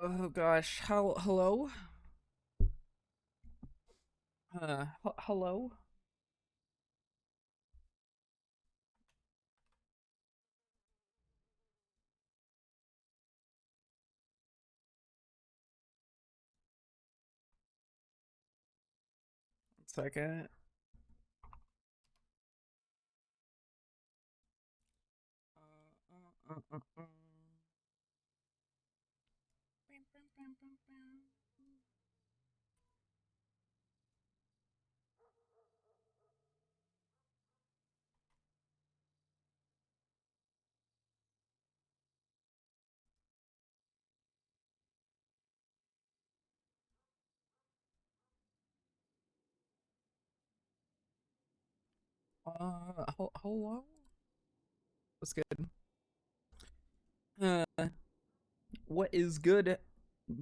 Oh gosh, hello? Hello? 1 second. Hello? What's good? Uh, what is good,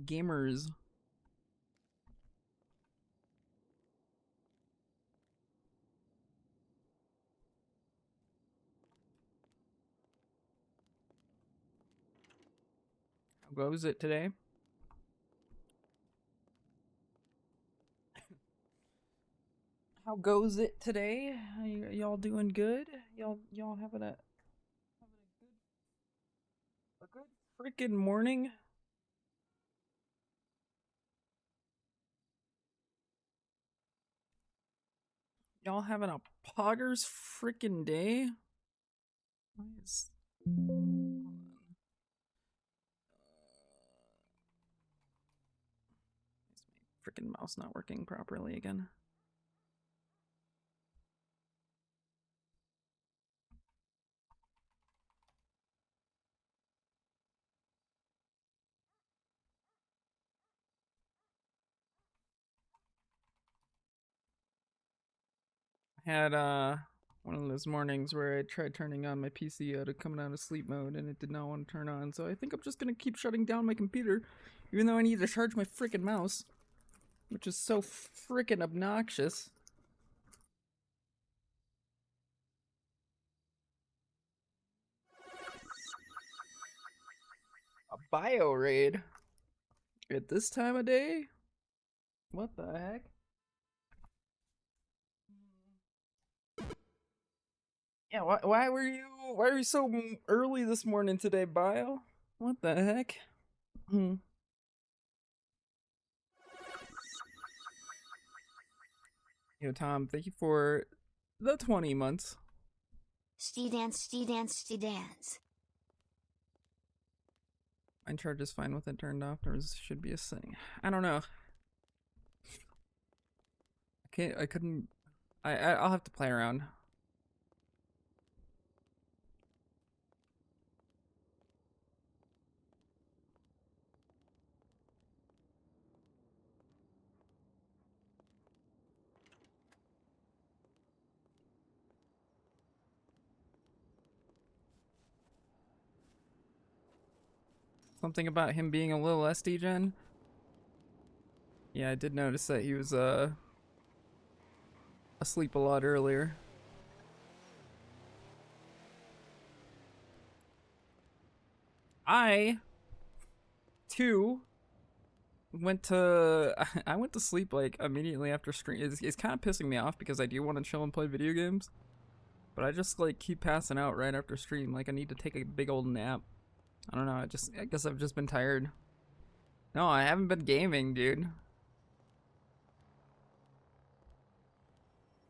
gamers? How goes it today? How goes it today? Y'all doing good? Y'all having a good freaking morning? Y'all having a poggers freaking day? Why is hold on. Is my freaking mouse not working properly again? Had one of those mornings where I tried turning on my PC out of coming out of sleep mode and it did not want to turn on. So I think I'm just gonna keep shutting down my computer, even though I need to charge my freaking mouse, which is so freaking obnoxious. A bio raid at this time of day? What the heck? Yeah, why were you so early this morning today, bio? What the heck? Hmm. Yo, Tom, thank you for the 20 months. Dance. Mine charge is fine with it turned off. There should be a setting. I don't know. I couldn't. I'll have to play around. Something about him being a little SD gen. Yeah, I did notice that he was asleep a lot earlier. I too went to I went to sleep like immediately after stream. It's kind of pissing me off because I do want to chill and play video games, but I just like keep passing out right after stream. Like I need to take a big old nap. I don't know. I guess I've just been tired. No, I haven't been gaming, dude.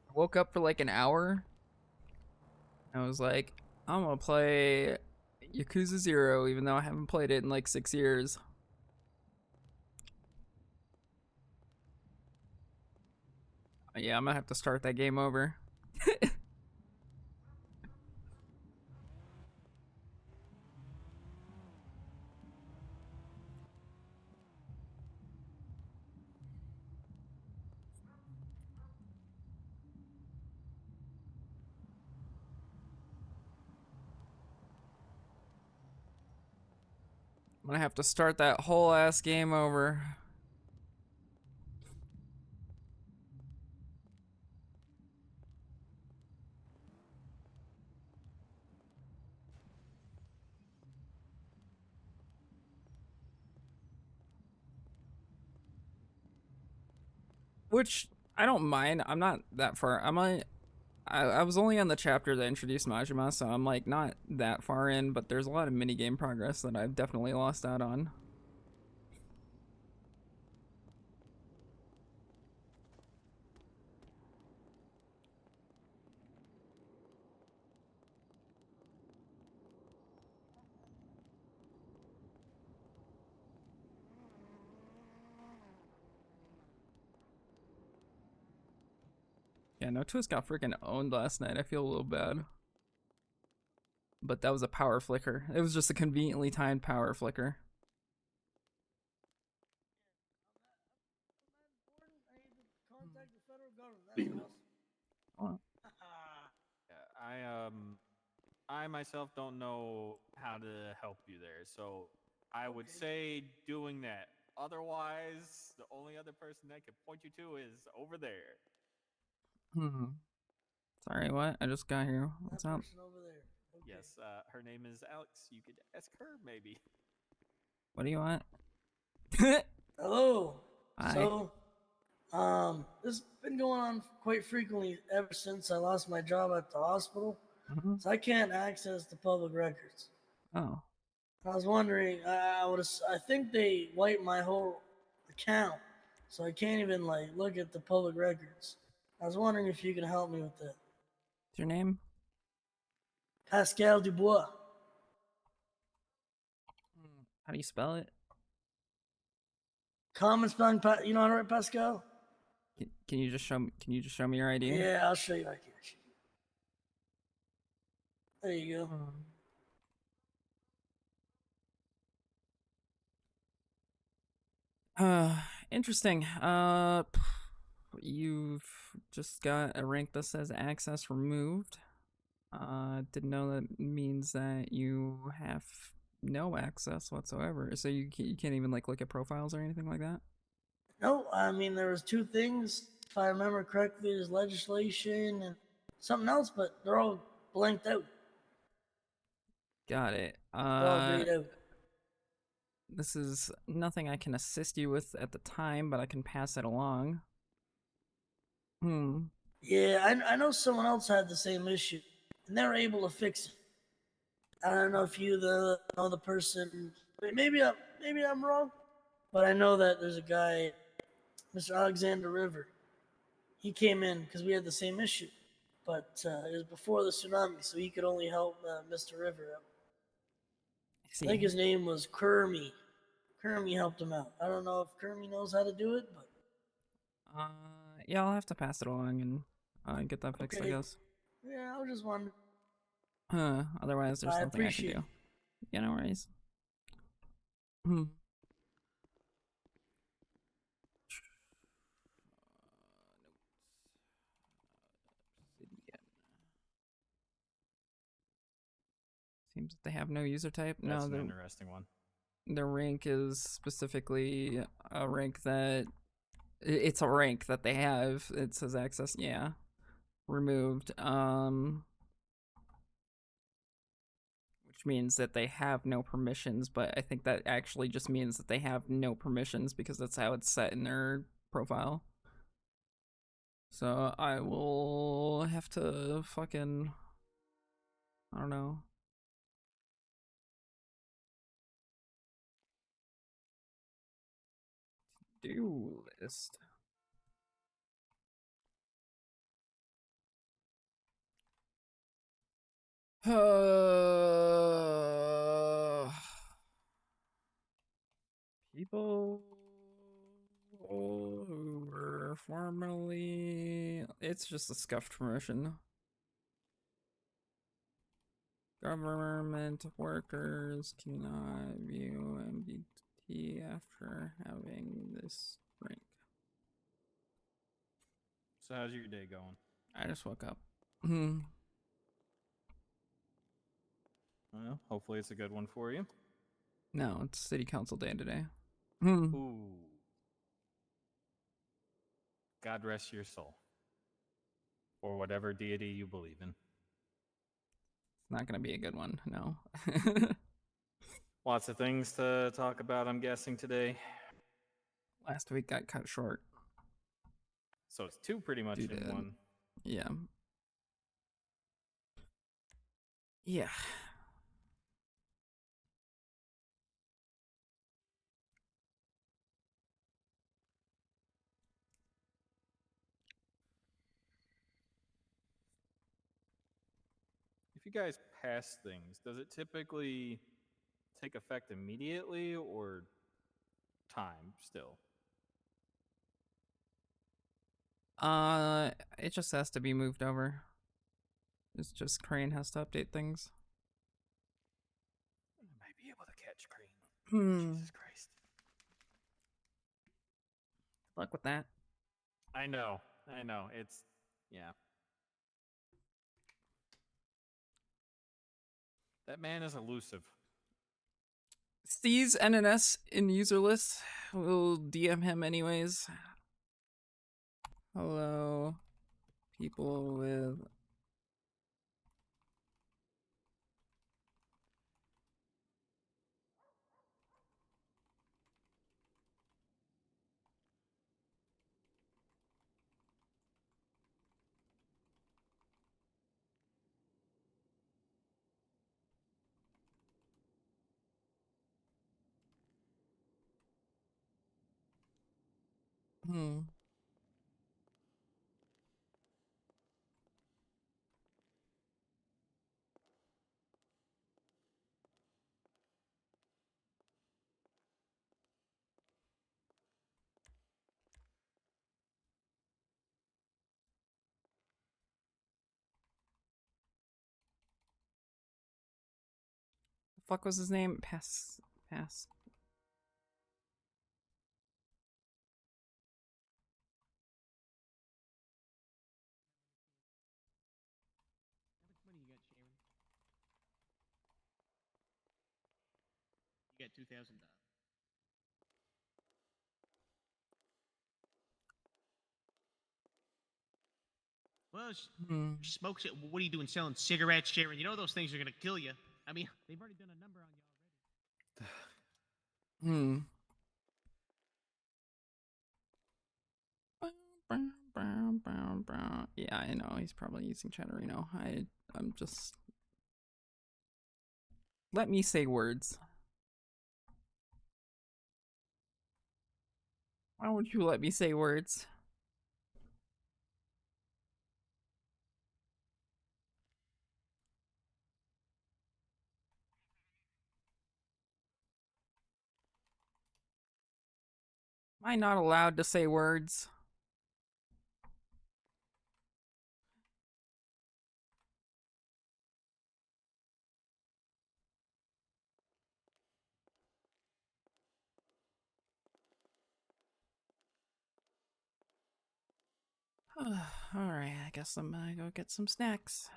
I woke up for like an hour. I was like, I'm gonna play Yakuza 0, even though I haven't played it in like 6 years. Yeah, I'm gonna have to start that game over. I'm gonna have to start that whole ass game over. Which I don't mind. I'm not that far. I was only on the chapter that introduced Majima, so I'm like not that far in, but there's a lot of mini game progress that I've definitely lost out on. Yeah, no Twist got freaking owned last night. I feel a little bad. But that was a power flicker. It was just a conveniently timed power flicker. Contact the federal government. Oh. Yeah, I myself don't know how to help you there, so I would say doing that. Otherwise, the only other person that can point you to is over there. Sorry, what? I just got here. What's up? Over there. Okay. Yes, her name is Alex. You could ask her, maybe. What do you want? Hello. Hi. So, this has been going on quite frequently ever since I lost my job at the hospital. So I can't access the public records. Oh. I was wondering, I think they wiped my whole account, so I can't even like look at the public records. I was wondering if you can help me with that. What's your name? Pascal Dubois. How do you spell it? Common spelling, you know how to write Pascal? Can you just show me? Can you just show me your ID? Yeah, I'll show you. I can. There you go. Interesting. You've just got a rank that says access removed. Didn't know that means that you have no access whatsoever. So you can't even like look at profiles or anything like that? No, I mean there was two things. If I remember correctly, there's legislation and something else, but they're all blanked out. Got it. They're all grayed out. This is nothing I can assist you with at the time, but I can pass it along. Yeah, I know someone else had the same issue, and they were able to fix it. I don't know if you know the person. Maybe I'm wrong, but I know that there's a guy, Mr. Alexander River. He came in because we had the same issue, but it was before the tsunami, so he could only help Mr. River out. I think his name was Kermy. Kermy helped him out. I don't know if Kermy knows how to do it, but yeah, I'll have to pass it along and get that fixed, I guess. Yeah, I was just wondering. Otherwise there's nothing I can do. Yeah, no worries. Seems that they have no user type. That's an interesting one. The rank is specifically a rank that it's a rank that they have. It says access, yeah, removed. Which means that they have no permissions, but I think that actually just means that they have no permissions because that's how it's set in their profile. So I will have to fucking, I don't know. Do list. People who were formerly, it's just a scuffed promotion. Government workers cannot view MDT after having this rank. So how's your day going? I just woke up. Well, hopefully it's a good one for you. No, it's city council day today. Ooh. God rest your soul. Or whatever deity you believe in. It's not going to be a good one, no. Lots of things to talk about, I'm guessing, today. Last week got cut short. So it's two pretty much Dude, in one. Yeah. Yeah. If you guys pass things, does it typically take effect immediately or time still? It just has to be moved over. It's just Crane has to update things. I might be able to catch Crane. Jesus Christ. Luck with that. I know. It's, yeah. That man is elusive. Sees NNS in user list. We'll DM him anyways. Hello, people with. The fuck was his name? Pass. How much money you got, Sharon? You got $2,000. Well, smokes it. What are you doing selling cigarettes, Sharon? You know those things are gonna kill you. I mean, they've already done a number on you already. Yeah, I know. He's probably using Chatterino. I'm just. Let me say words. Why won't you let me say words? Am I not allowed to say words? Alright, I guess I'm gonna go get some snacks.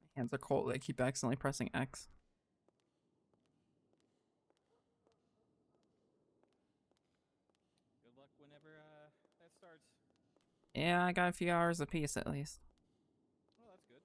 My hands are cold. I keep accidentally pressing X. Good luck whenever that starts. Yeah, I got a few hours apiece at least. Well, that's good.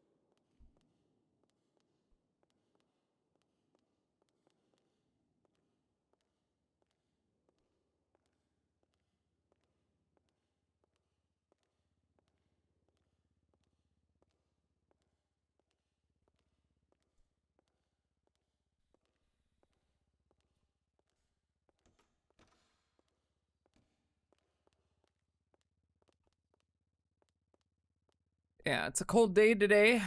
Yeah, it's a cold day today.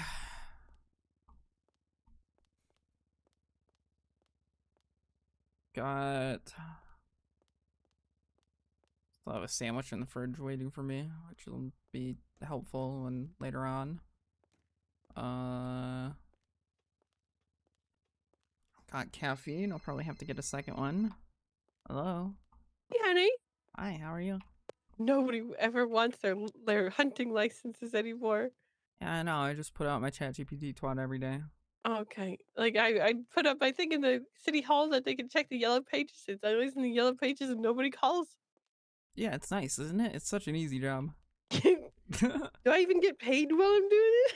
Got. Still have a sandwich in the fridge waiting for me, which will be helpful when later on. Got caffeine. I'll probably have to get a second one. Hello. Hey, honey. Hi, how are you? Nobody ever wants their hunting licenses anymore. Yeah, I know. I just put out my ChatGPT twat every day. Okay. Like, I put up my thing in the city hall that they can check the yellow pages. It's always in the yellow pages and nobody calls. Yeah, it's nice, isn't it? It's such an easy job. Do I even get paid while I'm doing it?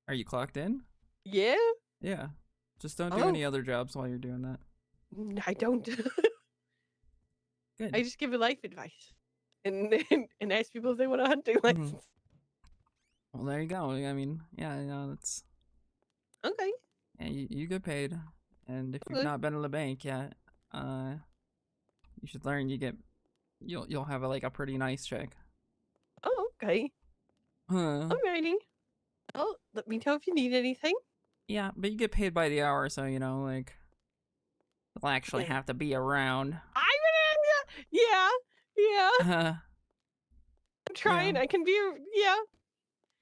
Are you clocked in? Yeah? Yeah. Just don't do Oh. any other jobs while you're doing that. I don't. Good. I just give life advice. And ask people if they want a hunting license. Well, there you go. I mean, yeah, you know, that's Okay. yeah, you get paid, and if you've Okay. not been to the bank yet, you should learn. You'll have like a pretty nice check. Oh, okay. Alrighty. Oh, let me know if you need anything. Yeah, but you get paid by the hour, so you know, like, you'll actually Yeah. have to be around. Yeah. Yeah. Uh, I'm trying. I can be. Yeah.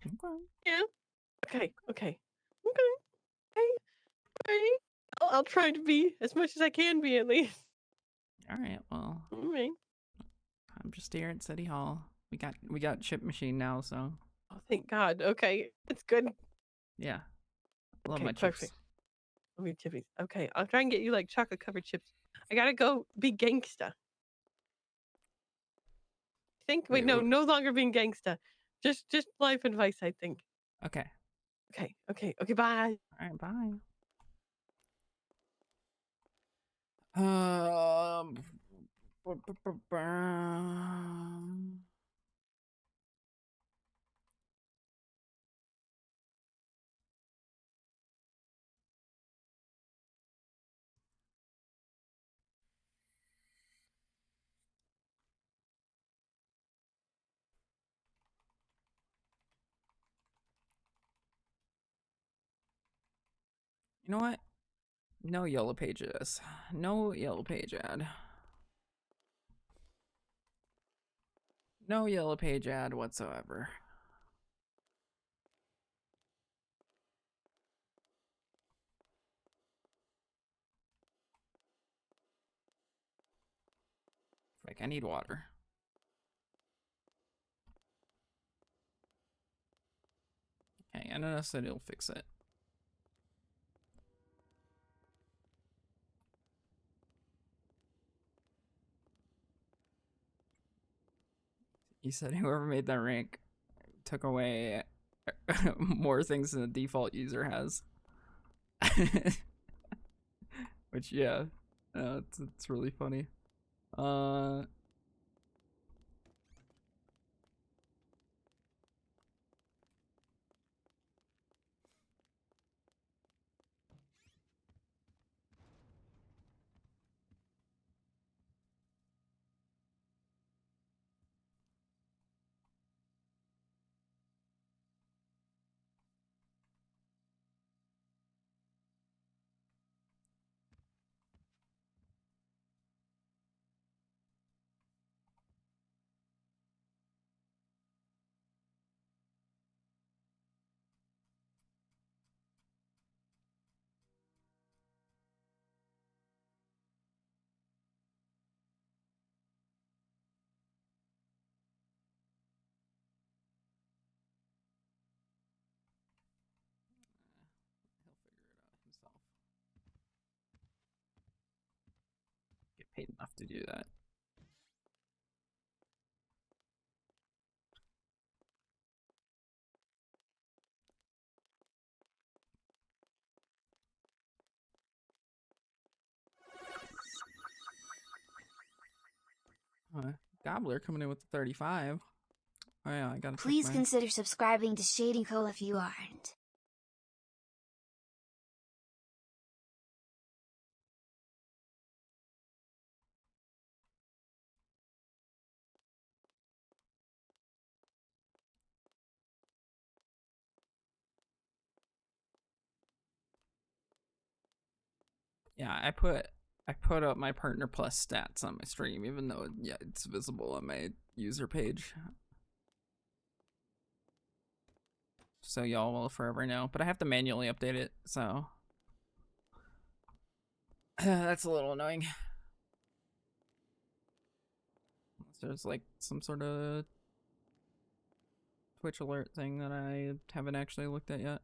okay. Yeah. Okay. Okay. Okay. Okay. I'll try to be as much as I can be, at least. All right. Well, All right. I'm just here at City Hall. We got chip machine now, so Oh, thank God. Okay. It's good. yeah. Love Okay, my chips. perfect. Let me chippies. Okay, I'll try and get you like chocolate covered chips. I gotta go be gangsta. Think wait, no, no longer being gangsta. Just life advice, I think. Okay. Okay, bye. All right. Bye. Um. You know what? No yellow pages. No yellow page ad. No yellow page ad whatsoever. Like, I need water. Okay, and I said it'll fix it. He said whoever made that rank took away more things than the default user has. Which, yeah, it's really funny. He'll figure it out himself. Get paid enough to do that. Gobbler coming in with the 35. Oh yeah, I gotta check Please my... consider subscribing to Shading Co if you aren't. Yeah, I put up my Partner Plus stats on my stream, even though yeah, it's visible on my user page. So y'all will forever know. But I have to manually update it, so that's a little annoying. Unless there's like some sort of Twitch alert thing that I haven't actually looked at yet.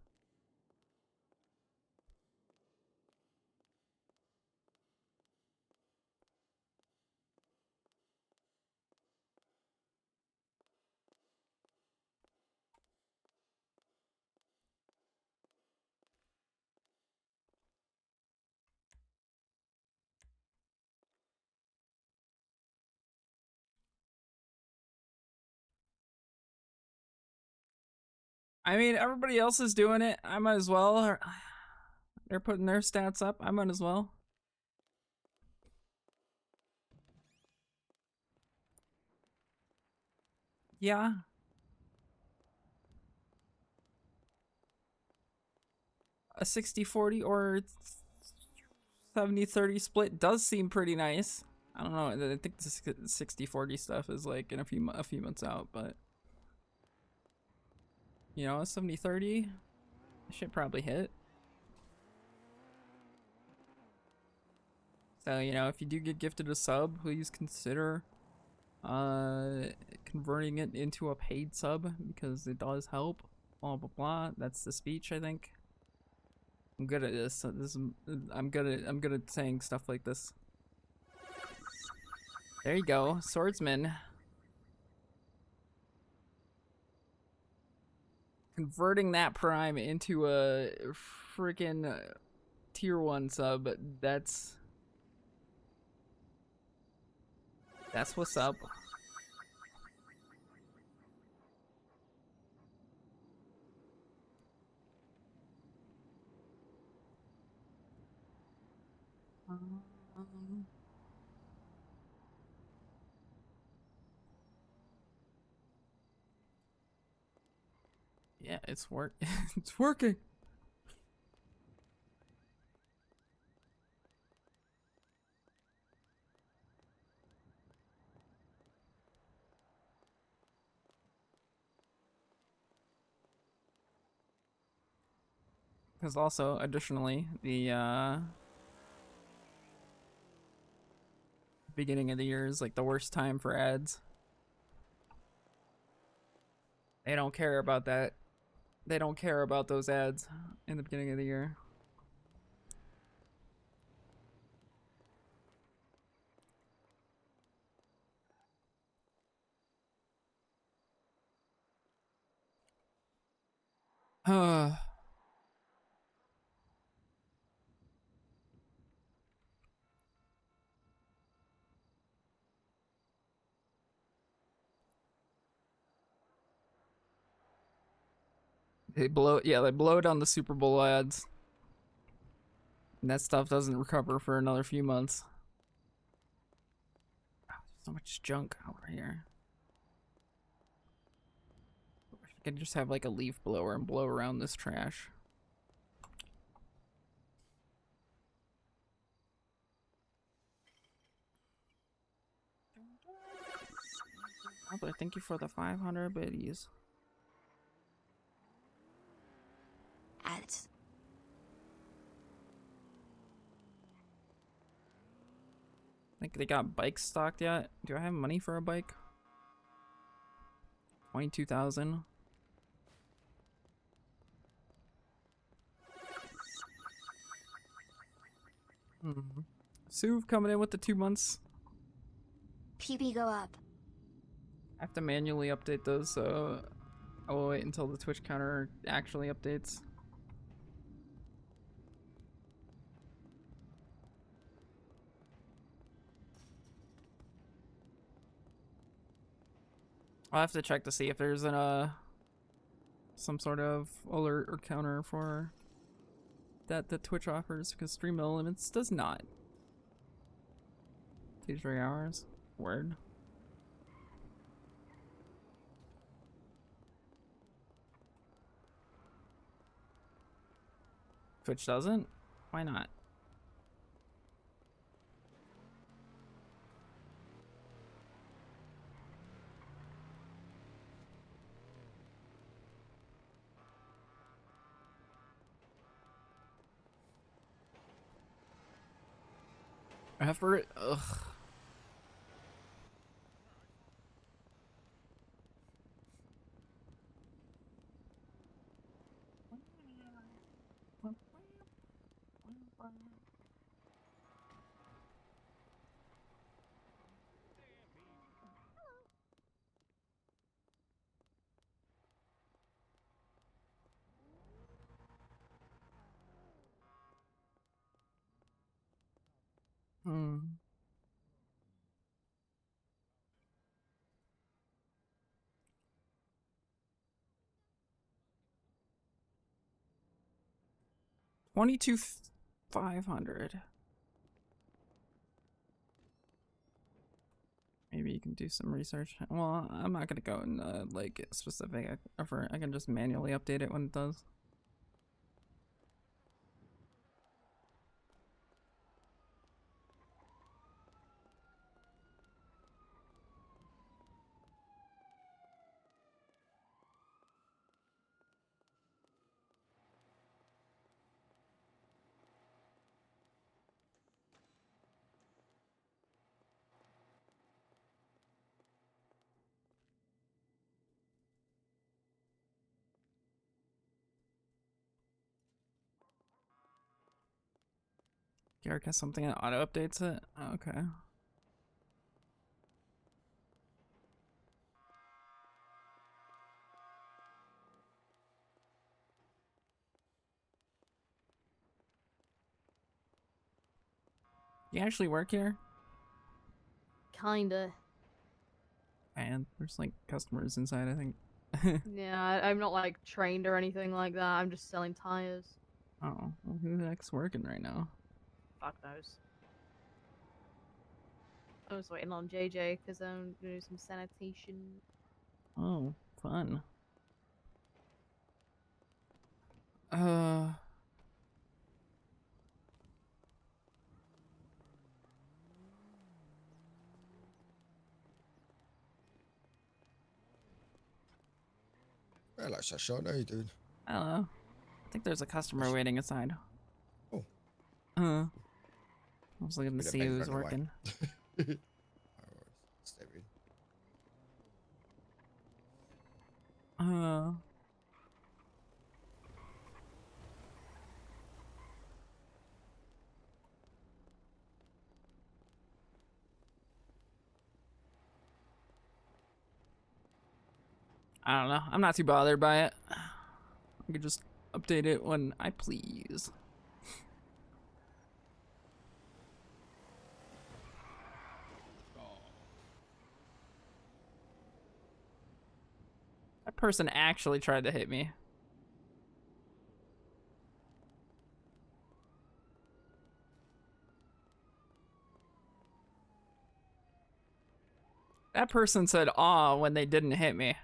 I mean, everybody else is doing it. I might as well. They're putting their stats up. I might as well. Yeah. A 60-40 or 70-30 split does seem pretty nice. I don't know. I think the 60-40 stuff is like in a few months out, but you know, 70-30 should probably hit. So, you know, if you do get gifted a sub, please consider converting it into a paid sub because it does help. Blah blah blah. That's the speech, I think. I'm good at this. I'm good at saying stuff like this. There you go, swordsman. Converting that prime into a freaking tier 1 sub. That's what's up. Yeah, it's it's working. Because also, additionally, the beginning of the year is like the worst time for ads. They don't care about that. They don't care about those ads in the beginning of the year. They blow down the Super Bowl ads. And that stuff doesn't recover for another few months. Oh, so much junk over here. I could just have like a leaf blower and blow around this trash. Oh, but thank you for the 500 biddies. Ads. Think they got bikes stocked yet? Do I have money for a bike? 22,000. Suv coming in with the 2 months. PB go up. I have to manually update those, so I will wait until the Twitch counter actually updates. I'll have to check to see if there's some sort of alert or counter for that Twitch offers, because Stream Elements does not. 2 to 3 hours. Word. Twitch doesn't? Why not? Effort? Ugh. Hmm. 22,500. Maybe you can do some research. Well, I'm not gonna go in like specific effort. I can just manually update it when it does. Garrick has something that auto updates it. Okay. You actually work here? Kinda. And there's like customers inside, I think. Yeah, I'm not like trained or anything like that. I'm just selling tires. Oh, well, who the heck's working right now? Fuck knows. I was waiting on JJ because I'm gonna do some sanitation. Oh, fun. Hello, Sasha. How you doing? Hello. I think there's a customer waiting inside. Oh. I was looking to Bit of see bait who's run away. working. Stay with. I don't know. I'm not too bothered by it. I could just update it when I please. That person actually tried to hit me. That person said "aw" when they didn't hit me.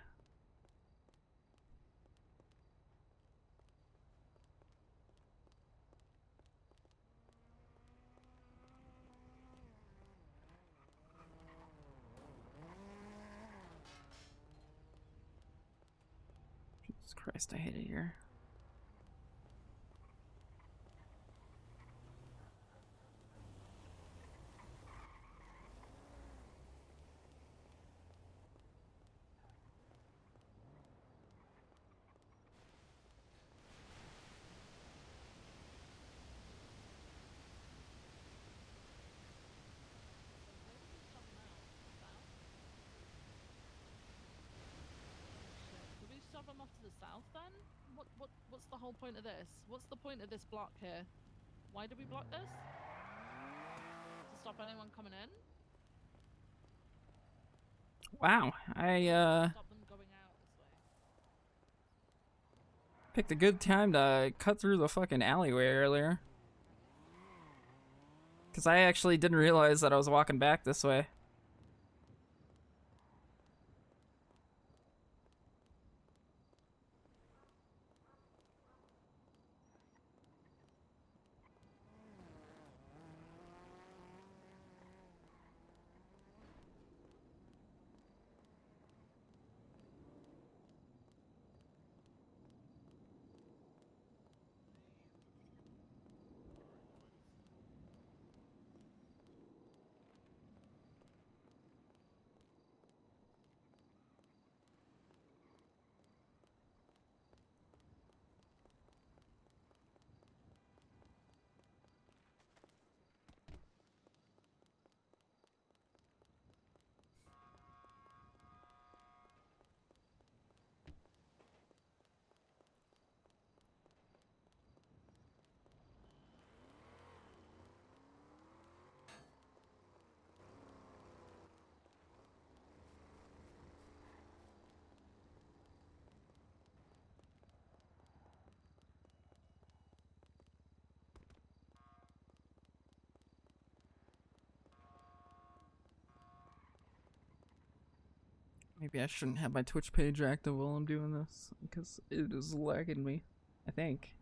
Jesus Christ, I hate it here. Should we shove them off to the south then? What's the whole point of this? What's the point of this block here? Why do we block this? To stop anyone coming in? Wow, I Stop them going out this way. picked a good time to cut through the fucking alleyway earlier. Cause I actually didn't realize that I was walking back this way. Maybe I shouldn't have my Twitch page active while I'm doing this, because it is lagging me, I think.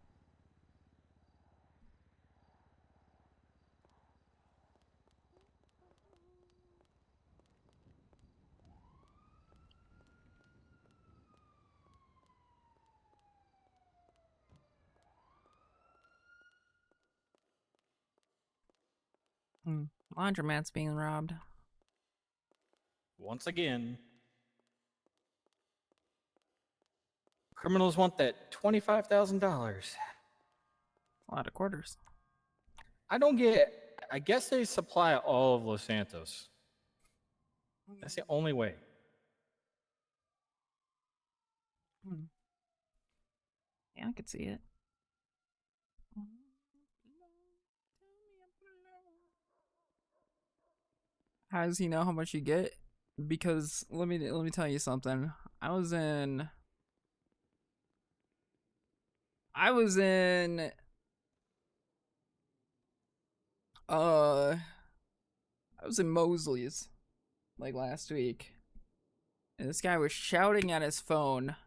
Laundromat's being robbed. Once again, criminals want that $25,000. A lot of quarters. I don't get. I guess they supply all of Los Santos. That's the only way. Yeah, I could see it. How does he know how much you get? Because let me tell you something. I was in Mosley's like last week. And this guy was shouting at his phone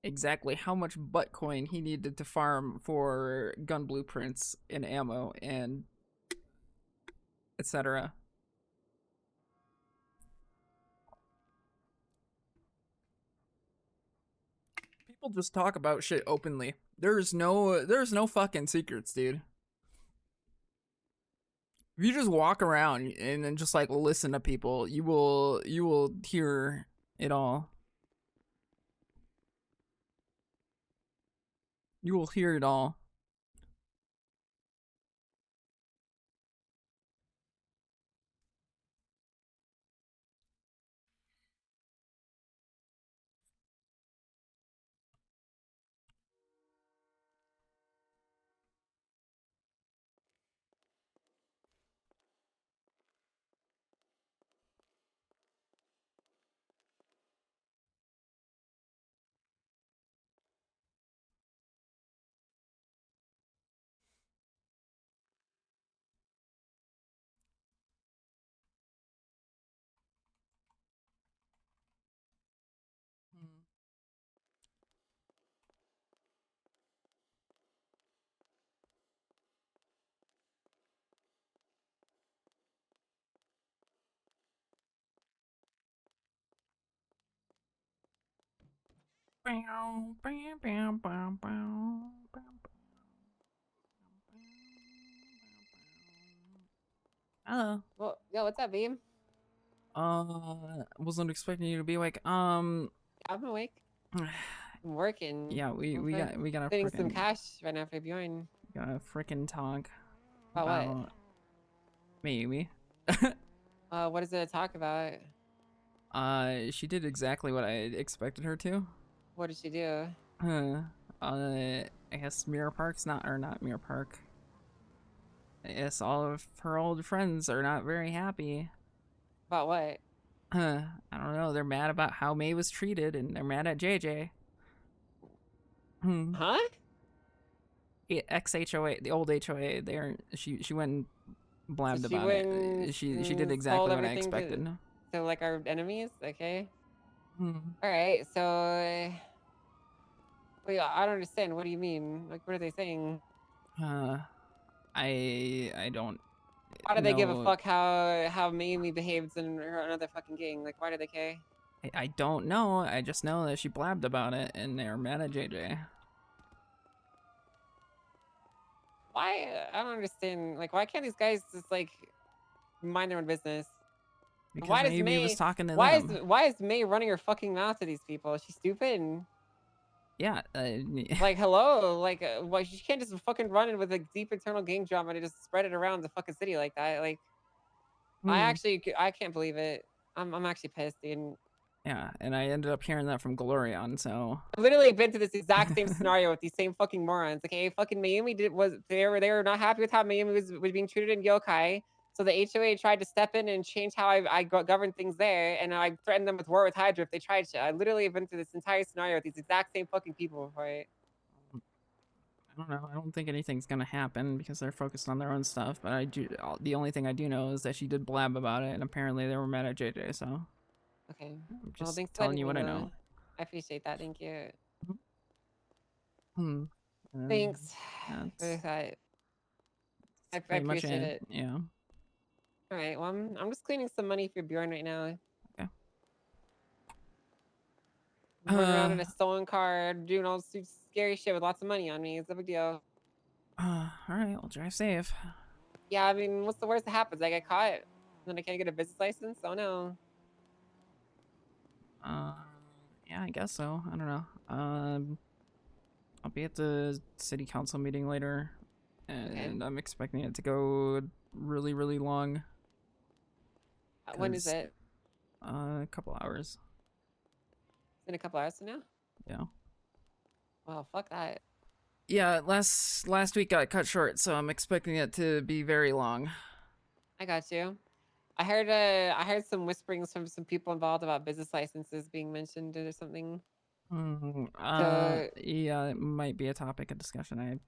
exactly how much butt coin he needed to farm for gun blueprints and ammo and etc. People just talk about shit openly. There's no fucking secrets, dude. If you just walk around and then just like listen to people, you will hear it all. You will hear it all. Hello. Well, yo, what's up, Beam? Wasn't expecting you to be awake. I'm awake. I'm working. Yeah, we got a getting some frickin' cash right now for Bjorn. got a frickin' talk About what? Maybe. What is it to talk about? She did exactly what I expected her to. What did she do? I guess Mirror Park's not Mirror Park. I guess all of her old friends are not very happy. About what? I don't know. They're mad about how May was treated, and they're mad at JJ. Huh? Ex-HOA, the old HOA. She went and blabbed So she about it. She did exactly what I expected. So like our enemies, okay? Hmm. All right. So, wait, I don't understand. What do you mean? Like, what are they saying? I don't. Why do they give a fuck how Mamie behaves in her another fucking gang? Like, why do they care? I don't know. I just know that she blabbed about it, and they're mad at JJ. Why? I don't understand. Like, why can't these guys just like mind their own business? Because Why does maybe May was talking to why them. why is May running her fucking mouth to these people? Is she stupid? Yeah. Like, hello, like, why she can't just fucking run in with a deep internal gang drama to just spread it around the fucking city like that. Like, I can't believe it. I'm actually pissed, dude. Yeah, and I ended up hearing that from Glorion, so. I've literally been to this exact same scenario with these same fucking morons. Okay, fucking Mayumi they were not happy with how Mayumi was being treated in Yokai. So the HOA tried to step in and change how I govern things there, and I threatened them with war with Hydra if they tried to. I literally have been through this entire scenario with these exact same fucking people before it. I don't know. I don't think anything's gonna happen because they're focused on their own stuff. But the only thing I do know is that she did blab about it, and apparently they were mad at JJ. So. Okay. I'm Well, just thanks for telling letting you me what I know. know. I appreciate that. Thank you. Hmm. And Thanks for that's that. I pretty much appreciate it. it. Yeah. All right. Well, I'm just cleaning some money for Bjorn right now. Okay. Running around in a stolen car, doing all this scary shit with lots of money on me. It's a big deal. All right. Well, drive safe. Yeah, I mean, what's the worst that happens? I get caught, then I can't get a business license. Oh no. Uh, yeah, I guess so. I don't know. I'll be at the city council meeting later, and I'm expecting it to go really, really long. When is 'Cause, it? a couple hours. It's in a couple hours from now. Yeah. Well, fuck that. Yeah, last week got cut short, so I'm expecting it to be very long. I got you. I heard some whisperings from some people involved about business licenses being mentioned or something. So Yeah, it might be a topic of discussion. I have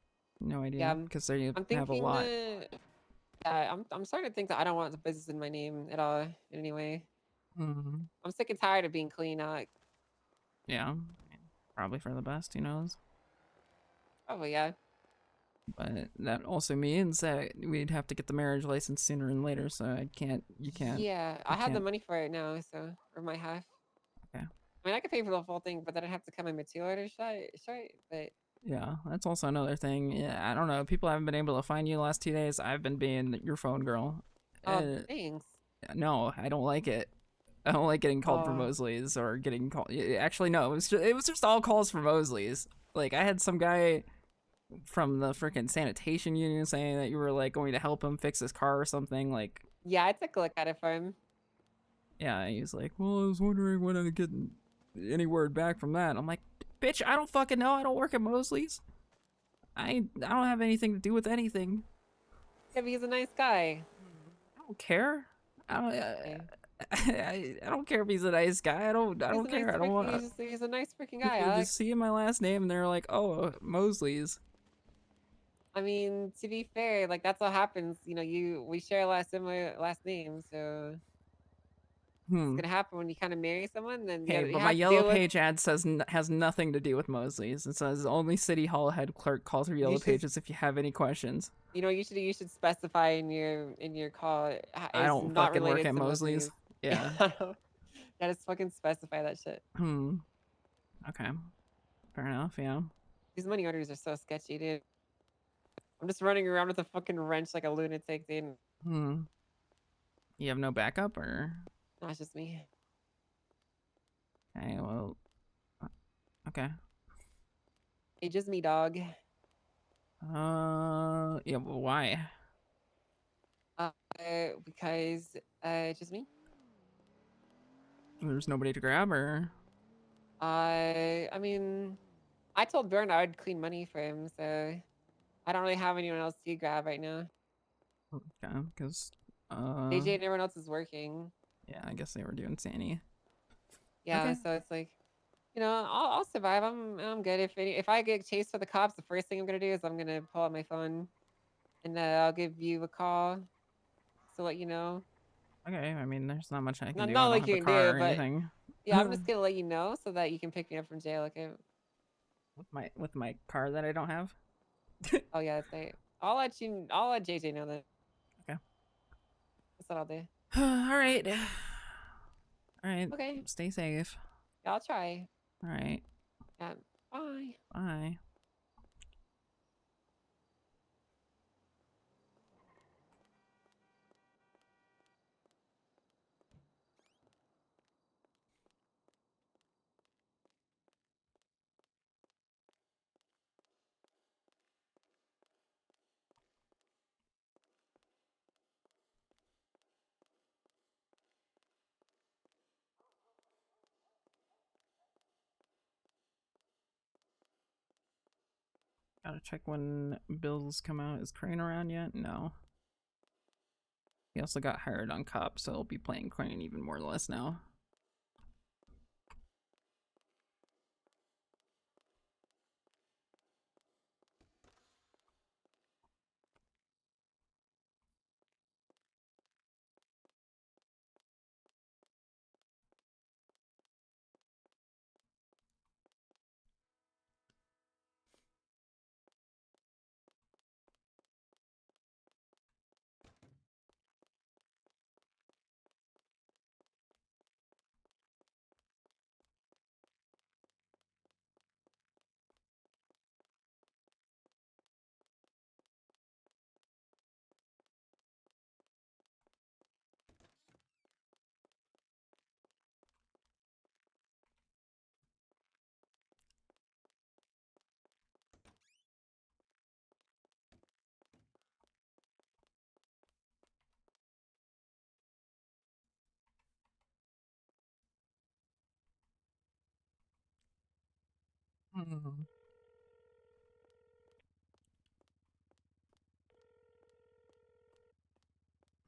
no yeah, idea because they I'm have a thinking. lot. I'm starting to think that I don't want the business in my name at all. Anyway, Hmm. I'm sick and tired of being clean out. Yeah, probably for the best. Who knows? Oh yeah. But that also means that we'd have to get the marriage license sooner than later. So I can't. You can't. Yeah, I have the money for it now, so or my half. Okay. I mean, I could pay for the full thing, but then I'd have to come in material order short. But Yeah, that's also another thing. Yeah, I don't know. People haven't been able to find you the last 2 days. I've been being your phone girl. thanks. No, I don't like it. I don't like getting called for Oh. Mosley's or getting called. Actually, no, it was just all calls for Mosley's. Like I had some guy from the freaking sanitation union saying that you were like going to help him fix his car or something. Like, Yeah, I took a look at it for him. yeah, he's like, well, I was wondering when I get any word back from that. I'm like, bitch, I don't fucking know. I don't work at Mosley's. I don't have anything to do with anything. Yeah, but he's a nice guy. I don't care. I don't. I don't care if he's a nice guy. I don't care. Nice I don't want. he's a nice freaking guy, People Alex. just see my last name and they're like, oh, Mosley's. I mean, to be fair, like that's what happens. You know, we share a similar last name, so it's gonna happen when you kind of marry someone. Then Hey, you but my have to yellow deal with. page ad says has nothing to do with Mosley's. It says only City Hall head clerk calls her yellow pages if you have any questions. You know, you should specify in your call. I It's don't not fucking work related at to Mosley's. Yeah. Yeah, just fucking specify that shit. Okay. Fair enough. Yeah. These money orders are so sketchy, dude. I'm just running around with a fucking wrench like a lunatic, dude. You have no backup, or? No, it's just me. Okay. Well. Okay. It's just me, dog. Yeah. Well, why? Because it's just me. There's nobody to grab, or? I mean, I told Bjorn I would clean money for him, so I don't really have anyone else to grab right now. Okay, because AJ and everyone else is working. Yeah, I guess they were doing Sandy. Yeah, Okay. so it's like, you know, I'll survive. I'm good. If I get chased by the cops, the first thing I'm gonna do is I'm gonna pull out my phone, and I'll give you a call to let you know. Okay, I mean, there's not much I can do. Not I don't like have you a can car do, or but anything. yeah, I'm just gonna let you know so that you can pick me up from jail. Okay. With my car that I don't have. Oh yeah, that's right. I'll let JJ know that. Okay. That's what I'll do. All right. All right. Okay. Stay safe. Yeah, I'll try. All right. Yeah. Bye. Bye. Gotta check when bills come out. Is Crane around yet? No. He also got hired on Cop, so he'll be playing Crane even more or less now. Hmm.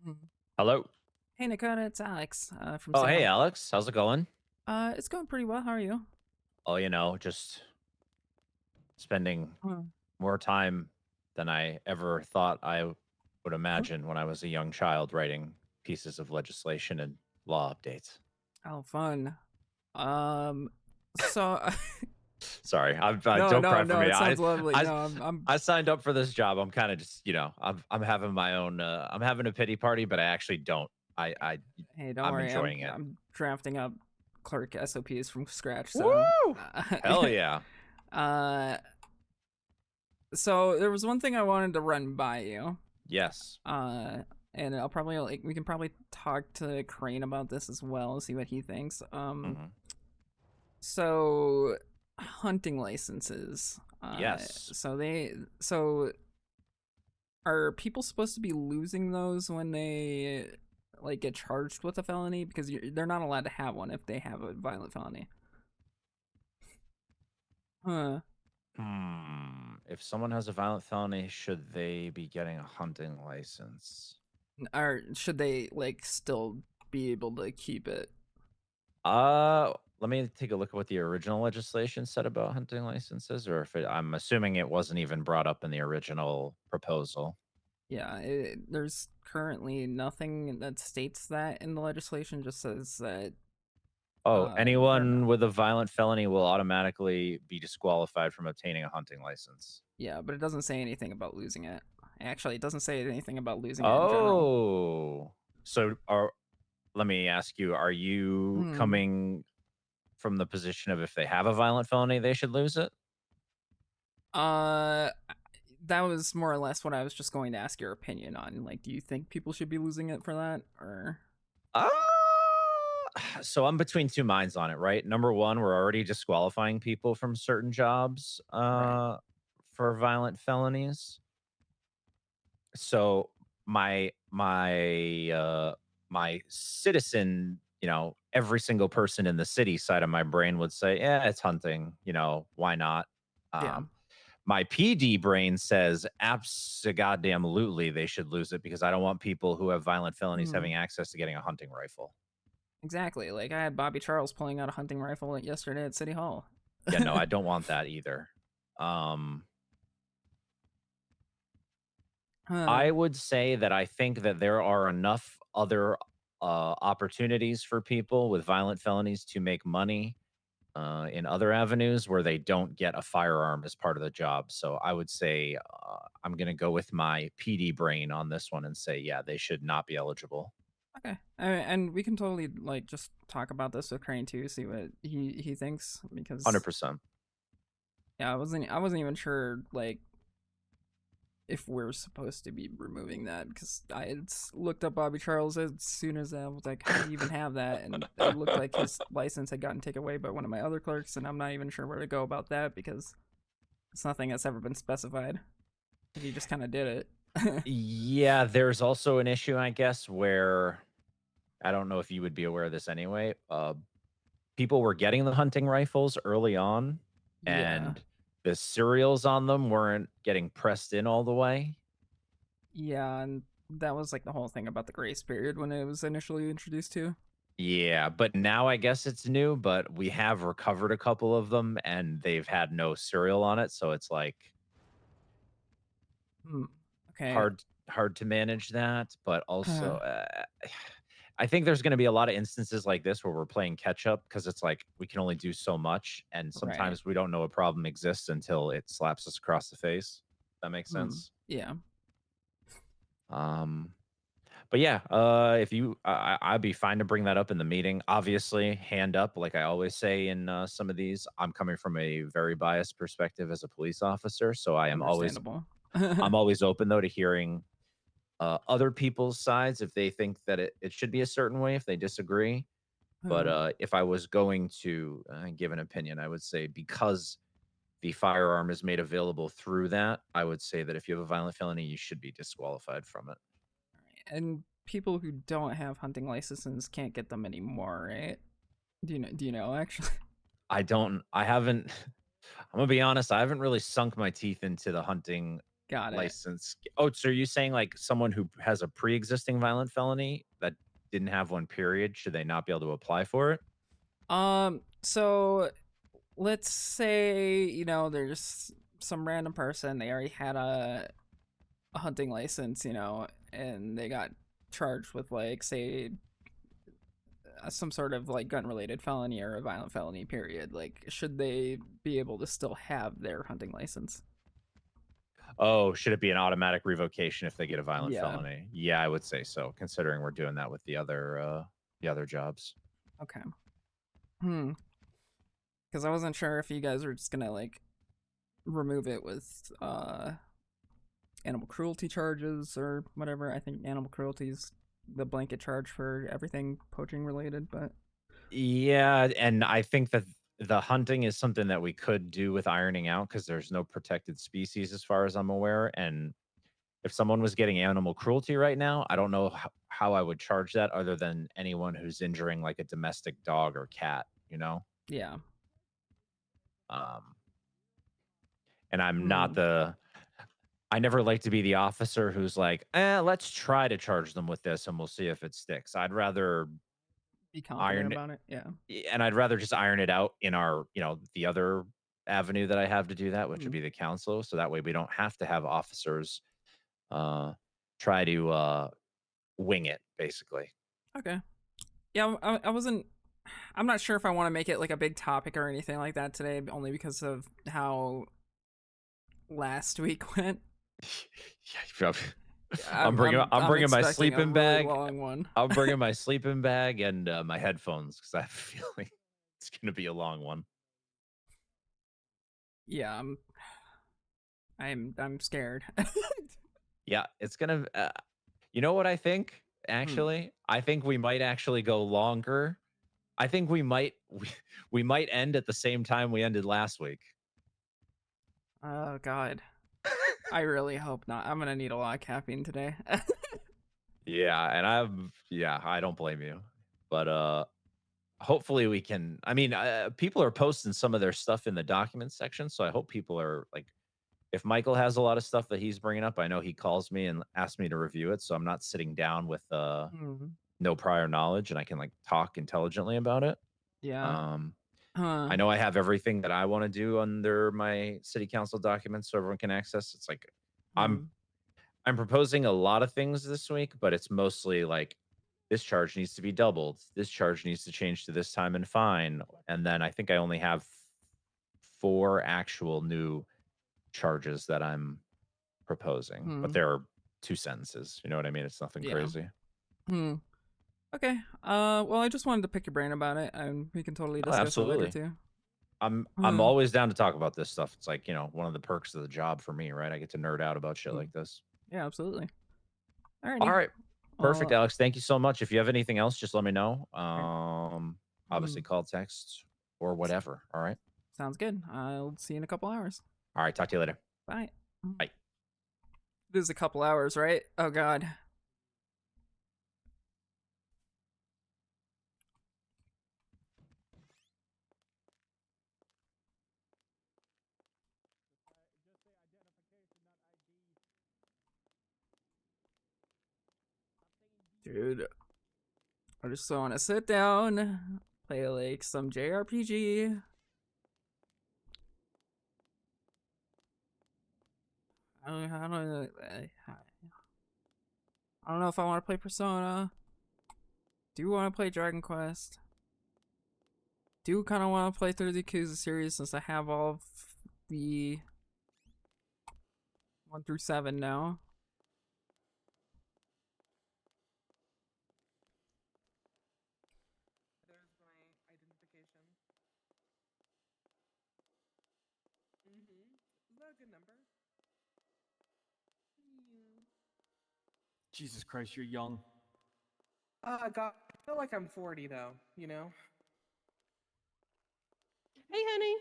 Hmm. Hello. Hey, Nakota, it's Alex from Oh, City hey, Hall. Alex. How's it going? It's going pretty well. How are you? Oh, just spending Hmm. more time than I ever thought I would imagine when I was a young child writing pieces of legislation and law updates. Oh, fun. So Sorry, no, don't no, cry for no. me. It sounds lovely. I, No, I'm. I signed up for this job. I'm kind of just, I'm having my own. I'm having a pity party, but I actually don't. Hey, don't I'm worry. enjoying it. I'm drafting up clerk SOPs from scratch. So. Woo! Hell yeah. uh. So there was one thing I wanted to run by you. Yes. And I'll probably we can probably talk to Crane about this as well, see what he thinks. Mhm. So hunting licenses. Yes. So are people supposed to be losing those when they like get charged with a felony? Because they're not allowed to have one if they have a violent felony. Huh. If someone has a violent felony, should they be getting a hunting license? Or should they like still be able to keep it? Let me take a look at what the original legislation said about hunting licenses, or if I'm assuming it wasn't even brought up in the original proposal. Yeah, there's currently nothing that states that in the legislation. Just says that. Oh, They're anyone not. with a violent felony will automatically be disqualified from obtaining a hunting license. Yeah, but it doesn't say anything about losing it. Actually, it doesn't say anything about losing it in general. Oh, so let me ask you: are you coming from the position of if they have a violent felony, they should lose it? That was more or less what I was just going to ask your opinion on. Like, do you think people should be losing it for that, or? So I'm between two minds on it, right? Number one, we're already disqualifying people from certain jobs Right. for violent felonies. So my citizen, every single person in the city side of my brain would say, yeah, it's hunting, why not? Yeah. My PD brain says abso-goddamn-lutely they should lose it because I don't want people who have violent felonies having access to getting a hunting rifle. Exactly. Like, I had Bobby Charles pulling out a hunting rifle yesterday at City Hall. Yeah, no, I don't want that either. I would say that I think that there are enough other opportunities for people with violent felonies to make money in other avenues where they don't get a firearm as part of the job. So I would say I'm going to go with my PD brain on this one and say, yeah, they should not be eligible. Okay, and we can totally like just talk about this with Crane too, see what he thinks, because 100%. Yeah, I wasn't even sure like if we're supposed to be removing that, because I had looked up Bobby Charles as soon as I was like, how do you even have that? And it looked like his license had gotten taken away by one of my other clerks, and I'm not even sure where to go about that because it's nothing that's ever been specified. He just kind of did it. Yeah, there's also an issue, I guess, where I don't know if you would be aware of this anyway. People were getting the hunting rifles early on, and the serials on them weren't getting pressed in all the way. Yeah, and that was like the whole thing about the grace period when it was initially introduced to. Yeah, but now I guess it's new, but we have recovered a couple of them and they've had no serial on it, so it's like Okay. hard to manage that, but also I think there's going to be a lot of instances like this where we're playing catch up because it's like we can only do so much, and sometimes we don't know a problem exists until it slaps us across the face. That makes sense. Yeah. But yeah, if you, I'd be fine to bring that up in the meeting. Obviously, hand up, like I always say in some of these. I'm coming from a very biased perspective as a police officer, so I am always, I'm always open though to hearing other people's sides if they think that it should be a certain way, if they disagree. But if I was going to give an opinion, I would say because the firearm is made available through that, I would say that if you have a violent felony, you should be disqualified from it. And people who don't have hunting licenses can't get them anymore, right? Do you know actually? I haven't I'm gonna be honest. I haven't really sunk my teeth into the hunting Got it. license. Oh, so are you saying like someone who has a pre-existing violent felony that didn't have one period, should they not be able to apply for it? So let's say, you know, there's some random person, they already had a hunting license, you know, and they got charged with, like, say, some sort of like gun related felony or a violent felony, period. Like, should they be able to still have their hunting license? Oh, should it be an automatic revocation if they get a violent Yeah. felony? Yeah, I would say so, considering we're doing that with the other jobs. Okay. Because I wasn't sure if you guys were just gonna like remove it with animal cruelty charges or whatever. I think animal cruelty is the blanket charge for everything poaching related, but Yeah, and I think that the hunting is something that we could do with ironing out because there's no protected species as far as I'm aware. And if someone was getting animal cruelty right now, I don't know how I would charge that other than anyone who's injuring like a domestic dog or cat, you know? yeah. And I'm not I never like to be the officer who's like, let's try to charge them with this and we'll see if it sticks. I'd rather Be confident iron it, about it. Yeah. and I'd rather just iron it out in our, the other avenue that I have to do that, which would be the council. So that way we don't have to have officers try to wing it, basically. Okay. Yeah, I wasn't. I'm not sure if I want to make it like a big topic or anything like that today, only because of how last week went. I'm bringing my expecting a sleeping really bag. long one. I'm bringing my sleeping bag and my headphones because I have a feeling it's gonna be a long one. Yeah, I'm scared. Yeah, it's gonna. You know what I think? Actually, I think we might actually go longer. I think we might end at the same time we ended last week. Oh God, I really hope not. I'm gonna need a lot of caffeine today. Yeah, and I don't blame you, but hopefully we can. I mean, people are posting some of their stuff in the documents section, so I hope people are like. If Michael has a lot of stuff that he's bringing up, I know he calls me and asks me to review it, so I'm not sitting down with no prior knowledge, and I can like talk intelligently about it. Yeah. I know I have everything that I want to do under my city council documents, so everyone can access. It's like I'm proposing a lot of things this week, but it's mostly like this charge needs to be doubled. This charge needs to change to this time and fine, and then I think I only have 4 actual new charges that I'm proposing, but there are 2 sentences. You know what I mean? It's nothing crazy. Okay. Well, I just wanted to pick your brain about it, and we can totally discuss it later too. I'm always down to talk about this stuff. It's like, one of the perks of the job for me, right? I get to nerd out about shit like this. Yeah, absolutely. All right. Perfect, Alex. Thank you so much. If you have anything else, just let me know. Obviously call, text, or whatever. All right. Sounds good. I'll see you in a couple hours. All right. Talk to you later. Bye. Bye. It is a couple hours, right? Oh God. Dude, I just want to sit down, play like some JRPG. I don't know if I want to play Persona. Do want to play Dragon Quest. Do kind of want to play through the Yakuza series since I have all of the 1 through 7 now. There's my identification. Is that a good number? Jesus Christ, you're young. God, I feel like I'm 40 though, you know? Hey, honey.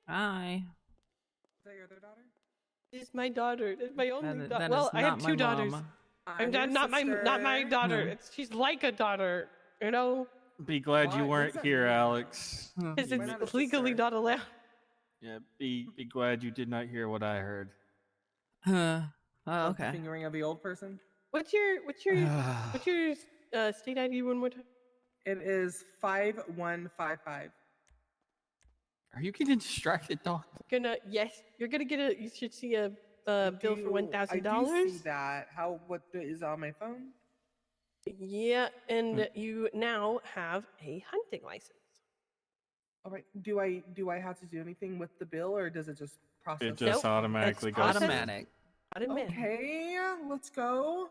Hi. Is that your other daughter? It's my daughter. It's my only daughter. That Well, is I have not 2 my daughters. mom. I'm not my daughter. She's like a daughter, you know? Be glad you weren't here, Alex. Because it's legally not allowed. Yeah, be glad you did not hear what I heard. Oh, Like the okay. fingering of the old person. What's your state ID one more time? It is 5155. Are you getting distracted, Dawn? You're gonna get a. You should see a bill for $1,000. I do see that. What is on my phone? Yeah, and you now have a hunting license. All right. Do I have to do anything with the bill, or does it just process? It just automatically goes. Automatic. Okay, let's go.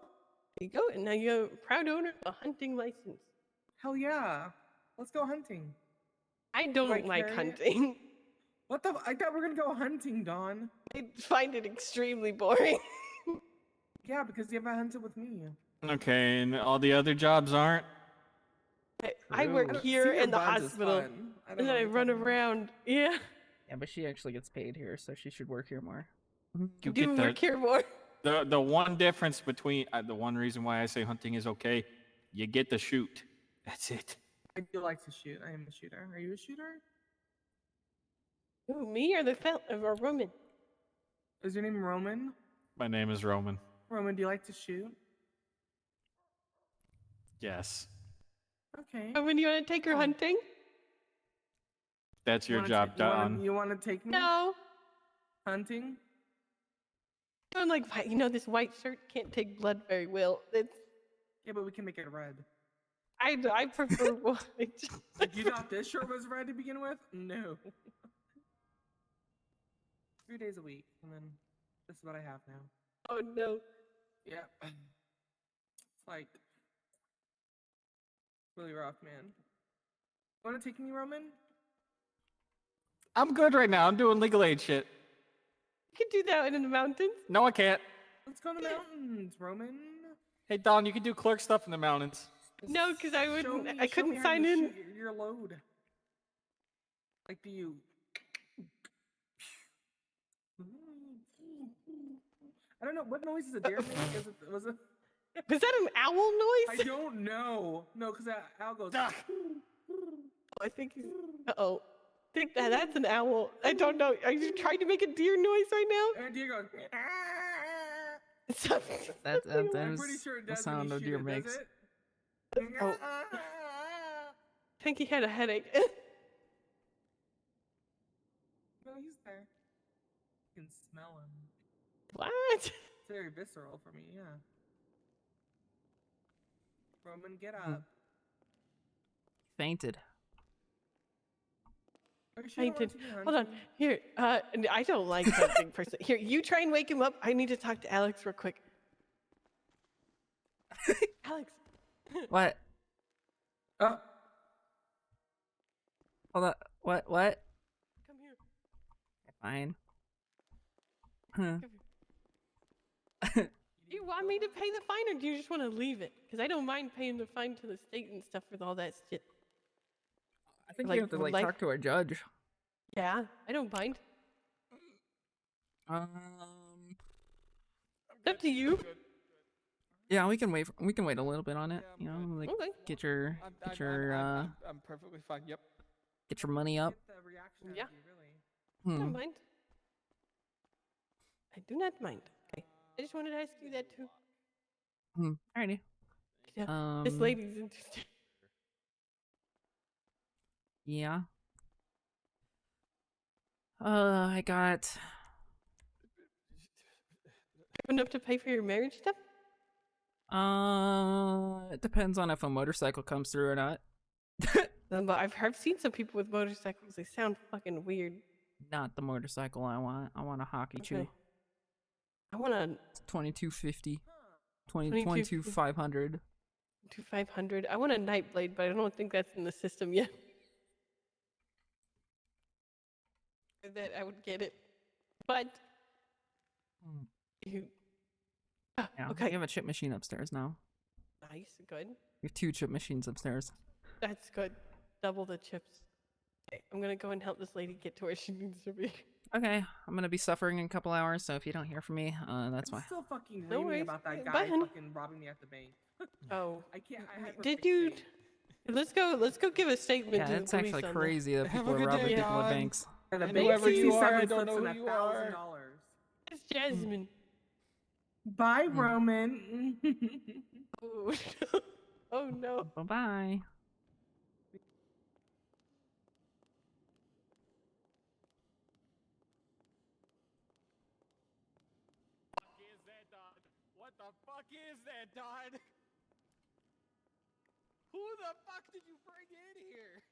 There you go, and now you're a proud owner of a hunting license. Hell yeah. Let's go hunting. I don't like hunting. What the? I thought we were gonna go hunting, Dawn. I find it extremely boring. Yeah, because you haven't hunted with me. Okay, and all the other jobs aren't? I work here in the hospital, and then I run around. Yeah. Yeah, but she actually gets paid here, so she should work here more. You do work here more. The one difference between the one reason why I say hunting is okay, you get to shoot. That's it. I do like to shoot. I am a shooter. Are you a shooter? Who, me or Roman? Is your name Roman? My name is Roman. Roman, do you like to shoot? Yes. Okay. Roman, you want to take her hunting? That's your job, Dawn. You want to take me? No. Hunting? I'm like, this white shirt can't take blood very well. Yeah, but we can make it red. I prefer white. You thought this shirt was red to begin with? No. 3 days a week, and then this is what I have now. Oh no. Yeah. It's like really rough, man. Want to take me, Roman? I'm good right now. I'm doing legal aid shit. You can do that in the mountains. No, I can't. Let's go to the mountains, Roman. Hey, Dawn, you can do clerk stuff in the mountains. No, because I wouldn't. I couldn't how sign you in. shoot your load. Like, do you? I don't know. What noise is a deer make? Was that an owl noise? I don't know. No, because that owl goes. I think he's. Uh-oh. I think that's an owl. I don't know. Are you trying to make a deer noise right now? And deer goes. That I'm is pretty sure it the does when sound you a shoot deer it, makes. does it? Oh. I think he had a headache. No, he's there. You can smell him. What? It's very visceral for me, yeah. Roman, get up. Fainted. Fainted. Hold on. Here, I don't like hunting person. Here, you try and wake him up. I need to talk to Alex real quick. Alex. What? Oh. Hold on. What? Come here. Fine. Huh. Do you want me to pay the fine, or do you just want to leave it? Because I don't mind paying the fine to the state and stuff with all that shit. I think you have to talk to a judge. Yeah, I don't mind. Up to you. Yeah, we can wait. We can wait a little bit on it. You know, like Okay. get your I'm perfectly fine. Yep. get your money up. Yeah. I Hmm. don't mind. I do not mind. Okay. I just wanted to ask you that too. Alrighty. Yeah. This lady's interested. Yeah. I got Enough to pay for your marriage stuff? It depends on if a motorcycle comes through or not. But I've seen some people with motorcycles. They sound fucking weird. Not the motorcycle I want. I want a hockey chew. I want a 2250. 22,500. 2500. I want a night blade, but I don't think that's in the system yet. That I would get it, but you. Yeah, Okay. We have a chip machine upstairs now. Nice, good. We have 2 chip machines upstairs. That's good. Double the chips. Okay, I'm gonna go and help this lady get to where she needs to be. Okay, I'm gonna be suffering in a couple hours, so if you don't hear from me, that's why. I'm still fucking No raving worries. about that Bye, guy honey. fucking robbing me at the bank. Oh, I can't. did you? Let's go give a statement. Yeah, to the it's police actually on crazy that Have people a are good robbing day, people at Dawn. banks. And a And big whoever you are, 67 I don't flips know and who you are. $1,000. It's Jasmine. Bye, Roman. Oh, oh no. Bye-bye. What the fuck is that, Don? Who the fuck did you bring in here?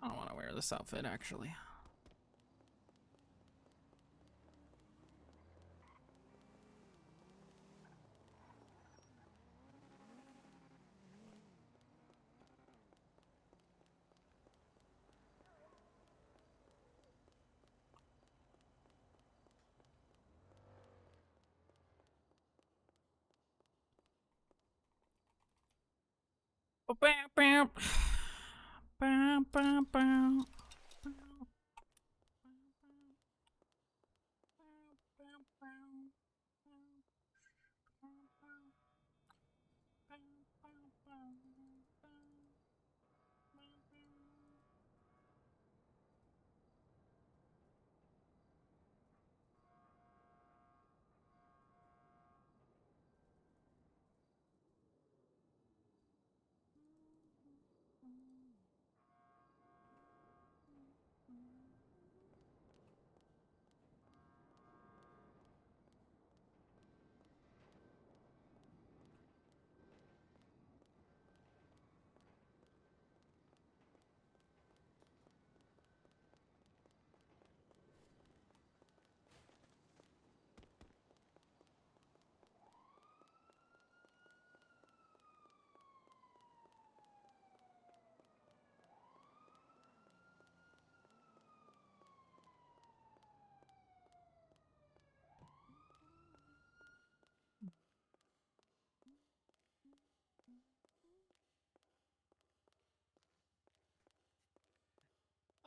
I don't want to wear this outfit, actually. Bam, bam. Bam, bam, bam.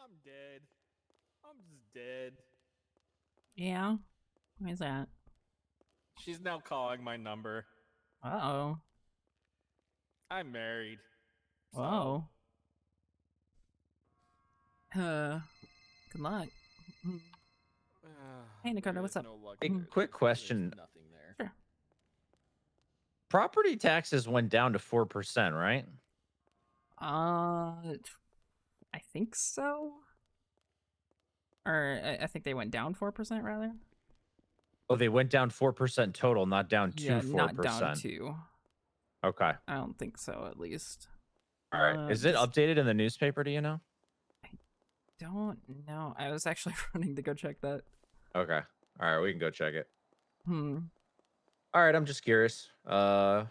I'm dead. I'm just dead. Yeah? Why is that? She's now calling my number. Uh-oh. I'm married. So. Whoa. Good luck. Hey, Dakota, what's up? No luck Hey, there. quick There's question. nothing there. Sure. Property taxes went down to 4%, right? I think so. Or I think they went down 4%, rather. Oh, they went down 4% total, not down to 4%. Not down to. Okay. I don't think so, at least. All right. Is it updated in the newspaper? Do you know? Don't know. I was actually running to go check that. Okay. All right. We can go check it. Hmm. All right. I'm just curious. Yeah,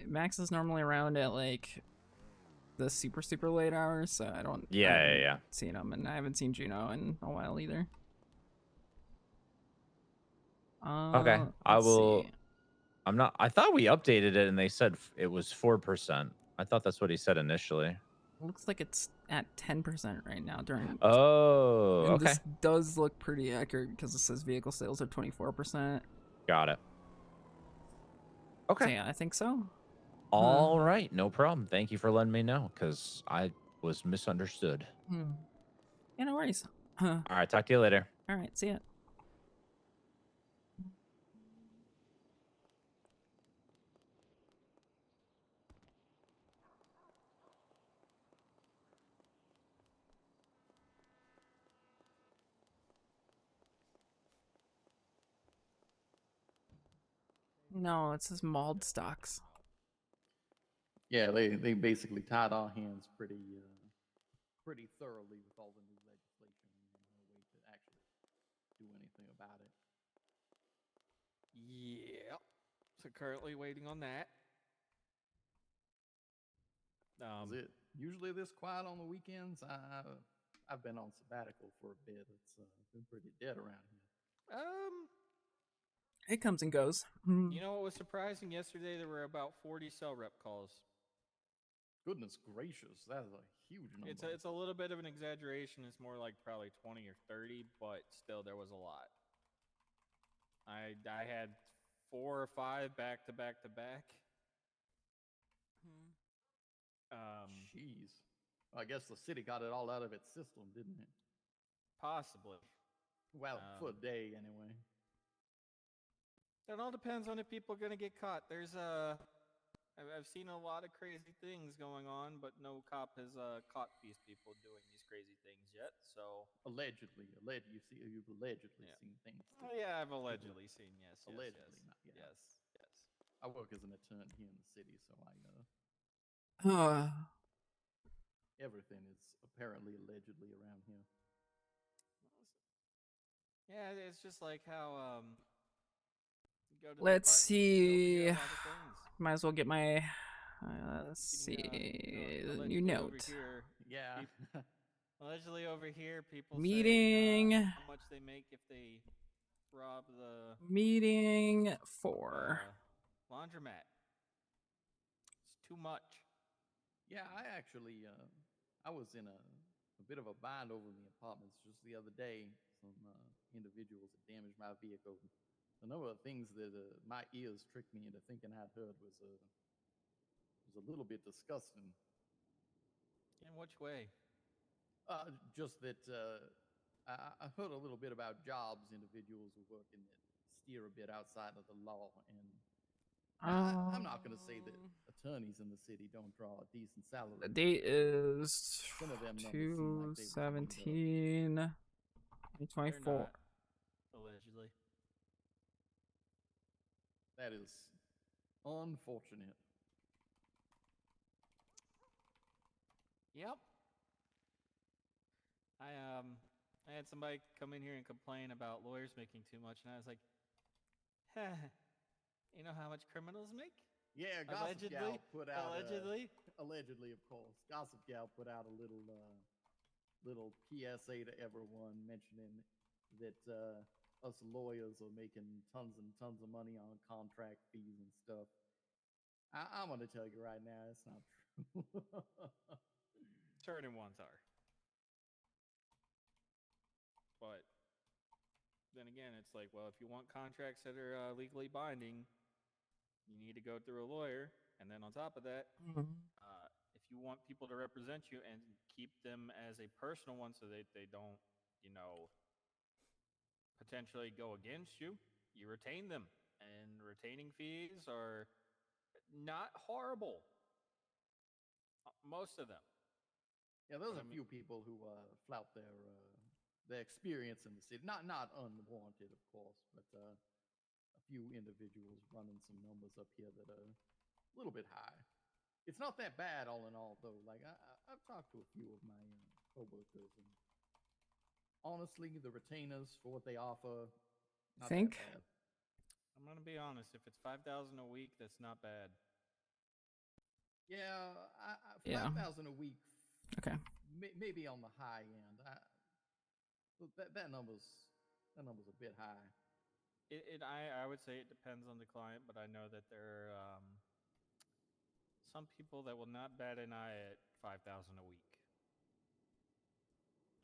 Max is normally around at like the super late hours, so I haven't seen him, and I haven't seen Juno in a while either. Okay. I let's will. see. I thought we updated it and they said it was 4%. I thought that's what he said initially. Looks like it's at 10% right now during. Oh, and okay. This does look pretty accurate because it says vehicle sales are 24%. Got it. Okay. So yeah, I think so. All right. No problem. Thank you for letting me know because I was misunderstood. Yeah, no worries. All right. Talk to you later. All right. See ya. No, it says mauled stocks. Yeah, they basically tied our hands pretty thoroughly with all the new legislation, and no way to actually do anything about it. Yep. So currently waiting on that. Is it usually this quiet on the weekends? I've been on sabbatical for a bit. It's been pretty dead around here. It comes and goes. You know what was surprising? Yesterday there were about 40 cell rep calls. Goodness gracious, that is a huge number. It's a little bit of an exaggeration. It's more like probably 20 or 30, but still there was a lot. I had 4 or 5 back to back to back. Jeez. I guess the city got it all out of its system, didn't it? Possibly. Well, for a day anyway. It all depends on if people are gonna get caught. I've seen a lot of crazy things going on, but no cop has caught these people doing these crazy things yet. So allegedly, you've allegedly seen things. Oh yeah, I've allegedly seen. Yes, allegedly, yes, not yet. yes, yes. I work as an attorney here in the city, so everything is apparently allegedly around here. Yeah, it's just like how you go to the Let's department, you see. go figure out all the things. Might as well get my. Let's see. New note. Here, yeah. Allegedly over here, people Meeting. say how much they make if they rob the Meeting 4. laundromat. It's too much. Yeah, I actually, I was in a bit of a bind over in the apartments just the other day. Some individuals had damaged my vehicle. A number of things that my ears tricked me into thinking I'd heard was a little bit disgusting. In which way? Just that I heard a little bit about jobs individuals who work in that steer a bit outside of the law, and I'm not going to say that attorneys in the city don't draw a decent salary. The date is Some of them numbers seem like they were made up. 2/17/2024. Allegedly. That is unfortunate. Yep. I had somebody come in here and complain about lawyers making too much, and I was like, you know how much criminals make? Yeah, Gossip Gal put out allegedly, of course. Gossip Gal put out a little PSA to everyone mentioning that us lawyers are making tons and tons of money on contract fees and stuff. I'm going to tell you right now, it's not true. Certain ones are. But then again, it's like, well, if you want contracts that are legally binding, you need to go through a lawyer. And then on top of that, if you want people to represent you and keep them as a personal one so that they don't, potentially go against you, you retain them. And retaining fees are not horrible. Most of them. Yeah, there's a few people who flout their experience in the city. Not unwarranted, of course, but a few individuals running some numbers up here that are a little bit high. It's not that bad, all in all, though. Like I've talked to a few of my coworkers, and honestly, the retainers for what they offer, not that bad. I'm gonna be honest. If it's $5,000 a week, that's not bad. Yeah, 5,000 a week. Okay. Maybe on the high end. That number's a bit high. I would say it depends on the client, but I know that there are some people that will not bat an eye at 5,000 a week.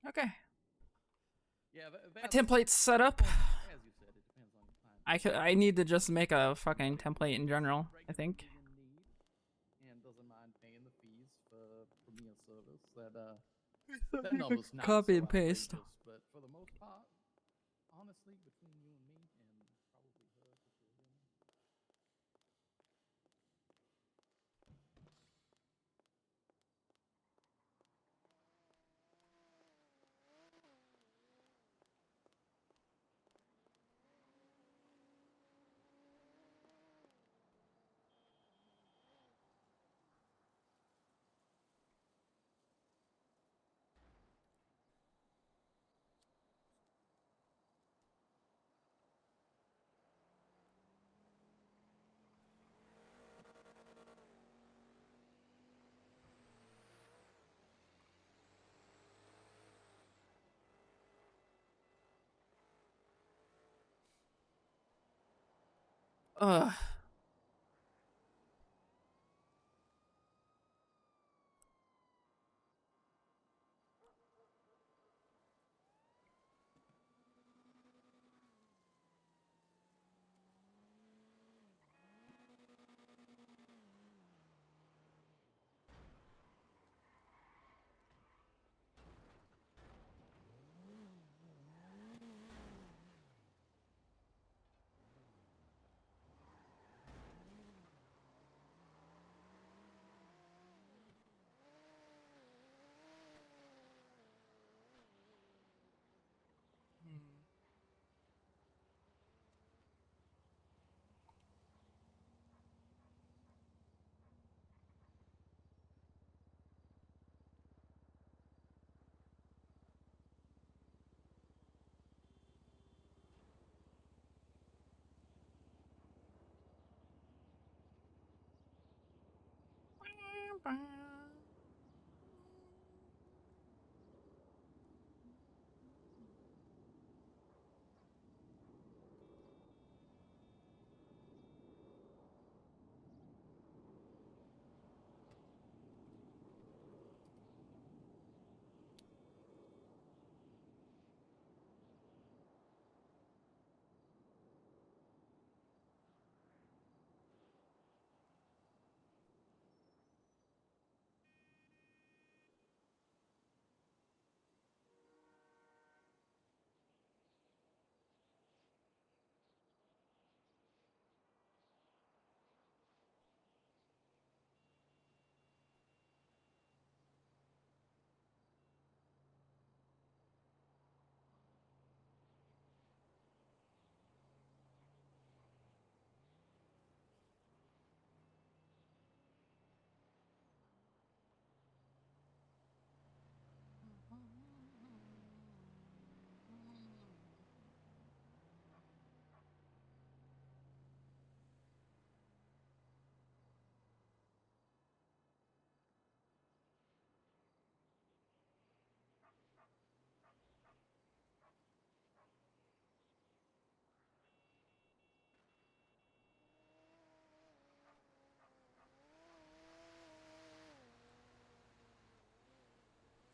Okay. Yeah, my template's set up. As you said, it depends on the client. I need to just make a fucking template in general, I think. And doesn't mind paying the fees for premier service. That number's not Copy so and paste. outrageous, but for the most part, honestly, between you and me, and probably her, if you'll hear me. Ugh.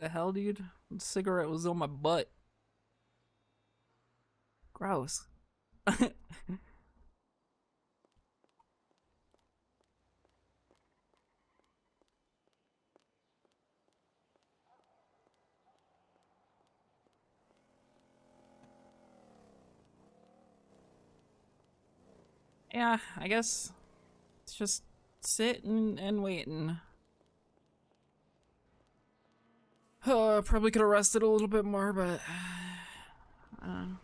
The hell, dude? The cigarette was on my butt. Gross. Yeah, I guess it's just sitting and waiting. Probably could have rested a little bit more, but I don't know.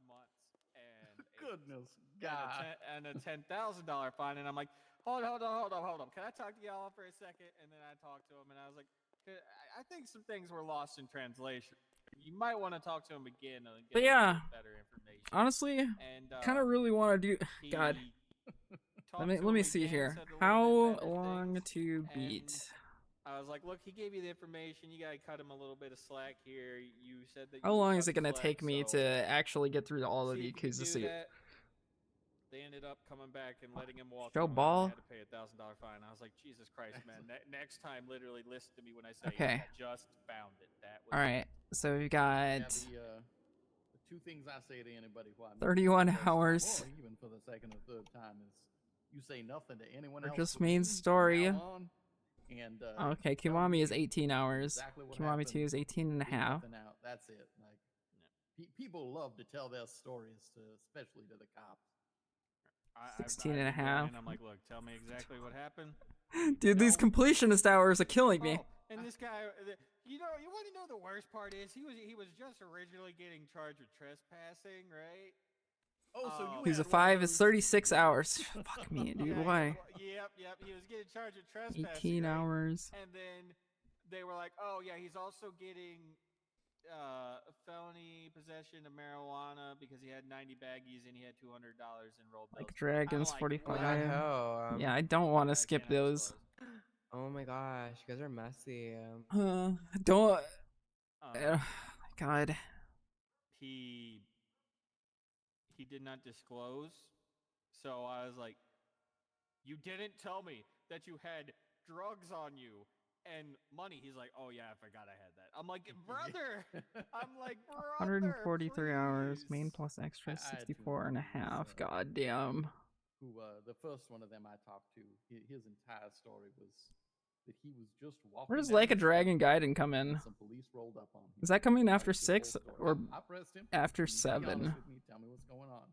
Months and Goodness and a $10,000 fine, and I'm like, hold on. Can I talk to y'all for a second? And then I talked to him, and I was like, I think some things were lost in translation. You might want to talk to him again and get But a yeah, little bit better information. honestly, And kind of really want to do. God, let me see here. How long to beat? I was like, look, he gave you the information. You gotta cut him a little bit of slack here. You said that. How long is it gonna take me to actually get through all of the Yakuza suit? They ended up coming back and letting him walk Show through, and ball. I had to pay $1,000 fine. I was like, Jesus Christ, man! Next time, literally listen to me when I say, Okay. I just found it. That was All right. So we've got The two things I say to anybody who I meet 31 for the first time, hours. or even for the second or third time, is you say nothing to anyone Or else. just but main me from story. now on, and Okay, tell Kiwami me is 18 hours. exactly what Kiwami 2 happened, is 18 and a leave half. nothing out. That's it. Like people love to tell their stories, especially to the cops. 16 and a I've been going half. in, I'm like, look, tell me exactly what happened. Dude, these completionist hours are killing me. Oh, and this guy, you want to know the worst part is he was just originally getting charged with trespassing, right? Oh, so you He's a had one of 5 is those- 36 hours. Fuck me, dude. Yeah, Why? Yep. He was getting charged with trespassing. 18 right? hours. And then they were like, oh yeah, he's also getting felony possession of marijuana because he had 90 baggies and he had $200 in rolled bills. Like Dragons I'm like, 45. what? Yeah, I don't want to skip those. Oh my gosh, you guys are messy. Don't. God. He did not disclose, so I was like, you didn't tell me that you had drugs on you and money. He's like, oh yeah, I forgot I had that. I'm like, brother. I'm like, brother, 143 hours. Main please. plus extra I had 64 and a half. God damn. Who the first one of them I talked to, his entire story was that he was just walking. Where's down Like a the Dragon street Gaiden come in? and some police rolled up on him. Is that coming Like, after his whole 6 story. or I pressed him. after Be honest 7? with me, tell me what's going on.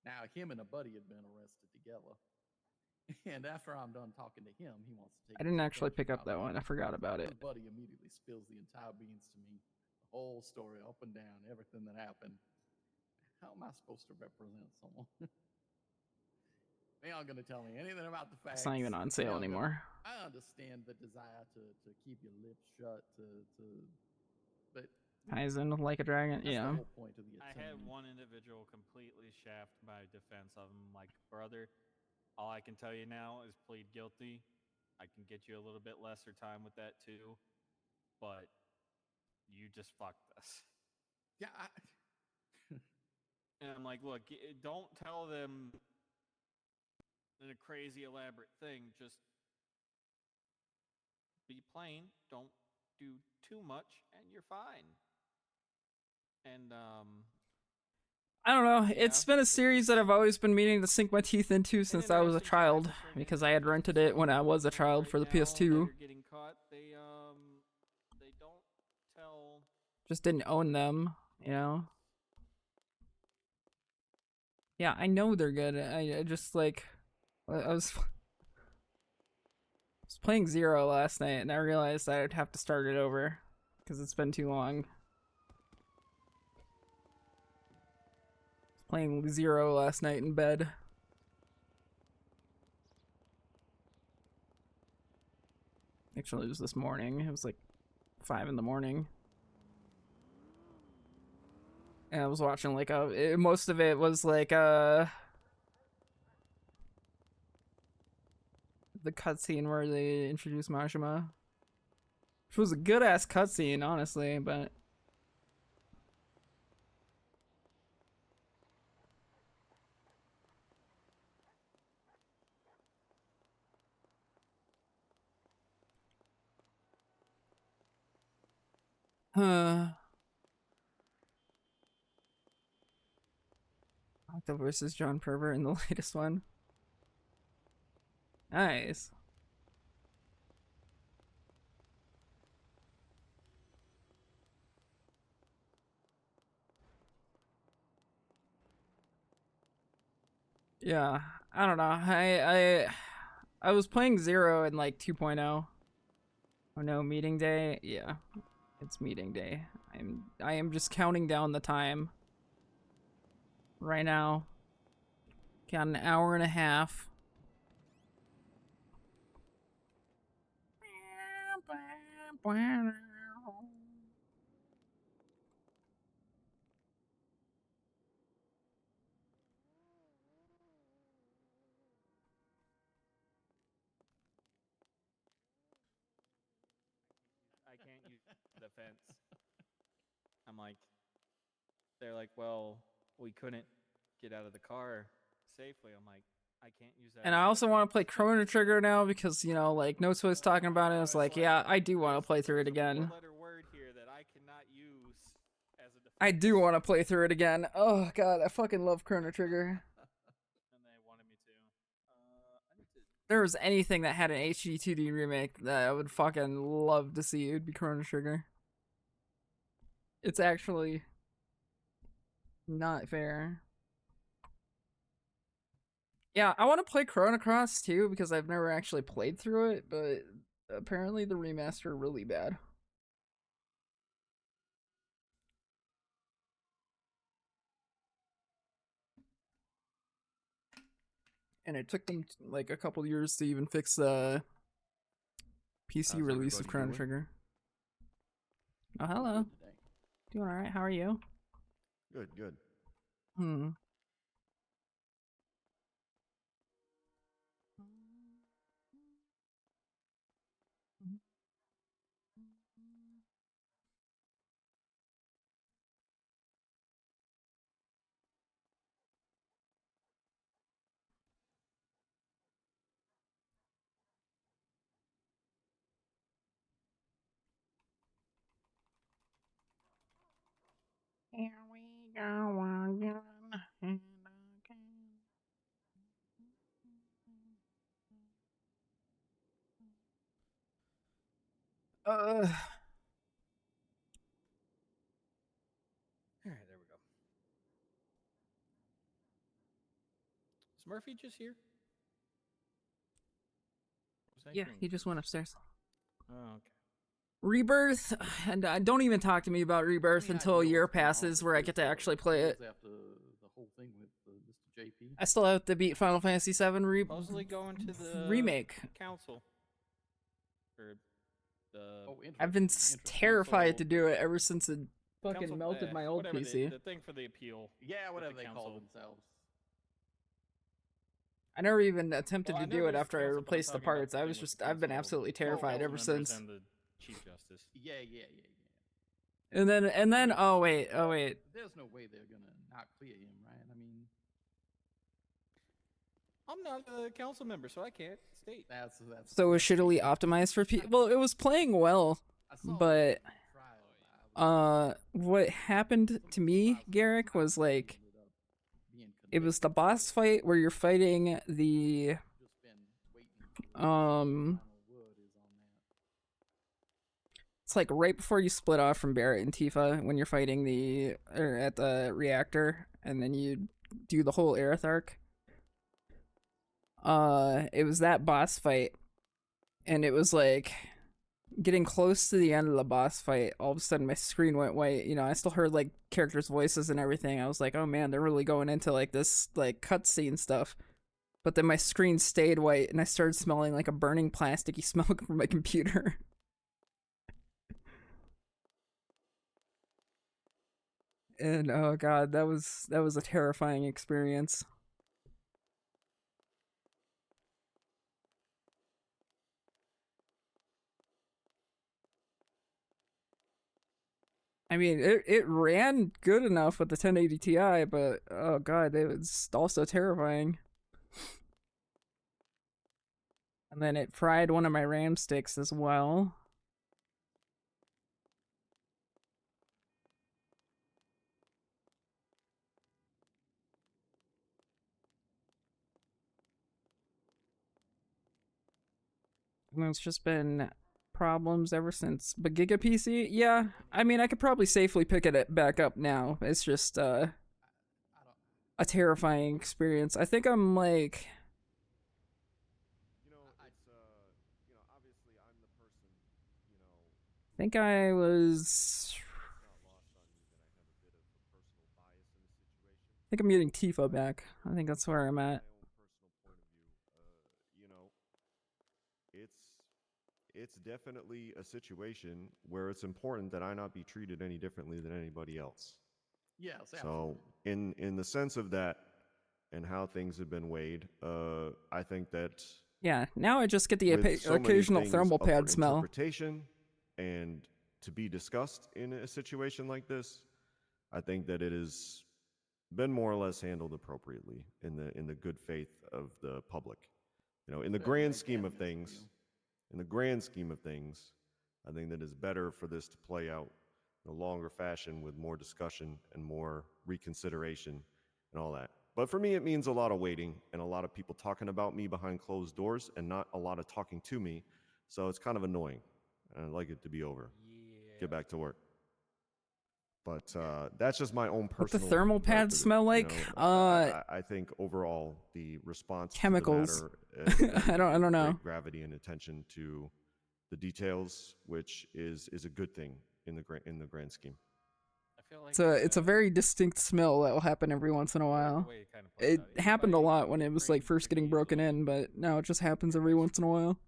Now him and a buddy had been arrested together, and after I'm done talking to him, he wants to take. I didn't his actually pick questions up that out on one. me. I forgot about it. His buddy immediately spills the entire beans to me, the whole story up and down, everything that happened. How am I supposed to represent someone? They aren't going to tell me anything about the facts. It's not even on sale anymore. I understand the desire to keep your lips shut, but Kaizen with Like a Dragon, that's yeah. the whole point of the I had one individual completely shaft my defense of him. Like, brother, all I can tell you now is plead guilty. I can get you a little bit lesser time with that too, but you just fucked us. Yeah. And I'm like, look, don't tell them in a crazy elaborate thing. Just be plain. Don't do too much, and you're fine. And I don't know. It's been a series that I've always been meaning to sink my teeth into since I was a child, because I had rented it when I was a child for the PS2. you're getting caught. They don't tell. Just didn't own them, you know? Yeah, I know they're good. I just like I was playing Zero last night and I realized I'd have to start it over because it's been too long. Playing Zero last night in bed. Actually, it was this morning. It was like 5 in the morning. And I was watching like most of it was like the cutscene where they introduced Majima. Which was a good ass cutscene, honestly, but Octo versus John Pervert in the latest one. Nice. Yeah, I don't know. I was playing Zero in like 2.0. Oh no, meeting day? Yeah. It's meeting day. I am just counting down the time. Right now. Got an hour and a half. I can't use the fence. I'm like, they're like, well, we couldn't get out of the car, safely. I'm like, I can't use that. And I also want to play Chrono Trigger now because, you know, like, Notes was talking about it. I was like, yeah, I do want to play through it again. Four-letter word here that I cannot use as a defense. I do want to play through it again. Oh, God, I fucking love Chrono Trigger. And they wanted me to. I need to. If there was anything that had an HD 2D remake that I would fucking love to see, it would be Chrono Trigger. It's actually not fair. Yeah, I want to play Chrono Cross too because I've never actually played through it, but apparently the remaster really bad. And it took them like a couple years to even fix the PC release of Chrono Trigger. Oh, hello. Doing alright, how are you? Good, good. Here we go again. All right, there we go. Is Murphy just here? Yeah, he just went upstairs. Oh, okay. Rebirth, and don't even talk to me about Rebirth until a year passes where I get to actually play it. After the whole thing with Mr. JP. I still have to beat Final Fantasy VII Supposedly going to the remake. council. Or the I've been terrified to do it ever since it fucking council, melted my old whatever PC. The thing for the appeal. Yeah, whatever the they call council. themselves. I never even attempted Well, to I know do it there's after I council, but I'm replaced the talking about parts. the I thing was with just, the I've been council absolutely terrified ever council members since. and the Chief Justice. Yeah. And then, oh wait. There's no way they're gonna not clear him, right? I mean, I'm not a council member, so I can't state. that's So it was shittily optimized for people. Well, it was playing well, but what happened to me, Garrick, was like, it was the boss fight where you're fighting the it's like right before you split off from Barrett and Tifa when you're fighting at the reactor, and then you do the whole Aerith arc. It was that boss fight, and it was like getting close to the end of the boss fight. All of a sudden, my screen went white. You know, I still heard like characters' voices and everything. I was like, oh man, they're really going into like this like cutscene stuff. But then my screen stayed white, and I started smelling like a burning plasticky smell from my computer. And oh god, that was a terrifying experience. I mean, it ran good enough with the 1080 Ti, but oh god, it was also terrifying. And then it fried one of my RAM sticks as well. And it's just been problems ever since. But Giga PC, yeah, I mean, I could probably safely pick it back up now. It's just a terrifying experience. I think I'm like, I think I was, I think I'm getting Tifa back. I think that's where I'm at. It's definitely a situation where it's important that I not be treated any differently than anybody else. Yes, so in the sense of that and how things have been weighed, I think that yeah, now I just get the with so many occasional things thermal up for pad smell. Interpretation and to be discussed in a situation like this, I think that it is been more or less handled appropriately in the good faith of the public. You know, in the grand scheme of things, I think that it's better for this to play out in a longer fashion with more discussion and more reconsideration and all that. But for me, it means a lot of waiting and a lot of people talking about me behind closed doors and not a lot of talking to me. So it's kind of annoying. And I'd like it to be over. Yeah. Get back to work. But that's just my own What the personal. thermal gripe pads with it, smell you like? know? I think overall the response Chemicals. to the matter I don't know. great gravity and attention to the details, which is a good thing in the grand scheme. I feel like It's a very distinct smell that will happen every once in a while. way it kinda plays It out. happened a lot when it was like first getting broken in, but now it just happens every once in a while.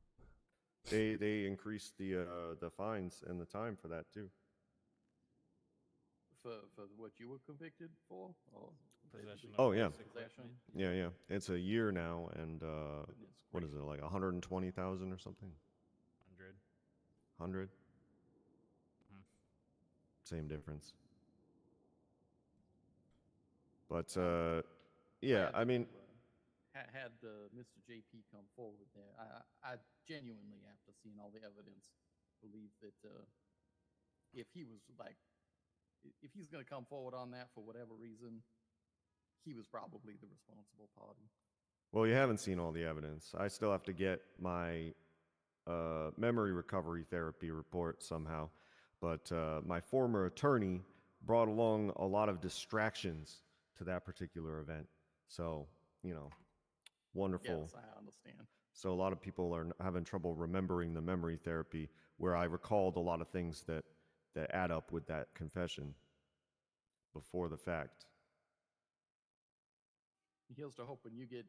They increased the fines and the time for that too. For what you were convicted for, or Possession of Oh yeah, basic weapon. yeah. It's a year now, and what is it, like 120,000 or something? 100. 100. Same difference. But yeah, I mean, had Mr. JP come forward there, I genuinely, after seeing all the evidence, believe that if he was like, if he's going to come forward on that for whatever reason, he was probably the responsible party. well, you haven't seen all the evidence. I still have to get my memory recovery therapy report somehow. But my former attorney brought along a lot of distractions to that particular event. So, you know, wonderful. Yes, I understand. So a lot of people are having trouble remembering the memory therapy, where I recalled a lot of things that add up with that confession before the fact. Here's to hoping you get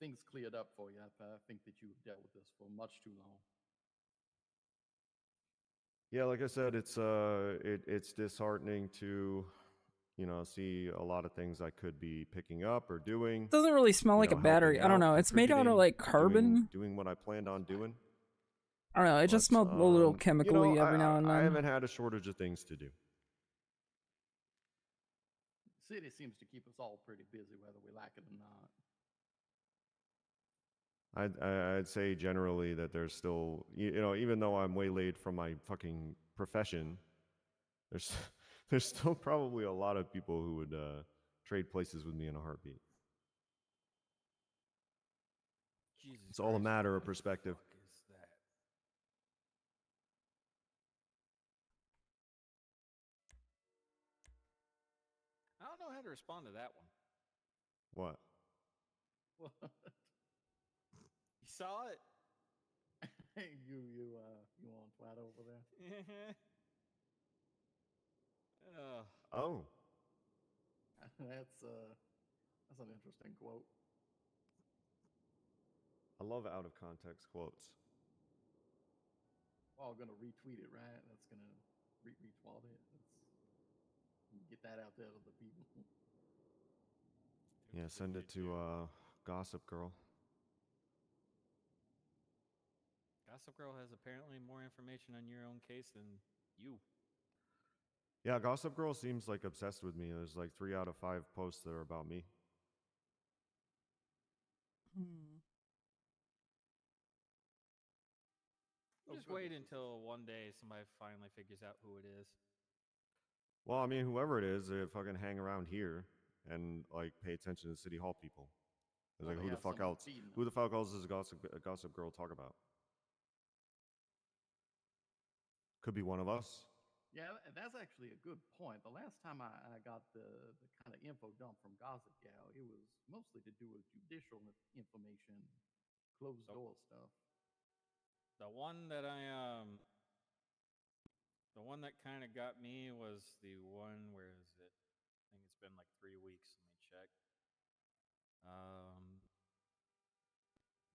things cleared up for you. I think that you've dealt with this for much too long. Yeah, like I said, it's disheartening to, you know, see a lot of things I could be picking up or doing. It doesn't really smell like a battery. I don't know. It's made out of like carbon. Doing what I planned on doing. I don't know. It just smelled a little chemically every now and then. I haven't had a shortage of things to do. City seems to keep us all pretty busy, whether we like it or not. I'd say generally that there's still, you know, even though I'm waylaid from my fucking profession, there's still probably a lot of people who would trade places with me in a heartbeat. Jesus it's all a matter of perspective. I don't know how to respond to that one. What? What? You saw it? you on flat over there? Oh. That's an interesting quote. I love out of context quotes. We're all gonna retweet it, right? That's gonna retweet it. Let's get that out there to the people. Yeah, send it to Gossip Girl. Gossip Girl has apparently more information on your own case than you. Yeah, Gossip Girl seems like obsessed with me. There's like 3 out of 5 posts that are about me. Just wait until one day somebody finally figures out who it is. Well, I mean, whoever it is, they fucking hang around here and like pay attention to City Hall people. It's like, who the fuck else? Who the fuck else does Gossip Girl talk about? Could be one of us. Yeah, that's actually a good point. The last time I got the kind of info dump from Gossip Gal, it was mostly to do with judicial information, closed door stuff. The one that kind of got me was the one, where is it? I think it's been like 3 weeks. Let me check.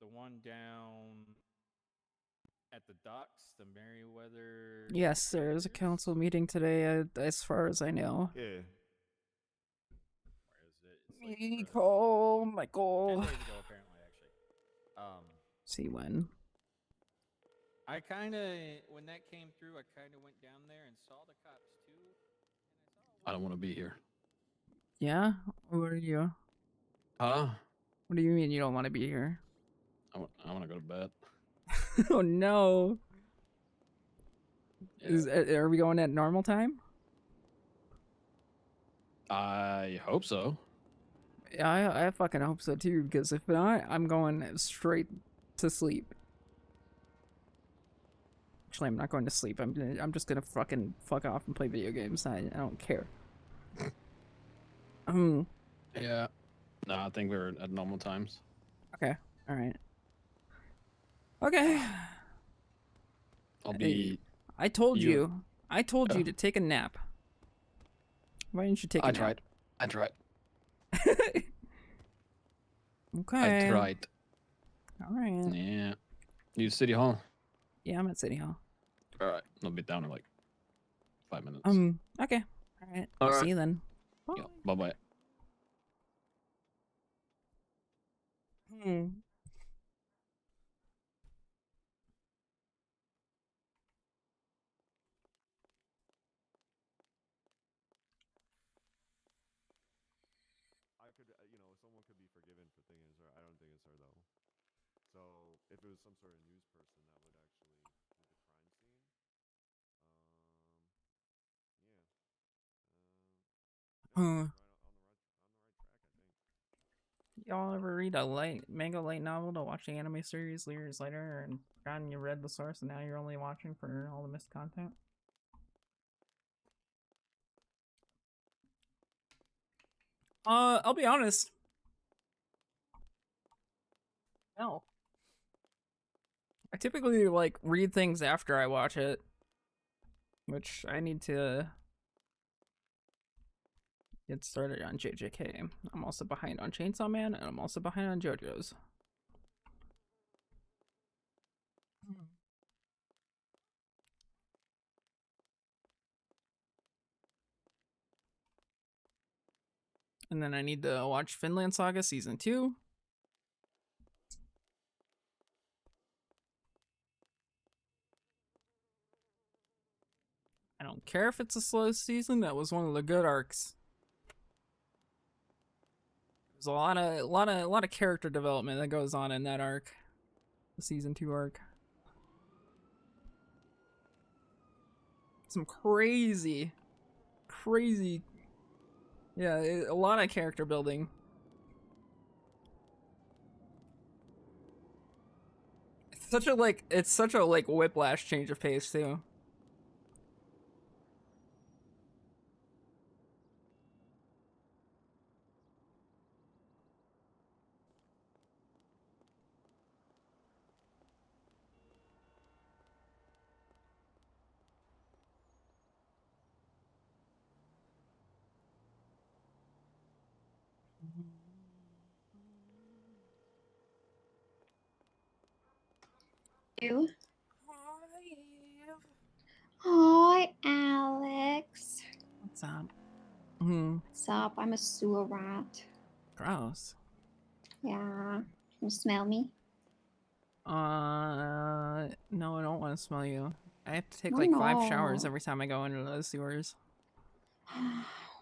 The one down at the docks, the Merriweather. Yes, there is a council meeting today, as far as I know. Yeah. Where is it? It's like Michael. 10 days ago, apparently, actually. See when. I kind of, when that came through, I kind of went down there and saw the cops too. I don't want to be here. Yeah? What are you? Huh? What do you mean you don't want to be here? I want to go to bed. Oh no. Yeah. Are we going at normal time? I hope so. Yeah, I fucking hope so too, because if not, I'm going straight to sleep. Actually, I'm not going to sleep. I'm just gonna fucking fuck off and play video games. I don't care. Yeah. No, I think we're at normal times. Okay. All right. Okay. I'll be. I told you- you. I told you to take a nap. Why didn't you take a I nap? tried. I tried. Okay. I tried. All right. Yeah. You City Hall? Yeah, I'm at City Hall. All right. I'll be down in like 5 minutes. Okay. All right. All right. See you then. Yeah, bye-bye. I could, someone could be forgiven for thinking it's her. I don't think it's her though. So if it was some sort of news person, that would actually do the crime scene. Y'all ever read a manga light novel to watch the anime series years later and forgotten you read the source and now you're only watching for all the missed content? I'll be honest. No. I typically like read things after I watch it, which I need to get started on JJK. I'm also behind on Chainsaw Man and I'm also behind on JoJo's. And then I need to watch Finland Saga Season 2. I don't care if it's a slow season, that was one of the good arcs. There's a lot of character development that goes on in that arc. The Season 2 arc. Some crazy, yeah, a lot of character building. It's such a whiplash change of pace too. You? Hi, Alex. What's up? What's up? I'm a sewer rat. Gross. Yeah. You smell me? No, I don't want to smell you. I have to take Why like 5 showers not? every time I go into those sewers.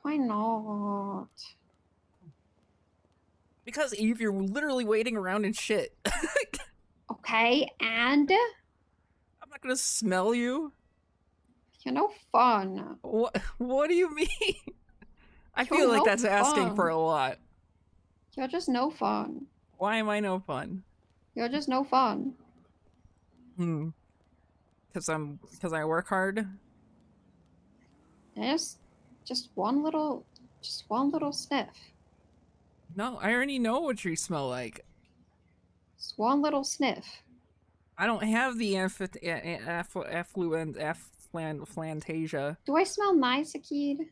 Why not? Because Eve, you're literally waiting around and shit. Okay, and? I'm not gonna smell you. You're no fun. What do you mean? I You're feel like no that's asking for fun. a lot. You're just no fun. Why am I no fun? You're just no fun. Cause I work hard. Just one little sniff. No, I already know what you smell like. Just one little sniff. I don't have the flantasia. Do I smell nice, Akid?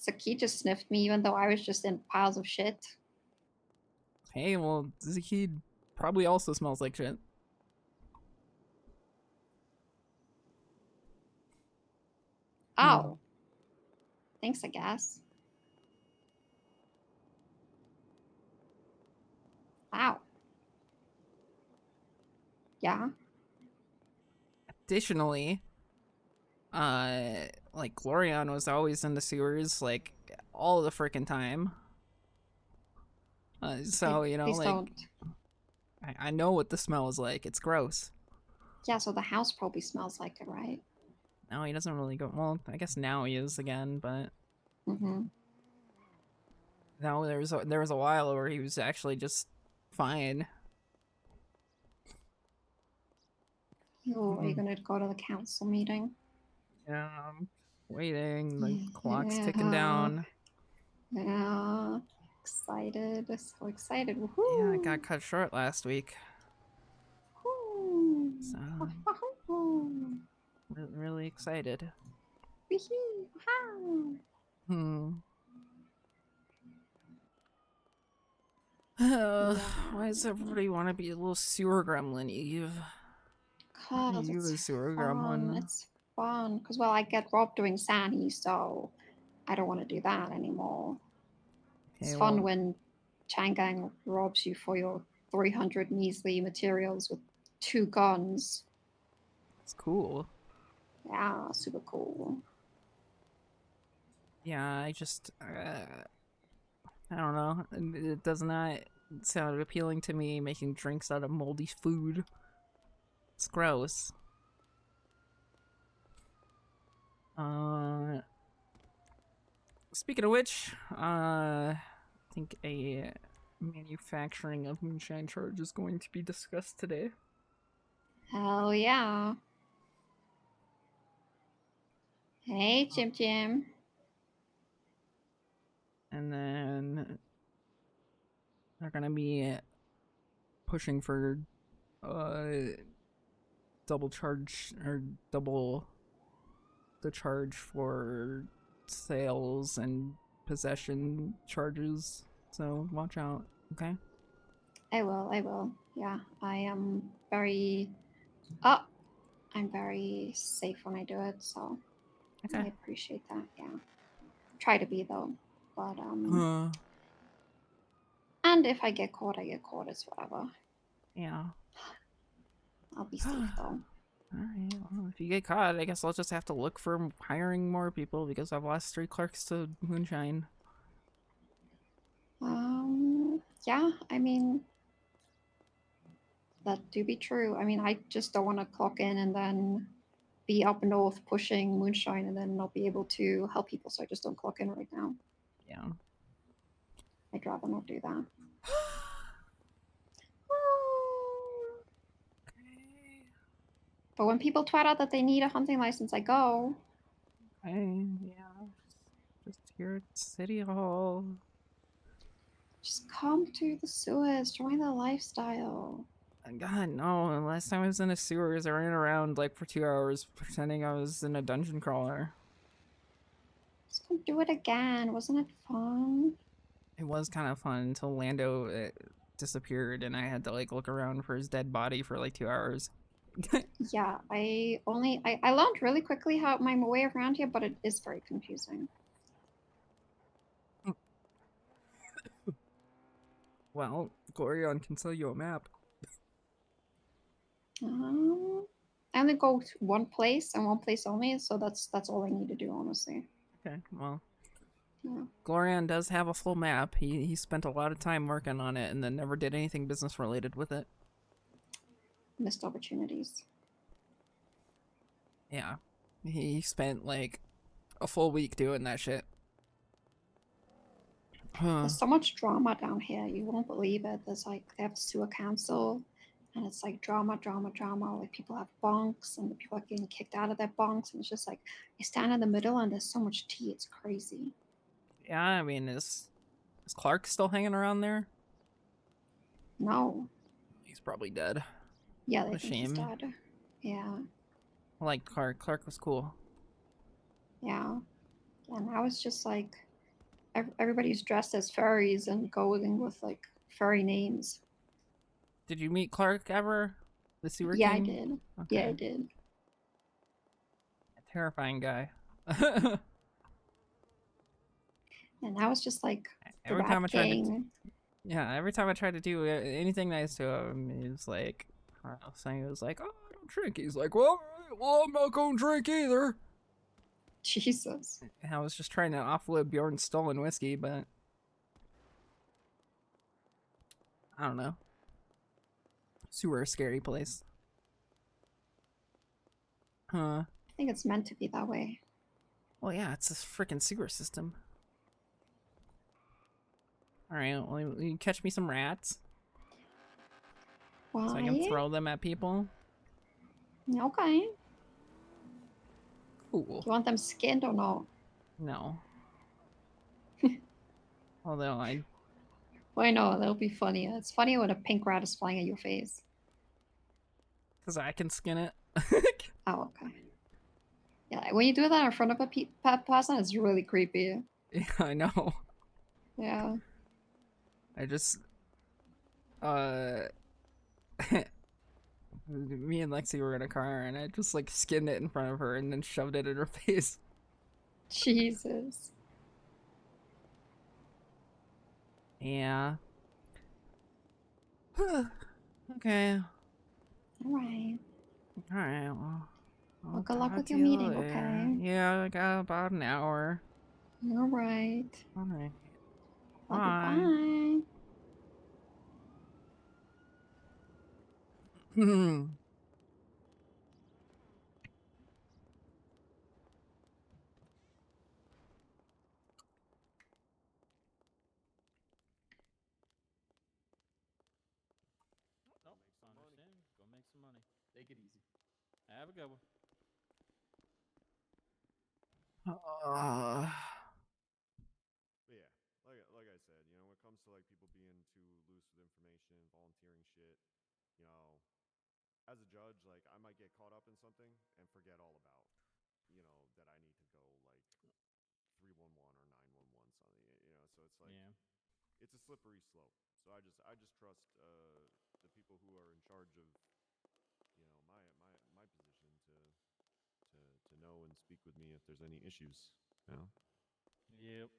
Akid just sniffed me even though I was just in piles of shit. Hey, well, Zakid probably also smells like shit. Oh. Thanks, I guess. Wow. Yeah. additionally, like Glorion was always in the sewers like all the freaking time. So you know, Please like don't. I know what the smell is like. It's gross. Yeah, so the house probably smells like it, right? No, he doesn't really go. Well, I guess now he is again, but Mm-hmm. no, there was a while where he was actually just fine. Oh, are you gonna go to the council meeting? Yeah, I'm waiting. The Yeah. clock's ticking down. Yeah. Excited. So excited. Yeah, Woohoo! I got cut short last week. Woohoo! So Woohoo! really excited. Wee-hee! Wow! Why does everybody want to be a little sewer gremlin, Eve? Why are Cause you a it's sewer fun. gremlin? It's fun. Cause well, I get robbed doing Sandy, so I don't want to do that anymore. It's Okay, fun well, when Changang robs you for your 300 measly materials with 2 guns. it's cool. Yeah, super cool. Yeah, I just, I don't know. It does not sound appealing to me, making drinks out of moldy food. It's gross. Speaking of which, I think a manufacturing of moonshine charge is going to be discussed today. Hell yeah. Hey, Jim Jim. And then they're gonna be pushing for double charge or double the charge for sales and possession charges. So watch out, okay? I will. Yeah, I am I'm very safe when I do it, so I Okay. appreciate that. Yeah. Try to be though. But and if I get caught, I get caught. It's whatever. Yeah. I'll be safe though. Alright, well, if you get caught, I guess I'll just have to look for hiring more people because I've lost 3 clerks to moonshine. Yeah, I mean, that do be true. I mean, I just don't want to clock in and then be up north pushing moonshine and then not be able to help people, so I just don't clock in right now. Yeah. I'd rather not do that. But when people twat out that they need a hunting license, I go. Okay, yeah. Just here at City Hall. Just come to the sewers, join the lifestyle. God, no. Last time I was in a sewers, I ran around like for 2 hours pretending I was in a dungeon crawler. Just come do it again. Wasn't it fun? It was kind of fun until Lando disappeared and I had to like look around for his dead body for like 2 hours. Yeah, I learned really quickly how my way around here, but it is very confusing. Well, Glorion can sell you a map. I only go to one place and one place only, so that's all I need to do, honestly. Okay, well. Yeah. Glorion does have a full map. He spent a lot of time working on it and then never did anything business related with it. Missed opportunities. Yeah. He spent like a full week doing that shit. There's so much drama down here. You won't believe it. There's like, they have a sewer council, and it's like drama. Like people have bunks, and the people are getting kicked out of their bunks, and it's just like you stand in the middle, and there's so much tea. It's crazy. Yeah, I mean, is Clark still hanging around there? No. He's probably dead. Yeah, they What a think he's shame. dead. Yeah. I liked Clark. Clark was cool. Yeah. And I was just like, everybody's dressed as furries and going with like furry names. Did you meet Clark ever? The sewer Yeah, king? I did. Okay. Yeah, I did. A terrifying guy. And I was just like, Every time I tried to do anything nice to him, he was like, I don't know, saying it was like, oh, don't drink. He's like, well, I'm not gonna drink either. Jesus. I was just trying to offload Bjorn's stolen whiskey, but I don't know. Sewer, a scary place. Huh? I think it's meant to be that way. Well, yeah, it's this freaking sewer system. Alright, well, you catch me some rats. Why? So I can throw them at people. Okay. Cool. You want them skinned or no? No. Although I... Why no? That'll be funny. It's funny when a pink rat is flying at your face. Because I can skin it. Oh, okay. Yeah, like, when you do that in front of a person, it's really creepy. Yeah, I know. Yeah. I just... me and Lexi were in a car, and I just, like, skinned it in front of her and then shoved it in her face. Jesus. Yeah. Okay. Alright. Alright, well... Well, good luck talk with to your you meeting, later. okay? Yeah, I got about an hour. Alright. Alright. Well, Bye. goodbye. Nope. Understand. Go make some money. Take it easy. Have a good one. But yeah, like I said, you know, when it comes to like people being too loose with information, volunteering shit, you know, as a judge, like I might get caught up in something and forget all about, you know, that I need to go like 311 or 911 something, you know. So it's like, Yeah. it's a slippery slope. So I just trust the people who are in charge of, you know, my position to know and speak with me if there's any issues. You know. Yep.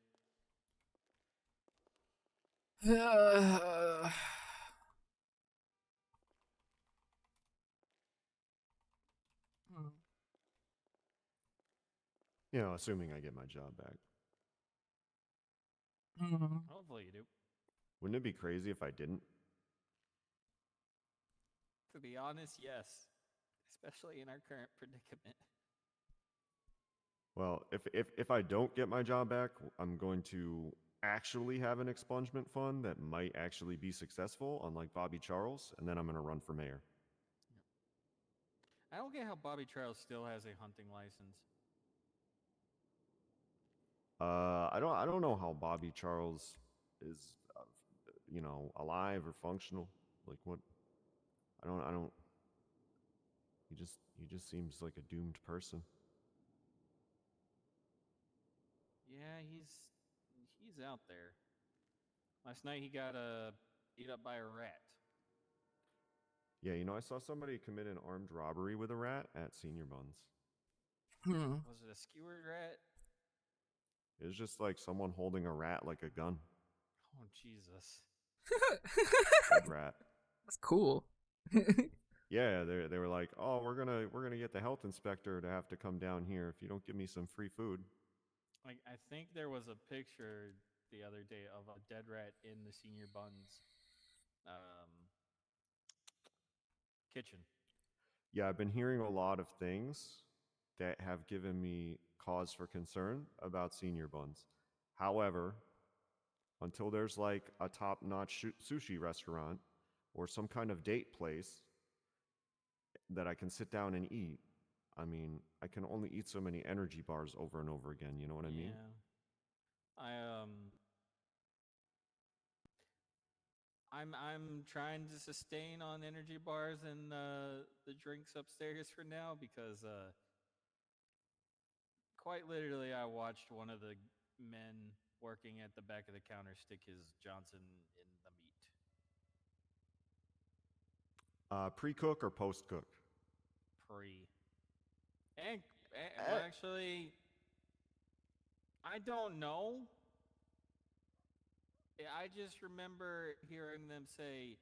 You know, assuming I get my job back. Hopefully you do. Wouldn't it be crazy if I didn't? To be honest, yes. Especially in our current predicament. Well, if I don't get my job back, I'm going to actually have an expungement fund that might actually be successful, unlike Bobby Charles, and then I'm going to run for mayor. I don't get how Bobby Charles still has a hunting license. I don't know how Bobby Charles is, you know, alive or functional. Like what? I don't. He just seems like a doomed person. Yeah, he's out there. Last night he got eat up by a rat. Yeah, you know, I saw somebody commit an armed robbery with a rat at Senior Buns. Was it a skewered rat? It was just like someone holding a rat like a gun. Oh Jesus! Dead rat. That's cool. Yeah, they were like, oh, we're gonna get the health inspector to have to come down here if you don't give me some free food. Like I think there was a picture the other day of a dead rat in the Senior Buns kitchen. Yeah, I've been hearing a lot of things that have given me cause for concern about Senior Buns. However, until there's like a top-notch sushi restaurant or some kind of date place that I can sit down and eat, I mean, I can only eat so many energy bars over and over again, you know what I mean? I'm trying to sustain on energy bars and the drinks upstairs for now because quite literally I watched one of the men working at the back of the counter stick his Johnson in the meat. Pre-cook or post-cook? Pre. And well, actually, I don't know. I just remember hearing them say,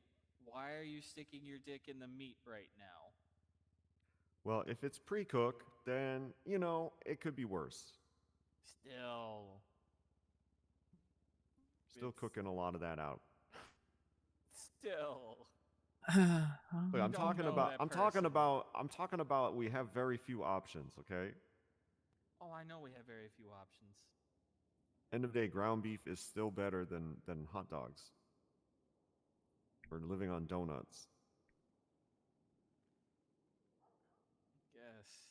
"Why are you sticking your dick in the meat right now?" Well, if it's pre-cooked, then, you know, it could be worse. Still. Still It's- cooking a lot of that out. Still. Look, I'm don't talking know about that I'm talking person. about I'm talking about we have very few options, okay? Oh, I know we have very few options. End of day, ground beef is still better than hot dogs. Or living on donuts. Yes.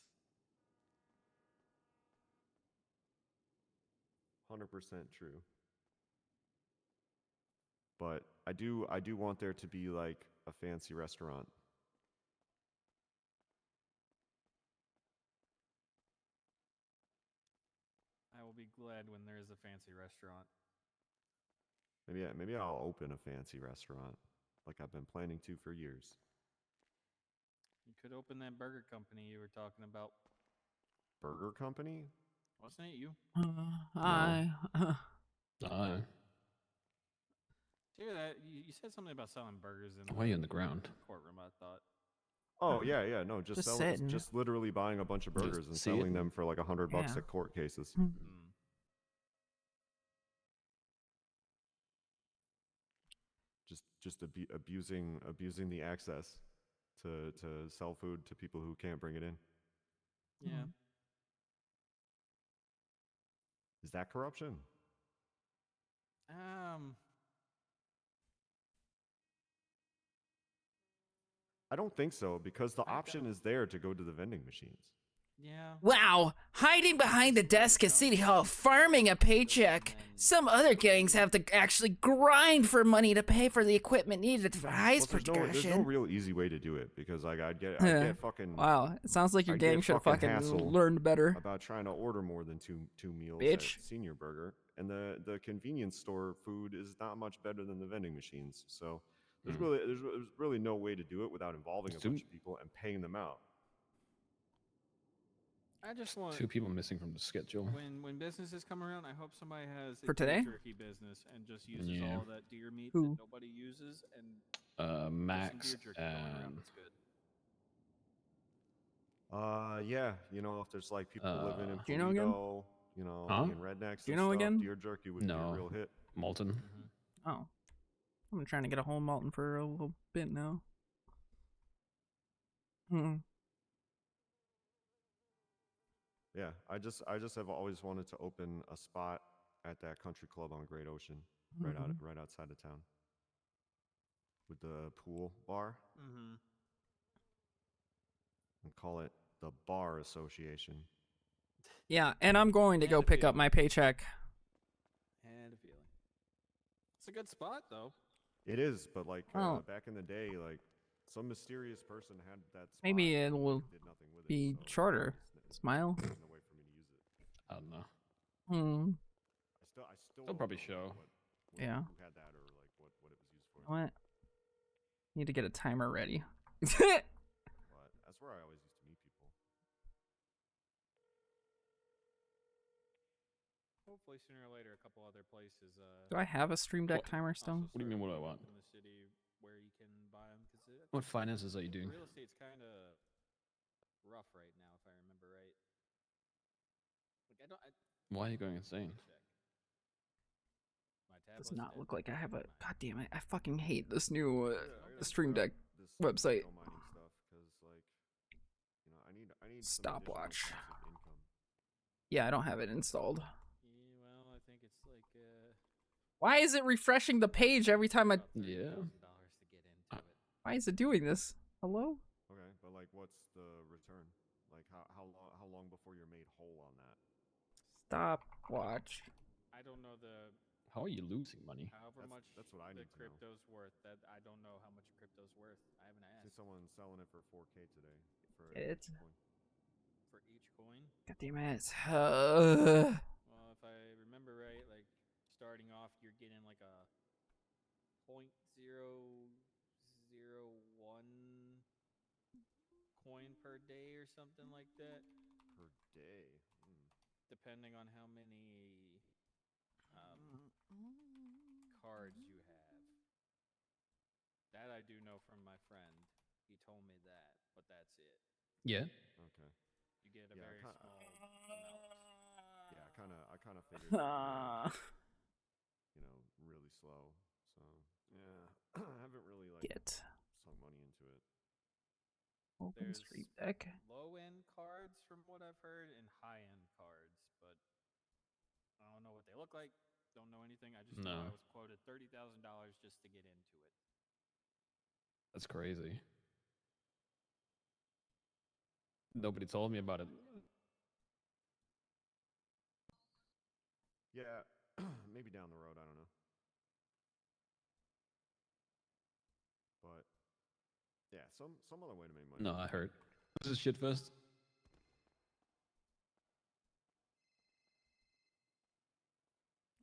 100% true. But I do want there to be like a fancy restaurant. I will be glad when there is a fancy restaurant. Maybe I'll open a fancy restaurant like I've been planning to for years. You could open that burger company you were talking about. Burger company? Wasn't it you? I. Hear that? You said something about selling burgers in Way in the ground. courtroom, I thought. Oh yeah, no, just sitting. just literally buying a bunch of burgers Just and see it. selling them for like $100 Yeah. at court cases. Just abusing the access to sell food to people who can't bring it in. Yeah. Is that corruption? I don't think so, because the option is there to go to the vending machines. Yeah. Wow, hiding behind the desk at City Hall, farming a paycheck. Some other gangs have to actually grind for money to pay for the equipment needed for heist Plus, there's no real easy way to do it, because like I'd get fucking. Wow, it sounds like your I'd gang get should have fucking hassled learned better. about trying to order more than two meals Bitch. at Senior Burger, and the convenience store food is not much better than the vending machines. So there's really no way to do it without involving a bunch of people and paying them out. I just want 2 people missing from the schedule. when businesses come around, I hope somebody has a For deer today? jerky business and just uses Yeah. all that deer meat Who? that nobody uses and get some Max deer jerky going around. and That's good. Yeah, you know, if there's like people living in Gino again? Polito, you know, Huh? being rednecks and Gino stuff, again? deer jerky would be a real hit. Molten. Oh. I'm trying to get a whole Malton for a little bit now. Yeah, I just have always wanted to open a spot at that country club on Great Ocean, right outside of town, with the pool bar, and call it the Bar Association. Yeah, and I'm going to go pick up my paycheck. And a feeling. It's a good spot though. It is, but like Well- back in the day, like some mysterious person had that spot. Maybe it and will did nothing with it, be so shorter. there's Smile. no way for me to use it. I don't know. I still They'll don't probably know show. Yeah. who had that or like what it was used for. What? Need to get a timer ready. But that's where I always used to meet people. Hopefully sooner or later a couple other places. Do I have a Stream Deck timer still? What do you mean, what do I want? In the city where you can buy them, because What finances are you doing? real estate's kind of rough right now, if I remember right. Like Why are you going insane? Does not look like I have a. God damn it! I fucking hate this new Stream Deck website. Mining stuff, 'cause, like, you know, I need some additional Stopwatch. passive income. Yeah, I don't have it installed. Well, I think it's like Why is it refreshing the page every time I? Yeah. Why is it doing this? Hello? Okay, but like, what's the return? Like, how long before you're made whole on that? Stopwatch. I don't know the. How are you losing money? However much that's what I the need to know. crypto's worth. That I don't know how much crypto's worth. I haven't I see asked. someone selling it for 4K today for It. each coin. For each coin. God damn it. Well, if I remember right, like starting off, you're getting like a 0.001 coin per day or something like that. Per day. Depending on how many cards you have. That I do know from my friend. He told me that, but that's it. Yeah. Okay. You get a Yeah, very I small amount. Yeah, I kind of figured. You know, really slow. So yeah, I haven't really like sunk money into it. Open There's street deck. low-end cards from what I've heard and high-end cards, but I don't know what they look like. Don't know anything. I just know I No. was quoted $30,000 just to get into it. That's crazy. Nobody told me about it. Yeah, maybe down the road. I don't know. But yeah, some other way to make money. No, I heard. This is shit first.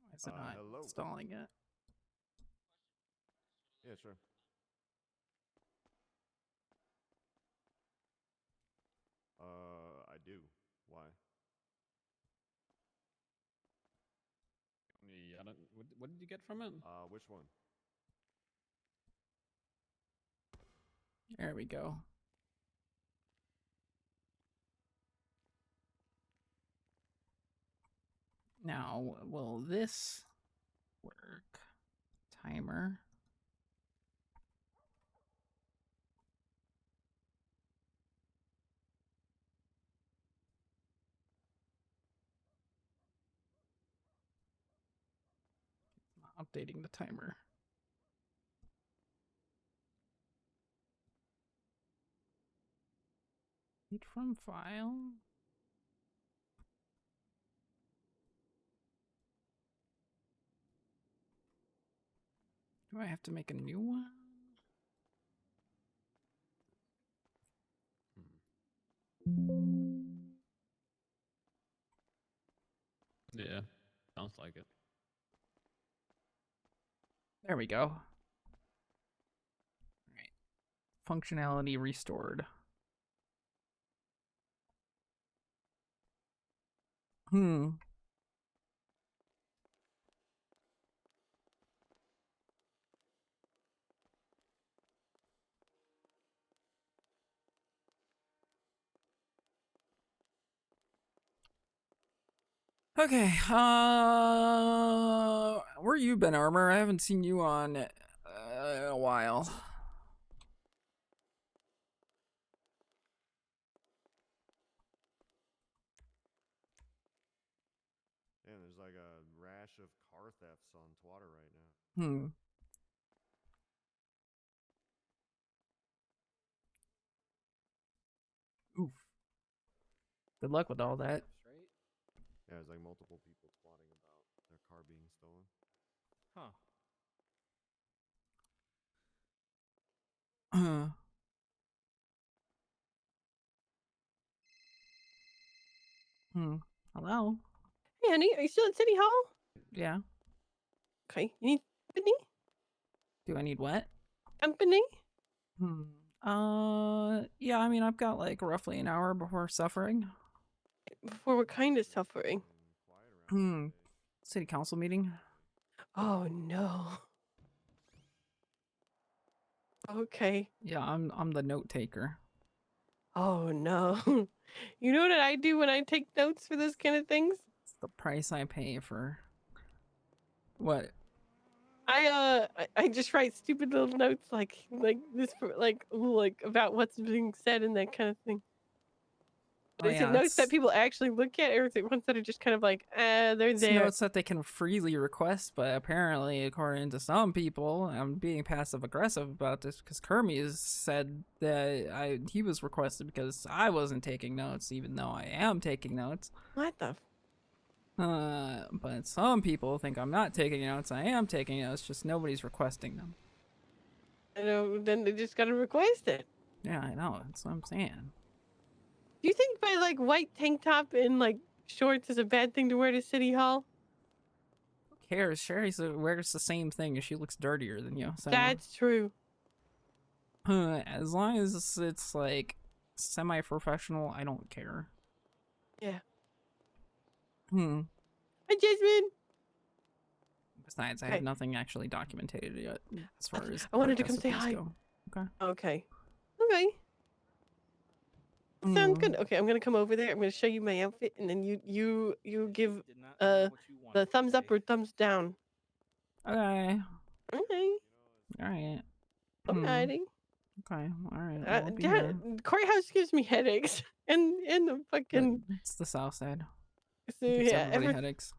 Why is it not Hello. installing it? Yeah, sure. I do. Why? Yeah, what did you get from it? Which one? There we go. Now, will this work? Timer. Updating the timer. Read from file. Do I have to make a new one? Yeah, sounds like it. There we go. All right. Functionality restored. Okay, where you been, Armor? I haven't seen you on in a while. Yeah, there's like a rash of car thefts on Twitter right now. Oof. Good luck with all that. Yeah, there's like multiple people twatting about their car being stolen. Huh. Hello? Hey, honey, are you still at City Hall? Yeah. Okay, you need company? Do I need what? Company? Yeah, I mean, I've got like roughly an hour before suffering. Before what kind of suffering? City council meeting. Oh no. Okay. Yeah, I'm the note taker. Oh no. You know what I do when I take notes for those kind of things? It's the price I pay for what? I just write stupid little notes like this for like about what's being said and that kind of thing. Oh, Is it yeah, notes that it's people actually look at, or is it ones that are just kind of like, they're there? notes that they can freely request, but apparently, according to some people, I'm being passive aggressive about this because Kermie has said that he was requested because I wasn't taking notes, even though I am taking notes. What the? But some people think I'm not taking notes. I am taking notes, just nobody's requesting them. I know. Then they just gotta request it. Yeah, I know. That's what I'm saying. Do you think my like white tank top and like shorts is a bad thing to wear to City Hall? Who cares? Sherry wears the same thing and she looks dirtier than you. So That's true. as long as it's like semi-professional, I don't care. Yeah. Hi, Jasmine. Besides, I have nothing actually documented yet as far as I wanted to come court say recipes hi. go. Okay. Okay. Okay. Sounds good. Okay, I'm gonna come over there. I'm gonna show you my outfit, and then you give the thumbs up or thumbs down. Okay. Okay. All right. Alrighty. Okay. All right. Well, I'll be here. Courthouse gives me headaches, and the fucking. It's the south side. So, It gives yeah, everybody headaches.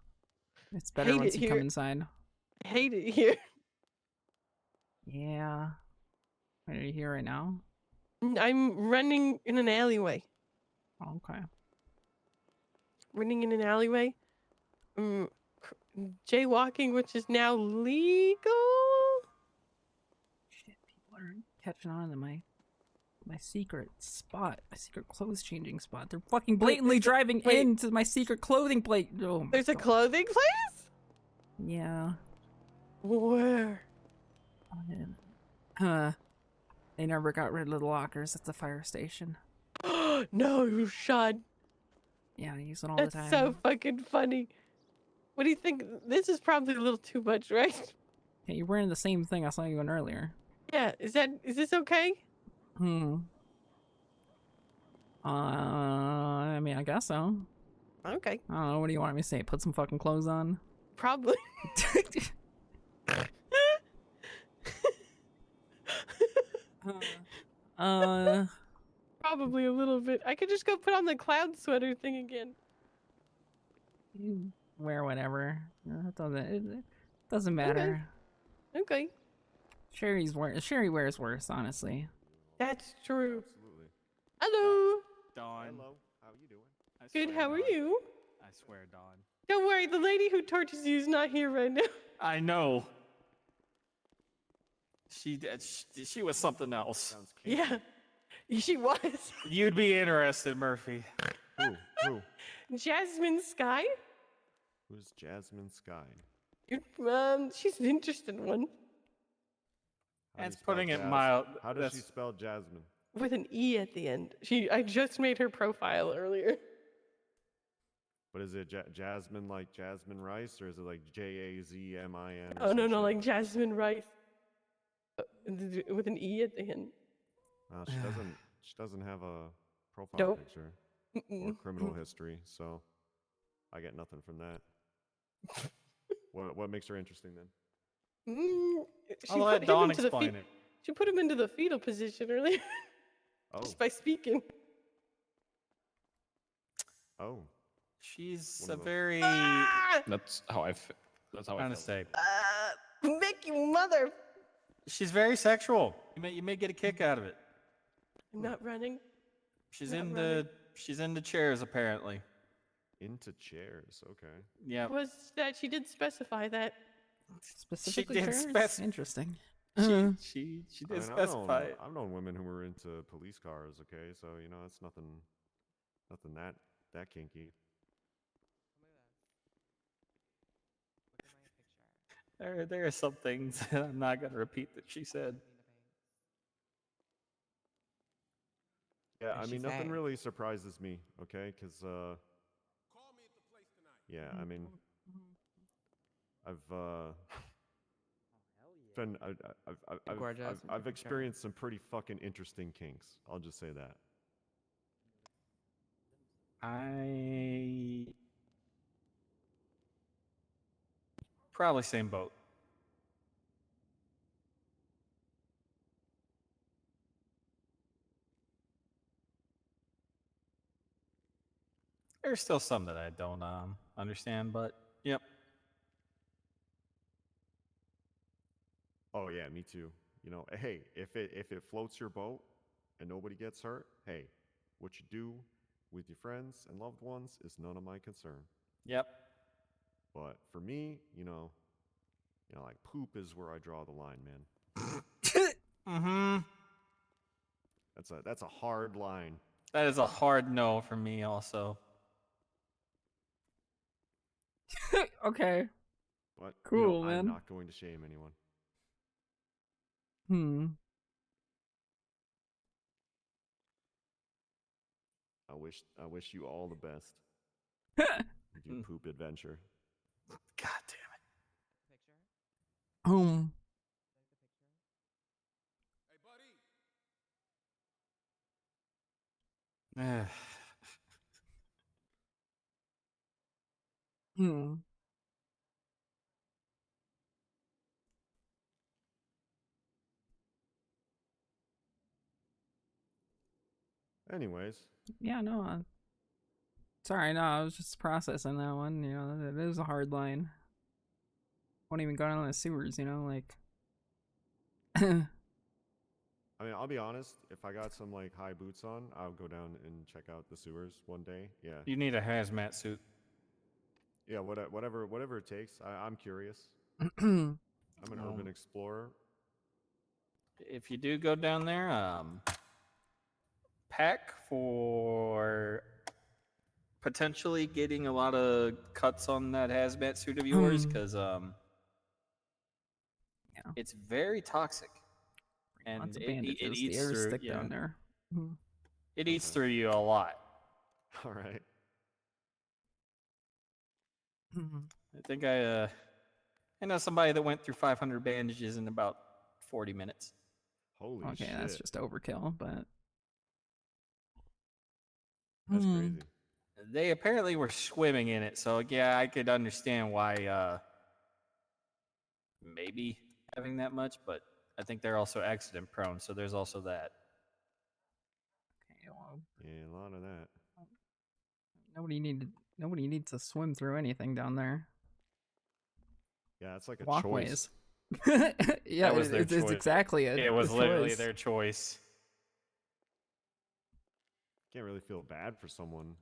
It's better hate once it you come here. inside. Hate it here. Yeah. Are you here right now? I'm running in an alleyway. Okay. Running in an alleyway. Jaywalking, which is now legal. Shit, people are catching on to my secret spot, my secret clothes changing spot. They're fucking blatantly driving into my secret clothing plate. Oh my There's a God. clothing place? Yeah. Where? They never got rid of the lockers at the fire station. No, you should. Yeah, I use it all That's the time. so fucking funny. What do you think? This is probably a little too much, right? Yeah, you're wearing the same thing I saw you in earlier. Yeah, is this okay? I mean, I guess so. Okay. I don't know, what do you want me to say? Put some fucking clothes on? Probably. Probably a little bit. I could just go put on the cloud sweater thing again. You wear whatever. It doesn't matter. Okay. Sherry wears worse, honestly. That's true. Absolutely. Hello. Dawn. Hello. How you doing? Good. How are you? I swear, Dawn. Don't worry. The lady who tortures you is not here right now. I know. She was something else. Yeah. She was. You'd be interested, Murphy. Who? Jasmine Sky? Who's Jasmine Sky? She's an interesting one. That's putting it mild. How does she spell Jasmine? With an E at the end. I just made her profile earlier. But is it Jasmine like Jasmine Rice, or is it like Jazmin? Oh no, like Jasmine Rice. With an E at the end. She doesn't have a profile picture or criminal history, so I get nothing from that. What makes her interesting then? I'll let Dawn explain it. She put him into the fetal position earlier. Oh. Just by speaking. Oh. She's a very. That's how I. That's how I trying to felt. say. Mickey, mother. She's very sexual. You may get a kick out of it. I'm not running. She's into chairs apparently. Into chairs, okay. Yeah. Was that she did specify that? Specifically She did chairs? Interesting. She did specify it. I've known women who were into police cars, okay? So, it's nothing that kinky. There are some things that I'm not gonna repeat that she said. Yeah, I mean, nothing really surprises me, okay? Because, yeah, I mean, I've experienced some pretty fucking interesting kinks. I'll just say that. I probably same boat. There's still some that I don't understand, but yep. Oh yeah, me too. Hey, if it floats your boat and nobody gets hurt, hey, what you do with your friends and loved ones is none of my concern. Yep. But for me, like poop is where I draw the line, man. Mm-hmm. That's a hard line. That is a hard no for me also. Okay. But cool, I'm man. not going to shame anyone. I wish you all the best with your poop adventure. God damn it. Hmm. Anyways, Yeah, no. Sorry, no, I was just processing that one. You know, it is a hard line. Won't even go down the sewers, you know, like. I mean, I'll be honest. If I got some like high boots on, I'll go down and check out the sewers one day. Yeah. You need a hazmat suit. Yeah. Whatever it takes. I'm curious. I'm an urban explorer. If you do go down there, pack for potentially getting a lot of cuts on that hazmat suit of yours, because it's very toxic, and Lots of it bandages. The eats air's through. thick Yeah, down there. Mhm. it eats through you a lot. All right. I think I know somebody that went through 500 bandages in about 40 minutes. Holy Okay, shit. that's just overkill, but. That's crazy. They apparently were swimming in it, so yeah, I could understand why maybe having that much, but I think they're also accident prone, so there's also that. Okay, well, Yeah, a lot of that. Nobody needs to swim through anything down there. Yeah, it's like a Walkways. choice. Yeah, That was their it's choice. exactly It was a literally choice. their choice. Can't really feel bad for someone.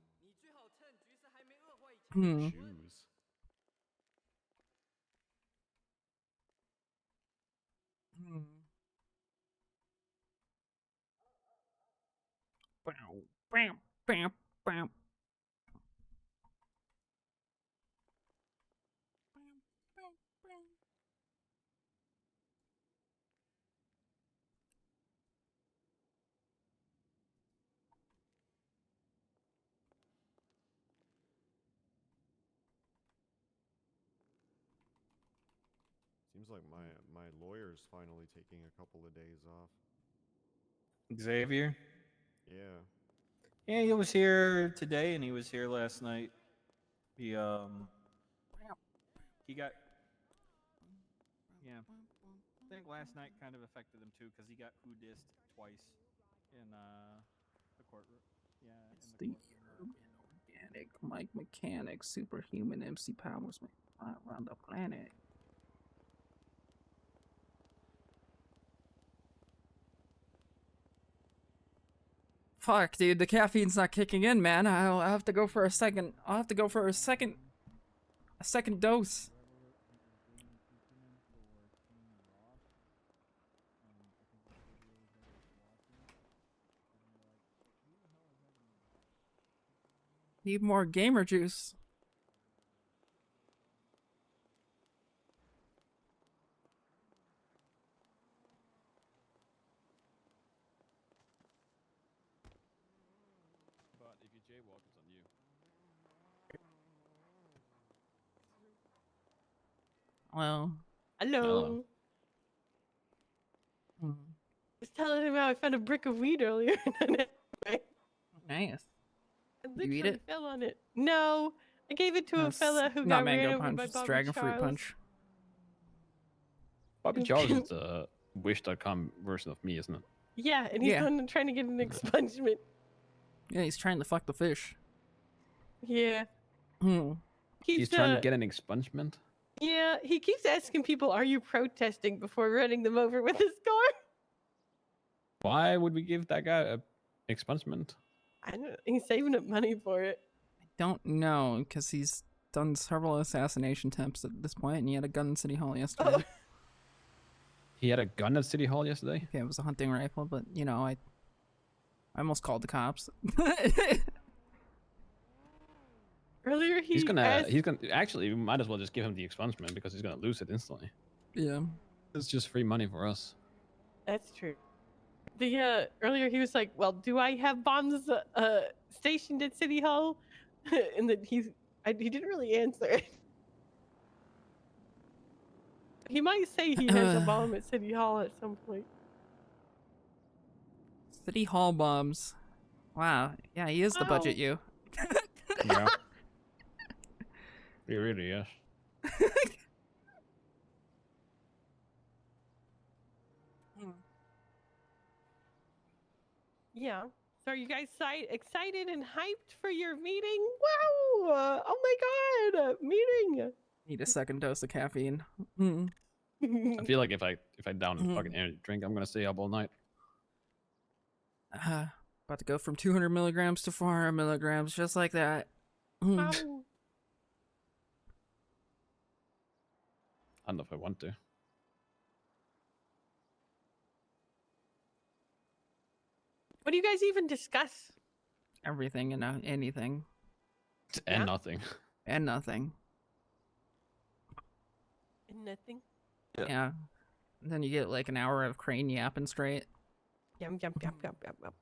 Hmm. Shoes. Bam, bam, bam, bam. Seems like my lawyer's finally taking a couple of days off. Xavier? Yeah. Yeah, he was here today and he was here last night. He got yeah. I think last night kind of affected him too because he got who-dissed twice in the courtroom. Yeah, It's in the the courtroom. urban organic Mike Mechanic superhuman MC powers may fly around the planet. Fuck, dude, the caffeine's not kicking in, man. I'll have to go for a second. I'll have to go for a second dose. Need more gamer juice. But if you jaywalk, it's on you. Well. Hello. I was telling him how I found a brick of weed earlier. Nice. I You eat literally it? fell on it. No, I gave it to a That's fella who not got ran mango over punch, by it's Bobby dragon Charles. fruit punch. Bobby Charles is the Wish.com version of me, isn't it? Yeah, and he's trying to get an expungement. Yeah, he's trying to fuck the fish. Yeah. Hmm. He's trying to get an expungement? Yeah, he keeps asking people, "Are you protesting?" before running them over with his car. Why would we give that guy a expungement? I don't know. He's saving up money for it. Don't know, because he's done several assassination attempts at this point, and he had a gun in City Hall yesterday. Oh. He had a gun at City Hall yesterday? Yeah, it was a hunting rifle, but, you know, I almost called the cops. Earlier he's gonna actually we might as well just give him the expungement because he's gonna lose it instantly. Yeah. It's just free money for us. That's true. The earlier he was like, "Well, do I have bombs stationed at City Hall?" And then he didn't really answer. He might say he has a bomb at City Hall at some point. City Hall bombs. Wow. Yeah, he is the budget Wow. you. Yeah. He really is. Yeah. So are you guys excited and hyped for your meeting? Wow! Oh my god! Meeting! Need a second dose of caffeine. Mm. I feel like if I down a fucking energy drink, I'm gonna stay up all night. About to go from 200 milligrams to 400 milligrams, just like that. Wow. I don't know if I want to. What do you guys even discuss? Everything and anything. And nothing. And nothing. And nothing. Yeah. And then you get like an hour of Crane yapping straight. Yum yum yum yum yum yum.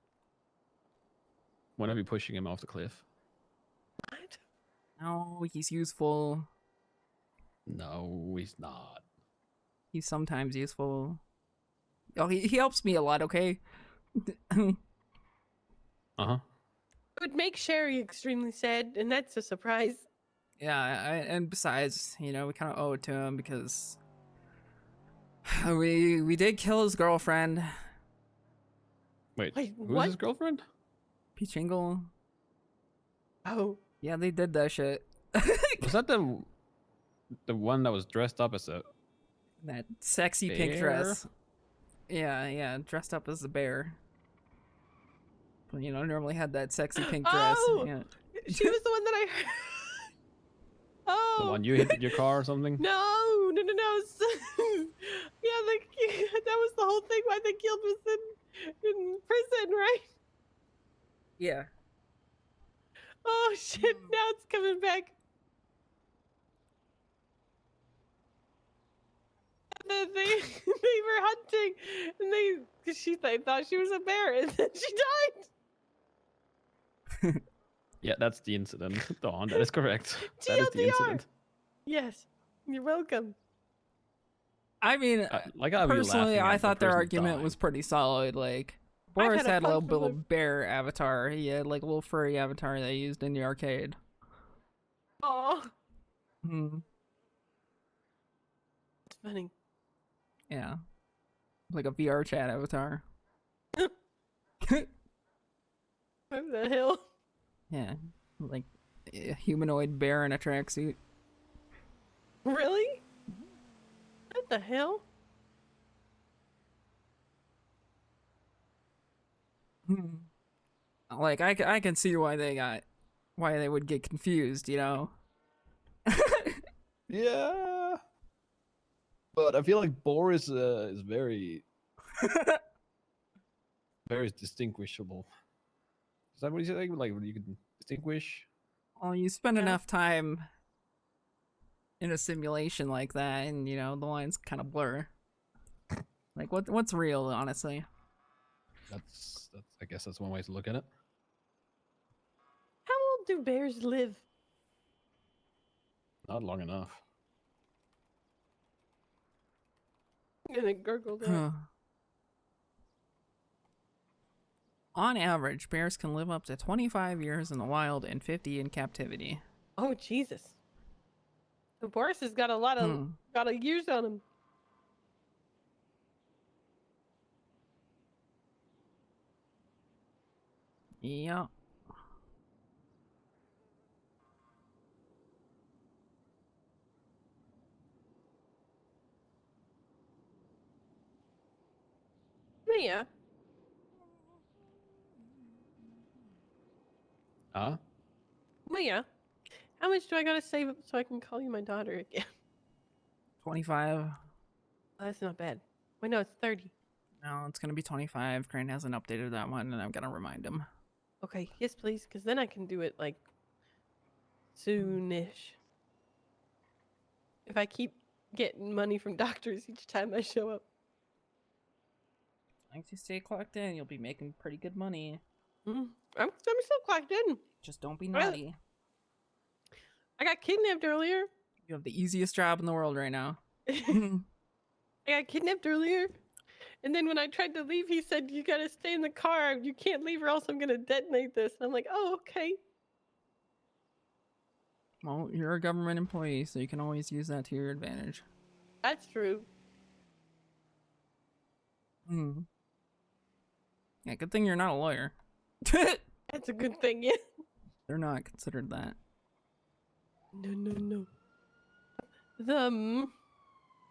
When are we pushing him off the cliff? What? No, he's useful. No, he's not. He's sometimes useful. Oh, he helps me a lot, okay? Uh-huh. It would make Sherry extremely sad, and that's a surprise. Yeah, and besides, you know, we kind of owe it to him because we did kill his girlfriend. Wait, who's what? his girlfriend? Peachingle. Oh. Yeah, they did that shit. Was that the one that was dressed up as a That sexy pink bear? dress. Yeah, dressed up as a bear. But, you know, normally had that sexy pink dress. Oh! Yeah. She was the one that I heard. Oh. The one you hit your car or something? No. Yeah, that was the whole thing why they killed was in prison, right? Yeah. Oh shit! Now it's coming back. They were hunting, and they thought she was a bear, and then she died. Yeah, that's the incident. Dawn, that is correct. That is the TLDR. incident. Yes, you're welcome. I mean, like how we personally, laughing I at the thought their person argument dying. was pretty solid. Like, I've Boris had a had a fun little for the- bear avatar. He had like a little furry avatar they used in the arcade. Oh, Hmm. it's funny. Yeah. Like a VR chat avatar. What the hell? Yeah. Like a humanoid bear in a tracksuit. Really? What the hell? Like I can see why they would get confused, you know. Yeah. But I feel like Boris is very very distinguishable. Is that what you say? Like you can distinguish? Well, you spend enough time in a simulation like that, and you know the lines kind of blur. Like what's real, honestly? That's I guess that's one way to look at it. How old do bears live? Not long enough. I'm gonna gurgle that. Huh. On average, bears can live up to 25 years in the wild and 50 in captivity. Oh Jesus! The Boris has got a lot of years on him. Yeah. Mia, Huh? Mia, how much do I gotta save up so I can call you my daughter again? 25. Oh, that's not bad. Wait, no, it's 30. No, it's gonna be 25. Crane hasn't updated that one, and I'm gonna remind him. Okay, yes, please, because then I can do it like soonish. If I keep getting money from doctors each time I show up. Once you stay clocked in, you'll be making pretty good money. I'm still clocked in. Just don't be naughty. I got kidnapped earlier. You have the easiest job in the world right now. I got kidnapped earlier, And then when I tried to leave, he said, "You gotta stay in the car. You can't leave, or else I'm gonna detonate this." And I'm like, "Oh, okay." Well, you're a government employee, so you can always use that to your advantage. That's true. Hmm. Yeah, good thing you're not a lawyer. That's a good thing, yeah. They're not considered that. No. The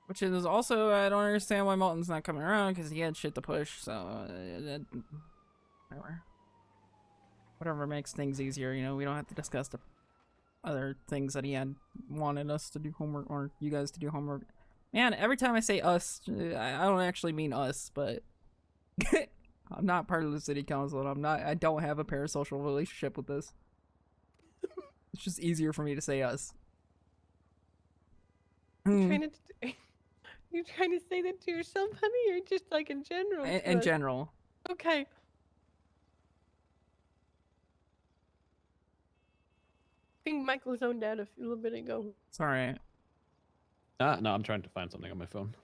Which is also, I don't understand why Malton's not coming around, because he had shit to push, so... whatever. Whatever makes things easier, you know, we don't have to discuss the other things that he had wanted us to do homework, or you guys to do homework. Man, every time I say us, I don't actually mean us, but... I'm not part of the city council, and I don't have a parasocial relationship with this. It's just easier for me to say us. You trying to say that to yourself, honey, or just like in general? In general. Okay. I think Michael zoned out a little bit ago. It's alright. No, I'm trying to find something on my phone.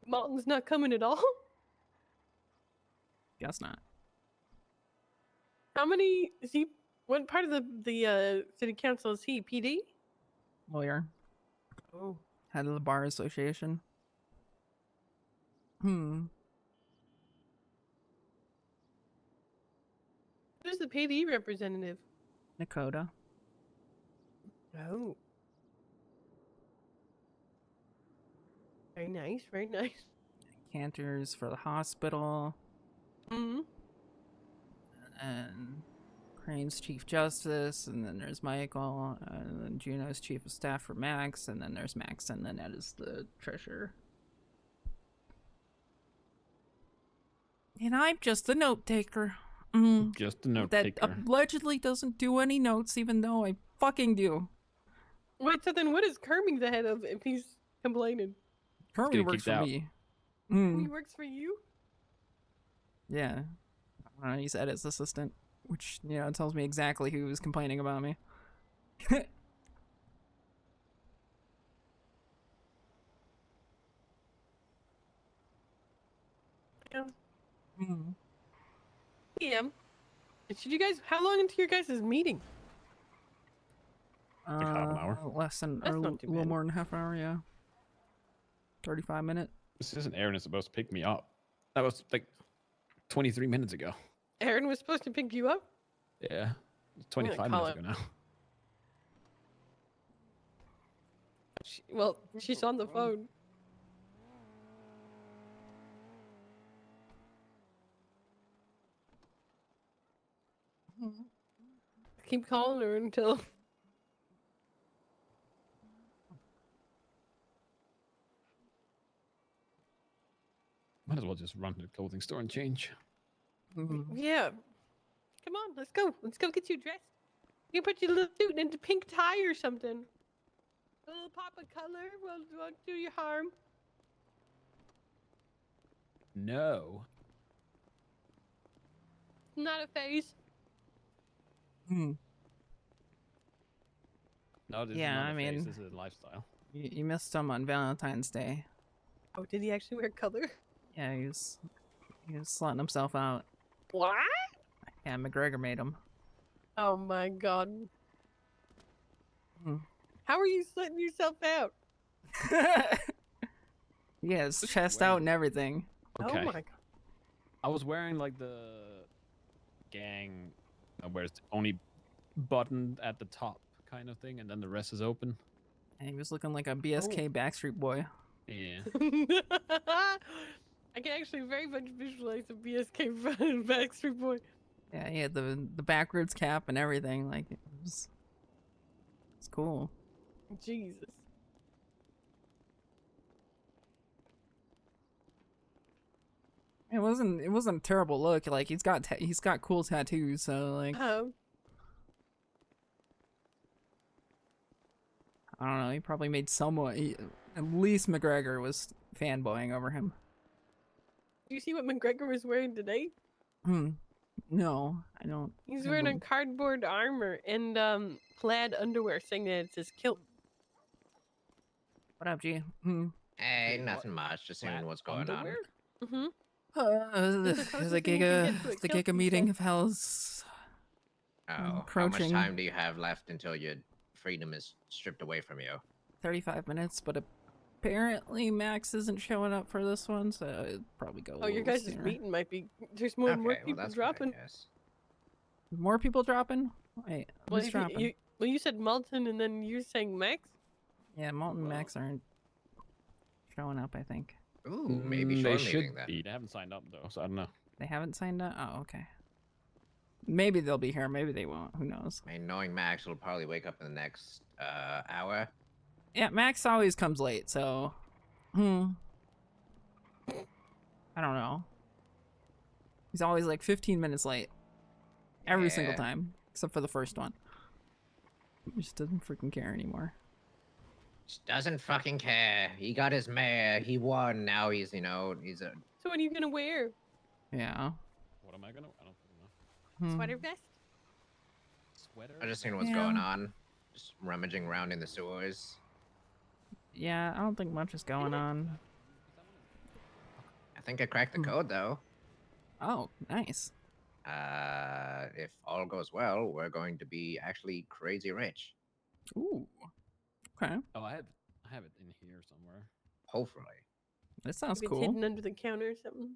Malton's not coming at all? Guess not. How many is he? What part of the city council is he? PD? Lawyer. Oh. Head of the bar association. Who's the PD representative? Nakota. Oh. Very nice, very nice. Cantors for the hospital. Mm-hmm. And Crane's chief justice, and then there's Michael, and then Juno's chief of staff for Max, and then there's Max, and then Ed is the treasurer. And I'm just a note taker. Just a note that taker. allegedly doesn't do any notes, even though I fucking do. Wait, so then what is Kerming the head of if he's complaining? Kermit works for me. He works for you? Yeah. He's Edit's assistant, which, you know, tells me exactly who was complaining about me. Yeah. Yeah. Should you guys? How long into your guys' meeting? Like half an hour. Less than, That's or a not too little bad. more than half hour, yeah. 35 minutes. This isn't Aaron is supposed to pick me up. That was like 23 minutes ago. Aaron was supposed to pick you up? Yeah. 25 call minutes ago now. Well, she's on the phone. Keep calling her until... Might as well just run to the clothing store and change. Yeah. Come on, let's go. Let's go get you dressed. You can put your little suit into pink tie or something. A little pop of color won't do you harm. No. Not a phase. No, this Yeah, is not I a phase, mean, this is a lifestyle. You missed him on Valentine's Day. Oh, did he actually wear color? Yeah, he was slutting himself out. What? Yeah, McGregor made him. Oh my god. Hmm. How are you slitting yourself out? He has chest out and everything. Okay. Oh my god. I was wearing like the gang where it's only buttoned at the top kind of thing, and then the rest is open. And he was looking like a BSK Backstreet Boy. Yeah. I can actually very much visualize a BSK Backstreet Boy. Yeah, he had the backwards cap and everything. Like it's cool. Jesus. It wasn't a terrible look. Like he's got cool tattoos. So like I don't know. He probably made somewhat. At least McGregor was fanboying over him. Do you see what McGregor was wearing today? No, I don't. He's wearing a cardboard armor and plaid underwear, saying that it's his kilt. What up, G? Hey, Wait, nothing much. Just seeing what's going underwear? Mm-hmm. The, It's the closest the thing you can Giga, get to a the kilt, Giga he meeting said. of hell's on. Oh, how much approaching. time do you have left until your freedom is stripped away from you? 35 minutes, but apparently Max isn't showing up for this one, so it'd probably go. Oh, your little guys' sooner. meeting might be. There's more and more people dropping. More people dropping? Wait, Well, who's dropping? you said Malton, and then you're saying Max. Yeah, Malton and Max aren't showing up, I think. Ooh, maybe they short should meeting then. be. They haven't signed up though, so I don't know. They haven't signed up? Oh, okay. Maybe they'll be here, maybe they won't. Who knows? I mean, knowing Max will probably wake up in the next hour. Yeah, Max always comes late, so... I don't know. He's always like 15 minutes late. Every single Yeah. time. Except for the first one. He just doesn't freaking care anymore. Just doesn't fucking care. He got his mare. He won. Now he's, he's a... So what are you gonna wear? Yeah. What am I gonna? I don't know. Sweater vest. Sweater. I'm just seeing what's going on. Just rummaging around in the sewers. Yeah, I don't think much is going on. I think I cracked the code though. Oh, nice. If all goes well, we're going to be actually crazy rich. Ooh. Okay. Oh, I have it in here somewhere. Hopefully. That sounds Maybe it's cool. hidden under the counter or something.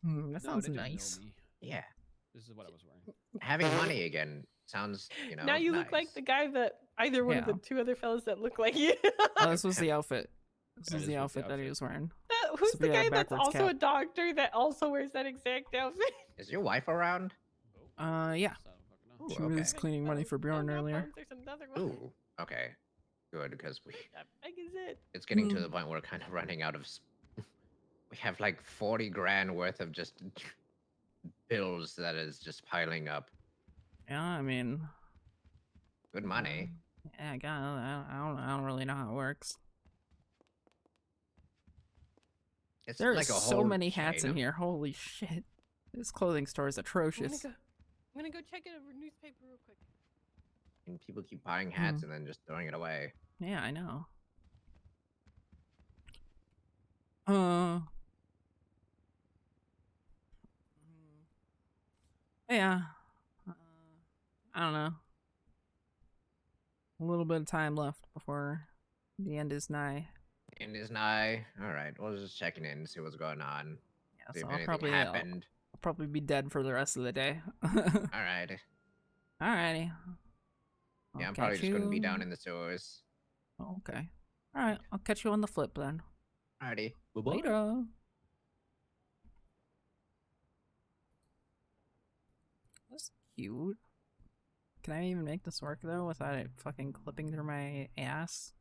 That No, sounds they just know nice. me. Yeah. This is what I was wearing. Having money again sounds, Now you look like the guy that either one of the Yeah. two other fellas that look like you. Oh, this was the outfit. This That is is the what the outfit that he was wearing. Who's Should the be that guy that's backwards also a cap. doctor that also wears that exact outfit? Is your wife around? Yeah. Ooh, She okay. was cleaning money for Bjorn earlier. There's another one. Ooh, okay. Good, because How big is it? it's getting to the point where we're kind of running out of... We have like 40 grand worth of just bills that is just piling up. Yeah, I mean... Good money. Yeah, I don't really know how it works. It's There like are a so whole many hats chain in of- here. Holy shit. This clothing store is atrocious. I'm gonna go check a newspaper real quick. And people keep buying hats and then just throwing it away. Yeah, I know. Yeah. I don't know. A little bit of time left before the end is nigh. End is nigh. All right, we'll just checking in and see what's going on. Yeah, See so if I'll anything probably, happened. I'll probably be dead for the rest of the day. All right. Alrighty. Yeah, I'll I'm probably catch just going to be you- down in the sewers. Oh, okay. Alright, I'll catch you on the flip then. Alrighty. Later. That's cute. Can I even make this work though without it fucking clipping through my ass?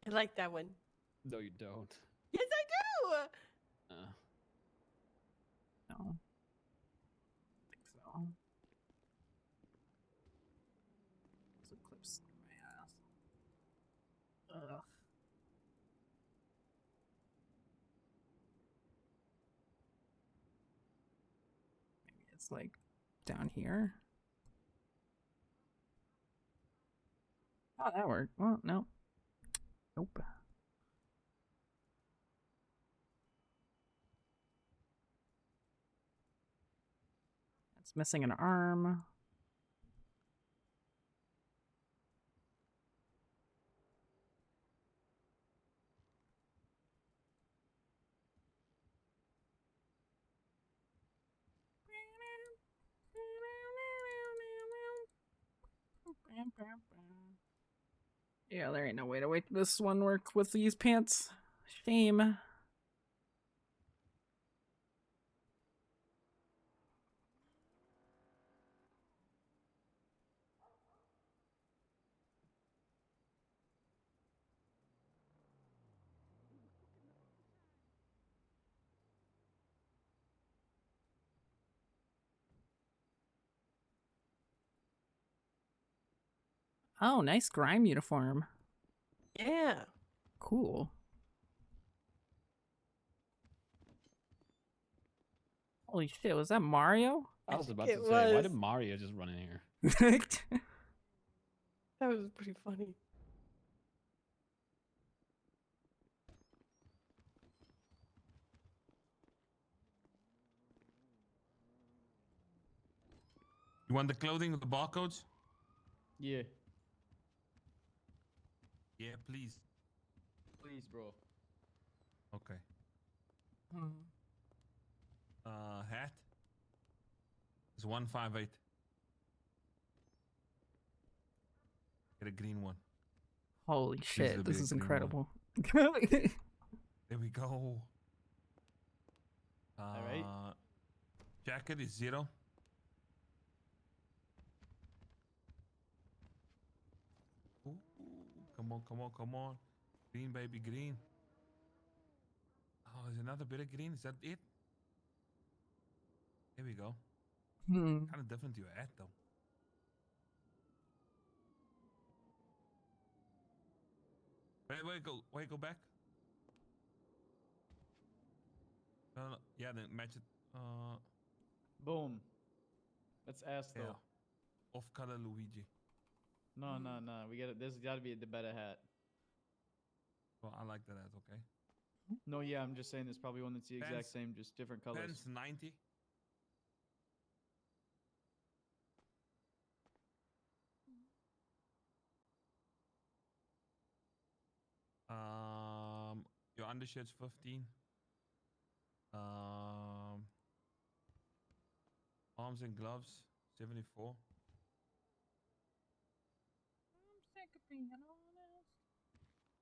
I like that one. No, you don't. Yes, I do. No. I think so. So it clips through my ass. Ugh. Maybe it's like down here. Oh, that worked. Well, no. Nope. It's missing an arm. Yeah, there ain't no way to make this one work with these pants. Shame. Oh, nice grime uniform. Yeah. Cool. Holy shit, was that Mario? I was about It to say, why was. did Mario just run in here? That was pretty funny. You want the clothing with the barcodes? Yeah. Yeah, please. Please, bro. Okay. Hat is 158. Get a green one. Holy Please, shit, there'll be this a is green incredible. There we go. All right. Jacket is 0. Ooh, come on, come on, come on. Green, baby, green. Oh, there's another bit of green. Is that it? There we go. Kind of different to your ad, though. Wait, go back. No, yeah, then match it. Boom. Let's ask though. Yeah. Off color Luigi. No. We got it. This got to be the better hat. Well, I like that ad, okay. No, yeah, I'm just saying there's probably one that's the exact Pants- same, just different colors. Pants 90. Your undershirt's 15. Arms and gloves 74. I'm sick of being honest.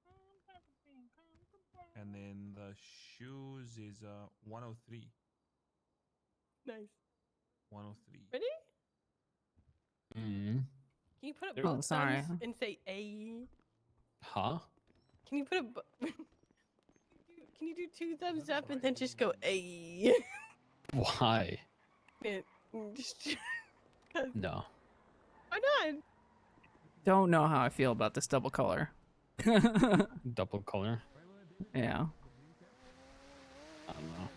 I'm sick of being comfortable. And then the shoes is 103. Nice. 103. Ready? Mm. Can you put up There- both Oh, sorry. thumbs and say A? Huh? Can you put a Can you do 2 thumbs up and then just go A? Why? Just 'cause- No. Why not? Don't know how I feel about this double color. Double color? Yeah. I don't know.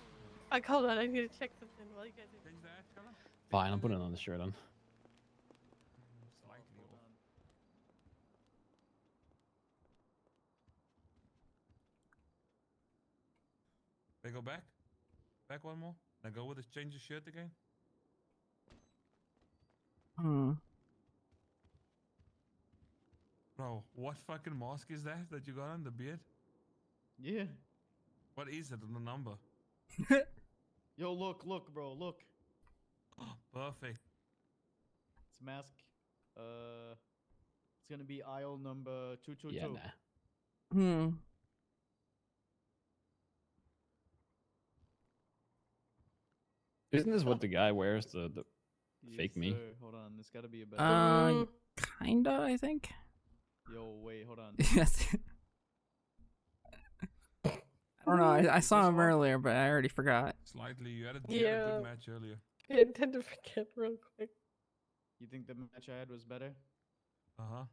Hold on, I need to check something while you guys are. Fine, I'll put it on the shirt on. Slightly off. Wait, go back. Back one more. Now go with the change the shirt again. Bro, what fucking mask is that you got on the beard? Yeah. What is it? The number? Yo, look, bro, look. Perfect. It's mask. It's gonna be aisle number 222. Yeah, nah. Isn't this what the guy wears? The fake me? Sir. Hold on, this gotta be a better. Kinda, I think. Yo, wait, hold on. Yes. I don't know. I saw him earlier, but I already forgot. Slightly. You had a Yeah. good match earlier. I tend to forget real quick. You think the match I had was better? Uh-huh.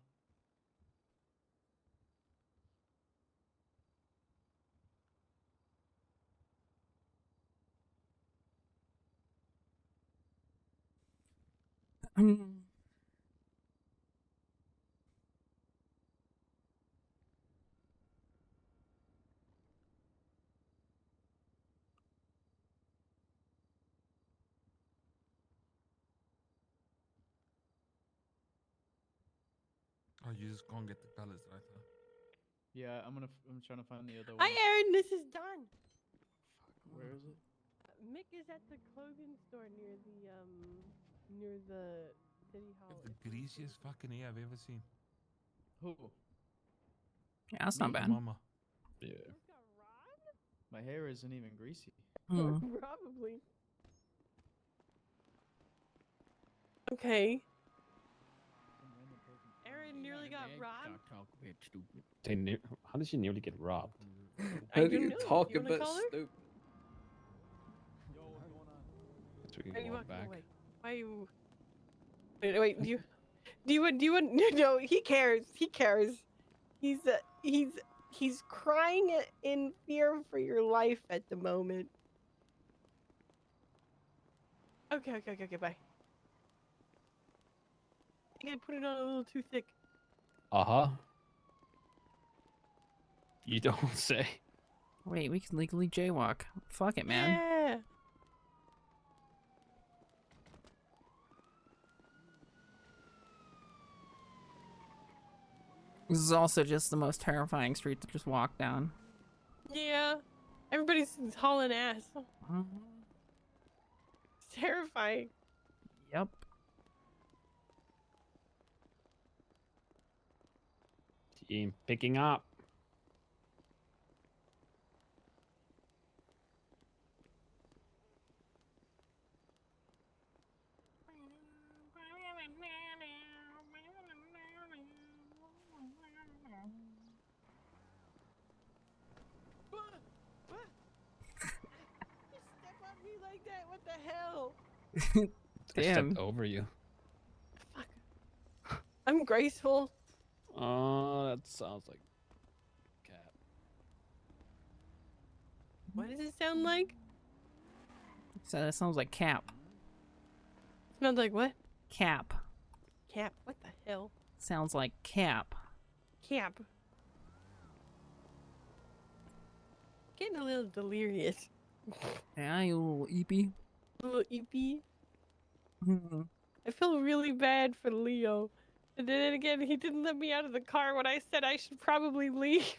Oh, you just can't get the colors right, huh? Yeah, I'm trying to find the other one. Hi, Aaron. This is done. Where is it? Mick is at the clothing store near the city hall. You have the greasiest fucking hair I've ever seen. Who? Yeah, that's not bad. Mama. Yeah. My hair isn't even greasy. Probably. Okay. Aaron nearly got robbed. How did she nearly get robbed? How do you talk you about stupid? So we Are can you walk walking back. away? Why are you? Wait. Do you want? No, he cares. He cares. He's crying in fear for your life at the moment. Okay, bye. I think I put it on a little too thick. Uh-huh. You don't say. Wait, we can legally jaywalk. Fuck it, man. Yeah. This is also just the most terrifying street to just walk down. Yeah. Everybody's hauling ass. It's terrifying. Yep. Team picking up. You step on me like that? What the hell? I Damn. stepped over you. I'm graceful. Oh, that sounds like cat. What does it sound like? So that sounds like Cap. Smells like what? Cap. Cap. What the hell? Sounds like Cap. Cap. Getting a little delirious. Yeah, you little eepy. A little eepy. I feel really bad for Leo. And then again, he didn't let me out of the car when I said I should probably leave.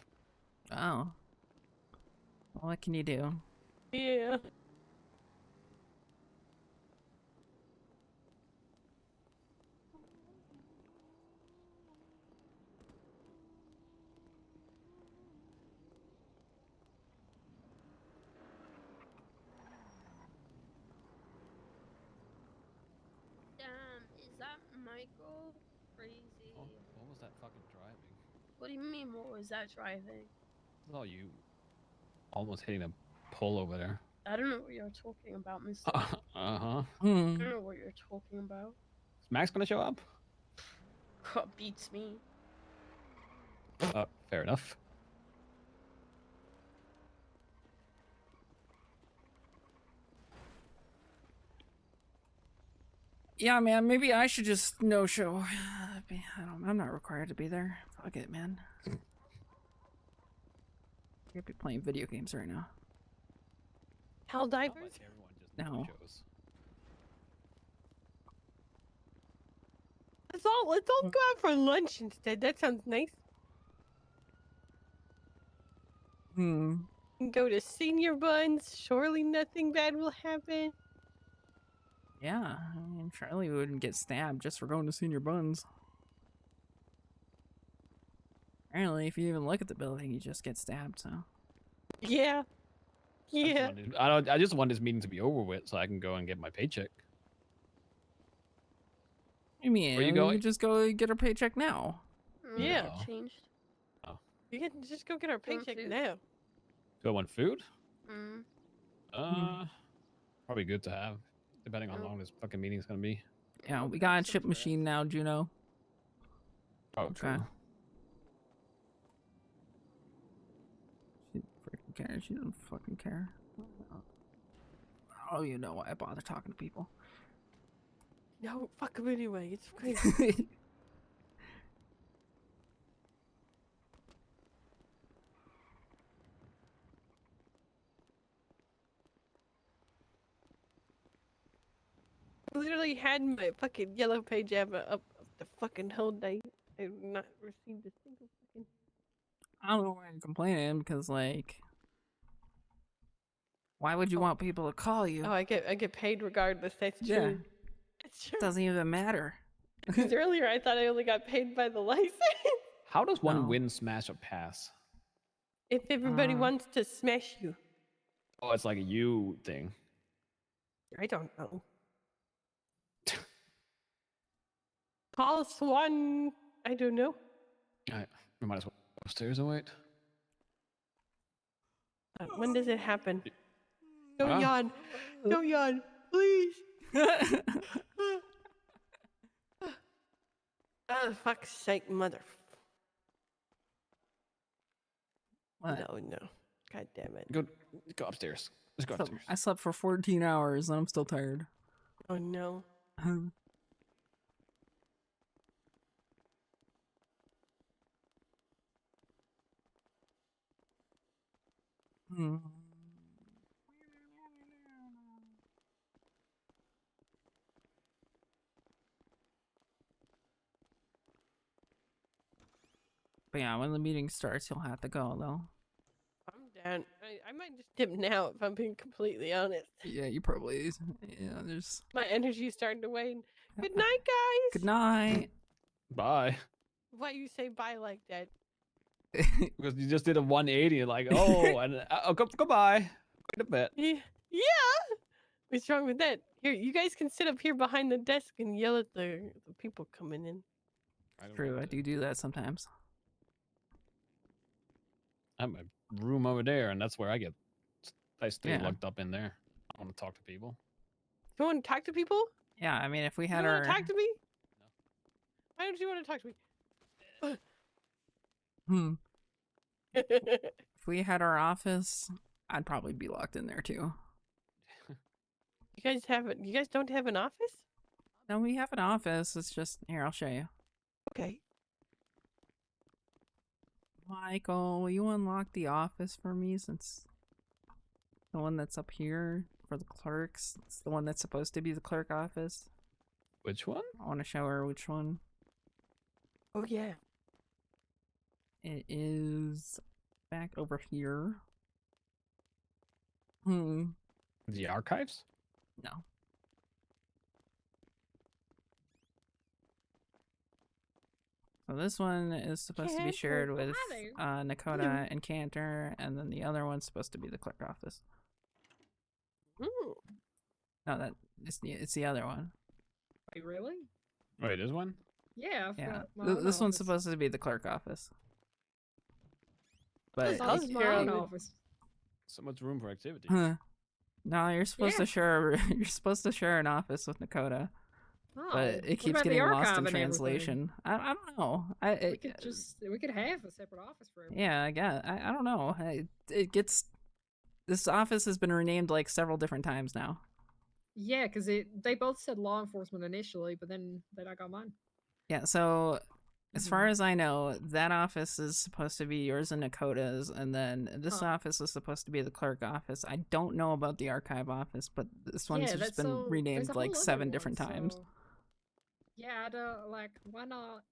Oh. Well, what can you do? Yeah. Is that Michael? Crazy. Oh, what was that fucking driving? What do you mean, what was that driving? I saw you almost hitting a pole over there. I don't know what you're talking about, mister. Uh-huh. I don't know what you're talking about. Is Max gonna show up? Beats me. Fair enough. Yeah, man, maybe I should just no-show. I'm not required to be there. Fuck it, man. You'll be playing video games right now. Hell divers? No. Let's all go out for lunch instead. That sounds nice. And go to Senior Buns. Surely nothing bad will happen. Yeah, I mean, Charlie wouldn't get stabbed just for going to Senior Buns. Apparently, if you even look at the building, you just get stabbed, so. Yeah. Yeah. I just want this meeting to be over with so I can go and get my paycheck. I mean, Where you going? can just go get a paycheck now. Yeah. No. Changed. You can just go get our Want paycheck food? now. Do I want food? Mm. Probably good to have, depending on how long this fucking meeting's gonna be. Yeah, we got a chip machine now, Juno. Oh, true. She freaking cares. She doesn't fucking care. I don't even know why I bother talking to people. No, fuck him anyway. It's crazy. I literally had my fucking yellow page app up the fucking whole day. I have not received a single fucking. I don't know why you're complaining, because, like, why would you want people to call you? Oh, I get paid regardless. That's Yeah. true. That's true. Doesn't even matter. Because earlier I thought I only got paid by the license. How does one No. win, smash, or pass? If everybody wants to smash you, Oh, it's like a you thing. I don't know. Call Swan. I don't know. Alright, we might as well go upstairs and wait. When does it happen? Don't Ah. yawn. Don't yawn, please. Oh, fuck's sake, mother. What? No. God damn it. Go upstairs. Let's go upstairs. I slept for 14 hours and I'm still tired. Oh no. Hmm. But yeah, when the meeting starts, you'll have to go though. I'm down. I might just dip now if I'm being completely honest. Yeah, you probably. Yeah, there's. My energy's starting to wane. Good night, guys. Good night. Bye. Why you say bye like that? Because you just did a 180, like, oh, and goodbye. Wait a bit. Yeah. What's wrong with that? Here, you guys can sit up here behind the desk and yell at the people coming in. True, I do that sometimes. I have my room over there, and that's where I stay Yeah. locked up in there. I want to talk to people. You want to talk to people? Yeah, I mean, if we You had want our. to talk to me? Why don't you want to talk to me? If we had our office, I'd probably be locked in there too. You guys have it. You guys don't have an office? No, we have an office. It's just here. I'll show you. Okay. Michael, will you unlock the office for me since the one that's up here for the clerks? It's the one that's supposed to be the clerk office. Which one? I want to show her which one. Oh yeah. It is back over here. The archives? No. So this one is supposed to be shared with Nakota and Cantor, and then the other one's supposed to be the clerk office. Ooh. No, it's the other one. Wait, really? Wait, this one? Yeah. I've Yeah, got my own this one's office. supposed to be the clerk office. But This is my own office. So much room for activity. No, you're supposed to share. You're supposed to share an office with Nakota, Oh, but it what keeps about the getting lost archive in and everything? translation. I don't know. We could have a separate office for everyone. Yeah, I guess. I don't know. It gets. This office has been renamed like several different times now. Yeah, because they both said law enforcement initially, but then I got mine. Yeah, so as far as I know, that office is supposed to be yours and Nakota's, and then this office is supposed to be the clerk office. I don't know about the archive office, but this one's Yeah, just that's been so- renamed there's a like whole other 7 one, different times. so- Yeah, like, why not?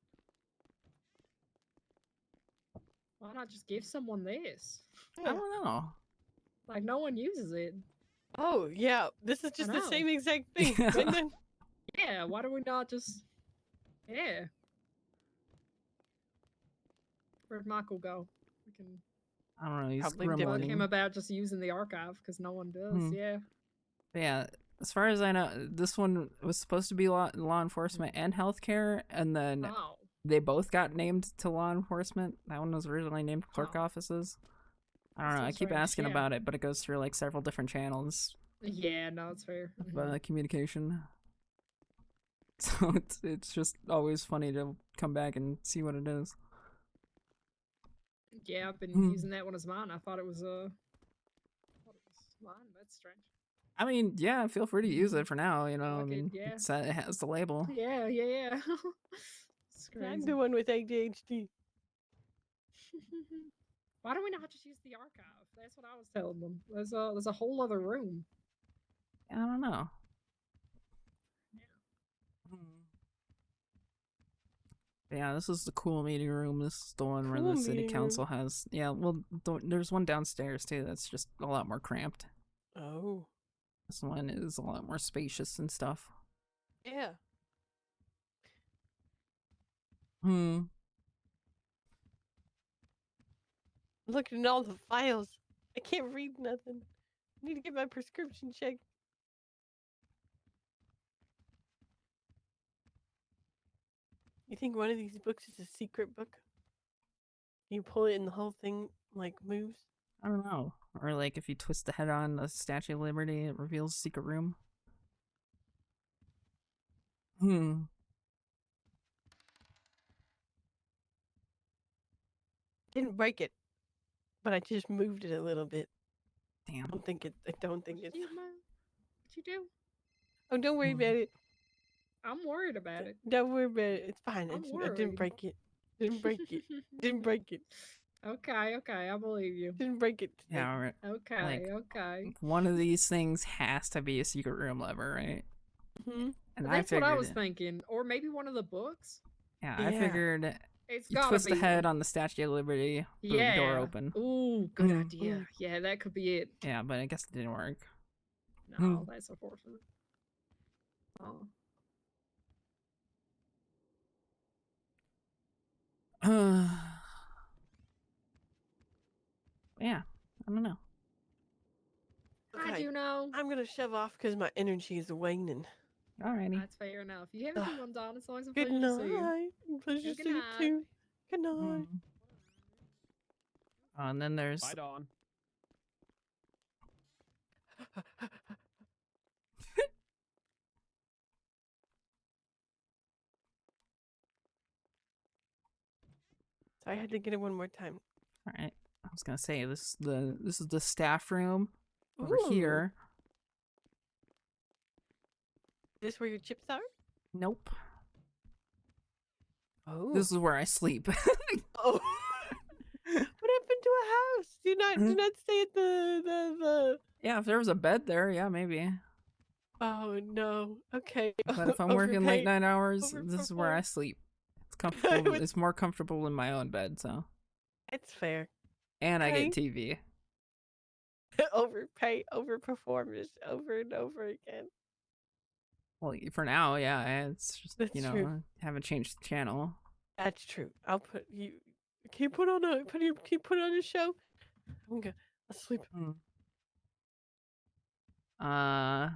Why not just give someone this? I don't know. Like, no one uses it. Oh yeah, this is just the know. same exact thing. Yeah. And then Yeah, why do we not just? Yeah. Where'd Michael go? We can I don't know. He's Probably bug grumbling. him about just using the archive because no one does. Hmm. Yeah. But yeah, as far as I know, this one was supposed to be law enforcement and healthcare, and then Oh. they both got named to law enforcement. That one was originally named clerk offices. I don't know. I That's keep strange, asking yeah. about it, but it goes through like several different channels Yeah, no, it's fair. of communication. So it's just always funny to come back and see what it is. Yeah, I've been using that one as mine. I thought it was mine. That's strange. I mean, yeah, feel free to use it for now. You know, I Fuck it, mean, yeah. it has the label. Yeah. It's I'm crazy. the one with ADHD. Why don't we not just use the archive? That's what I was telling them. There's a whole other room. I don't know. Yeah, this is the cool meeting room. This is the one where Cool the city meeting council has. Yeah, well, there's one downstairs too. That's just a lot more cramped. Oh. This one is a lot more spacious and stuff. Yeah. Looking at all the files. I can't read nothing. I need to get my prescription checked. You think one of these books is a secret book? You pull it and the whole thing like moves? I don't know. Or like if you twist the head on the Statue of Liberty, it reveals a secret room. Didn't break it, but I just moved it a little bit. Damn. I don't think it's. What'd you do? Oh, don't worry about it. I'm worried about it. Don't worry about it. It's fine. I'm I didn't worried. break it. Didn't break it. Didn't break it. Okay, I believe you. Didn't break it. Yeah, all right. Okay, Like, okay. one of these things has to be a secret room lever, right? Mm-hmm. And That's what I figured was thinking. Or maybe one of the books. Yeah, I figured It's you gotta twist the be head one. on the Statue of Liberty, boom, Yeah. door open. Ooh, good idea. Yeah, that could be it. Yeah, but I guess it didn't work. No, that's unfortunate. Oh. Yeah, I don't know. How'd you know? I'm gonna shove off because my energy is waning. Alrighty. That's fair enough. You have a good one, Don. It's always a Good pleasure to see you. night. Pleasure to Good see you night. too. Good night. And then there's Bye, Dawn. So I had to get it one more time. all right. I was gonna say this is the staff room over Ooh. here. This where your chips are? Nope. Oh. This is where I sleep. Oh. What happened to a house? Do not stay at the. Yeah, if there was a bed there, yeah, maybe. Oh no. Okay. But if I'm working late night hours, this is where I Overperform. sleep. It's comfortable. It's more comfortable in my own bed, so. It's fair. And I Okay. get TV. Overperform just over and over again. Well, for now, yeah, it's just That's true. haven't changed the channel. That's true. I'll put you. Can you put on a show? I'm gonna. I'll sleep. How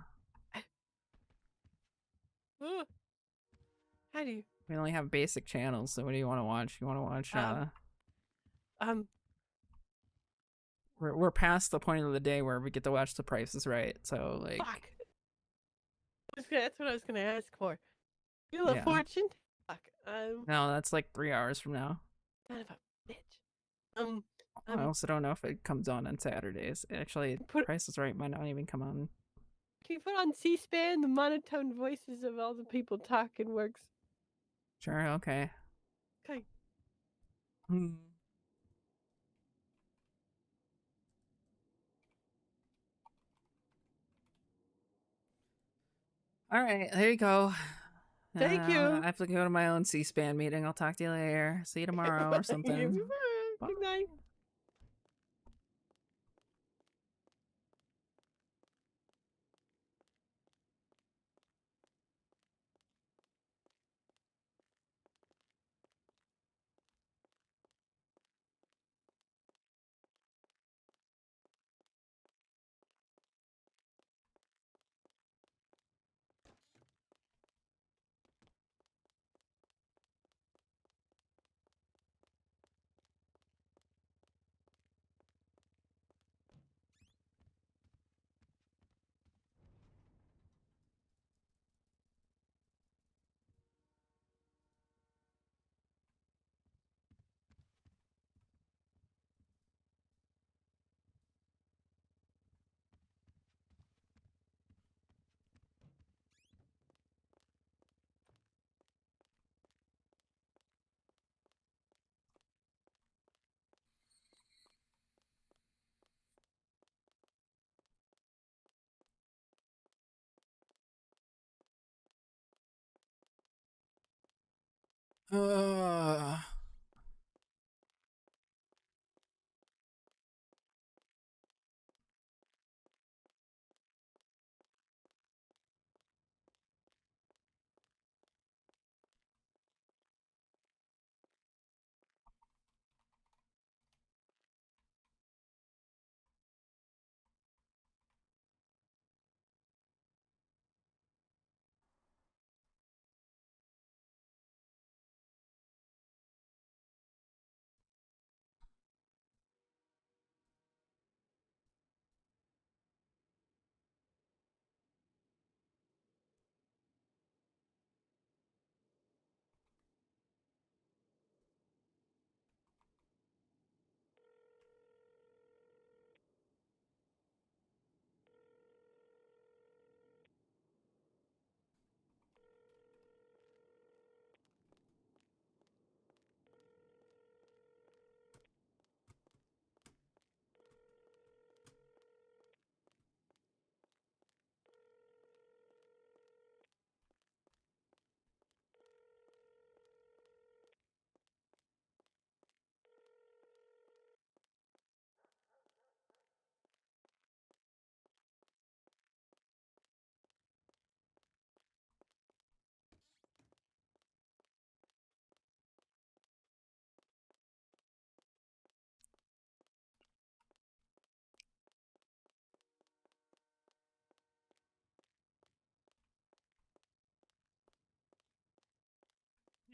do you? We only have basic channels, so what do you want to watch? You want to watch? We're past the point of the day where we get to watch The Price is Right. So like, Fuck. That's what I was gonna ask for. Wheel of Yeah. Fortune. Fuck. no, that's like 3 hours from now. Son of a bitch. I also don't know if it comes on Saturdays. Actually, Price is Right might not even come on. Can you put on C-SPAN? The monotone voices of all the people talking works. Sure, okay. Okay. All right, there you go. Thank you. I have to go to my own C-SPAN meeting. I'll talk to you later. See you tomorrow or something. Good night.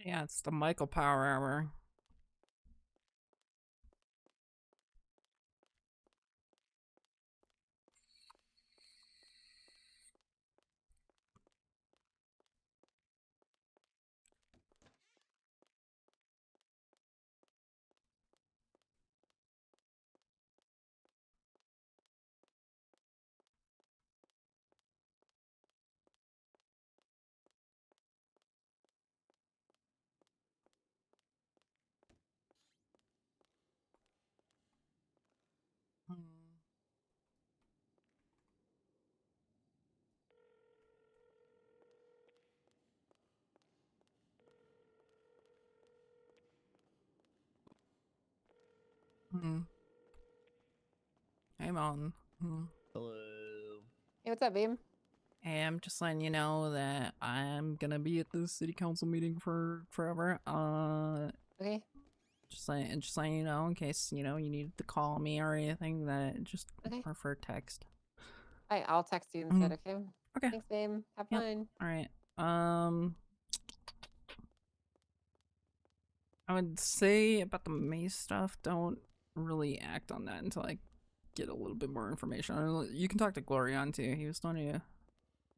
Yeah, it's the Michael Power Hour. Hmm. Hey, Mountain. Hello. Hey, what's up, babe? Hey, I'm just letting you know that I'm gonna be at the city council meeting for forever. Okay. Just letting you know in case you need to call me or anything. That just Okay. prefer text. Alright, I'll text you instead, okay? Okay. Thanks, babe. Have Yep. fun. All right. I would say about the maze stuff, don't really act on that until I get a little bit more information. You can talk to Glorion too. He was telling you.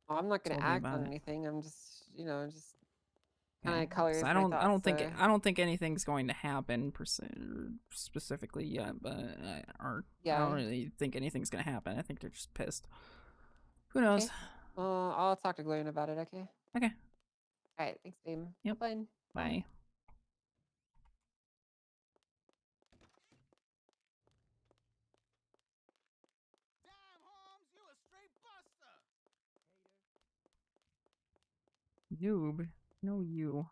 Oh, I'm not gonna Told me act about on it. anything. I'm just, just Yeah, kind of 'cause colors I my don't thoughts. I don't think anything's going to happen specifically yet, but I Yeah. don't really think anything's gonna happen. I think they're just pissed. Who knows? Okay. Well, I'll talk to Glorian about it, okay? Okay. Alright, thanks, babe. Yep. Have fun. Bye. Noob. No, you.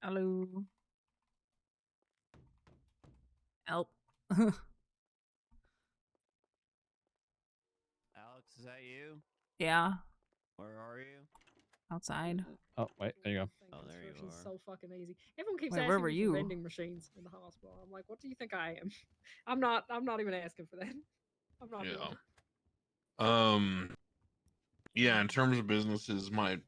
Hello. Help. Alex, is that you? Yeah. Where are you? Outside. Oh, wait, there you go. Oh, there you Construction's are. so fucking easy. Everyone keeps Wait, where asking were me for you? vending machines in the hospital. I'm like, what do you think I am? I'm not even asking for that. I'm not doing it. Yeah, in terms of businesses, my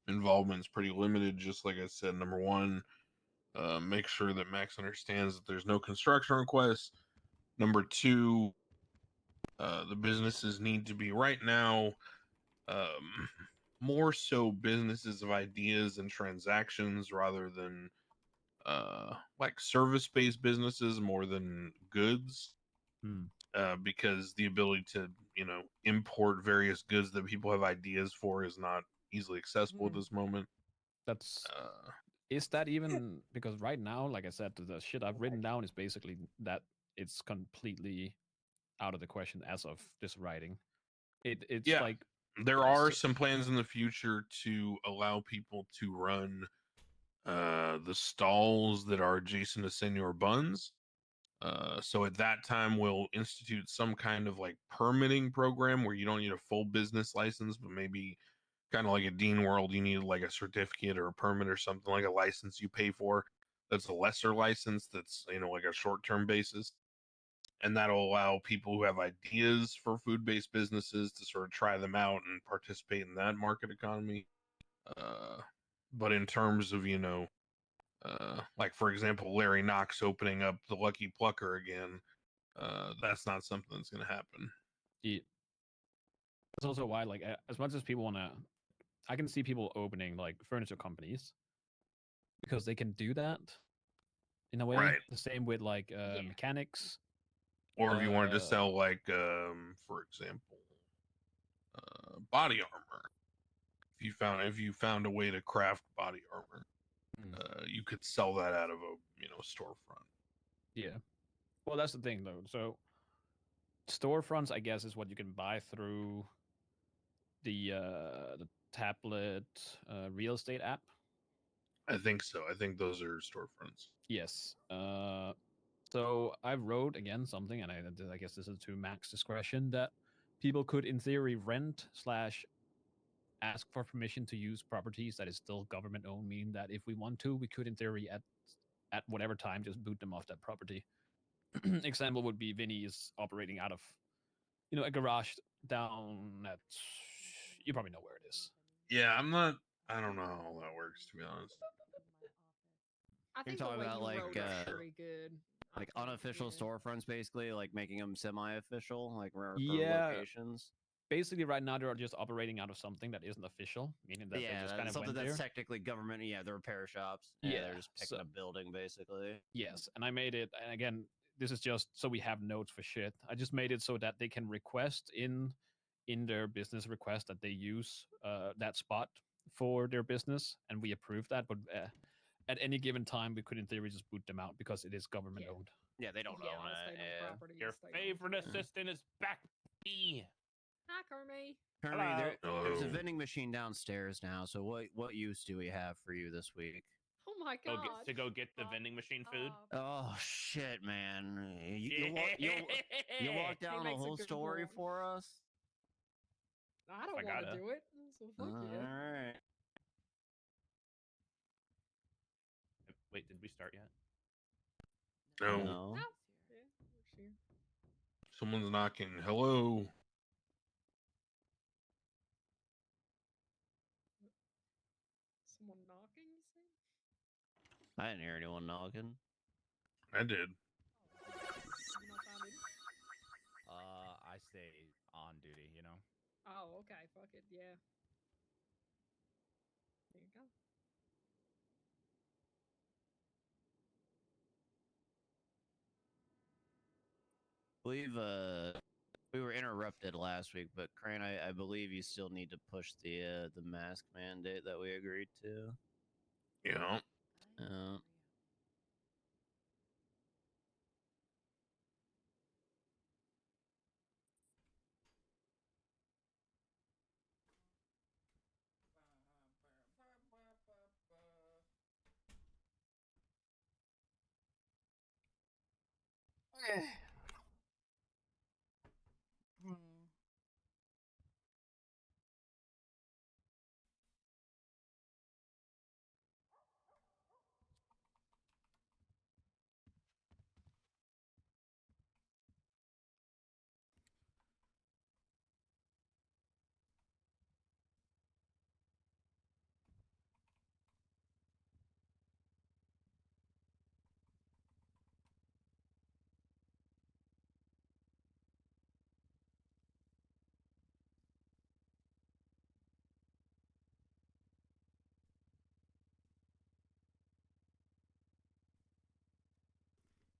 involvement's pretty limited. Just like I said, number one, make sure that Max understands that there's no construction requests. Number two, the businesses need to be right now more so businesses of ideas and transactions rather than like service-based businesses more than goods. Because the ability to import various goods that people have ideas for is not easily accessible at this moment. That's is that even because right now, like I said, the shit I've written down is basically that it's completely out of the question as of this writing. It's Yeah, like there are some plans in the future to allow people to run the stalls that are adjacent to Senor Buns. So at that time, we'll institute some kind of like permitting program where you don't need a full business license, but maybe kind of like a Dean World, you need like a certificate or a permit or something, like a license you pay for. That's a lesser license. That's like a short-term basis, and that'll allow people who have ideas for food-based businesses to sort of try them out and participate in that market economy. But in terms of like for example, Larry Knox opening up the Lucky Plucker again, that's not something that's going to happen. Yeah. That's also why, like, as much as people want to, I can see people opening like furniture companies because they can do that in a way. Right. The same with like mechanics. Or if you wanted to sell like, for example, body armor. If you found a way to craft body armor, you could sell that out of a storefront. Yeah. Well, that's the thing though. So storefronts, I guess, is what you can buy through the tablet real estate app. I think so. I think those are storefronts. Yes. So I wrote again something, and I guess this is to Mac's discretion, that people could, in theory, rent slash ask for permission to use properties that is still government owned, meaning that if we want to, we could, in theory, at whatever time, just boot them off that property. Example would be Vinny is operating out of, a garage down at, you probably know where it is. Yeah, I don't know how that works, to be honest. I You're think the talking way about you like wrote it's pretty good. like unofficial storefronts, basically, like making them semi-official, like for Yeah. locations. Basically, right now they're just operating out of something that isn't official, meaning that they Yeah, just kind of something went that's there. technically government. Yeah, the repair shops. Yeah, Yeah, they're just picking so- a building, basically. Yes, and I made it, and again, this is just so we have notes for shit. I just made it so that they can request in their business request that they use that spot for their business, and we approve that. But at any given time, we could, in theory, just boot them out because it is government owned. Yeah, they don't own it. Yeah. Your favorite assistant is back. Hi, Kermie. Currently, there's a Hello. vending machine downstairs now. So what use do we have for you this week? Oh my god. Go get the vending machine food. Oh shit, man! You walk down the makes a whole good story point. for us. I don't I want to gotta. do it, so fuck All you. right. Wait, did we start yet? No. No. Yeah, we're here. Someone's knocking. Hello. Someone knocking, you say? I didn't hear anyone knocking. I did. I stay on duty, you know? Oh, okay. Fuck it. Yeah. There you go. Believe we were interrupted last week, but Crane, I believe you still need to push the mask mandate that we agreed to. Yeah. Okay.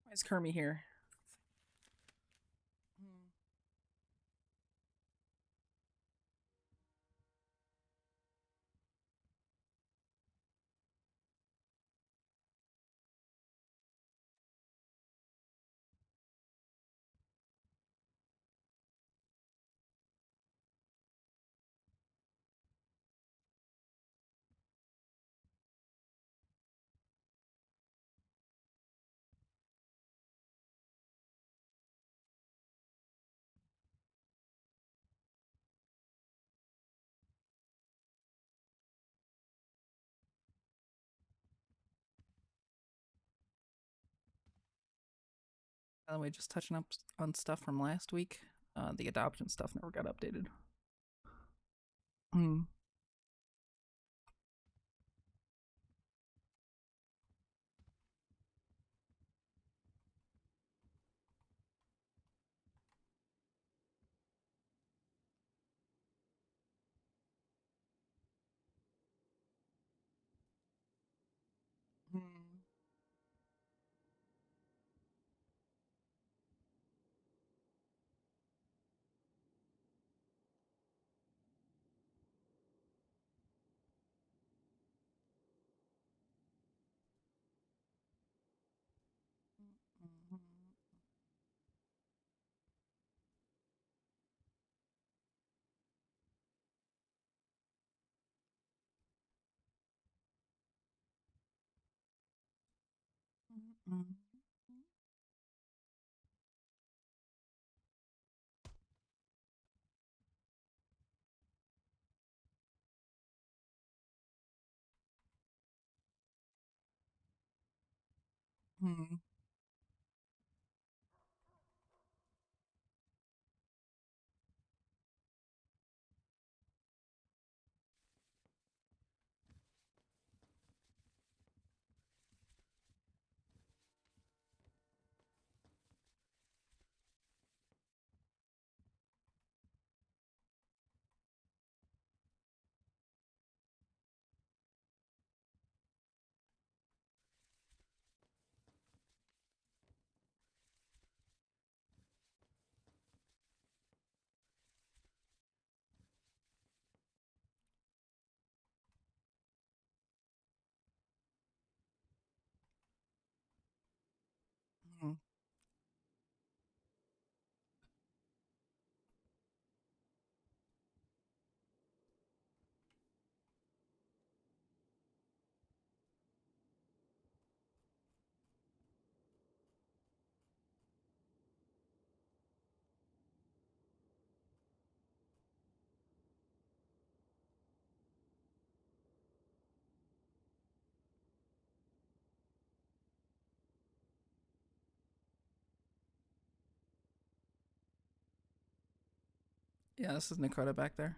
Why is Kermie here? By the way, just touching up on stuff from last week. The adoption stuff never got updated. Hmm. Mm. Hmm. Hmm. Yeah, this is Nakota back there.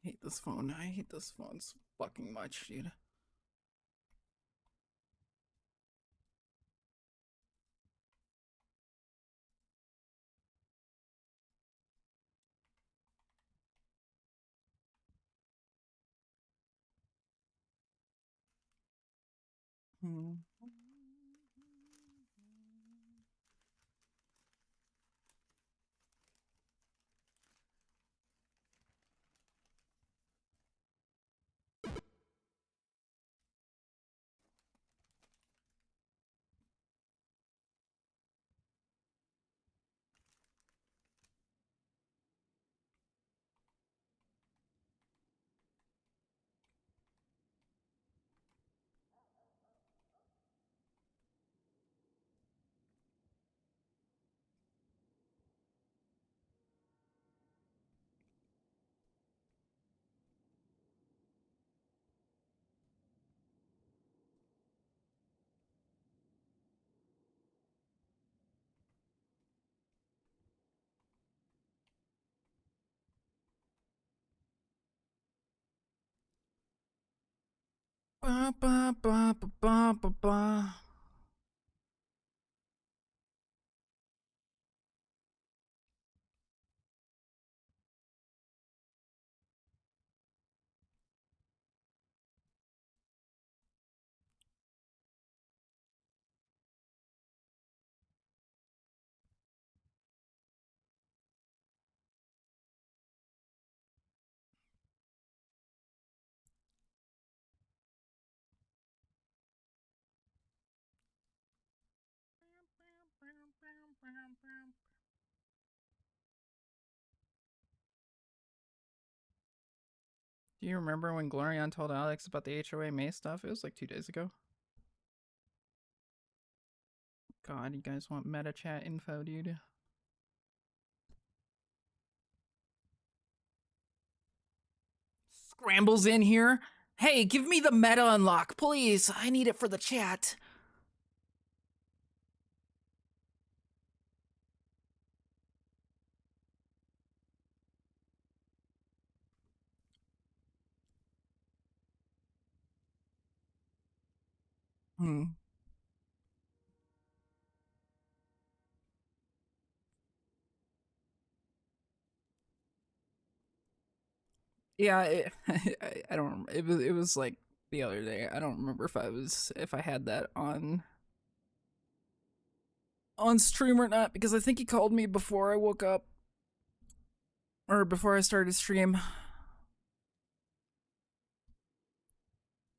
I hate this phone. I hate this phone so fucking much, dude. Hmm. Ba, ba, ba, ba, ba, ba, ba. Do you remember when Glorion told Alex about the HOA May stuff? It was like 2 days ago. God, you guys want meta chat info, dude? Scrambles in here. Hey, give me the meta unlock, please. I need it for the chat. Hmm. Yeah, I don't remember. It was like the other day. I don't remember if I had that on stream or not, because I think he called me before I woke up or before I started stream.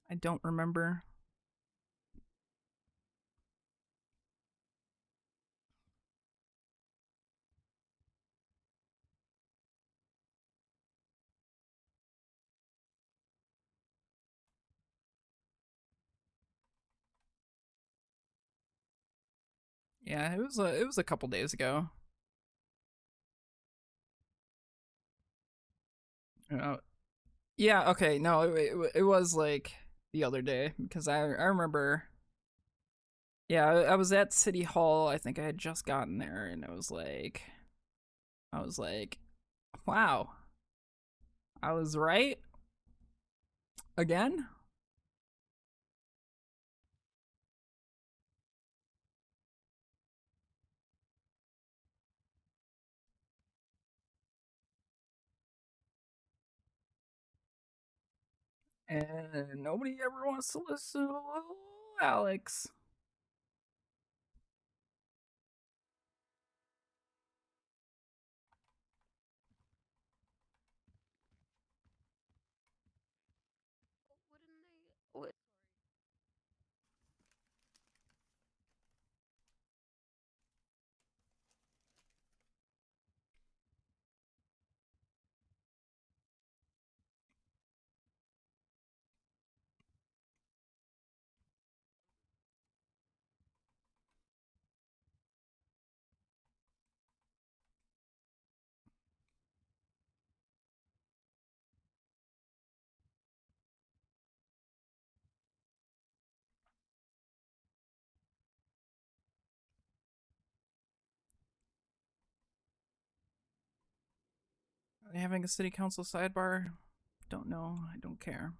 I don't remember. Yeah, it was a couple days ago. Yeah, okay, no, it was like the other day, because I remember. Yeah, I was at City Hall. I think I had just gotten there, and I was like, wow, I was right again. And nobody ever wants to listen to little Alex. What? Are they having a city council sidebar? Don't know. I don't care.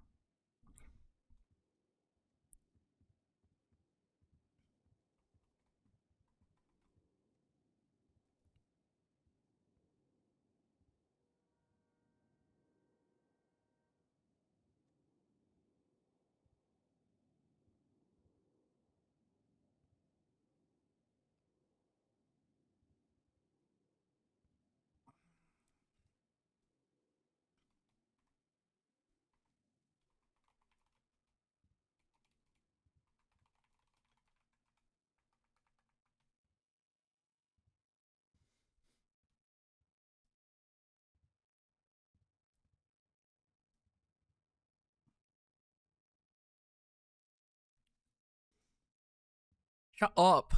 Shut up.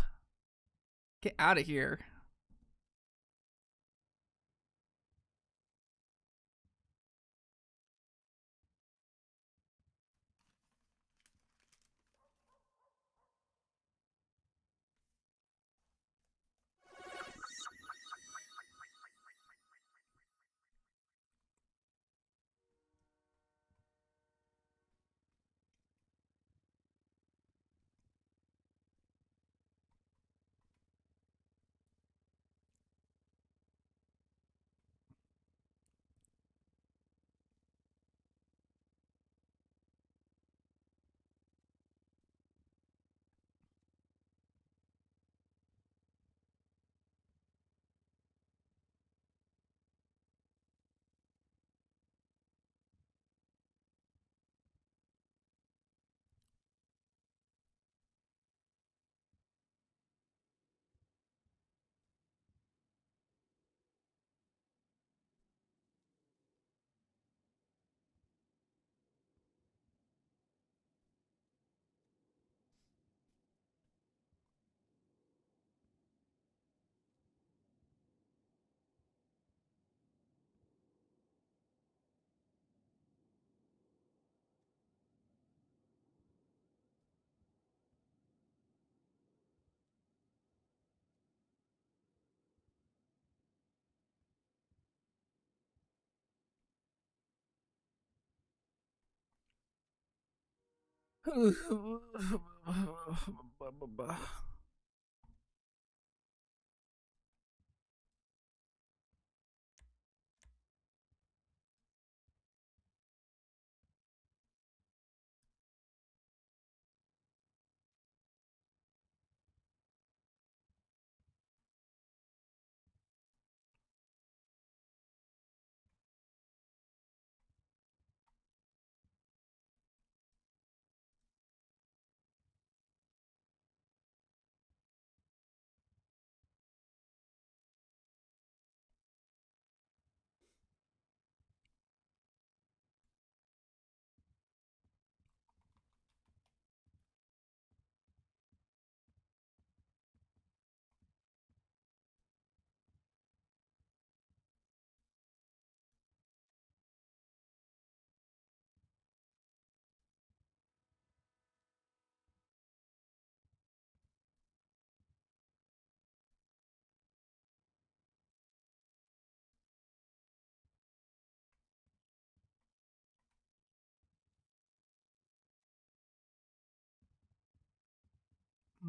Get out of here.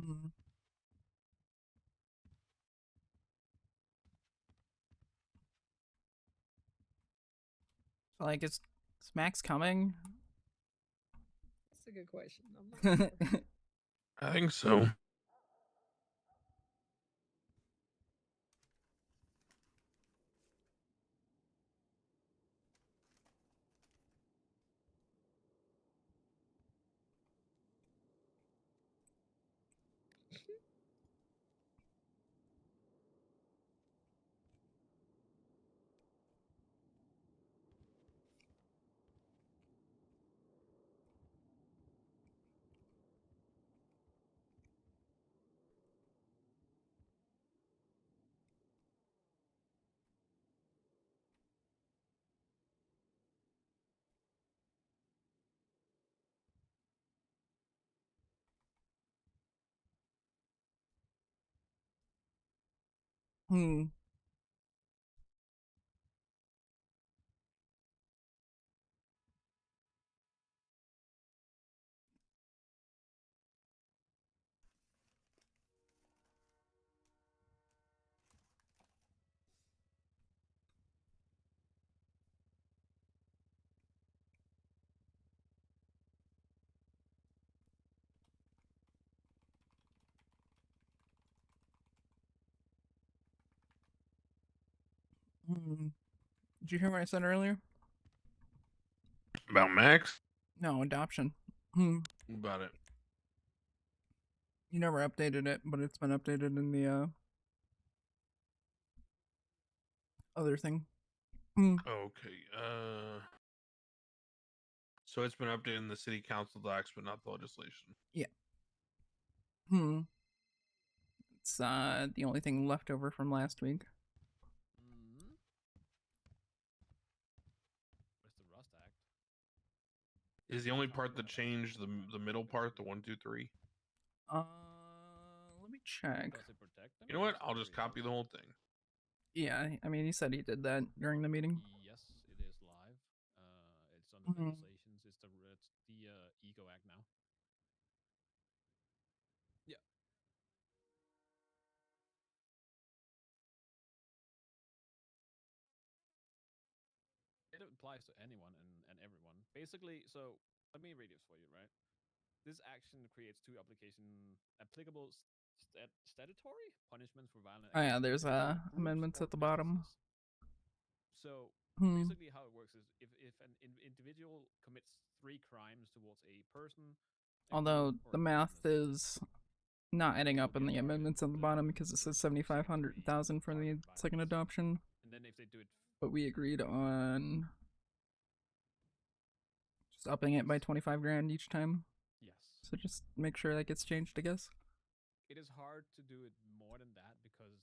Mhm. So, like, is Max coming? That's a good question. I'm not sure. I think so. Hmm. Hmm. Did you hear what I said earlier? About Max? No, adoption. Hmm. About it. You never updated it, but it's been updated in the other thing. Hmm. Okay. So it's been updated in the city council docs, but not the legislation. Yeah. Hmm. It's the only thing left over from last week. Where's the Rust Act? Is the only part that changed the middle part, the 1, 2, 3? Let me check. Does it protect them? You know what? I'll just copy the whole thing. Yeah, I mean, he said he did that during the meeting. Yes, it is live. It's under Mhm. legislations. It's the Ego Act now. Yeah. It applies to anyone and everyone. Basically, so let me read this for you, right? This action creates two applicable statutory punishments for violent Oh yeah, acts there's against groups amendments or at the bottom. businesses. So Hmm. basically, how it works is if an individual commits 3 crimes towards a person, Although the math is not adding up in the amendments at the bottom because it says 7,500,000 for the second adoption. and then if they do it, But we agreed on just upping it by 25 grand each time. yes, So just make sure that gets changed, I guess. it is hard to do it more than that because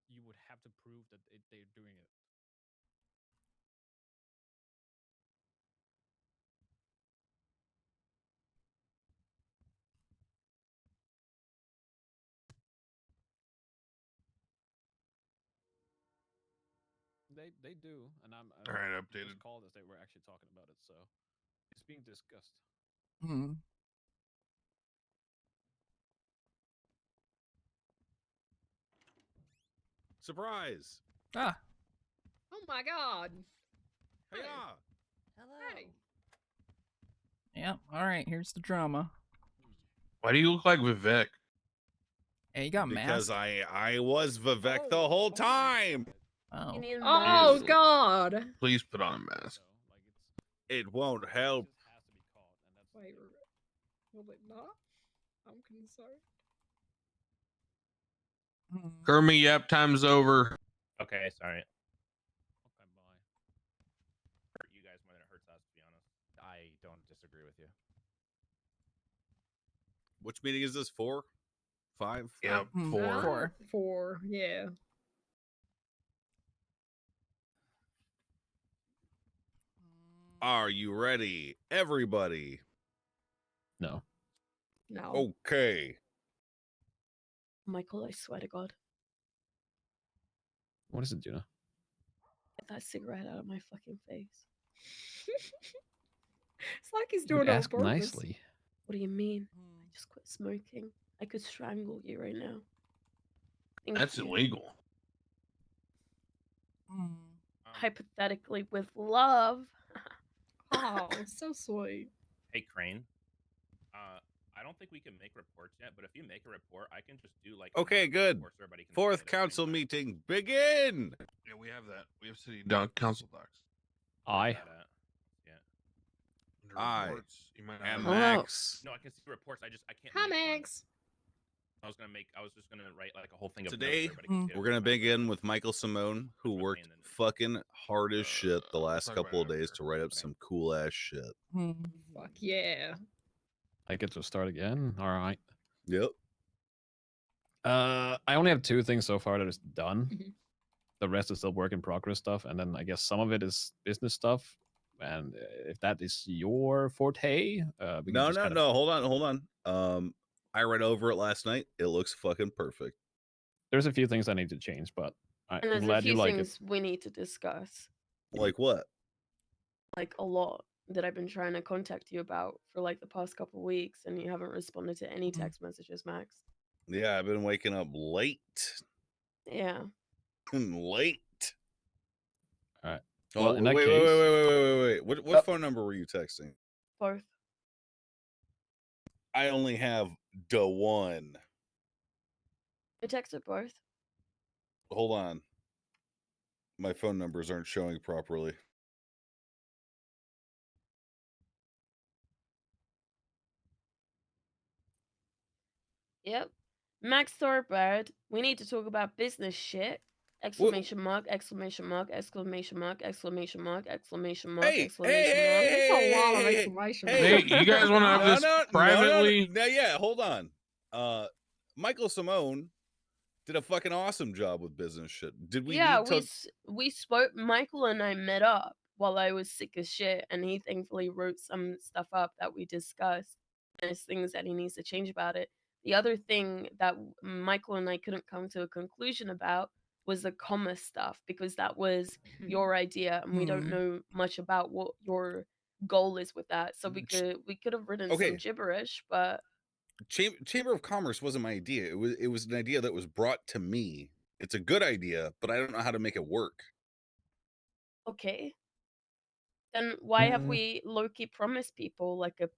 you would have to prove that they're doing it. They do, and I'm All right, I updated. just called as they were actually talking about it, so it's being discussed. Hmm. Surprise! Ah. Oh my god. Hey, ah. Hello. Hey. Yeah. All right. Here's the drama. Why do you look like Vivek? Hey, you got Because mask. I was Vivek the whole time. Oh. Oh Ew. god. Please put on a mask. It won't help. Wait, will it not? I'm concerned. Kermit, yep, time's over. Okay, sorry. Okay, bye. Hurt you guys more than it hurts us, to be honest. I don't disagree with you. Which meeting is this? 4? 5? Yep, 4. 4. 4, yeah. Are you ready, everybody? No. No. Okay. Michael, I swear to God, What is it, Juna? get that cigarette out of my fucking face. It's like he's You doing it on ask purpose. nicely. What do you mean? I just quit smoking. I could strangle you right now. Thank That's you. illegal. Hypothetically, with love. Oh, so sweet. Hey, Crane. I don't think we can make reports yet, but if you make a report, I can just do like Okay, good. report so everybody can see Fourth it at the same council time. meeting, begin. Yeah, we have that. We have city council docs. I. That at? Yeah. Under I reports, you might not am have- Max. No, I can see reports. I can't. Hi, make one. Max. I was just gonna write like a whole thing of notes Today, so everybody can see it we're at the going to same time. begin with Michael Simone, who worked fucking hard as shit the last talk couple of about it days to write up some cool ass shit. Fuck yeah. I get to start again. All right. Yep. I only have 2 things so far that is done. The rest is still work in progress stuff, and then I guess some of it is business stuff. And if that is your forte, we can No, just no, kind of- no. Hold on. I read over it last night. It looks fucking perfect. There's a few things I need to change, but And I'm there's a glad few you like it. things we need to discuss. Like what? Like a lot that I've been trying to contact you about for like the past couple weeks, and you haven't responded to any text messages, Max. Yeah, I've been waking up late. Yeah. Late. All right. Oh, Well, in that wait, case, wait. What phone number were you texting? Both. I only have the one. I texted both. Hold on. My phone numbers aren't showing properly. Yep. Max Thorbird, we need to talk about business shit. Exclamation mark, exclamation mark, exclamation mark, exclamation mark, exclamation mark, exclamation mark. It's a lot of exclamation Hey, you guys want to have this privately? No, yeah, hold on. Michael Simone did a fucking awesome job with business shit. Did we Yeah, need to we spoke. Michael and I met up while I was sick as shit, and he thankfully wrote some stuff up that we discussed. There's things that he needs to change about it. The other thing that Michael and I couldn't come to a conclusion about was the comma stuff, because that was your idea, and we don't know much about what your goal is with that. So we could have written Okay. some gibberish, but Chamber of Commerce wasn't my idea. It was an idea that was brought to me. It's a good idea, but I don't know how to make it work. okay. Then why have we low-key promised people like a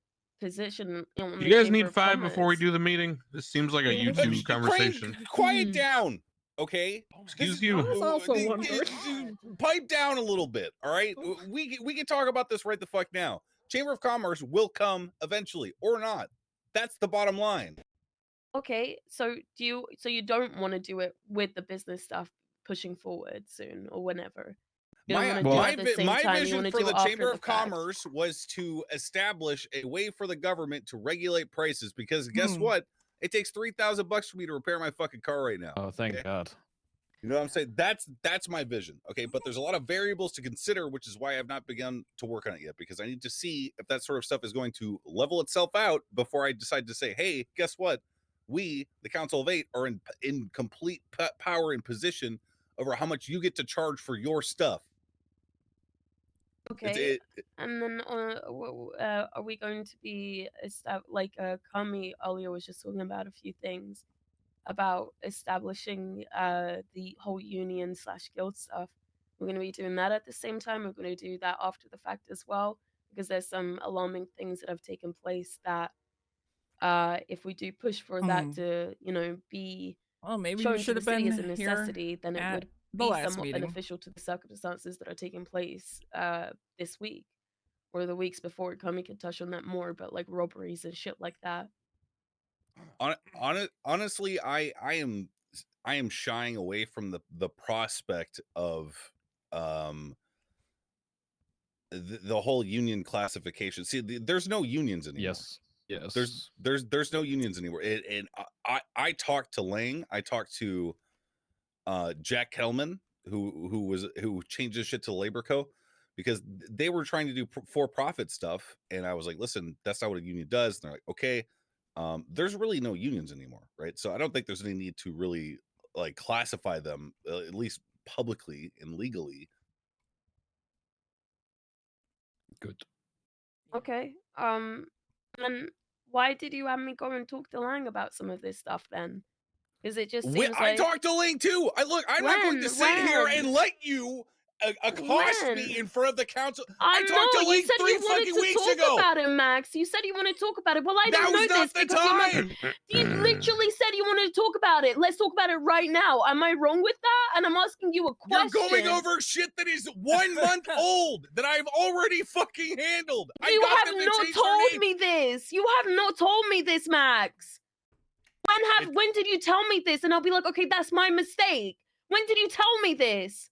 position on the You guys Chamber need of 5 before we Commerce? do the meeting. This seems like a YouTube conversation. Quiet down, okay? Excuse you. I was also wondering. Pipe down a little bit, all right? We can talk about this right the fuck now. Chamber of Commerce will come eventually, or not. That's the bottom line. Okay, so you don't want to do it with the business stuff pushing forward soon or whenever? You don't want to do it at the same time. You vision want to for do the it after Chamber the of fact. Commerce was to establish a way for the government to regulate prices, because guess what? It takes $3,000 for me to repair my fucking car right now. Oh, thank God. You know what I'm saying? That's my vision. Okay, but there's a lot of variables to consider, which is why I've not begun to work on it yet, because I need to see if that sort of stuff is going to level itself out before I decide to say, hey, guess what? We, the Council of 8, are in complete power and position over how much you get to charge for your stuff. Okay, and then are we going to be like Kami earlier was just talking about a few things about establishing the whole union / guild stuff. We're going to be doing that at the same time. We're going to do that after the fact as well, because there's some alarming things that have taken place that if we do push for that to be well, maybe shown you to should the have city as a been necessity, then it at would the be last somewhat meeting. beneficial to the circumstances that are taking place this week or the weeks before. Kami could touch on that more, but like robberies and shit like that. Honestly, I am shying away from the prospect of the whole union classification. See, there's no unions anymore. Yes. There's no unions anymore. And I talked to Lang. I talked to Jack Kellman, who changed his shit to Labor Co, because they were trying to do for-profit stuff, and I was like, listen, that's not what a union does. And they're like, okay. There's really no unions anymore, right? So I don't think there's any need to really like classify them, at least publicly and legally. Good. Okay. And why did you have me go and talk to Lang about some of this stuff then? Because it just Wh- seems I like talked to Ling too. I'm not going to sit here and let you accost me When? in front of the council. I I'm talked to not. You Ling said you 3 wanted fucking to weeks talk ago. about it, Max. You said you wanted to talk about it. Well, I That didn't know was this not the because you literally said you wanted to talk about it. Let's talk about it right now. Am I wrong with that? And I'm asking you a You're question. going over shit that is 1 month old that I've already fucking handled. I You got have them to not change their told name. me this. You have not told me this, Max. When did you tell me this? And I'll be like, okay, that's my mistake. When did you tell me this?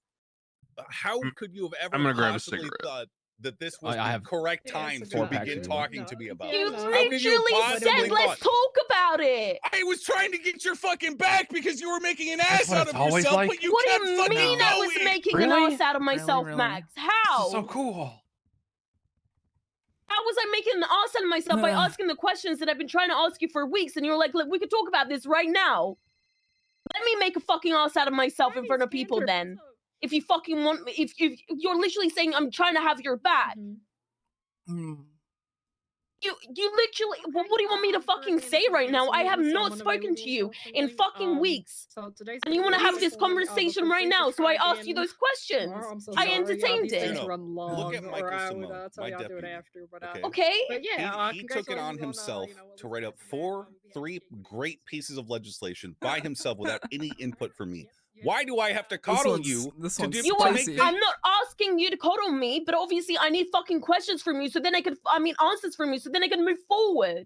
How could you have ever I'm gonna grab a possibly cigarette. thought that this was I the have correct Yeah, time it's a to good begin idea. talking No, to me about yeah, this? You no. How could you have literally possibly said, let's thought? talk about it. I was trying to get your fucking back because you were making an ass what out it's of always yourself, like? but you What do kept you fucking mean I was going. making Really? an ass out of myself, Really? Max? This How? is so cool. How was I making an ass out of myself by asking the questions that I've been trying to ask you for weeks? And you were like, look, we could talk about this right now. Let me make a fucking ass out of myself in front of people then. If you fucking want me, if you're literally saying I'm trying to have your back. Hmm. You literally, what do you want me to fucking say right now? I have not spoken to you in fucking weeks. So today's And you want to have this before conversation right now, so I asked you those questions. Tomorrow, I'm so I sorry. entertained These things it. run long. Look at or Michael I would Simone, tell my you I'll do it deputy. after. But Okay. But yeah, he took it on congratulations himself what to was write up passed today. three great pieces of legislation by himself without any input from me. Why do I have to coddle you this to, one's do, You to want, make the I'm not asking you to coddle me, but obviously I need fucking questions from you so then answers from you so then I can move forward.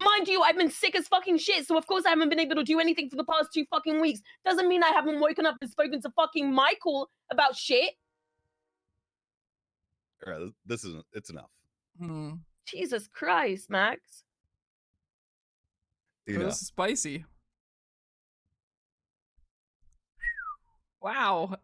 Mind you, I've been sick as fucking shit, so of course I haven't been able to do anything for the past 2 fucking weeks. Doesn't mean I haven't woken up and spoken to fucking Michael about shit. All right, it's enough. Hmm. Jesus Christ, Max. This is spicy. Wow.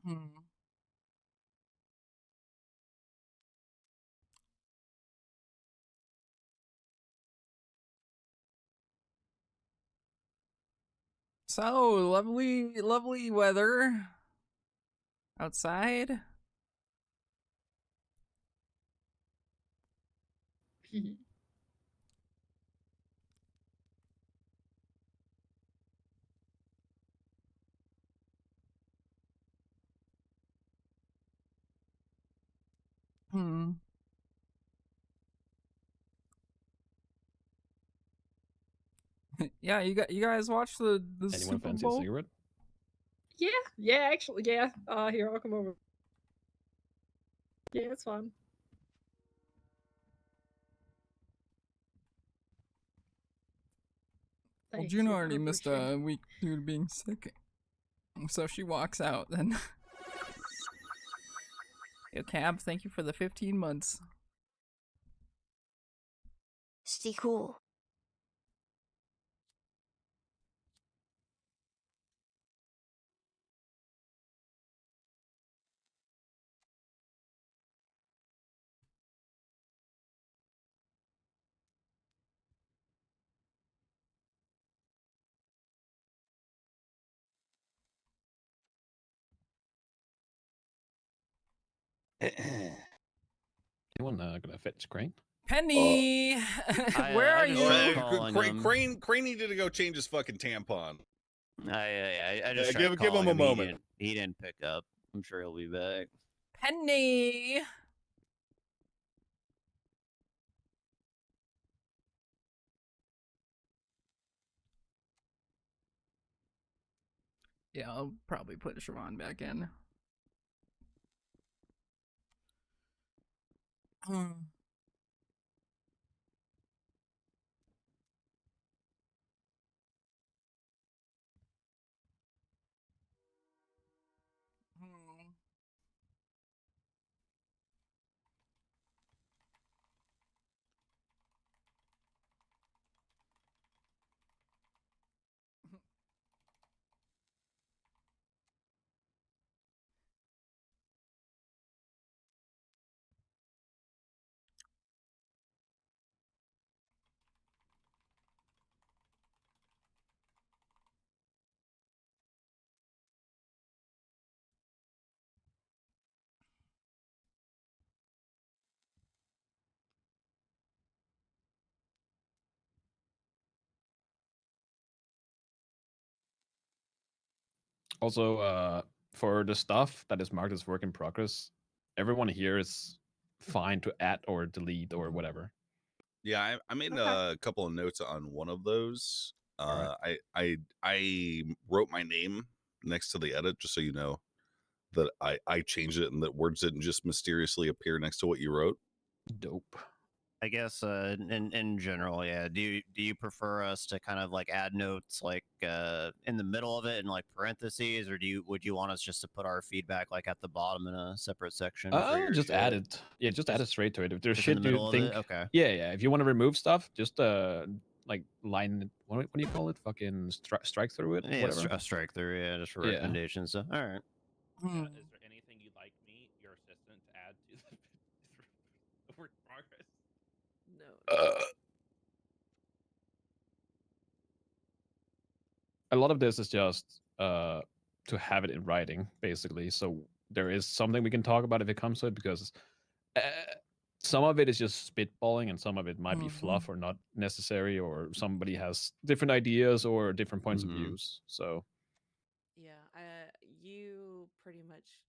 Hmm. So lovely weather outside. Hmm. Yeah, you guys watch the Anyone Super fancy a Bowl? cigarette? Yeah, actually, yeah. Here, I'll come over. Yeah, it's fun. Well, Thanks, Juno yeah, I already missed appreciate a week due to being sick, so she walks out. Then, yo, Cab, thank you for the 15 months. Stay cool. Anyone gonna fetch Crane? Penny, where are you? Crane needed to go change his fucking tampon. I just tried give him calling a him. moment. He didn't pick up. I'm sure he'll be back. Penny. Yeah, I'll probably put Siobhan back in. Hmm. Also, for the stuff that is marked as work in progress, everyone here is fine to add or delete or whatever. Yeah, I made a couple of notes on one of those. I wrote my name next to the edit just so you know that I changed it and that words didn't just mysteriously appear next to what you wrote. Dope. I guess in general, yeah. Do you prefer us to kind of like add notes like in the middle of it in like parentheses, or would you want us just to put our feedback like at the bottom in a separate section for your Just shit? add it. Yeah, just add it straight to it. If there's just in shit the you middle of think, it? Okay. yeah. If you want to remove stuff, just like line. What do you call it? Fucking strike through it. Yeah, Whatever. a strike through. Yeah, just for Yeah. recommendations. So, all right. Is there anything you'd like me, your assistant, to add to the work in progress? No. A lot of this is just to have it in writing, basically. So there is something we can talk about if it comes to it, because some of it is just spitballing, and some of it might be fluff or not necessary, or somebody has different ideas or different points of views. So Yeah, you pretty much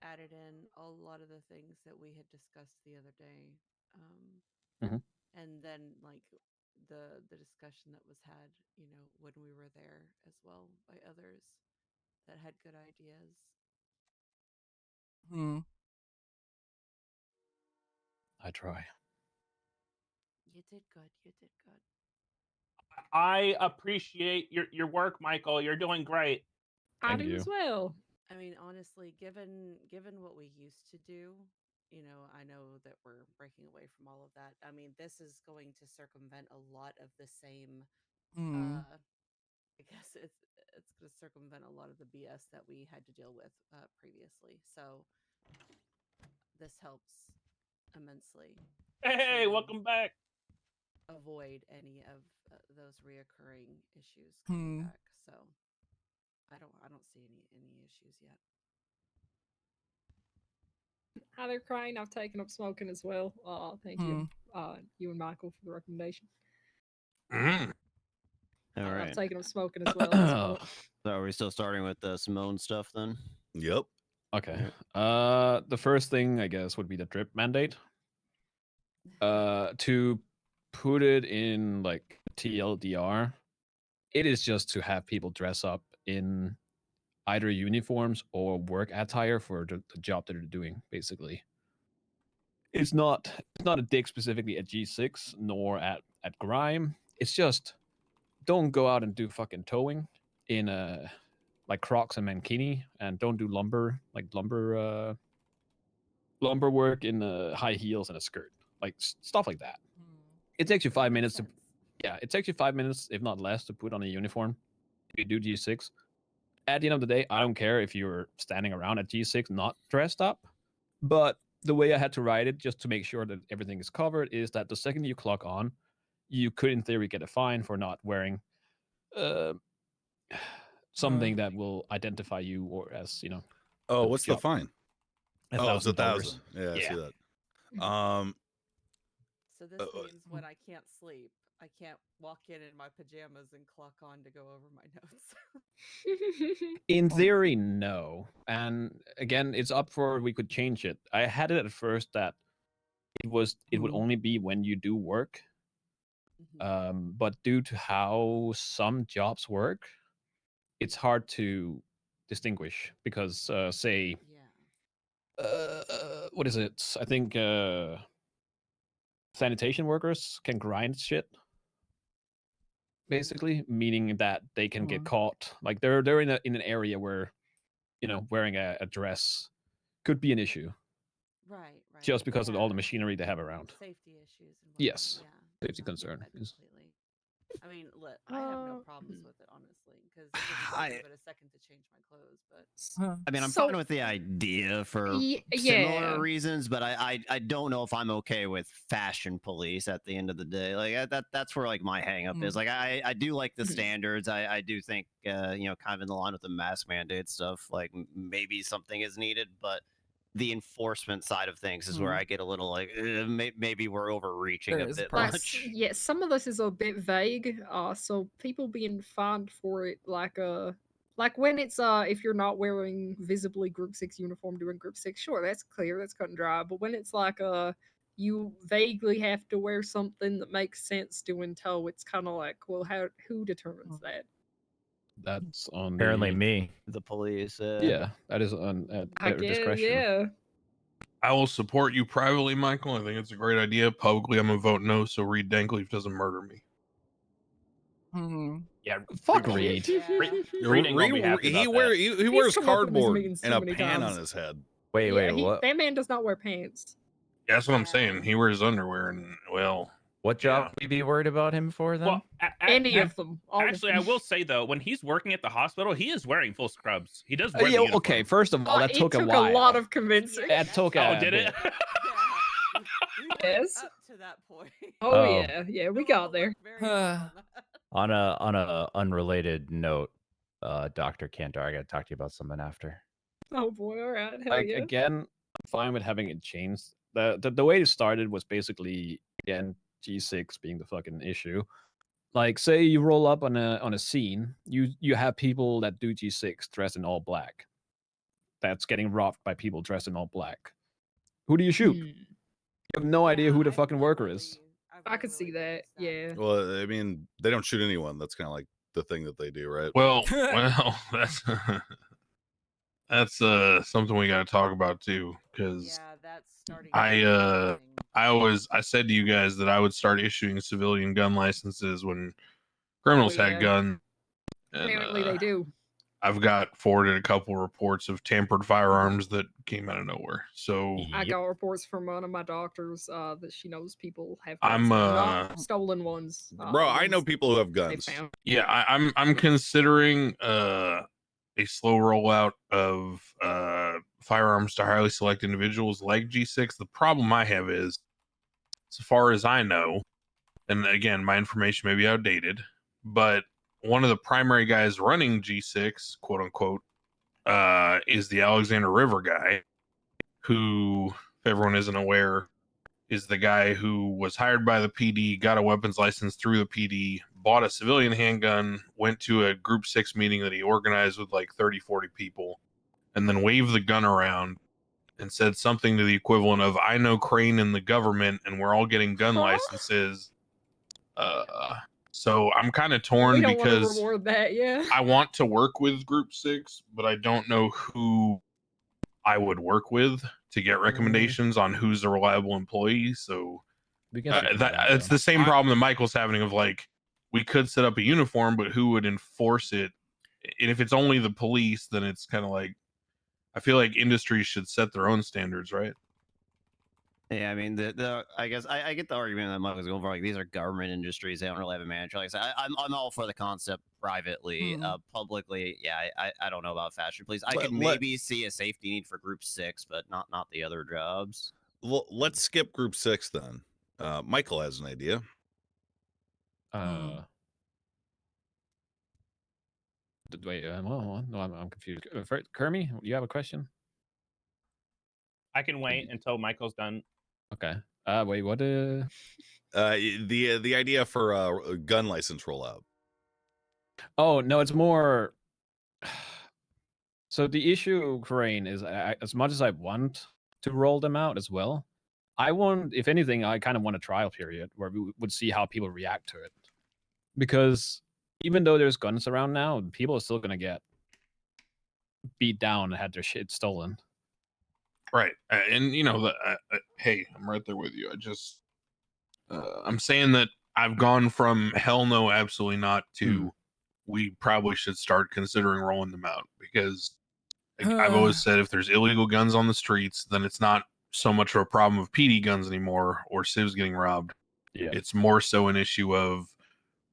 added in a lot of the things that we had discussed the other day, and then like the discussion that was had, when we were there as well by others that had good ideas. I try. You did good. You did good. I appreciate your work, Michael. You're doing great. I do as well. I mean, honestly, given what we used to do, I know that we're breaking away from all of that. I mean, this is going to circumvent a lot of the same. I guess it's going to circumvent a lot of the BS that we had to deal with previously. So this helps immensely. Hey, welcome back. Avoid any of those reoccurring issues coming back. So I don't see any issues yet. Hi there, Crane. I've taken up smoking as well. Thank you, you and Michael, for the recommendation. All right. I've taken up smoking as well. So are we still starting with Simone stuff then? Yep. Okay. The first thing I guess would be the drip mandate. To put it in like TLDR, it is just to have people dress up in either uniforms or work attire for the job that they're doing, basically. It's not a dig specifically at G6 nor at Grime. It's just don't go out and do fucking towing in like Crocs and mankini, and don't do lumber work in high heels and a skirt, like stuff like that. It takes you 5 minutes to, it takes you 5 minutes, if not less, to put on a uniform. If you do G6, at the end of the day, I don't care if you're standing around at G6 not dressed up, but the way I had to write it, just to make sure that everything is covered, is that the second you clock on, you could in theory get a fine for not wearing something that will identify you, or as Oh, what's the fine? $1,000. It's $1,000. Yeah, I see that. So this means when I can't sleep, I can't walk in my pajamas and clock on to go over my notes. In theory, no. And again, it's up for, we could change it. I had it at first that it would only be when you do work. But due to how some jobs work, it's hard to distinguish, because say what is it? I think sanitation workers can grind shit, basically, meaning that they can get caught. Like they're in an area where wearing a dress could be an issue. Right. Just because of all the machinery they have around. Safety issues. And yes. Safety concern. I mean, look, I have no problems with it, honestly, because it doesn't take me but a second to change my clothes. But I mean, I'm fine with the idea for similar reasons, but I don't know if I'm okay with fashion police at the end of the day. Like that's where like my hang up is. Like I do like the standards. I do think kind of in the line with the mask mandate stuff, like maybe something is needed, but the enforcement side of things is where I get a little like maybe we're overreaching a bit much. Yeah, some of this is a bit vague. So people being fined for it, like Like when it's if you're not wearing visibly group 6 uniform doing group 6, sure, that's clear, that's cut and dry. But when it's like you vaguely have to wear something that makes sense doing tow, it's kind of like, well, who determines that? That's on Apparently me. The police. Yeah, that is on I at guess, discretion. yeah. I will support you privately, Michael. I think it's a great idea. Publicly, I'm gonna vote no, so Reed Dankleaf doesn't murder me. Yeah, Fuck Reed. Reed. Reed ain't gonna be happy he about wear that. he He's wears come up with his cardboard meetings and too a many pan times. on his head. Wait, Yeah, what? that man does not wear pants. Yeah, that's what I'm saying. He wears underwear, and well, What job would we be worried about him for then? Well, Any of them. All actually, of I them. will say though, when he's working at the hospital, he is wearing full scrubs. He does wear the Yeah, uniform. okay, first of all, that It took a took while. a lot of convincing. That took Oh, a did it? bit. Yes. Up to that point. Oh Oh. yeah, we got there. On a unrelated note, Dr. Cantor, I gotta talk to you about something after. Oh boy, all right, hell Like yeah. again, I'm fine with having it changed. The way it started was basically again G6 being the fucking issue. Like say you roll up on a scene, you have people that do G6 dressed in all black. That's getting robbed by people dressed in all black. Who do you shoot? You have no idea who the fucking worker is. I could see that. Yeah. Well, I mean, they don't shoot anyone. That's kind of like the thing that they do, right? well, that's something we got to talk about too, because I said to you guys that I would start issuing civilian gun licenses when criminals Oh, had yeah. guns. Apparently they do. I've got forwarded a couple reports of tampered firearms that came out of nowhere. So I got reports from one of my doctors that she knows people have I'm, guns. Not stolen ones. Bro, I know ones people who have they guns. found. yeah, I'm considering a slow rollout of firearms to highly select individuals like G6. The problem I have is, so far as I know, and again, my information may be outdated, but one of the primary guys running G6, quote unquote, is the Alexander River guy, who, if everyone isn't aware, is the guy who was hired by the PD, got a weapons license through the PD, bought a civilian handgun, went to a group 6 meeting that he organized with like 30, 40 people, and then waved the gun around and said something to the equivalent of, I know Crane in the government and we're all getting gun licenses. So I'm kind of torn We don't want to because reward that, yeah. I want to work with group 6, but I don't know who I would work with to get recommendations on who's a reliable employee. So it's the same problem that Michael's having of like, we could set up a uniform, but who would enforce it? And if it's only the police, then it's kind of like, I feel like industries should set their own standards, right? Yeah, I mean, I guess I get the argument that Michael's going for. Like, these are government industries; they don't really have a manager. Like I said, I'm all for the concept privately, publicly. Yeah, I don't know about fashion police. I could maybe see a safety need for Group 6, but not the other jobs. Well, let's skip Group 6 then. Michael has an idea. Wait, no, I'm confused. Kermie, you have a question? I can wait until Michael's done. Okay. Wait, what? The idea for a gun license rollout. Oh no, it's more. So the issue, Crane, is as much as I want to roll them out as well, I want, if anything, I kind of want a trial period where we would see how people react to it, because even though there's guns around now, people are still gonna get beat down and had their shit stolen. Right. And you know, hey, I'm right there with you. I just, I'm saying that I've gone from hell no, absolutely not to we probably should start considering rolling them out, because I've always said if there's illegal guns on the streets, then it's not so much of a problem of PD guns anymore or civs getting robbed. Yeah. It's more so an issue of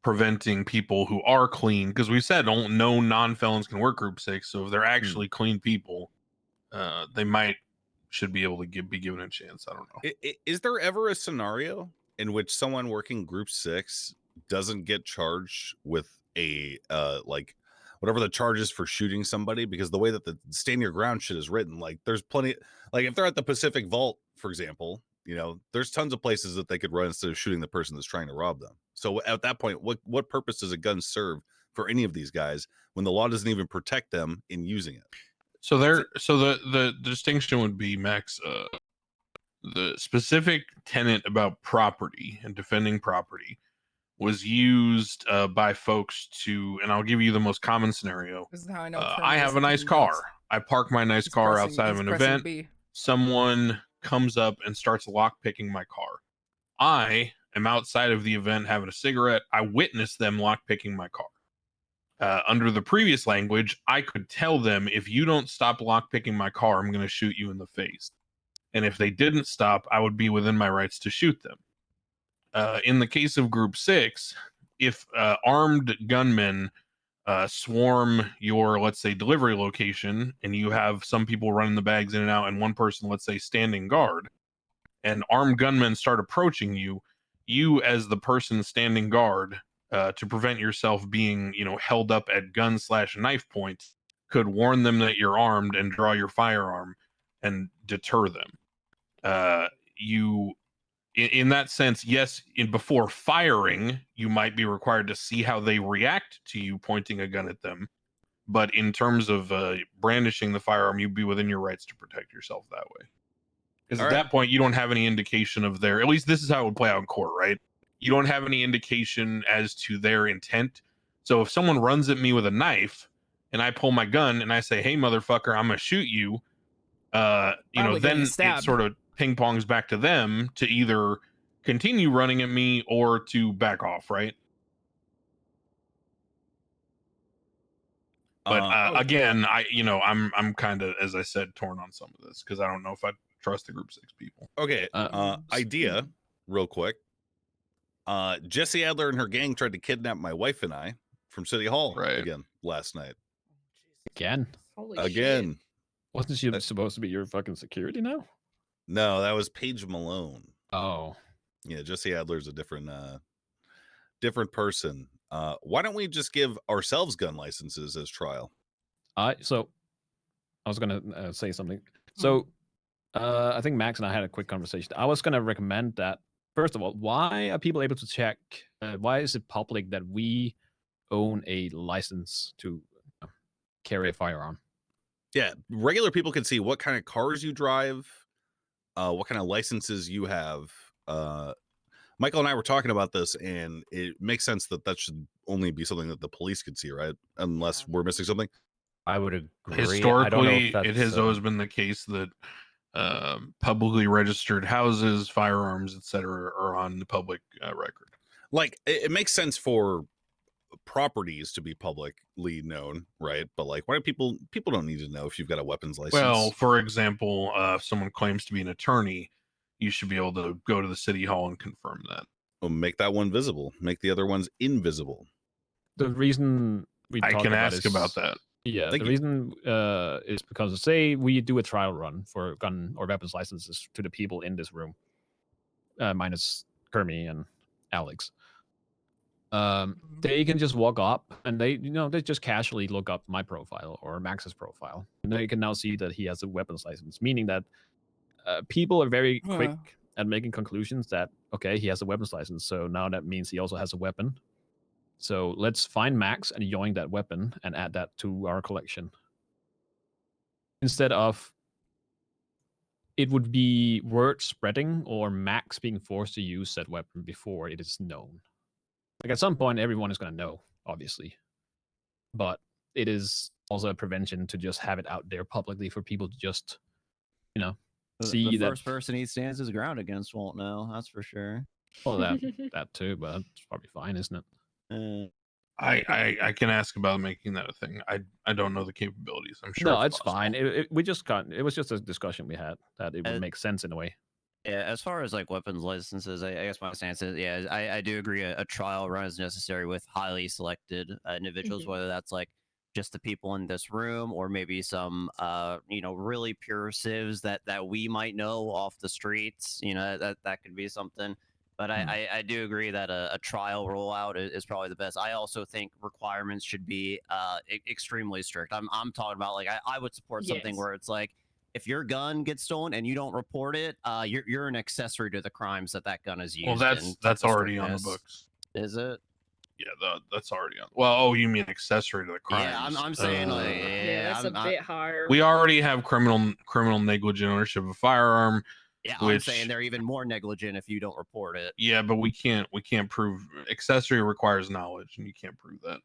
preventing people who are clean, because we said no non-felons can work Group 6. So if they're actually clean people, they should be able to be given a chance. I don't know. Is there ever a scenario in which someone working Group 6 doesn't get charged with a like whatever the charge is for shooting somebody? Because the way that the stand your ground shit is written, like there's plenty, like if they're at the Pacific Vault, for example, you know, there's tons of places that they could run instead of shooting the person that's trying to rob them. So at that point, what purpose does a gun serve for any of these guys when the law doesn't even protect them in using it. So the distinction would be, Max, the specific tenet about property and defending property was used by folks to, and I'll give you the most common scenario. This is how I know I have a nice car. I park my nice car outside of an event. B. Someone comes up and starts lockpicking my car. I am outside of the event having a cigarette. I witness them lockpicking my car. Under the previous language, I could tell them, if you don't stop lockpicking my car, I'm going to shoot you in the face. And if they didn't stop, I would be within my rights to shoot them. In the case of Group 6, if armed gunmen swarm your, let's say, delivery location, and you have some people running the bags in and out, and one person, let's say, standing guard, and armed gunmen start approaching you, you as the person standing guard, to prevent yourself being, held up at gun/knife point, could warn them that you're armed and draw your firearm and deter them. In that sense, yes, before firing, you might be required to see how they react to you pointing a gun at them. But in terms of brandishing the firearm, you'd be within your rights to protect yourself that way. Because at that point, you don't have any indication of their, at least this is how it would play out in court, right? You don't have any indication as to their intent. So if someone runs at me with a knife and I pull my gun and I say, hey, motherfucker, I'm going to shoot you, then it sort of ping pongs back to them to either continue running at me or to back off, right? But again, I'm kind of, as I said, torn on some of this because I don't know if I trust the Group 6 people. Okay, idea, real quick. Jesse Adler and her gang tried to kidnap my wife and I from City Hall again last night. Again? Again. Wasn't she supposed to be your fucking security now? No, that was Paige Malone. Oh. Yeah, Jesse Adler's a different person. Why don't we just give ourselves gun licenses as trial? So I was gonna say something. So I think Max and I had a quick conversation. I was gonna recommend that, first of all, why are people able to check? Why is it public that we own a license to carry a firearm? Yeah, regular people can see what kind of cars you drive, what kind of licenses you have. Michael and I were talking about this, and it makes sense that should only be something that the police could see, right? Unless we're missing something. I would agree. Historically, it has always been the case that publicly registered houses, firearms, etc., are on the public record. Like, it makes sense for properties to be publicly known, right? But like, why do people don't need to know if you've got a weapons license? Well, for example, if someone claims to be an attorney, you should be able to go to the city hall and confirm that. Well, make that one visible. Make the other ones invisible. The reason I can ask about that. Yeah, the reason is because, say we do a trial run for gun or weapons licenses to the people in this room, minus Kermie and Alex. They can just walk up and they just casually look up my profile or Max's profile, and they can now see that he has a weapons license, meaning that people are very quick at making conclusions that, okay, he has a weapons license, so now that means he also has a weapon. So let's find Max and join that weapon and add that to our collection. Instead of it would be word spreading or Max being forced to use said weapon before it is known. Like, at some point, everyone is going to know, obviously. But it is also a prevention to just have it out there publicly for people to just, see the that. first person he stands his ground against won't know. That's for sure. Well, that too, but it's probably fine, isn't it? I can ask about making that a thing. I don't know the capabilities. I'm sure. No, it's fine. It was just a discussion we had that it would make sense in a way. Yeah, as far as like weapons licenses, I guess my stance is, yeah, I do agree a trial run is necessary with highly selected individuals, whether that's like just the people in this room or maybe some really pure civs that we might know off the streets. That could be something. But I do agree that a trial rollout is probably the best. I also think requirements should be extremely strict. I'm talking about, like, I would support something where it's like, if your gun gets stolen and you don't report it, you're an accessory to the crimes that gun is used. Well, that's already on the books. Is it? Yeah, that's already on. Well, oh, you mean accessory to the crimes? Yeah, I'm saying like, Yeah, that's a bit higher. We already have criminal negligent ownership of a firearm. Yeah, which, I'm saying they're even more negligent if you don't report it. Yeah, but we can't prove accessory requires knowledge, and you can't prove that.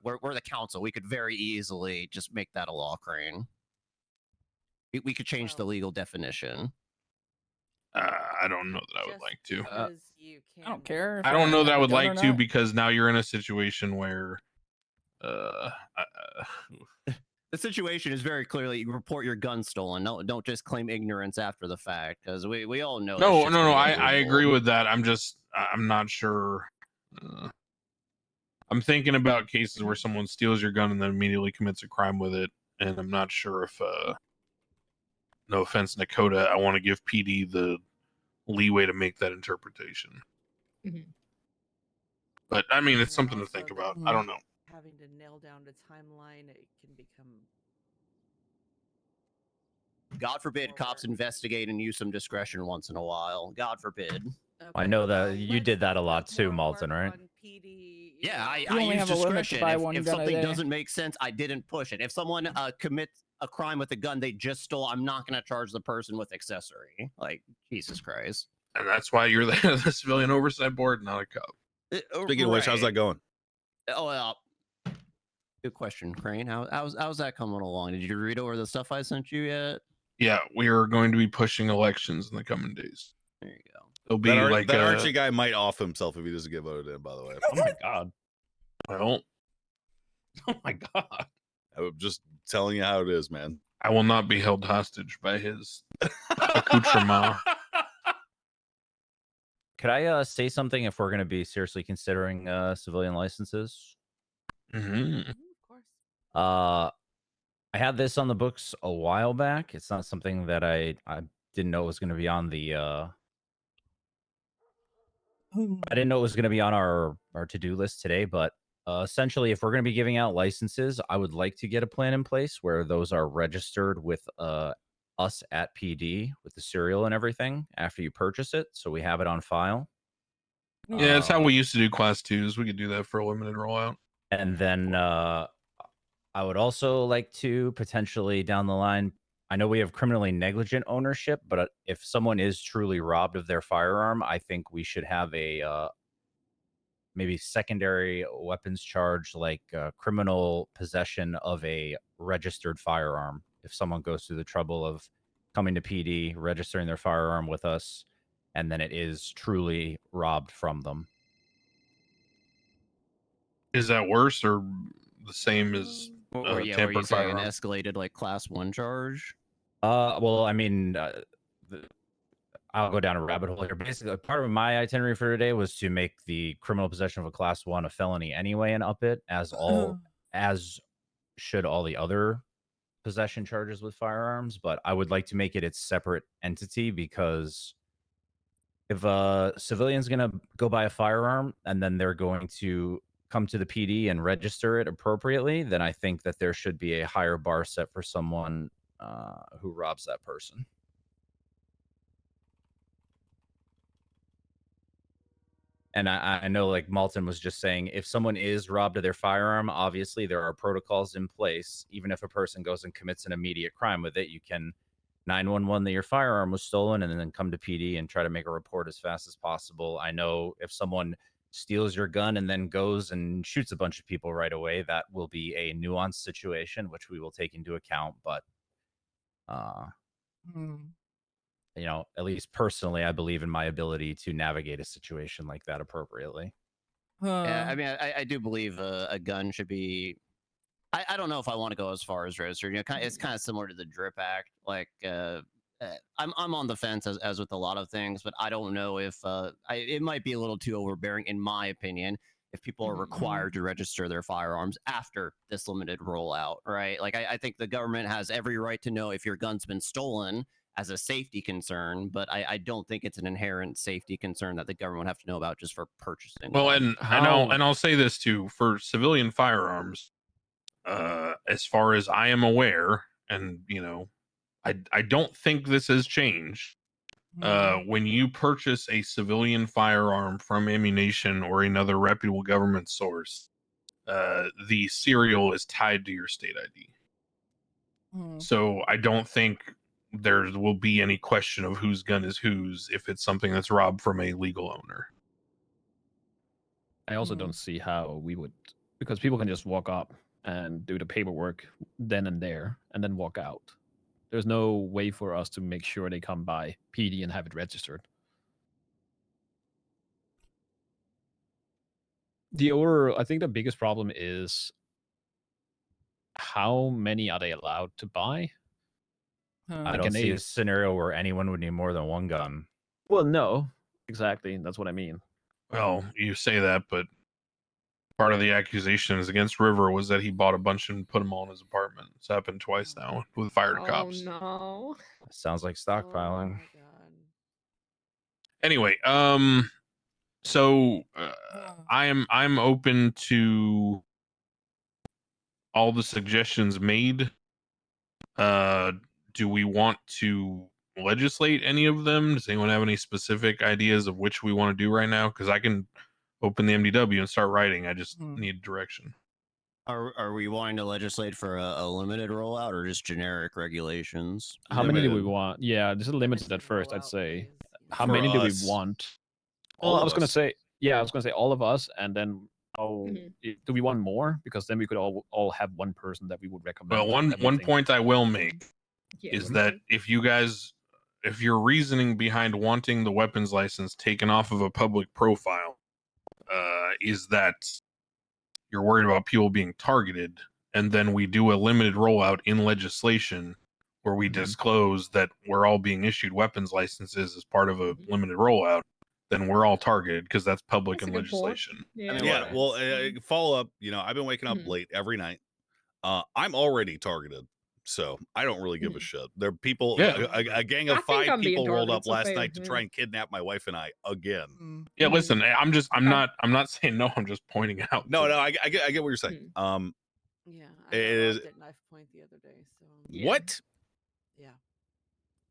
We're the council. We could very easily just make that a law, Crane. We could change the legal definition. I don't know that I would like to. I don't care. If I don't know that I would have a gun like or to not. because now you're in a situation where, the situation is very clearly you report your gun stolen. No, don't just claim ignorance after the fact because we all know. No. I agree with that. I'm not sure. I'm thinking about cases where someone steals your gun and then immediately commits a crime with it, and I'm not sure if, no offense, Dakota, I want to give PD the leeway to make that interpretation. But I mean, it's something to think about. I don't know. Having to nail down the timeline, it can become. God forbid cops investigate and use some discretion once in a while. God forbid. I know that you did that a lot too, Malton, right? Yeah, I only use have a limit to discretion. buy If, one if gun a something day. doesn't make sense, I didn't push it. If someone commits a crime with a gun they just stole, I'm not going to charge the person with accessory. Like, Jesus Christ. And that's why you're the head of the civilian oversight board, not a cop. Speaking of which, how's that going? Oh, well, good question, Crane. How's that coming along? Did you read over the stuff I sent you yet? Yeah, we are going to be pushing elections in the coming days. There you go. It'll be that Archie guy might off himself if he doesn't get voted in, by the way. Oh my god. Well, oh my god. I'm just telling you how it is, man. I will not be held hostage by his accoutrement. Could I say something if we're going to be seriously considering civilian licenses? Mm-hmm. I had this on the books a while back. It's not something that I didn't know was going to be on the. I didn't know it was going to be on our to-do list today, but essentially, if we're going to be giving out licenses, I would like to get a plan in place where those are registered with us at PD with the serial and everything after you purchase it, so we have it on file. Yeah, that's how we used to do class 2s. We could do that for a limited rollout. And then I would also like to potentially down the line, I know we have criminally negligent ownership, but if someone is truly robbed of their firearm, I think we should have a maybe secondary weapons charge, like criminal possession of a registered firearm. If someone goes through the trouble of coming to PD, registering their firearm with us, and then it is truly robbed from them. Is that worse or the same as Or yeah, were you saying an escalated like class 1 charge? Well, I mean, I'll go down a rabbit hole here. Basically, part of my itinerary for today was to make the criminal possession of a class 1 a felony anyway, and up it as should all the other possession charges with firearms. But I would like to make it its separate entity, because if a civilian's going to go buy a firearm and then they're going to come to the PD and register it appropriately, then I think that there should be a higher bar set for someone who robs that person. And I know, like Malton was just saying, if someone is robbed of their firearm, obviously there are protocols in place. Even if a person goes and commits an immediate crime with it, you can 911 that your firearm was stolen and then come to PD and try to make a report as fast as possible. I know if someone steals your gun and then goes and shoots a bunch of people right away, that will be a nuanced situation, which we will take into account. But, you know, at least personally, I believe in my ability to navigate a situation like that appropriately. Yeah, I mean, I do believe a gun should be. I don't know if I want to go as far as registered. You know, it's kind of similar to the DRIP Act. Like, I'm on the fence as with a lot of things, but I don't know if it might be a little too overbearing, in my opinion, if people are required to register their firearms after this limited rollout, right? Like, I think the government has every right to know if your gun's been stolen as a safety concern, but I don't think it's an inherent safety concern that the government would have to know about just for purchasing. Well, one. and I'll say this too, for civilian firearms, as far as I am aware, and you know, I don't think this has changed, When you purchase a civilian firearm from Ammunition or another reputable government source, the serial is tied to your state ID. So I don't think there will be any question of whose gun is whose if it's something that's robbed from a legal owner. I also don't see how we would, because people can just walk up and do the paperwork then and there and then walk out. There's no way for us to make sure they come by PD and have it registered. I think the biggest problem is how many are they allowed to buy? I don't see a scenario where anyone would need more than one gun. Well, no, exactly. That's what I mean. Well, you say that, but part of the accusations against River was that he bought a bunch and put them all in his apartment. It's happened twice now with fired cops. Oh no. Sounds like stockpiling. Anyway, so I'm open to all the suggestions made. Do we want to legislate any of them? Does anyone have any specific ideas of which we want to do right now? Because I can open the MDW and start writing. I just need direction. Are we wanting to legislate for a limited rollout or just generic regulations? How many do we want? Yeah, this is limited at first, I'd say. How For many do we us. want? All Well, I of was gonna us. say, yeah, I was gonna say all of us, and then do we want more? Because then we could all have one person that we would recommend. Well, one that we think- point I will make Yeah, is what do you that if your reasoning behind wanting the weapons license taken off of a public profile is that you're worried about people being targeted, and then we do a limited rollout in legislation where we disclose that we're all being issued weapons licenses as part of a limited rollout, then we're all targeted because that's public and legislation. Yeah. Well, follow up. I've been waking up late every night. I'm already targeted, so I don't really give a shit. There are people. Yeah. A gang of I think 5 I'm being people rolled targeted, up so last fair, night to yeah. try and kidnap my wife and I again. Yeah, listen, I'm not saying no. I'm just pointing out. No, I get what you're saying. Yeah, it I is arrived at knife point the other day. So what? Yeah.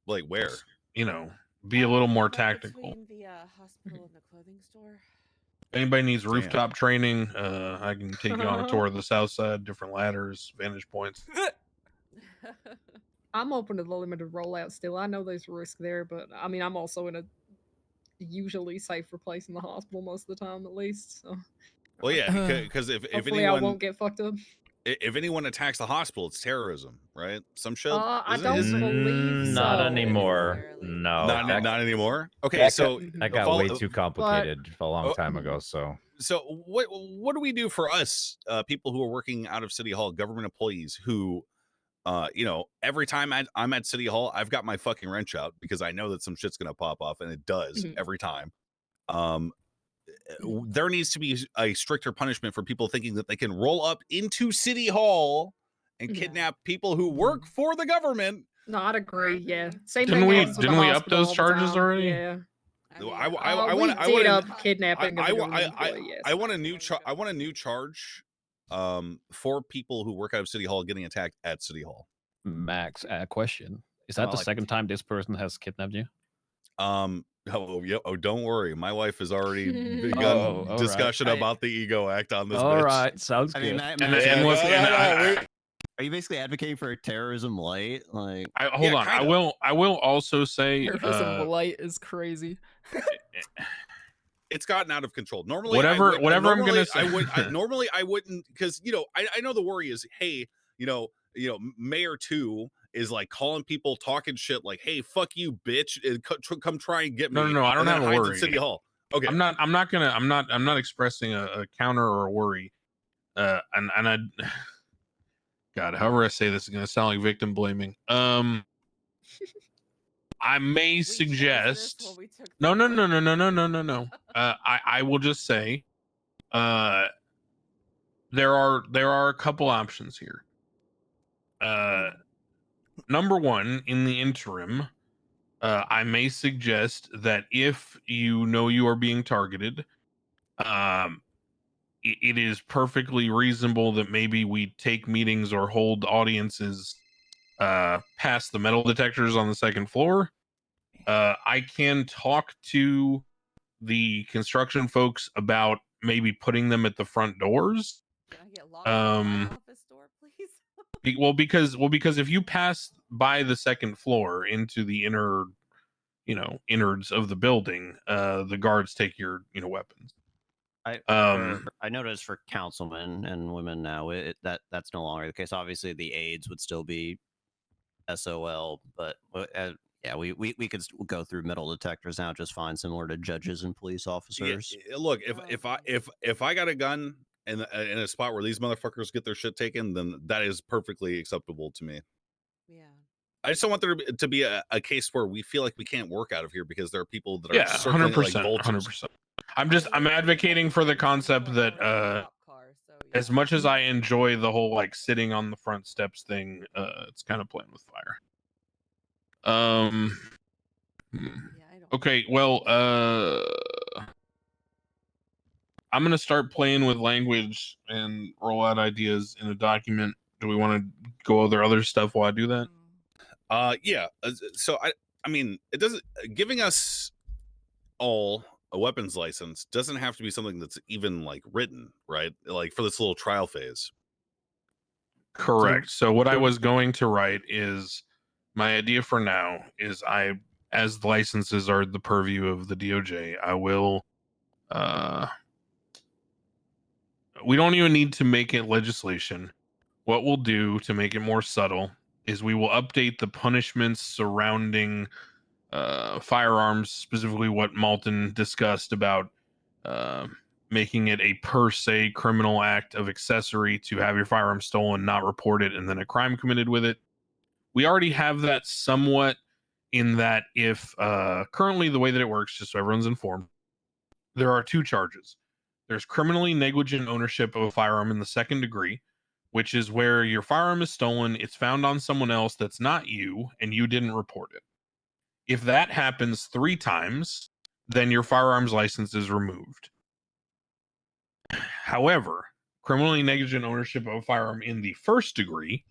Like where? Be a little more Right tactical. between the hospital and the clothing store. Anybody needs Damn. rooftop training, I can take you on a tour of the south side, different ladders, vantage points. I'm open to the limited rollout still. I know there's risk there, but I mean, I'm also in a usually safer place in the hospital most of the time, at least. So Well, yeah, because if hopefully anyone I won't get fucked up. if anyone attacks the hospital, it's terrorism, right? Some shit. I isn't don't it? believe Not so. anymore. No. Not anymore. Okay, that so that got way too complicated a long Oh, time ago. So So what do we do for us, people who are working out of City Hall, government employees who, every time I'm at City Hall, I've got my fucking wrench out because I know that some shit's gonna pop off, and it does every time. There needs to be a stricter punishment for people thinking that they can roll up into City Hall and kidnap people who work for the government. No, I'd agree. Yeah, same Didn't thing we happens with the up hospital those all the charges time. already? Yeah. I we want did up kidnapping of a government employee, yes. I want a new charge for people who work out of City Hall getting attacked at City Hall. Max, question: is that the second time this person has kidnapped you? Don't worry, my wife has already begun discussion about the ego act on this. All bitch. right, sounds good. Are you basically advocating for terrorism light? Like, hold on. I will also say Terrorism light is crazy. It's gotten out of control. Normally, whatever I'm normally gonna say. normally I wouldn't, because I know the worry is, hey, Mayor 2 is like calling people, talking shit like, hey, fuck you, bitch, and come try and get me. No, I don't and then have a hides worry. at City Hall. Okay, I'm not expressing a counter or a worry. And I, God, however I say this is gonna sound like victim blaming. I may suggest. No. I will just say, there are a couple options here. Number one, in the interim, I may suggest that if you know you are being targeted, it is perfectly reasonable that maybe we take meetings or hold audiences past the metal detectors on the second floor. I can talk to the construction folks about maybe putting them at the front doors. Can I get locked from my office door, please? Because if you pass by the second floor into the inner, innards of the building, the guards take your, weapons. I noticed for councilmen and women now that's no longer the case. Obviously, the aides would still be SOL, but yeah, we could go through metal detectors now just fine, similar to judges and police officers. Yeah, look, if I got a gun in a spot where these motherfuckers get their shit taken, then that is perfectly acceptable to me. Yeah. I just don't want there to be a case where we feel like we can't work out of here because there are people that are Yeah, circling it like 100%, vultures. 100%. I'm advocating for the concept that as much as I enjoy the whole like sitting on the front steps thing, it's kind of playing with fire. Okay, well, I'm gonna start playing with language and roll out ideas in a document. Do we want to go over other stuff while I do that? Yeah. So I mean, it doesn't giving us all a weapons license doesn't have to be something that's even like written, right? Like for this little trial phase. Correct. So what I was going to write is my idea for now is as the licenses are the purview of the DOJ, I will we don't even need to make it legislation. What we'll do to make it more subtle is we will update the punishments surrounding firearms, specifically what Malton discussed about making it a per se criminal act of accessory to have your firearm stolen, not report it, and then a crime committed with it. We already have that somewhat in that if currently the way that it works, just so everyone's informed, there are two charges. There's criminally negligent ownership of a firearm in the second degree, which is where your firearm is stolen, it's found on someone else that's not you, and you didn't report it. If that happens 3 times, then your firearms license is removed. However, criminally negligent ownership of a firearm in the first degree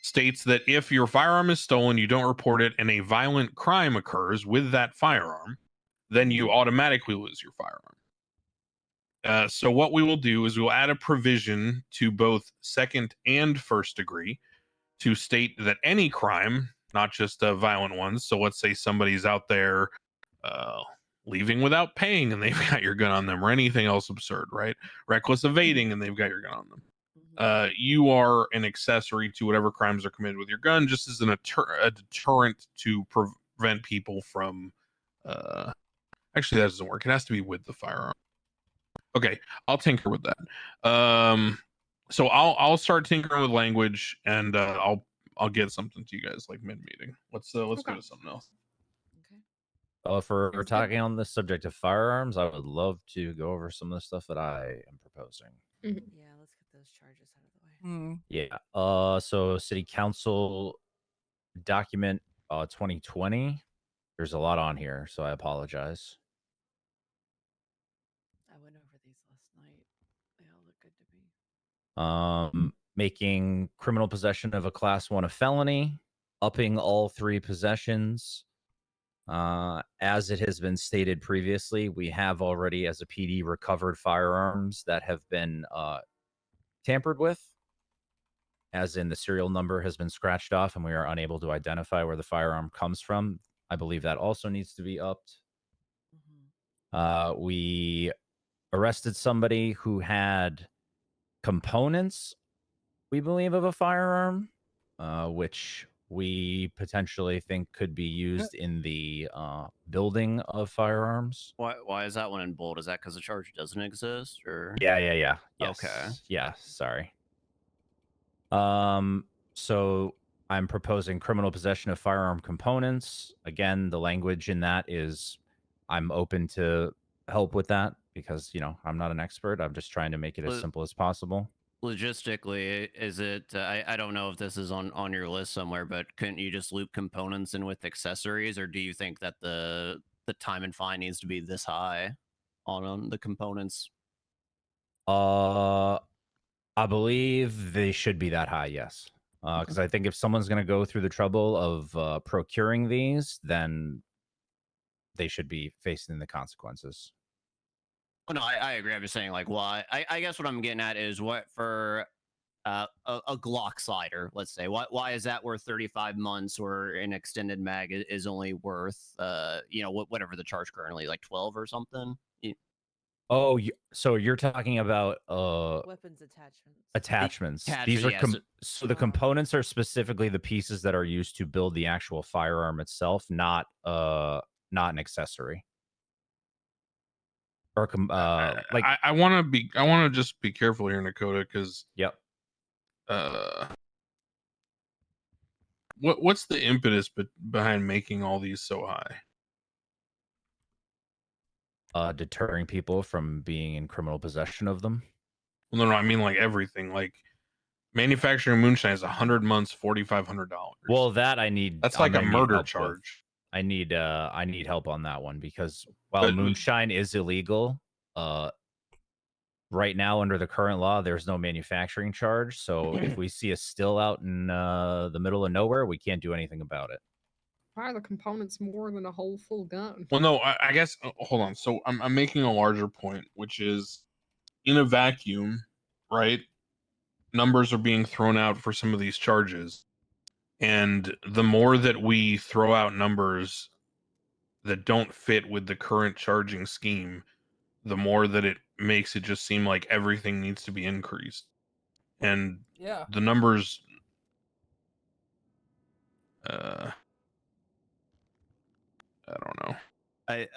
states that if your firearm is stolen, you don't report it, and a violent crime occurs with that firearm, then you automatically lose your firearm. So what we will do is we'll add a provision to both second and first degree to state that any crime, not just violent ones. So let's say somebody's out there leaving without paying and they've got your gun on them, or anything else absurd, right? Reckless evading and they've got your gun on them. You are an accessory to whatever crimes are committed with your gun, just as a deterrent to prevent people from. Actually, that doesn't work. It has to be with the firearm. Okay, I'll tinker with that. So I'll start tinkering with language, and I'll get something to you guys like mid meeting. Let's go to something else. If we're talking on the subject of firearms, I would love to go over some of the stuff that I am proposing. Yeah, let's get those charges out of the way. Yeah. So City Council document 2020. There's a lot on here, so I apologize. I went over these last night. They all look good to me. Making criminal possession of a class 1 a felony, upping all 3 possessions. As it has been stated previously, we have already, as a PD, recovered firearms that have been tampered with, as in the serial number has been scratched off and we are unable to identify where the firearm comes from. I believe that also needs to be upped. We arrested somebody who had components, we believe, of a firearm, which we potentially think could be used in the building of firearms. Why is that one in bold? Is that because the charge doesn't exist, or? Yeah. Yes. Okay. Yeah. Sorry. So I'm proposing criminal possession of firearm components. Again, the language in that is I'm open to help with that because, I'm not an expert. I'm just trying to make it as simple as possible. Logistically, is it? I don't know if this is on your list somewhere, but couldn't you just loop components in with accessories, or do you think that the time and fine needs to be this high on the components? I believe they should be that high, yes. Because I think if someone's going to go through the trouble of procuring these, then they should be facing the consequences. Oh, no, I agree. I'm just saying, like, why? I guess what I'm getting at is what for a Glock slider, let's say. Why is that worth 35 months, or an extended mag is only worth, whatever the charge currently, like 12 or something? Oh, so you're talking about Weapons attachments. attachments. Attachment, These are yes. so the components are specifically the pieces that are used to build the actual firearm itself, not an accessory. Or like I want to just be careful here, Nakota, because yep. What's the impetus behind making all these so high? Deterring people from being in criminal possession of them. Well, no, I mean like everything. Like manufacturing moonshine is 100 months, $4,500. Well, that I need. That's I'm like a gonna need murder help with. charge. I need help on that one because while But- moonshine is illegal, right now under the current law, there's no manufacturing charge. So if we see a still out in the middle of nowhere, we can't do anything about it. Why are the components more than a whole full gun? Well, no, I guess hold on. So I'm making a larger point, which is in a vacuum, right? Numbers are being thrown out for some of these charges. And the more that we throw out numbers that don't fit with the current charging scheme, the more that it makes it just seem like everything needs to be increased. And Yeah. the numbers I don't know. I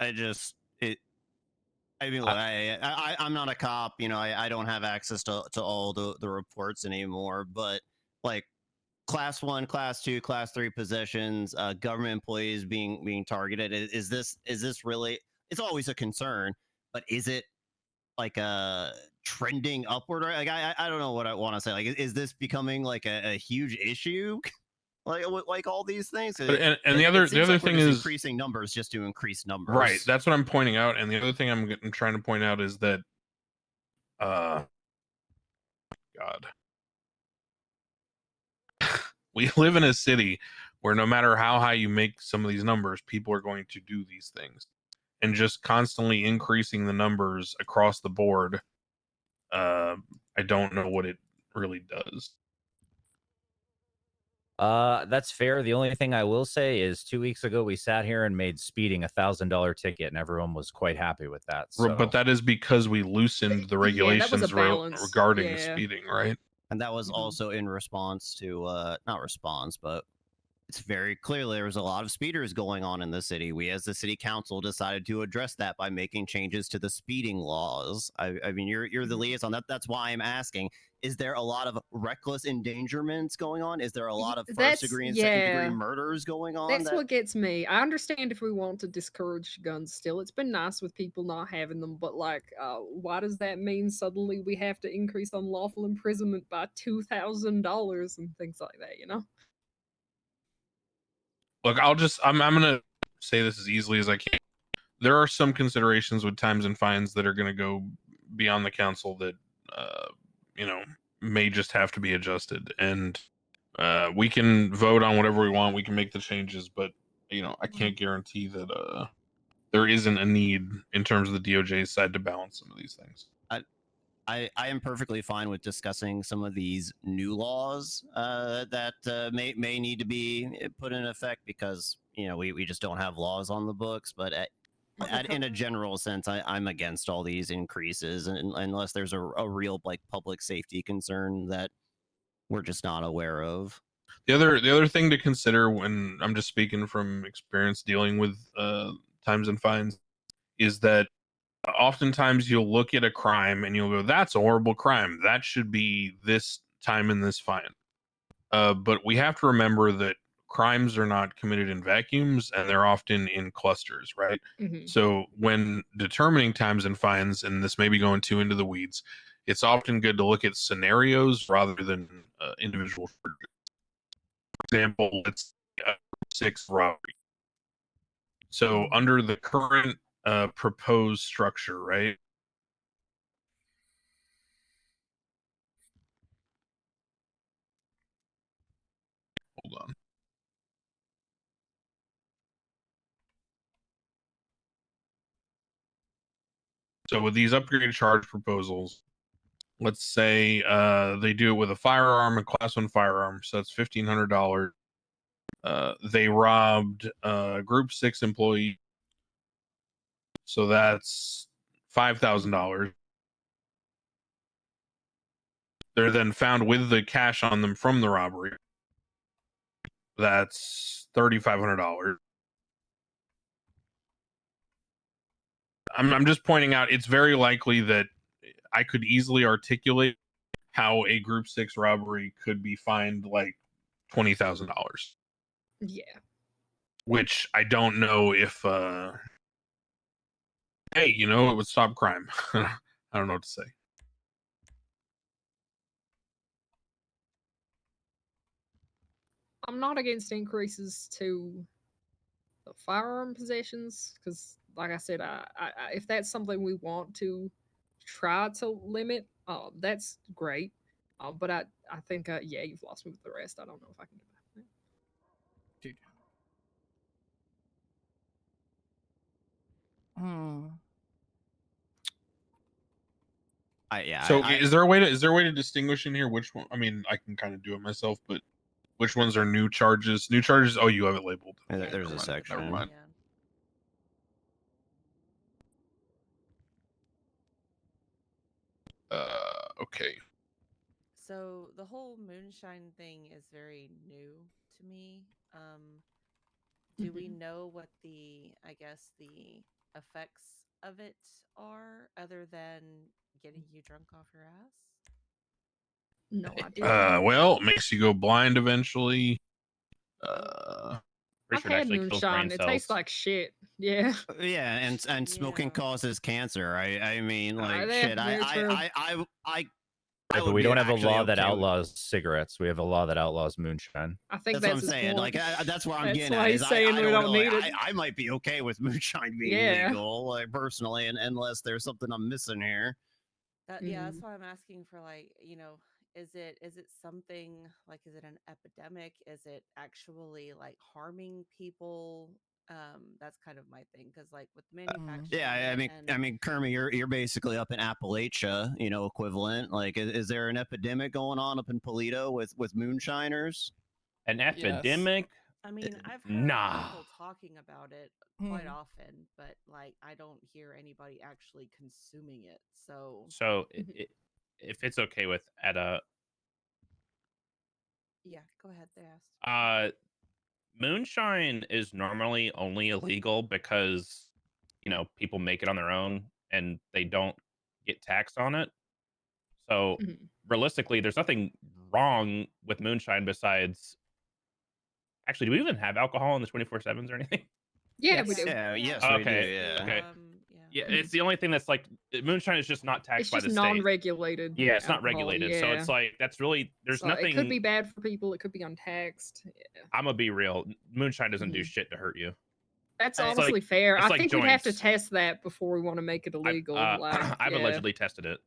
mean, look, I'm not a cop, I don't have access to all the reports anymore, but like class 1, class 2, class 3 positions, government employees being targeted, is this really, it's always a concern, but is it like trending upward? Like I don't know what I want to say. Like, is this becoming like a huge issue? like all these things. And the other thing is increasing numbers just to increase numbers. Right. That's what I'm pointing out. And the other thing I'm trying to point out is that, God, we live in a city where no matter how high you make some of these numbers, people are going to do these things, and just constantly increasing the numbers across the board. I don't know what it really does. That's fair. The only thing I will say is 2 weeks ago we sat here and made speeding $1,000 ticket, and everyone was quite happy with that. So. But that is because we loosened the regulations regarding speeding, right? And that was also in response to not response, but it's very clear there was a lot of speeders going on in the city. We, as the city council, decided to address that by making changes to the speeding laws. I mean, you're the liaison. That's why I'm asking: is there a lot of reckless endangerments going on? Is there a lot of first degree and second degree murders going on? That's what gets me. I understand if we want to discourage guns still. It's been nice with people not having them, but like, why does that mean suddenly we have to increase unlawful imprisonment by $2,000 and things like that, you know? Look, I'm gonna say this as easily as I can. There are some considerations with times and fines that are gonna go beyond the council that may just have to be adjusted, and we can vote on whatever we want. We can make the changes, but I can't guarantee that there isn't a need in terms of the DOJ's side to balance some of these things. I am perfectly fine with discussing some of these new laws that may need to be put in effect, because we just don't have laws on the books. But in a general sense, I'm against all these increases, unless there's a real like public safety concern that we're just not aware of. The other thing to consider, when I'm just speaking from experience dealing with times and fines, is that oftentimes you'll look at a crime and you'll go, that's a horrible crime, that should be this time and this fine. But we have to remember that crimes are not committed in vacuums, and they're often in clusters, right? So when determining times and fines, and this may be going too into the weeds, it's often good to look at scenarios rather than individual. For example, let's say 6 robbery. So under the current proposed structure, right? Hold on. So with these upgraded charge proposals, let's say they do it with a firearm, a class 1 firearm, so that's $1,500. They robbed group 6 employee, so that's $5,000. They're then found with the cash on them from the robbery. That's $3,500. I'm just pointing out it's very likely that I could easily articulate how a group 6 robbery could be fined like $20,000. Yeah. Which I don't know if hey, you know, it would stop crime. I don't know what to say. I'm not against increases to the firearm possessions because, like I said, if that's something we want to try to limit, that's great. But I think, yeah, you've lost me with the rest. I don't know if I can do that. Dude. Hmm. Is there a way to distinguish in here which one? I mean, I can kind of do it myself, but which ones are new charges? New charges. Oh, you have it labeled. There's Never a mind, section. Never mind. Okay. So the whole moonshine thing is very new to me. Do we know what the, I guess, the effects of it are other than getting you drunk off your ass? No idea. Well, it makes you go blind eventually. I've had moonshine. It tastes like shit. Yeah. Yeah, and smoking causes cancer. I mean, like yeah, shit. very true. Yeah, but would we be don't have a actually law that okay with- outlaws cigarettes. We have a law that outlaws moonshine. I think that's what I'm his saying. point. Like that's what I'm That's getting why at. he's Is saying I we don't don't know, need like, it. I might be okay with moonshine being Yeah. legal, like personally, and unless there's something I'm missing here. Yeah, that's why I'm asking for, like, you know, is it something like, is it an epidemic? Is it actually like harming people? That's kind of my thing, because like with manufacturing. Yeah, I mean, Kermit, you're basically up in Appalachia, you know, equivalent. Like, is there an epidemic going on up in Toledo with moonshiners? An epidemic? I mean, I've heard Nah. people talking about it quite often, but like I don't hear anybody actually consuming it. So So if it's okay with Etta, yeah, go ahead. They asked. moonshine is normally only illegal because, you know, people make it on their own and they don't get taxed on it. So realistically, there's nothing wrong with moonshine besides. Actually, do we even have alcohol in the 24/7s or anything? Yeah, we do. Yeah, yes, Okay. we do. Yeah. Okay. Yeah, it's the only thing that's like moonshine is just not taxed It's by just the state. non-regulated. Yeah, it's not alcohol, regulated. So it's like that's really there's So nothing. It could be bad for people. It could be untaxed. Yeah. I'm gonna be real. Moonshine doesn't do shit to hurt you. That's It's honestly like- fair. it's I like think we'd have to joints. test that before we want to make it illegal. I've yeah. allegedly tested it.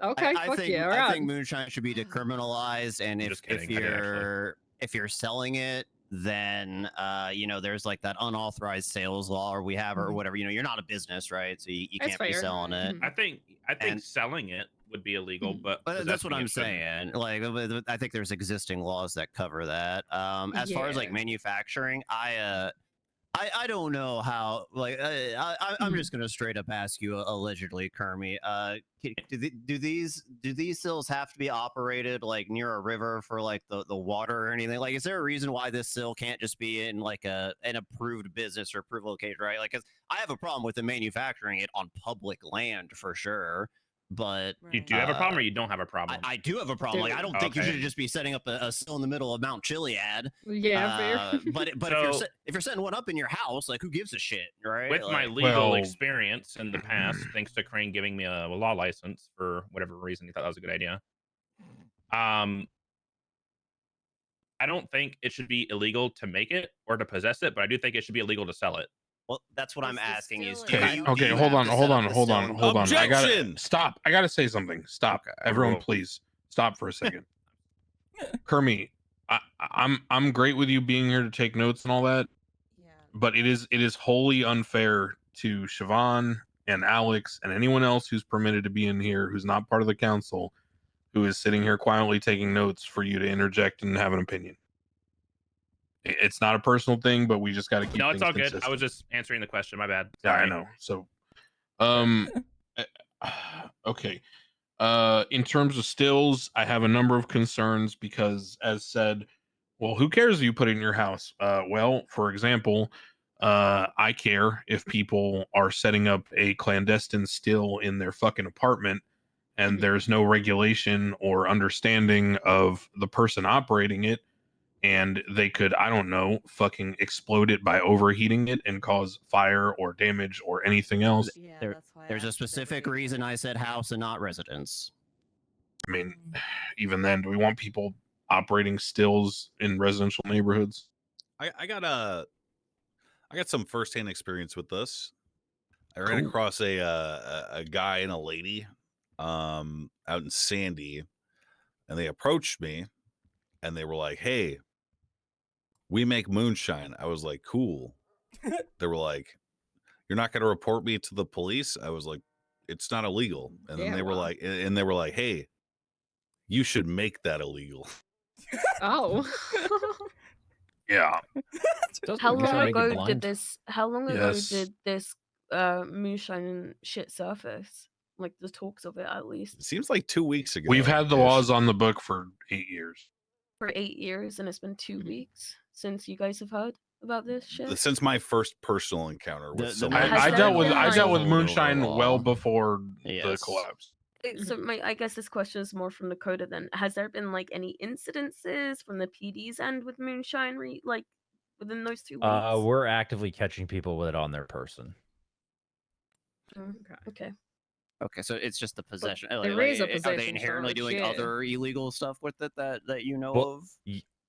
Okay, I fuck think yeah, all I right. think moonshine should be decriminalized, and I'm if just kidding, I did actually. if you're selling it, then you know, there's like that unauthorized sales law, or we have, or whatever. You know, you're not a business, right? So you That's can't be fair. selling it. I think selling it would be illegal, but That's what possessing I'm it shouldn't. saying. Like, I think there's existing laws that cover that. As far as like Yeah. manufacturing, I don't know how. Like, I'm just gonna straight up ask you, allegedly, Kermit. Do these sills have to be operated like near a river for like the water or anything? Like, is there a reason why this sill can't just be in like an approved business or approved location, right? Like, 'cause I have a problem with them manufacturing it on public land for sure. But Do you have a problem or you don't have a problem? I do have a problem. Like, I don't think you Okay. should just be setting up a sill in the middle of Mount Chiliad. Yeah, fair. But if you're setting one up in your house, like, who gives a shit, right? With my Like, legal experience in the past, thanks to Crane giving me a law license for whatever reason he thought that was a good idea. I don't think it should be illegal to make it or to possess it, but I do think it should be illegal to sell it. Well, that's what I'm asking is, Okay, hold on. I gotta stop. I gotta say something. Stop, everyone, please stop for a second. Kermit, I'm great with you being here to take notes and all that. But it is wholly unfair to Siobhan and Alex and anyone else who's permitted to be in here who's not part of the council, who is sitting here quietly taking notes for you to interject and have an opinion. It's not a personal thing, but we just got to keep No, things it's all good. consistent. I was just answering the question. My bad. Yeah, I Sorry. know. So, okay. In terms of stills, I have a number of concerns because, as said, well, who cares if you put it in your house? Well, for example, I care if people are setting up a clandestine still in their fucking apartment and there's no regulation or understanding of the person operating it, and they could, I don't know, fucking explode it by overheating it and cause fire or damage or anything else. There's a specific reason I said house and not residence. I mean, even then, do we want people operating stills in residential neighborhoods? I got some firsthand experience with this. I ran across a guy and a lady out in Sandy, and they approached me and they were like, "Hey, we make moonshine." I was like, "Cool." They were like, "You're not going to report me to the police?" I was like, "It's not illegal." And then Yeah, they were wow. like, "Hey, you should make that illegal." Oh. Yeah. How you should long make it ago did blind. this? How long ago Yes. did this moonshine shit surface? Like the talks of it, at least. It seems like 2 weeks ago. We've had the laws on the book for 8 years. For 8 years, and it's been 2 weeks since you guys have heard about this shit. Since my first personal encounter with someone. I dealt with moonshine well before the Yes. collapse. So I guess this question is more from Dakota then. Has there been like any incidences from the PD's end with moonshine like within those 2 weeks? We're actively catching people with it on their person. Okay. Okay, so it's just the possession. Like, there is a are they possession inherently charge, doing yeah. other illegal stuff with it that you know Well, of?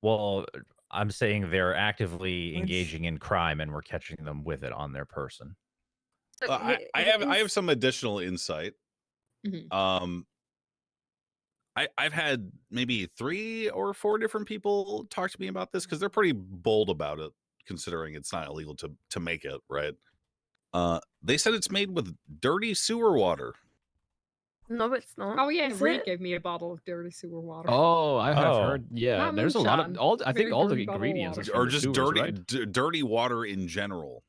well, I'm saying they're actively engaging in crime, and we're catching them with it on their person. I have some additional insight. I've had maybe 3 or 4 different people talk to me about this because they're pretty bold about it, considering it's not illegal to make it, right? They said it's made with dirty sewer water. No, it's not. Oh yeah, Is Reed it? gave me a bottle of dirty sewer water. Oh, I have heard. Yeah, Not there's a lot of moonshine, I think very all the dirty bottle of ingredients is water. from Or the just sewers, dirty right? dirty water in general.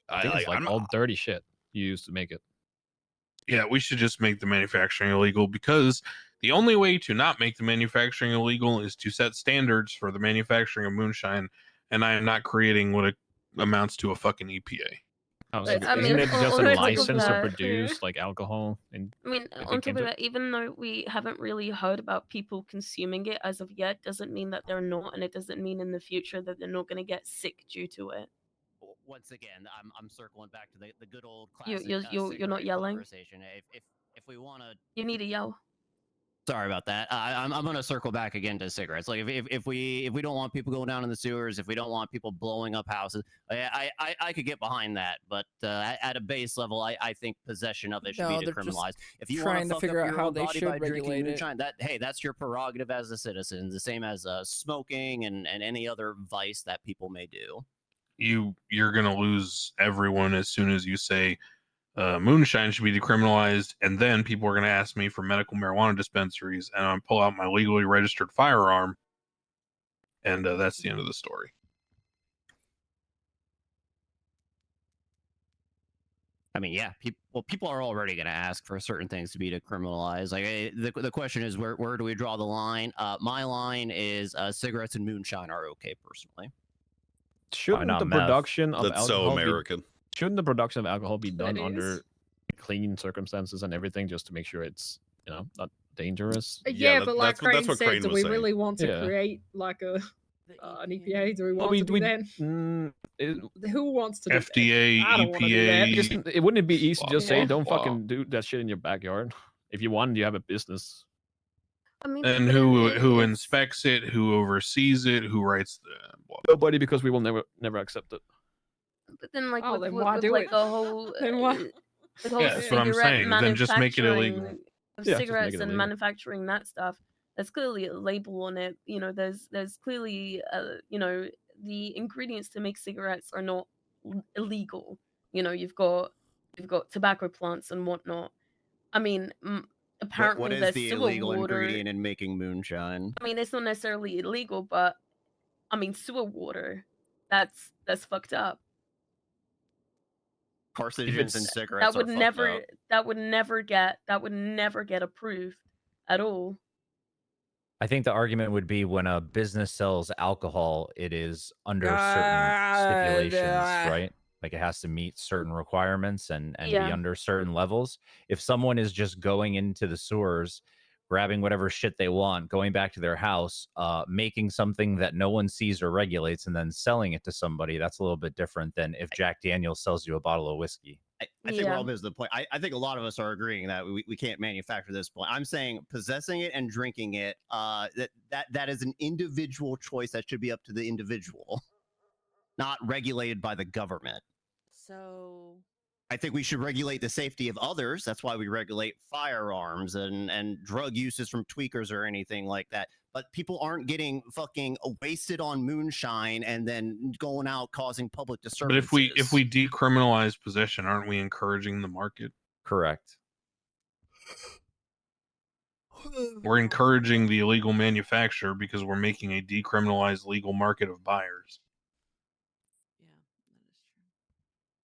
I think it's like I'm all dirty shit you used to make it. Yeah, we should just make the manufacturing illegal, because the only way to not make the manufacturing illegal is to set standards for the manufacturing of moonshine, and I am not creating what it amounts to a fucking EPA. Oh, But, so I isn't mean, it on- just on a top of license to that- produce like alcohol? And I mean, on top of that, even though we haven't really heard about people consuming it as of yet, doesn't mean that they're not, and it doesn't mean in the future that they're not going to get sick due to it. Once again, I'm circling back to the good old You- classic. you're not cigarette yelling? Conversation. If we want to, You need to yell. sorry about that. I'm gonna circle back again to cigarettes. Like if we don't want people going down in the sewers, if we don't want people blowing up houses, I could get behind that. But at a base level, I think possession of it should No, be they're just decriminalized. If you trying want to fuck figure up out your how own they body should by drinking regulate it. moonshine, that's your prerogative as a citizen. The same as smoking and any other vice that people may do. You're gonna lose everyone as soon as you say moonshine should be decriminalized, and then people are gonna ask me for medical marijuana dispensaries, and I pull out my legally registered firearm, and that's the end of the story. I mean, yeah, people are already going to ask for certain things to be decriminalized. Like the question is, where do we draw the line? My line is cigarettes and moonshine are okay, personally. Shouldn't not the meth? production of That's so alcohol American. Shouldn't the production of alcohol be That done is. under clean circumstances and everything, just to make sure it's not dangerous? Yeah, but like Crane what said, Crane do was we saying. really want to Yeah. create like an EPA? Do we Well, want to do that? Who wants to do FDA, that? I don't want to do that. It wouldn't it be easy to just say, Yeah. don't fucking do that shit in your backyard? If you want, you have a business. I mean, And but who it's- inspects it, who oversees it, who writes the Nobody, because we will never accept it. But then, like, Oh, with, then with, why with do like it? the whole, Then why? the whole Yeah, that's what I'm cigarette saying. Then just make it illegal. manufacturing of Yeah, just make cigarettes it and illegal. manufacturing that stuff. There's clearly a label on it. You know, there's clearly, you know, the ingredients to make cigarettes are not illegal. You know, you've got We've got tobacco plants and whatnot. I mean, apparently What is there's the sewer illegal water. ingredient in making moonshine? I mean, it's not necessarily illegal, but I mean, sewer water. That's fucked up. Carcinogens and cigarettes That would are fucked never. up. That would never get approved at all. I think the argument would be when a business sells alcohol, it is under certain stipulations, right? Like it has to meet certain requirements and be Yeah. under certain levels. If someone is just going into the sewers, grabbing whatever shit they want, going back to their house, making something that no one sees or regulates, and then selling it to somebody, that's a little bit different than if Jack Daniels sells you a bottle of whiskey. I think we're all missing the point. I think a lot of us are agreeing that we can't manufacture this point. I'm saying possessing it and drinking it, that is an individual choice that should be up to the individual, not regulated by the government. So I think we should regulate the safety of others. That's why we regulate firearms and drug uses from tweakers or anything like that. But people aren't getting fucking wasted on moonshine and then going out causing public But disturbances. if we decriminalize possession, aren't we encouraging the market? Correct. We're encouraging the illegal manufacturer because we're making a decriminalized legal market of buyers.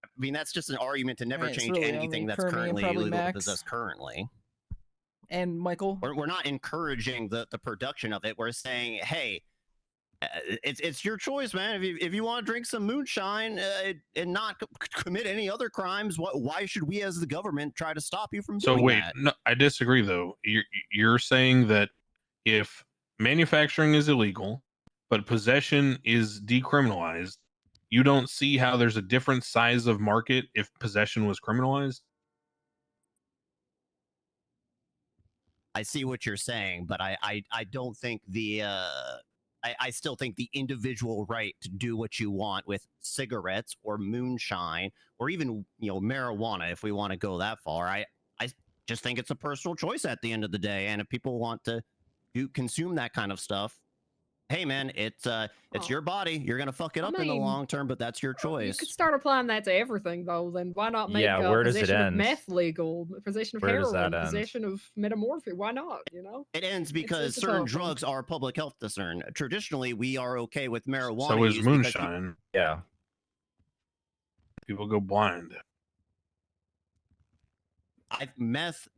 I mean, that's just an argument to never Alright, it's change really anything only that's for me and currently probably illegal to Max. possess currently. And Michael? We're not encouraging the production of it. We're saying, hey, it's your choice, man. If you want to drink some moonshine and not commit any other crimes, why should we as the government try to stop you from So doing wait, that? no, I disagree though. You're saying that if manufacturing is illegal, but possession is decriminalized, you don't see how there's a different size of market if possession was criminalized? I see what you're saying, but I don't think I still think the individual right to do what you want with cigarettes or moonshine or even marijuana, if we want to go that far. I just think it's a personal choice at the end of the day, and if people want to consume that kind of stuff, hey man, it's your body. You're gonna fuck it up in the long term, but that's your You could choice. start applying that to everything, though. Then why not make Yeah, where does it possession of end? meth legal, possession of Where does heroin, that end? possession of metamorphin? Why not? You know, It ends It's- because it's a certain tough one. drugs are a public health concern. Traditionally, we are okay with marijuana. So is use because moonshine. Yeah. People go blind. Meth,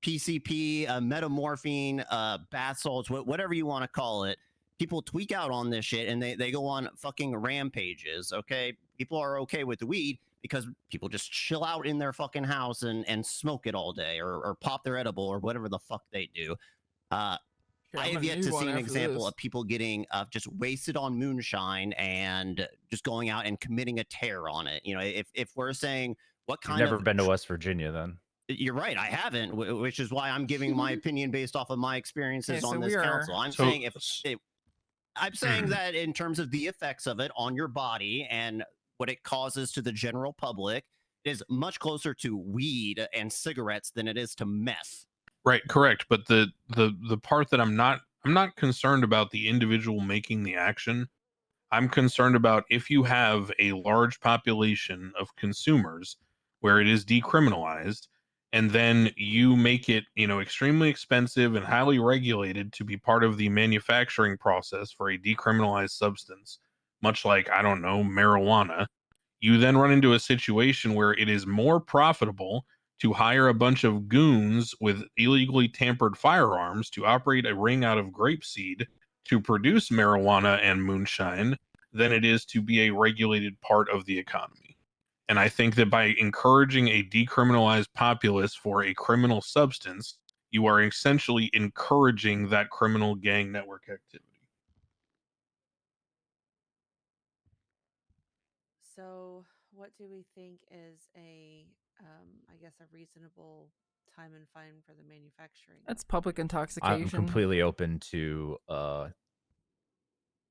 PCP, metamorphine, bath salts, whatever you want to call it. People tweak out on this shit and they go on fucking rampages. Okay, people are okay with the weed because people just chill out in their fucking house and smoke it all day or pop their edible or whatever the fuck they do. I have yet to see an example of people getting just wasted on moonshine and just going out and committing a tear on it. You know, if we're saying what You've kind never of been to West Virginia, then? You're right, I haven't, which is why I'm giving my opinion based off of my experiences Okay, on so this we are- council. I'm So- saying I'm saying that in terms of the effects of it on your body and what it causes to the general public is much closer to weed and cigarettes than it is to meth. Right, correct. But the part that I'm not concerned about the individual making the action. I'm concerned about if you have a large population of consumers where it is decriminalized and then you make it, extremely expensive and highly regulated to be part of the manufacturing process for a decriminalized substance, much like, I don't know, marijuana. You then run into a situation where it is more profitable to hire a bunch of goons with illegally tampered firearms to operate a ring out of grapeseed to produce marijuana and moonshine than it is to be a regulated part of the economy. And I think that by encouraging a decriminalized populace for a criminal substance, you are essentially encouraging that criminal gang network activity. So, what do we think is I guess, a reasonable time and fine for the manufacturing? That's public intoxication. I'm completely open to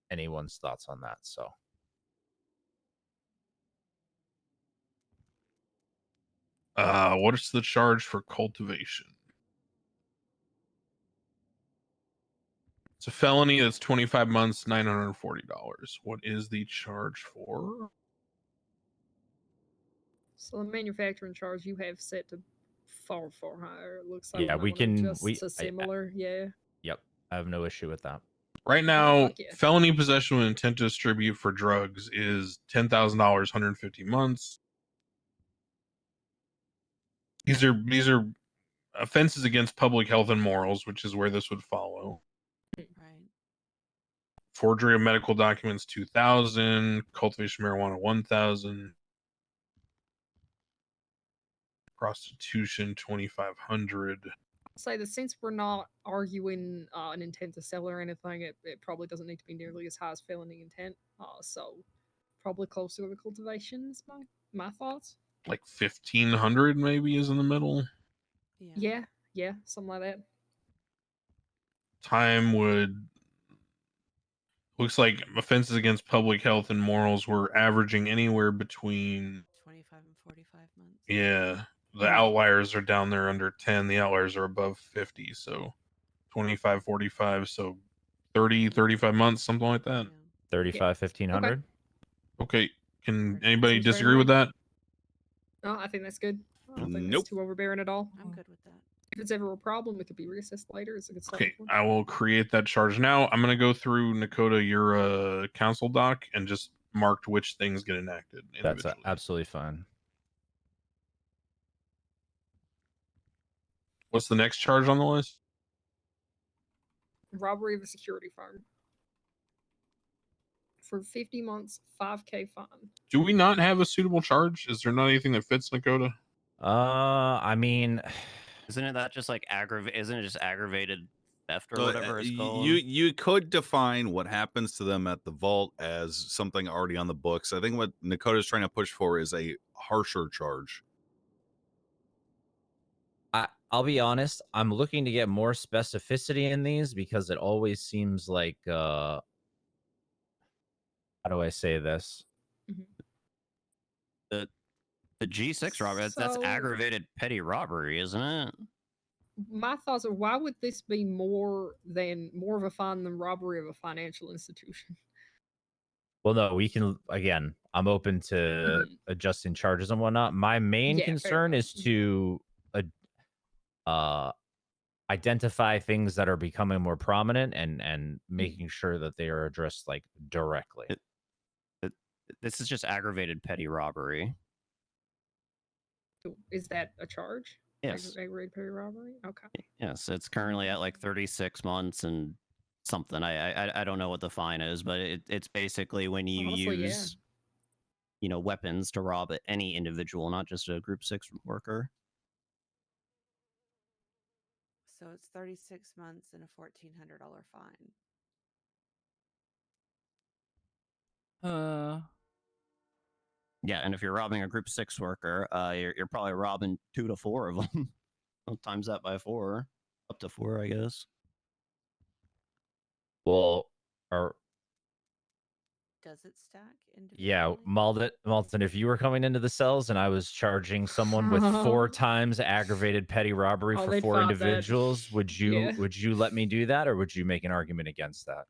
anyone's thoughts on that. So What is the charge for cultivation? It's a felony. That's 25 months, $940. What is the charge for? So the manufacturing charge you have set to far, far higher. It looks like Yeah, we can. to similar. Yeah. Yep, I have no issue with that. Right now, fuck yeah. felony possession with intent to distribute for drugs is $10,000, 150 months. These are offenses against public health and morals, which is where this would follow. Right. Forgery of medical documents, 2,000. Cultivation of marijuana, 1,000. Prostitution, 2,500. Say that since we're not arguing an intent to sell or anything, it probably doesn't need to be nearly as high as felony intent. So probably closer to the cultivation is my thoughts. Like 1,500 maybe is in the middle. Yeah, something like that. Time would looks like offenses against public health and morals were averaging anywhere between 25 and 45 months. Yeah, the outliers are down there under 10. The outliers are above 50. So 25, 45. So 30, 35 months, something like that. 35, 1,500. Okay. Can anybody Seems fair disagree to with me. that? No, I think that's good. I don't think Nope. that's too overbearing at all. I'm good with that. If it's ever a problem, it could be reassessed later. It's a good Okay, starting point. I will create that charge now. I'm going to go through, Nakota, your council doc and just marked which things get enacted. That's absolutely fine. What's the next charge on the list? Robbery of a security firm. For 50 months, 5K fine. Do we not have a suitable charge? Is there not anything that fits, Nakota? I mean, isn't that just like Isn't it just aggravated theft or So, whatever it's called? you could define what happens to them at the vault as something already on the books. I think what Nakota's trying to push for is a harsher charge. I'll be honest, I'm looking to get more specificity in these because it always seems like how do I say this? The G6 robbery, that's So- aggravated petty robbery, isn't it? My thoughts are, why would this be more of a fine than robbery of a financial institution? Well, no, we can again. I'm open to adjusting charges and whatnot. My main Yeah, fair concern is to identify things that are becoming more prominent and making sure that they are addressed like directly. This is just aggravated petty robbery. Is that a charge? Yes. Aggravated petty robbery? Okay. Yes, it's currently at like 36 months and something. I don't know what the fine is, but it's basically when you Honestly, use weapons to rob any individual, not just a group 6 worker. So it's 36 months and a $1,400 fine. Yeah, and if you're robbing a group 6 worker, you're probably robbing 2 to 4 of them. Times that by 4, up to 4, I guess. Well, Does it stack individually? yeah, Malton, if you were coming into the cells and I was charging someone with 4 times aggravated petty robbery Oh, for they'd 4 find that. individuals, would you Yeah. would you let me do that, or would you make an argument against that?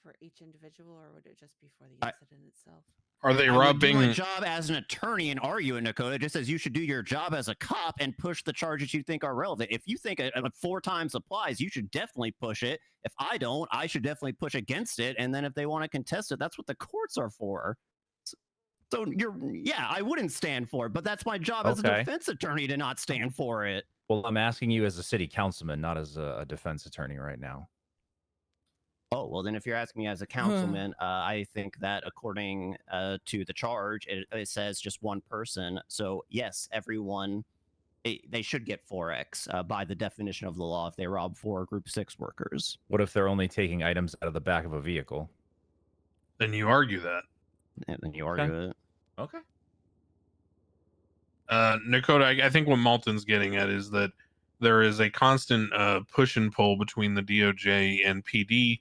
For each individual, or would it just be for the incident itself? Are they I would do my robbing? job as an attorney and argue it, Dakota, just as you should do your job as a cop and push the charges you think are relevant. If you think 4 times applies, you should definitely push it. If I don't, I should definitely push against it. And then if they want to contest it, that's what the courts are for. So I wouldn't stand for it, but that's my job as a Okay. defense attorney to not stand for it. Well, I'm asking you as a city councilman, not as a defense attorney right now. Oh, well, then if you're asking me as a councilman, I think that according to the charge, it says just one person. So, yes, everyone, they should get 4X by the definition of the law if they rob 4 group 6 workers. What if they're only taking items out of the back of a vehicle? Then you argue that. And then you argue it. Okay. Nakota, I think what Malton's getting at is that there is a constant push and pull between the DOJ and PD,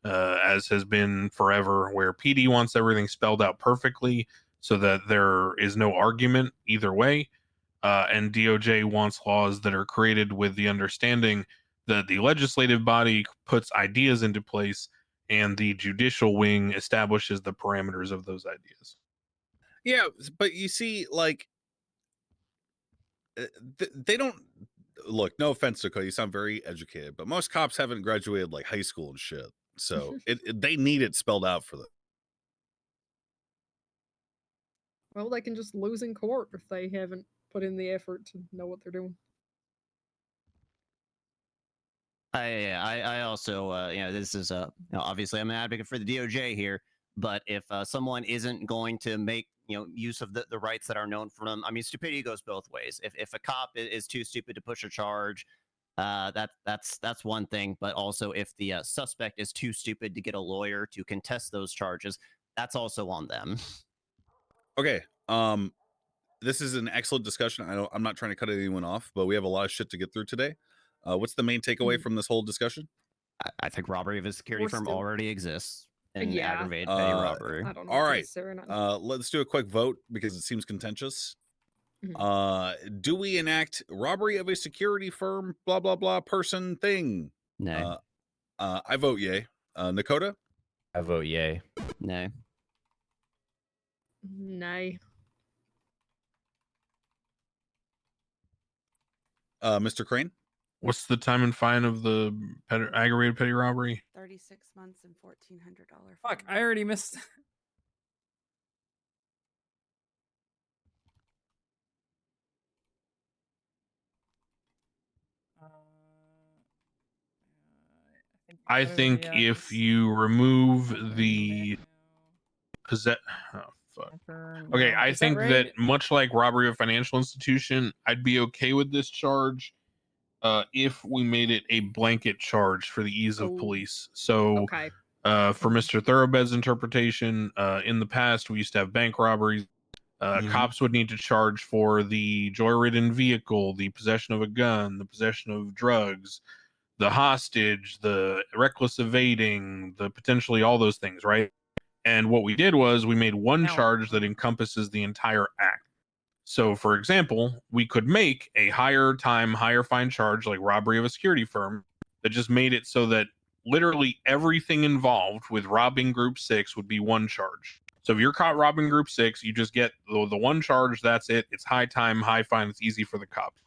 as has been forever, where PD wants everything spelled out perfectly so that there is no argument either way, and DOJ wants laws that are created with the understanding that the legislative body puts ideas into place and the judicial wing establishes the parameters of those ideas. Yeah, but you see, like, they don't look. No offense, Dakota, you sound very educated, but most cops haven't graduated like high school and shit. So they need it spelled out for them. Well, they can just lose in court if they haven't put in the effort to know what they're doing. I also, this is, obviously I'm an advocate for the DOJ here, but if someone isn't going to make, use of the rights that are known for them, I mean, stupidity goes both ways. If a cop is too stupid to push a charge, that's one thing. But also, if the suspect is too stupid to get a lawyer to contest those charges, that's also on them. Okay. This is an excellent discussion. I'm not trying to cut anyone off, but we have a lot of shit to get through today. What's the main takeaway from this whole discussion? I think robbery of a security firm already exists in Yeah. aggravated petty robbery. I don't know All if right. it's necessary or not. Let's do a quick vote because it seems contentious. Mhm. Do we enact robbery of a security firm, blah, blah, blah, person, thing? Nay. I vote yay. Nakota? I vote yay. Nay. Nay. Mr. Crane? What's the time and fine of the aggravated petty robbery? 36 months and $1,400. Fuck, I already missed. I think if you remove the possess, oh fuck. Okay, I Is that think right? that much like robbery of financial institution, I'd be okay with this charge if we made it a blanket charge for the ease of police. So Okay. for Mr. Thoroughbed's interpretation, in the past we used to have bank robberies. Cops would need to charge for the joyridden vehicle, the possession of a gun, the possession of drugs, the hostage, the reckless evading, the potentially all those things, right? And what we did was we made one charge that encompasses the entire act. So, for example, we could make a higher time, higher fine charge like robbery of a security firm that just made it so that literally everything involved with robbing Group 6 would be one charge. So if you're caught robbing Group 6, you just get the one charge, that's it. It's high time, high fine, it's easy for the cops.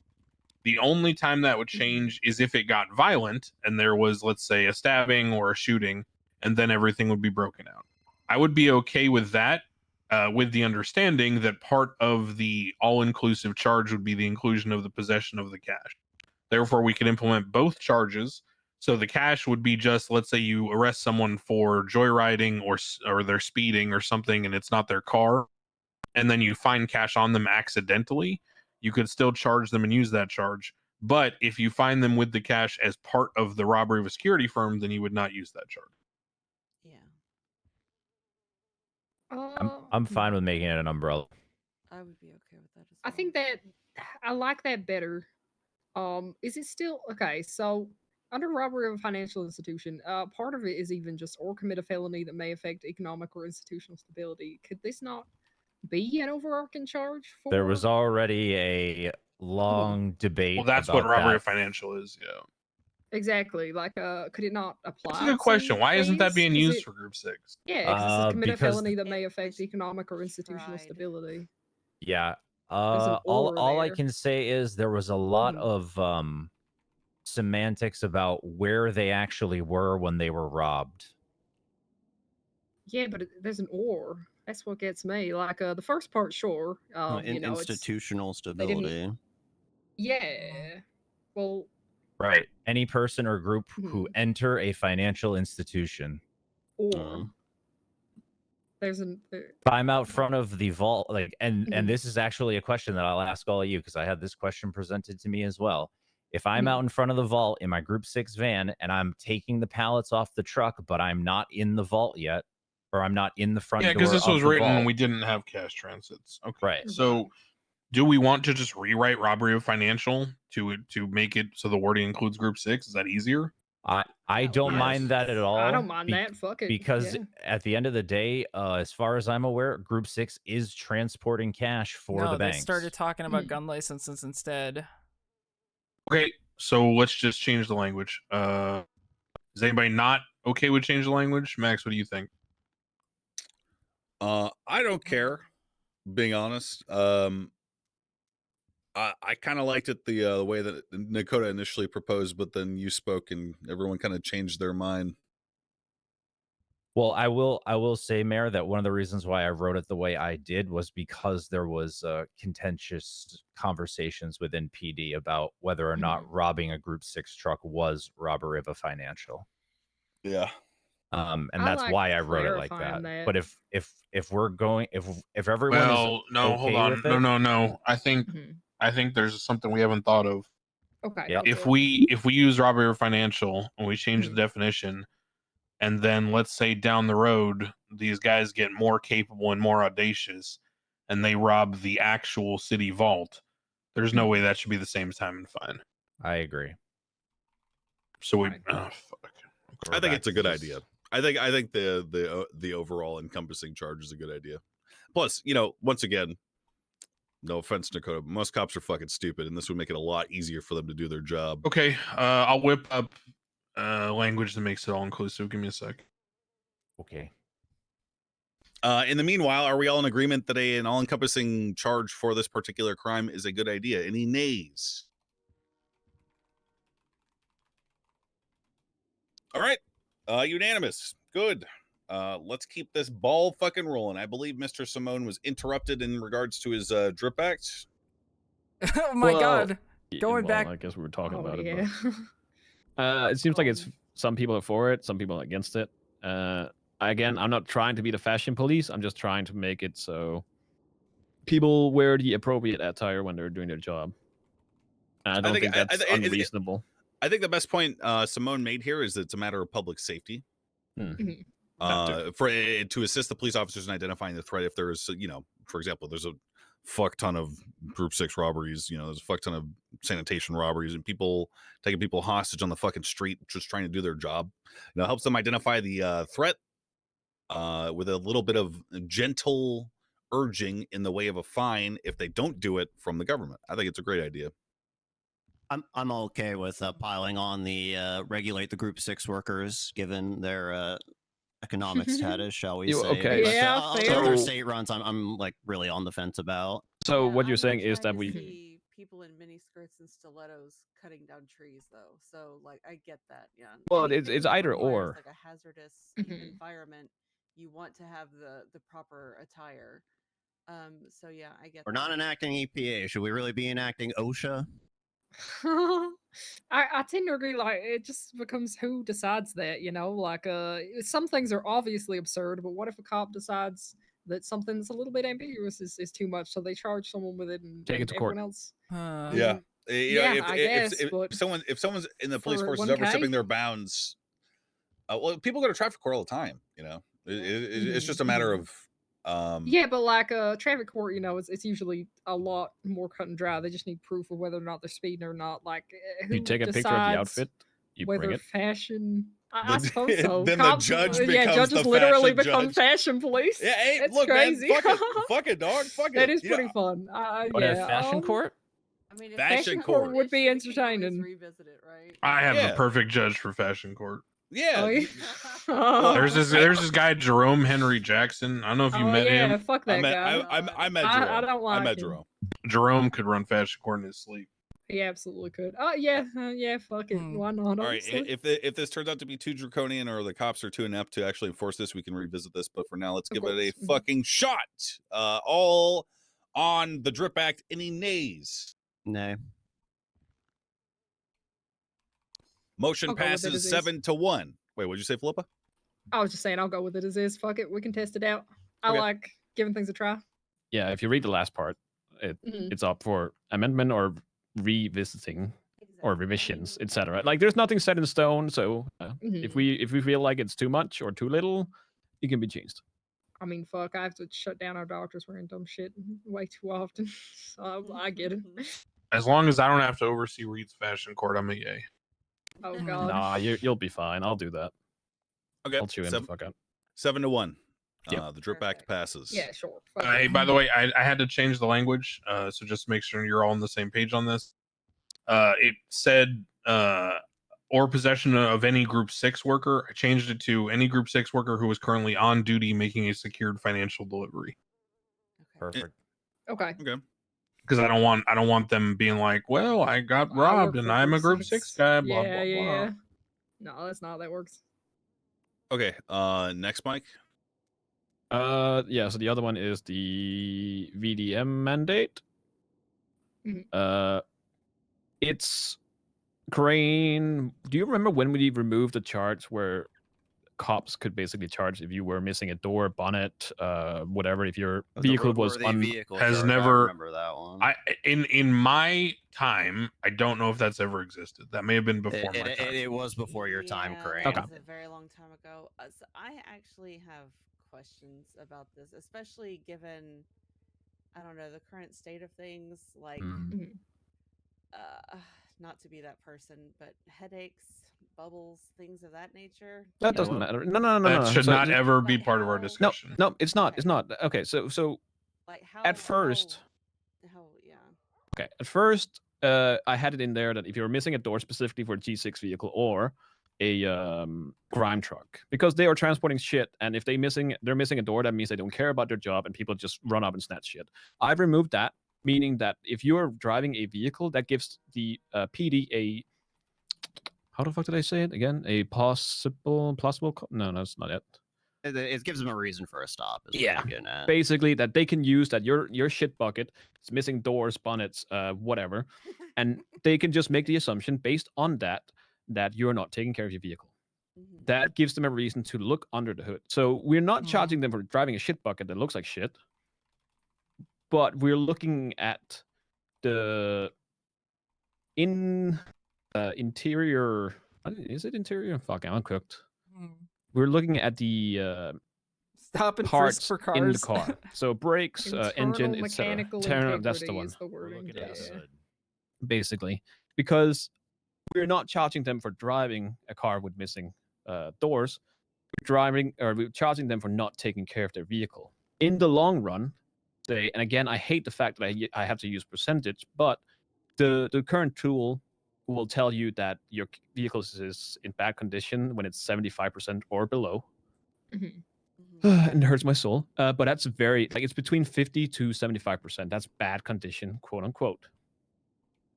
The only time that would change is if it got violent and there was, let's say, a stabbing or a shooting, and then everything would be broken out. I would be okay with that, with the understanding that part of the all-inclusive charge would be the inclusion of the possession of the cash. Therefore, we could implement both charges. So the cash would be just, let's say you arrest someone for joyriding or they're speeding or something and it's not their car, and then you find cash on them accidentally, you could still charge them and use that charge. But if you find them with the cash as part of the robbery of a security firm, then you would not use that charge. I'm fine with making it an umbrella. I would be okay with that as well. I think that I like that better. Is it still okay? So under robbery of a financial institution, part of it is even just or commit a felony that may affect economic or institutional stability. Could this not be an overarching charge for? There was already a long debate. Well, that's about what robbery that. of financial is, yeah. Exactly. Like, could it not apply? That's a good question. to Why isn't that these? being 'Cause used it- for Group 6? Yeah, because it says commit a Because felony that may affect economic or institutional stability. Yeah. There's an All I or can say is there was a lot of semantics about where they actually were when they were robbed. Yeah, but there's an or. That's what gets me. Like the first part, sure. You know, it's Institutional they didn't- stability. yeah. Well, Right. Any person or group who Mhm. enter a financial institution. or there's an If I'm out front of the vault, like, and Mhm. this is actually a question that I'll ask all of you because I had this question presented to me as well. If I'm Mhm. out in front of the vault in my Group 6 van and I'm taking the pallets off the truck, but I'm not in the vault yet, or I'm not in the front Yeah, door because this of was the written when vault. we didn't have cash transits. Okay. Right. So do we want to just rewrite robbery of financial to make it so the wording includes Group 6? Is that easier? I don't mind that at all. I don't mind that. Fuck it. Because yeah. at the end of the day, as far as I'm aware, Group 6 is transporting cash for No, the they banks. started talking about gun licenses instead. Okay, so let's just change the language. Is anybody not okay with change the language? Max, what do you think? I don't care. being honest. I kind of liked it the way that Nakota initially proposed, but then you spoke and everyone kind of changed their mind. Well, I will say, Mayor, that one of the reasons why I wrote it the way I did was because there was contentious conversations within PD about whether or not robbing a Group 6 truck was robbery of a financial. Yeah. And I that's like why I wrote it like clarifying that. that. But if we're going, if everyone is Well, no, okay hold on. with it, No. I think there's something we haven't thought of. Okay. Yep. If we use robbery or financial and we change the definition, and then let's say down the road these guys get more capable and more audacious, and they rob the actual city vault, there's no way that should be the same time and fine. I agree. So we, I We're think back it's a to good just- idea. I think the overall encompassing charge is a good idea. Plus, once again, no offense, Dakota, but most cops are fucking stupid, and this would make it a lot easier for them to do their job. Okay, I'll whip up language that makes it all inclusive. Give me a sec. Okay. In the meanwhile, are we all in agreement that an all-encompassing charge for this particular crime is a good idea? Any nays? All right. Unanimous. Good. Let's keep this ball fucking rolling. I believe Mr. Simone was interrupted in regards to his drip act. Oh my god. Going well, back. I guess we were talking Oh, about yeah. it. But, it seems like it's some people are for it, some people are against it. Again, I'm not trying to be the fashion police. I'm just trying to make it so people wear the appropriate attire when they're doing their job. And I don't think that's unreasonable. I think the best point Simone made here is that it's a matter of public safety. To assist the police officers in identifying the threat. If there's, for example, there's a fuck ton of Group 6 robberies, there's a fuck ton of sanitation robberies and people taking people hostage on the fucking street just trying to do their job. It helps them identify the threat with a little bit of gentle urging in the way of a fine if they don't do it from the government. I think it's a great idea. I'm okay with piling on the regulate the Group 6 workers given their economic status, shall we say? Okay. But, Yeah, other state runs, I'm like really on the fence about. So Yeah, what you're I'm saying is trying that to we see people in mini skirts and stilettos cutting down trees, though. So like, I get that. Yeah. Well, Anything it's that either requires, or. like a hazardous environment, you want to have the proper attire. So yeah, I get. We're that. not enacting EPA. Should we really be enacting OSHA? I tend to agree. Like, it just becomes who decides that, like, some things are obviously absurd, but what if a cop decides that something that's a little bit ambiguous is too much, so they charge someone with it and, Take it to court. everyone else? Yeah. I guess, but if someone's in the police for force is 1K? overstepping their bounds, well, people go to traffic court all the time. It's just a matter of yeah, but like traffic court, it's usually a lot more cut and dry. They just need proof of whether or not they're speeding or not. Like, who You take a picture of the decides outfit, you whether bring it. fashion. I suppose so. then the judge becomes judges the literally fashion become judge. fashion police. Yeah, hey, It's look, crazy. man, fuck it, dog, fuck it. That is pretty fun. But a fashion court? I mean, if Fashion it's court would be an issue, we can always entertaining. Revisit it, right? I have Yeah. the perfect judge for fashion court. Yeah. Oh, yeah. There's this guy Jerome Henry Jackson. I don't know if you met him. Fuck that guy. I met Jerome. I don't like I met him. Jerome. Jerome could run fashion court in his sleep. He absolutely could. Oh yeah, fuck it. Why not? All right, honestly? if this turns out to be too draconian or the cops are too inept to actually enforce this, we can revisit this. But for now, let's give it a fucking shot. All on the Drip Act. Any nays? Nay. Motion I'll go with it passes as is. 7-1. Wait, what'd you say, Philippa? I was just saying, I'll go with it as is. Fuck it, we can test it out. I Okay. like giving things a try. Yeah, if you read the last part, it's up for amendment or revisiting or revisions, etc. Like, there's nothing set in stone. So if we feel like it's too much or too little, it can be changed. I mean, fuck, I have to shut down our doctors wearing dumb shit way too often. So I get it. As long as I don't have to oversee Reed's fashion court, I'm a yay. Oh god. Nah, you'll be fine. I'll do that. Okay. I'll chew him the fuck out. 7-1. Yep. The Drip Act passes. Yeah, sure. Hey, by the way, I had to change the language, so just to make sure you're all on the same page on this. It said or possession of any Group 6 worker. I changed it to any Group 6 worker who is currently on duty making a secured financial delivery. Perfect. Okay. Okay. Because I don't want them being like, well, I got I work robbed and for I'm a Group group 6 guy. Blah blah blah. No, that's not how that works. Okay. Next, Mike. Yeah. So the other one is the VDM mandate. Mhm. It's Crane. Do you remember when we removed the charge where cops could basically charge if you were missing a door, bonnet, whatever, if your vehicle was has I never remember that one. In my time, I don't know if that's ever existed. That may have been before my time. It was before your time, Crane. That was a very long time ago. So I actually have questions about this, especially given, I don't know, the current state of things. Like, not to be that person, but headaches, bubbles, things of that nature. That doesn't matter. No. That should So not ever be Like part of our how- discussion. No, it's not. It's not. Okay, so Like how at first, yeah. okay, at first, I had it in there that if you're missing a door specifically for a G6 vehicle or a grime truck, because they are transporting shit, and if they're missing a door, that means they don't care about their job, and people just run up and snatch shit. I've removed that, meaning that if you're driving a vehicle, that gives the PD a, how the fuck did I say it again? A plausible. No, that's not it. It gives them a reason for a stop. Is what Yeah, I'm getting at. basically that they can use that your shit bucket is missing doors, bonnets, whatever, and they can just make the assumption based on that you're not taking care of your vehicle. That gives them a reason to look under the hood. So we're not charging them for driving a shit bucket that looks like shit, but we're looking at the interior. Is it interior? Fuck, I'm cooked. We're looking at the Stop and parts frisk for in the cars. car. So brakes, engine, Internal etc. mechanical That's the integrity one. is the wording. Yes. Yeah. Basically, because we're not charging them for driving a car with missing doors. We're charging them for not taking care of their vehicle. In the long run, and again, I hate the fact that I have to use percentage, but the current tool will tell you that your vehicle is in bad condition when it's 75% or below. And it hurts my soul. But that's it's between 50 to 75%. That's bad condition, quote unquote.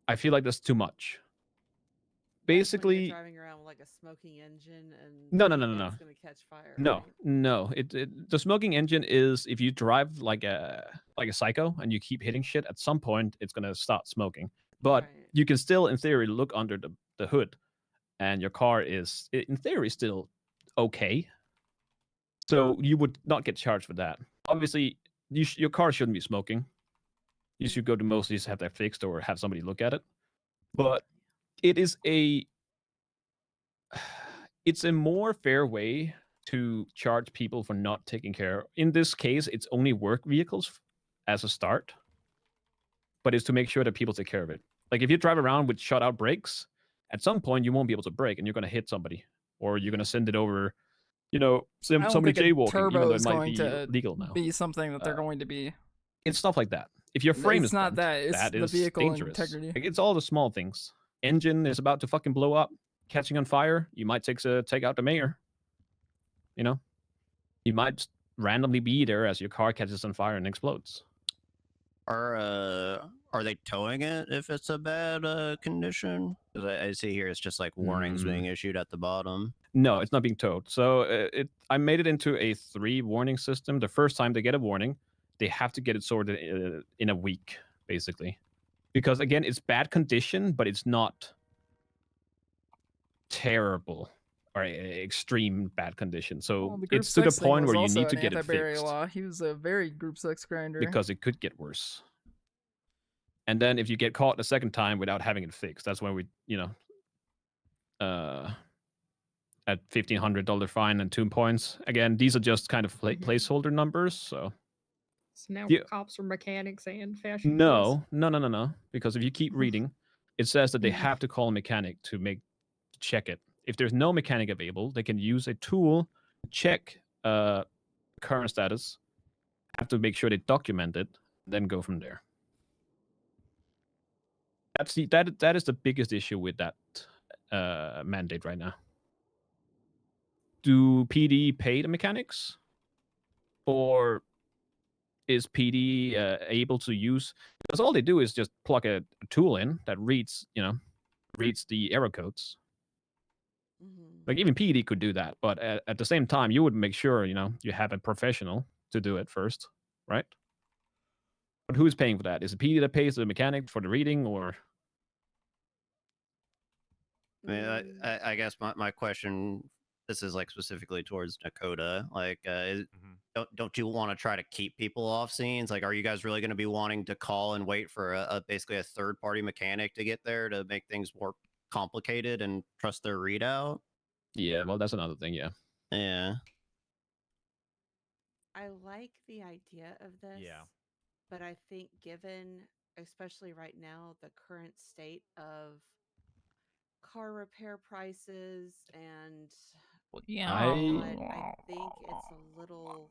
I feel like that's too much. Basically, driving around with like a smoking engine and no. it's gonna catch fire. No. The smoking engine is if you drive like a psycho and you keep hitting shit, at some point it's gonna start smoking. But you can still, in theory, look under the hood, and your car is, in theory, still okay. So you would not get charged for that. Obviously, your car shouldn't be smoking. You should go to Mosley's, have that fixed, or have somebody look at it. But it's a more fair way to charge people for not taking care. In this case, it's only work vehicles as a start, but it's to make sure that people take care of it. Like if you drive around with shut out brakes, at some point you won't be able to brake and you're going to hit somebody, or you're going to send it over, I don't somebody think a jaywalking, even turbo though it is might going be to legal now. be something that they're going to be. It's stuff like that. If your frame It's is not bent, that, it's that the is vehicle dangerous. integrity. Like, it's all the small things. Engine is about to fucking blow up, catching on fire. You might take out the mayor. You might randomly be there as your car catches on fire and explodes. Are they towing it if it's a bad condition? Because I see here it's just like warnings being issued at the bottom. No, it's not being towed. So I made it into a 3 warning system. The first time they get a warning, they have to get it sorted in a week, basically. Because again, it's bad condition, but it's not terrible or extreme bad condition. So the Group it's to the 6 thing point was where you also need to an get it anti-barrier fixed. law. He was a very Group 6 grinder. Because it could get worse. And then if you get caught a second time without having it fixed, that's when we, at $1,500 fine and 2 points. Again, these are just kind of placeholder numbers. So now Yeah. cops are mechanics and fashion. no. Because if you keep reading, it says that they Mhm. have to call a mechanic to check it. If there's no mechanic available, they can use a tool to check current status, have to make sure they document it, then go from there. That is the biggest issue with that mandate right now. Do PD pay the mechanics, or is PD able to use? Because all they do is just plug a tool in that reads the error codes. Like even PD could do that, but at the same time, you would make sure you have a professional to do it first, right? But who's paying for that? Is it PD that pays the mechanic for the reading, or? I mean, I guess my question, this is like specifically towards Dakota. Like, don't you want to try to keep people off scenes? Like, are you guys really going to be wanting to call and wait for basically a third party mechanic to get there to make things more complicated and trust their readout? Yeah, well, that's another thing. Yeah. Yeah. I like the idea of this. Yeah. But I think given, especially right now, the current state of car repair prices and yeah. I think it's a little.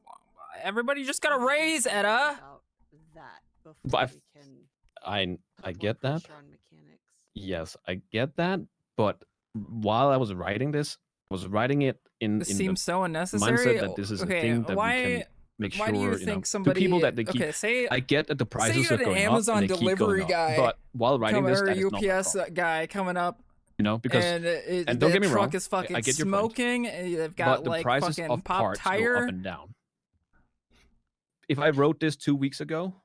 Everybody just got a raise, Etta. About that before we can. I get that. Pressure on mechanics. Yes, I get that. But while I was writing this, I was writing it in This in seems the so unnecessary. mindset that this is a thing that we can make why sure. do you think somebody? The people that they keep. Okay, say I get that the say you prices had are an going Amazon up and they keep delivery going up. guy, But while writing this, that is or not my UPS guy coming up. Because and don't the get me truck wrong, is fucking I get your point. smoking. And they've got But the like prices fucking of pop parts tire. go up and down. If I wrote this 2 weeks ago,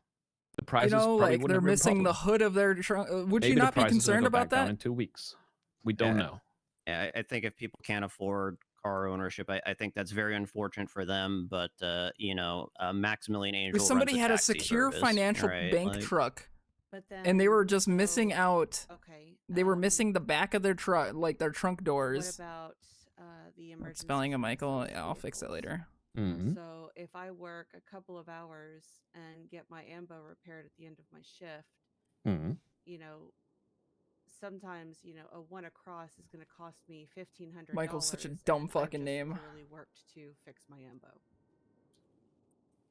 the prices probably like wouldn't they're have been a missing the problem. hood of their trunk. Would Maybe you the not be prices will concerned go about back down that? in 2 weeks? We don't know. Yeah, I think if people can't afford car ownership, I think that's very unfortunate for them. But Maximilian Angel. If somebody runs a had a taxi secure service, financial right? bank truck, and they were just missing out. Okay. They were missing the back of their truck, like their trunk doors. What about the emergency? Spelling of Michael. Yeah, I'll fix that later. So if I work a couple of hours and get my ambo repaired at the end of my shift, sometimes a one across is going to cost me $1,500. Michael's such a dumb fucking name. Really worked to fix my ambo.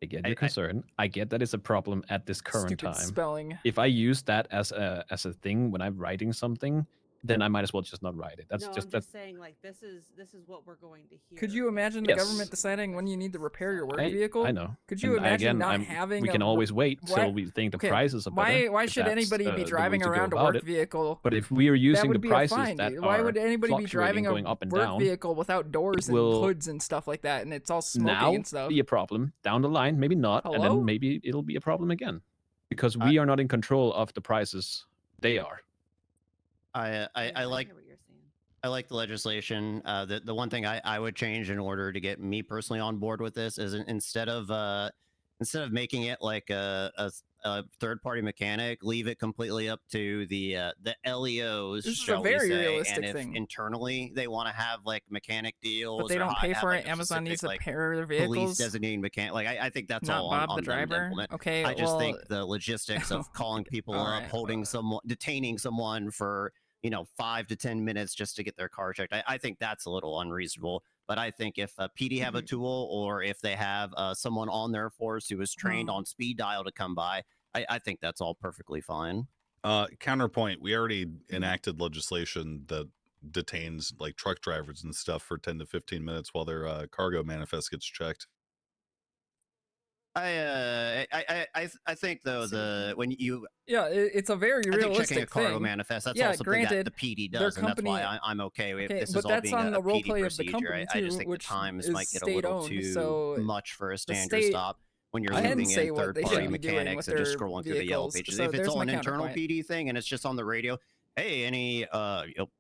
I get your concern. I get that it's a problem at this current Stupid time. spelling. If I use that as a thing when I'm writing something, then I might as well just not write it. That's no, just I'm just saying, like, this is what we're going to hear. Could you imagine the government deciding when you need to repair your work vehicle? I know. Could you And imagine again, not having? We can always wait why- till we think the okay, prices are better. Why if should that's, anybody be the way driving to go around a about work it. vehicle? But if we are using that the would be prices fine, that dude. Why are would anybody be driving a going up and work down, vehicle without doors and will hoods and stuff like that, and it's all smoking now and stuff? be a problem down the line, maybe not, and Hello? then maybe it'll be a problem again because we are not in control of the prices. They are. I like the legislation. The one thing I would change in order to get me personally on board with this is instead of making it like a third party mechanic, leave it completely up to the LEOs. This is a shall we very say, realistic and if thing. internally they want to have like mechanic deals, But they or don't pay have, for like, it. a Amazon needs to specific, pair their police vehicles. designating mechanic. Like I think that's Not all Bob on the them to driver? implement. Okay, I just think well- the logistics of calling people All up, right, holding someone, detaining someone for 5 to 10 minutes just to get their car checked. I think that's a little unreasonable. But I think if PD have a tool, or if they have someone on their force who is trained on speed dial to come by, I think that's all perfectly fine. Counterpoint, we already enacted legislation that detains like truck drivers and stuff for 10 to 15 minutes while their cargo manifest gets checked. I think though it's a very I think realistic checking a cargo thing. manifest, that's yeah, all something granted, that the PD their does, and that's company, why I'm okay with this but is all that's being on a the role PD play of the procedure. company I too, just think the which times is might get a little state-owned, too so much for a the standard state stop when you're can leaving say in what they third-party should be doing mechanics with and just their scrolling through the yellow vehicles. pages. So If it's there's all my an internal counterpoint. PD thing and it's just on the radio, hey, any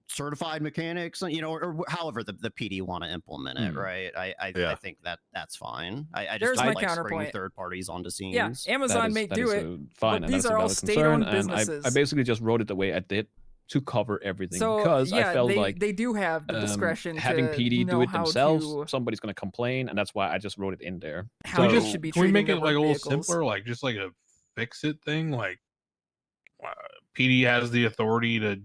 certified mechanics, or however the PD want to implement it, right? I think that's fine. I There's just my don't like bringing counterpoint. third parties onto scenes. Yeah, Amazon may do it, Fine, but and these that's a are all valid concern, state-owned and businesses. I basically just wrote it the way I did to cover everything So because yeah, I felt they, like they do have the discretion having to PD know do it how themselves, to somebody's going to complain, and that's why I just wrote it in there. How So- they should be Can we make treating it their like a work little vehicles. simpler, like just like a fix it thing? Like PD has the authority to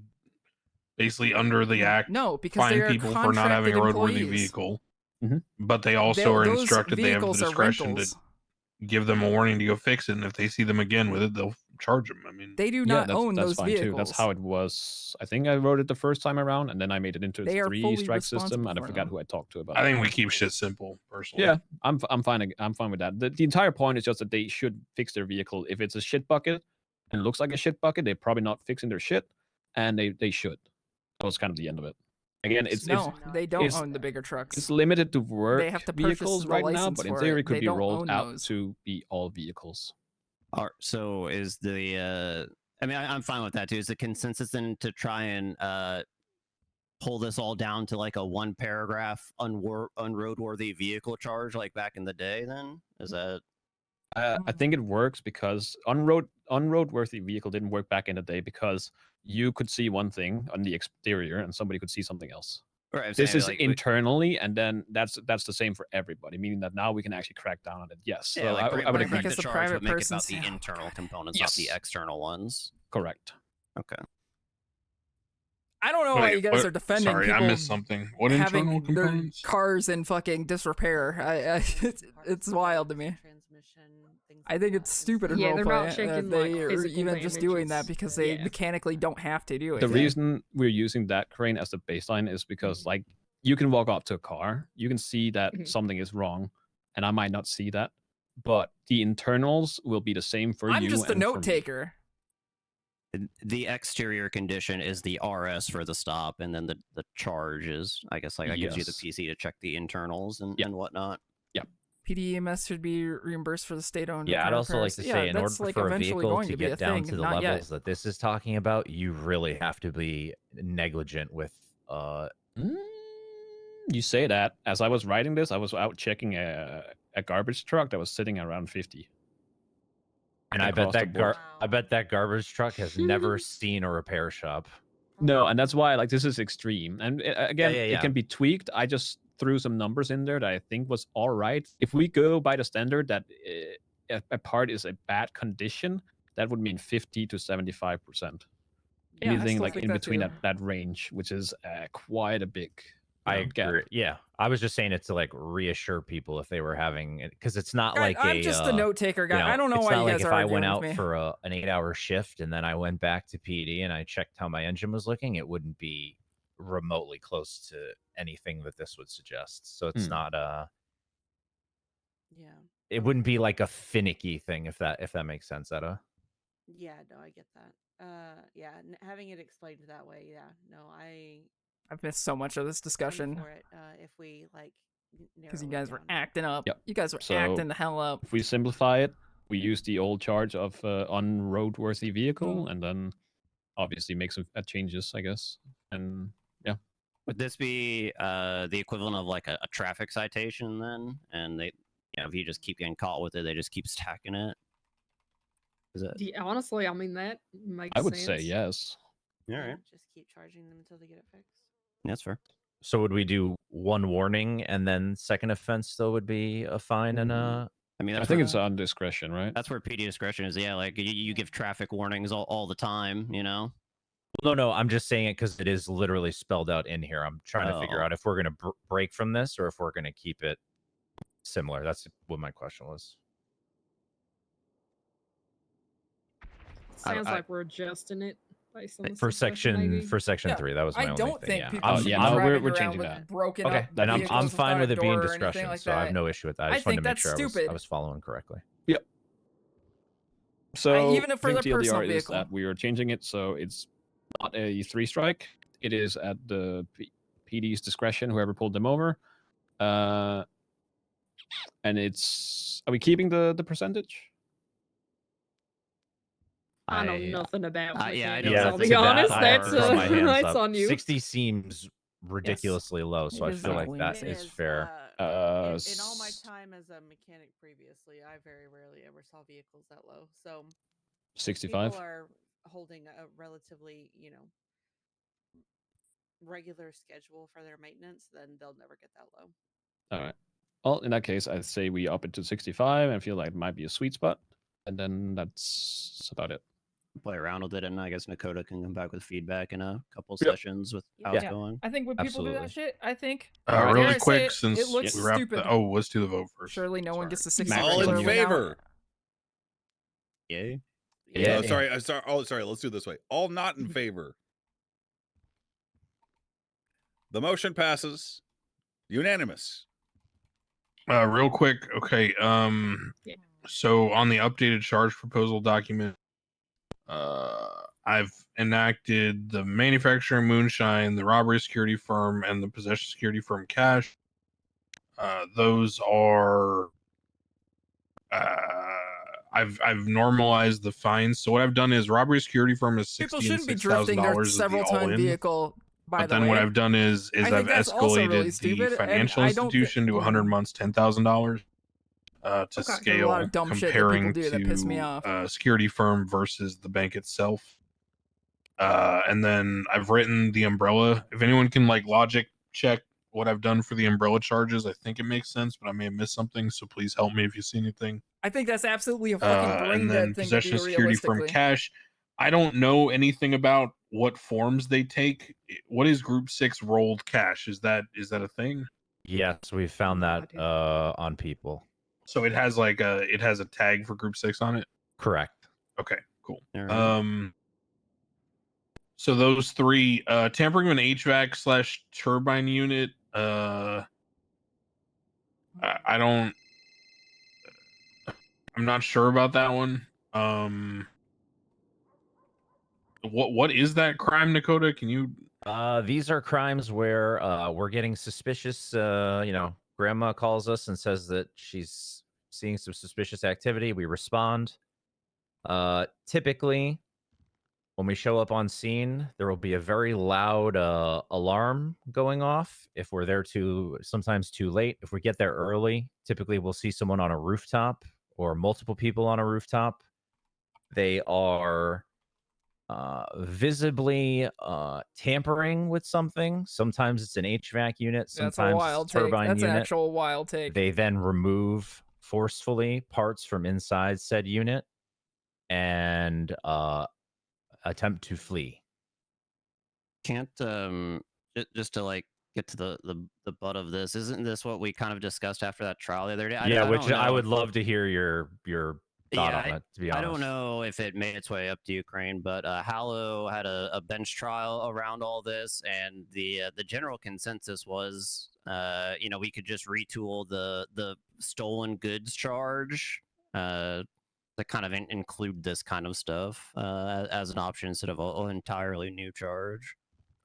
basically under the act No, because they fine are people for not having a contracted roadworthy employees. vehicle, Mhm. but they also are Those instructed they have the vehicles are discretion to rentals. give them a warning to go fix it, and if they see them again with it, they'll charge them. I mean, They do Yeah, not that's own that's those fine vehicles. too. That's how it was. I think I wrote it the first time around, and then I made it into They a are 3 fully strike system, responsible and I for forgot them. who I talked to about I it. think we keep shit simple personally. Yeah, I'm fine. I'm fine with that. The entire point is just that they should fix their vehicle. If it's a shit bucket and looks like a shit bucket, they're probably not fixing their shit, and they should. That was kind of the end of it. Again, it's No, they don't it's, own the bigger trucks. it's limited to work They have to purchase vehicles the right now, license but in for theory, it. it could They be don't rolled own out those. to be all vehicles. So is the I mean, I'm fine with that too. Is the consensus then to try and pull this all down to like a one paragraph unroadworthy vehicle charge like back in the day? Then is that? I think it works because unroadworthy vehicle didn't work back in the day because you could see one thing on the exterior and somebody could see something else. Right, I'm This saying, is like, internally, and then that's the same for everybody, meaning that now we can actually crack down on it. Yes, Yeah, so like I would agree. break the charge, but make it about the person's- internal components, not the Yes. external ones. Correct. Okay. I don't know why you guys what- are defending sorry, people I missed something. What internal having their components? cars in fucking disrepair. It's wild to me. I think it's stupid in Yeah, they're not roleplay checking, they like, are physical even just doing that damages. because they Yeah. mechanically don't have to do it. The reason we're using that crane as the baseline is because, like, you can walk up to a car, you can see that something is wrong, and I might not see that, but the internals will be the same for I'm you. just a and for note me. taker. The exterior condition is the RS for the stop, and then the charge is, I guess, like that gives you the Yes. PC to check the internals and whatnot. Yep. PDEMS should be reimbursed for the state-owned. Yeah, I'd car also like repairs. to Yeah, say, in order that's, like, for a eventually vehicle going to to be a get down thing, to the not yet. levels that this is talking about, you really have to be negligent with. You say that. As I was writing this, I was out checking a garbage truck that was sitting around 50. And I bet across the that board. I bet that garbage truck has never seen a repair shop. No, and that's why, like, this is extreme. And again, yeah, yeah. it can be tweaked. I just threw some numbers in there that I think was all right. If we go by the standard that a part is a bad condition, that would mean 50 to 75%. Yeah, I Anything still like think in that between too. that range, which is quite a big I gap. agree. Yeah, I was just saying it to like reassure people if they were having, because it's not Guy, like I'm just a note taker guy. I don't know it's why not you like guys if are I arguing went with out me. for an 8-hour shift and then I went back to PD and I checked how my engine was looking, it wouldn't be remotely close to anything that this would suggest. So it's not Yeah. it wouldn't be like a finicky thing if that makes sense, Etta. Yeah, no, I get that. Yeah, having it explained that way, yeah, no, I've missed so much of this discussion for it. If we like because you guys were acting up. Yep. You guys were So, acting the hell up. If we simplify it, we use the old charge of unroadworthy vehicle, and then obviously make some changes, I guess. And yeah. Would this be the equivalent of like a traffic citation then? And they, if you just keep getting caught with it, they just keep stacking it. Is it? Yeah, honestly, I mean, that makes I would sense. say yes. All right. Just keep charging them until they get it fixed. That's fair. So would we do one warning and then second offense still would be a fine and a? I mean, I that's think where- it's on discretion, right? That's where PD discretion is. Yeah, like you give traffic warnings all the time, No, I'm just saying it because it is literally spelled out in here. I'm trying to figure Oh. out if we're going to break from this or if we're going to keep it similar. That's what my question was. Sounds like we're adjusting it based on the For situation, maybe. section 3, that was my I only don't thing. think Yeah, people I'm, should be I'm- driving we're around changing with that. broken Okay, up then I'm vehicles fine without with a it being door or anything discretion, like so I have that. no issue with that. I I just wanted think to make that's sure I stupid. was following correctly. Yep. So even for I the think personal TLDR is vehicle. that we are changing it so it's not a 3-strike. It is at the PD's discretion, whoever pulled them over. And it's, are we keeping the percentage? I know nothing about yeah, I mechanics, don't Yeah, I'll be to that, honest. I That's throw my hands that's up. on you. 60 seems ridiculously low, so It I is feel like equally. that It is is, fair. in all my time as a mechanic previously, I very rarely ever saw vehicles that low. So 65? people are holding a relatively, regular schedule for their maintenance, then they'll never get that low. All right. Well, in that case, I'd say we up it to 65 and feel like it might be a sweet spot. And then that's about it. Play around with it, and I guess Nakota can come back with feedback in a couple Yep. sessions with how it's going. I think when people do that shit, I think Really dare I say quick, it, since it looks we wrapped stupid. let's do the vote first. Surely no one gets to 60. All in favor. Yay. Yeah. Sorry. Oh, sorry. Let's do it this way. All not in favor. The motion passes. Unanimous. Real quick. Okay. So on the updated charge proposal document, I've enacted the manufacturer Moonshine, the robbery security firm, and the possession security firm Cash. Those are I've normalized the fines. So what I've done is robbery security firm is People $60,000 and shouldn't be drifting their $6,000 is the several ton all-in. vehicle. By But the then way, what I've done is I I've think that's also really escalated the stupid, and financial I don't institution to 100 months, $10,000 to Okay. There's a lot scale, of dumb shit that people comparing do that piss me to off. security firm versus the bank itself. And then I've written the umbrella. If anyone can like logic check what I've done for the umbrella charges, I think it makes sense, but I may have missed something. So please help me if you see anything. I think that's absolutely a fucking brain And dead then thing to possession do. of security from Realistically, Cash. I don't know anything about what forms they take. What is Group 6 rolled cash? Is that a thing? Yes, we found that on people. So it has like it has a tag for Group 6 on it. Correct. Okay, cool. Alright. So those three, tampering of an HVAC / turbine unit. I don't. I'm not sure about that one. What is that crime, Dakota? Can you? These are crimes where we're getting suspicious. Grandma calls us and says that she's seeing some suspicious activity. We respond. Typically, when we show up on scene, there will be a very loud alarm going off. If we're there sometimes too late. If we get there early, typically we'll see someone on a rooftop or multiple people on a rooftop. They are visibly tampering with something. Sometimes it's an HVAC unit. that's a Sometimes wild it's a take. turbine That's an unit. actual wild take. They then remove forcefully parts from inside said unit and attempt to flee. Can't just to like get to the butt of this, isn't this what we kind of discussed after that trial the other day? Yeah, I which don't know I would if- love to hear your thought on it, to be honest. I don't know if it made its way up to Ukraine, but Hallow had a bench trial around all this, and the general consensus was, we could just retool the stolen goods charge to kind of include this kind of stuff as an option instead of an entirely new charge.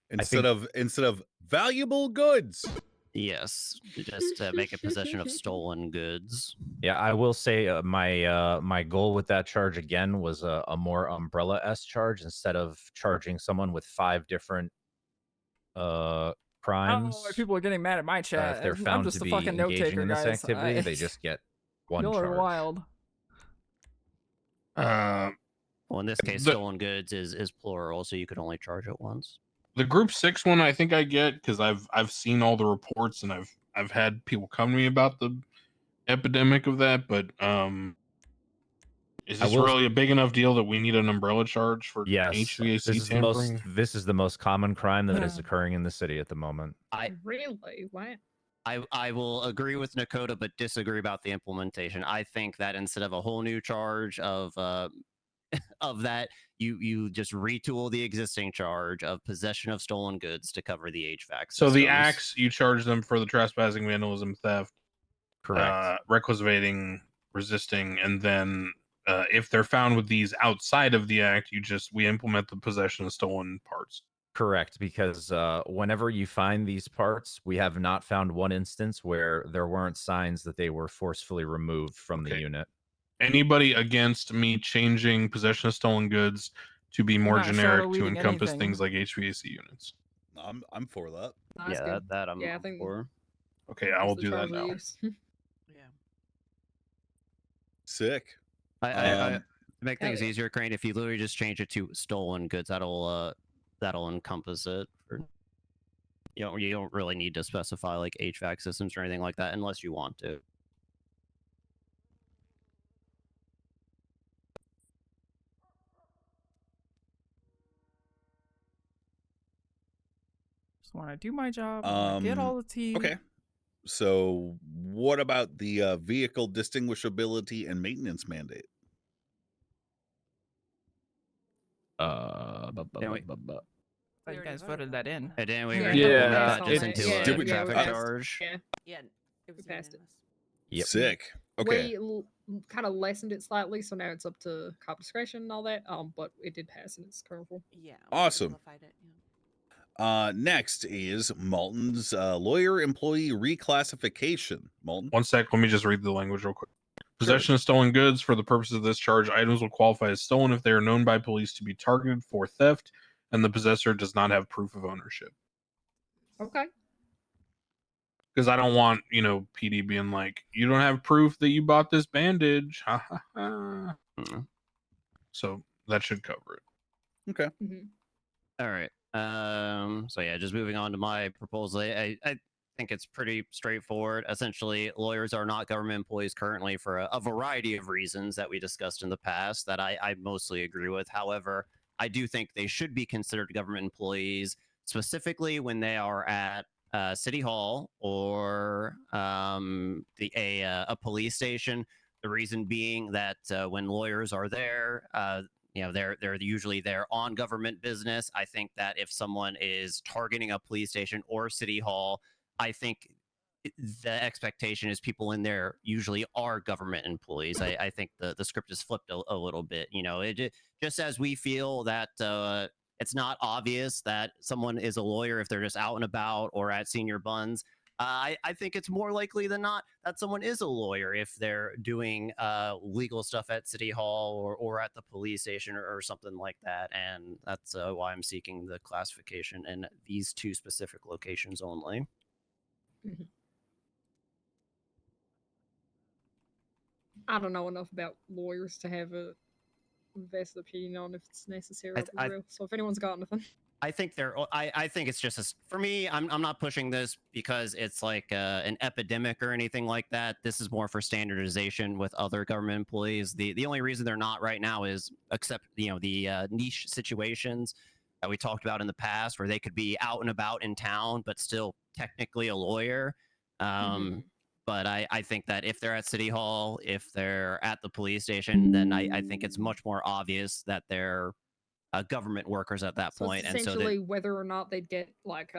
Instead of valuable goods. Yes, just make a possession of stolen goods. Yeah, I will say my goal with that charge again was a more umbrella-esque charge instead of charging someone with 5 different I don't know crimes. why people are getting mad at my chat. If they're I'm found just to a be fucking note engaging taker, in this guys. activity, they just get one Y'all charge. are wild. Well, in this case, stolen goods is plural, so you could only charge it once. The Group 6 one, I think I get because I've seen all the reports and I've had people come to me about the epidemic of that. But is this really a big enough deal that we need an umbrella charge for HVAC tampering? This is the most common crime that is occurring in the city at the moment. Really? Wow. I will agree with Nakota, but disagree about the implementation. I think that instead of a whole new charge of that, you just retool the existing charge of possession of stolen goods to cover the HVAC systems. So the acts, you charge them for the trespassing, vandalism, theft, correct, reckless evading, resisting, and then if they're found with these outside of the act, we implement the possession of stolen parts. Correct, because whenever you find these parts, we have not found one instance where there weren't signs that they were forcefully removed from the unit. Anybody against me changing possession of stolen goods to be more not generic shadow to leading encompass anything. things like HVAC units? I'm for that. That's Yeah, good. that I'm Yeah, I think for. Okay, I will do that now. Sick. I to make things easier, Crane, if you literally just change it to stolen goods, that'll encompass it. You don't really need to specify like HVAC systems or anything like that unless you want to. Just want to do my job. I wanna get all the tea. Okay. So what about the vehicle distinguishability and maintenance mandate? Thought you guys voted that in. And then we Yeah, we yeah, got this it- into yeah, a we- yeah, traffic passed. charge. Yeah, Yeah, it was passed it. Yep. Sick. Okay. We kind of lessened it slightly, so now it's up to cop discretion and all that. But it did pass in its current form. Yeah. Awesome. Simplified it. Yeah. Next is Malton's lawyer employee reclassification. Malton. One sec. Let me just read the language real quick. Possession of stolen goods for the purpose of this charge, items will qualify as stolen if they are known by police to be targeted for theft and the possessor does not have proof of ownership. Okay. Because I don't want, PD being like, you don't have proof that you bought this bandage. Ha ha ha. So that should cover it. Okay. All right. So yeah, just moving on to my proposal. I think it's pretty straightforward. Essentially, lawyers are not government employees currently for a variety of reasons that we discussed in the past that I mostly agree with. However, I do think they should be considered government employees, specifically when they are at City Hall or a police station. The reason being that when lawyers are there, they're usually there on government business. I think that if someone is targeting a police station or City Hall, I think the expectation is people in there usually are government employees. I think the script is flipped a little bit. Just as we feel that it's not obvious that someone is a lawyer if they're just out and about or at Senior Buns. I think it's more likely than not that someone is a lawyer if they're doing legal stuff at City Hall or at the police station or something like that. And that's why I'm seeking the classification in these two specific locations only. I don't know enough about lawyers to have a vested opinion on if it's necessary or real. So if anyone's got anything. I think I think it's just for me. I'm not pushing this because it's like an epidemic or anything like that. This is more for standardization with other government employees. The only reason they're not right now is except the niche situations that we talked about in the past where they could be out and about in town but still technically a lawyer. But I think that if they're at City Hall, if they're at the police station, then I think it's much more obvious that they're government workers at that point. It's essentially whether or not they'd get like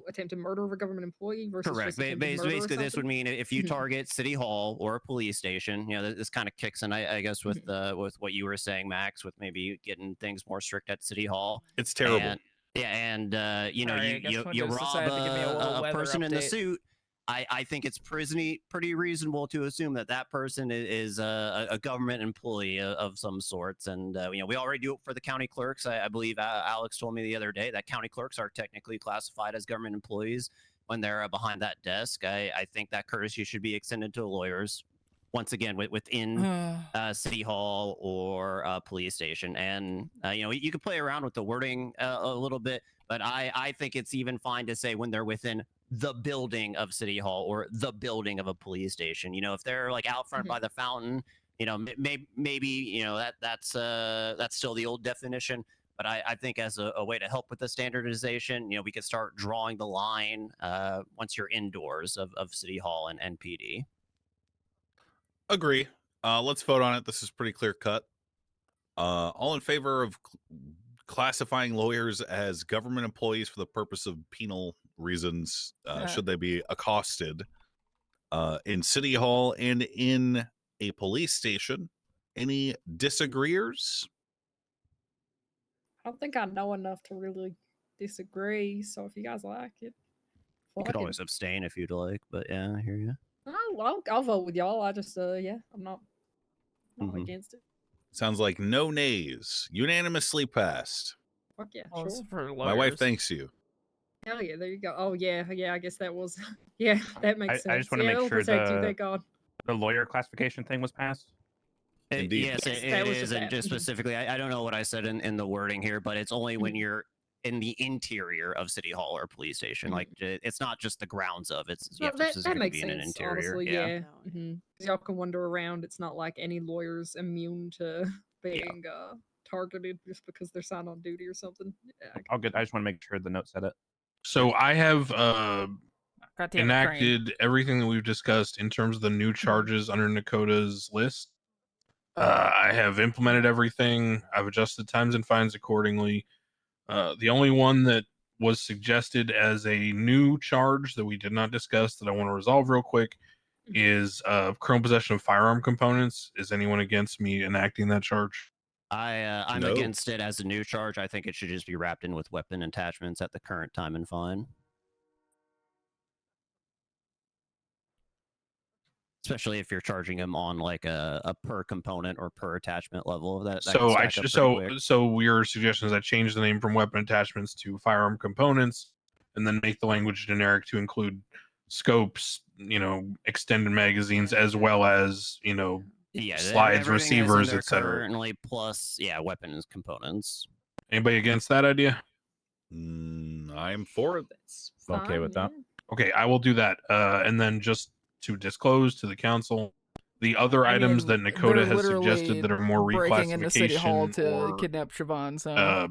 attempted murder of a government employee versus correct. Basically, this would mean if you target City Hall or a police station, this kind of kicks in, I guess, with what you were saying, Max, with maybe getting things more strict at City Hall. It's terrible. And Sorry, you rob a person in the suit. I think it's pretty reasonable to assume that person is a government employee of some sorts. And, we already do it for the county clerks. I believe Alex told me the other day that county clerks are technically classified as government employees when they're behind that desk. I think that courtesy should be extended to lawyers, once again, within City Hall or police station. And, you can play around with the wording a little bit, but I think it's even fine to say when they're within the building of City Hall or the building of a police station. If they're like out front by the fountain, maybe that's still the old definition. But I think as a way to help with the standardization, we could start drawing the line once you're indoors of City Hall and PD. Agree. Let's vote on it. This is pretty clear cut. All in favor of classifying lawyers as government employees for the purpose of penal reasons, should they be accosted in City Hall and in a police station. Any disagreeers? I don't think I know enough to really disagree. So if you guys like it, You could always abstain if you'd like, but yeah, I hear you. I'll vote with y'all. I just I'm not against it. Sounds like no nays. Unanimously passed. Fuck yeah, Well, it's sure. for My wife thanks you. Hell yeah, there you go. Oh yeah, I guess that was that makes sense. I just want to Yeah, make it'll sure protect you, thank God. the lawyer classification thing was passed. Indeed. Yes, Yes, it that was is, just and that. just specifically, I don't know what I said in the wording here, but it's only when you're in the interior of City Hall or police station. Like it's not just the grounds of it. You No, have to that specifically makes be in an sense, interior. honestly, yeah. 'Cause y'all can wander around. It's not like any lawyer's immune to being targeted just because they're signed on duty or something. Yeah, All good. I just want to make sure the note said it. So I have Goddamn enacted everything that we've discussed in terms of the new charges under Nakota's list. I have implemented everything. I've adjusted times and fines accordingly. The only one that was suggested as a new charge that we did not discuss that I want to resolve real quick is criminal possession of firearm components. Is anyone against me enacting that charge? I'm against it as a new charge. I think it should just be wrapped in with weapon attachments at the current time and fine. Especially if you're charging them on like a per component or per attachment level. That So can stack up pretty quick. so your suggestion is I change the name from weapon attachments to firearm components, and then make the language generic to include scopes, extended magazines, as well as slides, receivers, etc. Currently, plus weapons components. Anybody against that idea? I'm for it. Okay with that. Okay, I will do that. And then just to disclose to the council, the other items that Nakota has suggested that are more breaking into City Hall reclassification to or kidnap Siobhan. So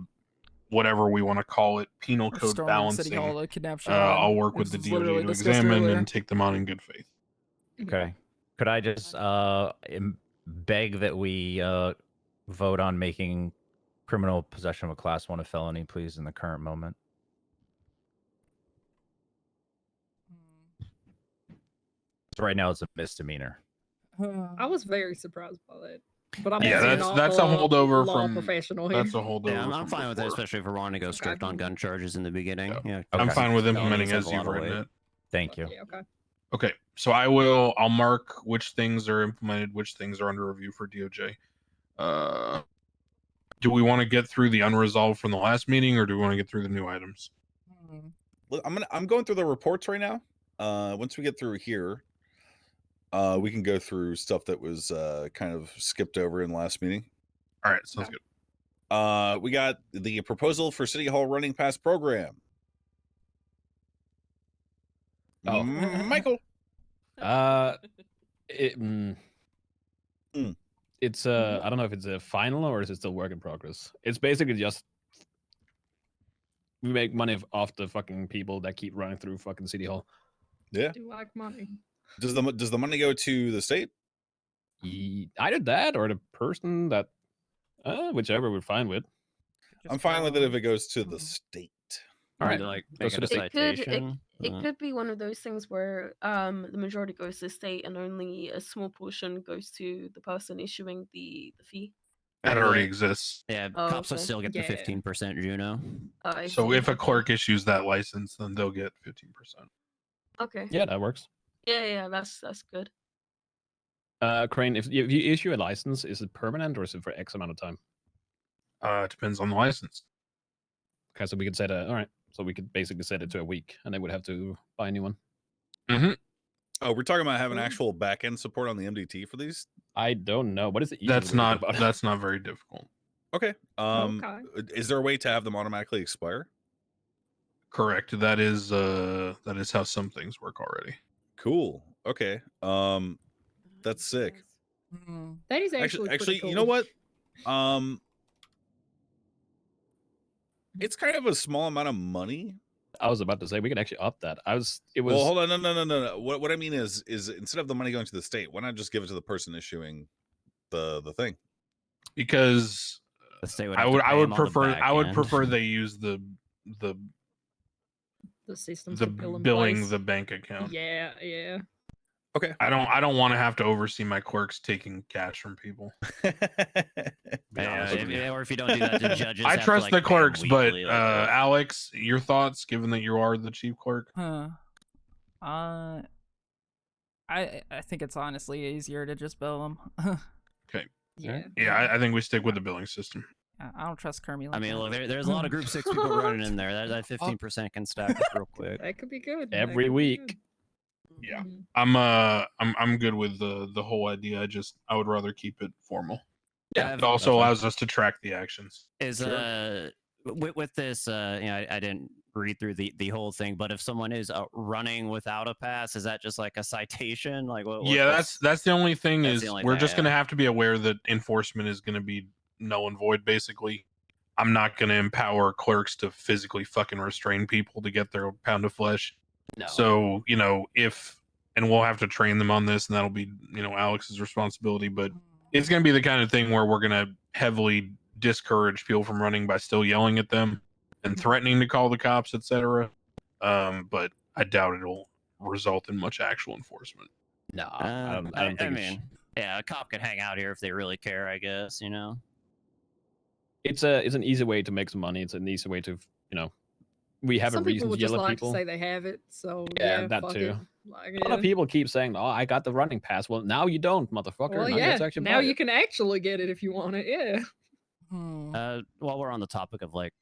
whatever we want to call it, penal Or code storming balancing, City Hall to kidnap Siobhan. I'll work It with the was literally DOJ to discussed examine earlier. and take them on in good faith. Okay. Could I just beg that we vote on making criminal possession of a class 1 a felony, please, in the current moment? So right now it's a misdemeanor. I was very surprised by that. But I'm Yeah, also that's not a holdover law from professional here. that's a holdover. Yeah, I'm from fine with that, before. especially if we're wanting to go strict on gun charges in the beginning. Yeah, I'm fine with implementing felonies have as a lot you've of written weight. it. Thank you. Yeah, okay. Okay, so I'll mark which things are implemented, which things are under review for DOJ. Do we want to get through the unresolved from the last meeting, or do we want to get through the new items? Look, I'm going through the reports right now. Once we get through here, we can go through stuff that was kind of skipped over in the last meeting. All right, sounds good. We got the proposal for City Hall running pass program. Oh. Michael. It's I don't know if it's a final or is it still work in progress. It's basically just we make money off the fucking people that keep running through fucking City Hall. Yeah. I do like money. Does the money go to the state? Either that or the person that whichever we're fine with. I'm fine with it if it goes to the state. All right, like goes to the state. It could be one of those things where the majority goes to the state and only a small portion goes to the person issuing the fee. That already exists. Yeah, Oh, cops will okay. still get the 15%, Juno. Oh, I So see. if a Okay. clerk issues that license, then they'll get 15%. Okay. Yeah, that works. Yeah, that's good. Crane, if you issue a license, is it permanent or is it for X amount of time? It depends on the license. Okay, so we could set all right. So we could basically set it to a week, and they would have to buy a new one. Mm-hmm. Oh, we're talking about having actual back end support on the MDT for these. I don't know. What is it? That's not very difficult. Okay. Is there a way to have them automatically expire? Correct. That is how some things work already. Cool. Okay. That's sick. That is Actually, pretty cool. you know what? It's kind of a small amount of money. I was about to say we could actually up that. Well, hold on, no. What I mean is instead of the money going to the state, why not just give it to the person issuing the thing? Because I would prefer they use the system billing the bank account. Yeah. Okay. I don't want to have to oversee my clerks taking cash from people. Or if you don't do that, the judges. I have to, trust like, the pay 'em clerks, but weekly, Alex, your thoughts, given that you are the chief clerk? I think it's honestly easier to just bill them. Okay. Yeah. I think we stick with the billing system. I don't trust Kermie. I mean, look, there's a lot of Group 6 people running in there. That 15% can stack up real quick. That could be good. Every week. Yeah, I'm good with the whole idea. I would rather keep it formal. Yeah, it also allows us to track the actions. With this, I didn't read through the whole thing, but if someone is running without a pass, is that just like a citation? Like that's the only thing that's is the only we're thing, just gonna have to be aware that enforcement is gonna be null and void. Basically, I'm not gonna empower clerks to physically fucking restrain people to get their pound of flesh. No. So, and we'll have to train them on this, and that'll be, Alex's responsibility. But it's going to be the kind of thing where we're going to heavily discourage people from running by still yelling at them and threatening to call the cops, etc. But I doubt it'll result in much actual enforcement. No, I don't think I mean, yeah, a cop could hang out here if they really care, I guess, you know. it's an easy way to make some money. It's an easy way to, we have Some a people reason would to yell just at like people. to say they have it, so Yeah, yeah, that fuck too. it. Like, A lot of people keep saying, "Oh, I got the running pass." Well, now you don't, motherfucker. Well, now you have yeah, to actually now buy you it. can actually get it if you want it. Yeah. While we're on the topic of like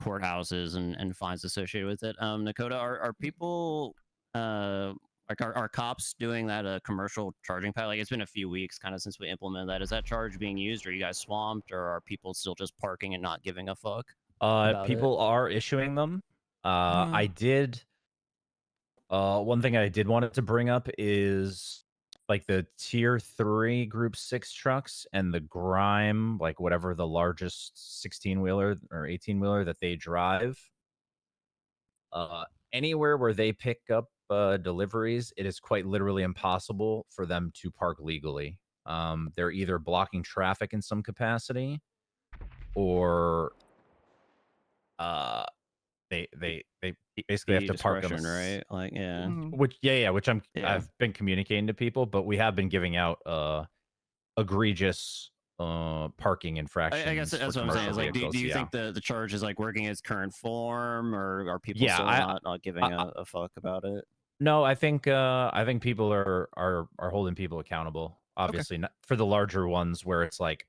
courthouses and fines associated with it, Nakota, are people like are cops doing that commercial charging pad? Like it's been a few weeks kind of since we implemented that. Is that charge being used? Are you guys swamped, or are people still just parking and not giving a fuck? about People are issuing them. I did. One thing I did want to bring up is like the tier 3 group 6 trucks and the grime, like whatever the largest 16-wheeler or 18-wheeler that they drive. Anywhere where they pick up deliveries, it is quite literally impossible for them to park legally. They're either blocking traffic in some capacity, or they basically have to park on discretion, right? Like, yeah. Which I've been communicating to people, but we have been giving out egregious parking infractions. I guess that's what I'm saying. Is like, do you think the charge is like working its current form, or are people still not giving a fuck about it? No, I think people are holding people accountable. Obviously, not for the larger ones where it's like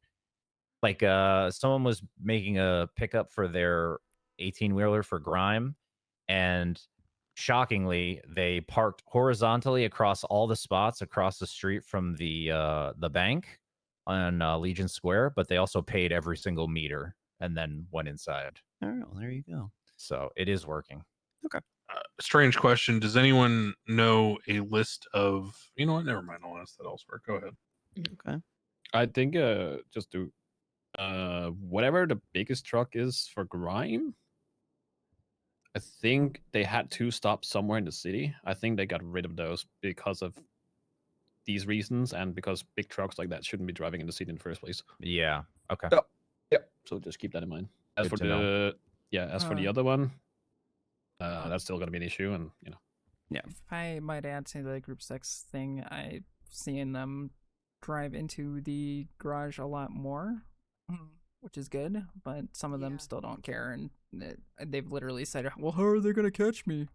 someone was making a pickup for their 18-wheeler for grime, and shockingly, they parked horizontally across all the spots across the street from the bank on Legion Square, but they also paid every single meter and then went inside. Oh, well, there you go. So it is working. Okay. Strange question. Does anyone know a list of? You know what? Never mind. I'll ask that elsewhere. Go ahead. Okay. I think just to whatever the biggest truck is for grime, I think they had to stop somewhere in the city. I think they got rid of those because of these reasons, and because big trucks like that shouldn't be driving in the city in the first place. Yeah. Okay. Yep. So just keep that in mind. As Good for to know. the other one, that's still gonna be an issue, and If I might add to the group 6 thing, I've seen them drive into the garage a lot more, which is good, but some of them still don't care, and they've literally said, well, how are they gonna catch me?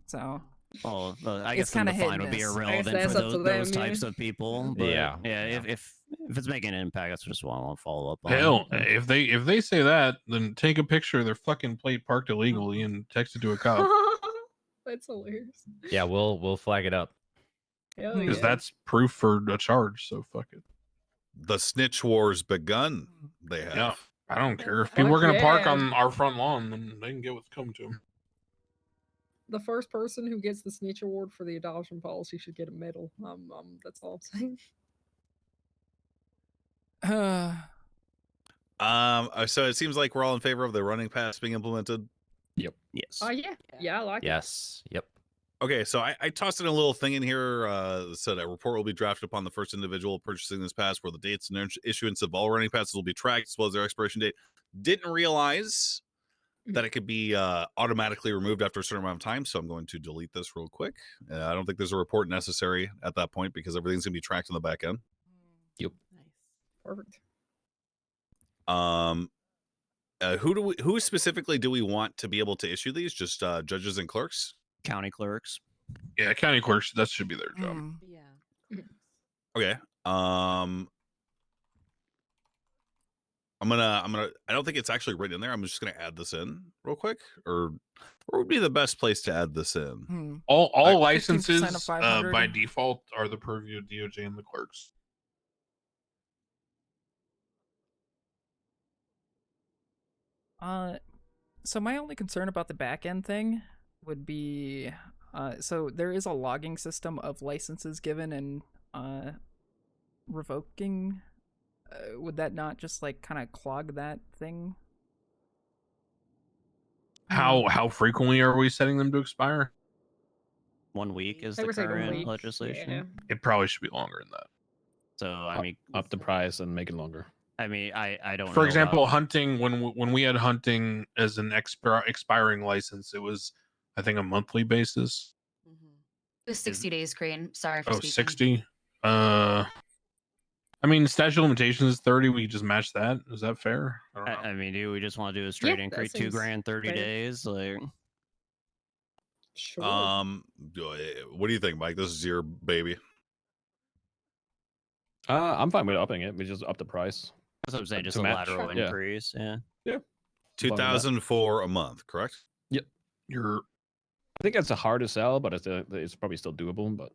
So Well, I it's guess then kind the of hit fine and would be miss. irrelevant for those types of people. But yeah, if it's making an impact, that's just what I want to follow up on. Hell, if they say that, then take a picture of their fucking plate parked illegally and text it to a cop. That's hilarious. Yeah, we'll flag it up. Hell Because yeah. that's proof for a charge. So fuck it. The snitch war's begun. They have. Yeah, I don't care if people are gonna park on our front lawn, then they can get what's coming to them. The first person who gets the snitch award for the adoption policy should get a medal. That's all I'm saying. So it seems like we're all in favor of the running pass being implemented. Yep. Yes. Oh yeah, I like it. Yes. Yep. Okay, so I tossed in a little thing in here that said a report will be drafted upon the first individual purchasing this pass, where the dates and issuance of all running passes will be tracked, as well as their expiration date. Didn't realize that it could be automatically removed after a certain amount of time, so I'm going to delete this real quick. I don't think there's a report necessary at that point because everything's gonna be tracked on the back end. Yep. Perfect. Who specifically do we want to be able to issue these? Just judges and clerks? County clerks. Yeah, county clerks. That should be their job. Yeah. Okay. I'm gonna. I don't think it's actually written in there. I'm just gonna add this in real quick. Or where would be the best place to add this in? All licenses 15% of 500. by default are the purview of DOJ and the clerks. So my only concern about the back end thing would be, so there is a logging system of licenses given and revoking. Would that not just like kind of clog that thing? How frequently are we setting them to expire? 1 week is They the were saying a current week, legislation. yeah. It probably should be longer than that. So I mean, up the price and make it longer. I mean, I don't. For know example, about... hunting when we had hunting as an expiring license, it was I think a monthly basis. It was 60 days, Crane. Sorry for Oh, speaking. 60. I mean, statute of limitations is 30. We just match that. Is that fair? I don't know. I mean, do we just want to do a straight Yeah, that increase, seems 2 grand, 30 fair. days? Like, Sure. What do you think, Mike? This is your baby. I'm fine with upping it. We just up the price. That's what I'm saying. Just to a match. lateral Yeah. increase. Yeah. Yeah. 2004 a month, correct? Yep. I think it's a hard to sell, but it's probably still doable. But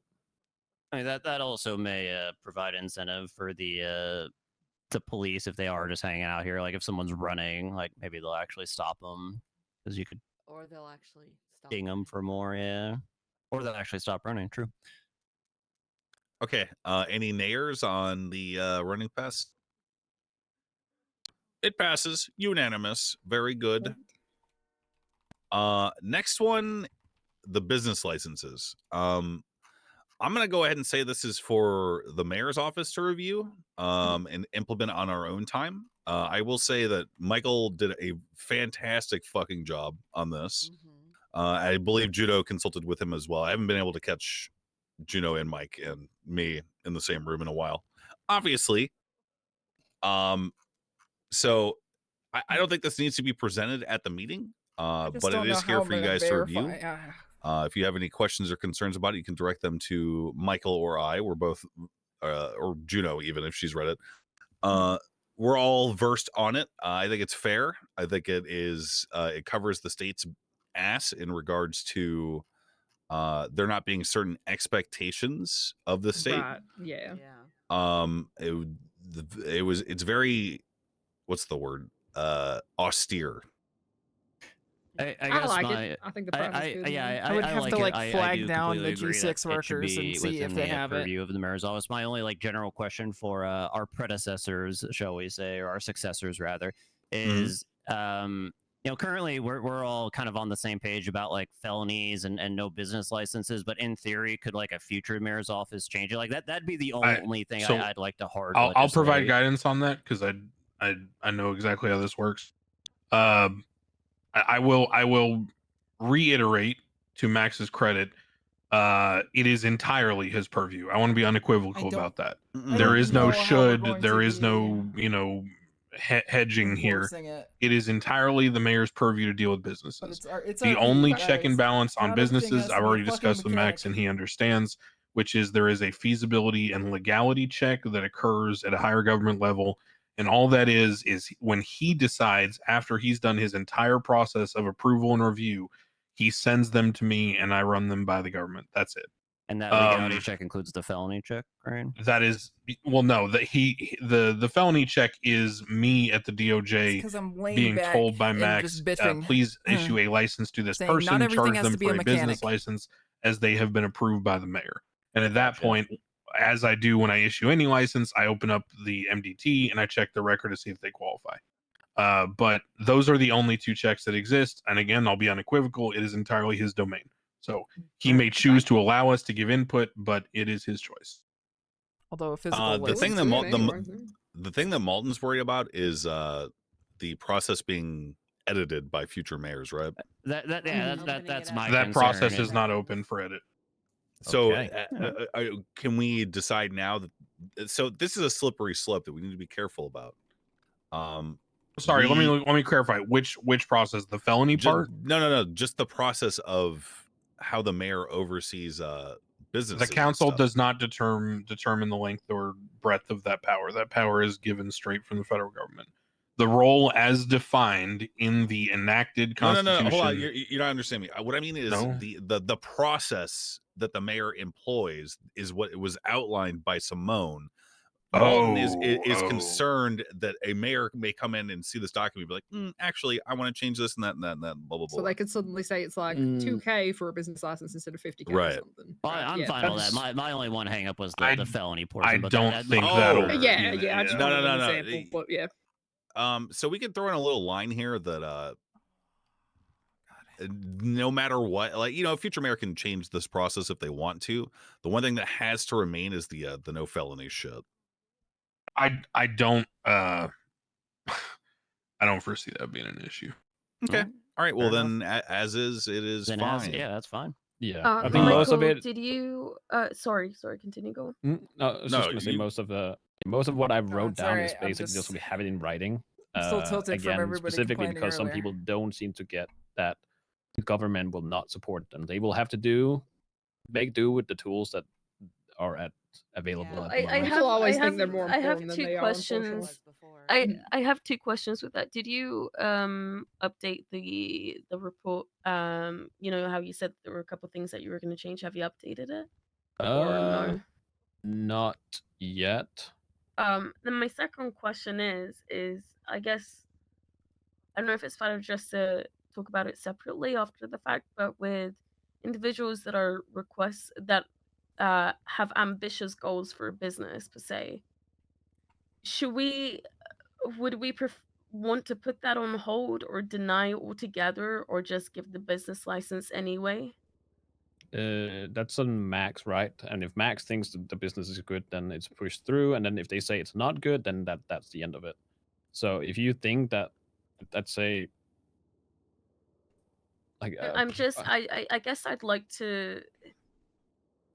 I mean, that also may provide incentive for the police if they are just hanging out here. Like if someone's running, like maybe they'll actually stop them because you could. Or they'll actually stop. Ding them for more, yeah. Or they'll actually stop running. True. Okay. Any nayers on the running pass? It passes. Unanimous. Very good. Next one, the business licenses. I'm gonna go ahead and say this is for the mayor's office to review and implement on our own time. I will say that Michael did a fantastic fucking job on this. I believe Judo consulted with him as well. I haven't been able to catch Juno and Mike and me in the same room in a while, obviously. So I don't think this needs to be presented at the meeting, but it is here for you guys to review. If you have any questions or concerns about it, you can direct them to Michael or I. We're both, or Juno, even if she's read it. We're all versed on it. I think it's fair. I think it is. It covers the state's ass in regards to there not being certain expectations of the state. Right. Yeah. It's very, what's the word? Austere. I guess like it. I think the price is good. Yeah, I would have like to it. like I flag do down the completely agree that G6 it should workers and be see if within they the have it. purview of the mayor's office. My only like general question for our predecessors, shall we say, or our successors rather, is you know, currently we're all kind of on the same page about like felonies and no business licenses, but in theory, could like a future mayor's office change it? Like that'd be the only thing I'd like to hard. I'll provide guidance on that because I know exactly how this works. I will reiterate to Max's credit, it is entirely his purview. I want to be unequivocal about that. There is no should, there is no, you know, hedging here. It is entirely the mayor's purview to deal with businesses. The only check and balance on businesses I've already discussed with Max and he understands, which is there is a feasibility and legality check that occurs at a higher government level. And all that is when he decides, after he's done his entire process of approval and review, he sends them to me and I run them by the government. That's it. And that legality check includes the felony check, right? That is, well, no, that the felony check is me at the DOJ being told by Max, please issue a license to this person, charge them for a business license as they have been approved by the mayor. And at that point, as I do when I issue any license, I open up the MDT and I check the record to see if they qualify. But those are the only two checks that exist. And again, I'll be unequivocal. It is entirely his domain. So he may choose to allow us to give input, but it is his choice. Although a physical the thing that the thing that Malton's worried about is the process being edited by future mayors, right? That's my that concern. process is not open for edit. So can we decide now that? So this is a slippery slope that we need to be careful about. Sorry, let me clarify which process, the felony part? No, just the process of how the mayor oversees businesses. The council does not determine the length or breadth of that power. That power is given straight from the federal government. The role as defined in the enacted constitution. No, hold on. You're not understanding me. What I mean is the process that the mayor employs is what was outlined by Simone. Malton is concerned that a mayor may come in and see this document and be like, actually, I want to change this and that and that and that, blah, blah, blah. So they could suddenly say it's like $2K for a business license instead of $50K or something. Well, I'm fine with that. My only one hang up was the felony portion. I don't think that'll. I just no. an example, but yeah. So we could throw in a little line here that no matter what, like, you know, a future mayor can change this process if they want to. The one thing that has to remain is the no felony shit. I don't I don't foresee that being an issue. Okay. All right. Well, Fair then, as is, it is Then fine. yeah, that's fine. Yeah, I think most Michael, of it. did you? Sorry, continue. Go. No, I was just gonna say most of what I wrote it's down alright, is I'm basically just just- we have it in writing. I'm still tilted from Again, everybody specifically complaining because some earlier. people don't seem to get that the government will not support them. They will have to make do with the tools that are available at the moment. People always think they're more I have important than two they are, unfortunately. questions. I have two questions with that. Did you update the report? You know how you said there were a couple things that you were going to change. Have you updated it? Or no? Not yet. Then my second question is I guess I don't know if it's fine just to talk about it separately after the fact, but with individuals that are requests that have ambitious goals for a business per se, should we would we want to put that on hold or deny altogether or just give the business license anyway? That's on Max, right? And if Max thinks the business is good, then it's pushed through. And then if they say it's not good, then that's the end of it. So if you think that, let's say, like, I'm just I guess I'd like to.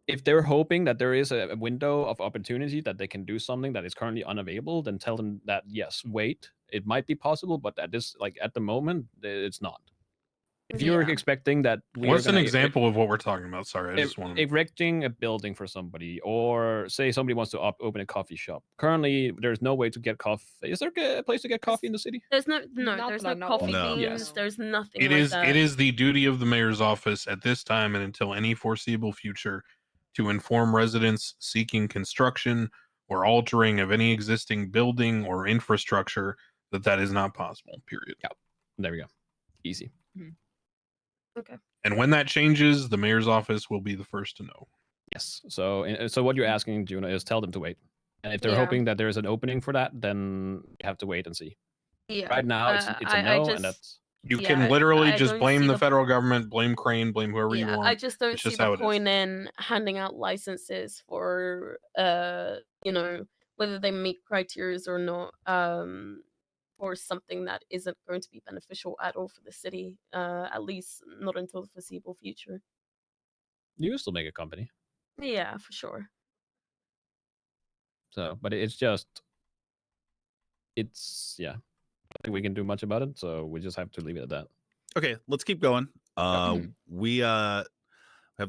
if they're hoping that there is a window of opportunity that they can do something that is currently unavailable, then tell them that yes, wait, it might be possible, but at the moment, it's not. If you're expecting that What's an example of what we're talking about? Sorry, I just want to. erecting a building for somebody, or say somebody wants to open a coffee shop. Currently, there's no way to get coffee. Is there a place to get coffee in the city? There's there's no coffee No. beans. There's nothing It like is that. it is the duty of the mayor's office at this time and until any foreseeable future to inform residents seeking construction or altering of any existing building or infrastructure that is not possible. Period. Yeah. There we go. Easy. Okay. And when that changes, the mayor's office will be the first to know. Yes. So what you're asking, Juno, is tell them to wait. And if they're Yeah. hoping that there's an opening for that, then you have to wait and see. Yeah. Right now, it's a no, and that's. You can literally just blame the federal government, blame Crane, blame whoever you want. I just don't It's see just the how it is. point in handing out licenses for you know, whether they meet criteria or not, for something that isn't going to be beneficial at all for the city, at least not until the foreseeable future. You can still make a company. Yeah, for sure. So, but it's just, yeah. I don't think we can do much about it, so we just have to leave it at that. Okay, let's keep going. We have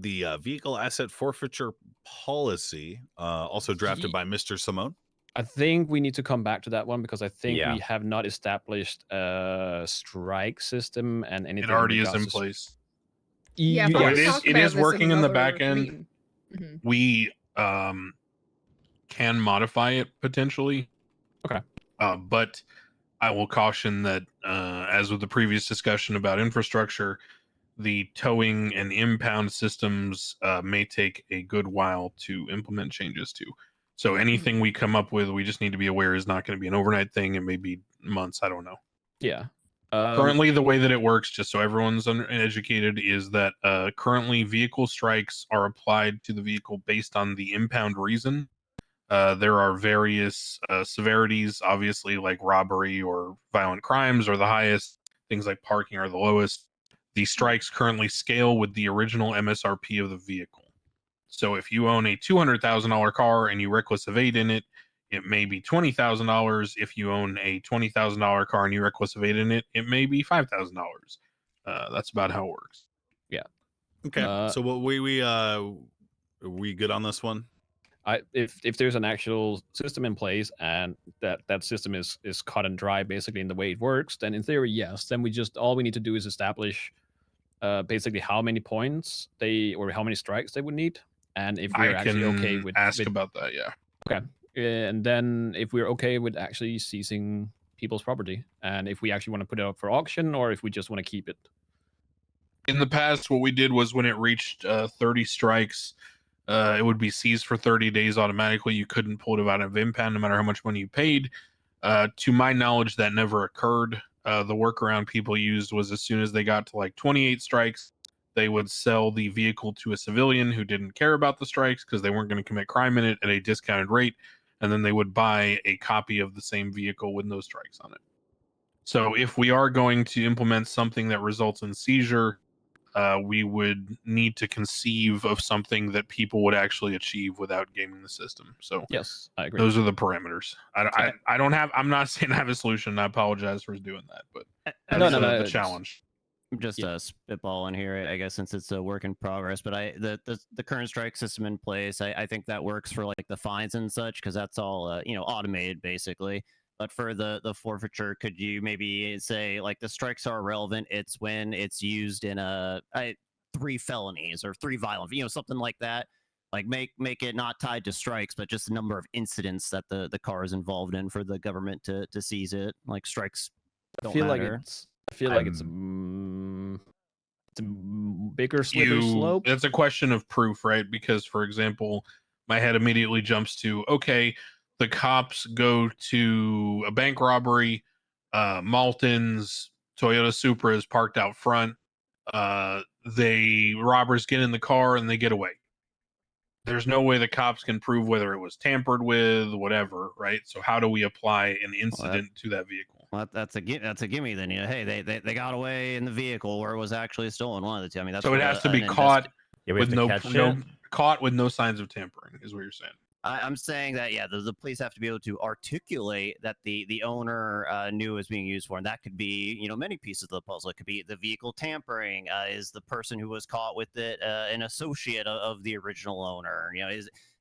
the vehicle asset forfeiture policy, also drafted by Mr. Simone. I think we need to come back to that one because I think Yeah. we have not established a strike system and anything. It already is regards in to place. Yeah, So we it talked is about this in working in the another back end. meeting. Mhm. We can modify it potentially. Okay. But I will caution that, as with the previous discussion about infrastructure, the towing and impound systems may take a good while to implement changes to. So anything we come up with, we just need to be aware is not going to be an overnight thing. It may be months. I don't know. Yeah. Currently, the way that it works, just so everyone's educated, is that currently vehicle strikes are applied to the vehicle based on the impound reason. There are various severities, obviously, like robbery or violent crimes are the highest. Things like parking are the lowest. The strikes currently scale with the original MSRP of the vehicle. So if you own a $200,000 car and you reckless evade in it, it may be $20,000. If you own a $20,000 car and you reckless evade in it, it may be $5,000. That's about how it works. Yeah. Okay. So what we good on this one? If there's an actual system in place and that system is cut and dry basically in the way it works, then in theory, yes. Then all we need to do is establish basically how many points or how many strikes they would need, and if we're actually okay with about that, yeah. Okay, and then if we're okay with actually seizing people's property, and if we actually want to put it up for auction, or if we just want to keep it. In the past, what we did was when it reached 30 strikes, it would be seized for 30 days automatically. You couldn't pull it out of impound no matter how much money you paid. To my knowledge, that never occurred. The workaround people used was as soon as they got to like 28 strikes, they would sell the vehicle to a civilian who didn't care about the strikes because they weren't going to commit crime in it at a discounted rate. and then they would buy a copy of the same vehicle with no strikes on it. So if we are going to implement something that results in seizure, we would need to conceive of something that people would actually achieve without gaming the system. So yes, I agree. Those are the parameters. I don't have. I'm not saying I have a solution. I apologize for doing that, but that's the challenge. I'm just spitballing here, I guess, since it's a work in progress. But the current strike system in place, I think that works for like the fines and such, because that's all automated basically. But for the forfeiture, could you maybe say like the strikes are relevant? It's when it's used in 3 felonies or 3 violent, something like that. Like make it not tied to strikes, but just the number of incidents that the car is involved in for the government to seize it. Like strikes don't matter. I feel like it's a bigger slippery slope. It's a question of proof, right? Because, for example, my head immediately jumps to, okay, the cops go to a bank robbery, Malton's Toyota Supra is parked out front, robbers get in the car and they get away. There's no way the cops can prove whether it was tampered with, whatever, right? So how do we apply an incident to that vehicle? Well, that's a gimme then. Hey, they got away in the vehicle where it was actually stolen. One of the two. I mean, that's so it has to be caught with caught with no signs of tampering, is what you're saying. I'm saying that the police have to be able to articulate that the owner knew it was being used for, and that could be many pieces of the puzzle. It could be the vehicle tampering. Is the person who was caught with it an associate of the original owner?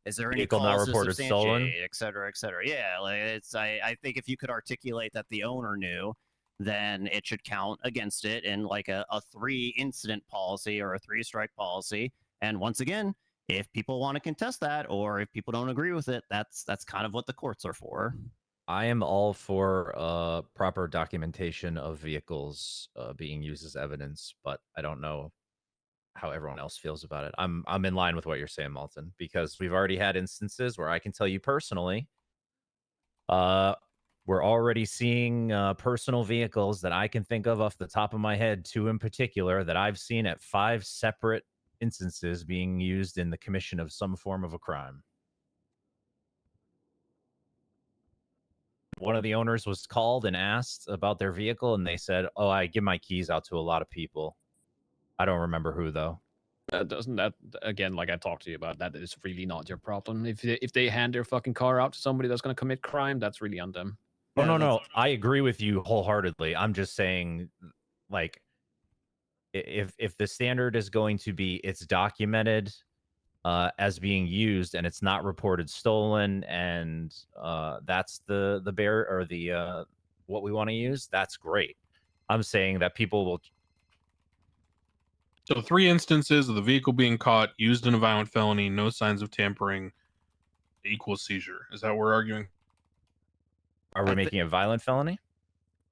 Is there any vehicle not cause to reported stolen, substantiate, et cetera, et cetera? Yeah, like I think if you could articulate that the owner knew, then it should count against it in like a 3 incident policy or a 3 strike policy. And once again, if people want to contest that, or if people don't agree with it, that's kind of what the courts are for. I am all for proper documentation of vehicles being used as evidence, but I don't know how everyone else feels about it. I'm in line with what you're saying, Malton, because we've already had instances where I can tell you personally, we're already seeing personal vehicles that I can think of off the top of my head, 2 in particular, that I've seen at 5 separate instances being used in the commission of some form of a crime. One of the owners was called and asked about their vehicle, and they said, "Oh, I give my keys out to a lot of people." I don't remember who, though. Doesn't that, again, like I talked to you about, that is really not your problem. If they hand their fucking car out to somebody that's going to commit crime, that's really on them. Oh, no. I agree with you wholeheartedly. I'm just saying, like, if the standard is going to be it's documented as being used and it's not reported stolen, and that's the bear or the what we want to use, that's great. I'm saying that people will. So 3 instances of the vehicle being caught, used in a violent felony, no signs of tampering, equals seizure. Is that what we're arguing? Are we making a violent felony?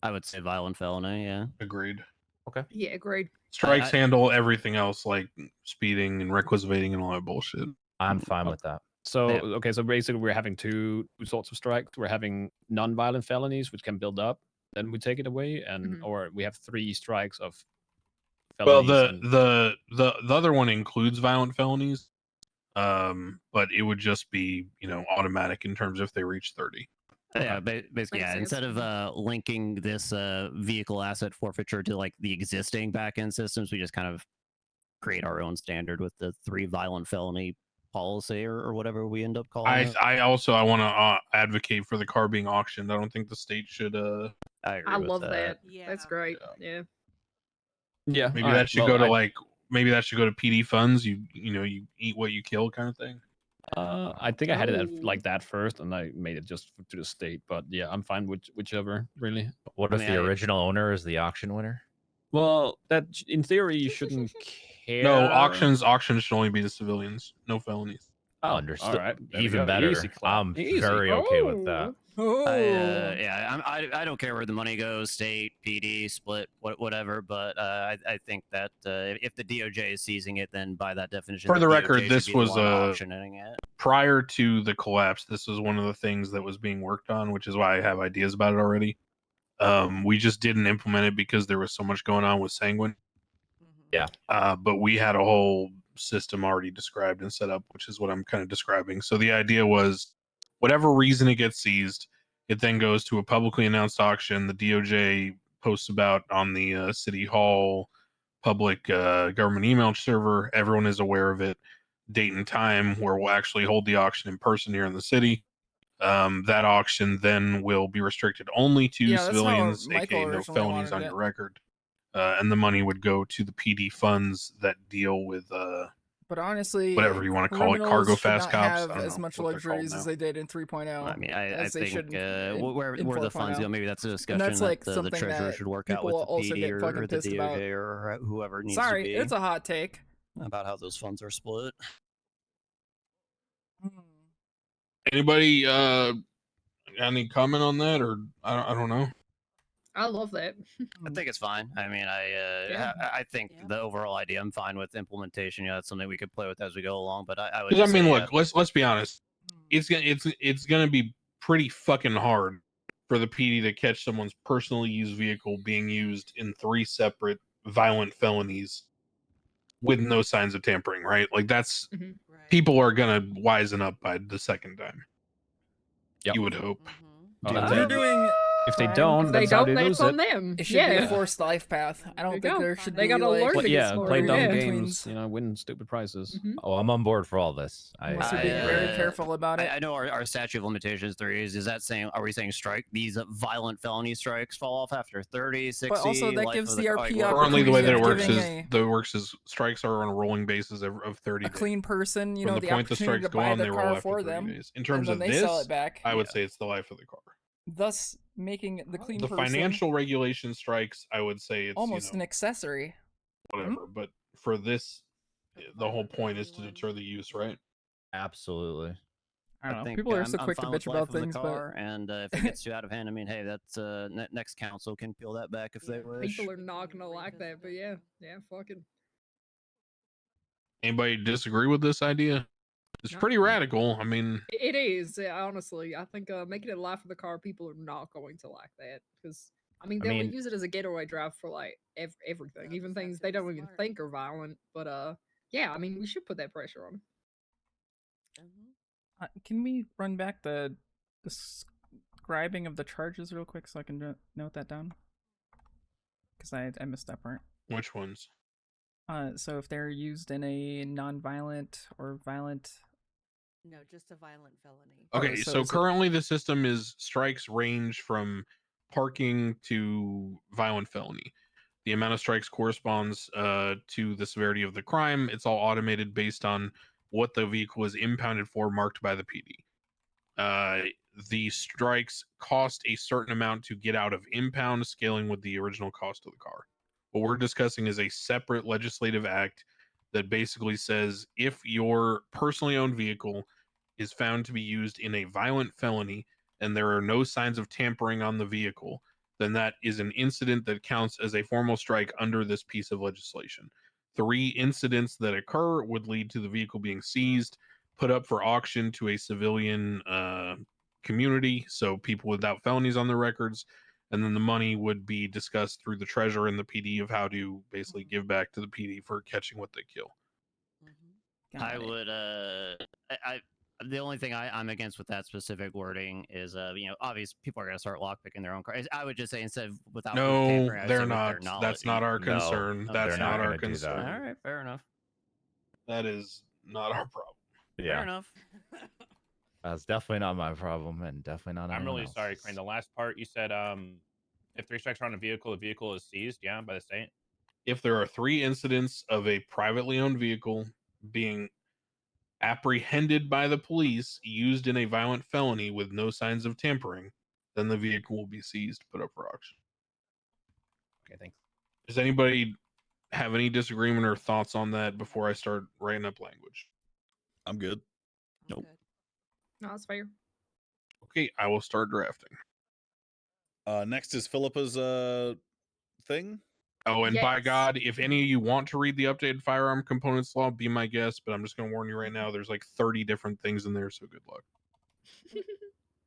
I would say violent felony, yeah. Agreed. Okay. Yeah, agreed. Strikes handle everything else, like speeding and requisivating and all that bullshit. I'm fine with that. So, okay, so basically we're having two sorts of strikes. We're having non-violent felonies, which can build up, then we take it away, and or we have 3 strikes of felonies. Well, the other one includes violent felonies, but it would just be automatic in terms of if they reach 30. Yeah, basically, yeah. Instead of linking this vehicle asset forfeiture to like the existing backend systems, we just kind of create our own standard with the 3 violent felony policy or whatever we end up calling it. I want to advocate for the car being auctioned. I don't think the state should. I love that. Yeah. That's great. Yeah. Yeah. Maybe that should go to maybe that should go to PD funds. You eat what you kill kind of thing. I think I had it like that first, and I made it just to the state. But yeah, I'm fine with whichever, really. What if the original owner is the auction winner? Well, that in theory you shouldn't care. No, auctions should only be the civilians, no felonies. Oh, understood. All right, even better. I'm very okay with that. Yeah, I don't care where the money goes, state, PD, split, whatever. But I think that if the DOJ is seizing it, then by that definition, for the record, DOJ this should be the was one auctioning it. Prior to the collapse. This was one of the things that was being worked on, which is why I have ideas about it already. We just didn't implement it because there was so much going on with Sanguine. Yeah. But we had a whole system already described and set up, which is what I'm kind of describing. So the idea was whatever reason it gets seized, it then goes to a publicly announced auction. The DOJ posts about on the City Hall public government email server. Everyone is aware of it. Date and time where we'll actually hold the auction in person here in the city. That auction then will be restricted only to Yeah, that's how civilians, Michael aka no originally felonies wanted on it. your record. And the money would go to the PD funds that deal with But honestly, whatever you want to call it, criminals cargo should fast not cops. have I don't as know much what they're called luxuries as now. they did in 3.0. I mean, I as they think should where in the funds 4.0. go, maybe that's a And discussion that's like that the something treasurer that should work out people with will the also PD get fucking or the pissed about. DOJ or whoever needs Sorry, to be. it's a hot take. About how those funds are split. Anybody got any comment on that, or I don't know? I love that. I think it's fine. I mean, Yeah. I think the overall idea, I'm fine with implementation. Yeah, that's something we could play with as we go along. But I would. Because I just mean, say, look, let's be honest. It's gonna be pretty fucking hard for the PD to catch someone's personally used vehicle being used in 3 separate violent felonies with no signs of tampering, right? Like that's people are gonna wisen up by the second time. Yep. You would hope. Oh, If and they're then doing if they crime, don't, If they that's how don't, they that's lose on it. them. it should be a Yeah. forced life path. I don't think go. there should They be gotta like learn to get Yeah, smarter. play dumb Yeah. games. You know, win stupid prizes. Oh, I'm on board for all this. Unless you're being very careful about it. I know our statute of limitations 3 is that saying, are we saying strike these violent felony strikes fall off after 30, 60? But also that life gives of the like, RP Currently, the way that it works giving is strikes are on a rolling basis of 30 a days. clean person, you From know, the the point the opportunity strikes to go buy on, the they roll car after for 30 them, days. In terms and of then they sell this, it back. I would say it's the life of the car. Thus making the clean The person financial regulation strikes, I would say it's almost an accessory. whatever. But for this, the whole point is to deter the use, right? Absolutely. I don't know. think People are so I'm quick to fine with bitch life about of the things, car, but and if it gets too out of hand, I mean, hey, that's next council can peel that back if they wish. People are not gonna like that, but yeah, fucking. Anybody disagree with this idea? It's pretty radical. I mean, It is, honestly. I think making it life of the car, people are not going to like that because I mean they'll use it as a getaway drive for like everything, even things they don't even think are violent. But yeah, I mean we should put that pressure on them. Can we run back the describing of the charges real quick so I can note that down? Because I missed that part. which ones? So if they're used in a non-violent or violent. No, just a violent felony. Okay, so so is it- currently the system is strikes range from parking to violent felony. The amount of strikes corresponds to the severity of the crime. It's all automated based on what the vehicle is impounded for, marked by the PD. The strikes cost a certain amount to get out of impound, scaling with the original cost of the car. What we're discussing is a separate legislative act that basically says if your personally owned vehicle is found to be used in a violent felony and there are no signs of tampering on the vehicle, then that is an incident that counts as a formal strike under this piece of legislation. 3 incidents that occur would lead to the vehicle being seized, put up for auction to a civilian community, so people without felonies on their records, and then the money would be discussed through the treasurer and the PD of how to basically give back to the PD for catching what they kill. I would I the only thing I'm against with that specific wording is you know, obvious people are gonna start lockpicking their own cars. I would just say instead of without proof of No, tampering, I would say they're with their not. knowledge. That's not our concern. No, That's they're not not our gonna do that. concern. All right, fair enough. That is not our problem. Fair Yeah, enough. that's definitely not my problem, and definitely not. I'm anyone really sorry, else's. Crane. The last part you said, if 3 strikes are on a vehicle, the vehicle is seized, yeah, by the state. If there are 3 incidents of a privately owned vehicle being apprehended by the police used in a violent felony with no signs of tampering, then the vehicle will be seized, put up for auction. Okay, thanks. Does anybody have any disagreement or thoughts on that before I start writing up language? I'm good. Nope. No, that's fair. Okay, I will start drafting. Next is Philippa's thing. Oh, and by Yes. God, if any of you want to read the updated firearm components law, be my guest. But I'm just going to warn you right now, there's like 30 different things in there, so good luck.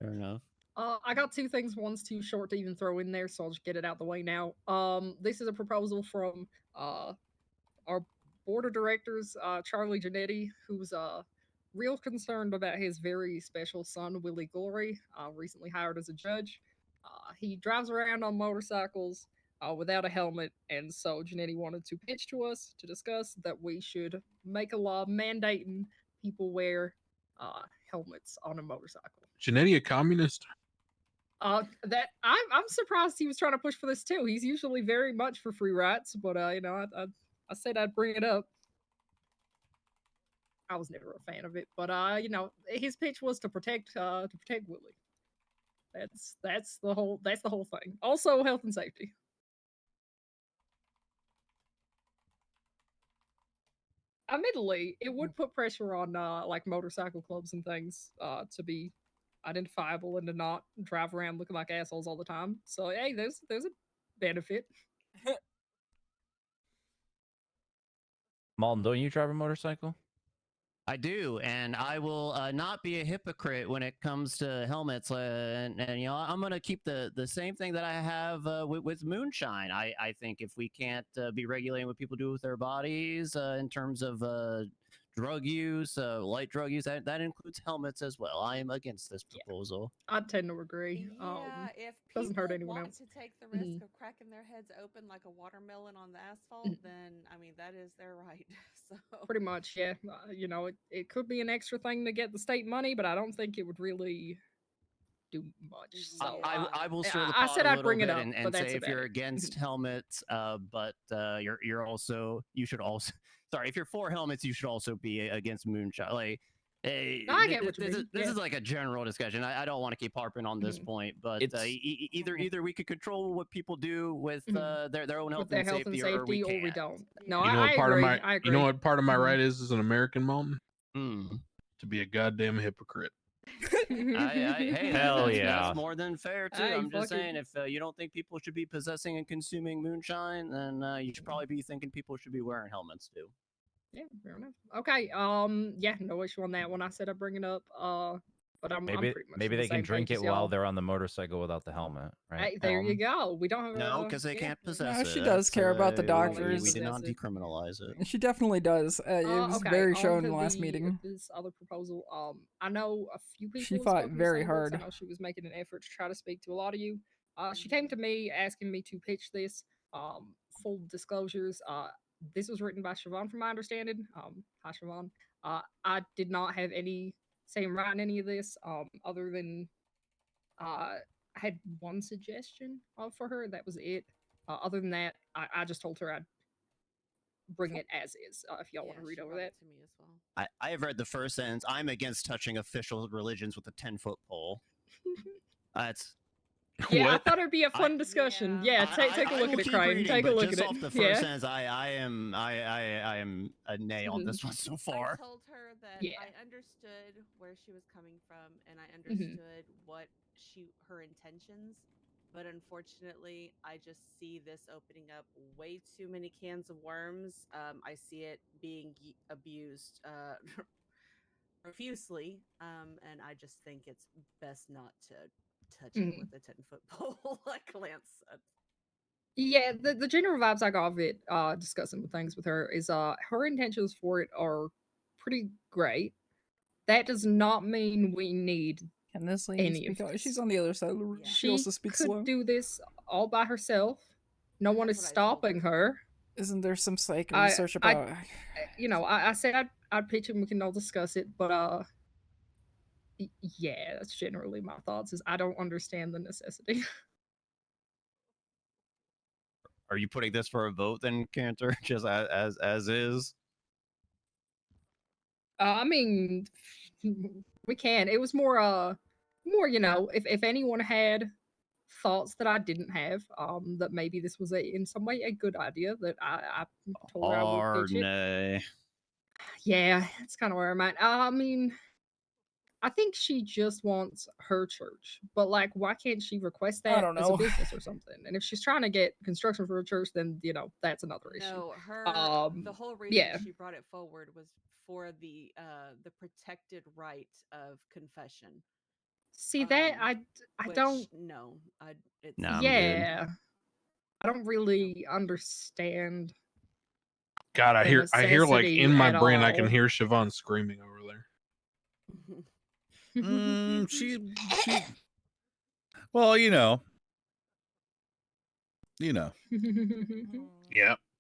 Fair enough. I got 2 things. One's too short to even throw in there, so I'll just get it out the way now. This is a proposal from our board of directors, Charlie Janetti, who's real concerned about his very special son, Willie Glory, recently hired as a judge. He drives around on motorcycles without a helmet, and so Janetti wanted to pitch to us to discuss that we should make a law mandating people wear helmets on a motorcycle. Janetti a communist? That I'm surprised he was trying to push for this too. He's usually very much for free rights, but you know, I said I'd bring it up. I was never a fan of it, but you know, his pitch was to protect Willie. That's the whole thing. Also, health and safety. Admittedly, it would put pressure on like motorcycle clubs and things to be identifiable and to not drive around looking like assholes all the time. So hey, there's a benefit. Malton, don't you drive a motorcycle? I do, and I will not be a hypocrite when it comes to helmets. And you know, I'm gonna keep the same thing that I have with moonshine. I think if we can't be regulating what people do with their bodies in terms of drug use, light drug use, that includes helmets as well. I am against this proposal. I tend to agree. Yeah, if doesn't hurt anyone want else. to take the risk of cracking their heads open like a watermelon on the asphalt, then I mean that is their right. So Pretty much, yeah. You know, it could be an extra thing to get the state money, but I don't think it would really do much. So I will stir the I pot said a I'd little bring it bit up, and but that's say if about you're it. against helmets, but you should also sorry, if you're for helmets, you should also be against moonshine. Like, No, I get what you mean. this Yeah. is like a general discussion. I don't want to keep harping on this point, but either we could control what people do with their own health, With their and, health safety, and or we safety, can't. or we don't. No, You know I what part agree. of my I agree. you know what part of my right is as an American, Mountain? Mm. To be a goddamn hypocrite. Hey, Hell yeah. that's more than fair too. Hey, I'm just fuck it. saying, if you don't think people should be possessing and consuming moonshine, then you should probably be thinking people should be wearing helmets too. Yeah, fair enough. Okay, yeah, no issue on that one. I said I'd bring it up. But I'm Maybe pretty much maybe on the they can same drink page it as while y'all. they're on the motorcycle without the helmet, right? Hey, there you go. We don't have No, because they can't possess No, it. she does care about the We doctors. did not decriminalize it. She definitely does. It was Okay, very on shown to in the last meeting. this other proposal. I know a few people. She have fought spoken to very some of us. hard. I know she was making an effort to try to speak to a lot of you. She came to me asking me to pitch this. Full disclosures. This was written by Siobhan, from my understanding. Hi, Siobhan. I did not have any say in writing any of this. Other than I had one suggestion for her. That was it. Other than that, I just told her I'd bring it as is. If y'all want to read over that. to me as well. I have read the first sentence. I'm against touching official religions with a 10-foot pole. That's Yeah, I What? thought it'd be a fun discussion. Yeah, take a look at it, Crane. Take a look at it. Off the first Yeah. sentence, I am a nay on this one so far. I told her that Yeah. I understood where she was coming from, and I Mhm. understood what her intentions. But unfortunately, I just see this opening up way too many cans of worms. I see it being abused profusely, and I just think it's best not to touch it Mhm. with a 10-foot pole, like Lance said. Yeah, the general vibes I got of it, discussing things with her, is her intentions for it are pretty great. That does not mean we need Can this lady any of speak out? this. She's on the other side of the room. She She also speaks could slow. do this all by herself. No one is stopping her. Isn't there some psych I- research I- about? You know, I said I'd pitch it and we can all discuss it, but yeah, that's generally my thoughts. Is I don't understand the necessity. Are you putting this for a vote then, Cantor? Just as is? I mean, we can. It was more you know, if anyone had thoughts that I didn't have, that maybe this was in some way a good idea, that I told her I would pitch it. Nay. Yeah, that's kind of where I'm at. I mean, I think she just wants her church, but like, why can't she request I that don't as a know. business or something? And if she's trying to get construction for her church, then you know that's another issue. No, her the whole reason yeah. she brought it forward was for the protected right of confession. See that I Which, don't. no, it's Nah, I'm yeah, I don't really understand. God, I the hear like necessity in my at brain I can all. hear Siobhan screaming over there. She. Well, you know. Yeah,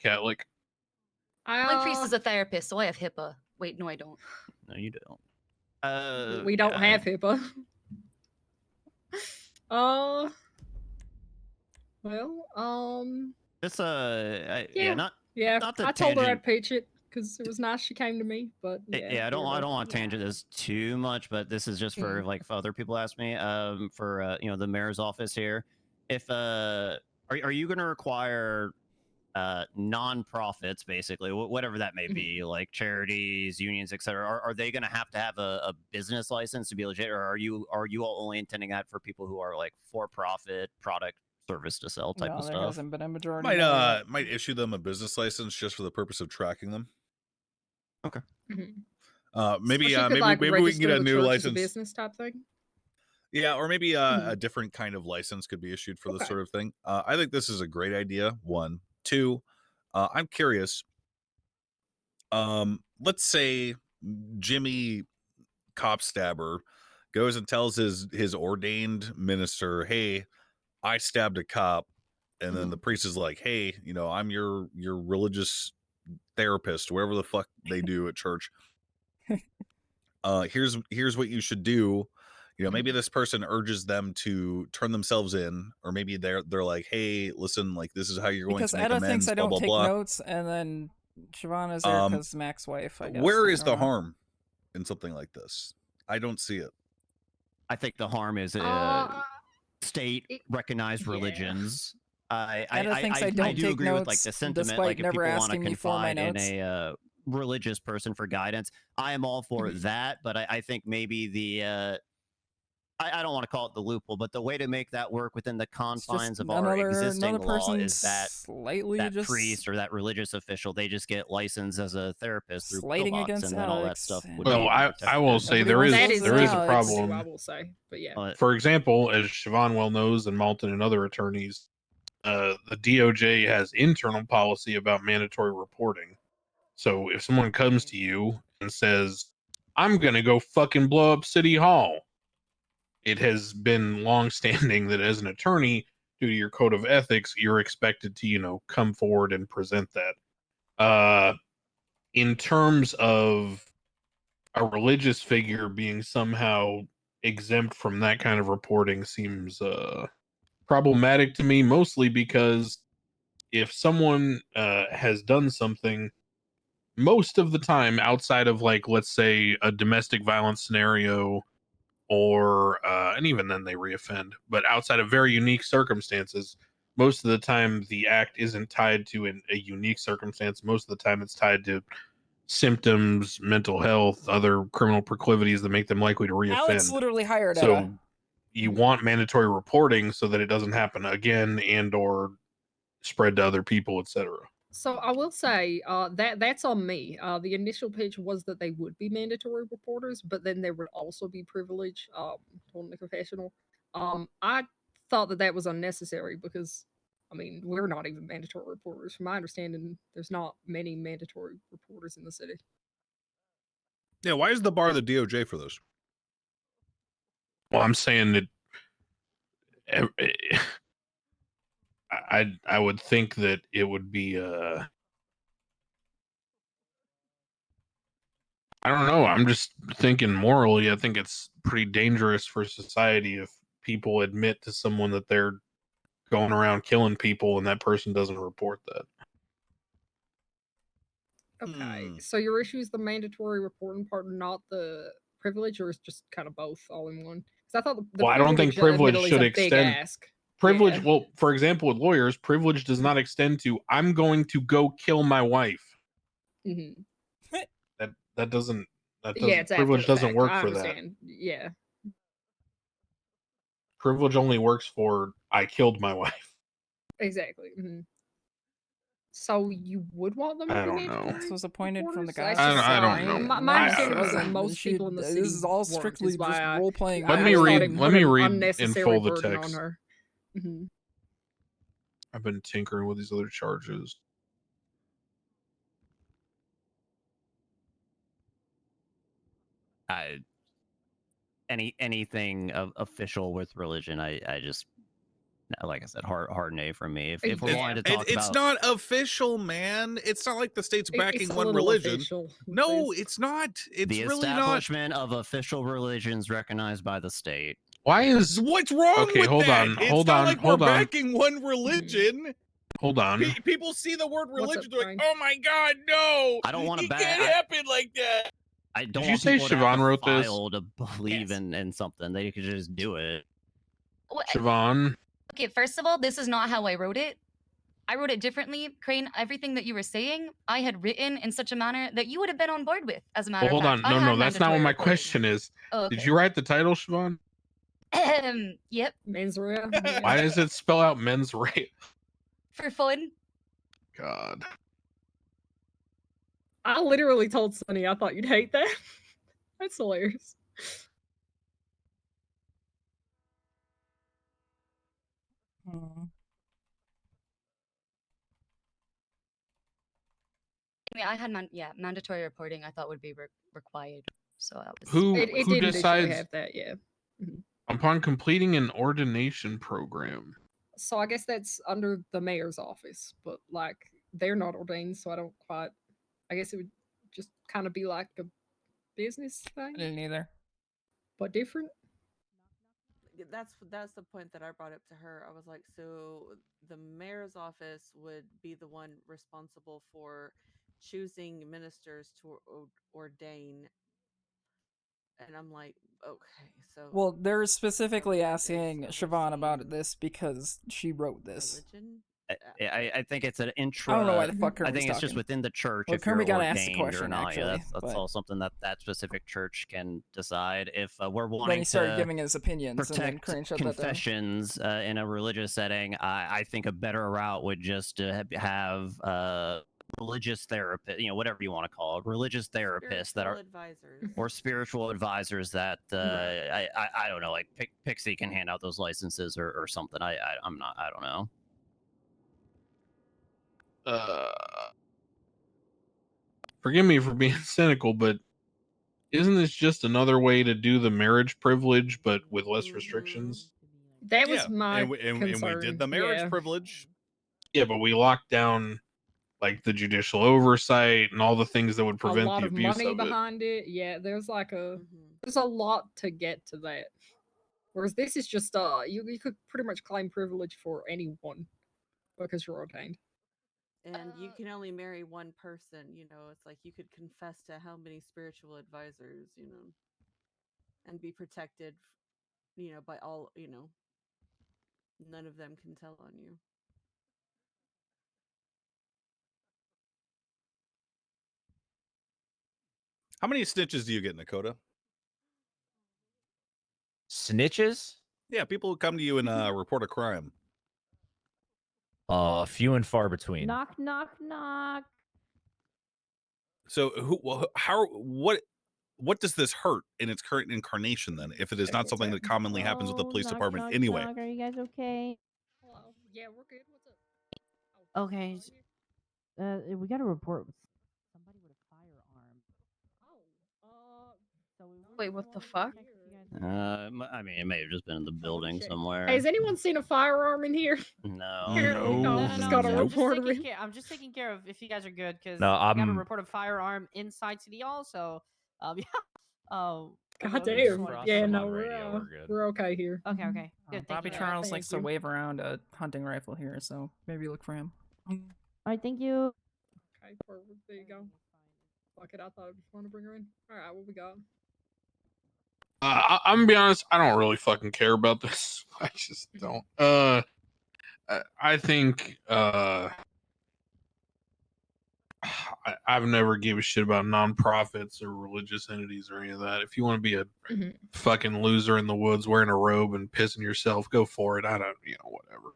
Catholic. My priest is a therapist, so I have HIPAA. Wait, no, I don't. No, you don't. We don't have HIPAA. Well, This yeah, not yeah. not the I told her tangent. I'd pitch it because it was nice she came to me. But Yeah, I don't want to tangent this too much, but this is just for like if other people ask me for you know, the mayor's office here. If are you going to require non-profits, basically, whatever that may be, like charities, unions, etc., are they going to have a business license to be legit, or are you all only intending that for people who are like for-profit product service to sell type No, of there stuff? hasn't been a majority. Might issue them a business license just for the purpose of tracking them. Okay. Maybe so she could, maybe we can get a the new church as a license. business type thing. Yeah, or maybe a different kind of license could be issued for this sort of thing. I think this is a great idea. One, two. I'm curious. Let's say Jimmy Cop Stabber goes and tells his ordained minister, "Hey, I stabbed a cop," and then the priest is like, "Hey, you know, I'm your religious therapist, wherever the fuck they do at church. Here's what you should do." You know, maybe this person urges them to turn themselves in, or maybe they're like, "Hey, listen, like this is how you're going Because to make Etta amends." thinks I Blah don't blah take blah. notes, and then Siobhan is there because Mac's wife. I guess. Where I is don't the know. harm in something like this? I don't see it. I think the harm is state recognized religions. Etta thinks I I don't do take agree with like the notes, sentiment. despite Like if never people want to asking me for my confide in notes. a religious person for guidance, I am all for that. But I think maybe the I don't want to call it the loophole, but the way to make that work within the confines of our existing law is that slightly that just priest or that religious official, they just get licensed as a therapist through slighting pillbox, against and then all that Alex. stuff would Well, be I protected. will say there is a problem. I will say, but yeah. For example, as Siobhan well knows, and Malton and other attorneys, the DOJ has internal policy about mandatory reporting. So if someone comes to you and says, "I'm gonna go fucking blow up City Hall," it has been long-standing that as an attorney, due to your code of ethics, you're expected to, you know, come forward and present that. In terms of a religious figure being somehow exempt from that kind of reporting seems problematic to me, mostly because if someone has done something, most of the time outside of, like, let's say a domestic violence scenario, or and even then they reoffend, but outside of very unique circumstances, most of the time the act isn't tied to a unique circumstance. Most of the time it's tied to symptoms, mental health, other criminal proclivities that make them likely to reoffend. Alex literally hired So Etta. you want mandatory reporting so that it doesn't happen again and or spread to other people, etc. So I will say that's on me. The initial pitch was that they would be mandatory reporters, but then there would also be privilege on the confessional. I thought that was unnecessary because, I mean, we're not even mandatory reporters. From my understanding, there's not many mandatory reporters in the city. Yeah, why is the bar the DOJ for this? Well, I'm saying that I would think that it would be I don't know. I'm just thinking morally, I think it's pretty dangerous for society if people admit to someone that they're going around killing people and that person doesn't report that. Okay, so your issue is the mandatory reporting part, not the privilege, or is just kind of both all in one? Because I thought the Well, I don't think privilege admittedly is should a big extend. ask. Privilege, Yeah. well, for example, with lawyers, privilege does not extend to "I'm going to go kill my wife." Mm-hmm. That doesn't Yeah, it's after privilege the doesn't fact. work I for that. understand. Yeah. Privilege only works for "I killed my wife." Exactly. So you would want them to I be don't know. mandatory? This was appointed from the reporters? guy. That's just, I don't know. My understanding was that wasn't. most people in the city This is all weren't, strictly is why just I- role playing. Let I me thought read. it Let put me an read in unnecessary full the burden on text. her. Mhm. I've been tinkering with these other charges. anything official with religion, I just, like I said, hard nay from me. If we're wanting to talk It's about, not official, man. It's not like the state's backing It's a one little religion. official with No, this. it's not. It's the really not. establishment of official religions recognized by the state. Why is What's wrong okay? with Hold that? on, It's hold not on, like hold we're on, backing one religion. hold on. People see the word What's religion, up, they're like, Brian? "Oh my god, no! I don't want to It can't happen like that." I don't Did you want say people to have Siobhan to wrote this? file to believe in something. They could just do it. Siobhan. Okay, first of all, this is not how I wrote it. I wrote it differently. Crane, everything that you were saying, I had written in such a manner that you would have been on board with, as a matter Well, of hold fact. on. I No, had that's not what mandatory my reporting. question is. Oh, Did okay. you write the title, Siobhan? Yep. Mens rea. Why does it spell out men's rape? For fun. God. I literally told Sunny I thought you'd hate that. That's hilarious. I mean, I had mandatory reporting. I thought would be required. So that was. Who It who did initially decides have that, yeah. upon completing an ordination program? So I guess that's under the mayor's office, but like they're not ordained, so I don't quite. I guess it would just kind of be like a business thing. I didn't either. But different. That's the point that I brought up to her. I was like, so the mayor's office would be the one responsible for choosing ministers to ordain, and I'm like, okay, so Well, they're specifically asking Siobhan about this because she wrote this. religion. I think it's an intra. I don't know why the fuck I Kermit's think it's just talking. within the church Well, if you're Kermit gotta ask the ordained question, or not. actually, Yeah, that's but- all something that specific church can decide. If we're Then wanting he started to giving his opinions, and then protect Crane shut that down. confessions in a religious setting, I think a better route would just have religious therapist, whatever you want to call it, religious therapists that are advisors or spiritual advisors that I don't know, like Pixie can hand out those licenses or something. I don't know. Forgive me for being cynical, but isn't this just another way to do the marriage privilege, but with less restrictions? That was my and we concern. did the marriage yeah. privilege. Yeah, but we locked down like the judicial oversight and all the things that would A prevent lot the of abuse money of it. behind it. Yeah, there's like there's a lot to get to that. Whereas this is just you could pretty much claim privilege for anyone because you're ordained. And you can only marry one person, it's like you could confess to how many spiritual advisors, and be protected, by all, none of them can tell on you. How many snitches do you get, Nakota? Snitches? Yeah, people who come to you and report a crime. Few and far between. Knock, knock, knock. So what does this hurt in its current incarnation then, if it is not something that commonly happens with the police Knock, department knock, anyway? knock. Are you guys okay? Hello. Yeah, we're good. What's up? Okay. We got a report. Somebody with a firearm. Wait, what the fuck? I mean, it may have just been in the building somewhere. Hey, has anyone seen a firearm in here? No. Apparently not. Just got a report of it. I'm just taking care of if you guys are good because No, I got a I'm- report of firearm inside City Hall. So, yeah. Oh. God okay, damn. Yeah, no, we're okay here. Okay, okay. Good. Bobby thank you. Charles likes to you. wave around a hunting rifle here, so maybe look for him. All right, thank you. Okay, perfect. There you go. Fuck it, I thought I just wanted to bring her in. Alright, what we got? I'm gonna be honest, I don't really fucking care about this. I just don't. I think I've never given a shit about nonprofits or religious entities or any of that. If you want to be a fucking loser in the woods wearing a robe and pissing yourself, go for it. I don't, whatever.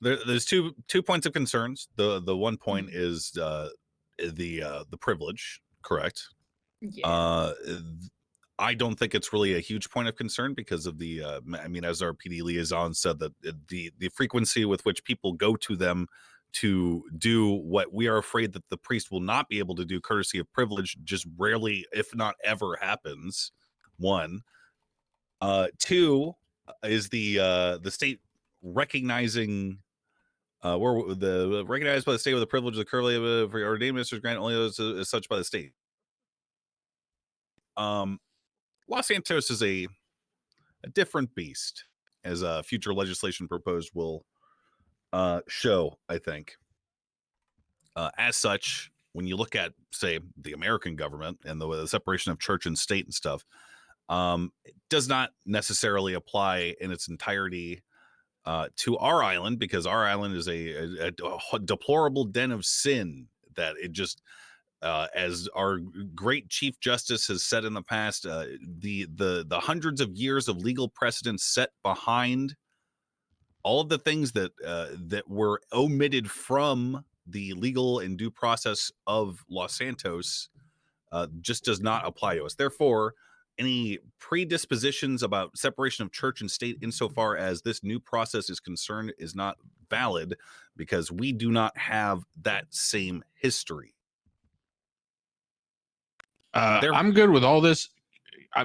There's two points of concerns. The one point is the privilege, correct? Yeah. I don't think it's really a huge point of concern because of the I mean, as our PD liaison said, that the frequency with which people go to them to do what we are afraid that the priest will not be able to do, courtesy of privilege, just rarely, if not ever, happens. One. Two is the state recognizing where the recognized by the state with the privilege of the currently for ordained ministers grant only those as such by the state. Los Santos is a different beast, as future legislation proposed will show, I think. As such, when you look at, say, the American government and the separation of church and state and stuff, it does not necessarily apply in its entirety to our island, because our island is a deplorable den of sin that it just, as our great Chief Justice has said in the past, the hundreds of years of legal precedents set behind all of the things that that were omitted from the legal and due process of Los Santos just does not apply to us. Therefore, any predispositions about separation of church and state insofar as this new process is concerned is not valid, because we do not have that same history. I'm good with all this.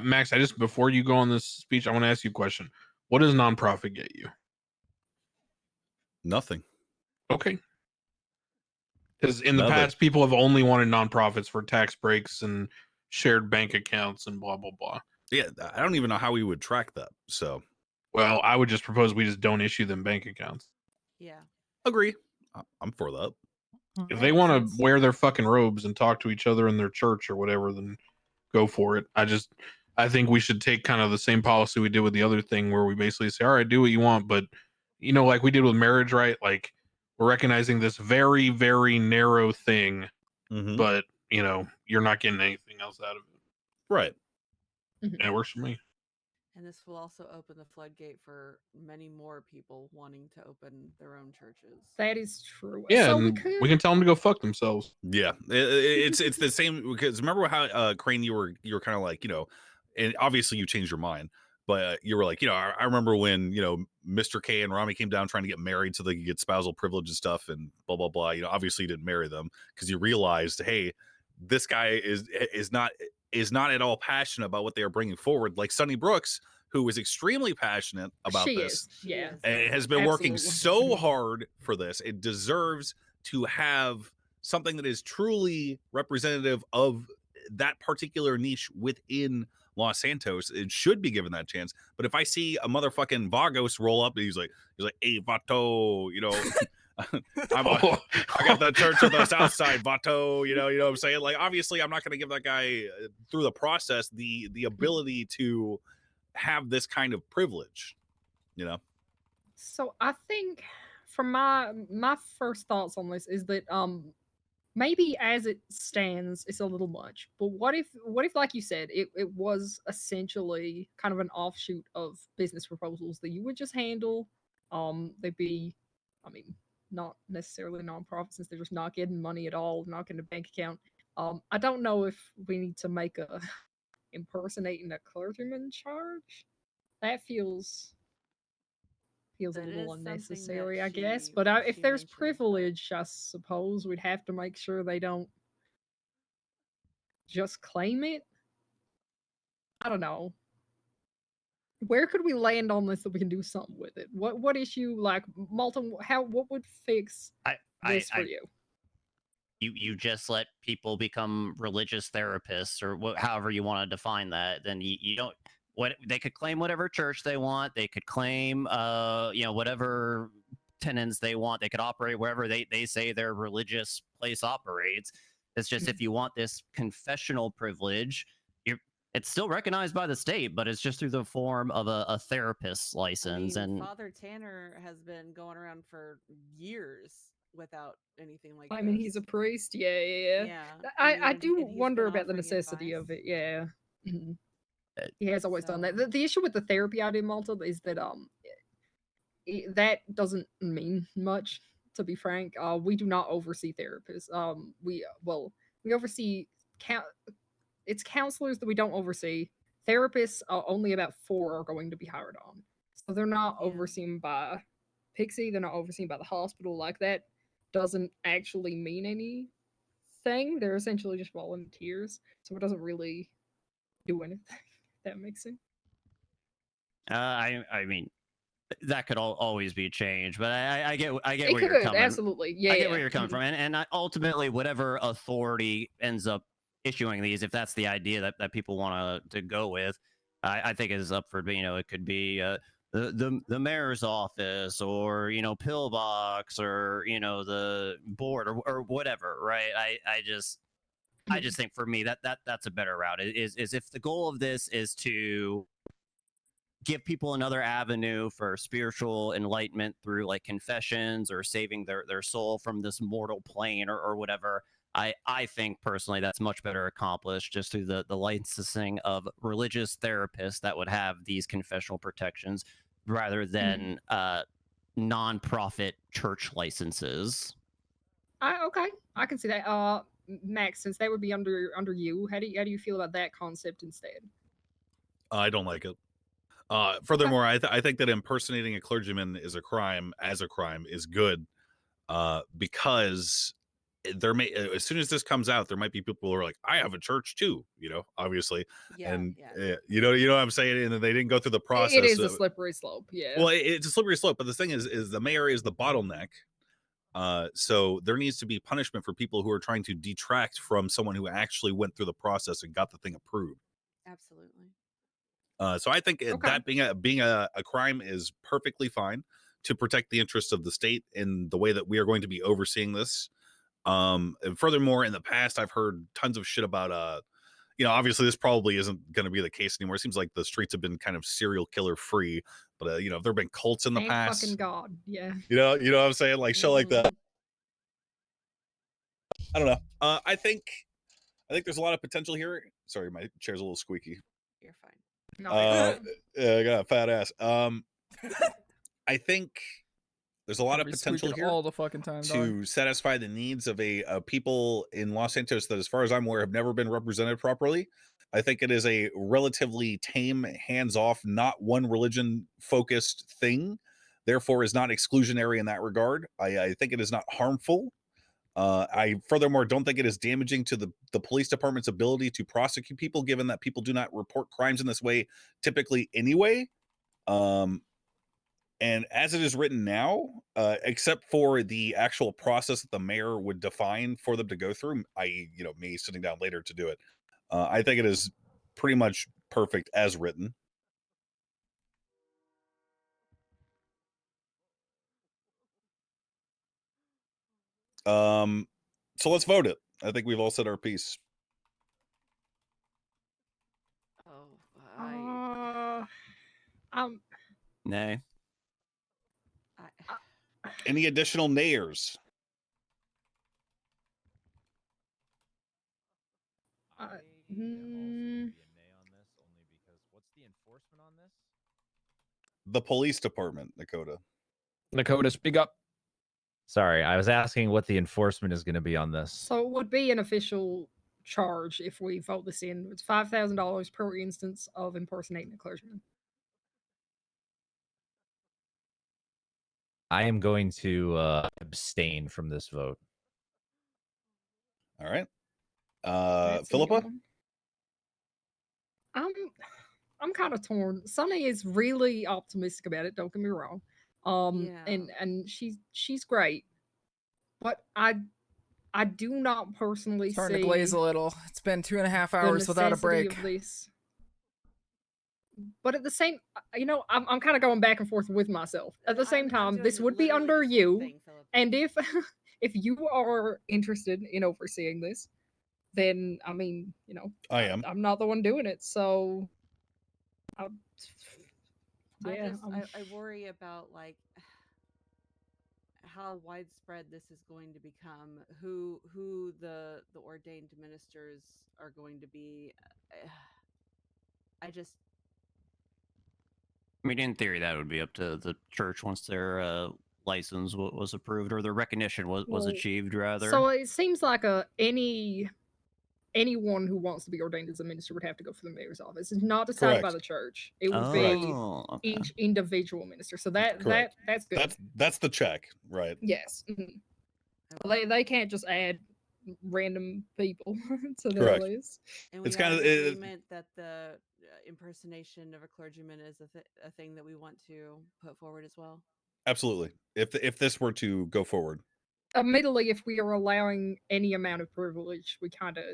Max, before you go on this speech, I want to ask you a question. What does nonprofit get you? Nothing. Okay. Because in the past, people have only wanted nonprofits for tax breaks and shared bank accounts and blah, blah, blah. Yeah, I don't even know how we would track that. So, well, I would just propose we just don't issue them bank accounts. Yeah. Agree. I'm for that. If they want to wear their fucking robes and talk to each other in their church or whatever, then go for it. I think we should take kind of the same policy we did with the other thing, where we basically say, all right, do what you want, but like we did with marriage, right? Like, we're recognizing this very, very narrow thing, but you're not getting anything else out of it. Right. And it works for me. And this will also open the floodgate for many more people wanting to open their own churches. That is true. Yeah, so and we can tell them to go fuck themselves. Yeah, it's the same, because remember how Crane, you were kind of like, and obviously you changed your mind, but you were like, I remember when Mr. K and Rami came down trying to get married so they could get spousal privilege and stuff and blah blah blah. Obviously you didn't marry them because you realized, hey, this guy is not at all passionate about what they are bringing forward, like Sonny Brooks, who is extremely passionate about this. Yeah, and has been working so hard for this. It deserves to have something that is truly representative of that particular niche within Los Santos. It should be given that chance. But if I see a motherfucking Vagos roll up and he's like, hey, Vato, I got the church on the south side, Vato, you know what I'm saying? Like, obviously I'm not going to give that guy through the process the ability to have this kind of privilege, So I think, from my first thoughts on this, is that maybe as it stands it's a little much, but what if like you said, it was essentially kind of an offshoot of business proposals that you would just handle. They'd be, I mean, not necessarily nonprofit, since they're just not getting money at all, not getting a bank account. I don't know if we need to make a impersonating a clergyman charge. That feels a little unnecessary, I guess. But if there's privilege, I suppose we'd have to make sure they don't just claim it. I don't know. Where could we land on this that we can do something with it? What issue, like Malton? What would fix this for you? You just let people become religious therapists, or however you want to define that. Then you don't. What they could claim whatever church they want. They could claim whatever tenets they want. They could operate wherever they say their religious place operates. It's just, if you want this confessional privilege, it's still recognized by the state, but it's just through the form of a therapist's license. And Father Tanner has been going around for years without anything like that. I mean, he's a priest. Yeah. I do wonder about the necessity of it. Yeah. Mhm. He has always done that. The issue with the therapy out in Malta is that that doesn't mean much, to be frank. We do not oversee therapists. We oversee it's counselors that we don't oversee. Therapists, only about 4 are going to be hired on, so they're not overseen by Pixie. They're not overseen by the hospital like that. doesn't actually mean anything. They're essentially just volunteers, so it doesn't really do anything. If that makes sense. I mean, that could always be changed, but I get It where you're could, coming. absolutely. Yeah, I get yeah. where you're coming Mhm. from, and ultimately, whatever authority ends up issuing these, if that's the idea that people want to go with, I think it is up for, you know, it could be the mayor's office, or, you know, pillbox, or, you know, the board, or whatever, right? I just think for me that's a better route. Is if the goal of this is to give people another avenue for spiritual enlightenment through like confessions, or saving their soul from this mortal plane, or whatever. I think personally that's much better accomplished just through the licensing of religious therapists that would have these confessional protections, rather than non-profit church licenses. Okay, I can see that. Max, since that would be under you, how do you feel about that concept instead? I don't like it. Furthermore, I think that impersonating a clergyman is a crime. As a crime, is good, because there may, as soon as this comes out, there might be people who are like, I have a church too, you know, obviously, and you know what I'm saying, and they didn't go through the process. It is a slippery slope, yeah. Well, it's a slippery slope, but the thing is the mayor is the bottleneck. So there needs to be punishment for people who are trying to detract from someone who actually went through the process and got the thing approved. Absolutely. So I think that being a crime is perfectly fine to protect the interests of the state in the way that we are going to be overseeing this. And furthermore, in the past, I've heard tons of shit about you know, obviously this probably isn't going to be the case anymore. It seems like the streets have been kind of serial killer free, but you know, there've been cults in the Thank past. fucking God, yeah. You know what I'm saying? Like shit like that. I don't know. I think there's a lot of potential here. Sorry, my chair's a little squeaky. You're fine. I got a fat ass. I think there's a lot of Be potential squeaking here all the fucking time, to dog. satisfy the needs of people in Los Santos that, as far as I'm aware, have never been represented properly. I think it is a relatively tame, hands-off, not one religion focused thing, therefore is not exclusionary in that regard. I think it is not harmful. I furthermore don't think it is damaging to the police department's ability to prosecute people, given that people do not report crimes in this way typically anyway. And as it is written now, except for the actual process that the mayor would define for them to go through, i.e., you know, me sitting down later to do it, I think it is pretty much perfect as written. So let's vote it. I think we've all said our piece. Nay. Any additional nayers? The police department, Dakota. Dakota, speak up. Sorry, I was asking what the enforcement is going to be on this. So it would be an official charge if we vote this in. It's $5,000 per instance of impersonating a clergyman. I am going to abstain from this vote. All right. Philippa? I'm kind of torn. Sunny is really optimistic about it, don't get me wrong. And she's great. But I do not personally Starting see to glaze a little. It's been 2.5 hours without a break. of this. But at the same, you know, I'm kind of going back and forth with myself. At the same time, this would be under you, and if if you are interested in overseeing this, then I mean, you know, I'm not the one doing it, so yeah. I worry about like how widespread this is going to become, who the ordained ministers are going to be. I mean, in theory, that would be up to the church once their license was approved, or their recognition was achieved, rather. So it seems like anyone who wants to be ordained as a minister would have to go for the mayor's office. It's not decided by the church. It would be each individual minister. So that's good. That's the check, right? Yes. Mm-hmm. They can't just add random people to their Correct. list. And we It's are kind in of agreement that the impersonation of a clergyman is a thing that we want to put forward as well. absolutely. If this were to go forward, Admittedly, if we are allowing any amount of privilege, we kind of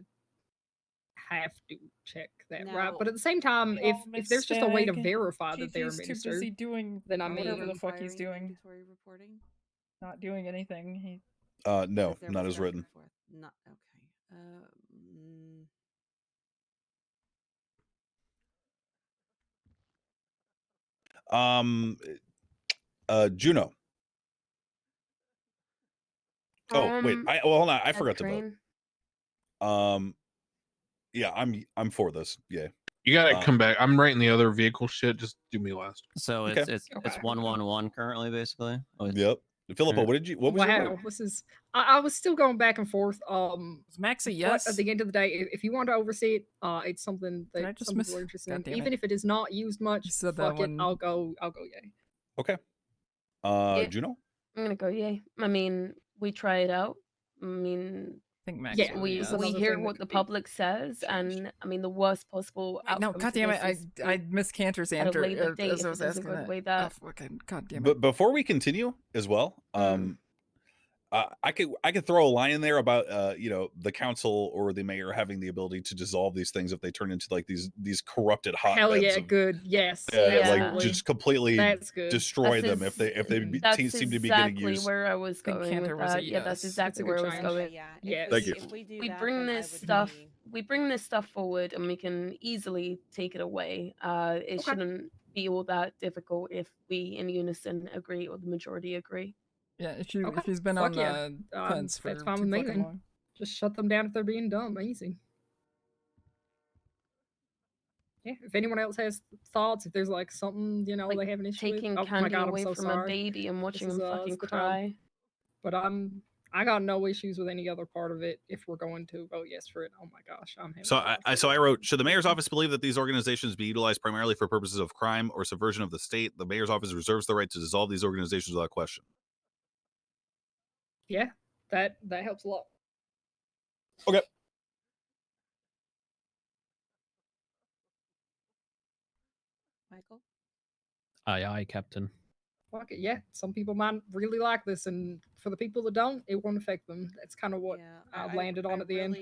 have to check that, right? But at the same time, if there's just a way to verify that they're a GG's too minister, busy doing then I whatever the mean, fuck he's doing. Mandatory reporting. Not doing anything. He no, There not was as back written. and forth. Not okay. Juno. Oh wait, hold on. I forgot to vote. Yeah, I'm for this. Yeah. You gotta come back. I'm writing the other vehicle shit. Just do me last. So Okay. it's 1-1-1 currently, basically. Oh, it's- Yep. Philippa, what was your wow, vote? this is. I was still going back and forth. Max a but yes? at the end of the day, if you want to oversee it, it's something Did I that just some people miss- are interested God in. damn Even it. if it is not used much, said that fuck it. one. I'll go yay. Okay. Yeah. Juno. I'm gonna go yay. I mean, we try it out. I mean, I think Max. Yeah, will, we yes. we hear what the public says, and I mean the worst possible Wait, no, outcome. god to damn this it! is I we missed Cantor's at a answer later date as if I it was doesn't asking go the that. way that. Oh, fucking god damn it! But before we continue as well, I could throw a line in there about the council or the mayor having the ability to dissolve these things if they turn into like these corrupted hotbeds. Hell yeah, of, good. Yes, like absolutely. just completely That's good. destroy That's them if they That's seem to be getting exactly used. where I was think going Cantor with was a that. Yeah, that's yes. exactly where I was change. going. Yeah. Yes. Thank you. If we do We that, bring then this I would stuff. be- We bring this stuff forward, and we can easily take it away. It shouldn't be all that difficult if we, in unison, agree or the majority agree. Yeah, if she's been Fuck on yeah. the fence for That's fine too with me fucking then. long. Just shut them down if they're being dumb. Easy. Yeah. If anyone else has thoughts, if there's like something they have an issue with, Taking oh my candy god, I'm away so from sorry. a baby and watching This him is, fucking it's the time. cry. But I got no issues with any other part of it if we're going to vote yes for it. Oh my gosh, I'm having So I wrote, should the mayor's office believe that these organizations be utilized primarily for purposes of crime or subversion of the state? The mayor's office reserves the right to dissolve these organizations without question. Yeah, that helps a lot. Okay. Michael. Aye, Captain. Fuck it, yeah. Some people might really like this, and for the people that don't, it won't affect them. That's kind of what I landed on at the end.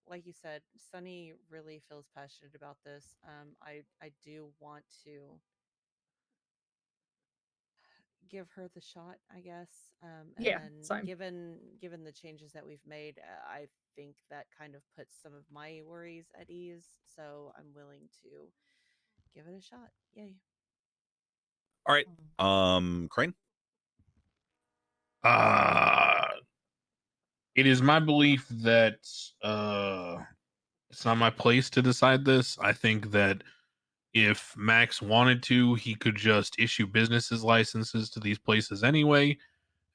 Like you said, Sunny really feels passionate about this. I do want to give her the shot, I guess. And Yeah, then same. given the changes that we've made, I think that kind of puts some of my worries at ease. So I'm willing to give it a shot. Yay. All right. Crane. It is my belief that it's not my place to decide this. I think that if Max wanted to, he could just issue businesses licenses to these places anyway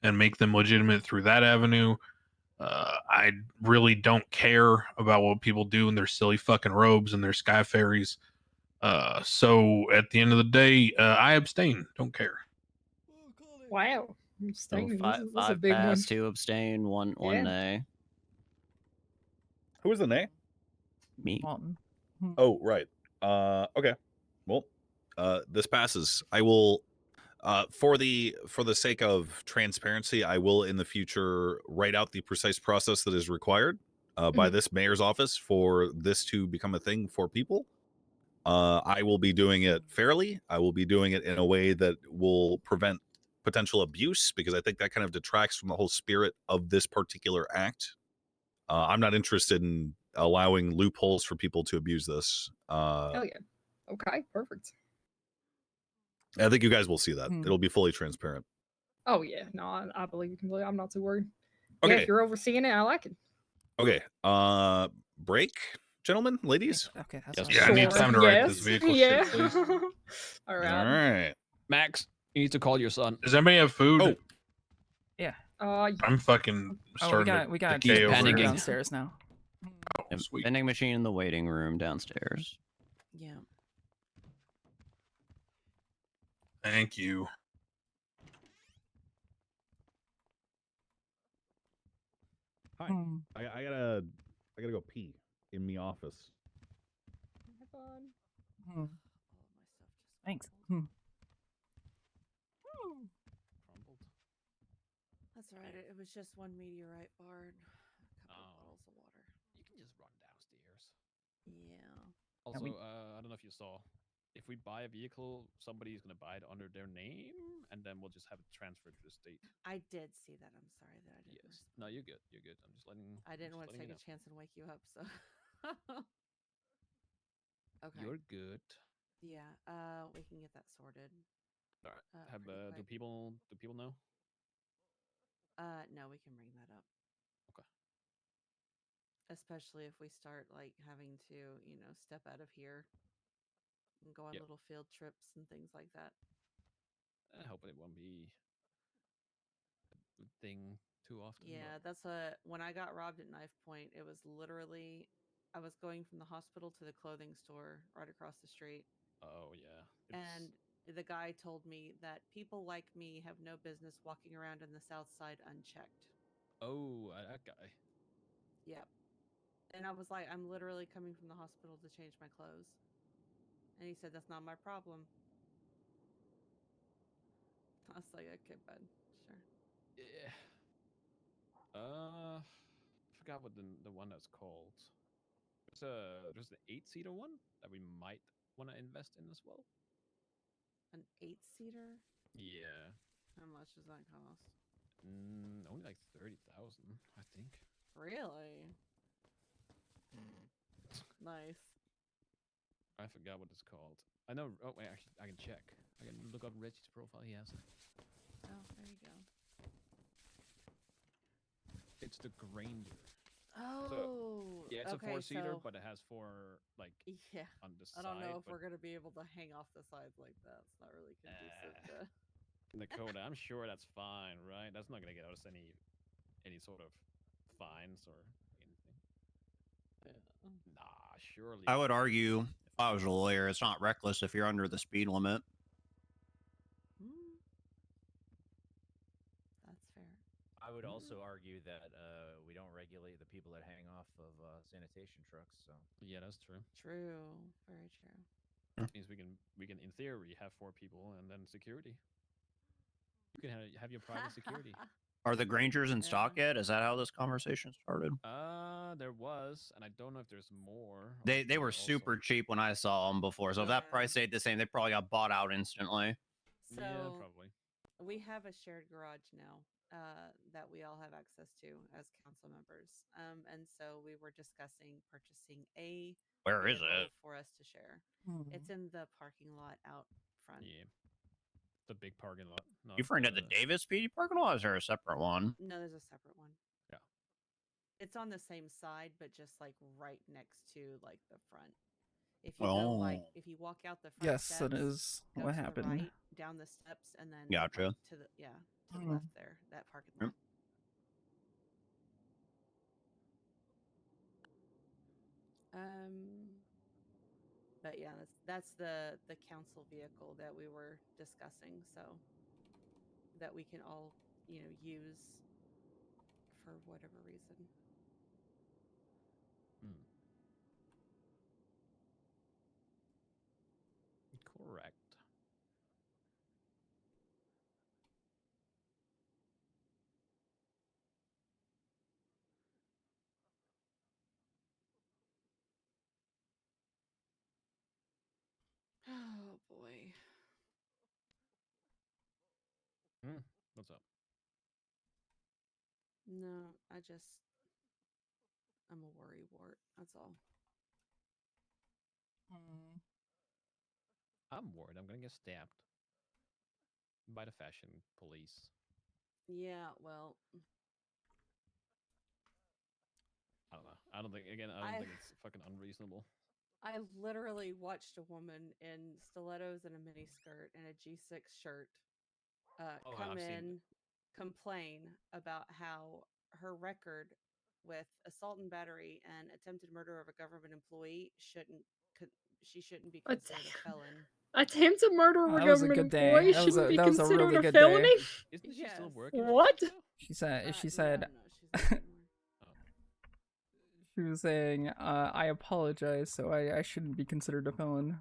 and make them legitimate through that avenue. I really don't care about what people do in their silly fucking robes and their sky ferries. So at the end of the day, I abstain. Don't care. Wow. So Abstaining. five, This is a five big pass, one. 2 abstain, one Yeah. nay. Who was the nay? Me. Walton. Oh, right. Okay. Well, this passes. I will for the sake of transparency, I will in the future write out the precise process that is required by this mayor's office for this to become a thing for people. I will be doing it fairly. I will be doing it in a way that will prevent potential abuse, because I think that kind of detracts from the whole spirit of this particular act. I'm not interested in allowing loopholes for people to abuse this. Hell yeah. Okay, perfect. I think you guys will see that. It'll be fully transparent. Oh yeah, no, I believe you completely. I'm not too worried. Okay. Yeah, if you're overseeing it, I like it. Okay. Break, gentlemen, ladies. Okay, that's I need time to write this vehicle shit, please. All right. All right. Max, you need to call your son. Does anybody have food? Oh. Yeah. I'm fucking starting we got to decay over here. downstairs now. Vending machine in the waiting room downstairs. Yeah. Thank you. Hi. I gotta go pee in me office. Have fun. Thanks. Crumbled. That's all right. It was just one meteorite bar and a couple of bottles of water. You can just run downstairs. Yeah. Also, I don't know if you saw. If we buy a vehicle, somebody's gonna buy it under their name, and then we'll just have it transferred to the state. I did see that. I'm sorry that I didn't. Yes. No, you're good. You're good. I'm just letting. I didn't want to take you a chance and wake you up, so. Okay. You're good. Yeah. We can get that sorted. All right. Pretty Do quick. people know? No, we can bring that up. Okay. Especially if we start like having to, step out of here and go on Yep. little field trips and things like that. I hope it won't be a thing too often. Yeah, that's when I got robbed at Knife Point, it was literally I was going from the hospital to the clothing store right across the street. Oh yeah. And the guy told me that people like me have no business walking around in the South Side unchecked. Oh, that guy. Yep. And I was like, I'm literally coming from the hospital to change my clothes. And he said, that's not my problem. I was like, okay, bud, sure. Yeah. I forgot what the one that's called. There's the 8-seater one that we might want to invest in as well. An 8-seater? Yeah. How much does that cost? Only like 30,000, I think. Really? Nice. I forgot what it's called. I know. Oh wait, actually, I can check. I can look up Reggie's profile. He has it. Oh, there you go. It's the Granger. Oh, so, yeah, it's okay, a 4-seater, so- but it has 4 like Yeah. on the I side. don't know if but we're gonna be able to hang off the sides like that. It's not really conducive to. Dakota, I'm sure that's fine, right? That's not gonna get us any sort of fines or anything. Nah, surely. I would argue, if I was a lawyer, it's not reckless if you're under the speed limit. That's fair. I would also argue that we don't regulate the people that hang off of sanitation trucks. So yeah, that's true. True, very true. That means we can in theory have 4 people and then security. You can have your private security. Are the Grangers in stock yet? Is that how this conversation started? There was, and I don't know if there's more. They were super cheap when I saw them before, so if that price stayed the same, they probably got bought out instantly. So yeah, probably. we have a shared garage now that we all have access to as council members. And so we were discussing purchasing a Where is vehicle it? for us to share. It's in the parking lot out front. Yeah. The big parking lot. You friend at the Davis PD parking lot, or is there a separate one? No, there's a separate one. Yeah. It's on the same side, but just like right next to like the front. If you go like if you walk out the front Yes, steps, that is go what to the happened. right, down the steps, and then Gotcha. like, to the to the left there, that parking lot. But yeah, that's the council vehicle that we were discussing, so that we can all use for whatever reason. Correct. Oh boy. What's up? No, I'm a worry wart. That's all. I'm worried I'm gonna get stabbed by the fashion police. Yeah, well, I don't know. I don't think think it's fucking unreasonable. I literally watched a woman in stilettos and a mini skirt and a G6 shirt come I've seen in, complain about how her record with assault and battery and attempted murder of a government employee she shouldn't be considered a felon. Attempted murder of a That was a government good day. employee That was shouldn't be that was a considered really a good felony? day. Isn't she still working? What? She said. No, She said. she's not anymore. Oh. She was saying, I apologize, so I shouldn't be considered a felon.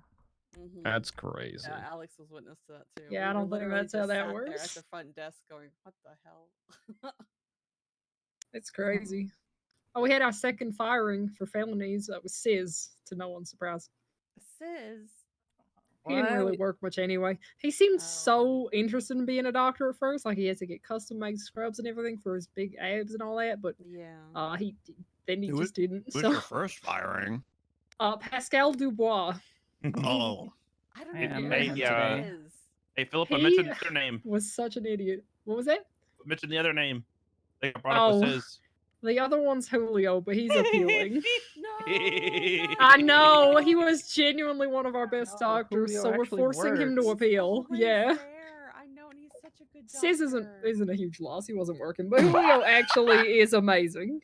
That's crazy. Yeah, Alex was witness to that too. Yeah, We I were don't think literally that's how just that sat there works. at the front desk going, "What the hell?" It's crazy. Oh, we had our second firing for felonies. That was Sis, to no one's surprise. Sis. He didn't really work much anyway. He seemed so interested in being a doctor at first, like he had to get custom made scrubs and everything for his big abs and all that. But yeah, he Who just didn't. Who's So your first firing? Pascal Dubois. Oh, I don't Yeah, I even met know him who today. that is. Hey, Philippa, He mention the other name. was such an idiot. What was that? Mention the other name. They got brought up Oh, with Sis. the other one's Julio, but he's appealing. No, I know he was genuinely one of our best doctors, Julio so we're actually forcing him to works. appeal. Always Yeah. there. I know, and he's such a good doctor. Sis isn't a huge loss. He wasn't working, but Julio actually is amazing.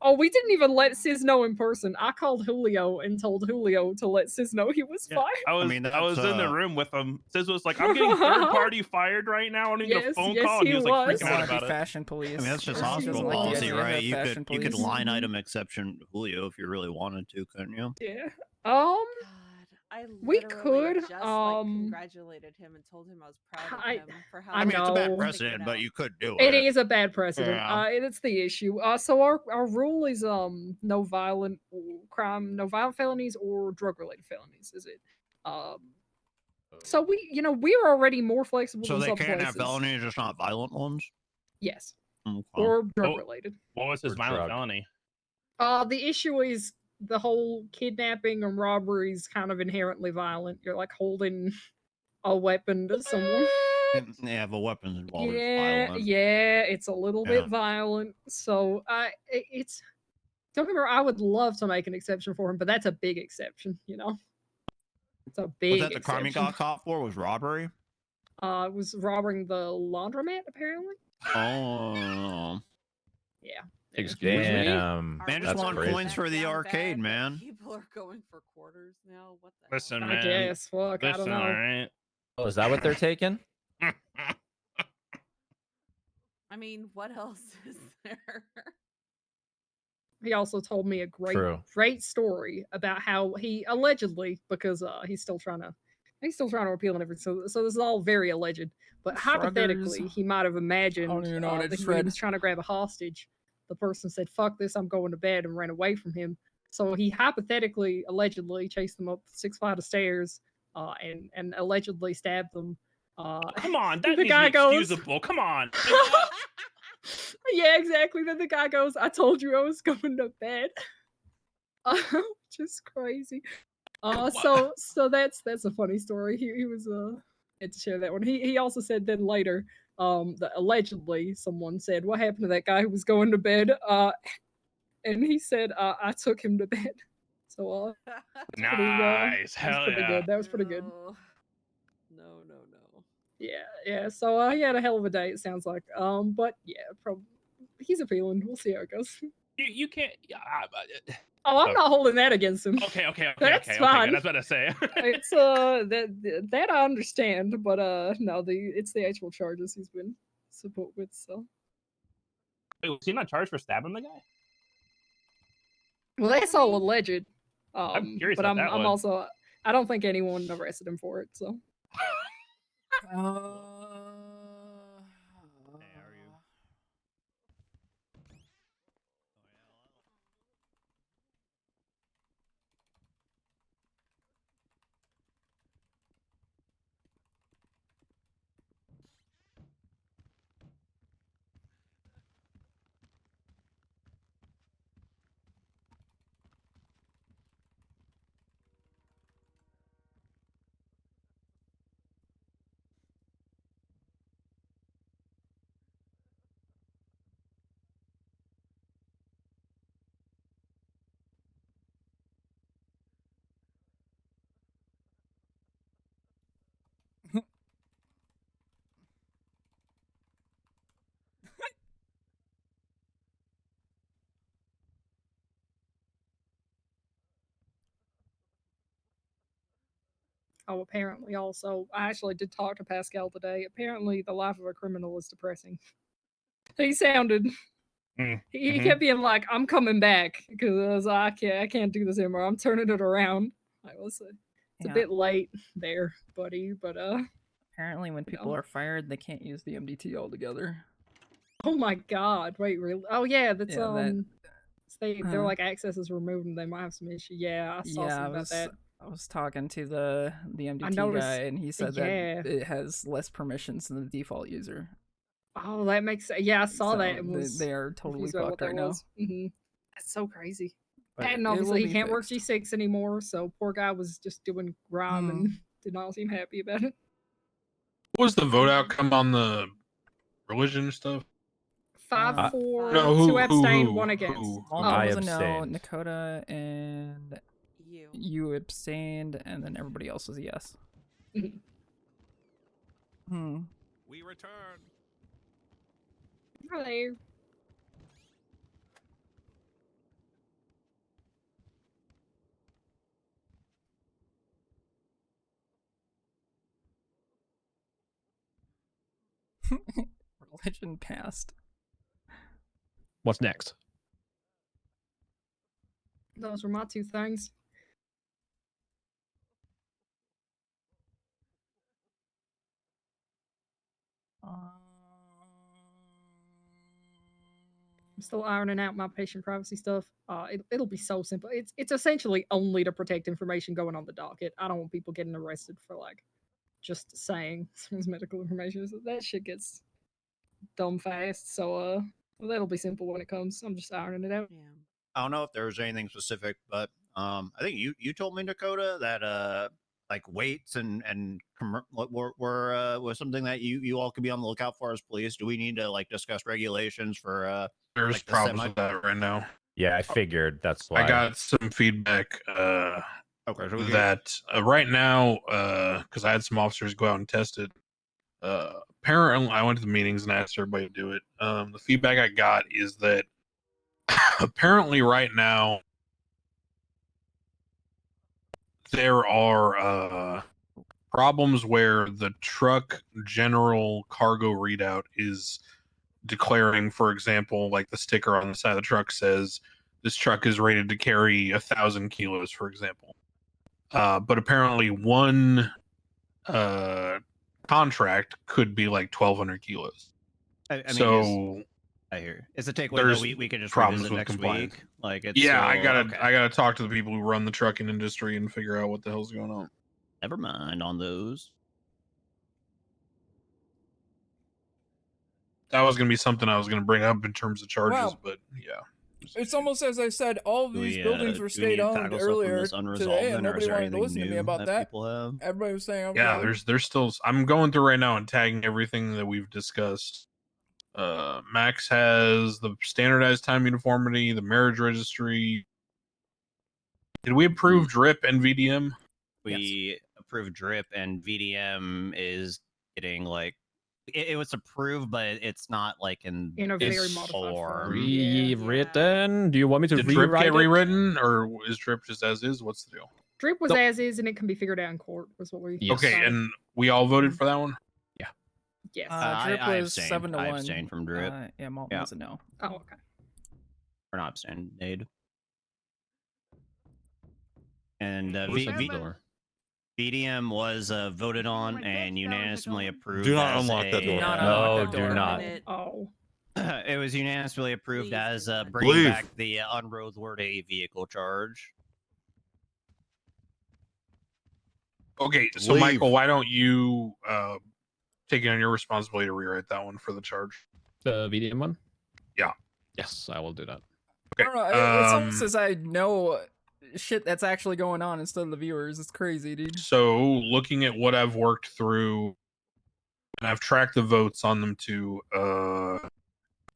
Oh, we didn't even let Sis know in person. I called Julio and told Julio to let Sis know he was fired. I was mean, I was that's, in the room with him. Sis was like, "I'm getting third party fired right now. I need a Yes, phone yes, call," and he he was like was. freaking out Wanna be about it. fashion police. I mean, that's just He hospital doesn't like the policy, idea of right? You fashion could police. line item exception Julio if you really wanted to, couldn't you? Yeah. I We literally could, just like congratulated him and told him I was proud of him for how. I mean, it's a bad know. precedent, but you could do It it. is a bad precedent. Yeah. It's the issue. So our rule is no violent crime, no violent felonies or drug related felonies. Is it? So we're already more flexible So than they some can have places. felonies, just not violent ones. Yes, Okay. or drug Oh, related. What was his Or violent drug. felony? The issue is the whole kidnapping and robbery is kind of inherently violent. You're like holding a weapon to someone. They have a weapons involved. It's Yeah, violent. yeah, it's a little Yeah. bit violent. So it's don't get me wrong. I would love to make an exception for him, but that's a big exception. It's a big. Was that the crime he exception. got caught for? Was robbery? It was robbing the laundromat apparently. Oh. Yeah. Excuse me? Man, just That's want crazy. coins for the arcade, man. People are going for quarters now. What the Listen, I man. guess. Fuck, I don't Listen, know. all right. Oh, is that what they're taking? I mean, what else is there? He also told me a great story about how he allegedly, because he's still trying to appeal and everything. So this is all very alleged. But hypothetically, he might have imagined I don't even know what I that just when he read. was trying to grab a hostage, the person said, "Fuck this, I'm going to bed," and ran away from him. So he hypothetically, allegedly, chased them up 6 flight of stairs, and allegedly stabbed them. Come on, that the needs guy to be goes, excusable. Come on. yeah, exactly. Then the guy goes, "I told you I was going to bed." Just crazy. So that's a funny story. He was had to share that one. He also said then later, that allegedly someone said, "What happened to that guy who was going to bed?" And he said, "I took him to bed." So Nice. that's Hell pretty yeah. good. That was pretty good. No. Yeah. So he had a hell of a day. It sounds like. But yeah, probably he's appealing. We'll see how it goes. You can't. Oh, I'm not holding that against him. Okay. That's Okay. fine. Good. I was about to say. It's that I understand, but no, it's the actual charges he's been support with. So Wait, was he not charged for stabbing the guy? well, that's all alleged. I'm curious but about I'm that one. also I don't think anyone arrested him for it. So apparently also I actually did talk to Pascal today. Apparently, the life of a criminal is depressing. He sounded He kept being like, "I'm coming back," because I was like, I can't do this anymore. I'm turning it around. I was, it's a Yeah. bit late there, buddy, but Apparently, when people are fired, they can't use the MDT altogether. oh my god, wait, really? Oh yeah, that's Yeah, that- they're Huh. like access is removed and they might have some issue. Yeah, I saw Yeah, something about that. I was talking to the MDT noticed- guy, and he said yeah. that it has less permissions than the default user. Oh, that makes sense. Yeah, I saw So that. It was they are totally confused about what fucked right that now. was. That's so crazy. But And it will obviously he be can't work fixed. G6 anymore, so poor guy was just doing grime and did not seem happy about it. What was the vote outcome on the religion stuff? 5 for, No, 2 who abstained, 1 against. Malta was a no. abstained. Nakota and you abstained, and then everybody else was a yes. We return. Hello. Religion passed. What's next? Those were my 2 things. I'm still ironing out my patient privacy stuff. It'll be so simple. It's essentially only to protect information going on the docket. I don't want people getting arrested for like just saying someone's medical information. So that shit gets dumb fast. So well, that'll be simple when it comes. I'm just ironing it out. I don't know if there was anything specific, but I think you told me, Dakota, that like weights and was something that you all could be on the lookout for as police. Do we need to like discuss regulations for There's like, the problems with that right now. Yeah, I figured that's why. I got some feedback Okay, so we get- that right now, because I had some officers go out and test it. Apparently, I went to the meetings and asked everybody to do it. The feedback I got is that apparently right now there are problems where the truck general cargo readout is declaring, for example, like the sticker on the side of the truck says this truck is rated to carry 1,000 kilos, for example. But apparently one contract could be like 1,200 kilos. I mean, so I hear it's a takeaway that there's we could just problems revisit with next compliance. week. Like it's yeah, I still- gotta okay. I gotta talk to the people who run the trucking industry and figure out what the hell's going on. Never mind on those. That was gonna be something I was gonna bring up in terms of charges, Wow. but yeah. It's almost as I said, all of Do these we, buildings do were we need state to owned tackle stuff from earlier this unresolved today, and then, or is nobody there wanted to anything listen to me new about that that. people have? Everybody was saying, Yeah, okay. there's still I'm going through right now and tagging everything that we've discussed. Max has the standardized time uniformity, the marriage registry. Did we approve DRIP and VDM? We approved DRIP and VDM is getting like it was approved, but it's not like in a this very modified form. Rewritten? Do you want me to Did DRIP rewrite get it? rewritten, or is DRIP just as is? What's the deal? Drip was as is, and it can be figured out in court. Was what we. Okay, decided. and we all voted for that one. Yes. Drip I was abstained. 7 to 1. I abstained from DRIP. Yeah, Malton was a no. Oh, okay. Or not abstained. And What's that door? VDM was voted on and unanimously approved. Do not as unlock that door. a, No, do not. Oh. It was unanimously approved Please as do not. bringing Leave. back the unroadworthy vehicle charge. Okay, so Leave. Michael, why don't you take it on your responsibility to rewrite that one for the charge? The VDM one? Yeah. Yes, I will do that. Okay. I don't know. It's almost as I know shit that's actually going on instead of the viewers. It's crazy, dude. So looking at what I've worked through, and I've tracked the votes on them too.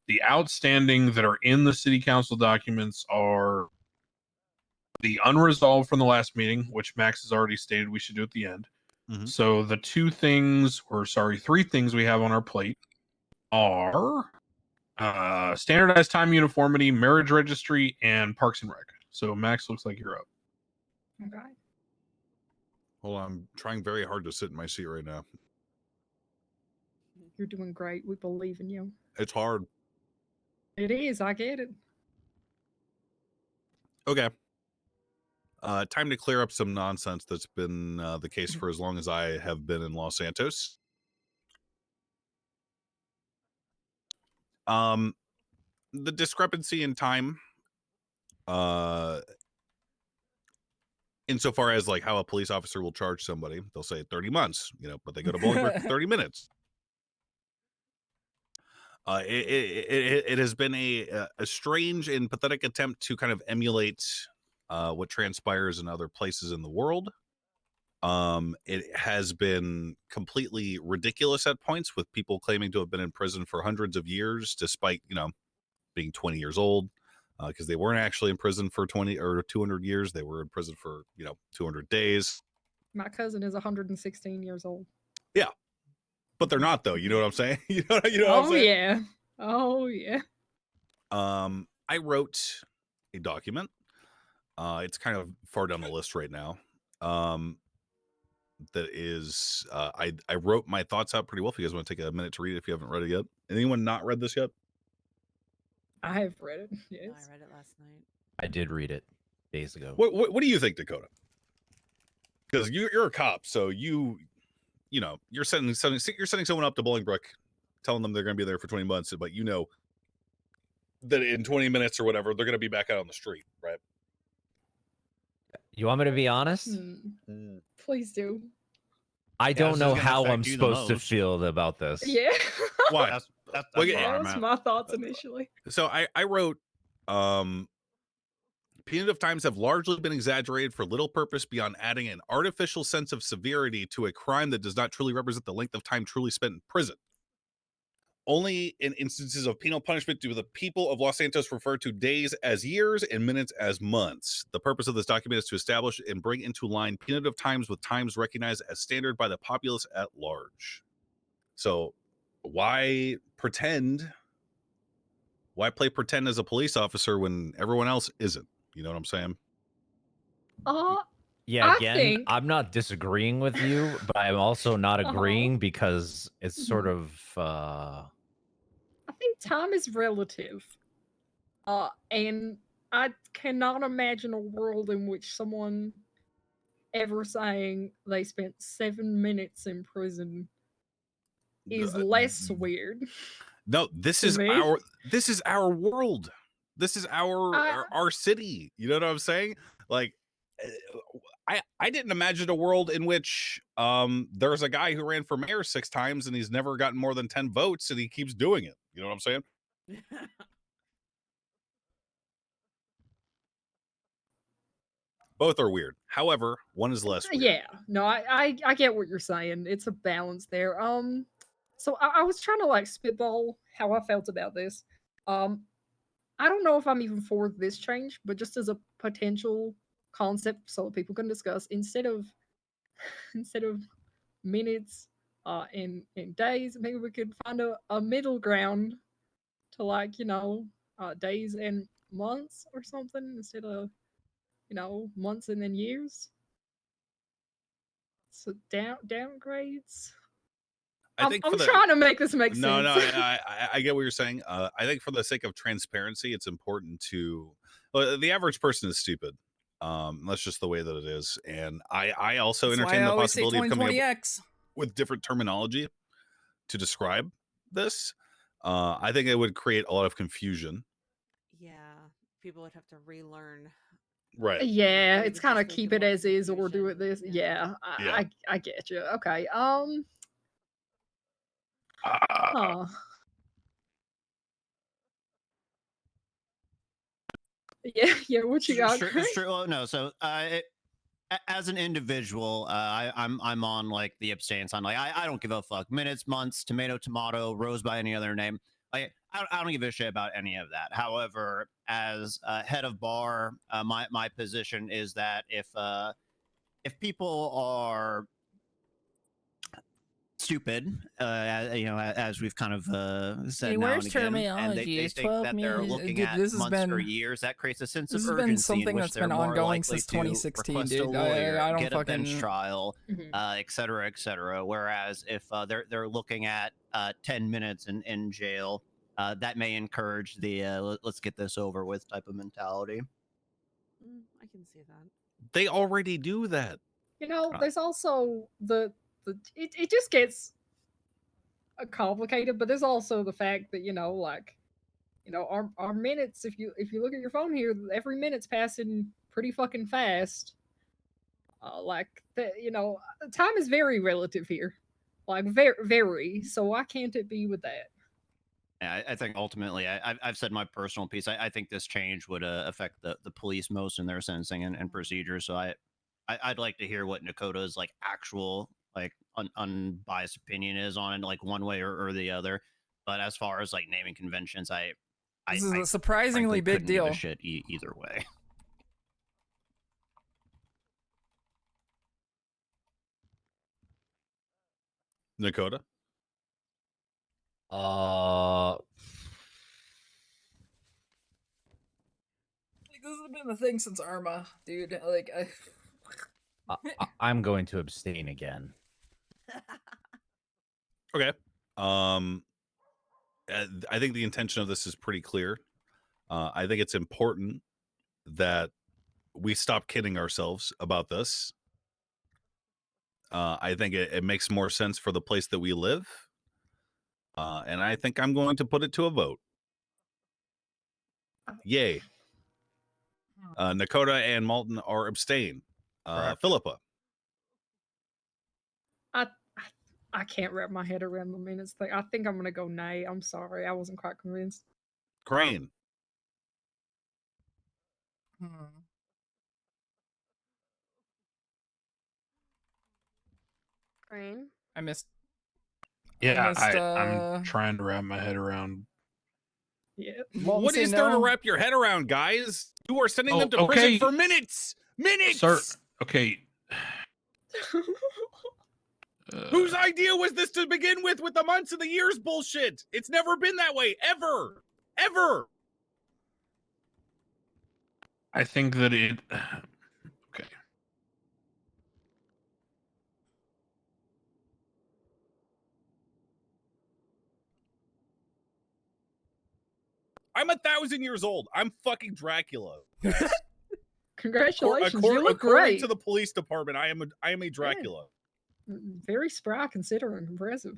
The outstanding that are in the city council documents are the unresolved from the last meeting, which Max has already stated we should do at the end. Mhm. So the three things we have on our plate are standardized time uniformity, marriage registry, and Parks and Rec. So Max, looks like you're up. Okay. Hold on, I'm trying very hard to sit in my seat right now. You're doing great. We believe in you. It's hard. It is. I get it. Okay. Time to clear up some nonsense that's been the case for as long as I have been in Los Santos. The discrepancy in time, insofar as like how a police officer will charge somebody, they'll say 30 months, but they go to Bolingbrook for 30 minutes. It has been a strange and pathetic attempt to kind of emulate what transpires in other places in the world. It has been completely ridiculous at points, with people claiming to have been in prison for hundreds of years, despite being 20 years old, because they weren't actually in prison for 20 or 200 years. They were in prison for 200 days. My cousin is 116 years old. Yeah, but they're not, though. You know what I'm saying? you know what Oh I'm saying? yeah. Oh yeah. I wrote a document. It's kind of far down the list right now. That is, I wrote my thoughts out pretty well. If you guys want to take a minute to read it, if you haven't read it yet. Anyone not read this yet? I have read it. Yes. I read it last night. I did read it days ago. What do you think, Dakota? Because you're a cop, so you're sending someone up to Bolingbrook, telling them they're going to be there for 20 months, but that in 20 minutes or whatever they're going to be back out on the street, right? You want me to be honest? Please do. I don't this know is gonna how affect I'm you the supposed to most. feel about this. Yeah. Why? That's Okay. where That I'm was at. my thoughts initially. So I wrote, punitive times have largely been exaggerated for little purpose beyond adding an artificial sense of severity to a crime that does not truly represent the length of time truly spent in prison. Only in instances of penal punishment do the people of Los Santos refer to days as years and minutes as months. The purpose of this document is to establish and bring into line punitive times with times recognized as standard by the populace at large. So why pretend? Why play pretend as a police officer when everyone else isn't? You know what I'm saying? Yeah, I again, think- I'm not disagreeing with you, but I'm also not agreeing because it's sort of I think time is relative. And I cannot imagine a world in which someone ever saying they spent 7 minutes in prison is less weird. No, this to is me. our world. This is our city. You know what I'm saying? Like, I didn't imagine a world in which there's a guy who ran for mayor 6 times and he's never gotten more than 10 votes and he keeps doing it. You know what I'm saying? Both are weird. However, one is less weird. Yeah, no, I get what you're saying. It's a balance there. So I was trying to like spitball how I felt about this. I don't know if I'm even for this change, but just as a potential concept so that people can discuss, instead of minutes and days, maybe we could find a middle ground to like, days and months or something instead of months and then years. So downgrades. I think I'm trying to make this make sense. No, I get what you're saying. I think for the sake of transparency, it's important to. Well, the average person is stupid. That's just the way that it is, and I also That's why entertain I the always say possibility of coming up 2020X. with different terminology to describe this. I think it would create a lot of confusion. Yeah, people would have to relearn. Right. Yeah, It it's would kind of just lead keep to it more as is or do it confusion. this. Yeah, Yeah. I get you. Okay. Huh. Yeah. What you got? Craig? Well, no. So, as an individual, I'm on like the abstain sign. Like, I don't give a fuck. Minutes, months, tomato, rose by any other name. Like, I don't give a shit about any of that. However, as head of bar, my position is that if people are stupid, as we've kind of said The now and worst again, and terminology they is think 12 that they're minutes. looking Dude, at this has months or been- years, that creates a sense This of has been urgency something in which that's they're been more ongoing likely since to 2016, request a dude. lawyer, I don't get a bench fucking- trial, et cetera, et cetera. Whereas if they're looking at 10 minutes in jail, that may encourage the let's get this over with type of mentality. I can see that. They already do that. You know, there's also it just gets complicated, but there's also the fact that, our minutes, if you look at your phone here, every minute's passing pretty fucking fast. Time is very relative here. Like very. So why can't it be with that? I think ultimately, I've said my personal piece. I think this change would affect the police most in their sentencing and procedures. So I'd like to hear what Nakota's like actual like unbiased opinion is on it, like one way or the other. But as far as like naming conventions, This is a surprisingly big couldn't give a deal. shit either way. Nakota? This has been a thing since Arma, dude. Like, I'm going to abstain again. Okay. I think the intention of this is pretty clear. I think it's important that we stop kidding ourselves about this. I think it makes more sense for the place that we live. And I think I'm going to put it to a vote. Yay. Nakota and Malton are abstain. Philippa. I can't wrap my head around the minutes thing. I think I'm gonna go nay. I'm sorry, I wasn't quite convinced. Crane. Crane. I missed. Yeah, missed, I'm trying to wrap my head around. Yeah. What is there to wrap your head around, guys? You are sending them to prison for minutes. Minutes. Sir, okay. Whose idea was this to begin with the months and the years bullshit? It's never been that way, ever. Ever. I think that it. Okay. I'm 1,000 years old. I'm fucking Dracula. Guys. Congratulations, you look according great. to the police department, I am a Dracula. Very spry, considering. Impressive.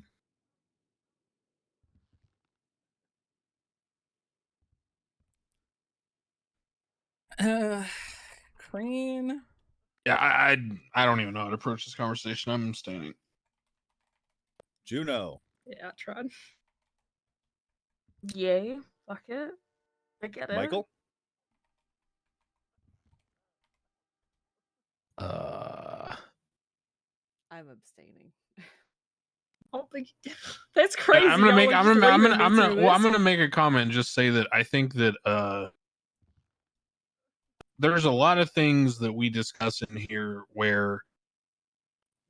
Crane. Yeah, I don't even know how to approach this conversation. I'm abstaining. Juno. Yeah, I tried. Yay. Fuck it. I get it. Michael? I'm abstaining. I don't think that's crazy. I'm gonna make. y'all I'm are gonna. just I'm leaving gonna. me I'm to gonna. Well, I'm this. gonna make a comment and just say that I think that there's a lot of things that we discuss in here where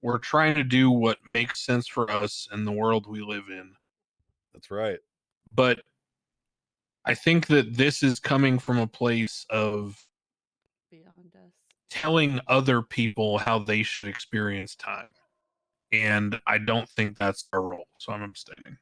we're trying to do what makes sense for us in the world we live in. That's right. But I think that this is coming from a place of Beyond us. telling other people how they should experience time. And I don't think that's our role. So I'm abstaining.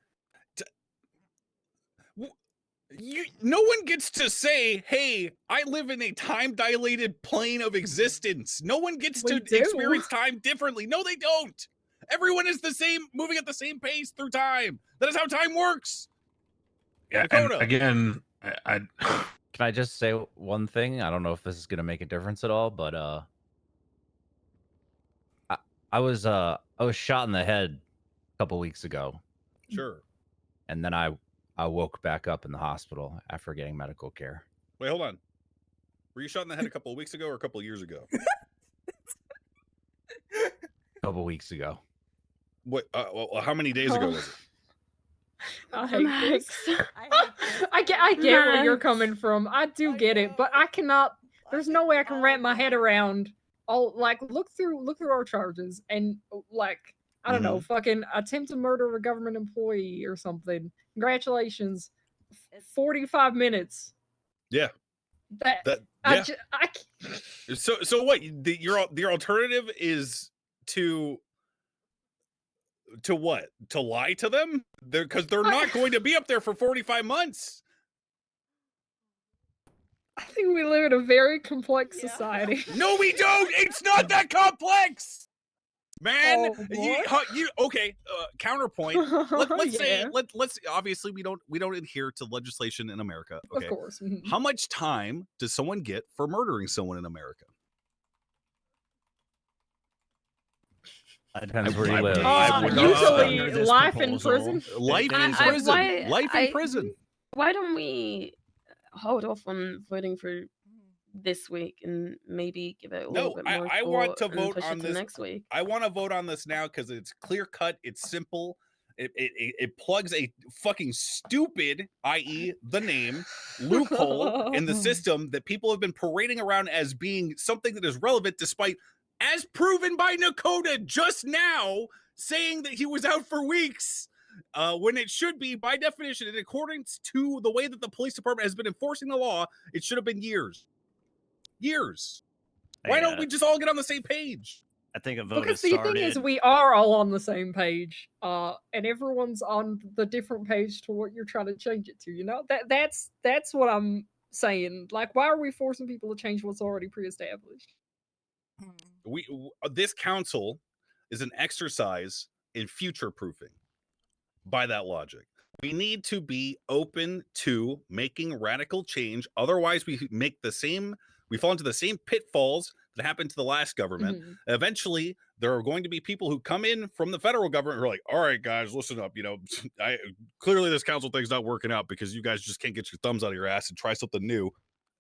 No one gets to say, hey, I live in a time-dilated plane of existence. No one gets to experience time differently. No, they don't. Everyone is the same, moving at the same pace through time. That is how time works. Yeah, Dakota. and again, I Can I just say one thing? I don't know if this is going to make a difference at all, but I was shot in the head a couple weeks ago. Sure. And then I woke back up in the hospital after getting medical care. Wait, hold on. Were you shot in the head a couple of weeks ago or a couple of years ago? A couple weeks ago. What? Well, how many days ago was it? I hate this. I get where you're coming from. I do get it, but I cannot. There's no way I can wrap my head around. Look through our charges and I don't know, fucking attempt to murder a government employee or something. Congratulations, 45 minutes. Yeah. So what? The alternative is to To what? To lie to them? Because they're not going to be up there for 45 months. I think we live in a very complex society. No, we don't. It's not that complex, man. Oh, Okay? Counterpoint. Let's say Yeah. let's obviously we don't adhere to legislation in America. Okay. Of course. Mhm. How much time does someone get for murdering someone in America? Depends where you live. Usually life in prison. Life in prison. Life in prison. Why don't we hold off on voting for this week and maybe give it a little bit more I want to thought and vote push on it to this next week? I want to vote on this now because it's clear cut. It's simple. It plugs a fucking stupid, i.e., the name loophole in the system that people have been parading around as being something that is relevant, despite, as proven by Nakota just now, saying that he was out for weeks. When it should be, by definition, in accordance to the way that the police department has been enforcing the law, it should have been years. Years. Why don't we just all get on the same page? I think a vote Because has the started. thing is, we are all on the same page, and everyone's on the different page to what you're trying to change it to. You know, that's what I'm saying. Like, why are we forcing people to change what's already pre-established? This council is an exercise in future proofing. By that logic, we need to be open to making radical change. Otherwise, we fall into the same pitfalls that happened to the last government. Mhm. Eventually, there are going to be people who come in from the federal government who are like, all right, guys, listen up. Clearly this council thing's not working out because you guys just can't get your thumbs out of your ass and try something new.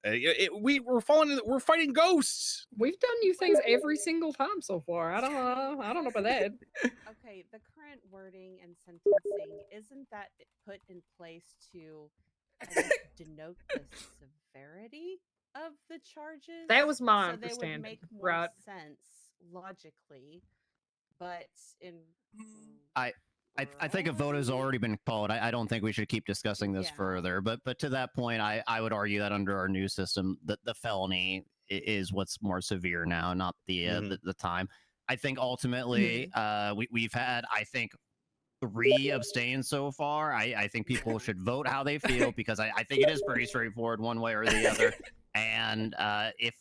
We're fighting ghosts. We've done new things every single time so far. I don't know about that. Okay, the current wording and sentencing, isn't that put in place to, I guess, denote the severity of the charges? That was my so understanding, they would make more right? sense logically, but in I think a vote has already been called. I don't think we should keep discussing this further. But to that point, I would argue that under our new system, the felony is what's more severe now, not the time. I think ultimately we've had, I think, 3 abstain so far. I think people should vote how they feel because I think it is pretty straightforward one way or the other. And if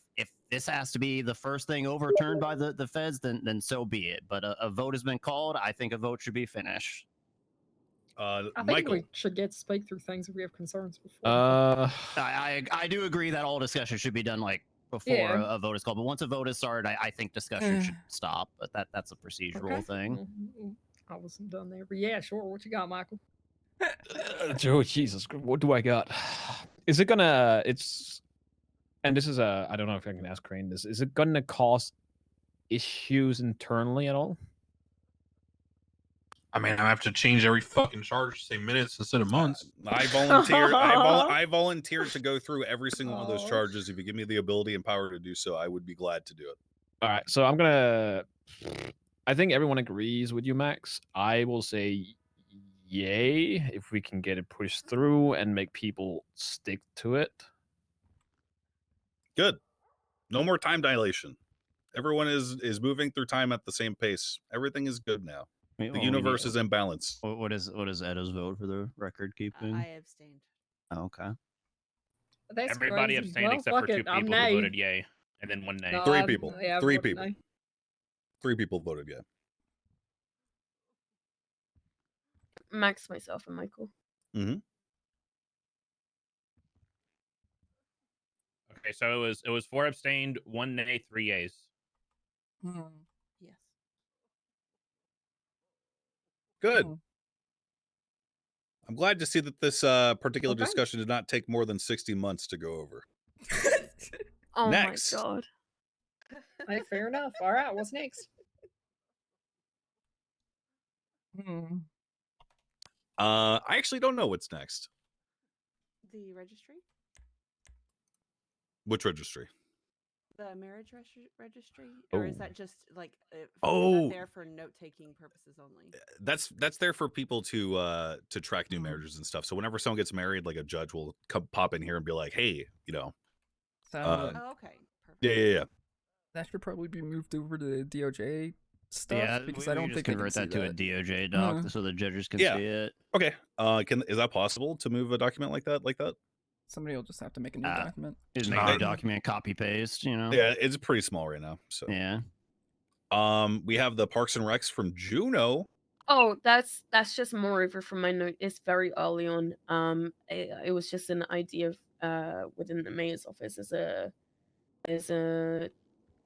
this has to be the first thing overturned by the feds, then so be it. But a vote has been called. I think a vote should be finished. I think Michael, we should get to speak through things if we have concerns before. I do agree that all discussion should be done before Yeah. a vote is called. But once a vote is started, I think discussion should stop. But that's a procedural thing. I wasn't done there, but yeah, sure. What you got, Michael? Oh Jesus, what do I got? Is it gonna? And this is I don't know if I can ask Crane this. Is it gonna cause issues internally at all? I mean, I have to change every fucking charge to say minutes instead of months. I volunteered. I volunteered to go through every single one of those charges. If you give me the ability and power to do so, I would be glad to do it. All right, so I think everyone agrees with you, Max. I will say yay if we can get it pushed through and make people stick to it. Good. No more time dilation. Everyone is moving through time at the same pace. Everything is good now. The universe is in balance. What is Edo's vote for the record keeping? I abstained. Oh, okay. That's Everybody crazy. abstained Well, except for fuck 2 it, I'm people who nay. voted yay, and then 1 nay. No, 3 people. yeah, I 3 voted people. nay. 3 people voted yeah. Max, myself, and Michael. Mm-hmm. Okay, so it was 4 abstained, 1 nay, 3 yays. Yes. Good. I'm glad to see that this particular discussion did not take more than 60 months to go over. Oh Next. my god. Hey, fair enough. All right, what's next? I actually don't know what's next. The registry? Which registry? The marriage registry? Or is Oh. that just like is Oh. that there for note-taking purposes only? That's there for people to track new marriages and stuff. So whenever someone gets married, like a judge will pop in here and be like, "Hey, Oh, okay. Perfect. yeah. That should probably be moved over to the DOJ stuff Yeah, because we I don't can just think they can convert see that to a that. DOJ doc so the judges can Yeah. see it. Okay. Is that possible to move a document like that? Somebody will just have to make a new document. Just make a new document, copy paste. You know. Yeah, it's pretty small right now. So yeah. We have the Parks and Recs from Juno. Oh, that's just moreover from my note. It's very early on. It was just an idea within the mayor's office as a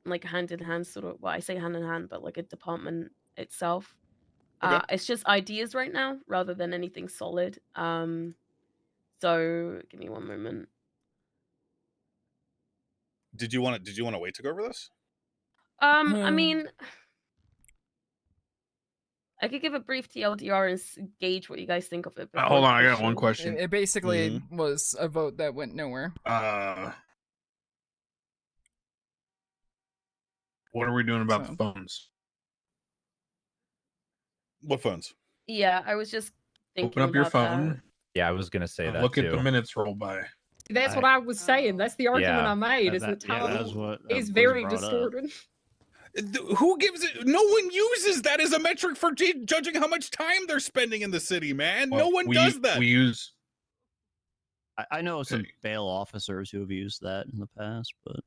like hand in hand sort of. Well, I say hand in hand, but like a department itself. Okay. It's just ideas right now rather than anything solid. So give me one moment. Did you want to wait to go over this? I mean, I could give a brief TLDR and gauge what you guys think of it. Hold on, I got one official. question. It basically was a vote that went nowhere. What are we doing about the phones? What phones? Yeah, I was just thinking Open up your about phone. that. Yeah, I was gonna say that Look too. at the minutes roll by. That's what I was saying. That's the argument Yeah, I made. Is that- that yeah, time that was what- is was very brought up. distorted. Who gives it? No one uses that as a metric for judging how much time they're spending in the city, man. No one does that. We use. I know some bail officers who have used that in the past, but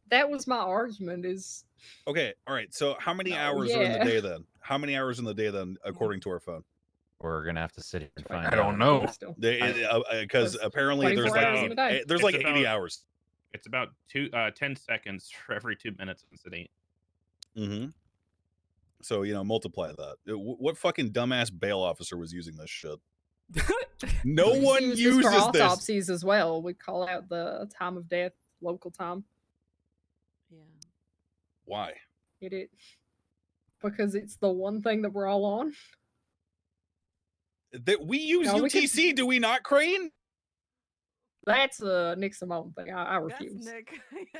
That was my argument. Is Okay, all right. So how many hours are in the yeah. day then? How many hours in the day then, according to our phone? We're gonna have to sit here and find I don't know. Because apparently there's 24 hours in a day. like there's It's like 80 about- hours. It's about 10 seconds for every 2 minutes in city. Mm-hmm. So multiply that. What fucking dumbass bail officer was using this shit? No We one use this uses for this. autopsies as well. We call out the time of death, local time. Why? It because it's the one thing that we're all on. That we use No, we could- UTC, do we not, Crane? That's a Nick Simone thing. I refuse.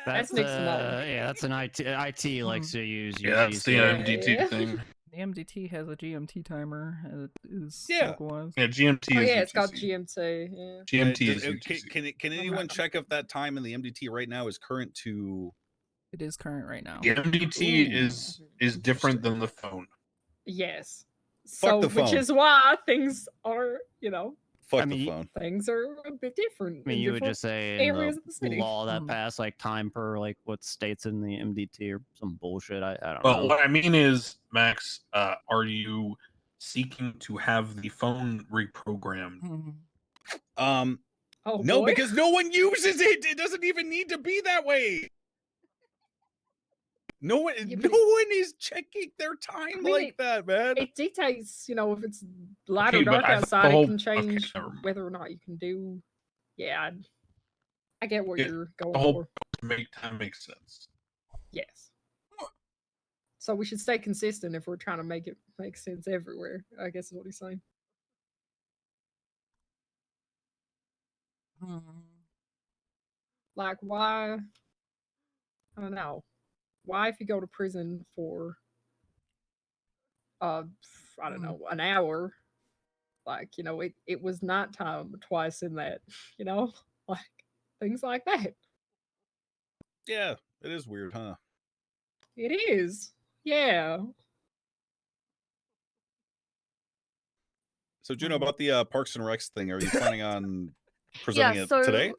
That's Nick Simone. yeah, that's an IT likes to use. Yeah, that's the UTC. MDT thing. The MDT has a GMT timer. It is Yeah. localized. Yeah, GMT Oh is yeah, it's got UTC. GMT. Yeah. GMT is Can anyone check if that time in the MDT right now is current to? It is current right now. The MDT Ooh. is different than the phone. Yes. Fuck So, the which phone. is why things are, Fuck the phone. things are a bit different. I mean, in you would different just say in areas of the the city. law that passed like time per like what states in the MDT or some bullshit. I don't Well, know. what I mean is, Max, are you seeking to have the phone reprogrammed? Oh, No, boy. because no one uses it. It doesn't even need to be that way. No one is checking their time like that, man. It dictates, if it's light Okay, or dark but I thought the outside, whole- it can okay, change never mind. whether or not you can do. Yeah, I get what Yeah, you're going The whole for. to make time makes sense. Yes. So we should stay consistent if we're trying to make it make sense everywhere, I guess is what he's saying. Like, why? I don't know. Why, if you go to prison for, I don't know, an hour, like, it was nighttime twice in that, like things like that. Yeah, it is weird, huh? It is. Yeah. So, Juno, about the Parks and Recs thing, are you planning on presenting it so, today? No.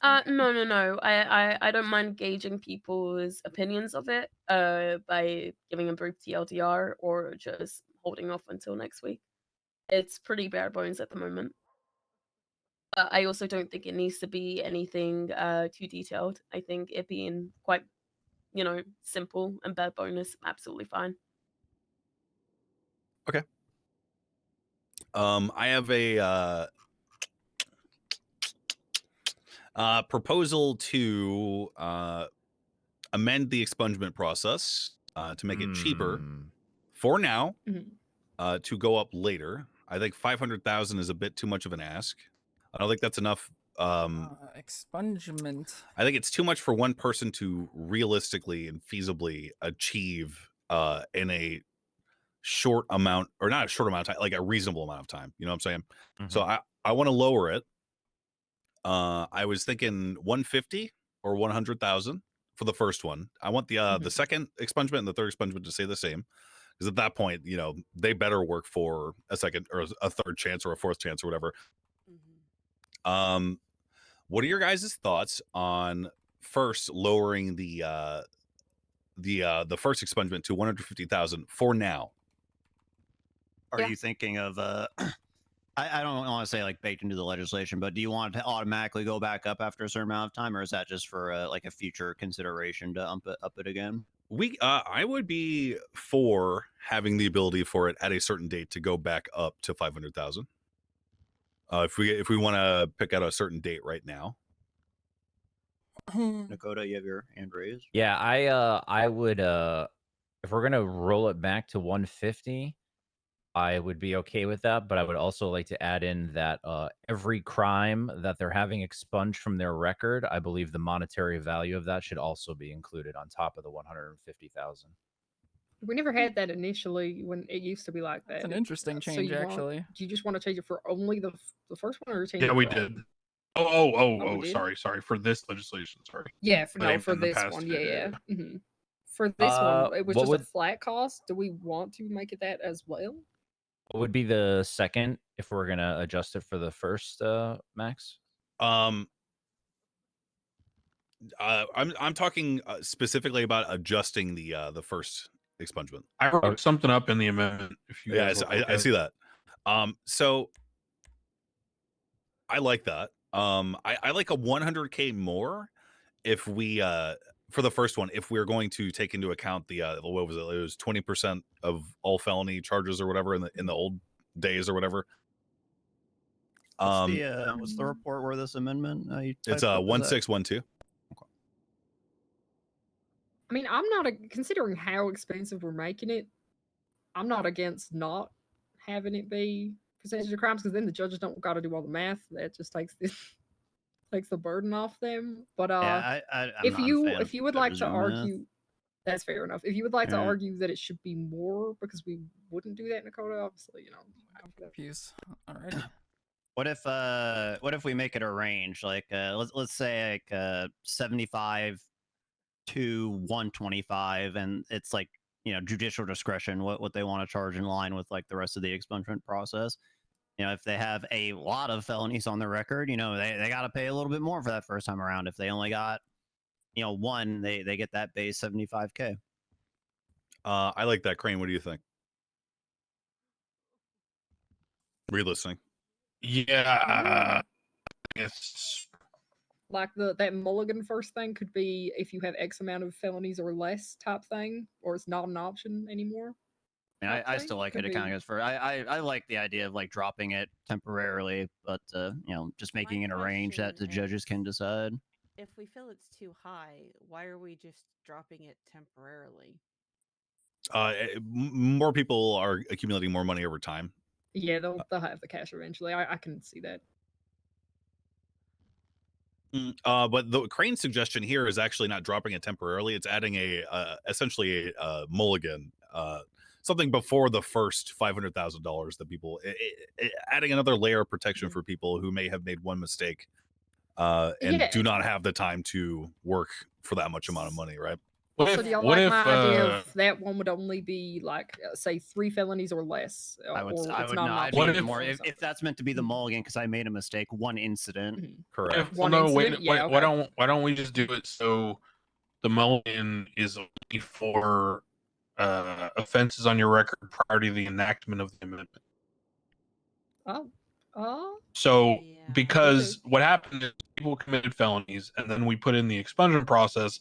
I don't mind gauging people's opinions of it by giving a brief TLDR or just holding off until next week. It's pretty bare bones at the moment. I also don't think it needs to be anything too detailed. I think it being quite, simple and bare bonus, absolutely fine. Okay. I have a proposal to amend the expungement process to make it cheaper for now, to go up later. I think 500,000 is a bit too much of an ask. I don't think that's enough. Expungement. I think it's too much for one person to realistically and feasibly achieve in a short amount, or not a short amount of time, like a reasonable amount of time. You know what I'm saying? So I want to lower it. I was thinking 150 or 100,000 for the first one. I want the second expungement and the third expungement to stay the same, because at that point, you know, they better work for a second or a third chance or a fourth chance or whatever. What are your guys' thoughts on first lowering the first expungement to 150,000 for now? Are you thinking of I don't want to say like baked into the legislation, but do you want it to automatically go back up after a certain amount of time, or is that just for like a future consideration to up it again? I would be for having the ability for it at a certain date to go back up to 500,000. If we want to pick out a certain date right now. Dakota, you have your hand raised. Yeah, I would if we're gonna roll it back to 150, I would be okay with that, but I would also like to add in that every crime that they're having expunged from their record, I believe the monetary value of that should also be included on top of the 150,000. We never had that initially when it used to be like that. It's an interesting change, actually. Do you just want to change it for only the first one, or change Yeah, it we for did. we did? Sorry. For this legislation, sorry. Yeah, But I mean, for in the this past, one, yeah. For this one, it was what just would- a flat cost. Do we want to make it that as well? What would be the second if we're gonna adjust it for the first, Max? I'm talking specifically about adjusting the first expungement. I wrote something up in the amendment. If you guys will look I at see it. that. So I like that. I like a 100K more if we for the first one, if we're going to take into account the what was it? It was 20% of all felony charges or whatever in the old days or whatever. What's the report where this amendment? You It's typed up? Is that- 1612. I mean, I'm not considering how expensive we're making it. I'm not against not having it be percentage of crimes, because then the judges don't got to do all the math. That just takes the burden off them. But I'm if not a you fan of would like judges to doing math. argue, that's fair enough. If you would like to Yeah. argue that it should be more because we wouldn't do that in Dakota, obviously, you know. Peace. All right. What if we make it a range? Like let's say like 75 to 125, and it's like, you know, judicial discretion what they want to charge in line with like the rest of the expungement process. You know, if they have a lot of felonies on their record, you know, they got to pay a little bit more for that first time around. If they only got, you know, one, they get that base 75K. I like that. Crane, what do you think? Were you listening? Yeah, it's Like that mulligan first thing could be if you have X amount of felonies or less type thing, or it's not an option anymore. I still like it. It kind of goes for. I like the idea of like dropping it temporarily, but you know, just making it a range that the judges can decide. If we feel it's too high, why are we just dropping it temporarily? More people are accumulating more money over time. Yeah, they'll have the cash eventually. I can see that. But the Crane suggestion here is actually not dropping it temporarily. It's adding essentially a mulligan, something before the first $500,000 that people, adding another layer of protection for people who may have made one mistake and do not have the time to work for that much amount of money, right? So do y'all like my idea of that one would only be like say 3 felonies or less? I would or it's no, not an I'd option make it more or if that's meant to be the mulligan because I made a mistake, one incident. Correct. Well, no, wait, why don't we just do it so the mulligan is only for offenses on your record prior to the enactment of the amendment? So, because what happened is people committed felonies, and then we put in the expungement process,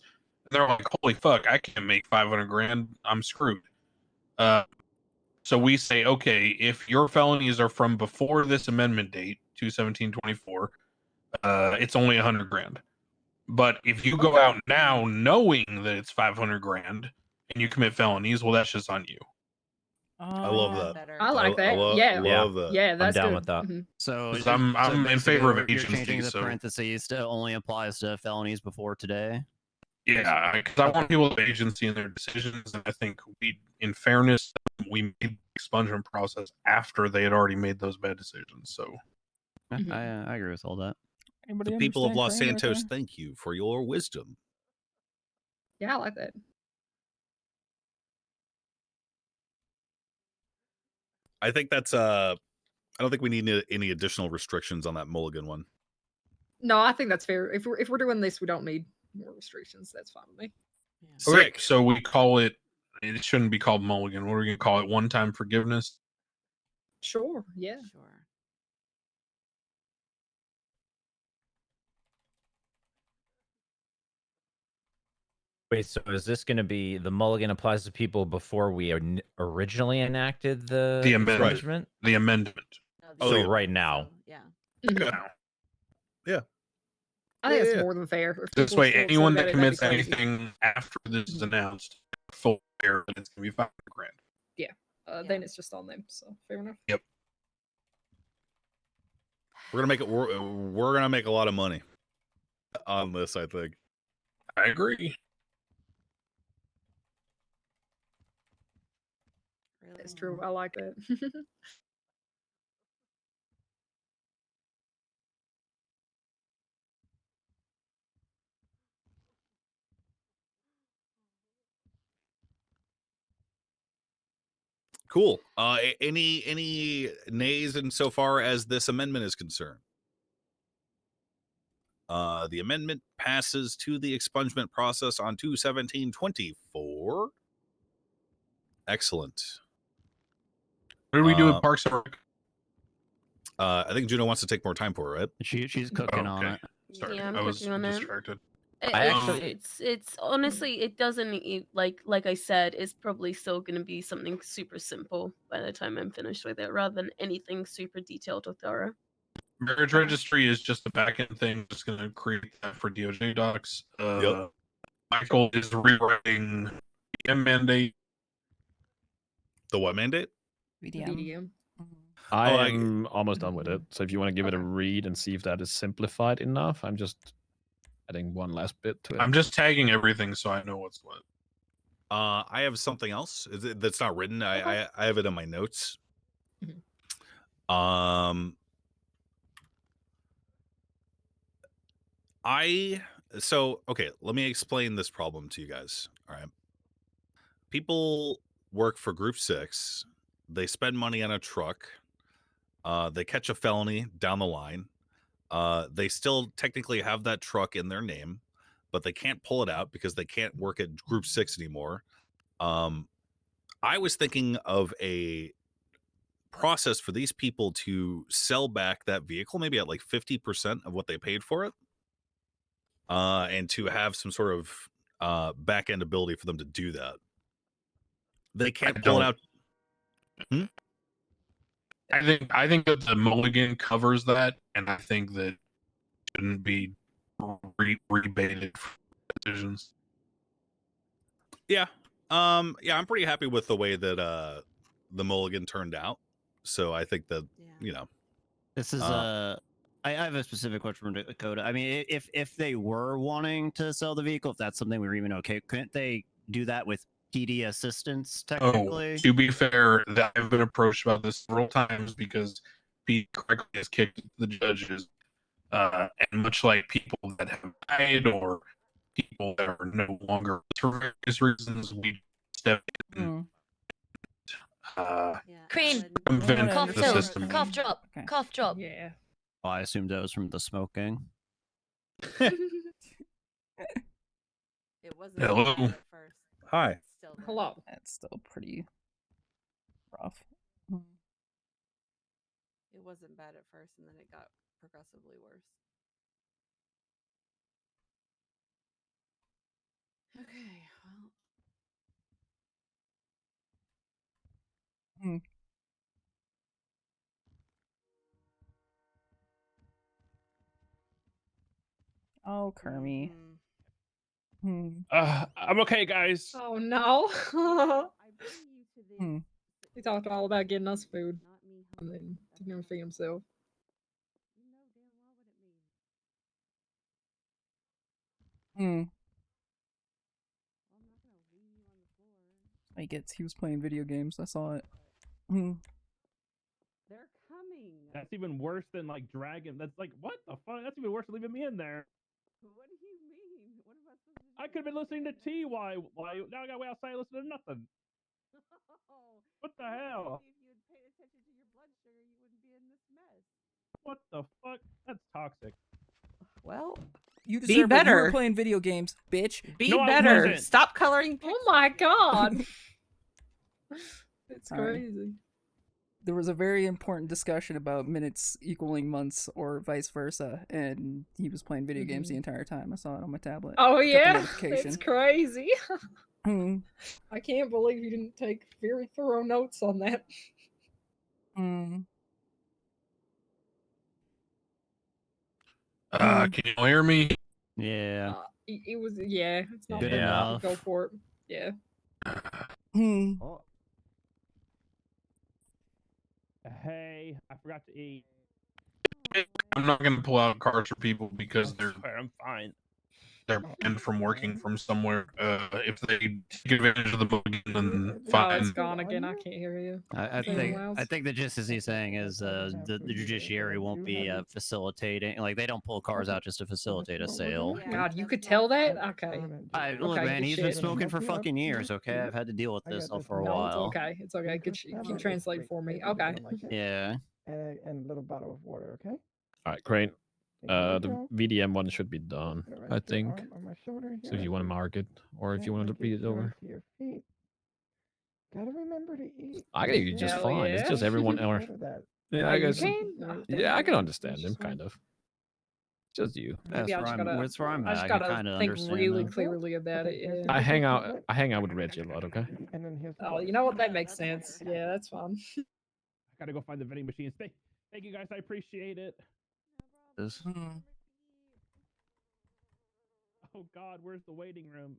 and they're like, "Holy fuck, I can't make 500 grand. I'm screwed." So we say, okay, if your felonies are from before this amendment date, 2/17/24, it's only 100 grand. But if you go out now knowing that it's 500 grand and you commit felonies, well, that's just on you. I love that. I like that. Love that. Yeah, that's I'm down good. with that. So 'Cause I'm in basically favor of you're agency, changing the so- parentheses to only applies to felonies before today. Yeah, because I want people to have agency in their decisions, and I think in fairness, we made the expungement process after they had already made those bad decisions. So I agree with all that. The people of Los Santos, thank you for your wisdom. Yeah, I like that. I think that's I don't think we need any additional restrictions on that mulligan one. No, I think that's fair. If we're doing this, we don't need more restrictions. That's fine with me. Okay, so we call it. It shouldn't be called mulligan. What are we gonna call it? One-time forgiveness. Sure. Yeah. Sure. Wait, so is this going to be the mulligan applies to people before we originally enacted the amendment. expungement? The amendment. So right now. Yeah. Yeah. I think it's more than fair. If This people way, still anyone upset that about it, that'd be commits crazy. anything after this is announced, full fair, and it's gonna be $500,000. Yeah. Then it's just on them. So fair enough. Yep. We're gonna make it. We're gonna make a lot of money on this. I think. I agree. That's true. I like that. Cool. Any nays insofar as this amendment is concerned? The amendment passes to the expungement process on 2/17/24. Excellent. What do we do with Parks and Rec? I think Juno wants to take more time for it, right? She's cooking on it. Sorry, Yeah, I'm I was cooking on it. distracted. It's honestly, it doesn't like I said, it's probably still going to be something super simple by the time I'm finished with it, rather than anything super detailed or thorough. Marriage registry is just a back-end thing. Just going to create that for DOJ docs. Michael is rewriting the mandate. The what mandate? BDM. I am almost done with it. So if you want to give it a read and see if that is simplified enough, I'm just adding one last bit to it. I'm just tagging everything so I know what's what. I have something else that's not written. I have it in my notes. Okay, let me explain this problem to you guys. All right. People work for Group 6. They spend money on a truck. They catch a felony down the line. They still technically have that truck in their name, but they can't pull it out because they can't work at Group 6 anymore. I was thinking of a process for these people to sell back that vehicle, maybe at like 50% of what they paid for it, and to have some sort of back end ability for them to do that. They can't pull it out. I think that the mulligan covers that, and I think that it shouldn't be rebated for decisions. Yeah. Yeah, I'm pretty happy with the way that the mulligan turned out. So I think that, you know. This is I have a specific question from Dakota. I mean, if they were wanting to sell the vehicle, if that's something we were even okay, couldn't they do that with PD assistance technically? Oh, to be fair, I've been approached about this several times because Pete correctly has kicked the judges, and much like people that have died or people that are no longer for various reasons, we step in. Crane, Convince cough the fill, system. cough drop, cough drop. Yeah. Oh, I assumed that was from the smoking. It wasn't Hello. bad at first. Hi. It's still there. Hello. That's still pretty rough. It wasn't bad at first, and then it got progressively worse. Okay, well. Oh, Kermie. I'm okay, guys. Oh no. I bring you to this. He talked all about getting us food, and then didn't even feed himself. You know damn well what it means. Well, I'm not gonna leave you on the floor. He was playing video games. I saw it. They're coming. That's even worse than like dragon. That's like what the fuck? That's even worse than leaving me in there. What do you mean? What am I supposed to I could have been listening to T. Why? Now I gotta wait outside and listen to nothing. What the hell? If you had paid attention to your blood sugar, you wouldn't be in this mess. What the fuck? That's toxic. Well, You Be deserve it. You were better. playing video games, bitch. Be No, I better. wasn't. Stop coloring. Oh my god. It's All right. crazy. There was a very important discussion about minutes equaling months or vice versa, and he was playing video games the entire time. I saw it on my tablet. Oh Got the yeah, notification. it's crazy. Hmm. I can't believe you didn't take very thorough notes on that. Hmm. Can you all hear me? Yeah. It was it's not Good bad. enough. Go for it. Yeah. Hmm. Oh. Hey, I forgot to eat. I'm not going to pull out cards for people because I'm fine. they're banned from working from somewhere. If they take advantage of the book, then Oh, it's fine. gone again. I can't hear you. I Say think something else. I think the gist is he's saying is the judiciary won't be facilitating, like they don't pull cars out just to facilitate a sale. God, you could tell that? Okay. Look, Okay, man, good he's been shit. smoking for fucking years. Okay, I've had to deal with this for a No, while. it's okay. It's okay. Good shit. Keep translating for me. Okay. Yeah. And a little bottle of water, okay? All right, great. Thank The you. VDM one should be done, I think. On my shoulder So here. if you want to mark it, or if you Okay, want to look read at it over, to your feet. Gotta remember to eat. I gotta eat just Hell fine. It's yeah. just everyone else. Yeah, I guess. Yeah, I can understand him kind of. Just you. Maybe I just gotta. That's where I'm I at. just I can gotta kind of think understand really him. clearly about it. Yeah. I hang out with Reggie a lot. Okay. And then here's Oh, you know what? That makes sense. Yeah, that's fine. I gotta go find the vending machines. Thank you guys. I appreciate it. Oh God, where's the waiting room?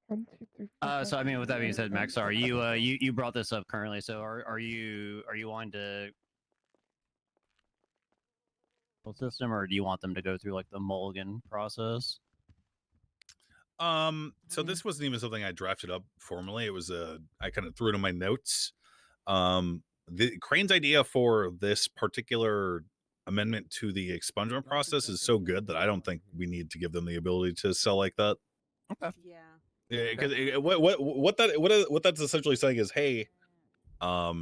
1, 2, 3, 4, So I mean, with that being said, Max, sorry, you brought this up currently. So are you wanting to system, or do you want them to go through like the Mulligan process? So this wasn't even something I drafted up formally. It was I kind of threw it in my notes. The Crane's idea for this particular amendment to the expungement process is so good that I don't think we need to give them the ability to sell like that. Okay. Yeah. Yeah, because what that's essentially saying is, hey, I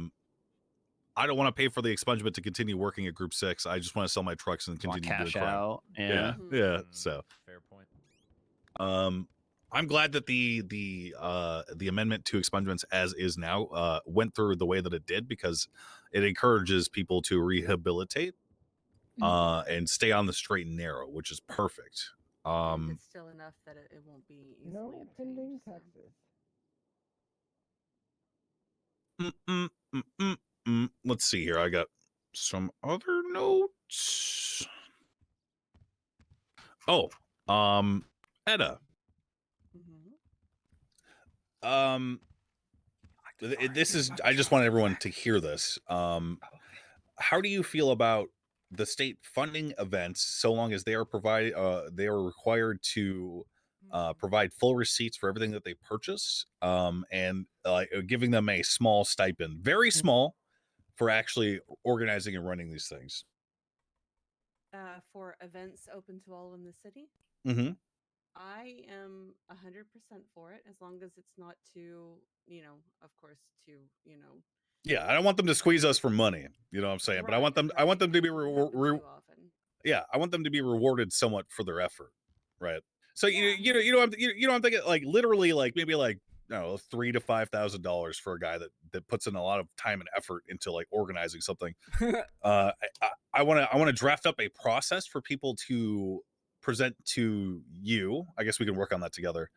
don't want to pay for the expungement to continue working at Group 6. I just want to sell my trucks and continue doing cash crime. out. Yeah. Yeah. So fair point. I'm glad that the amendment to expungements as is now went through the way that it did, because it encourages people to rehabilitate and stay on the straight and narrow, which is perfect. It's still enough that it won't be easily no pending taxes. Let's see here. I got some other notes. Oh, Edda. This is, I just want everyone to hear this. How do you feel about the state funding events so long as they are they are required to provide full receipts for everything that they purchase, and giving them a small stipend, very small, for actually organizing and running these things? For events open to all in the city, Mm-hmm. I am 100% for it, as long as it's not too, of course, Yeah, I don't want them to squeeze us for money. You know what I'm saying? But I want them to be yeah, I want them to be rewarded somewhat for their effort, right? So you know I'm thinking, like, literally, like, maybe like, I don't know, $3,000 to $5,000 for a guy that puts in a lot of time and effort into like organizing something. I want to draft up a process for people to present to you. I guess we can work on that together.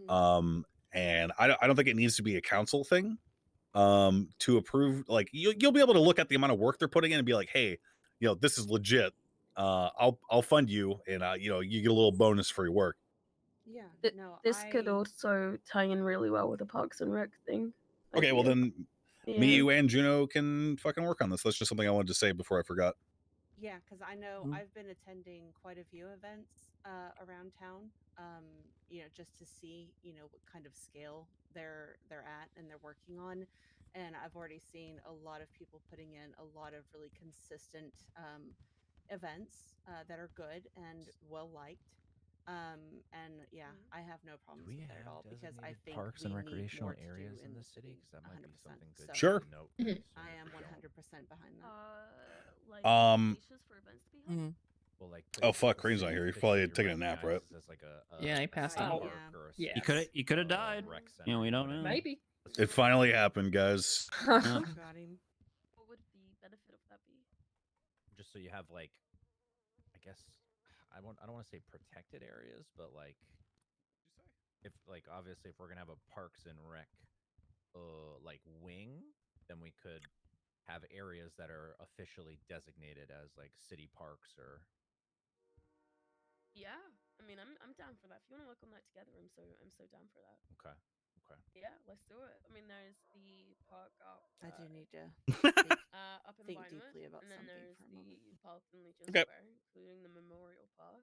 And I don't think it needs to be a council thing to approve. Like, you'll be able to look at the amount of work they're putting in and be like, hey, this is legit. I'll fund you, and you get a little bonus for your work. Yeah, This could also tie in really well with the Parks and Rec thing. Okay, well then, Yeah. me, you, and Juno can fucking work on this. That's just something I wanted to say before I forgot. Yeah, because I know I've been attending quite a few events around town, just to see, what kind of scale they're at and they're working on. And I've already seen a lot of people putting in a lot of really consistent events that are good and well liked. And yeah, I have no problems with it at all because I designated think parks we and need recreational more to areas do in the the city? Because that might be 100%. something good So Sure. to note. I am 100% behind that. Like Um, locations for events to be held. Well, like Oh places fuck, the Crane's not city here. He's probably officially taking a nap, right? recognizes as like Yeah, he a passed state out. park Oh. or a Yes. state, He could have died. rec You know, we center, don't know. Maybe. It finally happened, guys. Yeah. Got him. What would the benefit of that be? Just so you have like, I guess I don't want to say protected areas, but like if like obviously if we're gonna have a parks and rec like wing, then we could have areas that are officially designated as like city parks or Yeah, I mean, I'm down for that. If you want to work on that together, I'm so down for that. okay. Yeah, let's do it. I mean, there's the park up. I do need to Up in think Vinewood, deeply about and then something there's for a the moment. park in Legion Okay. Square, including the Memorial Park.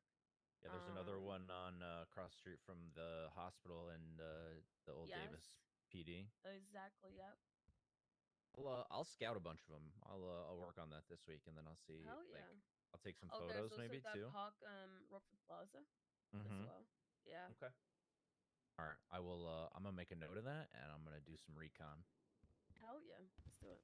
Yeah, there's another one on across the street from the hospital and the old Davis PD. Exactly. Yep. I'll scout a bunch of them. I'll work on that this week, and then I'll see. Hell Like, yeah. I'll take some There's photos also maybe that too. park, Rockford Plaza, as well. Yeah. Okay. All right. I will. I'm gonna make a note of that, and I'm gonna do some recon. Hell yeah. Let's do it.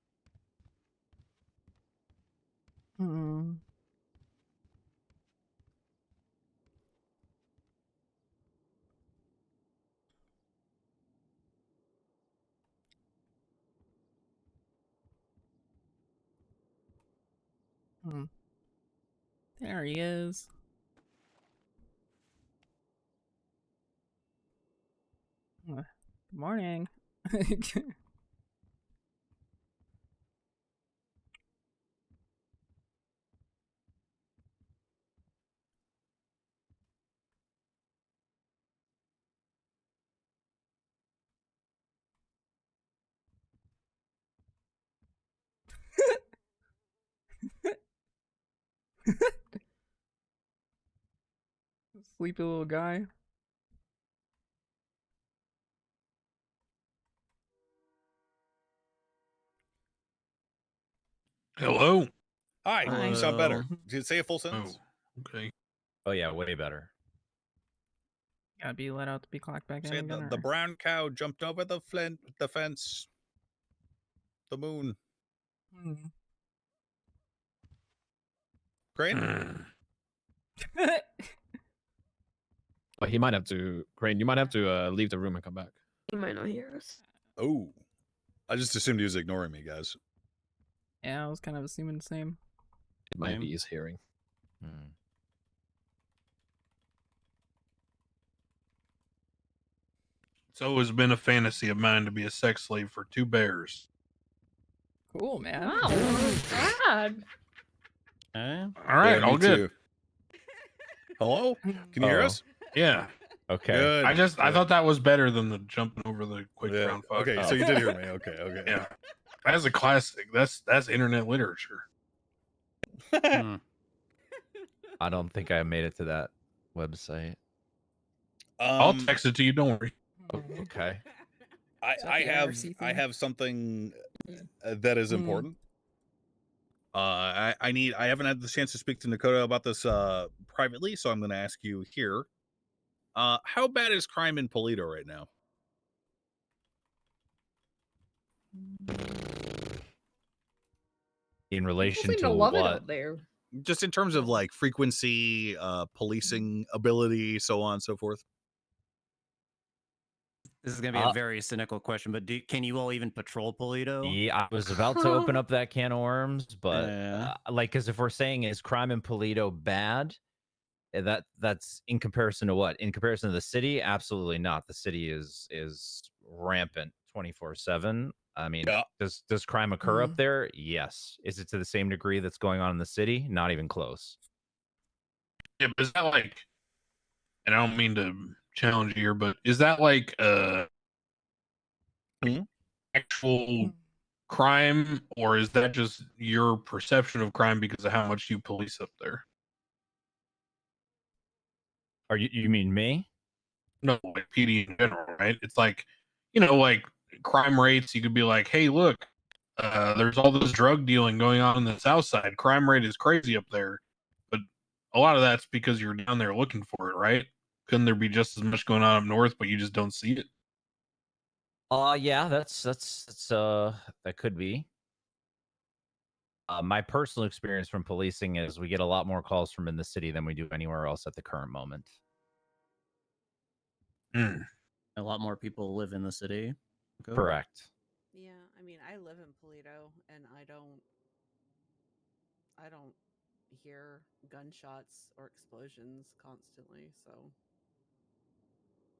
There he is. Good morning. Sleepy little guy. Hello. Hi. You sound better. Hello. Did it say a full sentence? Okay. Oh yeah, way better. Gotta be let out to be clocked back in Say again. the or- brown cow jumped over the fence. The moon. Great. But he might have to, Crane, you might have to leave the room and come back. He might not hear us. Oh, I just assumed he was ignoring me, guys. Yeah, I was kind of assuming the same. It might be his hearing. It's always been a fantasy of mine to be a sex slave for 2 bears. Cool, man. Wow. God. All right, Yeah, all me good. too. Hello? Can you hear us? Yeah. Okay. Good. I good. thought that was better than the jumping over the quick Yeah, round fuck. okay, so you did hear me. Okay, okay. Yeah. That's a classic. That's internet literature. I don't think I made it to that website. I'll text it to you. Don't worry. Okay. I have something that is important. I haven't had the chance to speak to Dakota about this privately, so I'm going to ask you here. How bad is crime in Polito right now? In People relation seem to to love it what? up there. Just in terms of like frequency, policing ability, so on and so forth. This is gonna be a very cynical question, but can you all even patrol Polito? Yeah, I was about to open up that can of worms, but like, because if we're saying is crime in Polito bad, that's in comparison to what? In comparison to the city, absolutely not. The city is rampant 24/7. I mean, does crime occur up there? Yes. Is it to the same degree that's going on in the city? Not even close. Yeah, but is that like, and I don't mean to challenge you here, but is that like actual crime, or is that just your perception of crime because of how much you police up there? Are you mean me? No, like PD in general, right? It's like, like crime rates, you could be like, hey, look, there's all this drug dealing going on the south side. Crime rate is crazy up there. But a lot of that's because you're down there looking for it, right? Couldn't there be just as much going on up north, but you just don't see it? Yeah, that's that could be. My personal experience from policing is we get a lot more calls from in the city than we do anywhere else at the current moment. A lot more people live in the city. Go. Correct. Yeah, I mean, I live in Polito, and I don't hear gunshots or explosions constantly. So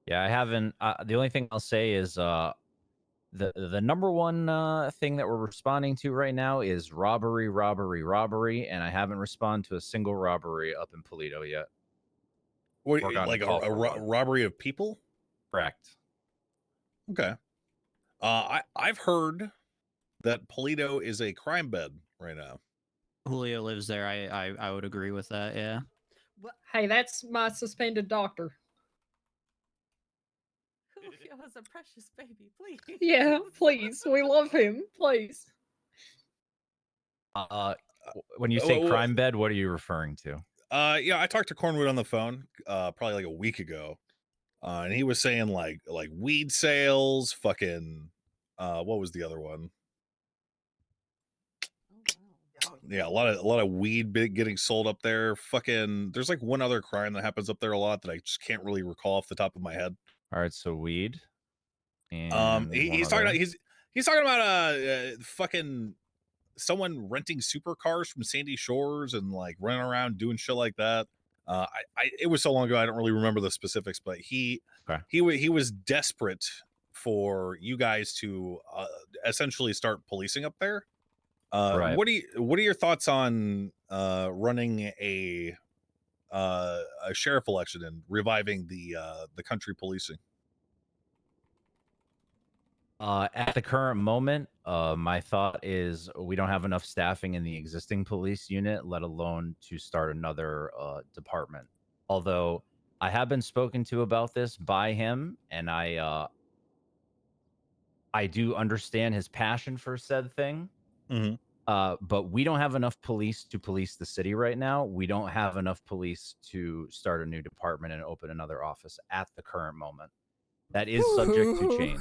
Yeah, I haven't. The only thing I'll say is the number one thing that we're responding to right now is robbery, and I haven't responded to a single robbery up in Polito yet. Wait, Or gotten like call a for one. robbery of people? Correct. Okay. I've heard that Polito is a crime bed right now. Julio lives there. I would agree with that. Yeah. Hey, that's my suspended doctor. Julio is a precious baby, please. Yeah, please. We love him. Please. When you say crime bed, what are you referring to? Yeah, I talked to Cornwood on the phone probably like a week ago. And he was saying like weed sales, fucking what was the other one? Yeah, a lot of weed getting sold up there. Fucking there's like one other crime that happens up there a lot that I just can't really recall off the top of my head. All right, so weed. And he's talking about he's talking about fucking someone renting supercars from Sandy Shores and like running around doing shit like that. It was so long ago I don't really remember the specifics, but he was desperate for you guys to essentially start policing up there. Right. What are your thoughts on running a sheriff election and reviving the country policing? At the current moment, my thought is we don't have enough staffing in the existing police unit, let alone to start another department. Although I have been spoken to about this by him, and I do understand his passion for said thing. But we don't have enough police to police the city right now. We don't have enough police to start a new department and open another office at the current moment. That is subject to change.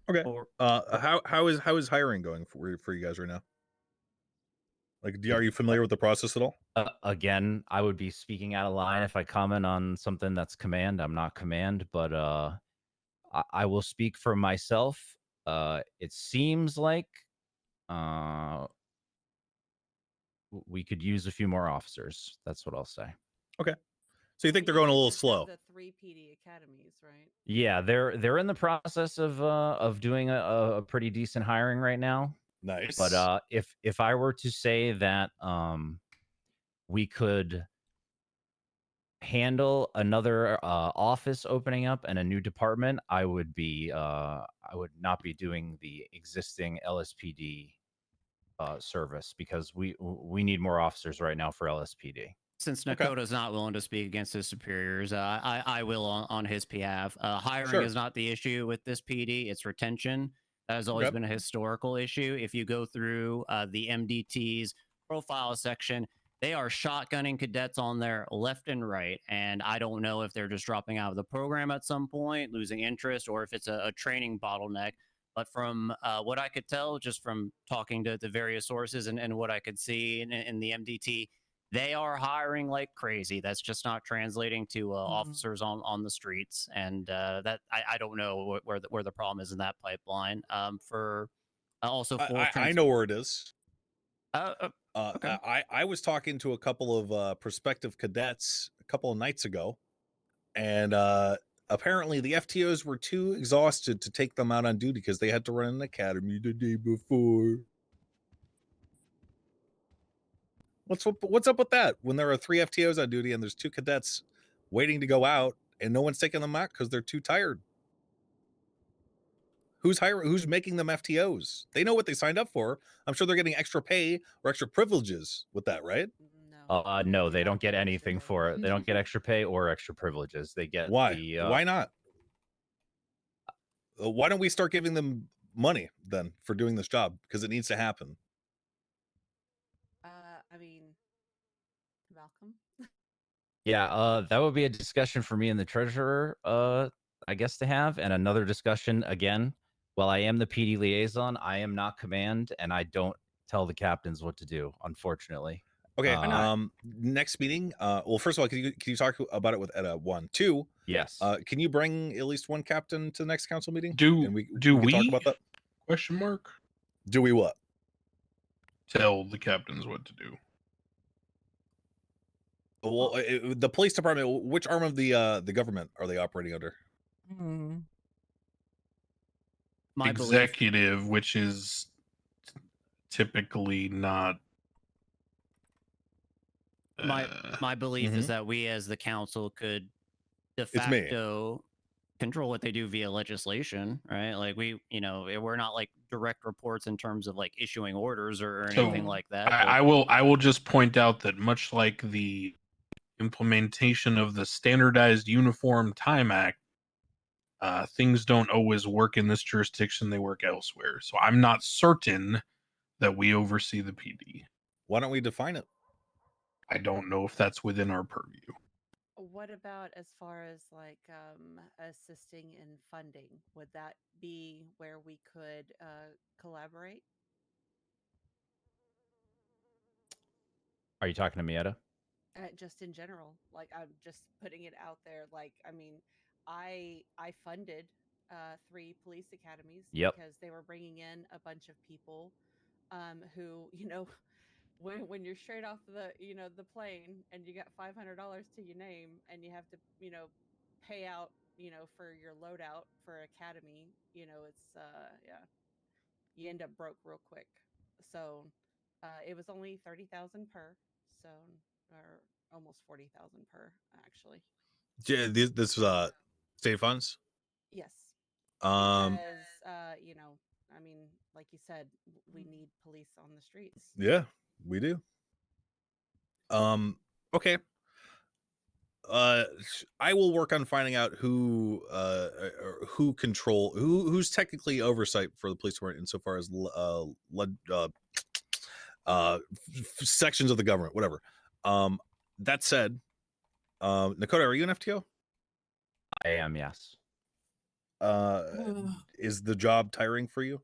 Okay. How is hiring going for you guys right now? Like, are you familiar with the process at all? Again, I would be speaking out of line if I comment on something that's command. I'm not command, but I will speak for myself. It seems like we could use a few more officers. That's what I'll say. Okay. So you think they're going a little just have slow? the 3 PD academies, right? Yeah, they're in the process of doing a pretty decent hiring right now. Nice. But if I were to say that we could handle another office opening up and a new department, I would not be doing the existing LSPD service because we need more officers right now for LSPD. Since Nakota's not willing to speak against his superiors, I will on his behalf. Hiring Sure. is not the issue with this PD; it's retention. That has always been a historical issue. If you go through the MDT's profile section, they are shotgunning cadets on there left and right, and I don't know if they're just dropping out of the program at some point, losing interest, or if it's a training bottleneck. But from what I could tell, just from talking to the various sources and what I could see in the MDT, they are hiring like crazy. That's just not translating to officers on the streets, and that I don't know where the problem is in that pipeline. For also full I know where it is. Okay. I was talking to a couple of prospective cadets a couple of nights ago, and apparently the FTOs were too exhausted to take them out on duty because they had to run an academy the day before. What's up with that? When there are 3 FTOs on duty and there's 2 cadets waiting to go out, and no one's taking them out because they're too tired. Who's hiring? Who's making them FTOs? They know what they signed up for. I'm sure they're getting extra pay or extra privileges with that, right? No, they don't get anything for it. They don't get extra pay or extra privileges. They get Why? the Why not? Why don't we start giving them money then for doing this job? Because it needs to happen. I mean, Malcolm. Yeah, that would be a discussion for me and the treasurer, I guess, to have, and another discussion again. While I am the PD liaison, I am not command, and I don't tell the captains what to do, unfortunately. Okay. Next meeting. Well, first of all, can you talk about it with Edda? 1, 2. Yes. Can you bring at least one captain to the next council meeting? Do and we we talk about that? Question mark. Do we what? Tell the captains what to do. Well, the police department. Which arm of the government are they operating under? My executive, which is typically not. My belief is that we as the council could de It's me. facto control what they do via legislation, right? Like we're not like direct reports in terms of like issuing orders or anything like that. I will just point out that much like the implementation of the Standardized Uniform Time Act, things don't always work in this jurisdiction, they work elsewhere. So I'm not certain that we oversee the PD. Why don't we define it? I don't know if that's within our purview. What about as far as like assisting in funding? Would that be where we could collaborate? Are you talking to me, Etta? Just in general, like I'm just putting it out there. Like, I mean, I funded 3 police academies because they were bringing in a bunch of people who, when you're straight off the the plane and you got $500 to your name and you have to pay out for your loadout for academy, it's you end up broke real quick. So it was only 30,000 per, so or almost 40,000 per actually. Yeah, this state funds. Yes. Um. Because I mean, like you said, we need police on the streets. Yeah, we do. Okay. I will work on finding out who's technically oversight for the police department insofar as sections of the government, whatever. That said, Nakota, are you an FTO? I am, yes. Is the job tiring for you?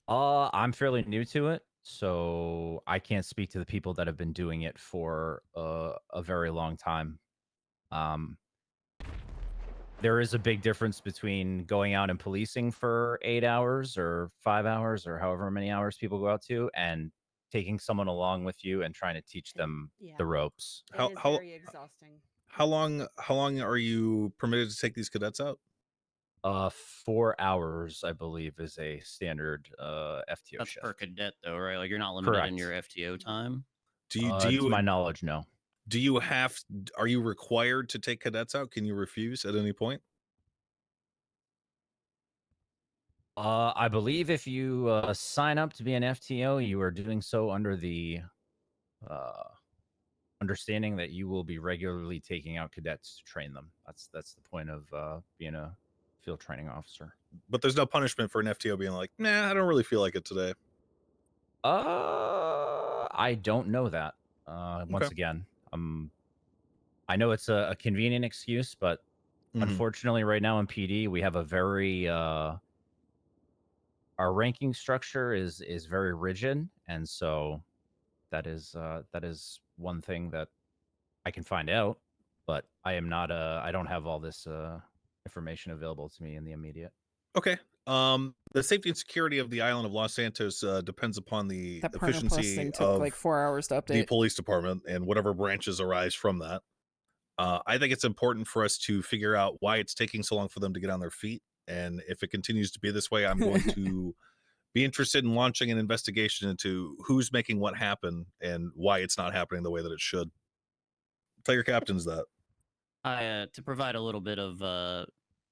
I'm fairly new to it, so I can't speak to the people that have been doing it for a very long time. There is a big difference between going out and policing for 8 hours or 5 hours or however many hours people go out to, and taking someone along with you and trying to teach them the ropes. It is very exhausting. How long are you permitted to take these cadets out? 4 hours, I believe, is a standard FTO That's shift. per cadet, though, right? Like you're not limited in Correct. your FTO time. Do you? To my knowledge, no. Do you are you required to take cadets out? Can you refuse at any point? I believe if you sign up to be an FTO, you are doing so under the understanding that you will be regularly taking out cadets to train them. That's the point of being a field training officer. But there's no punishment for an FTO being like, nah, I don't really feel like it today. I don't know that. Once again, I know it's a convenient excuse, but unfortunately, right now in PD, we have a very our ranking structure is very rigid, and so that is one thing that I can find out, but I am not I don't have all this information available to me in the immediate. Okay. The safety and security of the island of Los Santos depends upon the That Partner Plus efficiency thing took of like 4 hours to the update. police department and whatever branches arise from that. I think it's important for us to figure out why it's taking so long for them to get on their feet, and if it continues to be this way, I'm going to be interested in launching an investigation into who's making what happen and why it's not happening the way that it should. Tell your captains that. To provide a little bit of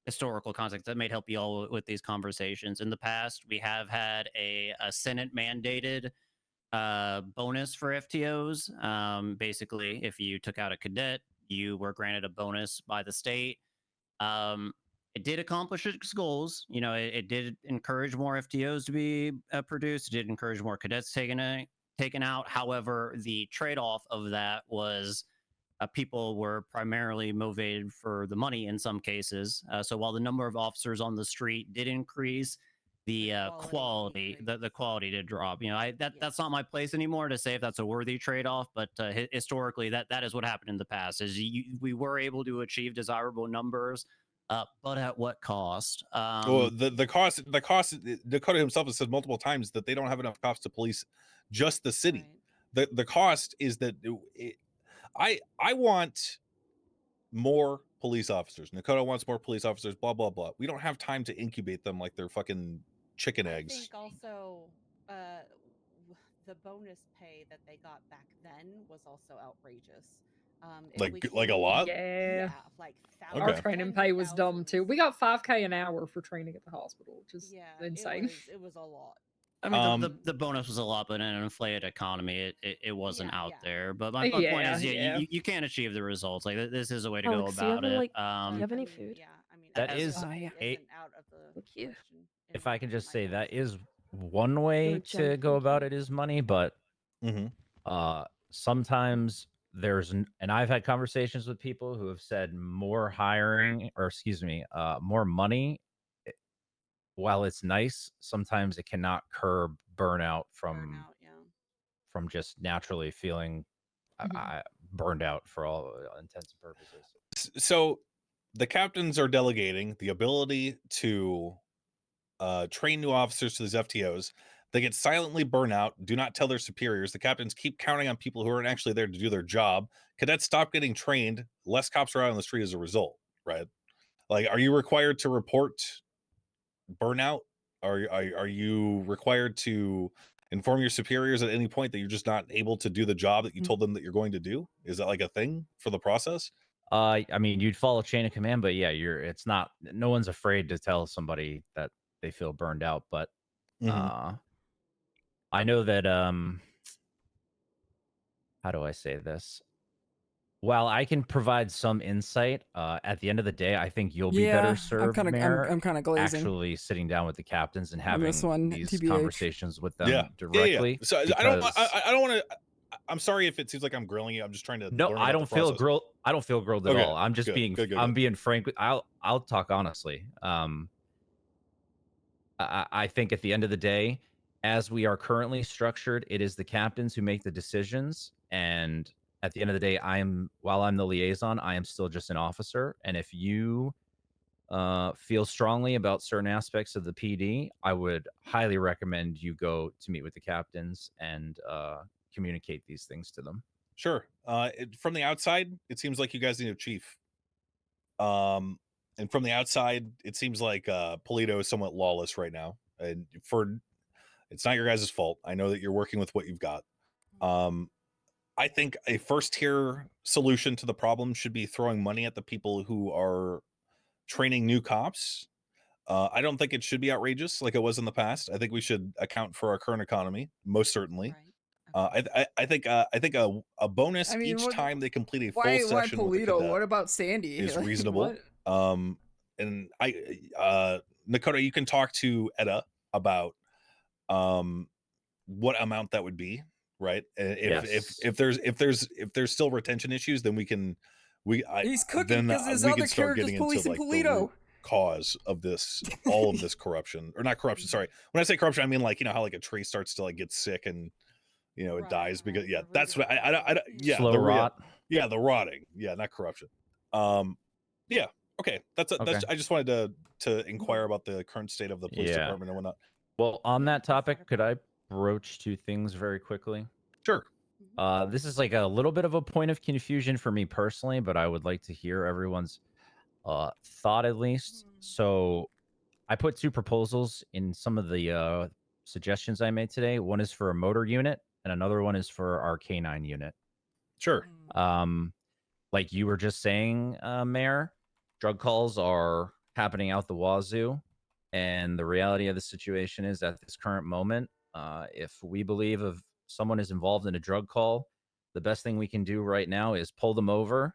historical context that may help you all with these conversations. In the past, we have had a Senate mandated bonus for FTOs. Basically, if you took out a cadet, you were granted a bonus by the state. It did accomplish its goals. It did encourage more FTOs to be produced. It did encourage more cadets taken out. However, the trade-off of that was people were primarily motivated for the money in some cases. So while the number of officers on the street did increase, the quality did drop. You know, that's not my place anymore to say if that's a worthy trade-off, but historically that is what happened in the past. Is we were able to achieve desirable numbers, but at what cost? Well, the cost Dakota himself has said multiple times that they don't have enough cops to police just the city. The cost is that I want more police officers. Dakota wants more police officers, blah blah blah. We don't have time to incubate them like they're fucking chicken eggs. I think also the bonus pay that they got back then was also outrageous. Like a lot? Yeah, like Our training pay was dumb too. We got $5K an hour for training at the hospital, which is insane. It was a lot. I mean, the bonus was a lot, but in an inflated economy, it wasn't out there. But my point is, you can't achieve the results. Like this is a way to go about it. Do you have any food? Yeah, I mean, That is isn't out of the Thank you. question. if I can just say, that is one way to go about it is money, but sometimes and I've had conversations with people who have said more hiring, or excuse me, more money, while it's nice, sometimes it cannot curb burnout from just naturally feeling burned out for all intents and purposes. So the captains are delegating the ability to train new officers to these FTOs. They get silently burn out, do not tell their superiors. The captains keep counting on people who aren't actually there to do their job. Cadets stop getting trained. Less cops are out on the street as a result, right? Like, are you required to report burnout? Are you required to inform your superiors at any point that you're just not able to do the job that you told them that you're going to do? Is that like a thing for the process? I mean, you'd follow chain of command, but yeah, it's not, no one's afraid to tell somebody that they feel burned out, but I know that how do I say this? While I can provide some insight, at the end of the day, I think you'll be better served, Mayor, I'm kind of glazing. actually sitting down with the captains and On having this one, these TBH. conversations with them directly. So I don't want to. I'm sorry if it seems like I'm grilling you. I'm just trying to. No, learn I about don't the feel process. grilled. I don't feel grilled at Okay, all. I'm just good, being. good, I'm good. being frank. I'll talk honestly. I think at the end of the day, as we are currently structured, it is the captains who make the decisions. And at the end of the day, while I'm the liaison, I am still just an officer. And if you feel strongly about certain aspects of the PD, I would highly recommend you go to meet with the captains and communicate these things to them. Sure. From the outside, it seems like you guys need a chief. And from the outside, it seems like Polito is somewhat lawless right now. And it's not your guys' fault. I know that you're working with what you've got. I think a first tier solution to the problem should be throwing money at the people who are training new cops. I don't think it should be outrageous like it was in the past. I think we should account for our current economy, most certainly. I think a bonus I mean, each time they complete a full Why session with the Polito? cadet What about Sandy? is Like, reasonable. what? And Nakota, you can talk to Edda about what amount that would be, right? If there's still retention issues, then He's cooking because his other character's policing Polito. Cause of this, all of this corruption, or not corruption, sorry, when I say corruption, I mean, like, you know how like a tree starts to like get sick and it dies because that's what I Slow rot. The rotting, not corruption. Okay, that's I just wanted to inquire about the current state of the police department and whatnot. Well, on that topic, could I broach two things very quickly? Sure. This is like a little bit of a point of confusion for me personally, but I would like to hear everyone's thought at least. So I put two proposals in some of the suggestions I made today. One is for a motor unit and another one is for our canine unit. Sure. Like you were just saying, Mayor, drug calls are happening out the wazoo. And the reality of the situation is at this current moment, if we believe if someone is involved in a drug call, the best thing we can do right now is pull them over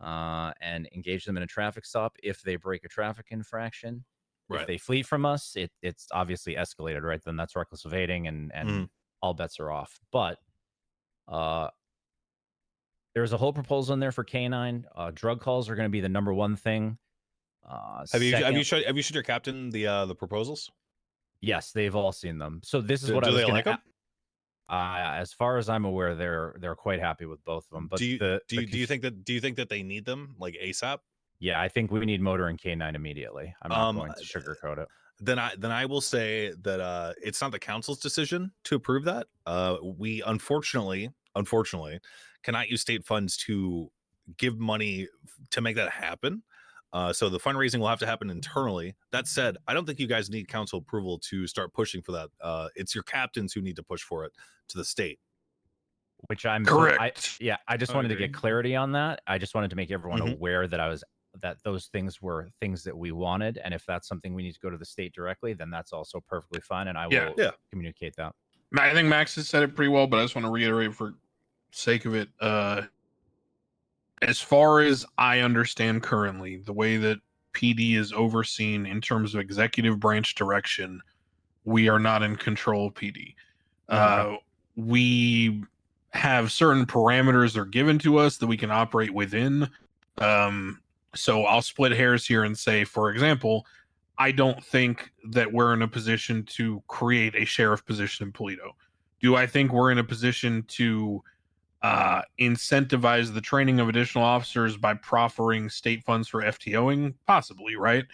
and engage them in a traffic stop if they break a traffic infraction. Right. If they flee from us, it's obviously escalated, right? Then that's reckless evading and all bets are off. But There's a whole proposal in there for canine. Drug calls are going to be the #1 thing. Have you second- showed your captain the proposals? Yes, they've all seen them. So this is Do- what I do was they going like to. 'em? As far as I'm aware, they're quite happy with both of them. But do you think that they need them like ASAP? Yeah, I think we need motor and canine immediately. I'm not going to sugarcoat it. Then I will say that it's not the council's decision to approve that. We unfortunately cannot use state funds to give money to make that happen. So the fundraising will have to happen internally. That said, I don't think you guys need council approval to start pushing for that. It's your captains who need to push for it to the state. Which I'm correct. I just I wanted to agree. get clarity on that. I just wanted to make everyone Mhm. aware that those things were things that we wanted, and if that's something we need to go to the state directly, then that's also perfectly fine, and I will communicate that. I think Max has said it pretty well, but I just want to reiterate for sake of it. As far as I understand currently, the way that PD is overseen in terms of executive branch direction, we are not in control of PD. We have certain parameters that are given to us that we can operate within. So I'll split hairs here and say, for example, I don't think that we're in a position to create a sheriff position in Polito. Do I think we're in a position to incentivize the training of additional officers by proffering state funds for FTOing? Possibly, right?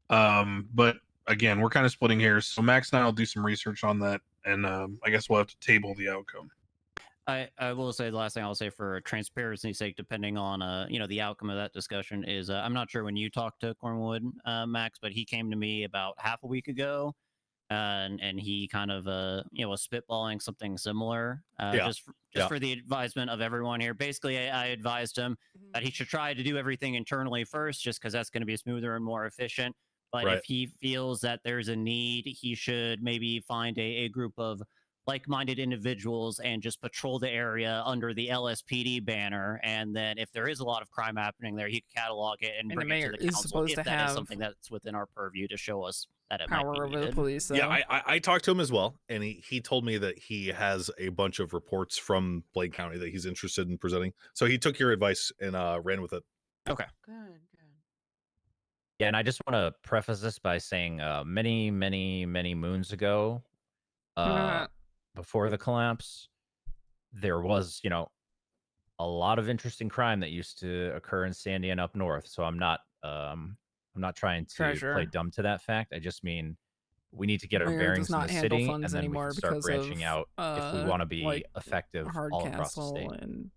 But again, we're kind of splitting hairs. So Max and I will do some research on that, and I guess we'll have to table the outcome. I will say the last thing I'll say for transparency's sake, depending on the outcome of that discussion, is I'm not sure when you talked to Cornwood, Max, but he came to me about half a week ago, and he kind of was spitballing something similar. Just for the advisement of everyone here. Basically, I advised him that he should try to do everything internally first, just because that's going to be smoother and more efficient. But if he feels that there's a need, he should maybe find a group of like-minded individuals and just patrol the area under the LSPD banner. And then if there is a lot of crime happening there, he can catalog it and bring it to the council if that is something that's within our purview to show us that it might be over needed. the police. Yeah, I talked to him as well, and he told me that he has a bunch of reports from Blake County that he's interested in presenting. So he took your advice and ran with it. Okay. Good. Yeah, and I just want to preface this by saying many moons ago, before the collapse, there was, a lot of interesting crime that used to occur in Sandy and up north. So I'm not trying to play Treasure. dumb to that fact. I just mean we need to get our Mayor bearings does in not the handle city, funds and then we anymore can start because branching of, out if we want to be like effective all across the state. Hardcastle and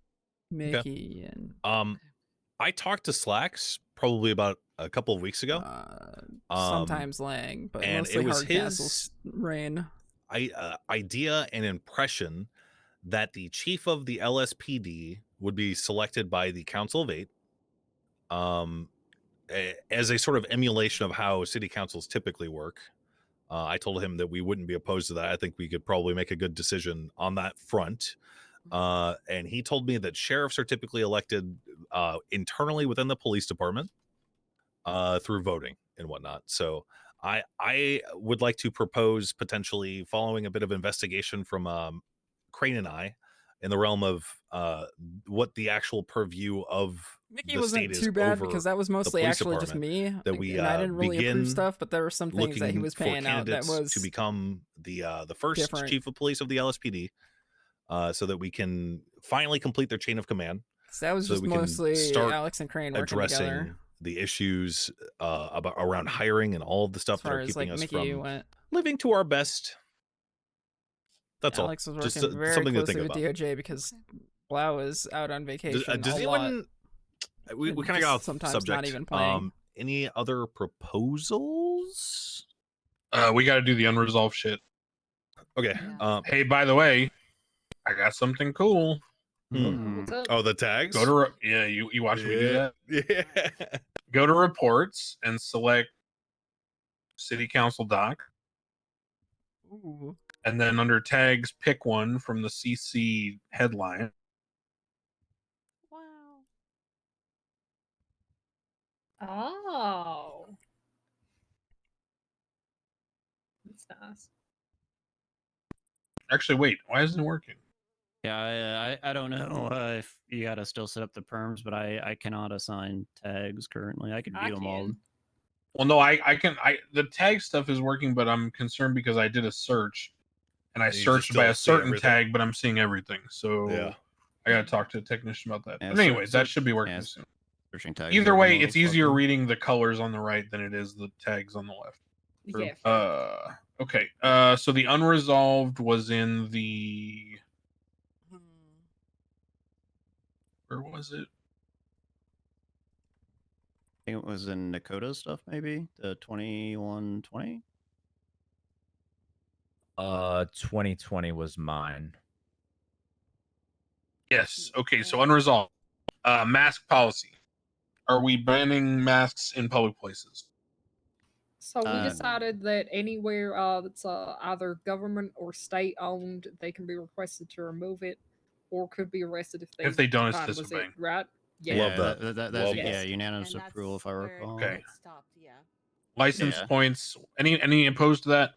Mickey and I talked to Slacks probably about a couple of weeks ago. sometimes Lang, but and mostly it was Hardcastle's reign. Idea and impression that the chief of the LSPD would be selected by the Council of Eight, as a sort of emulation of how city councils typically work. I told him that we wouldn't be opposed to that. I think we could probably make a good decision on that front. And he told me that sheriffs are typically elected internally within the police department through voting and whatnot. So I would like to propose potentially following a bit of investigation from Crane and I in the realm of what the actual purview of Mickey the wasn't state too is bad over because that was the mostly police actually just department, me. that we and I didn't really approve begin stuff, but there were some things that he looking was for paying out that candidates was to become the first different. chief of police of the LSPD, so that we can finally complete their chain of command. So that was so just that we can mostly start Alex and Crane working addressing together. the issues around hiring and all of the stuff As that far are as keeping like us Mickey from went. living to our best. That's Alex all. was Just working very something to closely think with about. DOJ because Blau is out on vacation. Does a anyone? lot. We and kind of just got off sometimes subject. not even playing. Any other proposals? We got to do the unresolved shit. Okay. Hey, by the way, I got something cool. What's up? Oh, the tags. Go to you watch me do that. Yeah. Go to reports and select city council doc. Ooh. And then under tags, pick one from the CC headline. Oh. That's nice. Actually, wait, why isn't it working? Yeah, I don't know if you gotta still set up the perms, but I cannot assign tags currently. I could view them all. Well, no, I can. The tag stuff is working, but I'm concerned because I did a search, and I And you just searched by still a see certain everything? tag, but I'm seeing everything. So Yeah. I gotta talk to a technician about that. Yeah, But anyway, that should be working soon. Searching tags. Either working way, well, it's easier fucking- reading the colors on the right than it is the tags on the left. Yeah. Okay. So the unresolved was in the. Where was it? I think it was in Nakota's stuff, maybe the 2120. 2020 was mine. Yes. Okay. So unresolved. Mask policy. Are we banning masks in public places? So we decided that anywhere that's either government or state owned, they can be requested to remove it, or could be arrested If they don't, it's define was it, disobeying. right? Love that. That's Love yeah, that. unanimous approval if I recall. Okay. Stopped, yeah. License Yeah. points. Any opposed to that?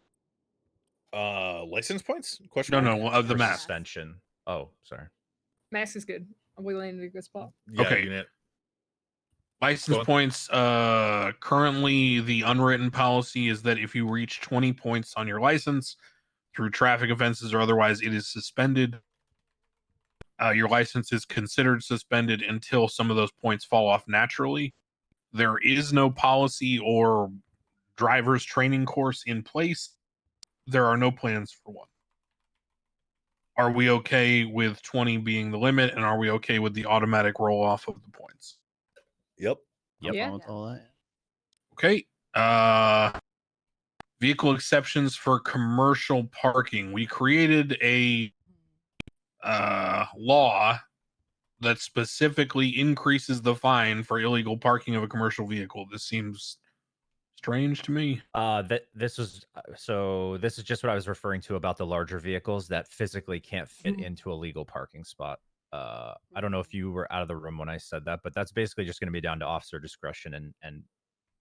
License points? Question No, mark? no, of the Or mask. suspension. Oh, sorry. Mask is good. We landed in a good spot. Yeah, Okay. unit. License points. Currently, the unwritten policy is that if you reach 20 points on your license through traffic offenses or otherwise, it is suspended. Your license is considered suspended until some of those points fall off naturally. There is no policy or driver's training course in place. There are no plans for one. Are we okay with 20 being the limit, and are we okay with the automatic roll off of the points? Yep. No Yeah. problem with all that. Okay. Vehicle exceptions for commercial parking. We created a law that specifically increases the fine for illegal parking of a commercial vehicle. This seems strange to me. This is this is just what I was referring to about the larger vehicles that physically can't fit into a legal parking spot. I don't know if you were out of the room when I said that, but that's basically just going to be down to officer discretion and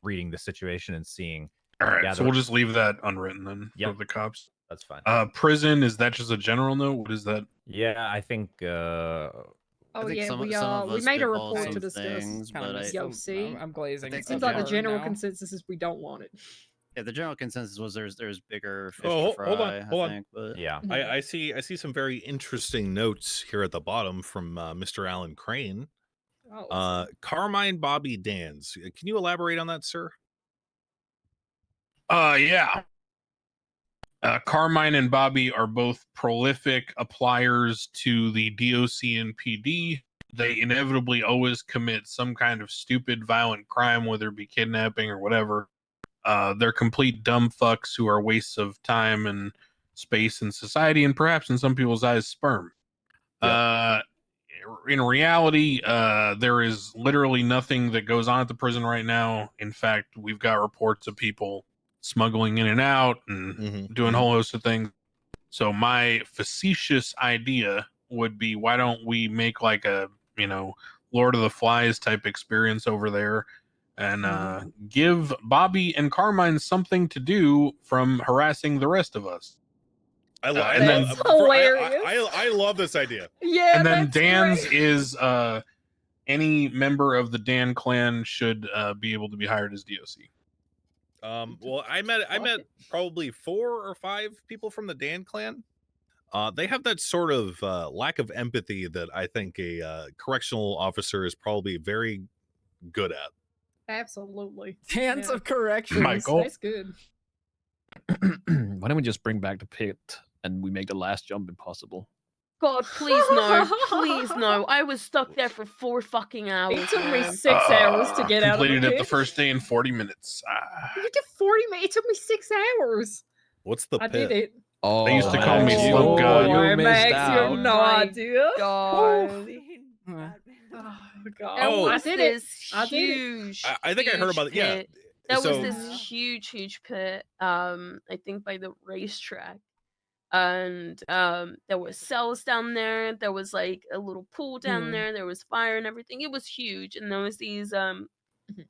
reading the situation and seeing. All right, Yeah, so we'll just leave that unwritten then for Yep. the cops. That's fine. Prison, is that just a general note? What is that? Yeah, I think. Oh think yeah, some we of we us made a spitballed report some to discuss. things, but I see, I'm glazing. think seems the like the gen- general now. consensus is we don't want it. Yeah, the general consensus was there's bigger fish Oh, to fry. hold on, hold I on. think, but yeah, I see some very interesting notes here at the bottom from Mr. Alan Crane. Oh, Carmine Bobby Dans. Can you elaborate on that, sir? Yeah. Carmine and Bobby are both prolific appliers to the DOC and PD. They inevitably always commit some kind of stupid, violent crime, whether it be kidnapping or whatever. They're complete dumb fucks who are wastes of time and space and society, and perhaps in some people's eyes, sperm. In reality, there is literally nothing that goes on at the prison right now. In fact, we've got reports of people smuggling in and out and doing a whole host of things. So my facetious idea would be, why don't we make like a, Lord of the Flies type experience over there and give Bobby and Carmine something to do from harassing the rest of us. I love this idea. Yeah, and then that's Dan's great. is any member of the Dan clan should be able to be hired as DOC. Well, I met probably 4 or 5 people from the Dan clan. They have that sort of lack of empathy that I think a correctional officer is probably very good at. Absolutely. Hands Yeah. of corrections. Michael. That's good. Why don't we just bring back the pit and we make the last jump impossible? God, please no, please no. I was stuck there for 4 fucking hours. It took me man. 6 hours to get out of the Completed it pit. the first day in 40 minutes. You did 40 minutes. It took me 6 hours. What's the I pit? did it. Oh, They used to call me Max, Slow God. Boy, missed Max, you out. have no My idea. God. Oh, God. There Oh, was I did it. this I did it. huge. I think I heard huge about it. Yeah. pit. There So- was this huge pit. I think by the racetrack, and there were cells down there. There was like a little pool down Mhm. there. There was fire and everything. It was huge, and there was these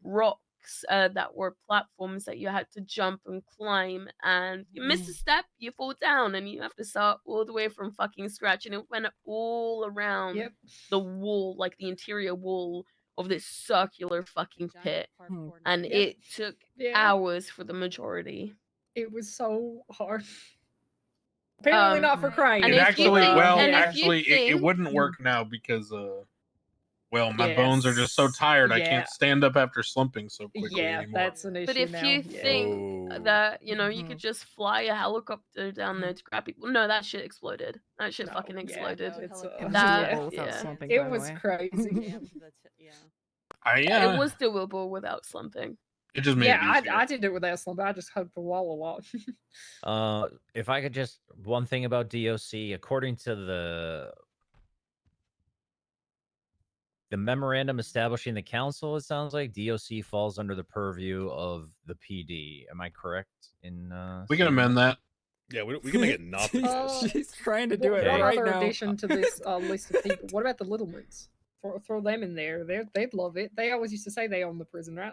rock blocks that were platforms that you had to jump and climb, and if you miss a step, you fall down, and you have to start all the way from fucking scratch. And it went all around the wall, like the interior wall of this circular fucking pit, and it took hours for the majority. It was so hard. Apparently not for crying. It actually, it think- wouldn't work now because, well, my Yes. bones are just so tired. I Yeah. can't stand up after slumping so quickly Yeah, anymore. that's an issue But if now. you yeah. think that, you know, you could just fly a helicopter down there to grab people, no, that shit exploded. That shit fucking exploded. It's, It was that, doable without slumping, It by the was way. crazy. It was doable without slumping. It just made Yeah, it easier. I did it without slumping. I just hugged the wall a lot. If I could just one thing about DOC, according to the memorandum establishing the council, it sounds like DOC falls under the purview of the PD. Am I correct in? We can saying amend that. Yeah, we can make it not the case. She's trying to do it One right other now. addition to this list of people. What about the little ones? Throw them in there. They'd love it. They always used to say they own the prison, right?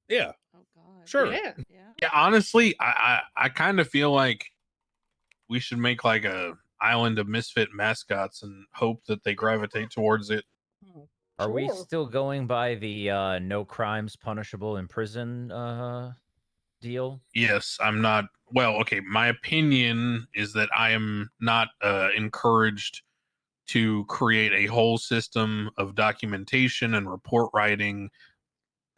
Yeah. Oh God. Sure. Yeah, honestly, I kind of feel like we should make like a island of misfit mascots and hope that they gravitate towards it. Are we still going by the no crimes punishable in prison deal? Yes, I'm not. Well, okay. My opinion is that I am not encouraged to create a whole system of documentation and report writing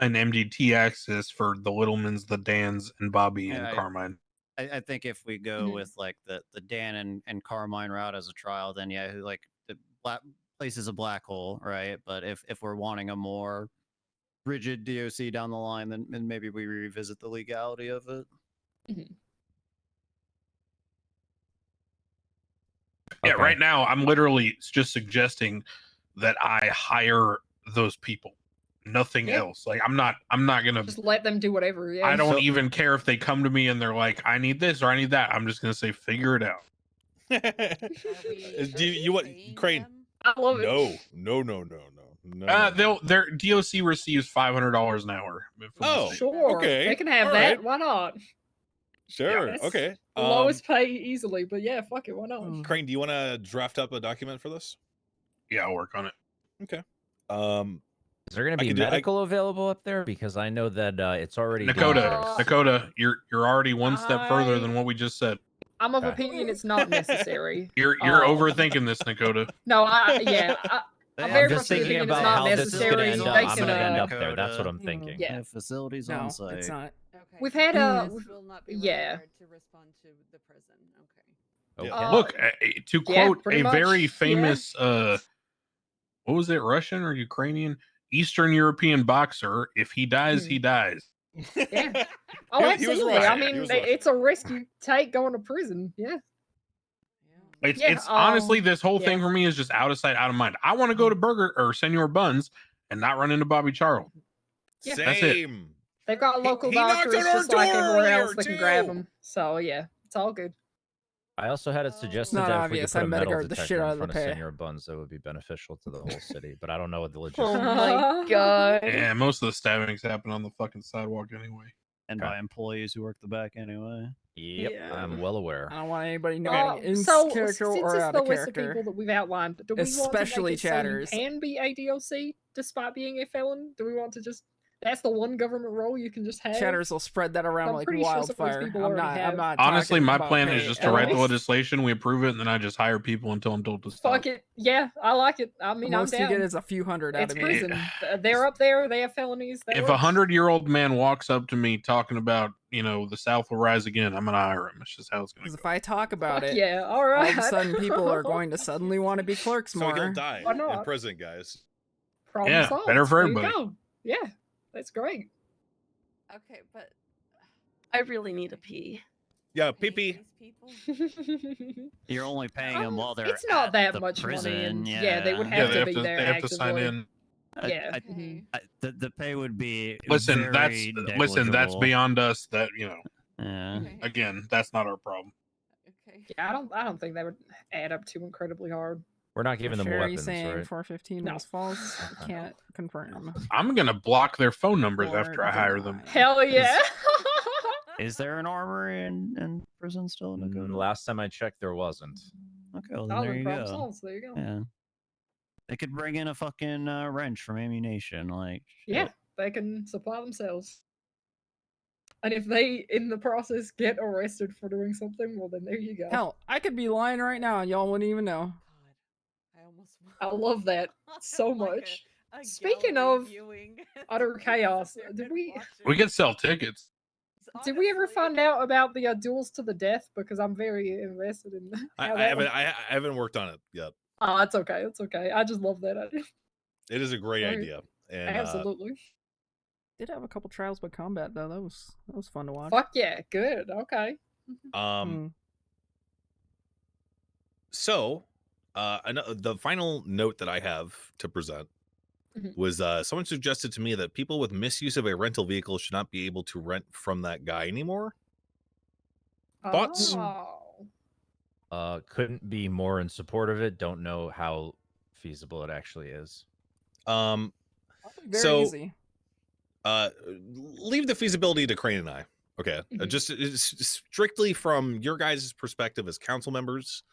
and MDT access for the Littlemans, the Dans, and Bobby and Carmine. I think if we go with like the Dan and Carmine route as a trial, then yeah, like the place is a black hole, right? But if we're wanting a more rigid DOC down the line, then maybe we revisit the legality of it. Yeah, right now I'm literally just suggesting that I hire those people, nothing else. Like I'm not gonna. Just let them do whatever. Yeah. I don't even care if they come to me and they're like, I need this or I need that. I'm just gonna say, figure it out. Do you want Crane? I love it. No. Their DOC receives $500 an hour. from the Oh, state. Sure. okay. They can have All that. right. Why not? Sure. That's Okay. the lowest pay easily, but yeah, fuck it. Why not? Crane, do you want to draft up a document for this? Yeah, I'll work on it. Okay. Is there going to I be could do- I- medical available up there? Because I know that it's already Dakota, you're already one step further than what we just said. I'm of opinion it's not necessary. You're overthinking this, Dakota. No, I'm very I'm much just thinking opinion it's about not how this is going to necessary. end They up. I'm can, going to end up there. That's what I'm thinking. Yeah. Facilities No, on site. it's not. We've had a will not be yeah. required to respond to the prison. Okay. Look, to yeah, quote pretty a much, very yeah. famous, what was it, Russian or Ukrainian? Eastern European boxer, if he dies, he dies. Yeah. Oh, He was absolutely. Russian. I He mean, was Russian. it's a risk you take going to prison. Yeah. It's honestly, this whole thing yeah. for me is just out of sight, out of mind. I want to go to Burger or Senor Buns and not run into Bobby Charles. Yeah. That's it. Same. They've got local he knocked doctors on our just like door everywhere earlier, else that can grab too. them. So yeah, it's all good. I also had it suggested not that if we could obvious. put I a metal Mediguard the detector shit in out of front the of pay. Senor Buns, that would be beneficial to the whole city. But I don't know what the logistics. Oh my god. Yeah, most of the stabbings happen on the fucking sidewalk anyway. And by employees who work the back anyway. Yep, Yeah. I'm well aware. I don't want anybody knowing in So character since or it's out the of list of character. people that we've outlined, do we Especially want to make it chatters. so you can be a DOC despite being a felon? Do we want to just that's the one government role you can just have? Chatters will spread that around I'm like pretty sure some of these wildfire. people I'm already not. have. I'm not. Honestly, talking my about plan pay is just at to write the all. legislation, we approve it, and then I just hire people until I'm told to stop. Fuck it. Yeah, I like it. I mean, The most I'm you down. get is a few hundred out It's of me. prison. They're up there. They have felonies. That If a works. 100-year-old man walks up to me talking about, the South will rise again, I'm gonna hire him. It's just how it's gonna Because if I talk about Fuck it, yeah, all all right. of a sudden people are going to suddenly want to be clerks So more. he'll die Why in not? prison, guys. Problem Yeah, solved. better for There you everybody. go. Yeah, that's great. Okay, but I really need a pee. Yeah, pee. You're only paying them while they're It's not at that the much prison. money, and yeah, they would Yeah, have they to be there they have to sign actively. in. Yeah. The pay would be Listen, that's very negligible. beyond us. That Yeah. again, that's not our problem. okay. Yeah, I don't think that would add up too incredibly hard. We're not giving them Sherry weapons, saying right? 415 No. was false. Can't confirm. I'm gonna block their phone numbers Or after I hire them. Hell yeah. Is there an armory in prison still in Dakota? Last time I checked, there wasn't. Okay, well, then Oh, there then you problem go. solved. There you go. Yeah. They could bring in a fucking wrench from ammunition, like. Yeah, shit. they can supply themselves. And if they, in the process, get arrested for doing something, well, then there you go. Hell, I could be lying right now and y'all wouldn't even know. I almost I love that so much. Speaking of utter chaos, did We can sell tickets. we ever find out about the duels to the death? Because I'm very invested in how I that haven't one- I haven't worked on it yet. Oh, that's okay. It's okay. I just love that idea. It is a great Right. idea. And Absolutely. Did have a couple trials by combat though. That was fun to watch. Fuck yeah. Good. Okay. So the final note that I have to present was someone suggested to me that people with misuse of a rental vehicle should not be able to rent from that guy anymore. Thoughts? Couldn't be more in support of it. Don't know how feasible it actually is. Very so easy. Leave the feasibility to Crane and I. Okay. Just strictly from your guys' perspective as council members,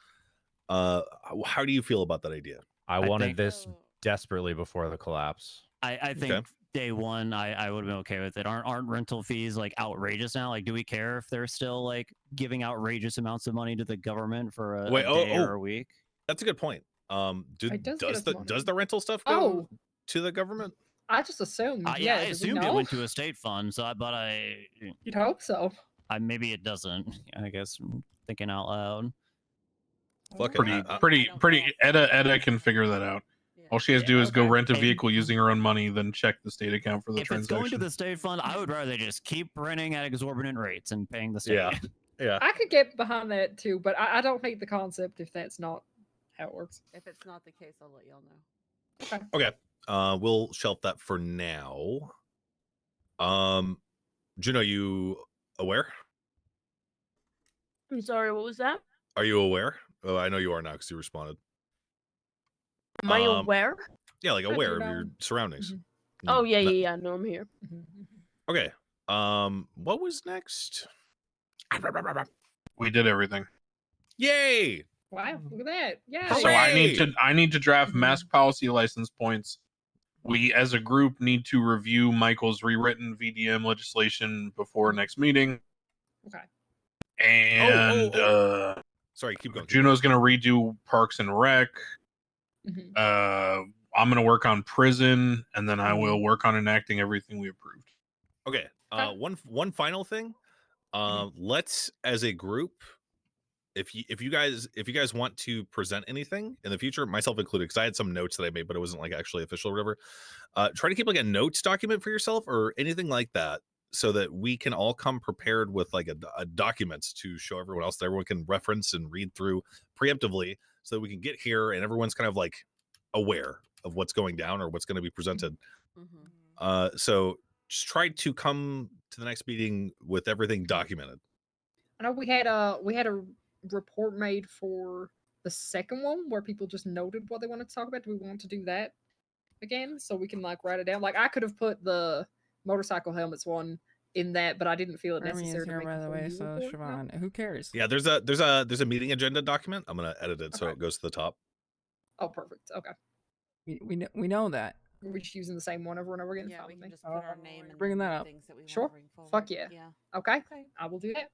how do you feel about that idea? I wanted this desperately before the collapse. I think day one, I would have been okay with it. Aren't rental fees like outrageous now? Like, do we care if they're still like giving outrageous amounts of money to the government for a day or a week? That's a good point. Does the rental stuff go to the government? I just assumed. I assumed it went to a state fund, so You'd hope so. Maybe it doesn't. I guess I'm thinking out loud. Pretty. Edda can figure that out. All she has to do is go rent a vehicle using her own money, then check the state account for the If it's transaction. going to the state fund, I would rather just keep renting at exorbitant rates and paying the state. Yeah. I could get behind that too, but I don't hate the concept if that's not how it works. If it's not the case, I'll let y'all know. Okay. We'll shelf that for now. Juno, you aware? I'm sorry, what was that? Are you aware? Oh, I know you are now because you responded. Am I aware? Yeah, like aware of your surroundings. Oh yeah. No, I'm here. Okay. What was next? We did everything. Yay! Wow, look at that. Yeah. So I need to draft mask policy license points. We as a group need to review Michael's rewritten VDM legislation before next meeting. Okay. And sorry, keep going. Juno's gonna redo Parks and Rec. I'm gonna work on prison, and then I will work on enacting everything we approved. Okay. One final thing. Let's as a group, if you guys want to present anything in the future, myself included, because I had some notes that I made, but it wasn't like actually official or whatever. Try to keep like a notes document for yourself or anything like that, so that we can all come prepared with like a documents to show everyone else that everyone can reference and read through preemptively, so that we can get here and everyone's kind of like aware of what's going down or what's going to be presented. So just try to come to the next meeting with everything documented. I know we had a report made for the second one where people just noted what they wanted to talk about. Do we want to do that again so we can like write it down? Like I could have put the motorcycle helmets one in that, but I didn't feel it Remy is necessary to here, make by a the full way, new so report. Siobhan, who cares? Yeah, there's a meeting agenda document. I'm gonna edit it so it goes to the top. Oh, perfect. Okay. We know that. We're just using the same one over and over again. Yeah, we can just put our name and Bringing that up. things that we Sure. want to bring forward. Fuck yeah. Yeah. Okay. I will do that.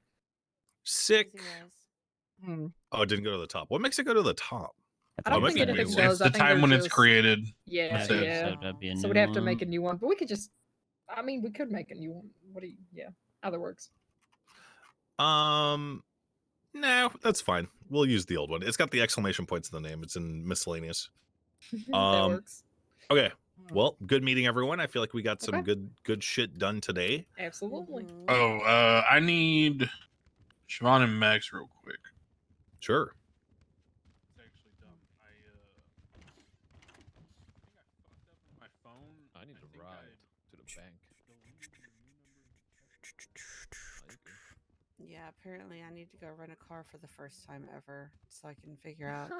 Sick. Oh, it didn't go to the top. What makes it go to the top? I don't think anything does. It's the time when it's created. Yeah, That's it. yeah. So that'd be a So new we'd have to one. make a new one, but we could just. I mean, we could make a new one. What do you? Yeah, either works. No, that's fine. We'll use the old one. It's got the exclamation points in the name. It's in miscellaneous. That works. Okay. Well, good meeting everyone. I feel like we got some good shit done today. Absolutely. Oh, I need Siobhan and Max real quick. Sure. I need to ride to the bank. Yeah, apparently I need to go rent a car for the first time ever so I can figure out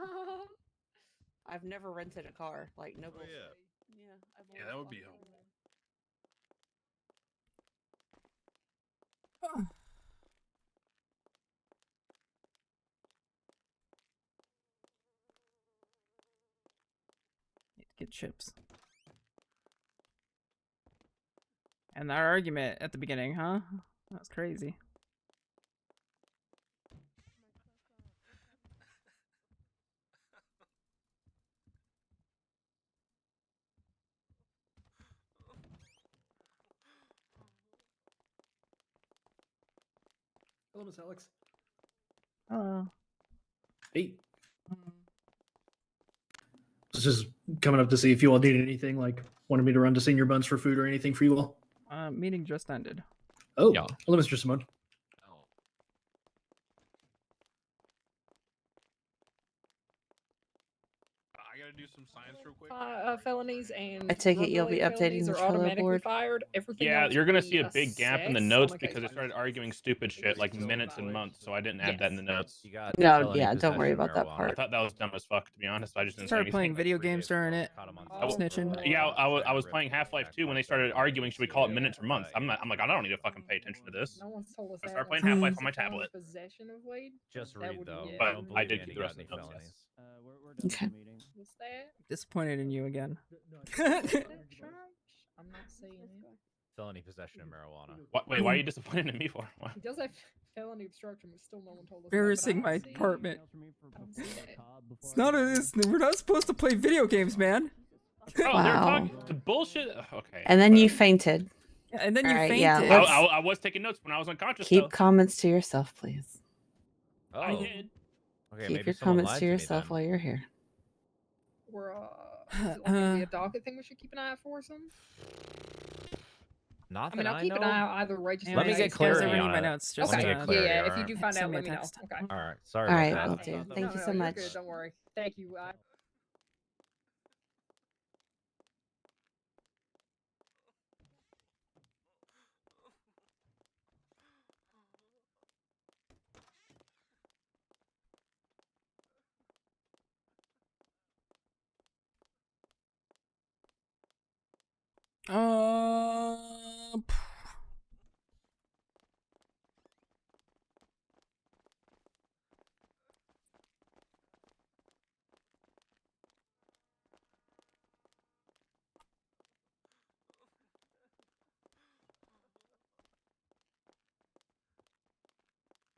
I've never rented a car. Like no Oh, bullshit. yeah. Yeah, I've Yeah, that would be helpful. Need to get chips. And our argument at the beginning, huh? That's crazy. Hello, Miss Alex. Oh. Hey. Just coming up to see if you all needed anything, like wanted me to run to Senior Buns for food or anything for you all. Meeting just ended. Oh, hello, Mr. Simone. I gotta do some science real quick. Felonies and I take it you'll be drug-related updating felonies the are Trello automatically board? fired. Everything Yeah, else you're will gonna be see a big gap in the assessed notes on a because they case-by-case. started arguing stupid shit like minutes and months, so I didn't add that in the notes. You got No, felony yeah, don't worry possession of about that marijuana. I part. thought that was dumb as fuck, to be honest. I just didn't say Started anything. playing video games during it. Snitching. Yeah, I was playing Half-Life 2 when they started arguing. Should we call it minutes or months? I'm like, I don't need to fucking pay attention to this. No one's told us I that. started playing Once Half-Life it's on my a felony tablet, Possession of weed. Just that read would though. be but I don't I believe did Andy keep the got rest any of the notes. felonies. Okay. What's that? Disappointed in you again. Is that church? I'm not seeing it. Felony possession of marijuana. Wait, why are you disappointed in me for? Why? He does have felony obstruction, but still no one told us. Embarrassing my apartment. It's not we're not supposed to play video games, man. Oh, they're Wow. talking the bullshit. Okay. And then you fainted. Yeah, and then All you right, fainted. yeah, I, let's I was taking notes when I was unconscious. keep though. comments to yourself, please. Oh. I did. Okay, Keep maybe your someone comments lied to me yourself then. while you're here. We're is it like gonna be a docket thing we should keep an eye out for or something? Not I mean, that I'll keep an know. eye out either way. Just Let me in get case. clarity Ever need on my it. notes, just, Let me Okay. get clarity. Yeah, if you alright? do find Send out, me a let me know. text. Okay. All right. Sorry All about right, that. will do. Thank you No, so you're much. good. Don't worry. Thank you.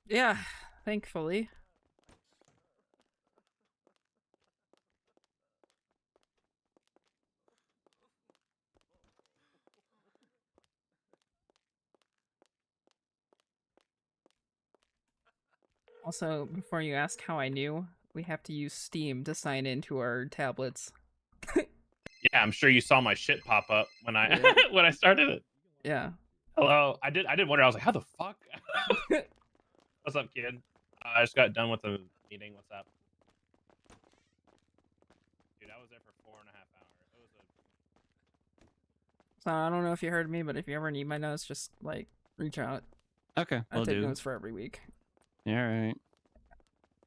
Yeah, thankfully. Also, before you ask how I knew, we have to use Steam to sign into our tablets. Yeah, I'm sure you saw my shit pop up when I when I started it. Yeah. Hello. I did wonder. I was like, how the fuck? What's up, kid? I just got done with the meeting. What's up? Dude, I was there for 4.5 hours. It was a So I don't know if you heard me, but if you ever need my notes, just like reach out. Okay, I will take do. notes for every week. All right.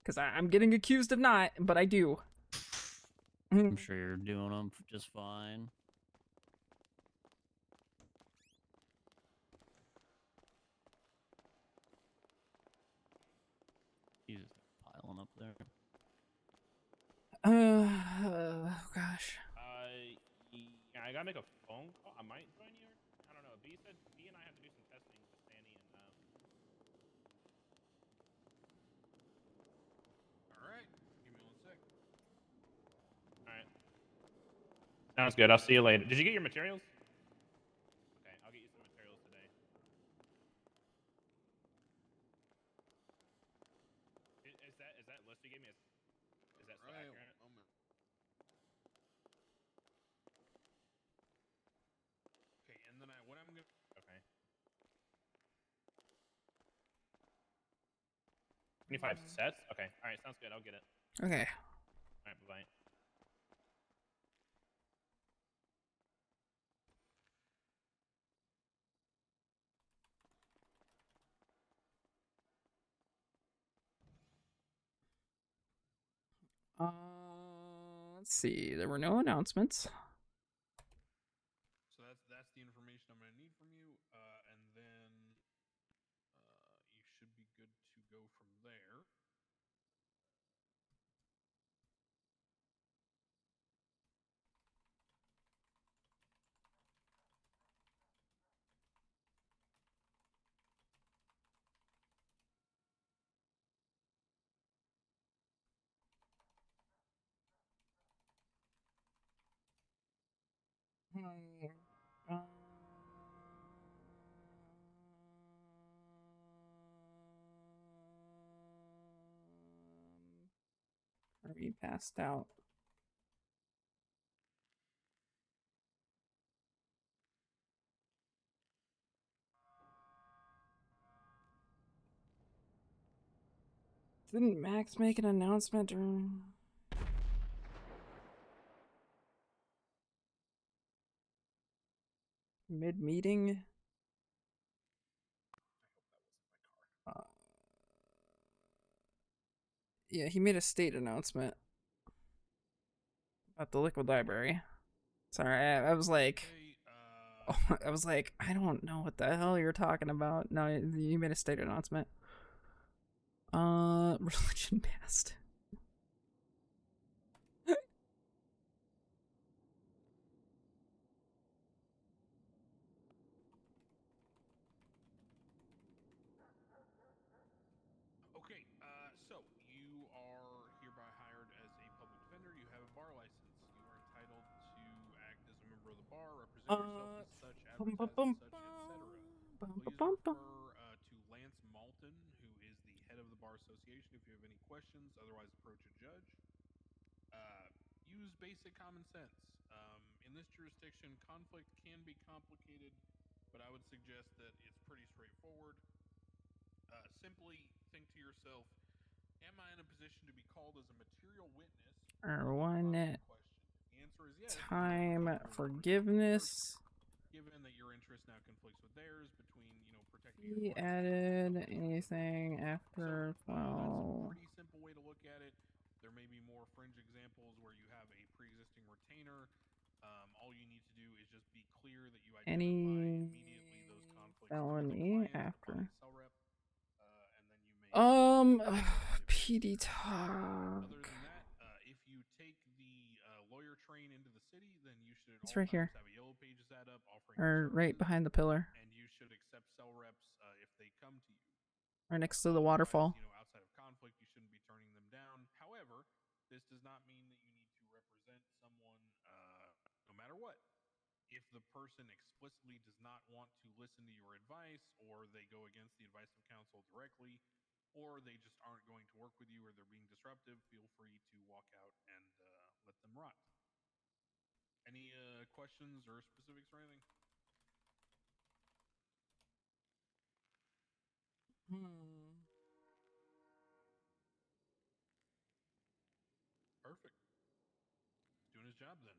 Because I'm getting accused of not, but I do. I'm sure you're doing them just fine. Jesus, piling up there. Oh gosh. Yeah, I gotta make a phone call. I might join you. I don't know. B said B and I have to do some testing with Sandy and. All right, give me 1 sec. All right. Sounds good. I'll see you later. Did you get your materials? Okay, I'll get you some materials today. Is that list you gave me? Is that still accurate? Okay, and then what I'm gonna. Okay. 25 sets? Okay. All right, sounds good. I'll get it. Okay. All right, bye-bye. Uh, Let's see. There were no announcements. So that's the information I'm going to need from you, and then you should be good to go from there. Are we passed out? Didn't Max make an announcement during mid-meeting? Yeah, he made a state announcement about the Liquid Library. Sorry, I was like, I was like, I don't know what the hell you're talking about. No, you made a state announcement. Religion passed. Okay, so you are hereby hired as a public defender. You have a bar license. You are entitled to act as a member of the bar, represent yourself as such, advertise as such, etc. Please refer to Lance Malton, who is the head of the bar association, if you have any questions. Otherwise, approach a judge. Use basic common sense. In this jurisdiction, conflict can be complicated, but I would suggest that it's pretty straightforward. Simply think to yourself, am I in a position to be called as a material witness? R1 The answer is yes. time forgiveness. Given that your interest now conflicts with theirs between, protecting He added anything after 12. pretty simple way to look at it. There may be more fringe examples where you have a pre-existing retainer. All you need to do is just be clear that you identify immediately those conflicts felony after. cell rep, and then you may PD talk. Other than that, if you take the lawyer train into the city, then you should It's right here. have a yellow pages ad up offering Or right behind the pillar. and you should accept cell reps if they come to you. Right next to the waterfall. Outside of conflict, you shouldn't be turning them down. However, this does not mean that you need to represent someone no matter what. If the person explicitly does not want to listen to your advice, or they go against the advice of counsel directly, or they just aren't going to work with you, or they're being disruptive, feel free to walk out and let them rot. Any questions or specifics or anything? Perfect. He's doing his job then.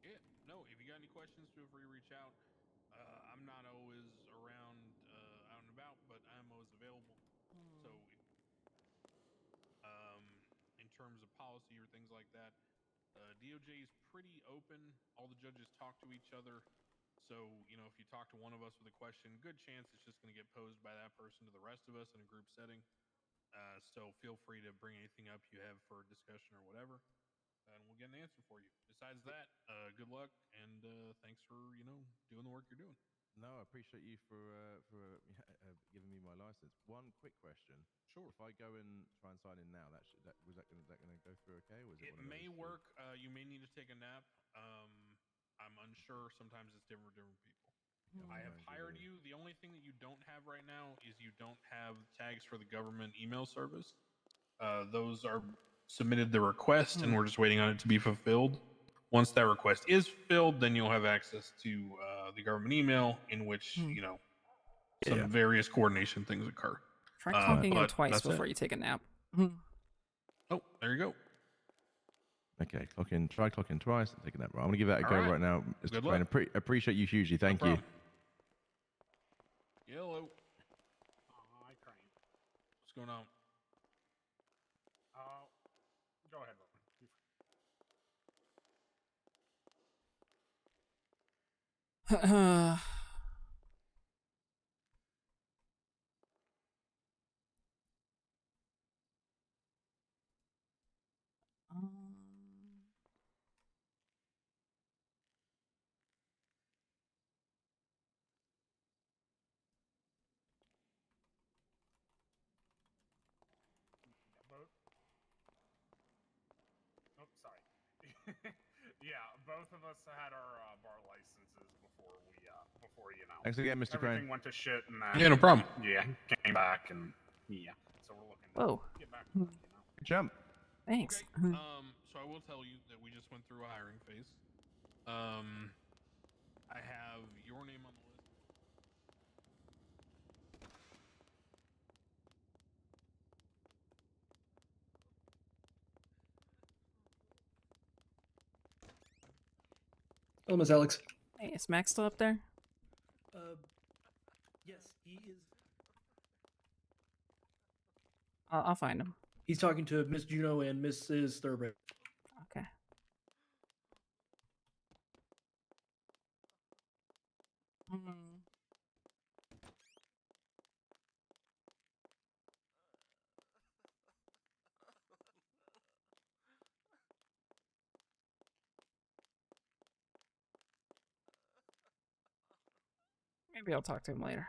Yeah, no, if you got any questions, feel free to reach out. I'm not always around out and about, but I'm always available. So, in terms of policy or things like that, DOJ is pretty open. All the judges talk to each other. So, if you talk to one of us with a question, good chance it's just going to get posed by that person to the rest of us in a group setting. So feel free to bring anything up you have for discussion or whatever, and we'll get an answer for you. Besides that, good luck, and thanks for doing the work you're doing. No, I appreciate you for giving me my license. One quick question. Sure. If I go and try and sign in now, was that going to go through okay? Or was it? It may work. You may need to take a nap. I'm unsure. Sometimes it's different for different people. I have hired you. The only thing that you don't have right now is you don't have tags for the government email service. Those are submitted the request, and we're just waiting on it to be fulfilled. Once that request is filled, then you'll have access to the government email, in which some various coordination things occur. Try talking in twice before you take a nap. Oh, there you go. Okay, try clocking twice, and taking that. I'm gonna give that a All go right. right now, Mr. Good Crane. luck. Appreciate you hugely. Thank you. problem. Hello. Hi, Crane. What's going on? Go ahead, Roman. Oh, sorry. Yeah, both of us had our bar licenses before Thanks again, Mr. Crane. everything went to shit and then Yeah, no problem. Yeah, came back and yeah. So we're looking to Whoa. get back to that, Good jump. Thanks. Okay. So I will tell you that we just went through a hiring phase. I have your name on the list. Hello, Miss Alex. Hey, is Max still up there? Yes, he is. I'll find him. He's talking to Miss Juno and Mrs. Thoroughbred. Okay. Maybe I'll talk to him later.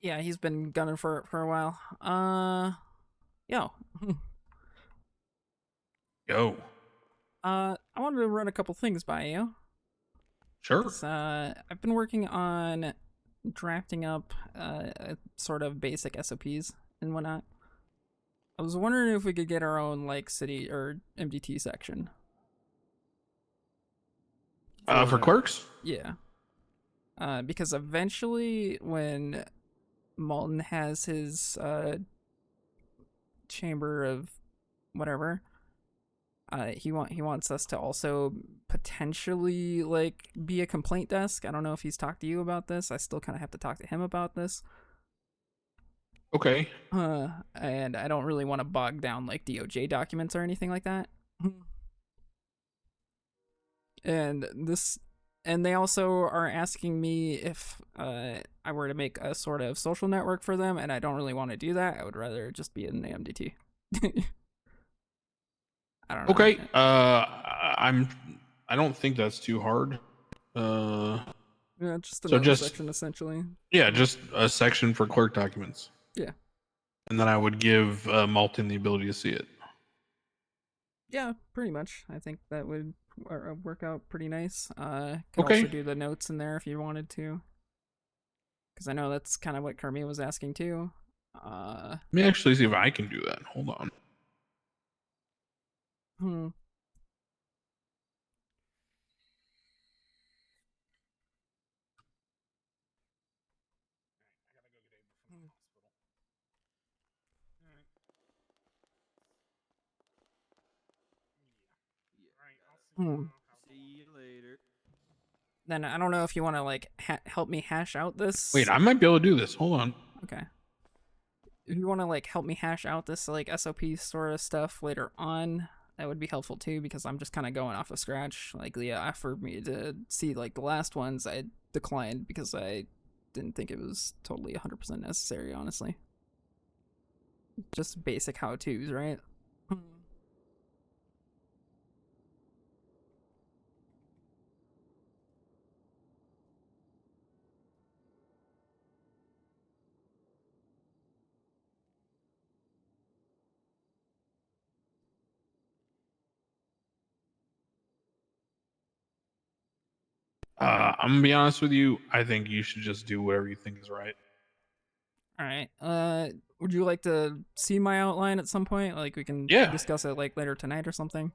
Yeah, he's been gunning for a while. Yo. Yo. I wanted to run a couple things by you. Sure. 'Cause, I've been working on drafting up sort of basic SOPs and whatnot. I was wondering if we could get our own like city or MDT section. For clerks? Yeah. Because eventually when Malton has his chamber of whatever, he wants us to also potentially like be a complaint desk. I don't know if he's talked to you about this. I still kind of have to talk to him about this. Okay. And I don't really want to bog down like DOJ documents or anything like that. And they also are asking me if I were to make a sort of social network for them, and I don't really want to do that. I would rather just be in the MDT. I don't know. Okay. I don't think that's too hard. Yeah, just so another just section essentially. Yeah, just a section for clerk documents. Yeah. And then I would give Malton the ability to see it. Yeah, pretty much. I think that would work out pretty nice. Could Okay. also do the notes in there if you wanted to. Because I know that's kind of what Kermit was asking too. Let me actually see if I can do that. Hold on. See you later. Then I don't know if you want to like help me hash out this. Wait, I might be able to do this. Hold on. Okay. If you want to like help me hash out this like SOP sort of stuff later on, that would be helpful too, because I'm just kind of going off of scratch. Like Leah offered me to see like the last ones. I declined because I didn't think it was totally 100% necessary, honestly. Just basic how-tos, right? I'm gonna be honest with you. I think you should just do whatever you think is right. All right. Would you like to see my outline at some point? Like we can Yeah. discuss it like later tonight or something.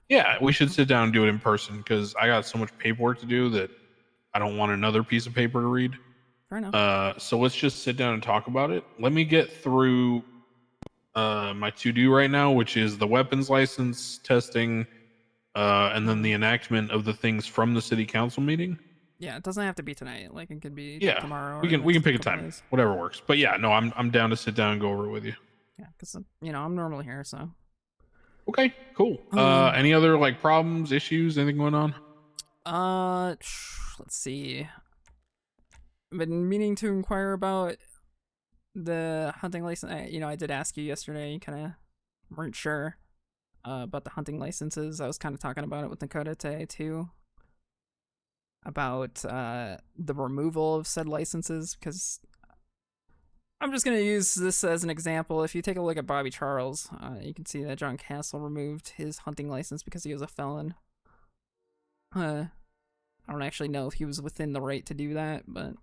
Yeah, we should sit down and do it in person because I got so much paperwork to do that I don't want another piece of paper to read. Fair enough. So let's just sit down and talk about it. Let me get through my to-do right now, which is the weapons license testing, and then the enactment of the things from the city council meeting. Yeah, it doesn't have to be tonight. Like it could be Yeah, tomorrow. Or we can next pick a couple time, days. whatever works. But yeah, no, I'm down to sit down and go over it with you. Yeah, because I'm normally here, so. Okay, cool. Any other like problems, issues, anything going on? Let's see. I've been meaning to inquire about the hunting license. I did ask you yesterday. You kind of weren't sure about the hunting licenses. I was kind of talking about it with Dakota today too. About the removal of said licenses, because I'm just gonna use this as an example. If you take a look at Bobby Charles, you can see that John Castle removed his hunting license because he was a felon. I don't actually know if he was within the right to do that, but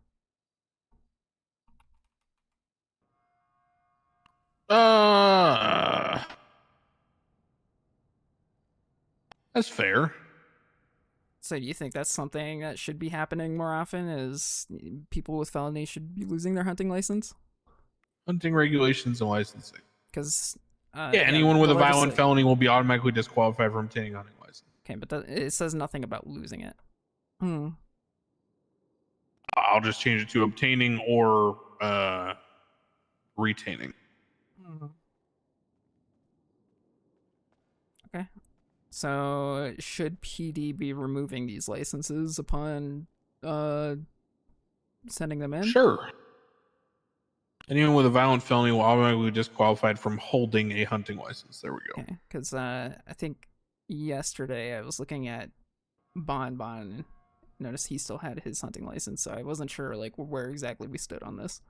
That's fair. so do you think that's something that should be happening more often? Is people with felonies should be losing their hunting license? Hunting regulations and licensing. Because anyone with a violent felony will be automatically disqualified from obtaining a hunting license. Okay, but it says nothing about losing it. I'll just change it to obtaining or retaining. Okay. So should PD be removing these licenses upon sending them in? Sure. Anyone with a violent felony will automatically be disqualified from holding a hunting license. There we go. Okay, because I think yesterday I was looking at Bon and noticed he still had his hunting license, so I wasn't sure like where exactly we stood on this.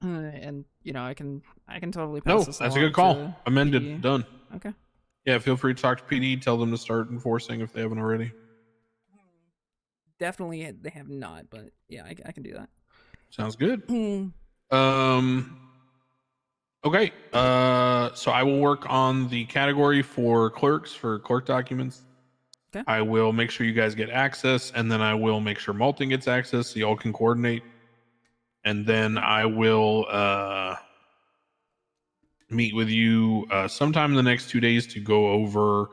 And I can totally pass this that's a along good call. to Amended. PD. Done. Okay. Yeah, feel free to talk to PD. Tell them to start enforcing if they haven't already. Definitely they have not, but yeah, I can do that. Sounds good. Okay. So I will work on the category for clerks for clerk documents. Okay. I will make sure you guys get access, and then I will make sure Malton gets access so y'all can coordinate. And then I will meet with you sometime in the next 2 days to go over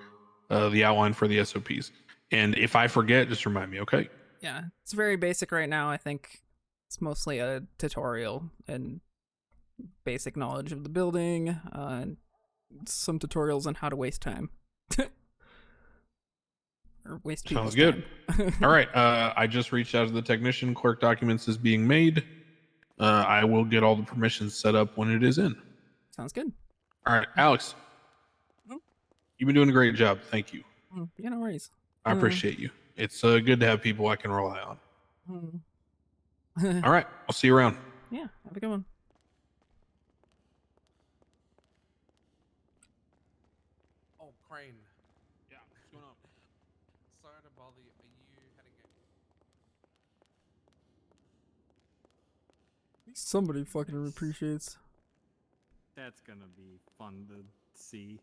the outline for the SOPs. And if I forget, just remind me, okay? Yeah, it's very basic right now. I think it's mostly a tutorial and basic knowledge of the building, and some tutorials on how to waste time. Or waste people's Sounds good. time. All right. I just reached out to the technician. Clerk documents is being made. I will get all the permissions set up when it is in. Sounds good. All right, Alex. You've been doing a great job. Thank you. Yeah, no worries. I appreciate you. It's good to have people I can rely on. All right. I'll see you around. Yeah, have a good one. Oh, Crane. Yeah, what's going on? Sorry to bother you. Are you heading in? Somebody fucking appreciates. That's gonna be fun to see.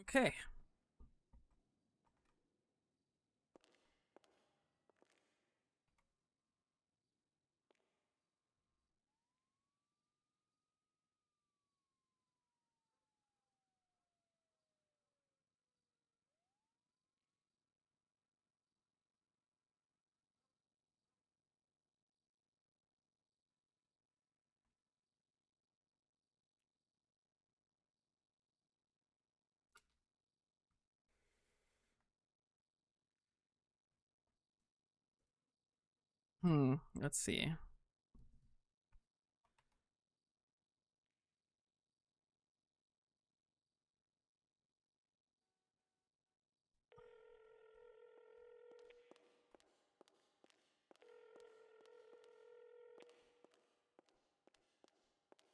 Okay. Let's see.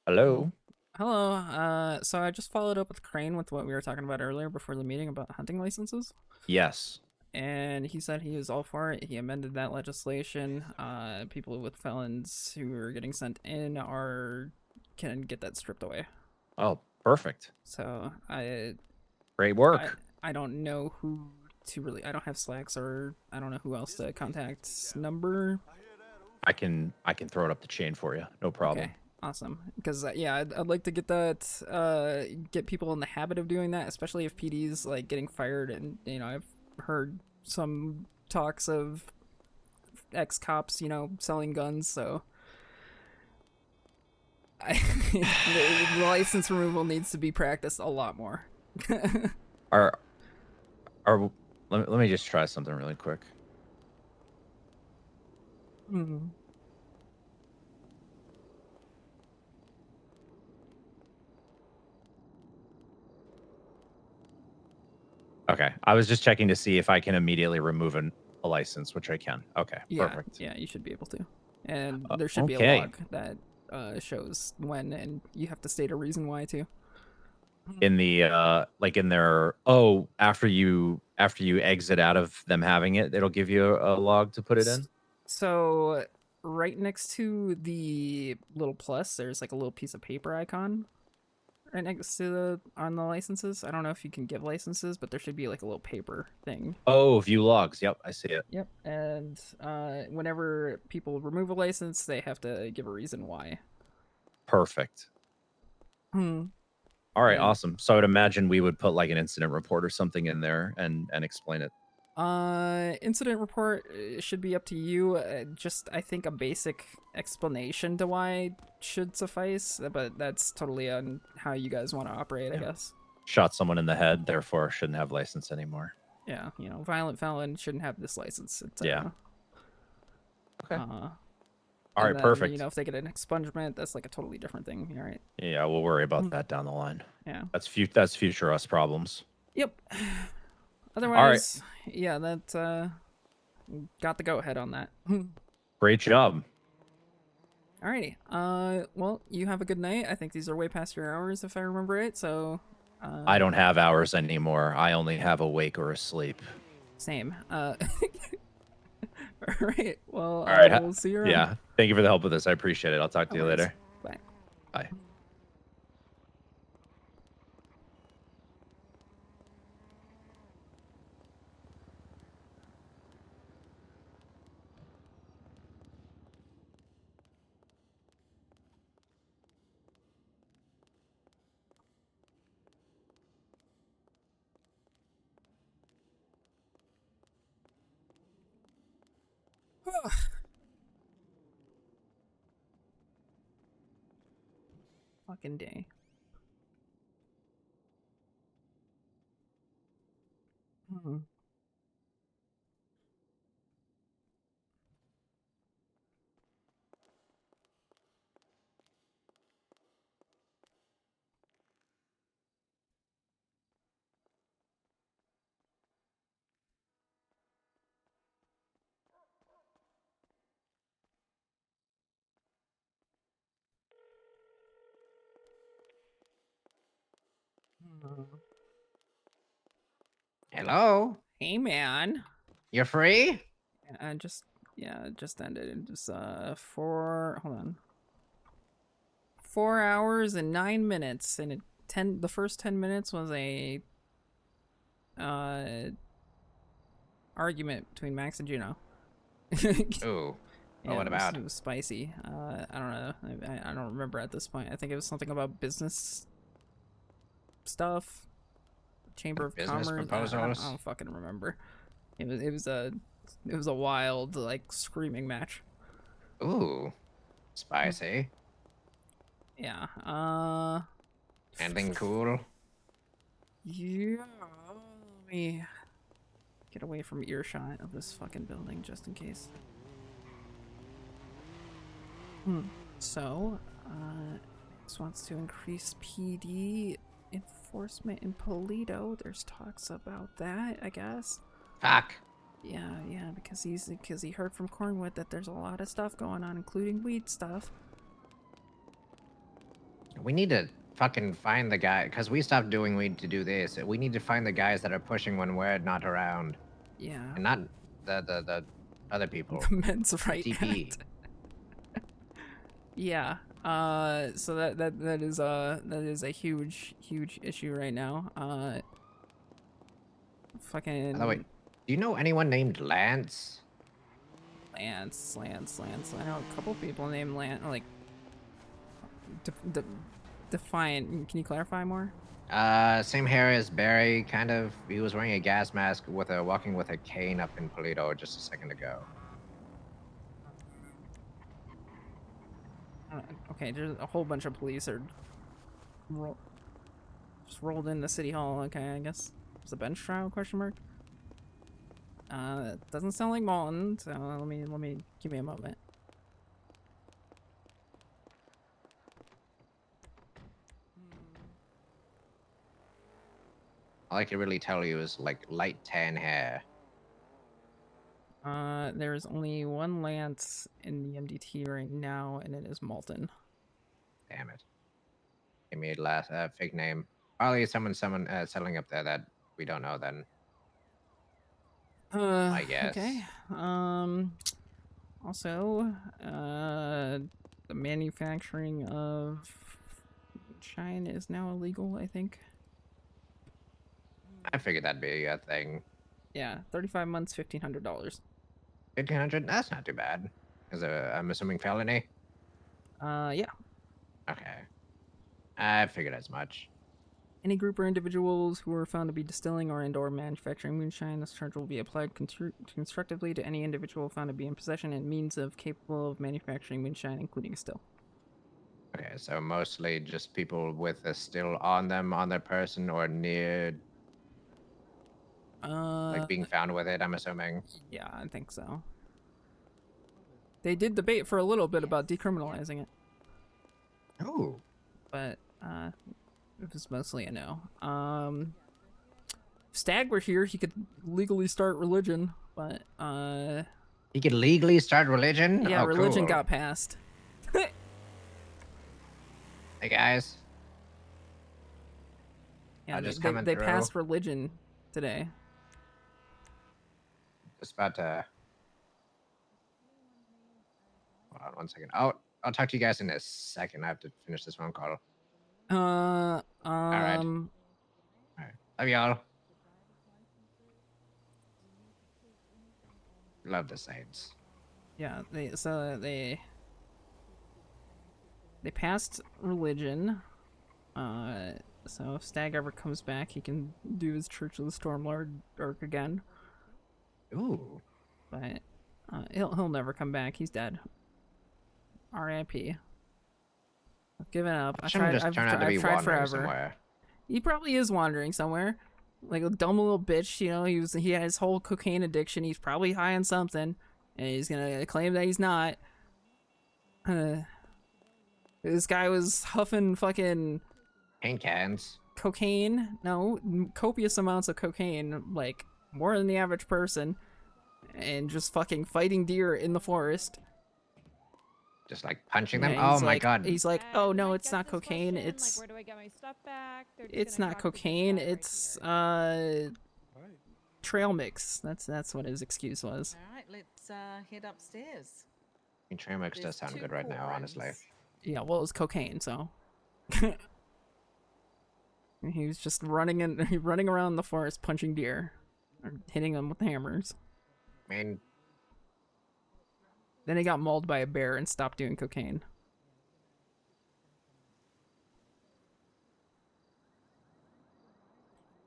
Hello. Hello. So I just followed up with Crane with what we were talking about earlier before the meeting about hunting licenses. Yes. And he said he was all for it. He amended that legislation. People with felons who are getting sent in can get that stripped away. Oh, perfect. So Great work. I don't know who to really. I don't have Slacks or I don't know who else to contact. Number. I can throw it up the chain for you. No problem. Okay. Awesome. Because yeah, I'd like to get that. Get people in the habit of doing that, especially if PD's like getting fired. And I've heard some talks of ex-cops, selling guns. So the license removal needs to be practiced a lot more. Let me just try something really quick. Okay, I was just checking to see if I can immediately remove a license, which I can. Okay, perfect. Yeah, you should be able to. And there should be a okay. log that shows when, and you have to state a reason why too. In the like in their after you exit out of them having it, it'll give you a log to put it in. So right next to the little plus, there's like a little piece of paper icon right next to on the licenses. I don't know if you can give licenses, but there should be like a little paper thing. Oh, view logs. Yep, I see it. Yep. And whenever people remove a license, they have to give a reason why. Perfect. All right, awesome. So I would imagine we would put like an incident report or something in there and explain it. Incident report should be up to you. Just I think a basic explanation to why should suffice, but that's totally on how you guys want to operate, I guess. Shot someone in the head, therefore shouldn't have license anymore. Yeah, violent felon shouldn't have this license. Yeah. Okay. All right, perfect. If they get an expungement, that's like a totally different thing. All right. Yeah, we'll worry about that down the line. Yeah. That's future us problems. Yep. Otherwise, yeah, that got the go ahead on that. Great job. Alrighty. Well, you have a good night. I think these are way past your hours, if I remember it. So. I don't have hours anymore. I only have awake or asleep. Same. All right. Well, All right. we'll see you around. Yeah. Thank you for the help with this. I appreciate it. I'll talk to you later. Bye. Bye. Fucking day. Hello? Hey, man. You're free? It just ended. It just hold on. 4 hours and 9 minutes, and the first 10 minutes was a argument between Max and Juno. Ooh. Yeah, what about? It was spicy. I don't know. I don't remember at this point. I think it was something about business stuff. Chamber of Business Commerce. proposals? I don't fucking remember. It was a wild, like, screaming match. Ooh. Spicy. Yeah. Anything cool? Yeah. Let me get away from earshot of this fucking building just in case. So, this wants to increase PD enforcement in Polito. There's talks about that, I guess. Fuck. Yeah, because he heard from Cornwood that there's a lot of stuff going on, including weed stuff. We need to fucking find the guy, because we stopped doing we need to do this. We need to find the guys that are pushing when we're not around. Yeah. And not the other people. The men's right TP. Yeah. So that is a huge issue right now. Fucking. By the way, do you know anyone named Lance? Lance. I know a couple people named Lance. Like. Define. Can you clarify more? Same hair as Barry, kind of. He was wearing a gas mask with walking with a cane up in Polito just a second ago. Okay, there's a whole bunch of police are just rolled into City Hall. Okay, I guess it's a bench trial? Question mark. It doesn't sound like Malton. So let me give me a moment. All I could really tell you is like light tan hair. There's only one Lance in the MDT right now, and it is Malton. Damn it. Give me a last fake name. Probably someone settling up there that we don't know then. I guess. Okay. Also, the manufacturing of shine is now illegal, I think. I figured that'd be a thing. Yeah, 35 months, $1,500. 1,500? That's not too bad. Is it, I'm assuming felony? Yeah. Okay. I figured as much. Any group or individuals who are found to be distilling or and/or manufacturing moonshine, this charge will be applied constructively to any individual found to be in possession and means of capable of manufacturing moonshine, including a still. Okay, so mostly just people with a still on them, on their person, or near... like being found with it, I'm assuming. Yeah, I think so. They did debate for a little bit about decriminalizing it. Oh. But, it was mostly a no. If Stag were here, he could legally start religion, but, He could legally start religion? yeah, Oh, religion cool. got passed. Hey, guys. Yeah, just they coming through. passed religion today. Just about to... Hold on 1 second. I'll talk to you guys in a second. I have to finish this phone call. All right. Love y'all. Love the Saints. Yeah, they passed religion. So if Stag ever comes back, he can do his Church of the Stormlord arc again. Ooh. But he'll never come back. He's dead. R.I.P. I've given up. I've tried forever. Somewhere. He probably is wandering somewhere. Like a dumb little bitch, you know, he had his whole cocaine addiction. He's probably high on something, and he's gonna claim that he's not. This guy was huffing fucking paint cans. Cocaine? No, copious amounts of cocaine, like more than the average person, and just fucking fighting deer in the forest. Just like punching them? Yeah, Oh my god. He's like, oh no, it's not cocaine. It's Like, where do I get my stuff back? it's not cocaine. It's trail mix. That's what his excuse was. All right, let's head upstairs. I mean, trail mix does sound good right now, honestly. Yeah, well, it was cocaine, so. He was just running around the forest punching deer, or hitting them with hammers. I mean, then he got mauled by a bear and stopped doing cocaine.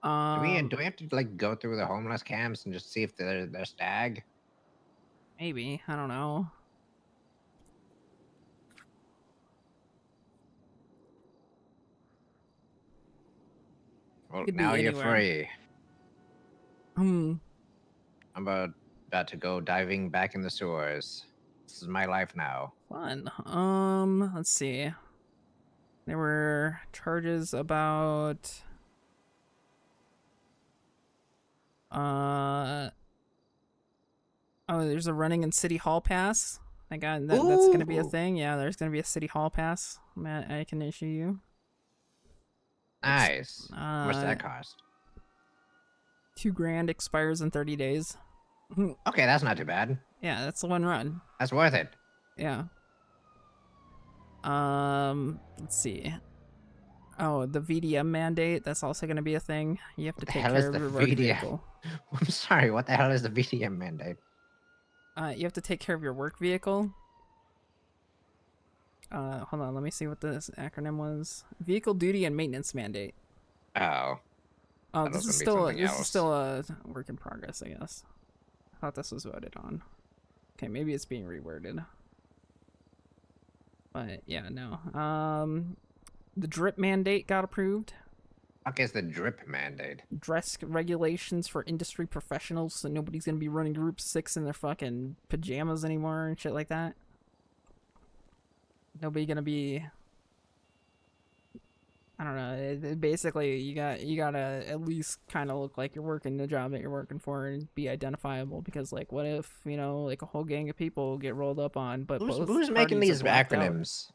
do we have to like go through the homeless camps and just see if they're Stag? Maybe, I don't know. Well, now you're free. Hmm. I'm about to go diving back in the sewers. This is my life now. Fun. Let's see. There were charges about oh, there's a running in City Hall pass. That's gonna be a thing. Yeah, there's gonna be a City Hall pass. Matt, I can issue you. Nice. How much that Uh, cost? $2,000 expires in 30 days. Okay, that's not too bad. Yeah, that's the one run. That's worth it. Yeah. Let's see. Oh, the VDM mandate, that's also going to be a thing. You have to What the take hell care is of the your work VDM? vehicle. I'm sorry, what the hell is the VDM mandate? You have to take care of your work vehicle. Hold on, let me see what this acronym was. Vehicle duty and maintenance mandate. Oh. Oh, That this was is gonna be still something this is else. still a work in progress, I guess. I thought this was voted on. Okay, maybe it's being reworded. But yeah, no. The drip mandate got approved. Fuck is the drip mandate? Dress regulations for industry professionals, so nobody's gonna be running Group 6 in their fucking pajamas anymore and shit like that. Nobody gonna be... I don't know. Basically, you gotta at least kind of look like you're working the job that you're working for and be identifiable. Because, like, what if, you know, like a whole gang of people get rolled up on, but Who's making these acronyms?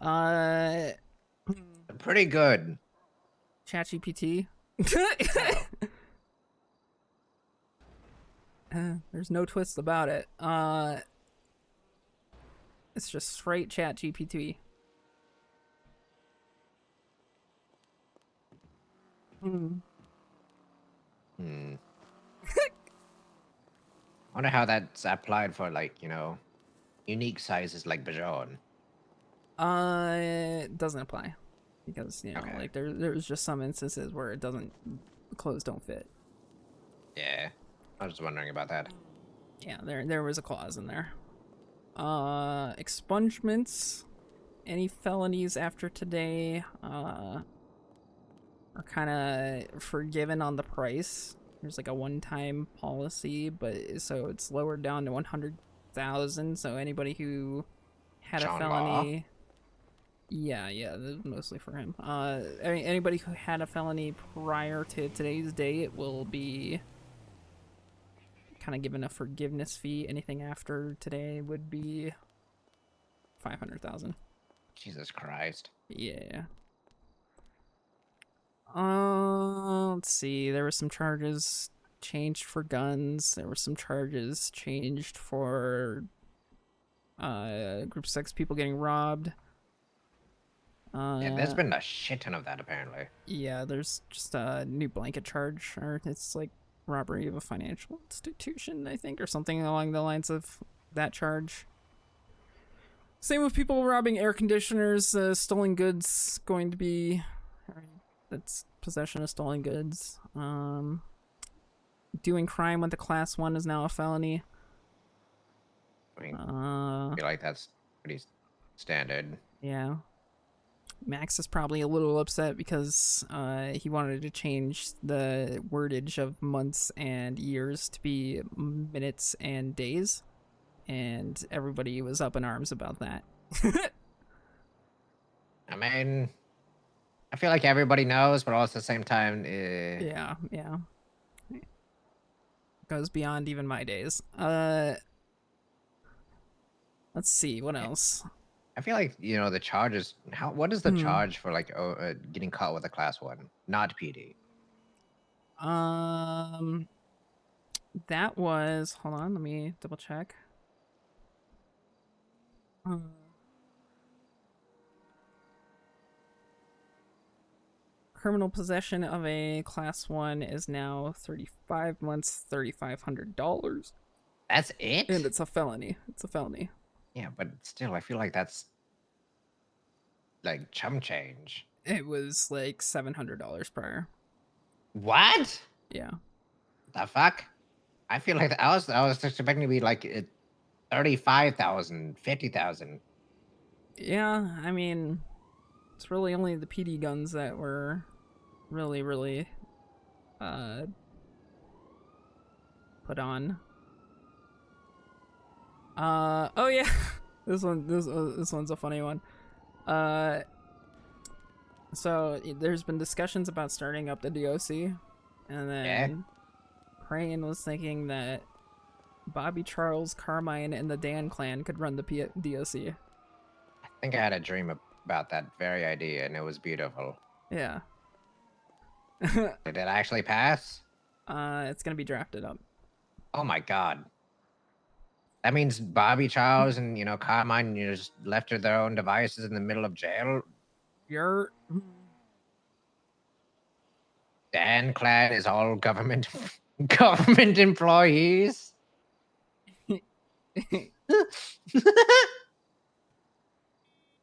Out? Pretty good. ChatGPT. There's no twist about it. It's just straight ChatGPT. Wonder how that's applied for, like, you know, unique sizes like Bajon. It doesn't apply because, you know, like there's just some instances where it doesn't, clothes don't fit. Yeah, I was just wondering about that. Yeah, there was a clause in there. Expungements, any felonies after today, are kind of forgiven on the price. There's like a one-time policy, but so it's lowered down to 100,000. So anybody who had a felony, yeah, this is mostly for him. I mean, anybody who had a felony prior to today's date will be kind of given a forgiveness fee. Anything after today would be 500,000. Jesus Christ. Yeah. Let's see. There were some charges changed for guns. There were some charges changed for Group 6 people getting robbed. Yeah, there's been a shit ton of that apparently. Yeah, there's just a new blanket charge, or it's like robbery of a financial institution, I think, or something along the lines of that charge. Same with people robbing air conditioners. Stolen goods going to be... That's possession of stolen goods. Doing crime with a class 1 is now a felony. I mean, I feel like that's pretty standard. Yeah. Max is probably a little upset because he wanted to change the wordage of months and years to be minutes and days. And everybody was up in arms about that. I mean, I feel like everybody knows, but also at the same time, yeah. Goes beyond even my days. Let's see, what else? I feel like, you know, the charges. What is the charge for like getting caught with a class 1, not PD? That was, hold on, let me double check. Criminal possession of a class 1 is now 35 months, $3,500. That's it? And it's a felony. It's a felony. Yeah, but still, I feel like that's like chum change. It was like $700 prior. What? Yeah. The fuck? I feel like I was expecting to be like 35,000, 50,000. Yeah, I mean, it's really only the PD guns that were really put on. Oh yeah, this one's a funny one. So there's been discussions about starting up the DOC, and then Crane was thinking that Bobby, Charles, Carmine, and the Dan clan could run the DOC. I think I had a dream about that very idea, and it was beautiful. Yeah. Did it actually pass? It's gonna be drafted up. Oh my god. That means Bobby Charles and Carmine just left to their own devices in the middle of jail. You're Dan Clan is all government government employees.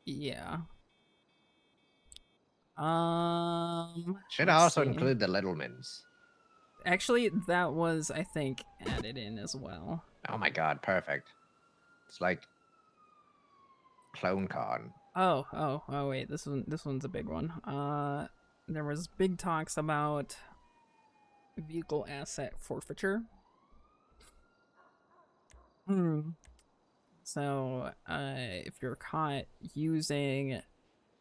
yeah. Should let's also see. include the Littlemans. Actually, that was, I think, added in as well. Oh my god, perfect. It's like CloneCon. Oh, wait, this one's a big one. There was big talks about vehicle asset forfeiture. So, if you're caught using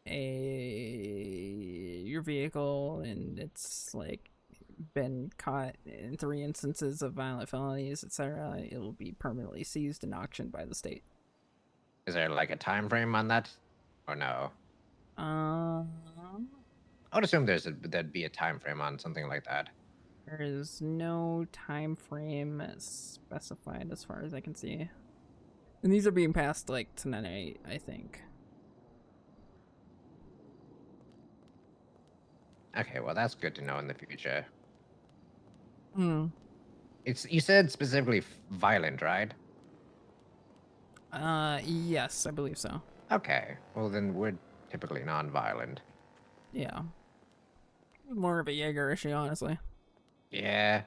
your vehicle and it's like been caught in 3 instances of violent felonies, etc., it will be permanently seized and auctioned by the state. Is there like a time frame on that, or no? I would assume there'd be a time frame on something like that. There is no time frame specified as far as I can see. And these are being passed like tonight, I think. Okay, well that's good to know in the future. You said specifically violent, right? Yes, I believe so. Okay, well then we're typically non-violent. Yeah. More of a Jaeger issue, honestly. Yeah.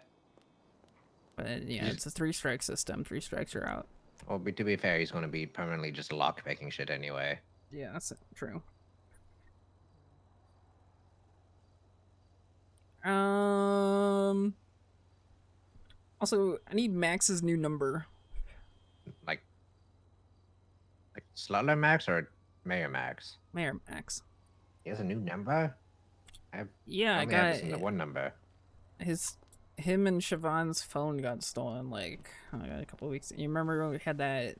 But yeah, it's a 3-strike system. 3 strikes, you're out. Well, to be fair, he's going to be permanently just lock-picking shit anyway. Yeah, that's true. Also, I need Max's new number. Like Slutler Max or Mayor Max? Mayor Max. He has a new number? Yeah, I only got have this in the one number. Him and Siobhan's phone got stolen like a couple of weeks. You remember when we had that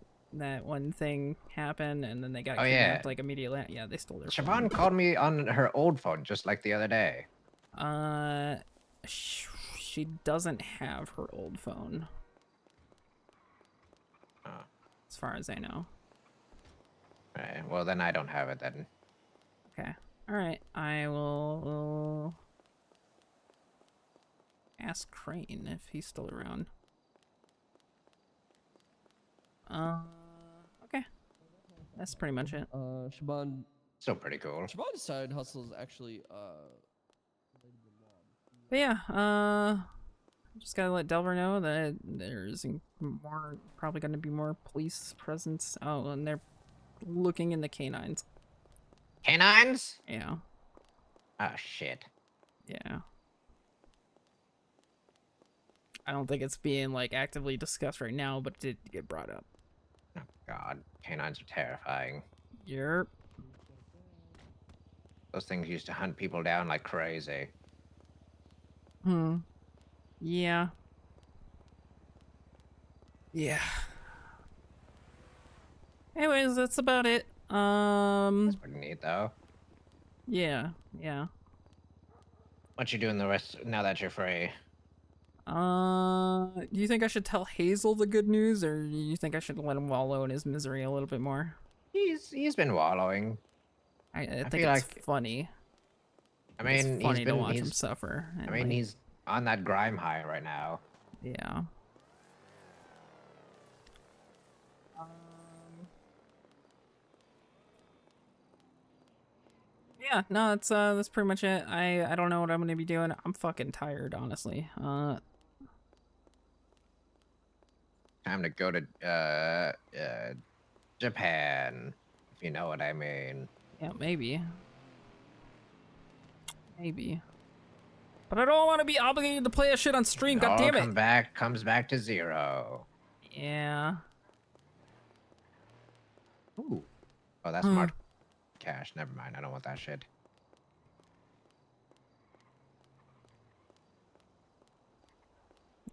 one thing happen and then they got kidnapped like immediately? Yeah, they stole their phone. Siobhan called me on her old phone just like the other day. She doesn't have her old phone. As far as I know. Right, well then I don't have it then. Okay. Alright, I will ask Crane if he's still around. Okay. That's pretty much it. Shaban. Still pretty cool. Shaban's side hustle is actually But yeah, just gotta let Delver know that there's probably gonna be more police presence. Oh, and they're looking in the canines. Canines? Yeah. Oh shit. Yeah. I don't think it's being like actively discussed right now, but it did get brought up. Oh god, canines are terrifying. Yep. Those things used to hunt people down like crazy. Yeah. Yeah. Anyways, that's about it. That's pretty neat though. Yeah. What you doing the rest now that you're free? Do you think I should tell Hazel the good news, or do you think I should let him wallow in his misery a little bit more? He's been wallowing. I think feel it's like funny. I mean, it's funny to watch he's, him suffer. I mean, he's on that grime high right now. Yeah. Yeah, no, that's pretty much it. I don't know what I'm gonna be doing. I'm fucking tired, honestly. Time to go to Japan, if you know what I mean. Yeah, maybe. But I don't want to be obligated to play a shit on stream. God damn it! Comes back to zero. Yeah. Ooh. Oh, that's smart. Cash. Never mind. I don't want that shit.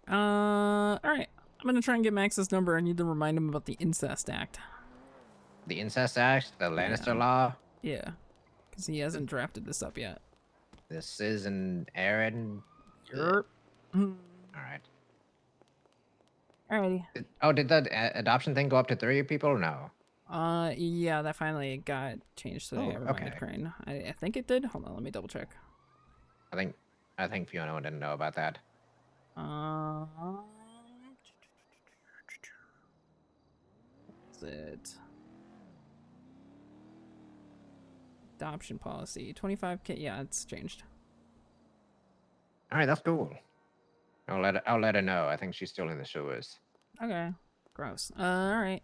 All right. I'm gonna try and get Max's number. I need to remind him about the Incest Act. The Incest Act? The Lannister Law? Yeah. Because he hasn't drafted this up yet. This is an Aaron. Sure. All right. Alrighty. Oh, did that adoption thing go up to 3 people or no? Yeah, that finally got changed today. Oh, I reminded okay. Crane. I think it did. Hold on, let me double check. I think Fiona didn't know about that. Is it adoption policy 25K? Yeah, it's changed. All right, that's cool. I'll let her know. I think she's still in the sewers. Okay, gross. All right.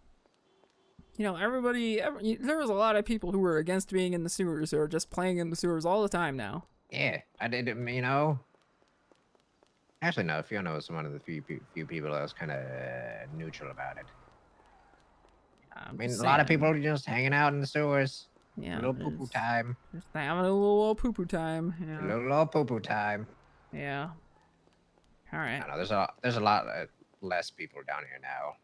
You know, there was a lot of people who were against being in the sewers or just playing in the sewers all the time now. Yeah, I did. You know. Actually, no. Fiona was one of the few people that was kind of neutral about it. I mean, a lot of people are just hanging out in the sewers. Yeah. A little poo-poo time. Just having a little poo-poo time. Yeah. A little poo-poo time. Yeah. All right. I know, there's a lot less people down here now.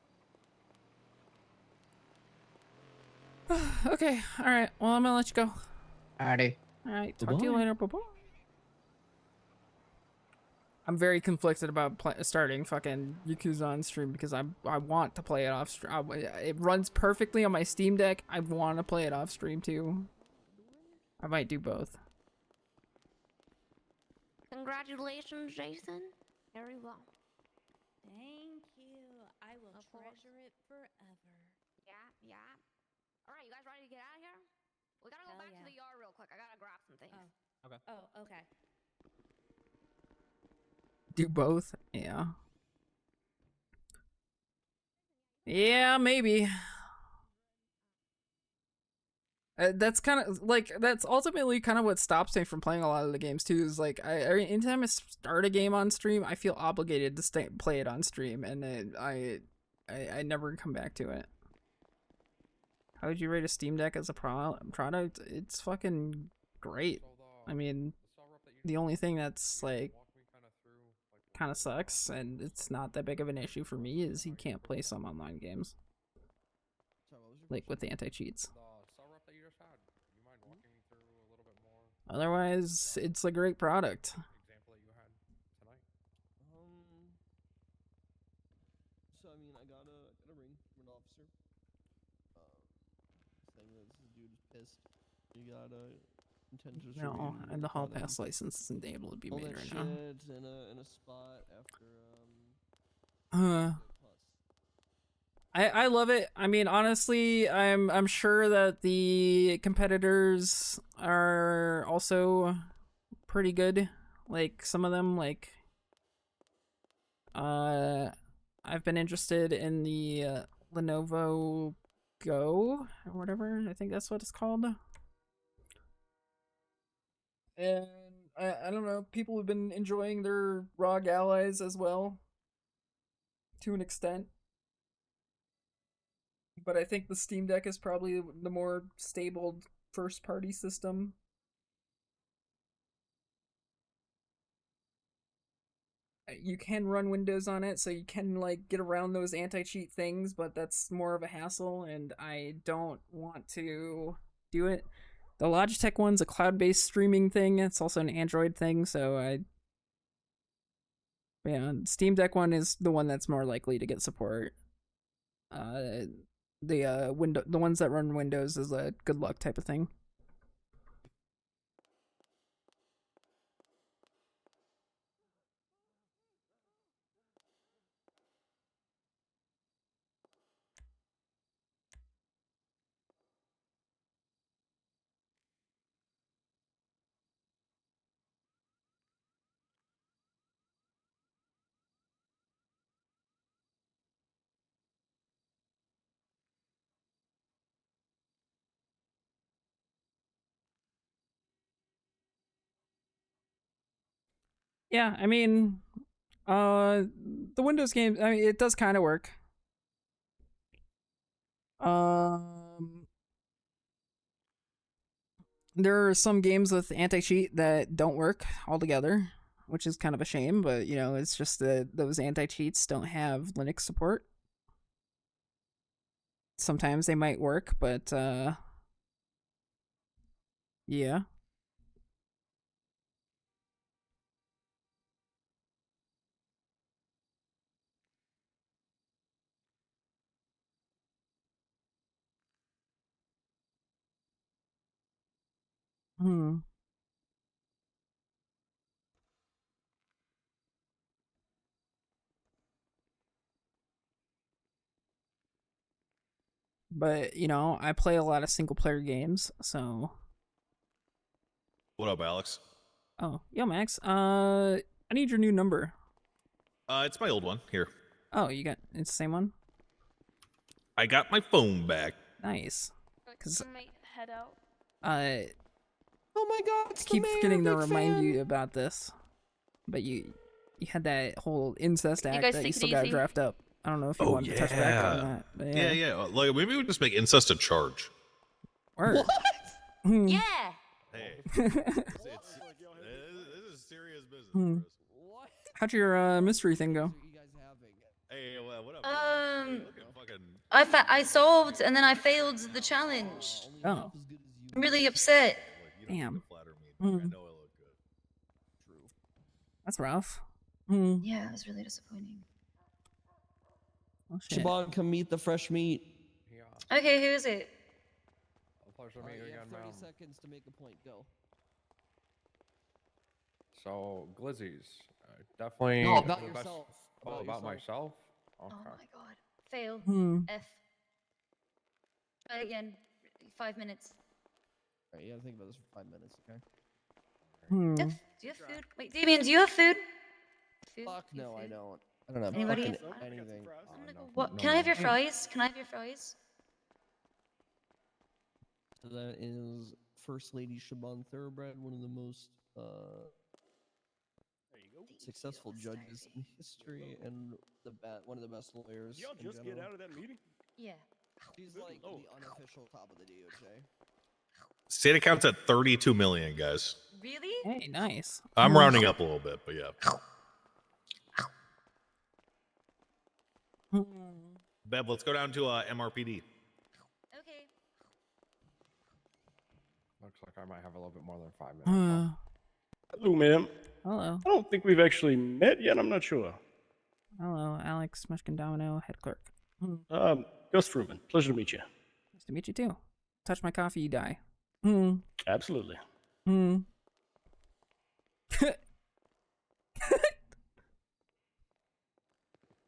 Okay. All right. Well, I'm gonna let you go. Alrighty. All right. Talk to you later. Bye-bye. I'm very conflicted about starting fucking Yakuza on stream because I want to play it off stream. It runs perfectly on my Steam Deck. I want to play it off stream too. I might do both. Congratulations, Jason. Very well. Thank you. I will treasure it forever. Yeah. All right, you guys ready to get out of here? We gotta go back to the yard real quick. I gotta grab some things. Okay. Oh, okay. Do both? Yeah. Yeah, maybe. That's kind of like, that's ultimately kind of what stops me from playing a lot of the games too, is like anytime I start a game on stream, I feel obligated to play it on stream, and I never come back to it. How would you rate a Steam Deck as a product? It's fucking great. I mean, the only thing that's like kind of sucks, and it's not that big of an issue for me, is you can't play some online games, like with anti-cheats. Otherwise, it's a great product. So I mean, I got a ring from an officer. Saying that this dude is pissed. You got intentions. No, and the hall pass license isn't able to be made right now. In a spot after I love it. I mean, honestly, I'm sure that the competitors are also pretty good. Like some of them, like I've been interested in the Lenovo Go or whatever. I think that's what it's called. And I don't know, people have been enjoying their ROG allies as well, to an extent. But I think the Steam Deck is probably the more stable first-party system. You can run Windows on it, so you can like get around those anti-cheat things, but that's more of a hassle, and I don't want to do it. The Logitech one's a cloud-based streaming thing. It's also an Android thing, so yeah, Steam Deck one is the one that's more likely to get support. The ones that run Windows is a good luck type of thing. Yeah, I mean, the Windows games, I mean, it does kind of work. There are some games with anti-cheat that don't work altogether, which is kind of a shame, but you know, it's just that those anti-cheats don't have Linux support. Sometimes they might work, but yeah. Hmm. But, you know, I play a lot of single player games, so. What up, Alex? Oh, yo, Max. I need your new number. It's my old one. Here. Oh, you got it's the same one? I got my phone back. Nice. Cause head out. Oh my God! It's I keep the mayor, forgetting to big remind fan. you about this. But you had that whole incest act guys that you take it still got to easy. draft up. I don't know if you wanted to touch back on that. But yeah. Yeah. Like maybe we just make incest a charge. Word. What? Yeah. Hey, this is serious business. How'd your mystery thing go? Hey, what up? I solved and then I failed the challenge. Oh. I'm really upset. Damn. I know I look good. That's rough. Yeah, it was really disappointing. Oh, shit. Siobhan, come meet the fresh meat. Okay, who is it? Right, you have 30 seconds to make a point. Go. So, Glizzies, definitely. No, about the best- yourself. Oh, about myself? Okay. Oh my god. Fail. Hmm. F. Try again. 5 minutes. Alright, you gotta think about this for 5 minutes, okay? Do you have food? Wait, Damien, do you have food? Fuck no, I don't. I don't have Anybody? fucking anything. What? Can I have your fries? Can I have your fries? So that is First Lady Siobhan Thoroughbred, one of the most successful judges in history, and one of the best lawyers. Did y'all just get out of that meeting? Yeah. She's like the unofficial top of the DOJ. State account's at 32 million, guys. Really? Hey, nice. I'm rounding up a little bit, but yeah. Bev, let's go down to MRPD. Okay. Looks like I might have a little bit more than 5 minutes. Hello, ma'am. Hello. I don't think we've actually met yet. I'm not sure. Hello, Alex, mushkin-domino, head clerk. Gus Fruman. Pleasure to meet you. Nice to meet you too. Touch my coffee, you die. Absolutely.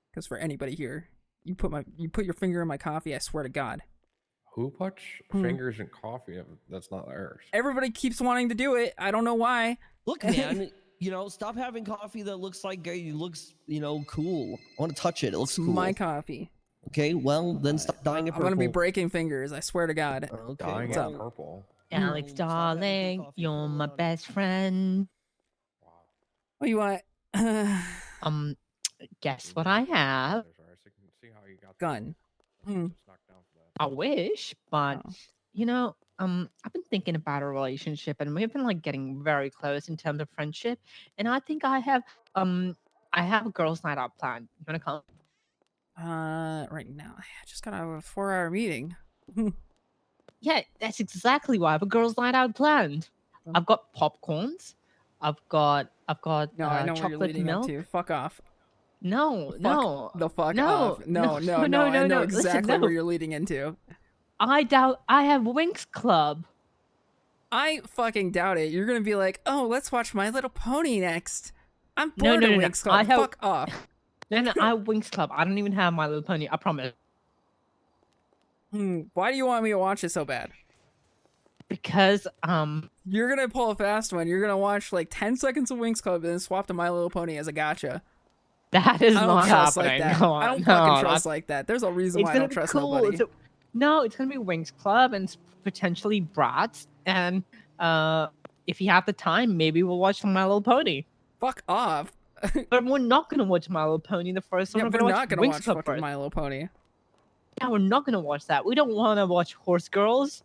Because for anybody here, you put your finger in my coffee, I swear to God. Who puts fingers in coffee? That's not theirs. Everybody keeps wanting to do it. I don't know why. Look, man, stop having coffee that looks like looks, cool. I want to touch it. It looks cool. My coffee. Okay, well, then stop dyeing it I'm purple. gonna be breaking fingers. I swear to God. Okay, Dying What's it up? purple. Alex, darling, you're my best friend. What do you want? Guess what I have? Gun. I wish, but I've been thinking about a relationship, and we've been getting very close in terms of friendship. And I think I have a girls' night out planned. You wanna come? Right now, I just got out of a 4-hour meeting. Yeah, that's exactly why I have a girls' night out planned. I've got popcorns. I've got No, I know what you're chocolate leading milk. up to. Fuck off. No, no. The fuck No, off. No, I know exactly Listen, where you're leading into. I have Winx Club. I fucking doubt it. You're gonna be like, oh, let's watch My Little Pony next. I'm bored of Winx Club. Fuck off. No, I have Winx Club. I don't even have My Little Pony. I promise. Why do you want me to watch it so bad? Because you're gonna pull a fast one. You're gonna watch 10 seconds of Winx Club and then swap to My Little Pony as a gotcha. That is I don't not trust happening. Like that. Come on, I don't no, fucking trust that's- like that. There's a reason It's why I gonna don't be trust cool. nobody. No, it's gonna be Winx Club and potentially Bratz. And if you have the time, maybe we'll watch My Little Pony. Fuck off. But we're not gonna watch My Little Pony the first one. Yeah, we're we're gonna not gonna Winx watch Club fucking first. My Little Pony. Yeah, we're not gonna watch that. We don't want to watch Horse Girls.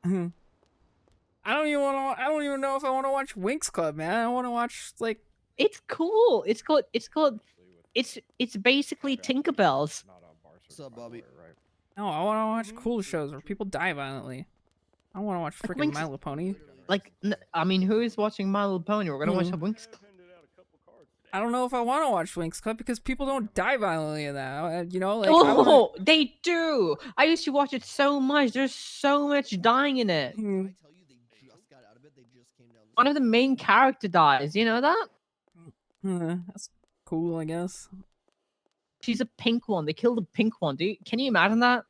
I don't even know if I want to watch Winx Club, man. I want to watch It's cool. It's basically Tinkerbells. What's up, Bobby? No, I want to watch cool shows where people die violently. I want to watch freaking Winx- My Little Pony. Who is watching My Little Pony? We're gonna watch a Winx Club. I don't know if I want to watch Winx Club because people don't die violently in that. You know, like I wanna... Oh, they do. I used to watch it so much. There's so much dying in it. One of the main character dies. You know that? That's cool, I guess. She's a pink one. They killed the pink one. Can you imagine that?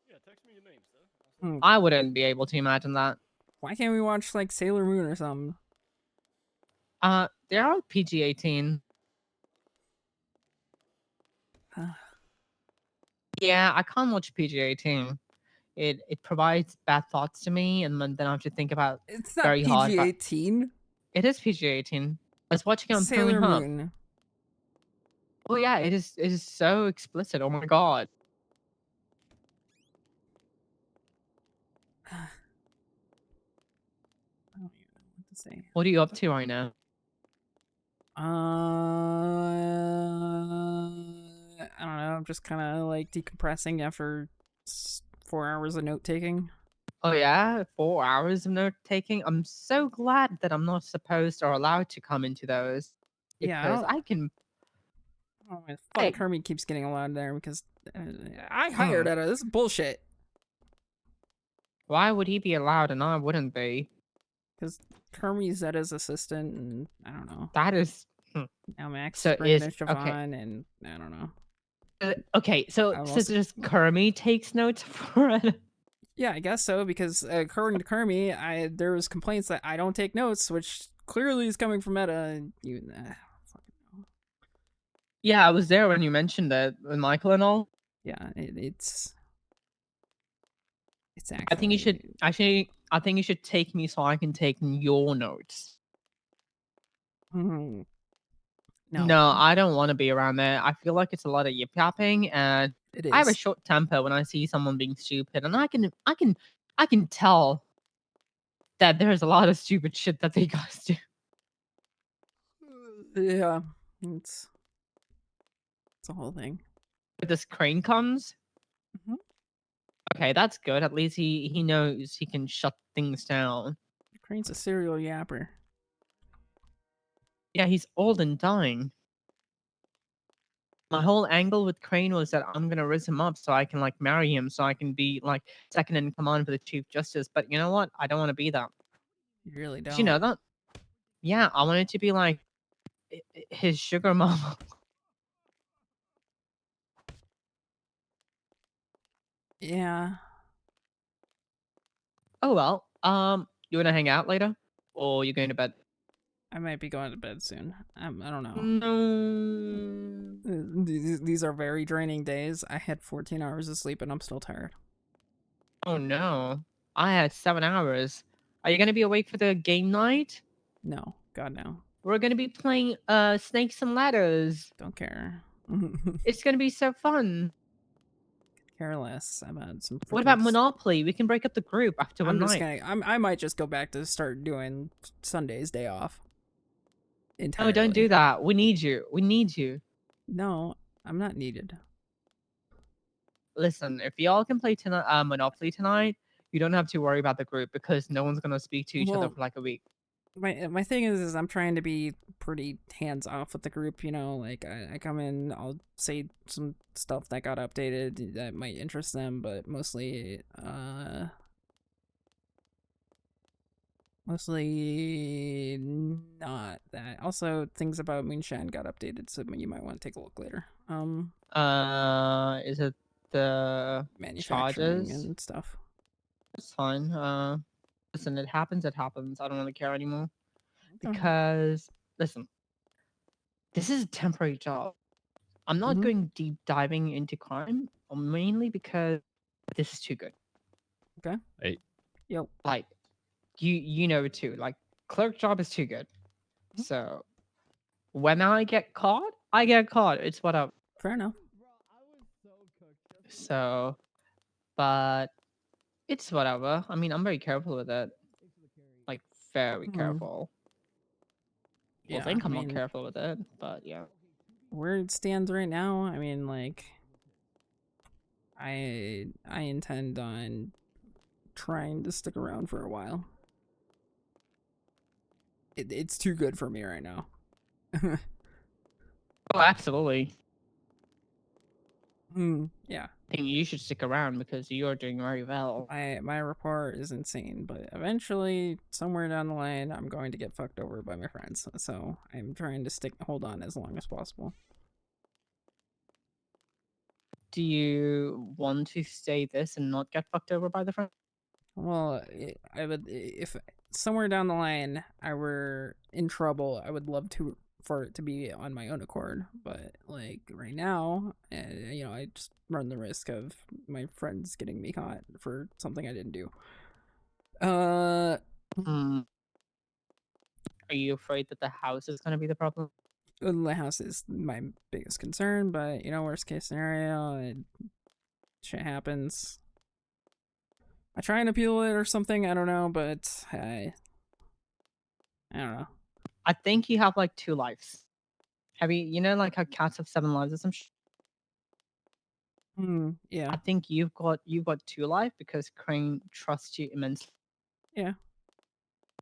Yeah, text me your name, sir. I wouldn't be able to imagine that. Why can't we watch like Sailor Moon or something? They're all PG-18. Yeah, I can't watch PG-18. It provides bad thoughts to me, and then I have to think about It's not very hard. PG-18. It is PG-18. I was watching it on Sailor Pornhub. Moon. Oh yeah, it is. It is so explicit. Oh my god. I don't even know what to say. What are you up to right now? I don't know. I'm just kind of like decompressing after 4 hours of note taking. Oh yeah, 4 hours of note taking. I'm so glad that I'm not supposed or allowed to come into those because Yeah, I can. Oh, my fuck, Kermit keeps getting allowed there because I hired at it. This is bullshit. Why would he be allowed and I wouldn't be? Because Kermit's at his assistant, and I don't know. That is. Now Max So is bringing is in Siobhan, and I don't know. Okay, so I'm so also- just Kermit takes notes for it. Yeah, I guess so, because according to Kermit, there was complaints that I don't take notes, which clearly is coming from Meta. And you, Yeah, I was there when you mentioned that with Michael and all. Yeah, it's actually. I think you should actually. I think you should take me so I can take your notes. No. No, I don't want to be around there. I feel like it's a lot of yip yapping, and It I have a is. short temper when I see someone being stupid, and I can tell that there's a lot of stupid shit that they guys do. Yeah, it's a whole thing. But this Crane comes. Okay, that's good. At least he knows he can shut things down. Crane's a serial yapper. Yeah, he's old and dying. My whole angle with Crane was that I'm gonna raise him up so I can like marry him, so I can be like second in command for the Chief Justice. But you know what? I don't want to be that. You really don't. Did you know that? Yeah, I wanted to be like his sugar mama. Yeah. Oh well. You wanna hang out later, or you going to bed? I might be going to bed soon. I don't know. No. These are very draining days. I had 14 hours of sleep and I'm still tired. Oh no. I had 7 hours. Are you gonna be awake for the game night? No. God, no. We're gonna be playing Snakes and Ladders. Don't care. It's gonna be so fun. Care less about some. What about freaking Monopoly? We can break up the group after one I'm just night. gonna. I might just go back to start doing Sunday's day off. Oh, don't do that. We need you. We need you. No, I'm not needed. Listen, if y'all can play Monopoly tonight, you don't have to worry about the group because no one's gonna speak to each other Well, for like a week. My thing is I'm trying to be pretty hands off with the group, you know, like I come in, I'll say some stuff that got updated that might interest them, but mostly not that. Also, things about Moonshine got updated, so you might want to take a look later. Is it the Manufacturing charges and stuff. It's fine. Listen, it happens. It happens. I don't really care anymore Okay. because listen, this is a temporary job. I'm not going deep diving into crime, mainly because this is too good. Okay. Hey. Yep. Like, you know it too. Like, clerk job is too good. So, when I get caught, I get caught. It's whatever. Fair enough. So, but it's whatever. I mean, I'm very careful with it. Like, very careful. Well, Yeah, think I I'm mean, not careful with it, but yeah. Where it stands right now, I mean, like, I intend on trying to stick around for a while. It's too good for me right now. Oh, absolutely. Yeah. I think you should stick around because you're doing very well. My rapport is insane, but eventually, somewhere down the line, I'm going to get fucked over by my friends. So I'm trying to hold on as long as possible. Do you want to stay this and not get fucked over by the friend? Well, I would, if somewhere down the line I were in trouble, I would love for it to be on my own accord. But like right now, you know, I just run the risk of my friends getting me caught for something I didn't do. Are you afraid that the house is going to be the problem? The house is my biggest concern, but you know, worst case scenario, shit happens. I try and appeal it or something, I don't know, but I don't know. I think you have like 2 lives. Have you know, like how cats have 7 lives or some shit? Yeah. I think you've got 2 lives because Crane trusts you immensely. Yeah.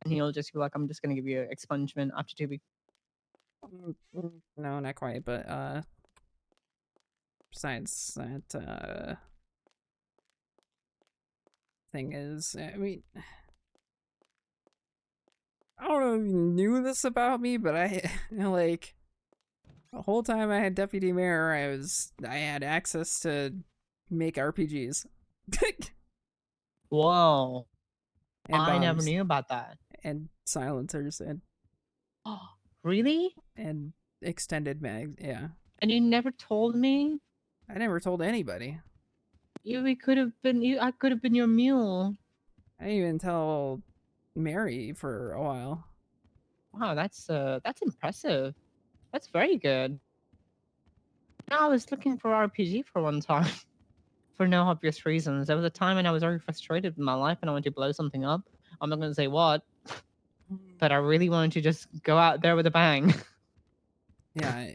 And he'll just be like, I'm just gonna give you expungement after 2 weeks. No, not quite, but besides that, thing is, I mean, I don't know if you knew this about me, but I like the whole time I had Deputy Mayor, I had access to make RPGs. Whoa. And I never bombs. knew about that. And silencers and really? And extended mags, yeah. And you never told me? I never told anybody. I could have been your mule. I didn't even tell Mary for a while. Wow, that's impressive. That's very good. I was looking for RPG for one time. For no obvious reasons. There was a time when I was very frustrated with my life and I wanted to blow something up. I'm not gonna say what. But I really wanted to just go out there with a bang. Yeah,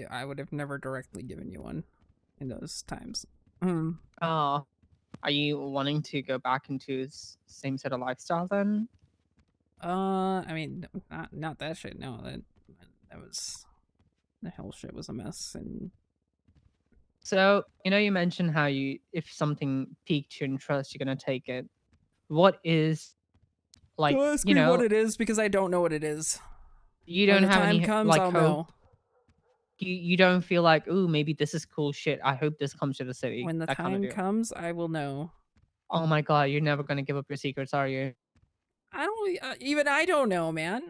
I would have never directly given you one in those times. Oh. Are you wanting to go back into same sort of lifestyle then? I mean, not that shit. No, that was the hell shit was a mess. And so you know, you mentioned how if something piqued your interest, you're gonna take it. What is like? don't ask you me know, what it is because I don't know what it is. You When don't the have time any comes, like I'll hope. know. You don't feel like, ooh, maybe this is cool shit. I hope this comes to the city. When the that kind of time deal. comes, I will know. Oh my god, you're never gonna give up your secrets, are you? I don't even I don't know, man.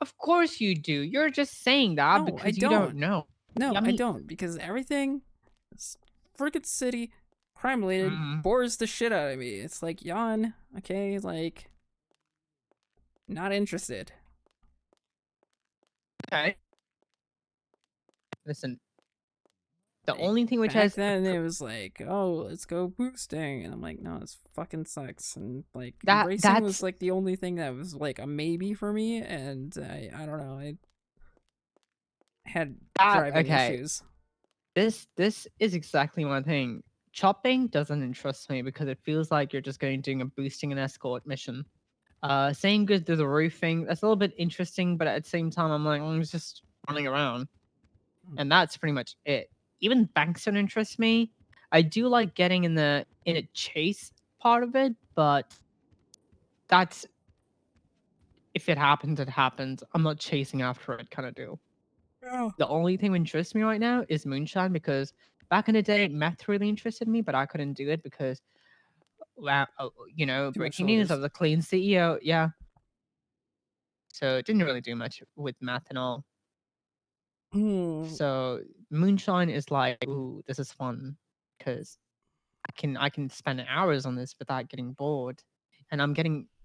Of course you do. You're just saying that No, because I you don't know. No, I I mean, don't, because everything freaking city crime related Mm-hmm. bores the shit out of me. It's like yawn, okay, like not interested. Okay. Listen. The Like, only thing which back has then it was like, oh, let's go boosting, and I'm like, no, this fucking sucks. And like racing that's was like the only thing that was like a maybe for me, and I don't know, I had driving okay. issues. This is exactly one thing. Chopping doesn't interest me because it feels like you're just going doing a boosting and escort mission. Same goes to the roofing. That's a little bit interesting, but at the same time, I'm like, I'm just running around, and that's pretty much it. Even banks don't interest me. I do like getting in a chase part of it, but that's if it happens, it happens. I'm not chasing after it, kind of deal. The only thing that interests me right now is moonshine because back in the day, meth really interested me, but I couldn't do it because, well, you know, Too much breaking news, I shoulders. was a clean CEO. Yeah. So it didn't really do much with math and all. So moonshine is like, ooh, this is fun because I can spend hours on this without getting bored, and I'm getting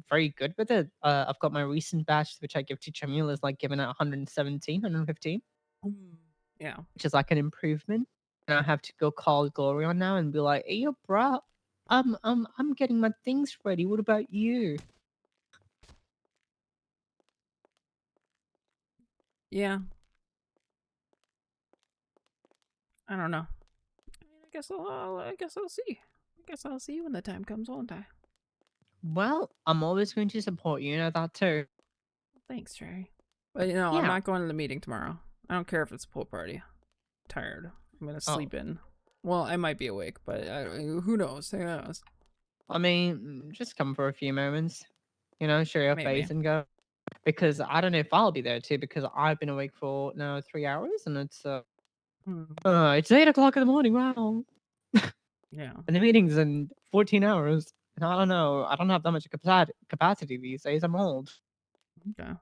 very good with it. I've got my recent batch which I give to Jamil is like giving it 117, 115. Yeah. Which is like an improvement. And I have to go call Glorion now and be like, hey yo, bro, I'm getting my things ready. What about you? Yeah. I don't know. I guess I'll see. I guess I'll see when the time comes, won't I? Well, I'm always going to support you, you know that too. Thanks, Trey. But I'm Yeah. not going to the meeting tomorrow. I don't care if it's a pool party. I'm tired. I'm gonna sleep in. Well, I might be awake, but who knows? Who knows? I mean, just come for a few moments, show your Maybe. face and go. Because I don't know if I'll be there too, because I've been awake for now 3 hours, and it's 8 o'clock in the morning. Wow. Yeah. And the meeting's in 14 hours. And I don't know. I don't have that much capacity these days. I'm old. Okay.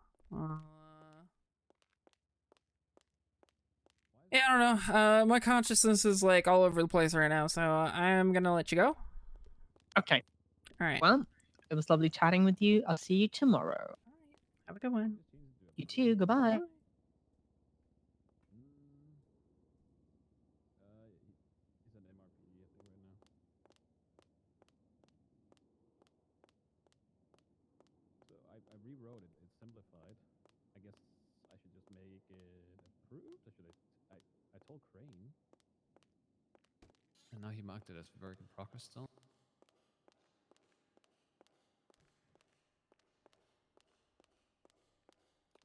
Yeah, I don't know. My consciousness is like all over the place right now, so I am gonna let you go. Okay. All right. Well, it was lovely chatting with you. I'll see you tomorrow. Have a good one. You too. Goodbye. I rewrote it. It's simplified. I guess I should just make it approved. Or should I told Crane. And now he marked it as work in progress still.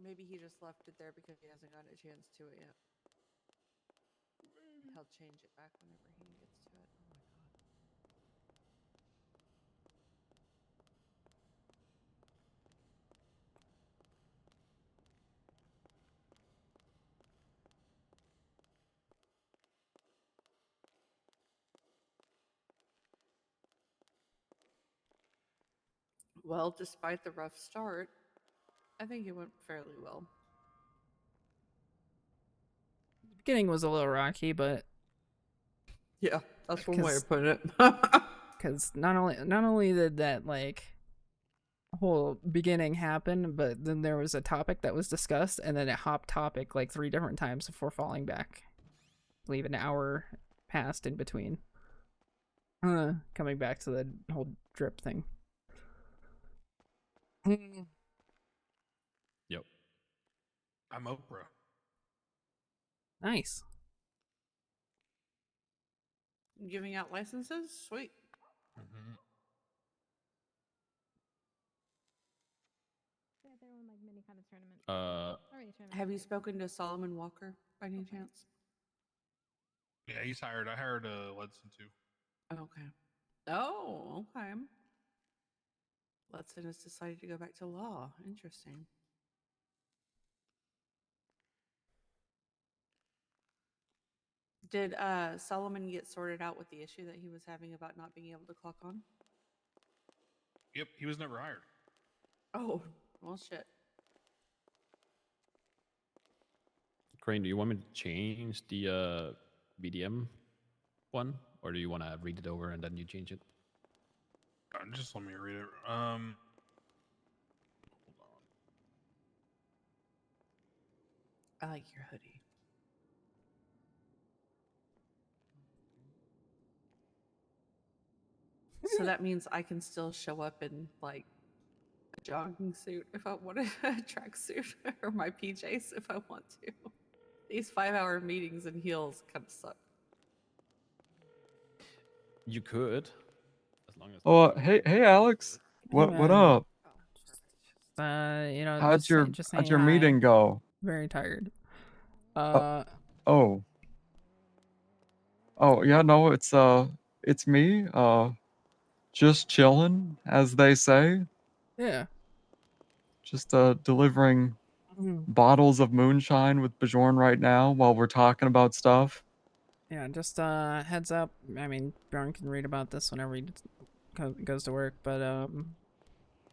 Maybe he just left it there because he hasn't got a chance to it yet. He'll change it back whenever he gets to it. Oh my god. Well, despite the rough start, I think it went fairly well. The beginning was a little rocky, but yeah, that's one way of putting it. Because not only did that whole beginning happen, but then there was a topic that was discussed, and then it hopped topic like 3 different times before falling back. I believe an hour passed in between. Coming back to the whole drip thing. Yep. I'm Oprah. Nice. Giving out licenses? Sweet. Have you spoken to Solomon Walker by any chance? Yeah, he's hired. I hired Ledson too. Okay. Oh, okay. Ledson has decided to go back to law. Interesting. Did Solomon get sorted out with the issue that he was having about not being able to clock on? Yep, he was never hired. Oh, well, shit. Crane, do you want me to change the BDM one, or do you want to read it over and then you change it? Just let me read it. I like your hoodie. So that means I can still show up in like a jogging suit if I want, a tracksuit, or my PJs if I want to. These 5-hour meetings in heels kind of suck. You could, as long as. Oh, hey, Alex. What man. up? How'd how'd your meeting go? Very tired. Oh yeah, no, it's me. Just chilling, as they say. Yeah. Just delivering Mhm. bottles of moonshine with Bjorn right now while we're talking about stuff. Yeah, just heads up. I mean, Bjorn can read about this whenever he goes to work, but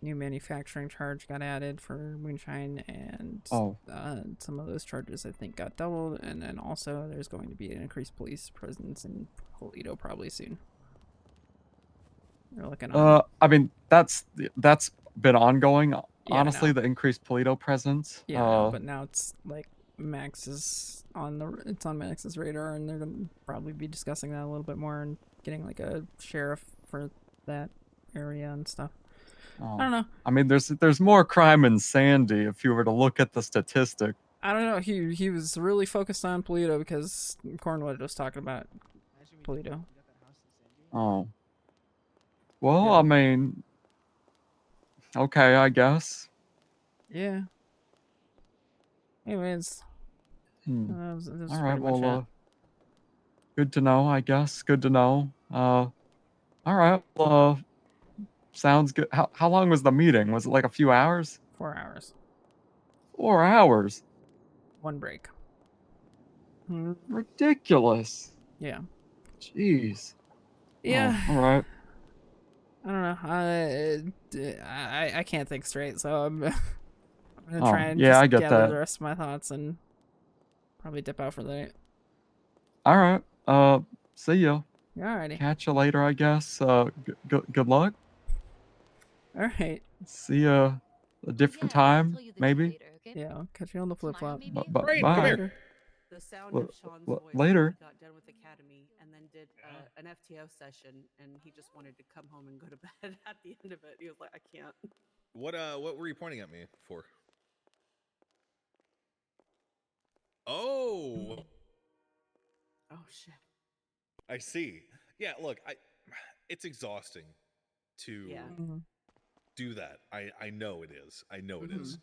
new manufacturing charge got added for moonshine, and some of those charges I think got doubled, and then also there's going to be an increased police presence in Toledo probably soon. They're looking on. I mean, that's been ongoing. I Honestly, know. the increased Polito presence. Yeah, I know, but now it's like Max is on Max's radar, and they're gonna probably be discussing that a little bit more and getting like a sheriff for that area and stuff. I don't know. I mean, there's more crime in Sandy if you were to look at the statistic. I don't know. He was really focused on Polito because Cornwood was talking about Polito. Oh. Well, I mean, okay, I guess. Yeah. Anyways, that was All pretty right. much Well, it. good to know. I guess. Good to know. All right. Well, sounds good. How long was the meeting? Was it like a few hours? 4 hours. 4 hours. One break. Ridiculous. Yeah. Jeez. Yeah. Oh, all right. I don't know. I can't think straight, so I'm I'm gonna Oh, try and yeah, just I get gather that. the rest of my thoughts and probably dip out for the night. All right. See ya. Alrighty. Catch you later, I guess. Good luck. All right. See ya a different time, maybe. Yeah, I'll catch you on the flip flop. Bye. Later. The sound of Sean's voice when Later. he got done with academy and then did an FTO session, and he just wanted to come home and go to bed at the end of it. He was like, I can't. What were you pointing at me for? Oh. Oh shit. I see. Yeah, look, it's exhausting to do that. I know it is. I know it is.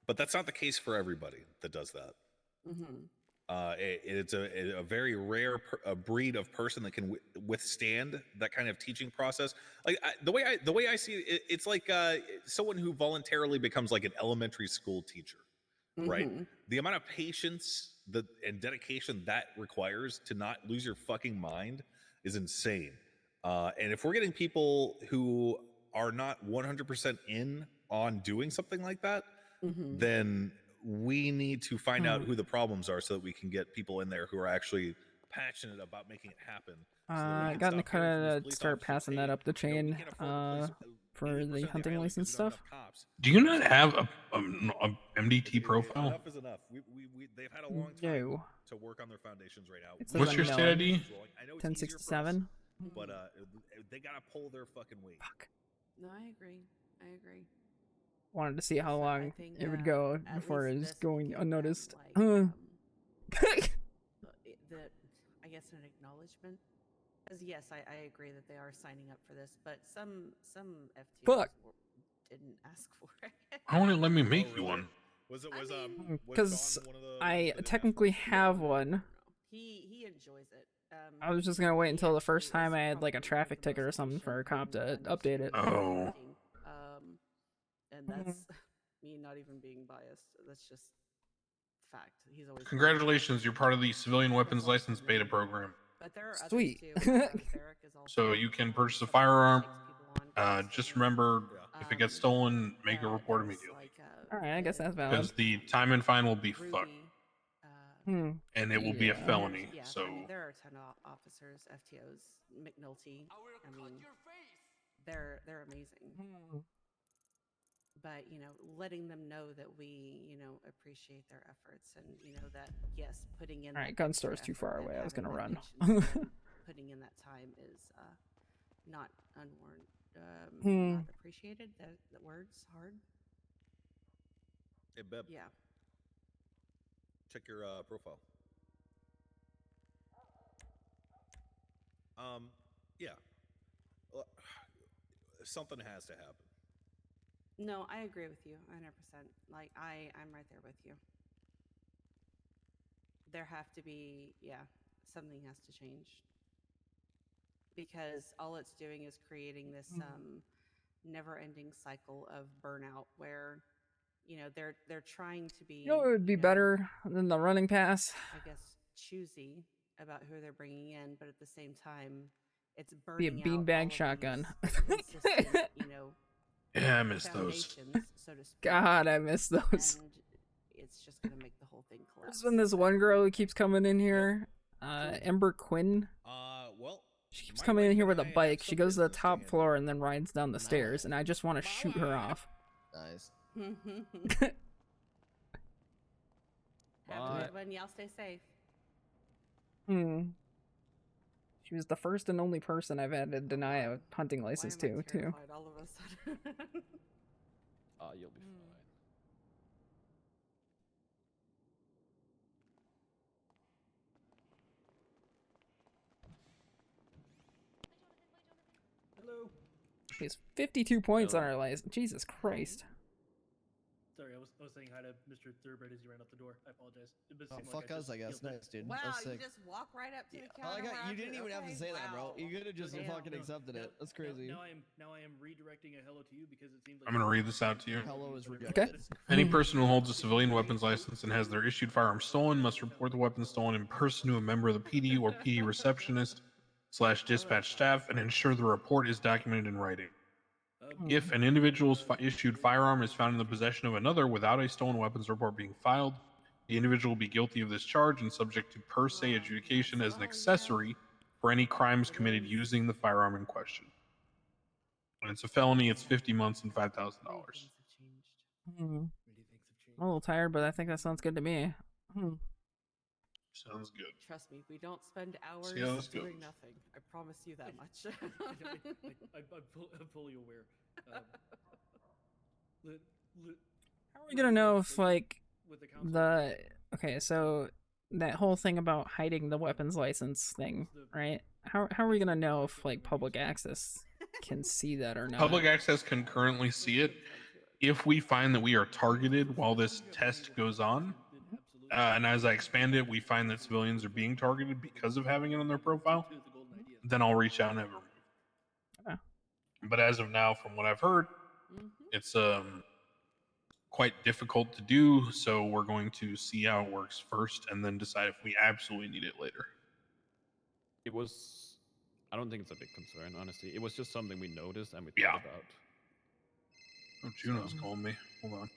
But that's not the case for everybody that does that. It's a very rare breed of person that can withstand that kind of teaching process. Like the way I see it, it's like someone who voluntarily becomes like an elementary school teacher, right? The amount of patience and dedication that requires to not lose your fucking mind is insane. And if we're getting people who are not 100% in on doing something like that, then we need to find out who the problems are so that we can get people in there who are actually passionate about making it happen. I got Nakata to start passing that up the chain for the hunting license stuff. Do you not have a MDT profile? Enough is enough. They've had a long time to work on their foundations right now. What's your state ID? 1067. But they gotta pull their fucking weight. Fuck. No, I agree. I agree. Wanted to see how long it would go before it was going unnoticed. I guess an acknowledgement. Because yes, I agree that they are signing up for this, but some FTOs didn't ask for it. Why won't it let me make you one? Because I technically have one. He enjoys it. I was just gonna wait until the first time I had like a traffic ticket or something for a cop to update it. Oh. And that's me not even being biased. That's just fact. He's always. Congratulations, you're part of the Civilian Weapons License Beta Program. But there are Sweet. So you can purchase a firearm. Just remember, if it gets stolen, make a report immediately. All right, I guess that's valid. Because the time and fine will be fucked. And it will be a felony. Yeah, So I mean, there are a ton of officers, FTOs, McNulty. I mean, they're amazing. But letting them know that we appreciate their efforts, and that yes, putting in. All right, gun store's too far away. I was gonna run. Putting in that time is not unwarranted, not appreciated. The word's hard. Hey, Beb. Yeah. Check your profile. Yeah. Something has to happen. No, I agree with you 100%. Like I'm right there with you. There have to be, something has to change. Because all it's doing is creating this never-ending cycle of burnout where they're trying to be It would be better than the running pass. I guess choosy about who they're bringing in, but at the same time it's burning be a beanbag shotgun. yeah, I miss those. So to speak. God, I miss those. And it's just gonna make the whole thing collapse. There's been this one girl who keeps coming in here, Ember Quinn. Well, she keeps coming in here with a bike. She goes to the top floor and then rides down the stairs, and I just want to shoot her off. Nice. Have a good one. Y'all stay safe. She was the first and only person I've had to deny a hunting license to, too. All of a sudden. Oh, you'll be fine. She has 52 points on her license. Jesus Christ. Sorry, I was saying hi to Mr. Thoroughbred as you ran out the door. I apologize. It Oh, seemed fuck like us, I guess. yielded. Nice, dude. Wow, That's you sick. just walk right up to the I like counter. how where you didn't even have to say that, bro. You could have just Damn. fucking accepted it. That's crazy. Now I am redirecting a hello to you because it seems like I'm going to read this out to you. Hello is Okay. rejected. Any person who holds a civilian weapons license and has their issued firearm stolen must report the weapon stolen in person to a member of the PD or PD receptionist / dispatch staff and ensure the report is documented in writing. If an individual's issued firearm is found in the possession of another without a stolen weapons report being filed, the individual will be guilty of this charge and subject to per se adjudication as an accessory for any crimes committed using the firearm in question. When it's a felony, it's 50 months and $5,000. I'm a little tired, but I think that sounds good to me. Sounds good. Trust me, we don't spend hours See how this doing goes. nothing. I promise you that much. I'm fully aware. How are we gonna know if like the okay? So that whole thing about hiding the weapons license thing, right? How are we gonna know if like public access can see that or not? Public access can currently see it. If we find that we are targeted while this test goes on, and as I expand it, we find that civilians are being targeted because of having it on their profile, then I'll reach out and have it removed. Okay. But as of now, from what I've heard, it's quite difficult to do. So we're going to see how it works first, and then decide if we absolutely need it later. It was. I don't think it's a big concern, honestly. It was just something we noticed and we Yeah. thought about. Oh, Juno's calling me. Hold on.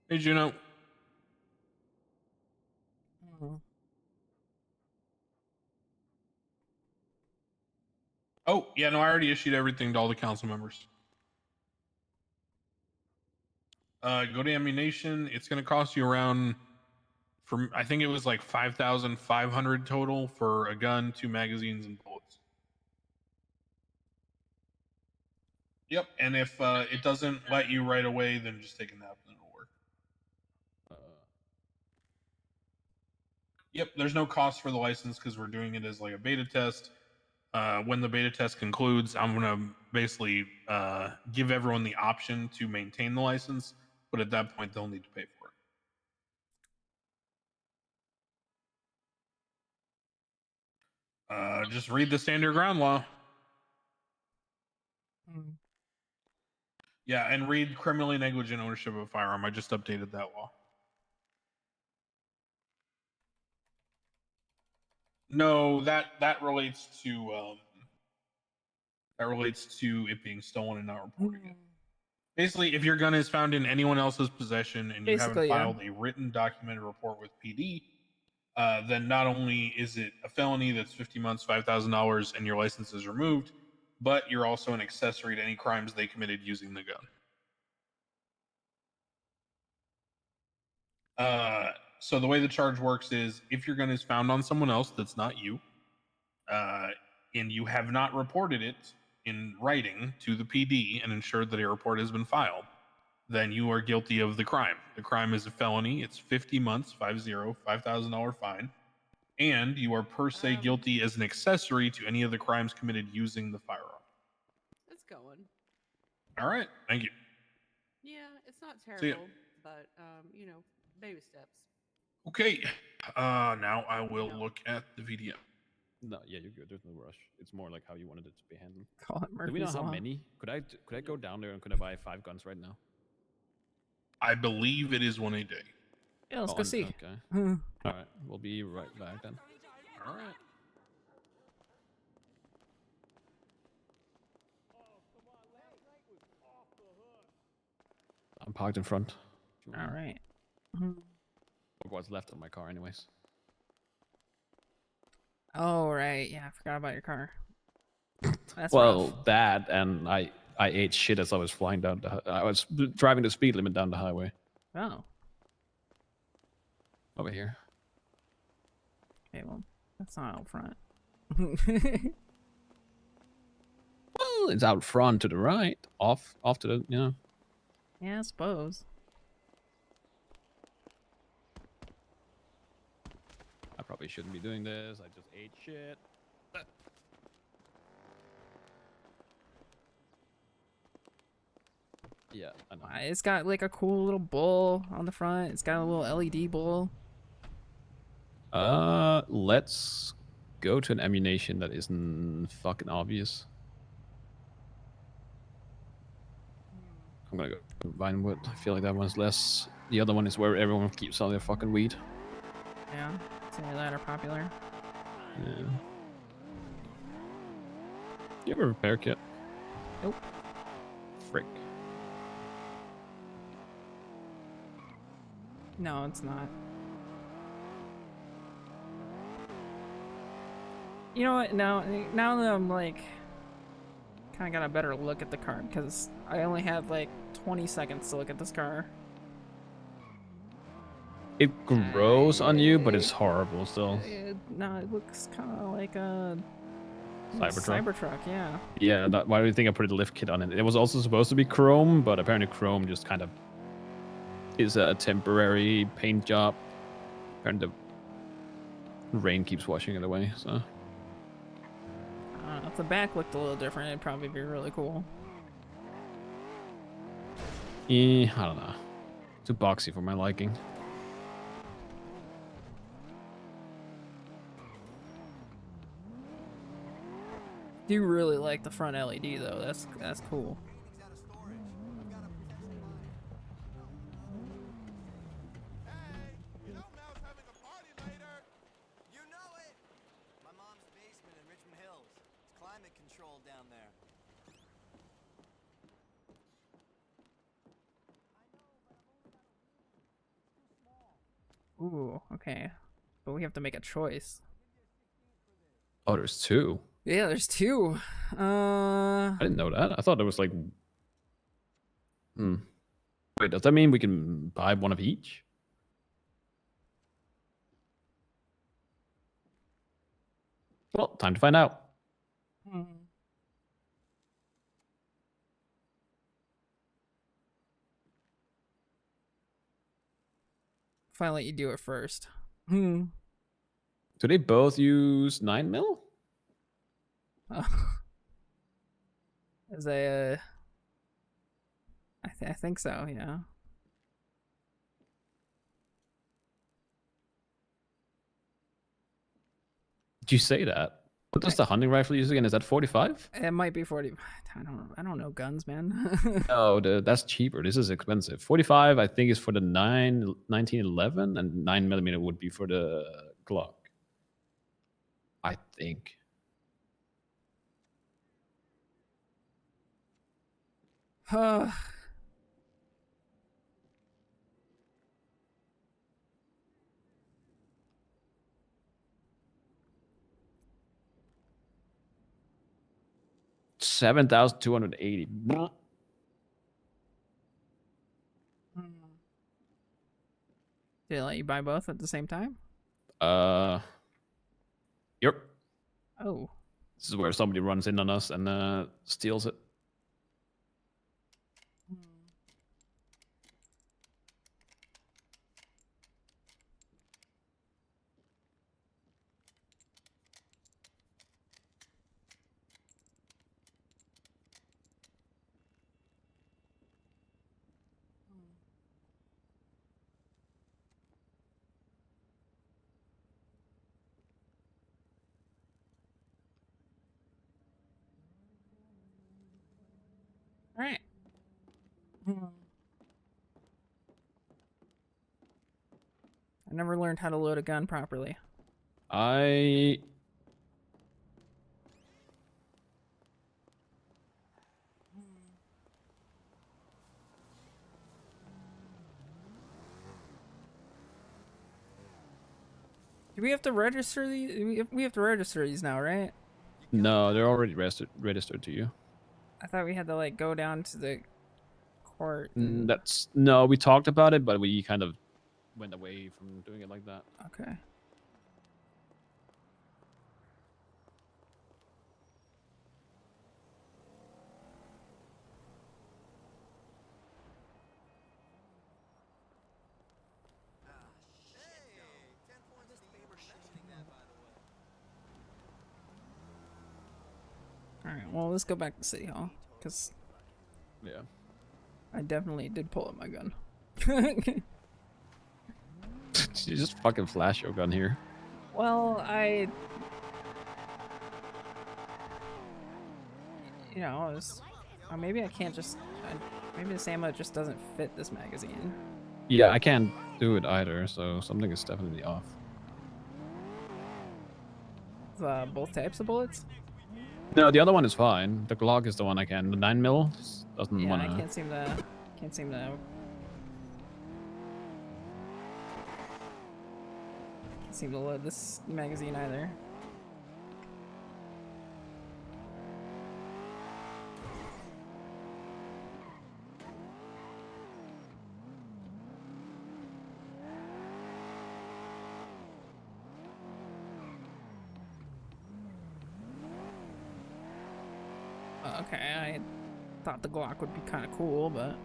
Hey, Juno. Oh, yeah, no, I already issued everything to all the council members. Go to ammunition. It's going to cost you around, I think it was like 5,500 total for a gun, 2 magazines, and bullets. Yep, and if it doesn't let you right away, then just take a nap and it'll work. Yep, there's no cost for the license because we're doing it as like a beta test. When the beta test concludes, I'm going to basically give everyone the option to maintain the license, but at that point, they'll need to pay for it. Just read the standard ground law. Yeah, and read criminally negligent ownership of a firearm. I just updated that law. No, that relates to it being stolen and not reporting it. Basically, if your gun is found in anyone else's possession and you haven't filed a written documented report with PD, then not only is it a felony that's 50 months, $5,000, and your license is removed, but you're also an accessory to any crimes they committed using the gun. So the way the charge works is if your gun is found on someone else that's not you, and you have not reported it in writing to the PD and ensured that a report has been filed, then you are guilty of the crime. The crime is a felony. It's 50 months, $5,000 fine. And you are per se guilty as an accessory to any of the crimes committed using the firearm. It's going. All right. Thank you. Yeah, it's not See ya. terrible, but you know, baby steps. Okay. Now I will look at the VDM. No, yeah, you're good. There's no rush. It's more like how you wanted it to be handled. Call it Do we know Murphy's how Law. many? Could I go down there and could I buy 5 guns right now? I believe it is 1 a day. Yeah, let's go see. Okay. Hmm. All right, we'll be right back then. All right. I'm parked in front. All right. Or what's left of my car, anyways. Oh right, yeah, I forgot about your car. That's well, rough. that and I ate shit as I was flying down I was driving the speed limit down the highway. Oh. Over here. Okay, well, that's not out front. Well, it's out front to the right, off to the, you know. Yeah, I suppose. I probably shouldn't be doing this. I just ate shit. Yeah, I know. It's got like a cool little bull on the front. It's got a little LED bull. Let's go to an ammunition that isn't fucking obvious. I'm gonna go to Vinewood. I feel like that one's less. The other one is where everyone keeps all their fucking weed. Yeah, some of that are popular. Yeah. You have a repair kit? Nope. Frick. No, it's not. You know what? Now that I'm like, kind of got a better look at the car because I only had like 20 seconds to look at this car. It grows on you, but it's horrible still. No, it looks kind of like a Cybertruck. Cybertruck, yeah. Yeah, why do you think I put a lift kit on it? It was also supposed to be chrome, but apparently chrome just kind of is a temporary paint job. Apparently the rain keeps washing it away, so. If the back looked a little different, it'd probably be really cool. I don't know. Too boxy for my liking. Do really like the front LED though. That's cool. Ooh, okay. But we have to make a choice. Oh, there's two. Yeah, there's two. I didn't know that. I thought there was like. Wait, does that mean we can buy one of each? Well, time to find out. If I let you do it first. Do they both use 9mm? As I think so, yeah. Did you say that? What does the hunting rifle use again? Is that 45? It might be 40. I don't know guns, man. No, that's cheaper. This is expensive. 45, I think, is for the 1911, and 9mm would be for the Glock. I think. $7,280. Did they let you buy both at the same time? Yep. Oh. This is where somebody runs in on us and steals it. All right. I never learned how to load a gun properly. Do we have to register these? We have to register these now, right? No, they're already registered to you. I thought we had to like go down to the court. No, we talked about it, but we kind of went away from doing it like that. Okay. All right. Well, let's go back to City Hall, cause. Yeah. I definitely did pull up my gun. You just fucking flash your gun here. Well, you know, or maybe I can't just, maybe this ammo just doesn't fit this magazine. Yeah, I can't do it either, so something is definitely off. Both types of bullets? No, the other one is fine. The Glock is the one I can. The 9mm doesn't Yeah, want I to. can't seem to load this magazine either. Okay, I thought the Glock would be kind of cool, but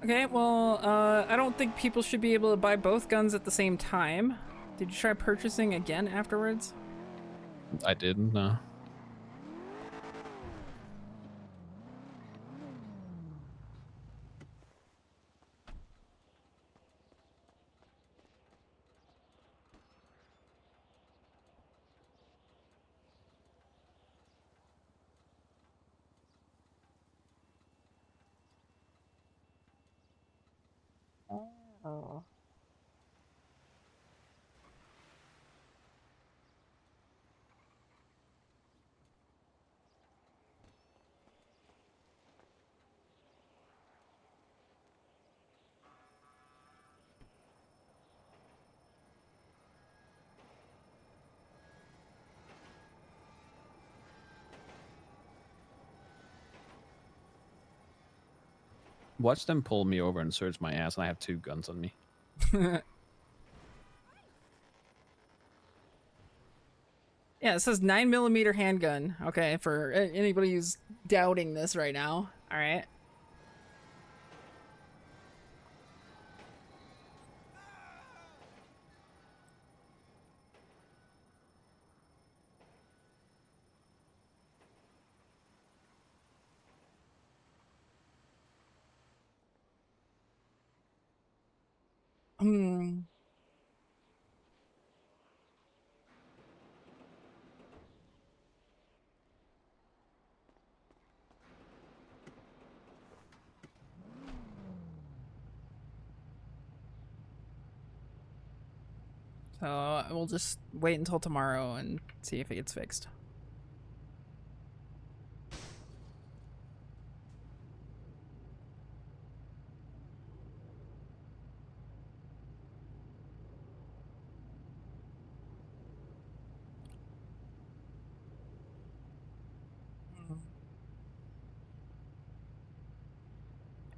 okay, well, I don't think people should be able to buy both guns at the same time. Did you try purchasing again afterwards? I didn't, no. Oh. Watch them pull me over and search my ass, and I have 2 guns on me. Yeah, it says 9mm handgun. Okay, for anybody who's doubting this right now. All right. Hmm. So we'll just wait until tomorrow and see if it gets fixed.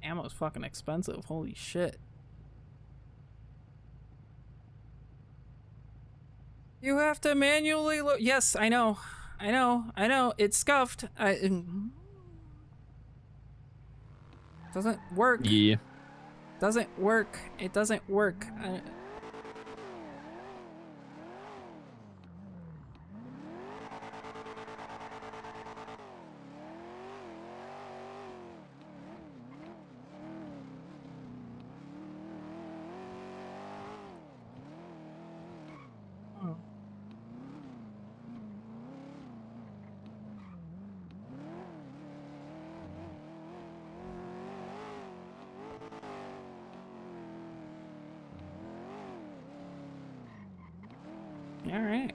Ammo's fucking expensive. Holy shit. You have to manually load. Yes, I know. I know. It's scuffed. Doesn't work. Yeah. Doesn't work. It doesn't work. All right.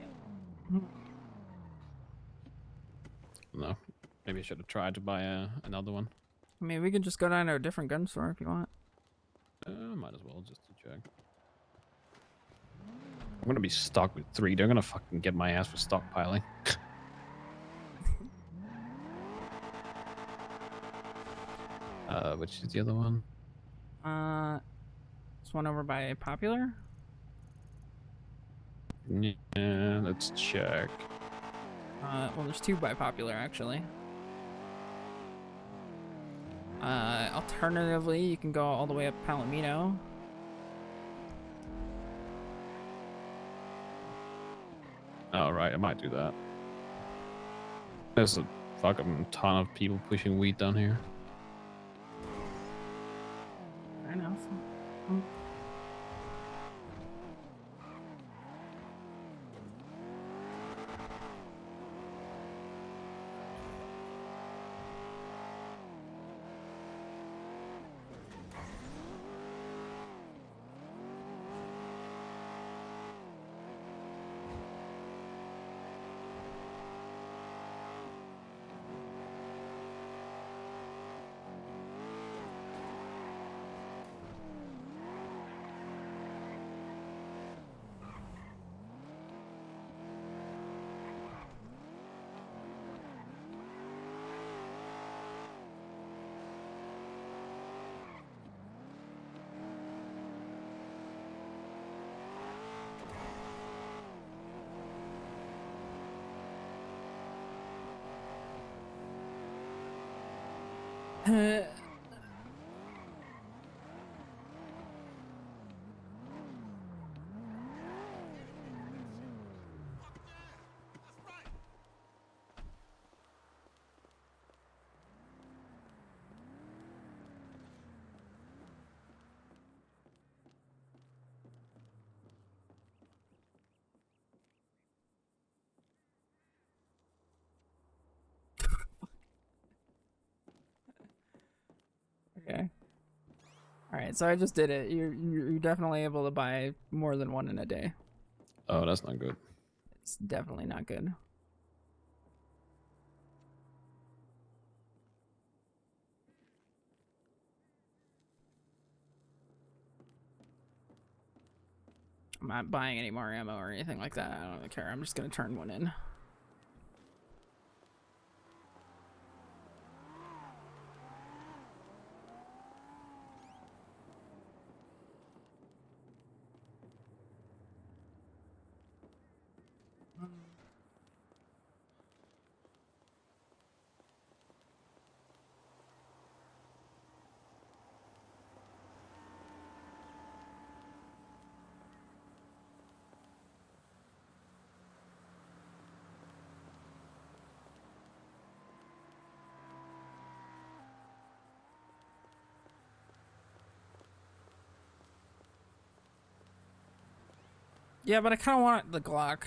No. Maybe I should have tried to buy another one. I mean, we can just go down to a different gun store if you want. Might as well, just to check. I'm gonna be stuck with 3. They're gonna fucking get my ass for stockpiling. Which is the other one? This one over by Popular? Yeah, let's check. Well, there's 2 by Popular, actually. Alternatively, you can go all the way up Palomino. Oh, right. I might do that. There's a fucking ton of people pushing weed down here. Fair enough. Okay. All right, so I just did it. You're definitely able to buy more than one in a day. Oh, that's not good. It's definitely not good. I'm not buying any more ammo or anything like that. I don't really care. I'm just gonna turn one in. Yeah, but I kind of want the Glock.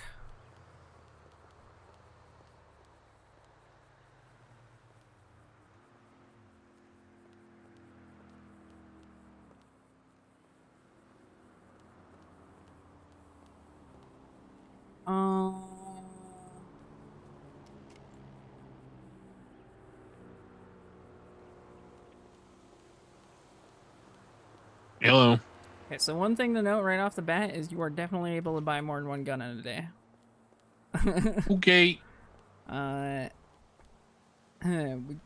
Hello. Okay, so one thing to note right off the bat is you are definitely able to buy more than one gun in a day. Okay. We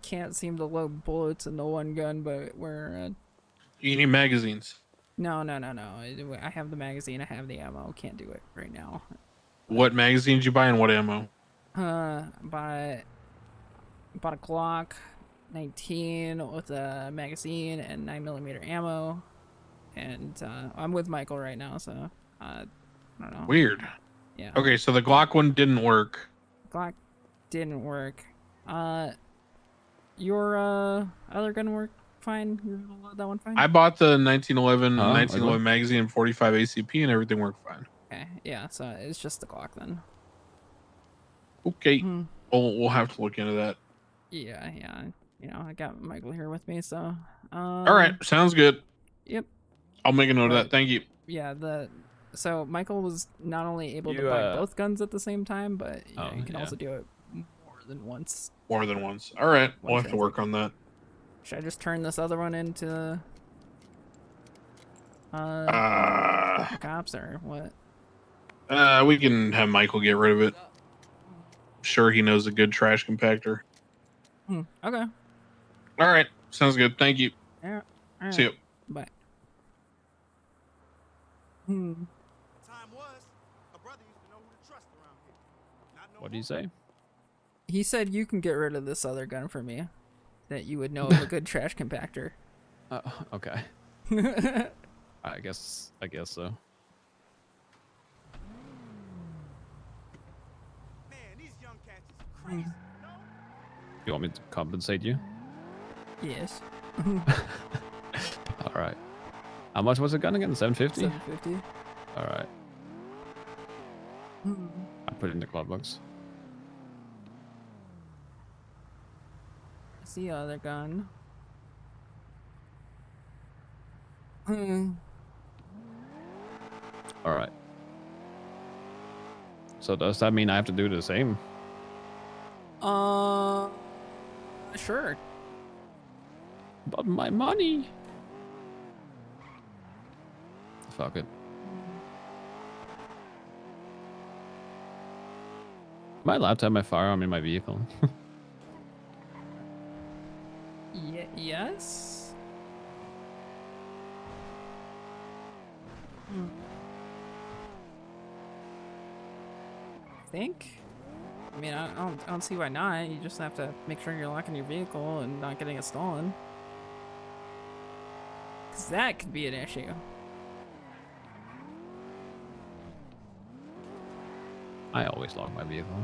can't seem to load bullets in the one gun, but we're You need magazines. no. I have the magazine. I have the ammo. Can't do it right now. What magazines you buy and what ammo? Bought a Glock 19 with a magazine and 9mm ammo, and I'm with Michael right now, so I don't know. Weird. Yeah. Okay, so the Glock one didn't work. Glock didn't work. Your other gun worked fine. You were able to load that one fine. I bought the 1911 Huh? 1911 magazine and 45 ACP and everything worked fine. Okay, yeah. So it's just the Glock then. Okay. We'll have to look into that. Yeah. You know, I got Michael here with me, so. All right, sounds good. Yep. I'll make a note of that. Thank you. Yeah, so Michael was not only able to You, buy both guns at the same time, but you, know, Oh, you can yeah. also do it more than once. More than once. All right, One we'll have to work on that. Should I just turn this other one into cops or what? We can have Michael get rid of it. Sure, he knows a good trash compactor. Okay. All right, sounds good. Thank you. Yeah. All right. See you. Bye. What do you say? He said you can get rid of this other gun for me. That you would know of a good trash compactor. Okay. I guess so. You want me to compensate you? Yes. All right. How much was the gun again? 750? 750. All right. I put it in the club box. What's the other gun? All right. So does that mean I have to do the same? Sure. But my money. Fuck it. Am I allowed to have my firearm in my vehicle? Yes. I think. I mean, I don't see why not. You just have to make sure you're locking your vehicle and not getting it stolen. Because that could be an issue. I always lock my vehicle.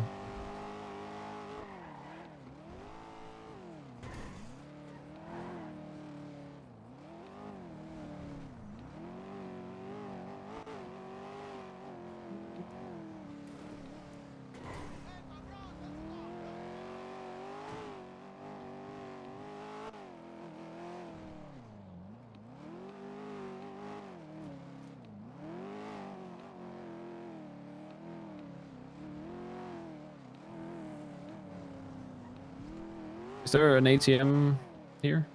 Is there an ATM here?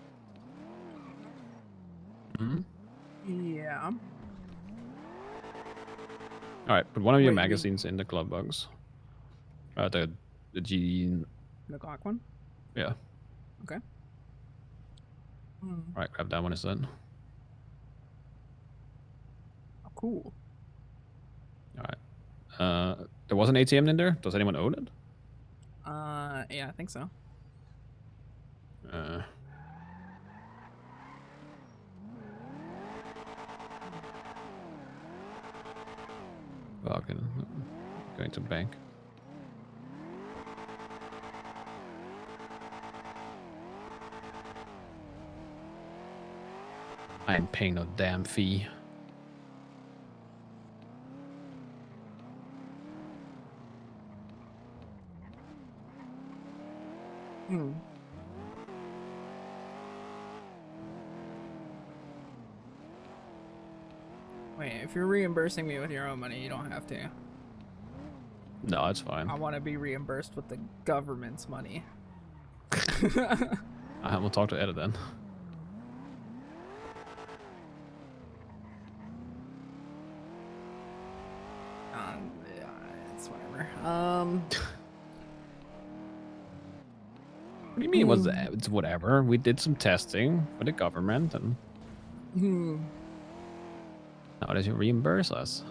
Hmm? Yeah. All right, put one of your Wait, you mean- magazines in the glove box. The G. The Glock one? Yeah. Okay. All right, grab that one instead. Oh, cool. All right. There was an ATM in there. Does anyone own it? Yeah, I think so. Fucking going to bank. I ain't paying no damn fee. Wait, if you're reimbursing me with your own money, you don't have to. No, it's fine. I want to be reimbursed with the government's money. I will talk to Ed then. Yeah, it's whatever. What do you mean? Was it's whatever? We did some testing for the government, and now does you reimburse us?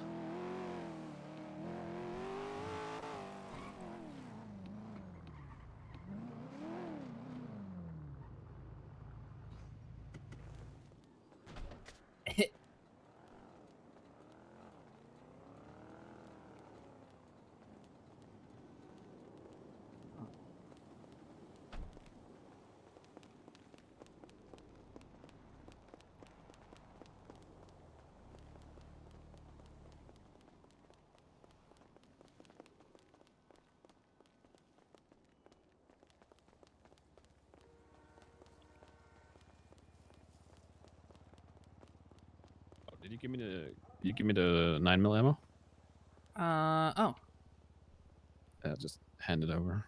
Did you give me the? Did you give me the 9mm ammo? Oh. Just hand it over.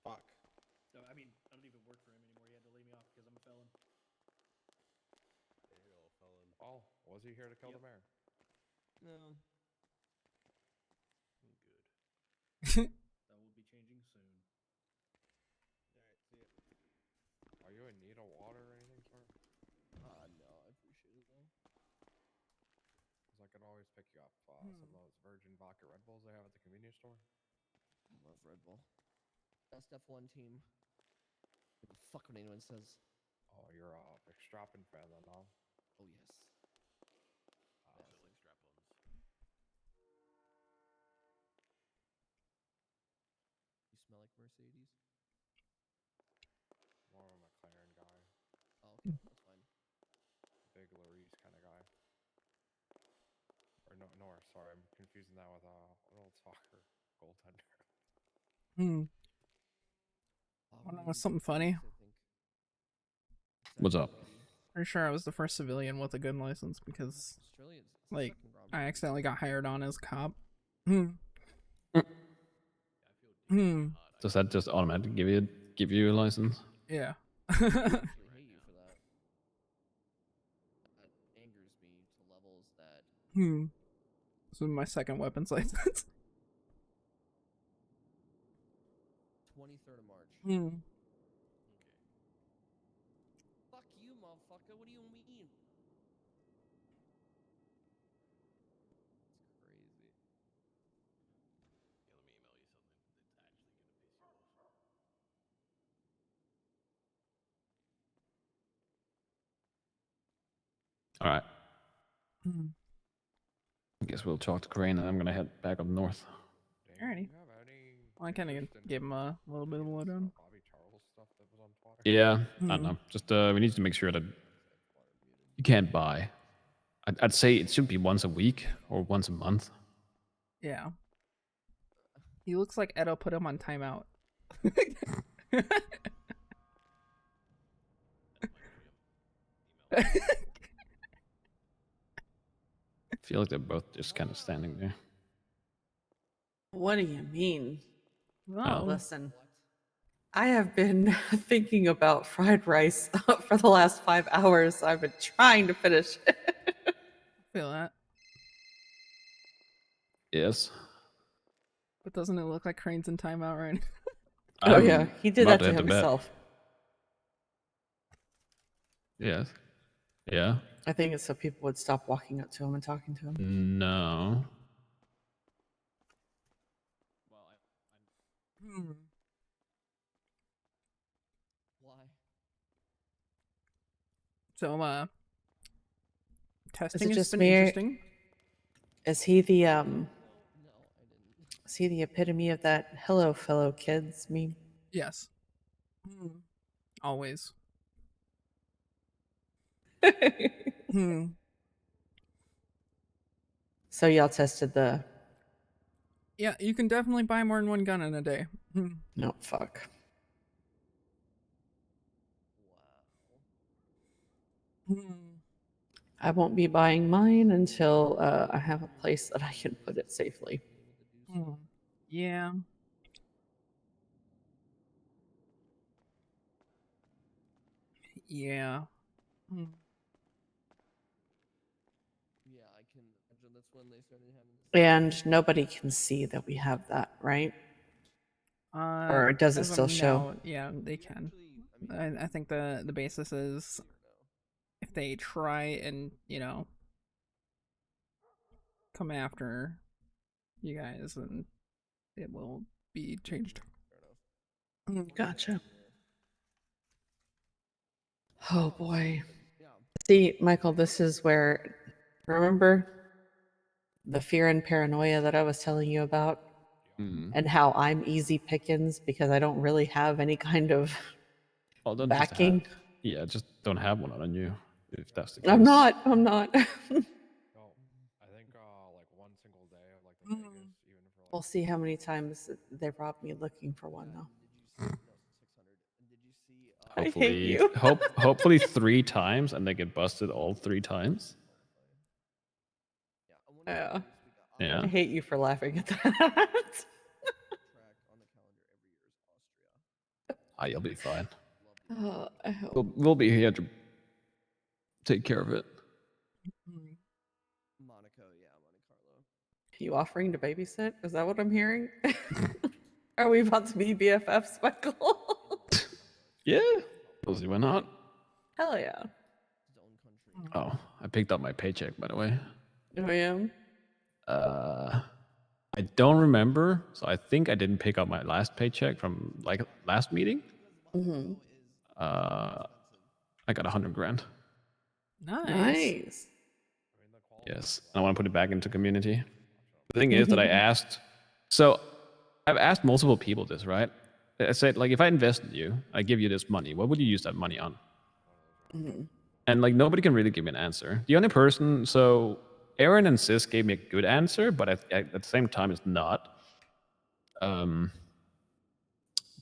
Fuck. So, I mean, I don't even work for him anymore. He had to lay me off because I'm a felon. Oh, was he here to kill the mayor? No. Good. That will be changing soon. Alright, see ya. Are you in need of water or anything, sir? pick you up some of those virgin vodka Red Bulls they have at the convenience store. I love Red Bull. Best F1 team. Fuck what anyone says. Oh, you're a Verstappen fan then, huh? Oh yes. You smell like Mercedes? More of a McLaren guy. Oh, okay, that's fine. Big Larice kind of guy. Or no, sorry, I'm confusing that with an old soccer goaltender. Wanna know something funny? What's up? Pretty sure I was the first civilian with a gun license because, like, I accidentally got hired on as a cop. Does that just automatically give you a license? Yeah. I hate you for that. That angers me to levels that. This is my second weapons license. 23rd of March. Fuck you, motherfucker. What do you mean? It's crazy. All right. I guess we'll talk to Crane, and I'm gonna head back up north. Alrighty. Well, I kind of gave him a little bit of a lowdown. Yeah, I don't know. Just we need to make sure that you can't buy. I'd say it should be once a week or once a month. Yeah. He looks like Edo put him on timeout. I feel like they're both just kind of standing there. What do you mean? Oh. Listen, I have been thinking about fried rice for the last 5 hours. I've been trying to finish it. Feel that. Yes. But doesn't it look like Crane's in timeout right now? Oh yeah, he did that to himself. Yes. Yeah. I think it's so people would stop walking up to him and talking to him. No. Why? So, testing Is it has just been me? interesting. Is he the Is he the epitome of that "hello, fellow kids" meme? Yes. Always. So y'all tested the. Yeah, you can definitely buy more than one gun in a day. No, fuck. I won't be buying mine until I have a place that I can put it safely. Yeah. Yeah. Yeah, I can imagine that's when they started having this. And nobody can see that we have that, right? Or does it as of still show? now, yeah, they can. I think the basis is if they try and, come after you guys, then it will be changed. Gotcha. Oh boy. See, Michael, this is where, remember the fear and paranoia that I was telling you about? And how I'm easy pickings because I don't really have any kind of Well, don't backing. just don't have one on you, if that's the case. I'm not. I think like one single day of like the Vegas, even for We'll see how many times they rob me looking for one, though. I hate you. Hopefully 3 times, and they get busted all 3 times. Yeah. Yeah. I hate you for laughing at that. You'll be fine. I hope. We'll be here to take care of it. Monaco, yeah, Monte Carlo. You offering to babysit? Is that what I'm hearing? Are we about to be BFFs, Michael? Yeah. We'll see why not. Hell yeah. Oh, I picked up my paycheck, by the way. Oh, yeah? I don't remember, so I think I didn't pick up my last paycheck from like last meeting. Mm-hmm. I got 100 grand. Nice. Yes, I want to put it back into community. The thing is that I asked, so I've asked multiple people this, right? I said, like, if I invest in you, I give you this money, what would you use that money on? Mm-hmm. And like nobody can really give me an answer. The only person, so Aaron and Sis gave me a good answer, but at the same time, it's not.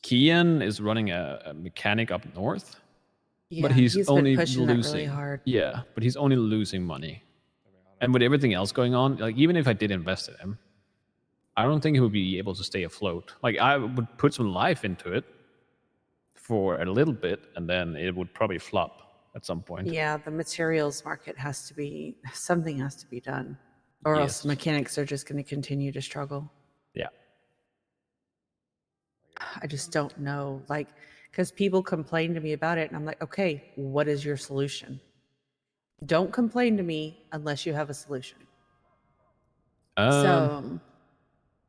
Kian is running a mechanic up north, but Yeah, he's he's been only pushing that really losing. hard. Yeah, but he's only losing money. And with everything else going on, like even if I did invest in him, I don't think he would be able to stay afloat. Like I would put some life into it for a little bit, and then it would probably flop at some point. Yeah, the materials market has to be, something has to be done, or else mechanics are just going to continue to struggle. Yeah. I just don't know, like, because people complain to me about it, and I'm like, okay, what is your solution? Don't complain to me unless you have a solution. So,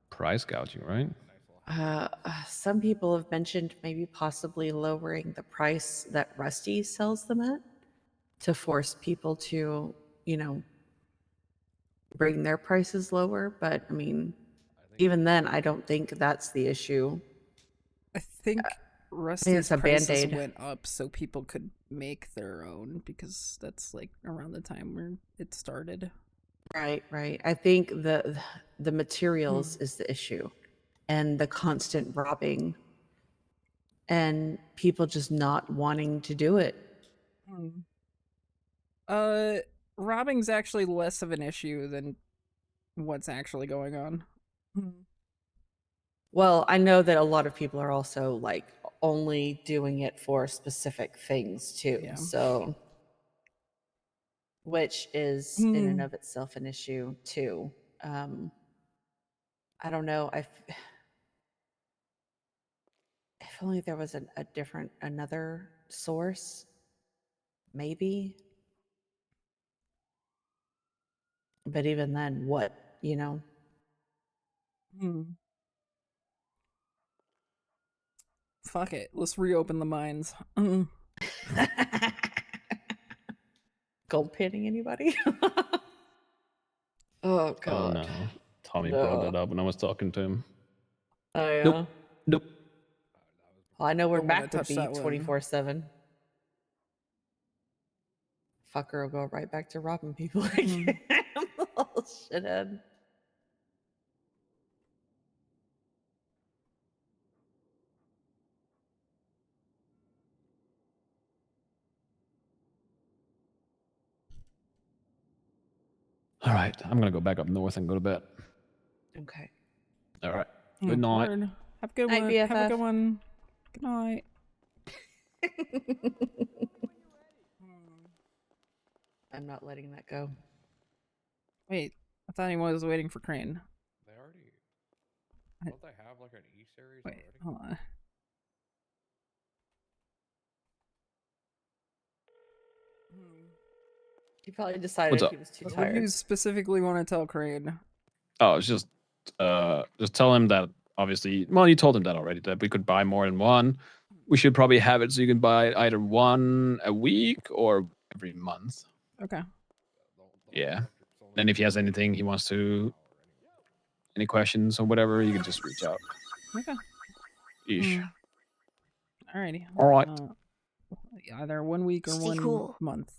price gouging, right? some people have mentioned maybe possibly lowering the price that Rusty sells them at to force people to, you know, bring their prices lower. But I mean, even then, I don't think that's the issue. I think Rusty's it's a prices Band-Aid. went up so people could make their own, because that's like around the time where it started. Right, right. I think the materials is the issue, and the constant robbing, and people just not wanting to do it. Robbing's actually less of an issue than what's actually going on. Well, I know that a lot of people are also like only doing it for specific things too. Yeah. So, which is in and of itself an issue too. I don't know. If only there was another source, maybe. But even then, what, you know? Fuck it. Let's reopen the mines. Gold panning anybody? Oh, God. Oh no. Tommy brought that up when I was talking to him. Oh, yeah. Nope. Nope. Well, I know where Don't wanna Mac would touch be that one. 24/7. Fucker will go right back to robbing people again. Oh, shithead. All right, I'm gonna go back up north and go to bed. Okay. All right. Good night. Word. Have a good Night, one. BFF. Have a good one. Good night. I'm not letting that go. Wait, I thought he was waiting for Crane. They already. Don't they have like an E series? Wait, hold on. He probably decided What's up? he was too What do you tired. specifically want to tell Crane? Oh, it's just tell him that obviously. Well, you told him that already, that we could buy more than one. We should probably have it so you can buy either one a week or every month. Okay. Yeah. And if he has anything he wants to, any questions or whatever, you can just reach out. Okay. Ish. Alrighty. All right. Either 1 week or Stay 1 cool. month.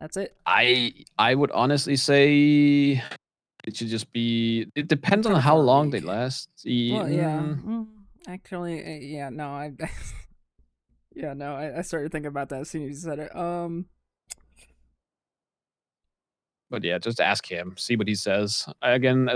That's it. I would honestly say it should just be. It depends on how long they last. Well, yeah. Actually, yeah. No, yeah, no. I started thinking about that as soon as you said it. But yeah, just ask him, see what he says. Again,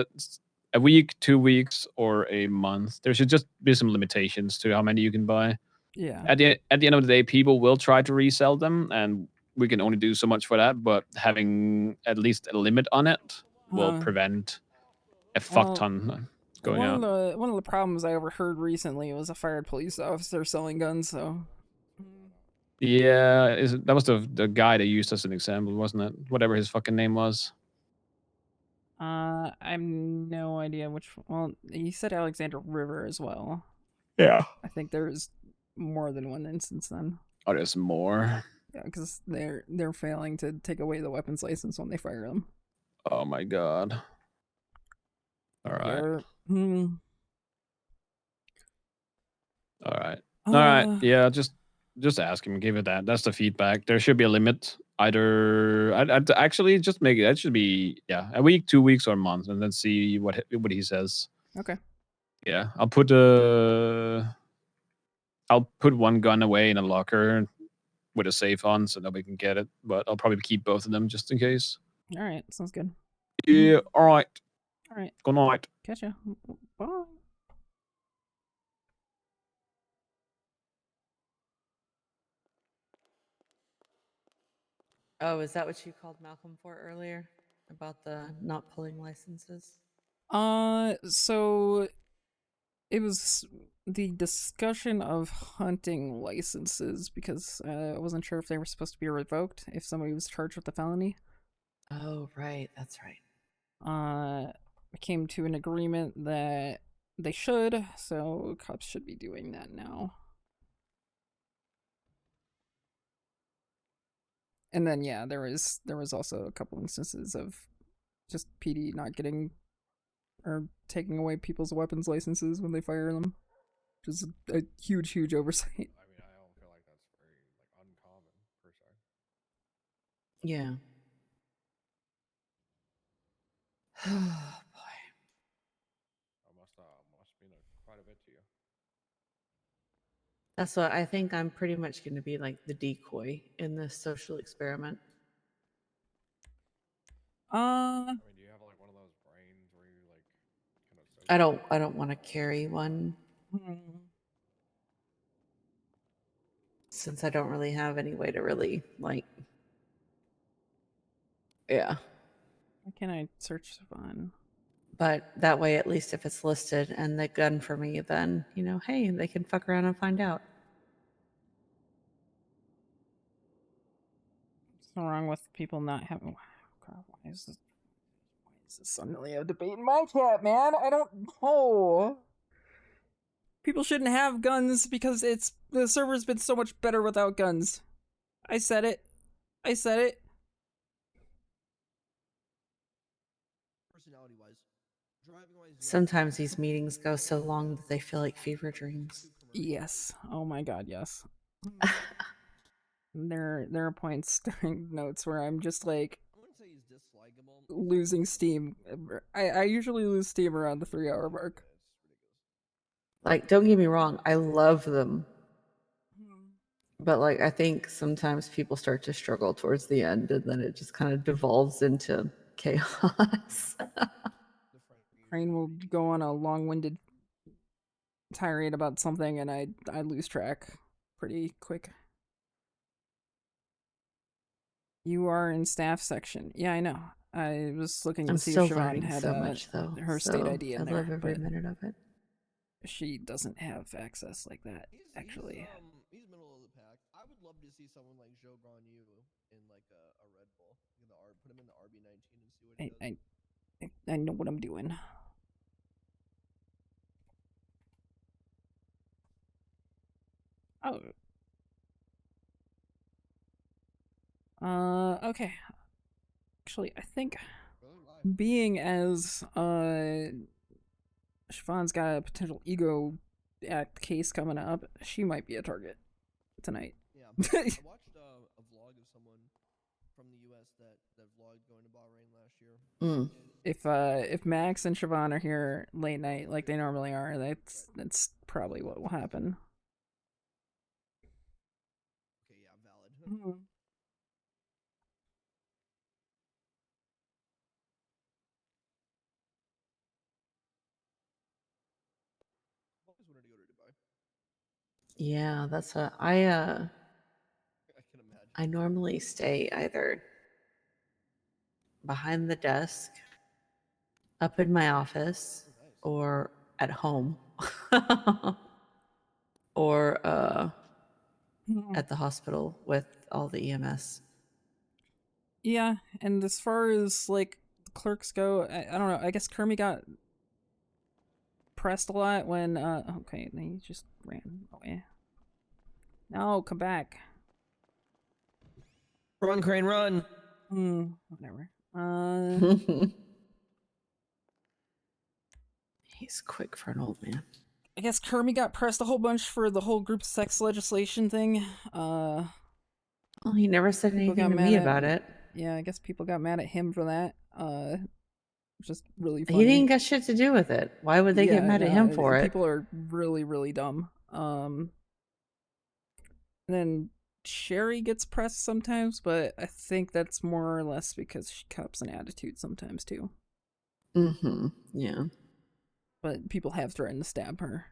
a week, 2 weeks, or a month. There should just be some limitations to how many you can buy. Yeah. At the end of the day, people will try to resell them, and we can only do so much for that. But having at least a limit on it will prevent a fuck ton going out. One of the problems I overheard recently was a fired police officer selling guns. So. Yeah, that was the guy they used as an example, wasn't it? Whatever his fucking name was. I have no idea which. Well, you said Alexander River as well. Yeah. I think there's more than one instance then. Oh, there's more. Yeah, because they're failing to take away the weapons license when they fire them. Oh my god. All right. All right. All right. Yeah, just ask him. Give it that. That's the feedback. There should be a limit. Either I'd actually just make it. That should be a week, 2 weeks, or a month, and then see what he says. Okay. Yeah, I'll put one gun away in a locker with a safe on so nobody can get it. But I'll probably keep both of them just in case. All right. Sounds good. Yeah. All right. All right. Good night. Catch ya. Bye. Oh, is that what you called Malcolm for earlier? About the not pulling licenses? So it was the discussion of hunting licenses because I wasn't sure if they were supposed to be revoked if somebody was charged with a felony. Oh, right. That's right. I came to an agreement that they should, so cops should be doing that now. And then yeah, there was also a couple instances of just PD not getting or taking away people's weapons licenses when they fire them, which is a huge oversight. I mean, I don't feel like that's very uncommon per se. Yeah. Oh boy. Must mean quite a bit to you. That's what I think. I'm pretty much going to be like the decoy in this social experiment. I mean, do you have like one of those brains where you like kind of? I don't want to carry one. Since I don't really have any way to really like. Yeah. Why can't I search on? But that way, at least if it's listed and the gun for me, then, hey, they can fuck around and find out. What's wrong with people not having... Oh, God, why is this suddenly a debate in my chat, man? I don't know. People shouldn't have guns because the server's been so much better without guns. I said it. Sometimes these meetings go so long that they feel like fever dreams. Yes. Oh my god, yes. There are points during notes where I'm just like losing steam. I usually lose steam around the 3-hour mark. Like, don't get me wrong, I love them. But like, I think sometimes people start to struggle towards the end, and then it just kind of devolves into chaos. Crane will go on a long-winded tirade about something, and I lose track pretty quick. You are in staff section. Yeah, I know. I was looking to see if Siobhan had so much, though, her state ID in there. I love every minute of it. She doesn't have access like that, actually. He's middle of the pack. I would love to see someone like Joe Granu in like a Red Bull. Put him in the RB19 and see what he does. I know what I'm doing. Oh. Okay. Actually, I think being as Siobhan's got a potential ego act case coming up, she might be a target tonight. Yeah. I watched a vlog of someone from the US that vlogged going to Bahrain last year. If Max and Siobhan are here late night like they normally are, that's probably what will happen. Okay, yeah, valid. Yeah, that's I normally stay either behind the desk, up in my office, or at home, or at the hospital with all the EMS. Yeah, and as far as like clerks go, I don't know. I guess Kermie got pressed a lot when okay, he just ran away. No, come back. Run, Crane, run. Whatever. He's quick for an old man. I guess Kermie got pressed a whole bunch for the whole group sex legislation thing. Well, he never said people anything got to me mad about it. Yeah, I guess people got mad at him for that. Just really funny. He didn't got shit to do with it. Why would they get mad at him for it? People are really dumb. Then Sherry gets pressed sometimes, but I think that's more or less because she cops an attitude sometimes too. Mm-hmm. Yeah. But people have threatened to stab her.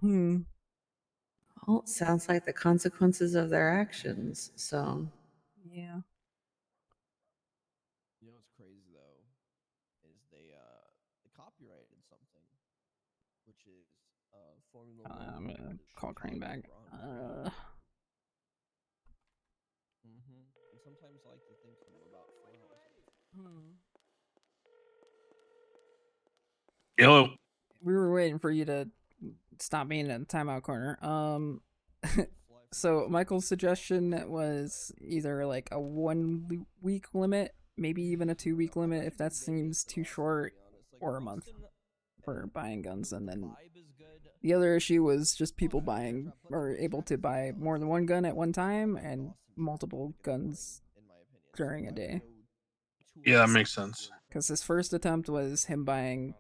Well, it sounds like the consequences of their actions. So. Yeah. You know what's crazy though is they copyrighted something, which is Formula One. I'm gonna call Crane back. And sometimes I like to think more about Forza. Hello. We were waiting for you to stop being in the timeout corner. So Michael's suggestion was either like a 1 week limit, maybe even a 2 week limit if that seems too short, or a month for buying guns. And then the other issue was just people buying or able to buy more than one gun at one time and multiple guns during a day. Yeah, that makes sense. Because his first attempt was him buying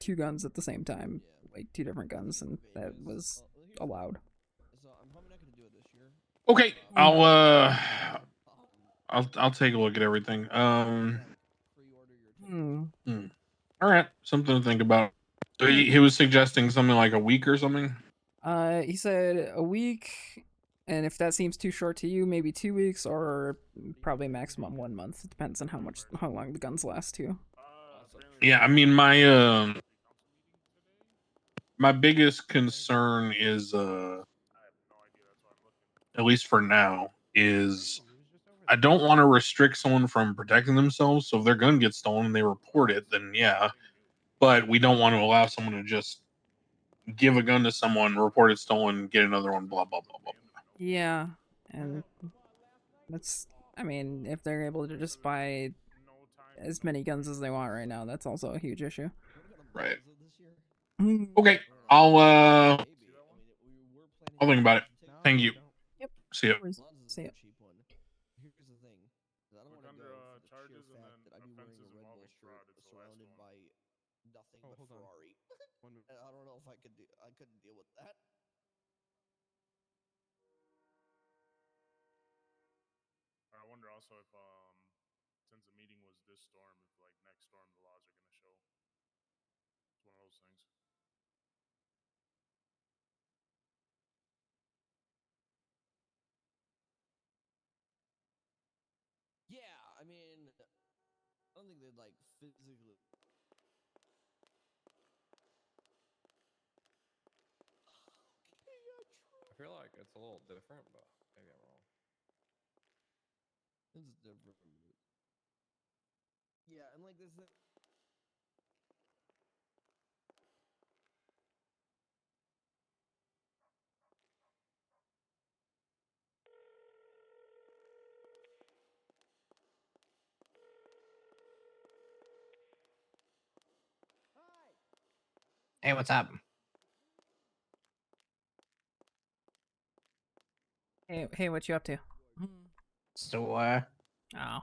2 guns at the same time, like 2 different guns, and that was allowed. Okay, I'll take a look at everything. All right, something to think about. So he was suggesting something like a week or something. He said a week, and if that seems too short to you, maybe 2 weeks, or probably maximum 1 month. It depends on how long the guns last too. Yeah, I mean my biggest concern is at least for now is I don't want to restrict someone from protecting themselves. So if their gun gets stolen and they report it, then yeah. But we don't want to allow someone to just give a gun to someone, report it stolen, get another one, blah blah blah blah. Yeah, and that's, I mean, if they're able to just buy as many guns as they want right now, that's also a huge issue. Right. Okay, I'll think about it. Thank you. Yep. See ya. See ya. Here's the thing. I don't want to go for the sheer fact that I'd be wearing a Red Bull shirt surrounded by nothing but Ferrari. And I don't know if I couldn't deal with that. I wonder also if since the meeting was this storm, if like next storm the laws are gonna show. It's one of those things. Yeah, I mean, I don't think they'd like physically. I feel like it's a little different, but maybe I'm wrong. It's different. Yeah, and like this. Hey, what's up? Hey, what you up to? Store. Oh.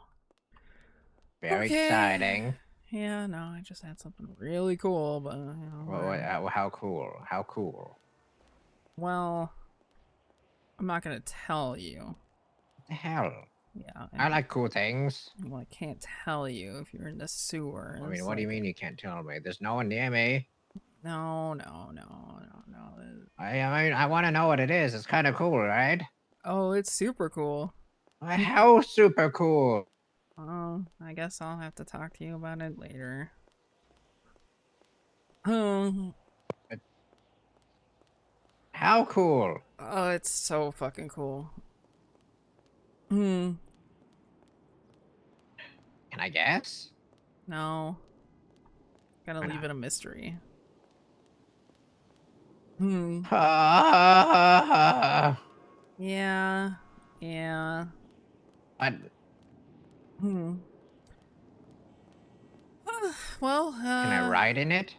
Very Okay. exciting. Yeah, no, I just had something really cool, but you know, How cool? How cool? well, I'm not gonna tell you. What the hell? Yeah, I like cool things. Well, I can't tell you if you're in the sewer. I mean, what do you mean you can't tell me? There's no one near me. No. I mean, I want to know what it is. It's kind of cool, right? Oh, it's super cool. How super cool? Oh, I guess I'll have to talk to you about it later. How cool? Oh, it's so fucking cool. I guess. No. Gotta Why leave not? it a mystery. Yeah. Yeah. What? Well, Can I ride in it?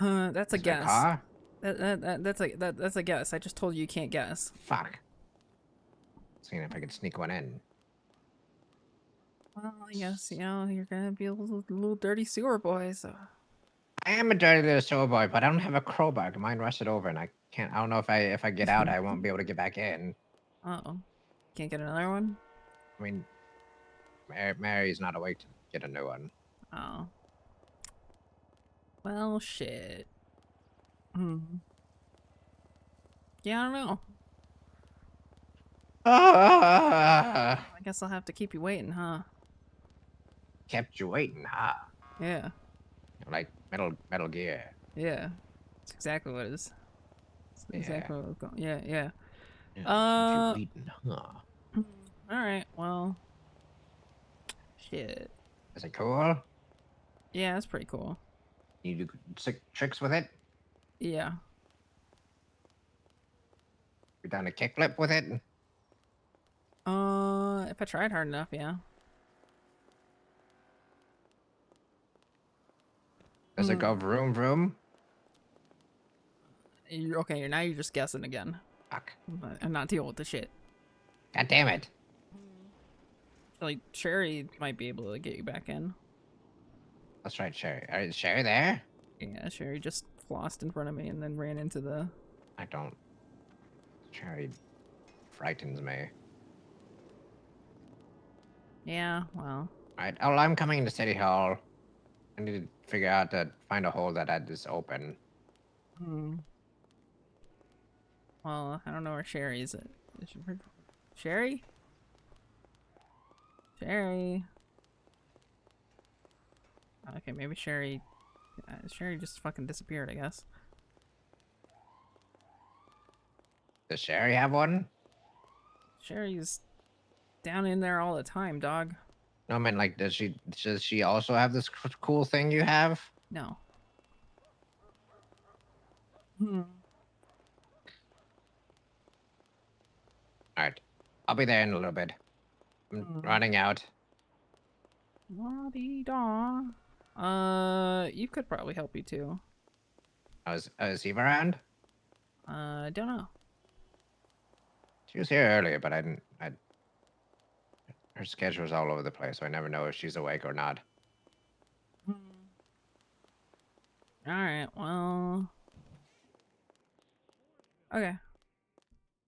That's a Is it a guess. car? That's a guess. I just told you you can't guess. Fuck. Seeing if I could sneak one in. Well, I guess, you know, you're gonna be a little dirty sewer boy, so. I am a dirty little sewer boy, but I don't have a crowbar. Mine rusted over, and I can't. I don't know if I get out, I won't be able to get back in. Uh-oh. Can't get another one? I mean, Mary's not awake to get a new one. Oh. Well, shit. Yeah, I don't know. I guess I'll have to keep you waiting, huh? Kept you waiting, huh? Yeah. Like Metal Gear. Yeah. That's exactly what it is. That's exactly what was going. Yeah, yeah. Kept you waiting, huh? Alright, well. Shit. Is it cool? Yeah, that's pretty cool. You do sick tricks with it? Yeah. You done a kickflip with it? If I tried hard enough, yeah. Does it go vroom vroom? Okay, now you're just guessing again. Fuck. I'm not dealing with the shit. God damn it. Like, Sherry might be able to get you back in. Let's try Sherry. Is Sherry there? Yeah, Sherry just flossed in front of me and then ran into the... I don't... Sherry frightens me. Yeah, well... Alright, oh, I'm coming into City Hall. I need to figure out to find a hole that is open. Well, I don't know where Sherry is. Sherry? Sherry? Okay, maybe Sherry... Sherry just fucking disappeared, I guess. Does Sherry have one? Sherry's down in there all the time, dog. No, I mean, like, does she also have this cool thing you have? No. Alright. I'll be there in a little bit. I'm running out. La-dee-da. You could probably help you too. Is Eve around? I don't know. She was here earlier, but her schedule's all over the place, so I never know if she's awake or not. Alright, well... Okay.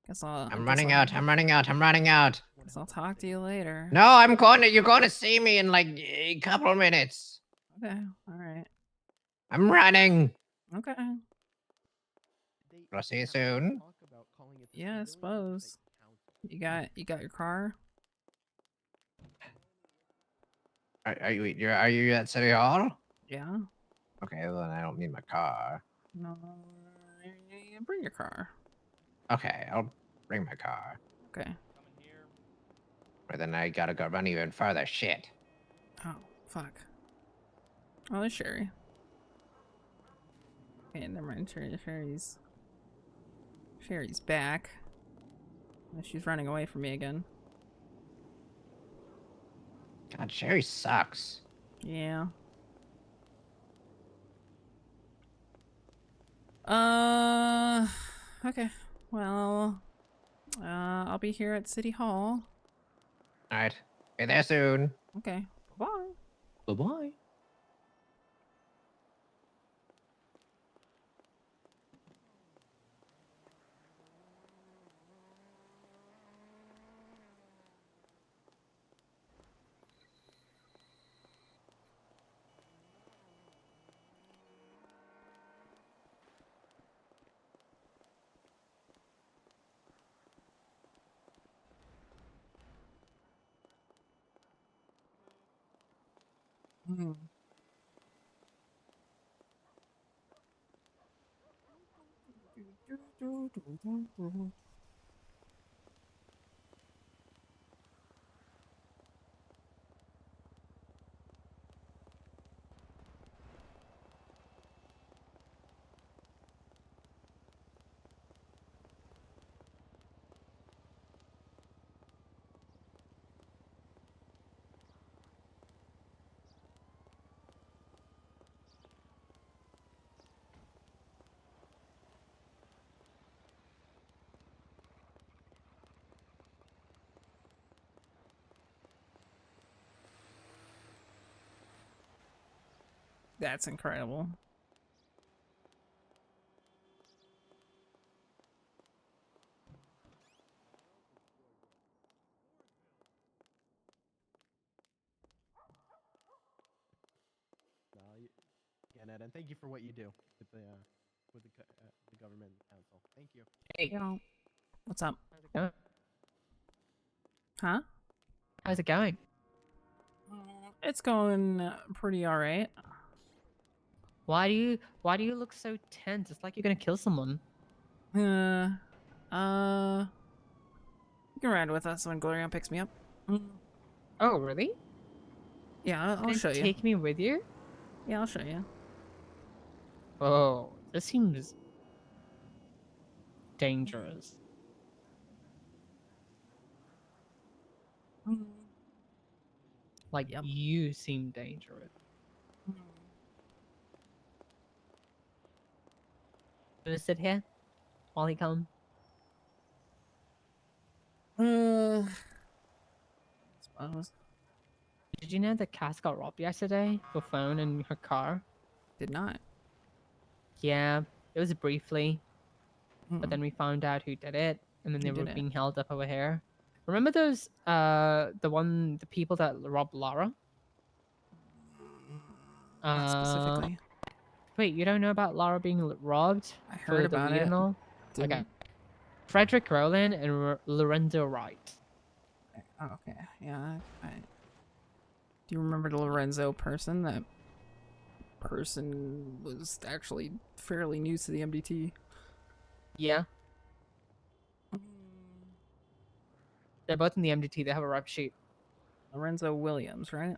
Guess I'm running out. Guess I'll talk to you later. No, you're going to see me in like a couple of minutes. Okay, alright. I'm running. Okay. I'll see you soon. Yeah, I suppose. You got your car? Are you at City Hall? Yeah. Okay, well then I don't need my car. No, bring your car. Okay, I'll bring my car. Okay. But then I gotta go run even further. Shit. Oh, fuck. Oh, there's Sherry. Okay, never mind. Sherry's back. She's running away from me again. God, Sherry sucks. Yeah. Okay. Well, I'll be here at City Hall. All right. Be there soon. Okay. Bye. Bye-bye. That's incredible. Again, Ed, and thank you for what you do with the government council. Thank you. Hey, Yo. What's up? how's it going? Huh? How's it going? It's going pretty alright. Why do you look so tense? It's like you're gonna kill someone. You can ride with us when Glorion picks me up. Oh, really? Yeah, I'll Gonna show you. Take me with you? Yeah, I'll show you. Oh, this seems dangerous. Like, you seem dangerous. Gonna sit here while he comes? Suppose. Did you know that Cass got robbed yesterday? Her phone and her car? Did not. Yeah, it was briefly. But then we found out who did it, and then they Who were did it? being held up over here. Remember those, the people that robbed Lara? Not specifically. Wait, you don't know about Lara being robbed? I For heard the about weed it. and all? Didn't. Okay. Frederick Rowland and Lorenzo Wright. Oh, okay. Yeah. Do you remember the Lorenzo person? That person was actually fairly new to the MDT. Yeah. They're both in the MDT. They have a rep sheet. Lorenzo Williams, right?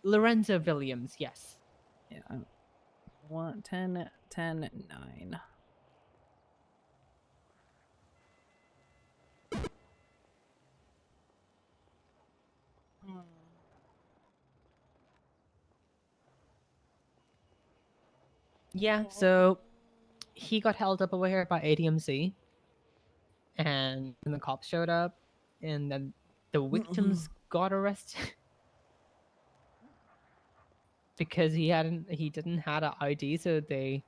Lorenzo Williams, yes. Yeah. 10, 9. Yeah, so he got held up over here by ADMC, and then the cops showed up, and then the victims got arrested because he didn't have an ID, so they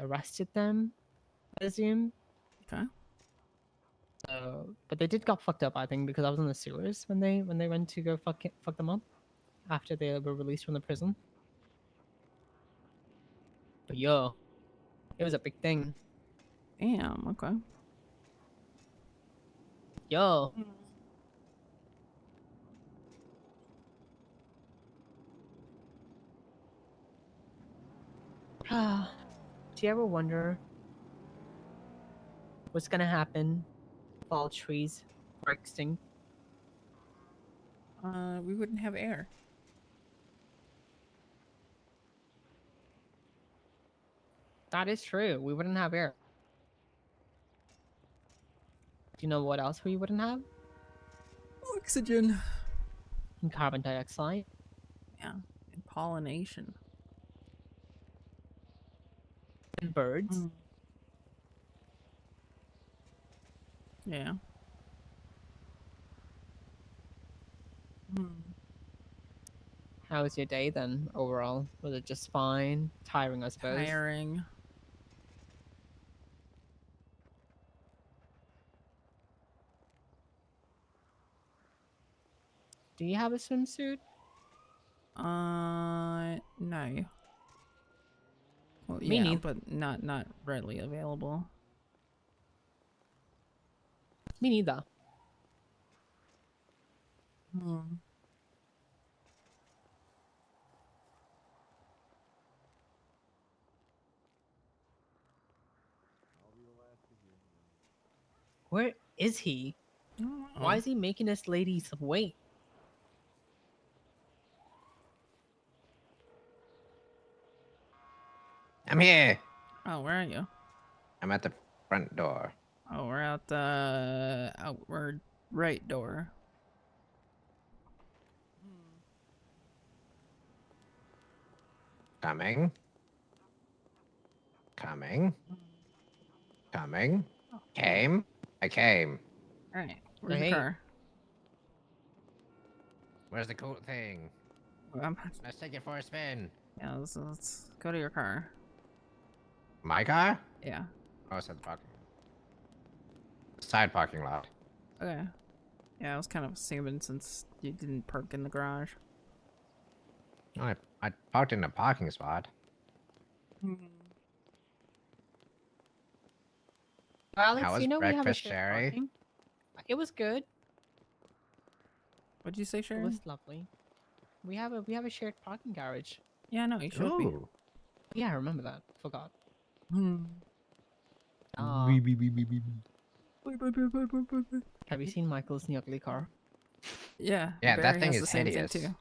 arrested them, I assume. Okay. So, but they did got fucked up, I think, because I was in the sewers when they went to go fuck them up after they were released from the prison. But yo, it was a big thing. Damn. Okay. Yo. Do you ever wonder what's gonna happen if all trees are extinct? We wouldn't have air. That is true. We wouldn't have air. Do you know what else we wouldn't have? Oxygen. And carbon dioxide. Yeah. And pollination. And birds. Yeah. How was your day then, overall? Was it just fine? Tiring, I suppose. Tiring. Do you have a swimsuit? No. Well, Me yeah, neither. but not readily available. Me neither. Where is he? Why is he making this lady wait? I'm here. Oh, where are you? I'm at the front door. Oh, we're out the outward right door. Coming. Coming. Coming. Came. I came. Alright, where's the Hey. car? Where's the cool thing? Let's take it for a spin. Yeah, let's go to your car. My car? Yeah. Oh, it's at the parking. Side parking lot. Okay. Yeah, I was kind of assuming since you didn't park in the garage. I parked in a parking spot. Alex, How was you know we have a breakfast, shared Sherry? parking. It was good. What'd you say, It Sharon? was lovely. We have a shared parking garage. Yeah, no, you should be. Ooh. Yeah, I remember that. Forgot. Have you seen Michael's new ugly car? Yeah. Yeah, that Barry thing has is the same hideous. thing too.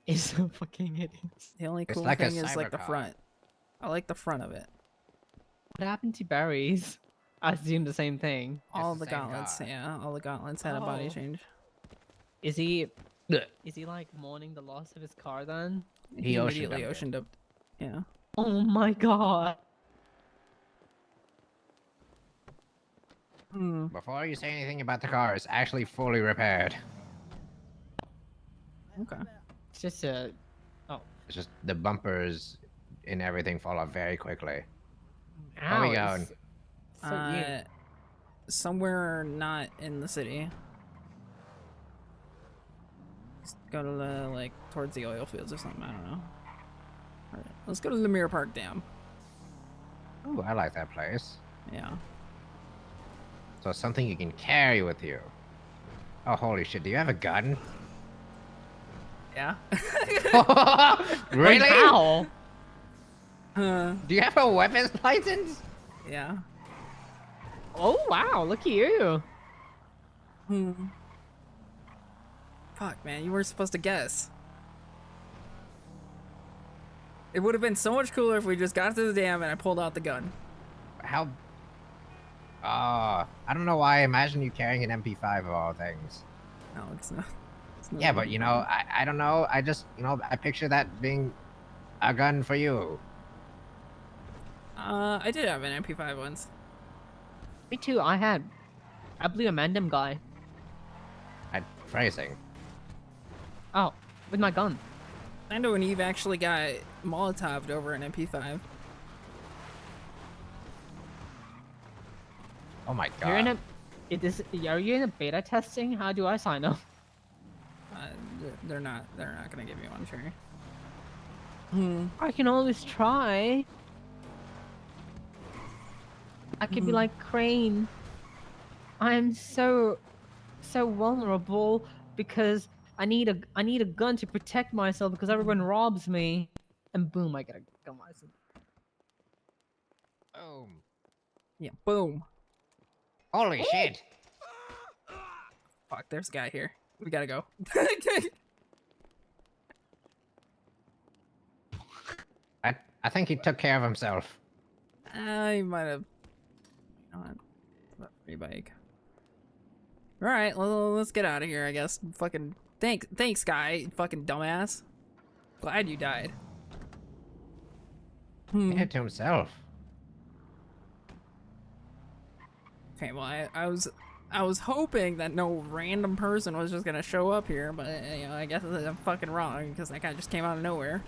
It's so fucking hideous. The only It's cool like a thing is like the cybercar. front. I like the front of it. What happened to Barry's? I assume the same thing. All the gauntlets, yeah. All the gauntlets had a body Oh. change. Is he like mourning the loss of his car then? He immediately oceaned up. Yeah. Oh my god. Before you say anything about the car, it's actually fully repaired. Okay. It's just a. Oh. It's just the bumpers and everything fall off very quickly. Ow, Where we going? Somewhere not in the city. Just go to the, like, towards the oil fields or something. I don't know. Alright, let's go to the Mirror Park Dam. Ooh, I like that place. Yeah. So it's something you can carry with you. Oh, holy shit. Do you have a gun? Yeah. Really? How? Do you have a weapons license? Yeah. Oh wow, look at you. Fuck, man, you weren't supposed to guess. It would have been so much cooler if we just got to the dam and I pulled out the gun. How? I don't know why I imagine you carrying an MP5 of all things. No, it's not. Yeah, but you know, I don't know. I just, you know, I picture that being a gun for you. I did have an MP5 once. Me too. I blew a random guy. Phrasing. Oh, with my gun. I know when Eve actually got Molotov'd over an MP5. Oh my god. You're in a. Are you in a beta testing? How do I sign up? They're not gonna give me one, Sherry. I can always try. I could be like Crane. I am so vulnerable because I need a gun to protect myself because everyone robs me. And boom, I get a gun license. Boom. Yeah, boom. Holy shit. Fuck, there's a guy here. We gotta go. I think he took care of himself. I might have. Free bike. All right, well, let's get out of here. I guess. Fucking thanks, guy. Fucking dumbass. Glad you died. He did it to himself. Okay, well, I was hoping that no random person was just gonna show up here, but you know, I guess I'm fucking wrong because that guy just came out of nowhere.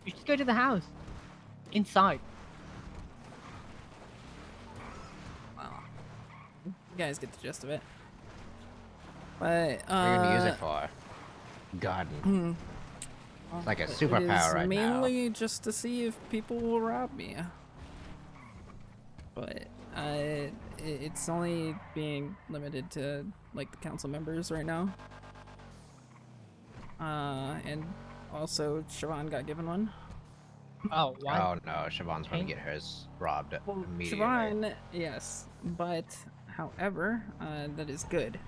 You should go to the house. Inside. Well, you guys get the gist of it. But What are you gonna use it for? Garden. It's like a superpower right now. Mainly just to see if people will rob me. But it's only being limited to like the council members right now. And also Siobhan got given one. Oh, what? Oh no, Siobhan's gonna get hers robbed immediately. Siobhan, yes, but however, that is good.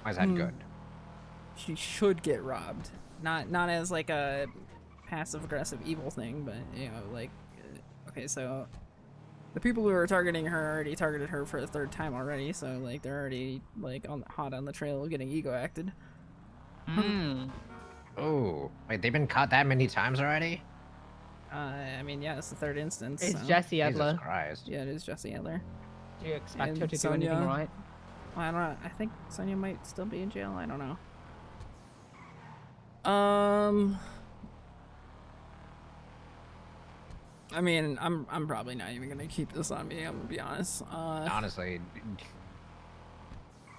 Why is that good? She should get robbed, not as like a passive aggressive evil thing, but you know, like, okay, so the people who are targeting her already targeted her for the third time already, so like they're already like hot on the trail of getting ego acted. Oh, wait, they've been caught that many times already? I mean, yeah, it's the third instance. It's so. Jesse Adler. Jesus Christ. Yeah, it is Jesse Adler. Do you expect And her to Sonia, do anything right? I don't know. I think Sonia might still be in jail. I don't know. I mean, I'm probably not even gonna keep this on me. I'm gonna be honest. Honestly,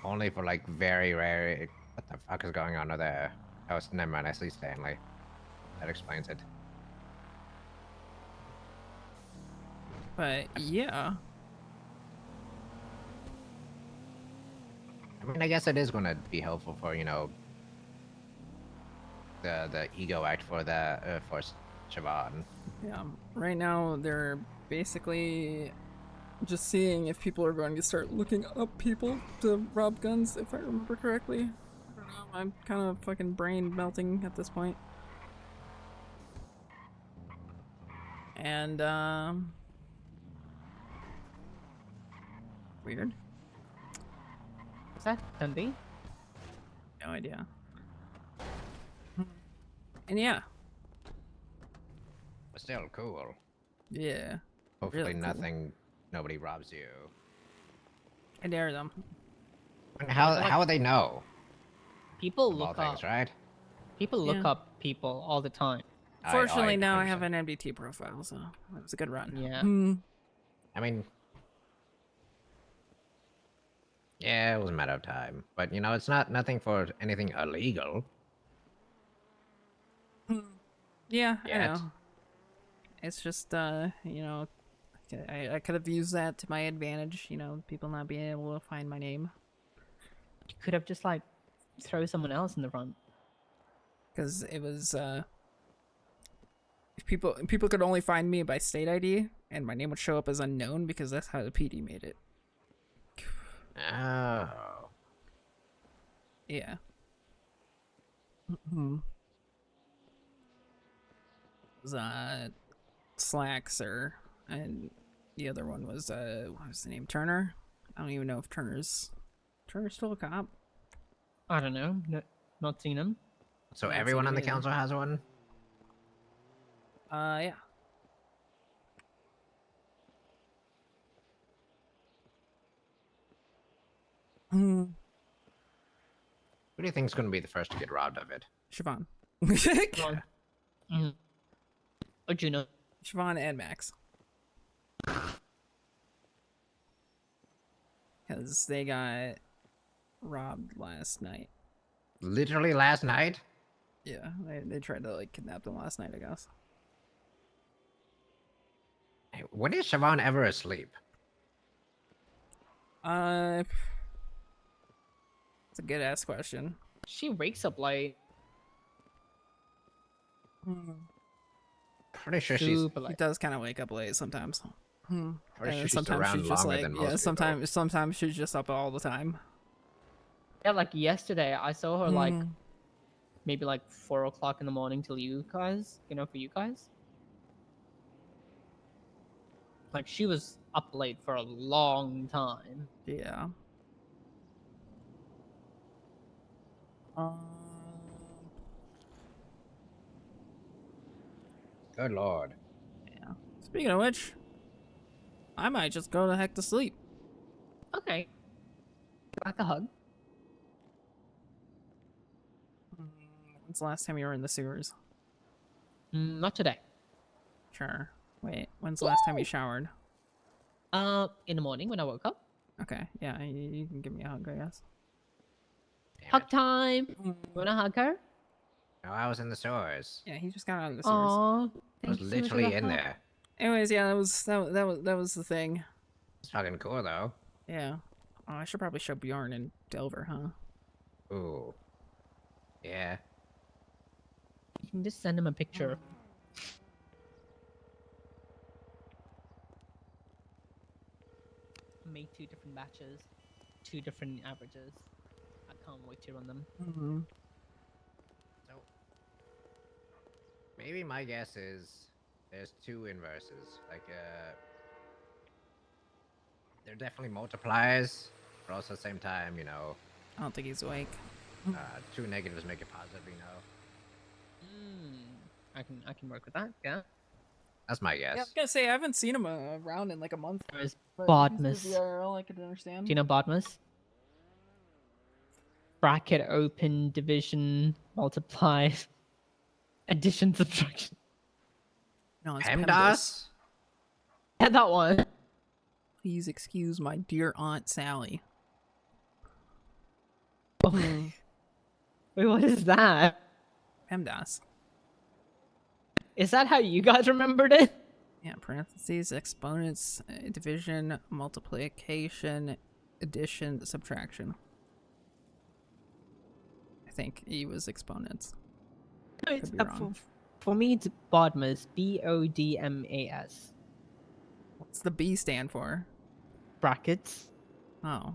only for like very rare. What the fuck is going on over there? Oh, never mind. I see Stanley. That explains it. But yeah. I mean, I guess it is going to be helpful for the ego act for Siobhan. Yeah. Right now, they're basically just seeing if people are going to start looking up people to rob guns, if I remember correctly. I don't know. I'm kind of fucking brain melting at this point. And, weird. Is that Dundee? No idea. And yeah. But still cool. Yeah. Hopefully really cool. nobody robs you. I dare them. And how would they know? People Of all look things, up. right? People look Yeah. up people all the time. Fortunately, now I have an MDT profile, so it was a good run. Yeah. I mean, yeah, it was a matter of time. But it's nothing for anything illegal. Yeah, I Yet. know. It's just, I could have used that to my advantage, people not being able to find my name. You could have just like throw someone else in the front. Because it was, if people could only find me by state ID, and my name would show up as unknown because that's how the PD made it. Oh. Yeah. It was, Slaxer, and the other one was, what was the name? Turner? I don't even know if Turner's still a cop. I don't know. Not seen him. So Yeah, everyone seen on him the either. council has one? Yeah. Who do you think is going to be the first to get robbed of it? Siobhan. Oh, Juno. Siobhan and Max. Because they got robbed last night. Literally last night? Yeah, they tried to like kidnap them last night, I guess. Hey, when is Siobhan ever asleep? It's a good ass question. She wakes up late. Pretty sure She does kind of wake up late sometimes. Pretty And sure she's sometimes around she's just longer like, than yeah, most people. sometimes she's just up all the time. Yeah, like yesterday, I saw her like maybe like 4 o'clock in the morning till you guys, for you guys. Like she was up late for a long time. Yeah. Good lord. Yeah. Speaking of which, I might just go the heck to sleep. Okay. Like a hug. When's the last time you were in the sewers? Not today. Sure. Wait, when's the last time you showered? In the morning when I woke up. Okay, yeah, you can give me a hug, I guess. Hug time. You wanna hug her? No, I was in the sewers. Yeah, he just got out of the sewers. Aww. I was literally in there. Anyways, yeah, that was the thing. It's fucking cool though. Yeah. Oh, I should probably show Bjorn and Delver, huh? Ooh. Yeah. You can just send him a picture. Made 2 different batches, 2 different averages. I can't wait to run them. So maybe my guess is there's 2 inverses. Like they're definitely multipliers, but also at the same time, I don't think he's awake. 2 negatives make it positive, I can work with that. Yeah. That's my guess. Yeah, I was gonna say I haven't seen him around in like a month. There's but Bodmus. he's IRL, I can understand. Do you know Bodmus? Bracket open division multiply Addition, subtraction. No, it's PEMDAS? PEMDAS. Yeah, that one. Please excuse my dear Aunt Sally. Wait, what is that? PEMDAS. Is that how you guys remembered it? Yeah, parentheses, exponents, division, multiplication, addition, subtraction. I think E was exponents. It's, Could be wrong. for me, it's BODMAS. BODMAS. What's the B stand for? Brackets. Oh.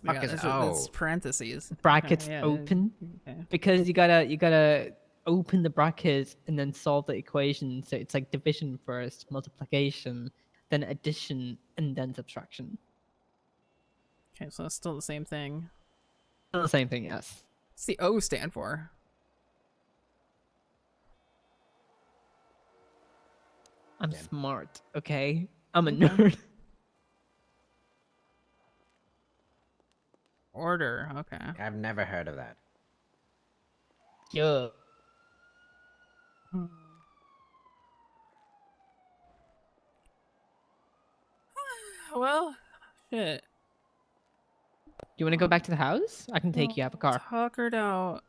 Fuck is That's parentheses. Brackets Okay, yeah, open. okay. Because you gotta open the brackets and then solve the equation. So it's like division first, multiplication, then addition, and then subtraction. Okay, so it's still the same thing. Still the same thing, yes. What's the O stand for? I'm smart, okay? I'm a nerd. Order, okay. I've never heard of that. Yeah. Well, shit. You want to go back to the house? I can take you. I have a car. Tuckered out.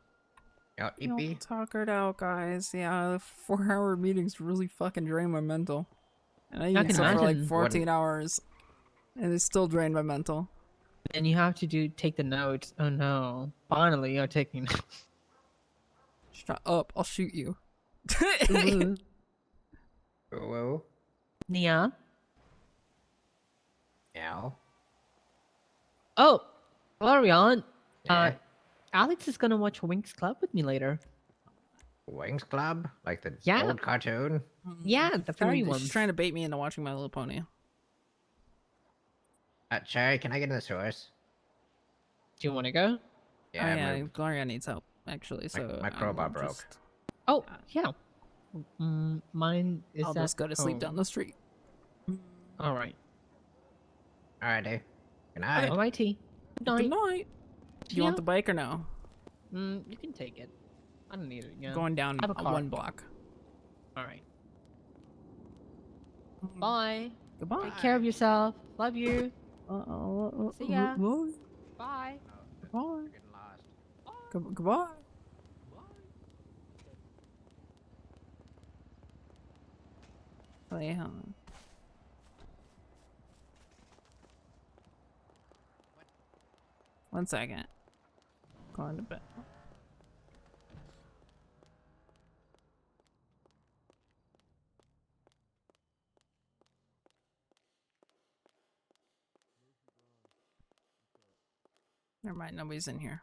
Ippy? Tuckered out, guys. Yeah, the 4-hour meetings really fucking drained my mental. And I I even can slept for like imagine. 14 hours. And it still drained my mental. And you have to take the notes. Oh no. Finally, you're taking notes. Shut up, I'll shoot you. Whoa. Nia? Ow. Oh, Florian. Yeah. Alex is gonna watch Winx Club with me later. Wings Club? Like the Yeah. old cartoon? Yeah, the fairy She's ones. trying to bait me into watching My Little Pony. Cherry, can I get in the source? Do you want to go? Yeah, Oh, yeah, Gloria needs help, actually, so... my crowbar broke. Oh, yeah. Mine is I'll just go to sleep down the street. Alright. Alrighty. Good night. Alrighty. Good night. Do you want the bike or no? You can take it. I don't need it. Yeah. Going down I have a car. 1 block. Alright. Bye. Goodbye. Take care of yourself. Love you. See ya. Bye. Bye. Goodbye. Goodbye. Play home. One second. Going to bed. Never mind, nobody's in here.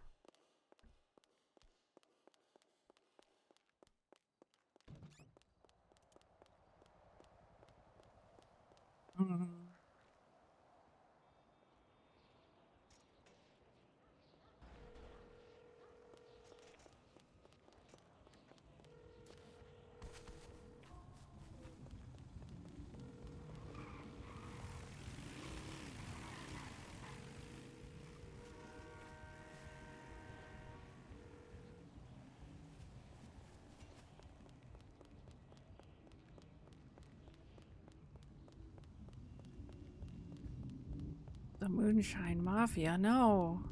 The Moonshine Mafia, no.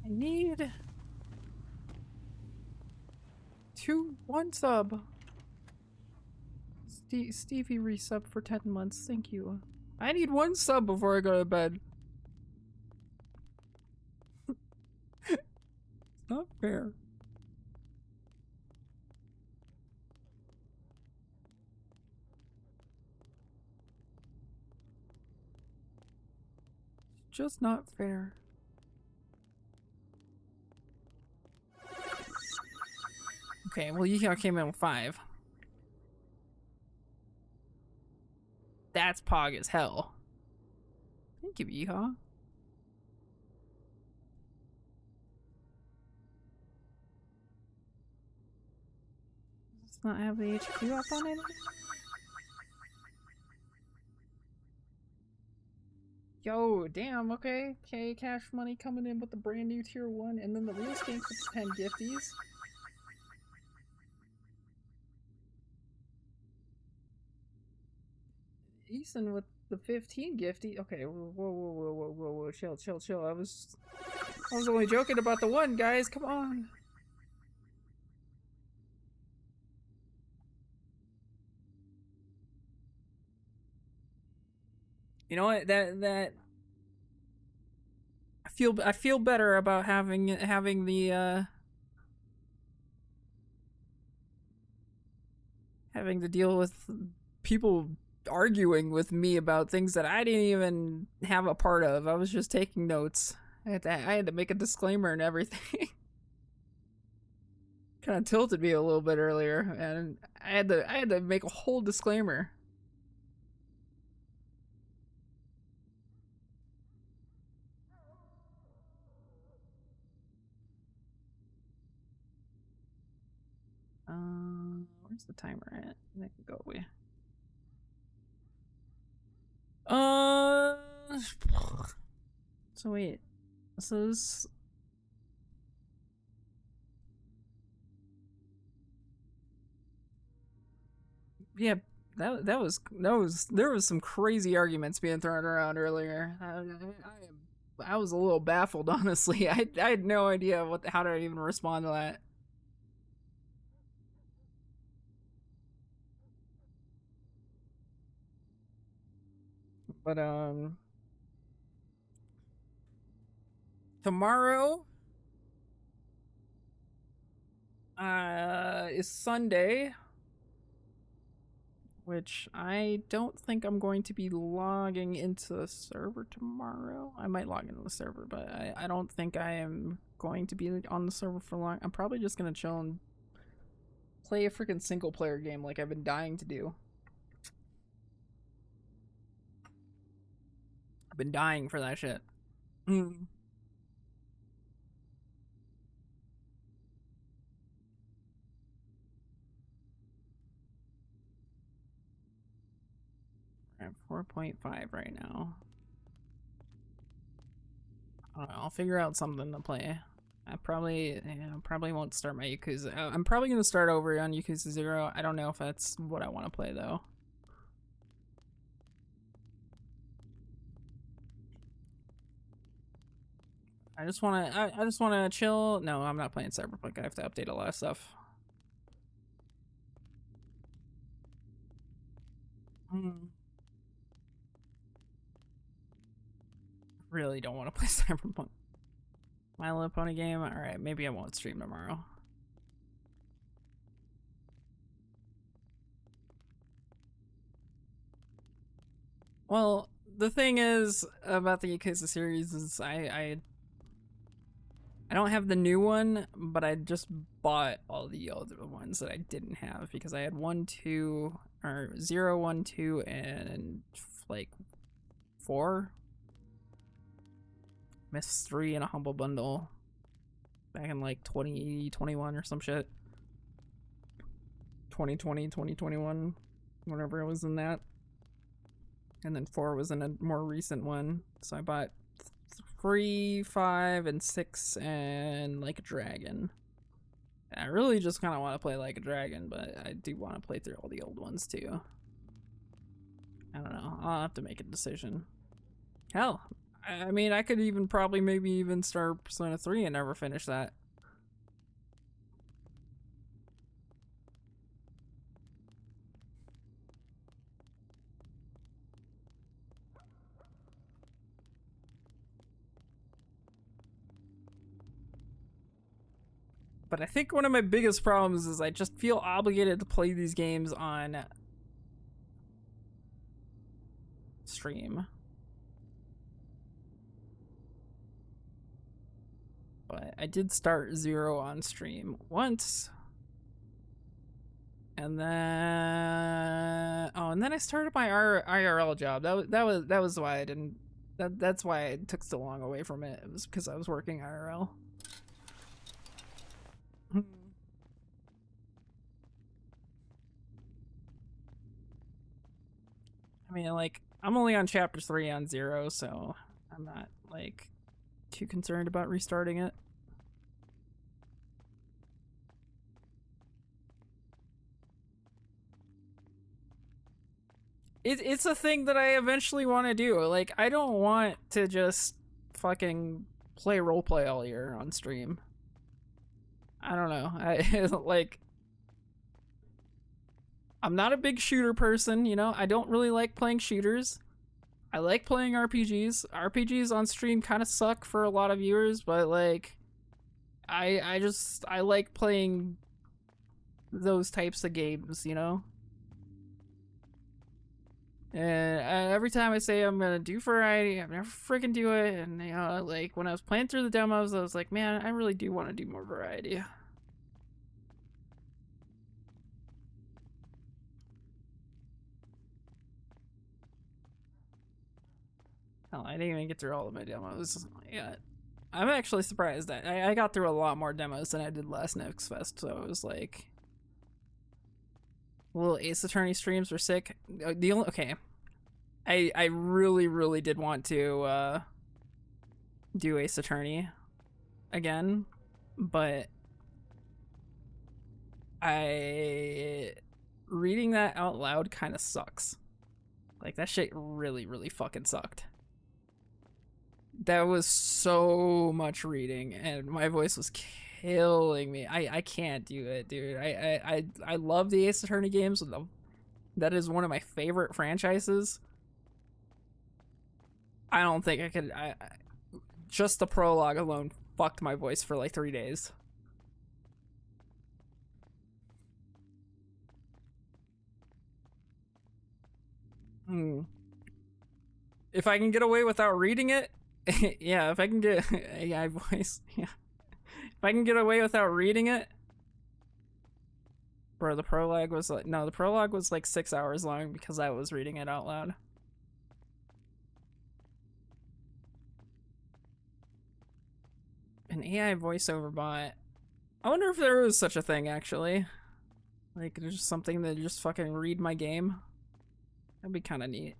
I need 1 sub. Stevie resub for 10 months. Thank you. I need 1 sub before I go to bed. It's not fair. It's just not fair. Okay, well, you came in with 5. pog as hell. Thank you, Yeehaw. Does not have the HQ up on it? Yo, damn, okay. Okay, cash money coming in with the brand new tier 1, and then the real skanks with 10 gifties. Eason with the 15 gifty. Okay, whoa, chill. I was only joking about the one, guys. Come on. You know what? That I feel better about having the having to deal with people arguing with me about things that I didn't even have a part of. I was just taking notes. I had to make a disclaimer and everything. Kind of tilted me a little bit earlier, and I had to make a whole disclaimer. Where's the timer at? That can go away. So wait. So this... Yeah, there was some crazy arguments being thrown around earlier. I was a little baffled, honestly. I had no idea how to even respond to that. But tomorrow is Sunday, which I don't think I'm going to be logging into the server tomorrow. I might log into the server, but I don't think I am going to be on the server for long. I'm probably just gonna chill and play a freaking single player game like I've been dying to do. I've been dying for that shit. We're at 4.5 right now. I don't know, I'll figure out something to play. I probably won't start my Yakuza. I'm probably gonna start over on Yakuza 0. I don't know if that's what I want to play though. I just wanna chill. No, I'm not playing Cyberpunk. I have to update a lot of stuff. Really don't want to play Cyberpunk. My Little Pony game? Alright, maybe I won't stream tomorrow. Well, the thing is about the Yakuza series is I don't have the new one, but I just bought all the other ones that I didn't have because I had 1, 2, or 0, 1, 2, and like 4. Missed 3 in a humble bundle back in like 2021 or some shit. 2020, 2021, whenever I was in that. And then 4 was in a more recent one. So I bought 3, 5, and 6, and Like a Dragon. And I really just kind of want to play Like a Dragon, but I do want to play through all the old ones too. I don't know. I'll have to make a decision. Hell, I mean, I could even probably maybe even start Persona 3 and never finish that. But I think one of my biggest problems is I just feel obligated to play these games on stream. But I did start 0 on stream once. And then and then I started my IRL job. That was why I didn't. That's why it took so long away from it. It was because I was working IRL. I mean, like, I'm only on chapter 3 on 0, so I'm not, like, too concerned about restarting it. It's a thing that I eventually want to do. Like, I don't want to just fucking play roleplay all year on stream. I don't know. Like, I'm not a big shooter person, you know? I don't really like playing shooters. I like playing RPGs. RPGs on stream kind of suck for a lot of viewers, but, like, I like playing those types of games, you know? And every time I say I'm gonna do variety, I never freaking do it. And, you know, like, when I was playing through the demos, I was like, man, I really do want to do more variety. Hell, I didn't even get through all of my demos yet. I'm actually surprised that I got through a lot more demos than I did last Next Fest, so it was like... Little Ace Attorney streams were sick. Okay. I really, really did want to do Ace Attorney again, but reading that out loud kind of sucks. Like, that shit really, really fucking sucked. That was so much reading, and my voice was killing me. I can't do it, dude. I love the Ace Attorney games. That is one of my favorite franchises. I don't think I could. Just the prologue alone fucked my voice for like 3 days. If I can get away without reading it, yeah. If I can get AI voice, yeah. If I can get away without reading it, bro. The prologue was like the prologue was like 6 hours long because I was reading it out loud. An AI voiceover bot. I wonder if there is such a thing, actually. Like, there's just something that just fucking read my game. That'd be kind of neat.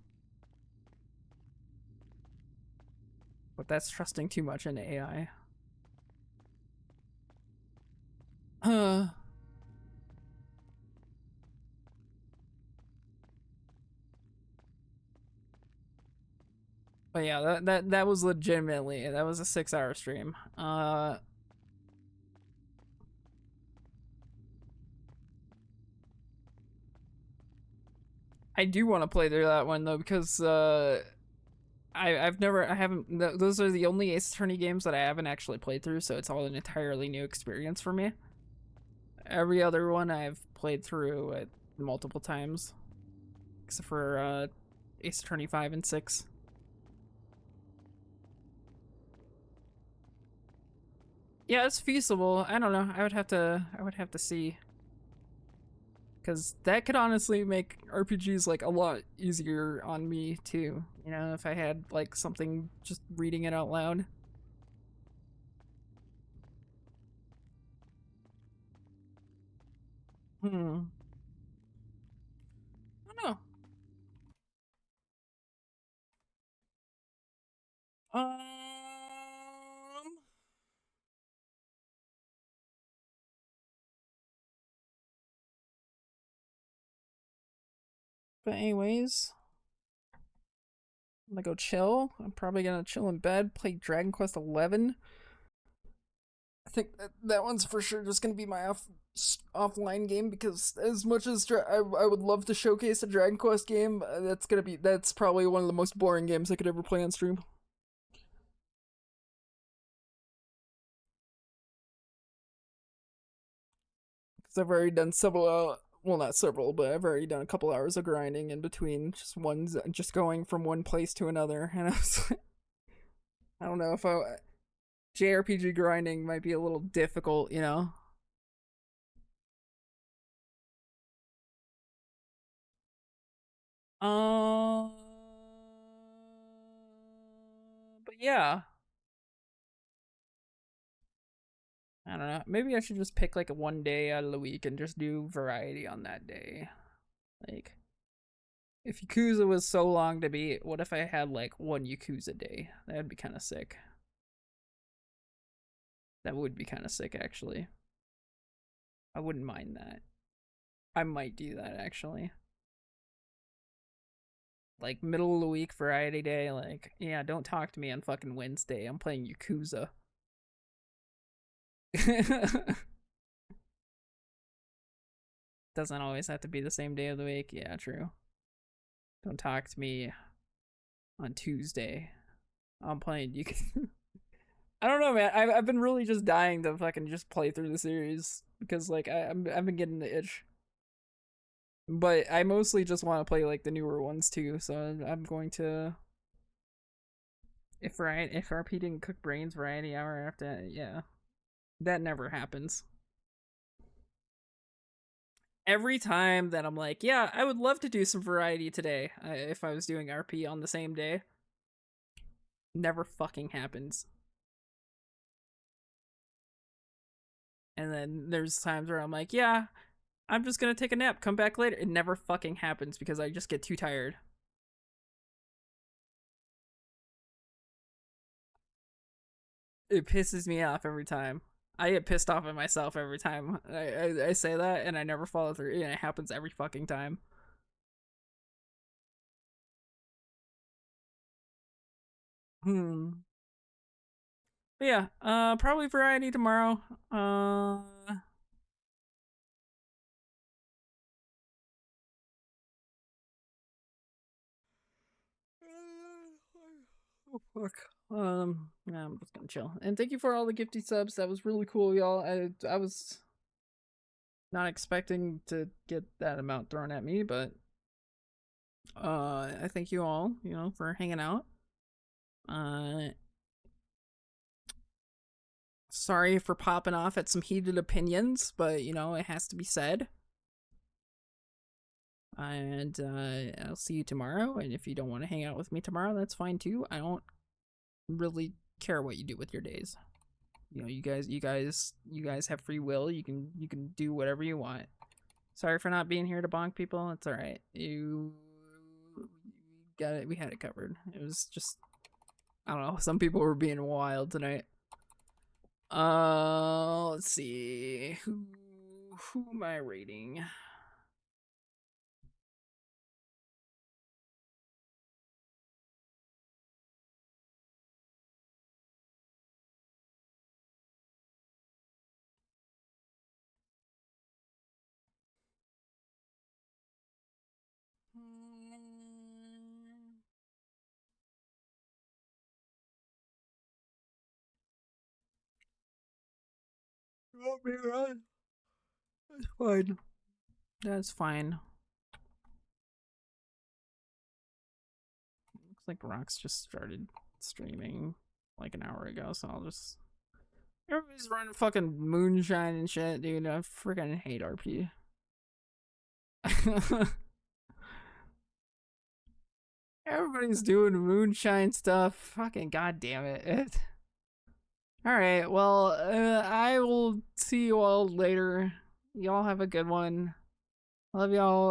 But that's trusting too much into AI. But yeah, that was legitimately, that was a 6-hour stream. I do want to play through that one though, because I haven't, those are the only Ace Attorney games that I haven't actually played through, so it's all an entirely new experience for me. Every other one I've played through multiple times, except for Ace Attorney 5 and 6. Yeah, it's feasible. I don't know. I would have to see. Because that could honestly make RPGs like a lot easier on me too. You know, if I had like something just reading it out loud. I don't know. But anyways, I'm gonna go chill. I'm probably gonna chill in bed, play Dragon Quest 11. I think that one's for sure just gonna be my offline game, because as much as I would love to showcase a Dragon Quest game, that's probably one of the most boring games I could ever play on stream. Because I've already done several, well, not several, but I've already done a couple hours of grinding in between just going from one place to another, and I don't know if JRPG grinding might be a little difficult, you know. But yeah. I don't know. Maybe I should just pick like a one day out of the week and just do variety on that day. Like, if Yakuza was so long to beat, what if I had like one Yakuza day? That would be kind of sick. That would be kind of sick, actually. I wouldn't mind that. I might do that, actually. Like, middle of the week variety day, like, yeah, don't talk to me on fucking Wednesday. I'm playing Yakuza. Doesn't always have to be the same day of the week. Yeah, true. Don't talk to me on Tuesday. I'm playing Yakuza. I don't know, man. I've been really just dying to fucking just play through the series because like I've been getting the itch. But I mostly just want to play like the newer ones too, so I'm going to. If RP didn't cook brains variety hour after, yeah, that never happens. Every time that I'm like, yeah, I would love to do some variety today, if I was doing RP on the same day, never fucking happens. And then there's times where I'm like, yeah, I'm just gonna take a nap, come back later. It never fucking happens because I just get too tired. It pisses me off every time. I get pissed off at myself every time I say that, and I never follow through, and it happens every fucking time. But yeah, probably variety tomorrow. Oh fuck. Yeah, I'm just gonna chill. And thank you for all the gifted subs. That was really cool, y'all. I was not expecting to get that amount thrown at me, but I thank you all, you know, for hanging out. Sorry for popping off at some heated opinions, but you know, it has to be said. And I'll see you tomorrow, and if you don't want to hang out with me tomorrow, that's fine too. I don't really care what you do with your days. You know, you guys have free will. You can do whatever you want. Sorry for not being here to bonk people. It's all right. You got it. We had it covered. It was just, I don't know. Some people were being wild tonight. Let's see. Who am I rating? That's fine. That's fine. Looks like Rox just started streaming like an hour ago, so I'll just. Everybody's running fucking moonshine and shit, dude. I freaking hate RP. Everybody's doing moonshine stuff. Fucking goddamn it. Alright, well, I will see you all later. Y'all have a good one. Love y'all.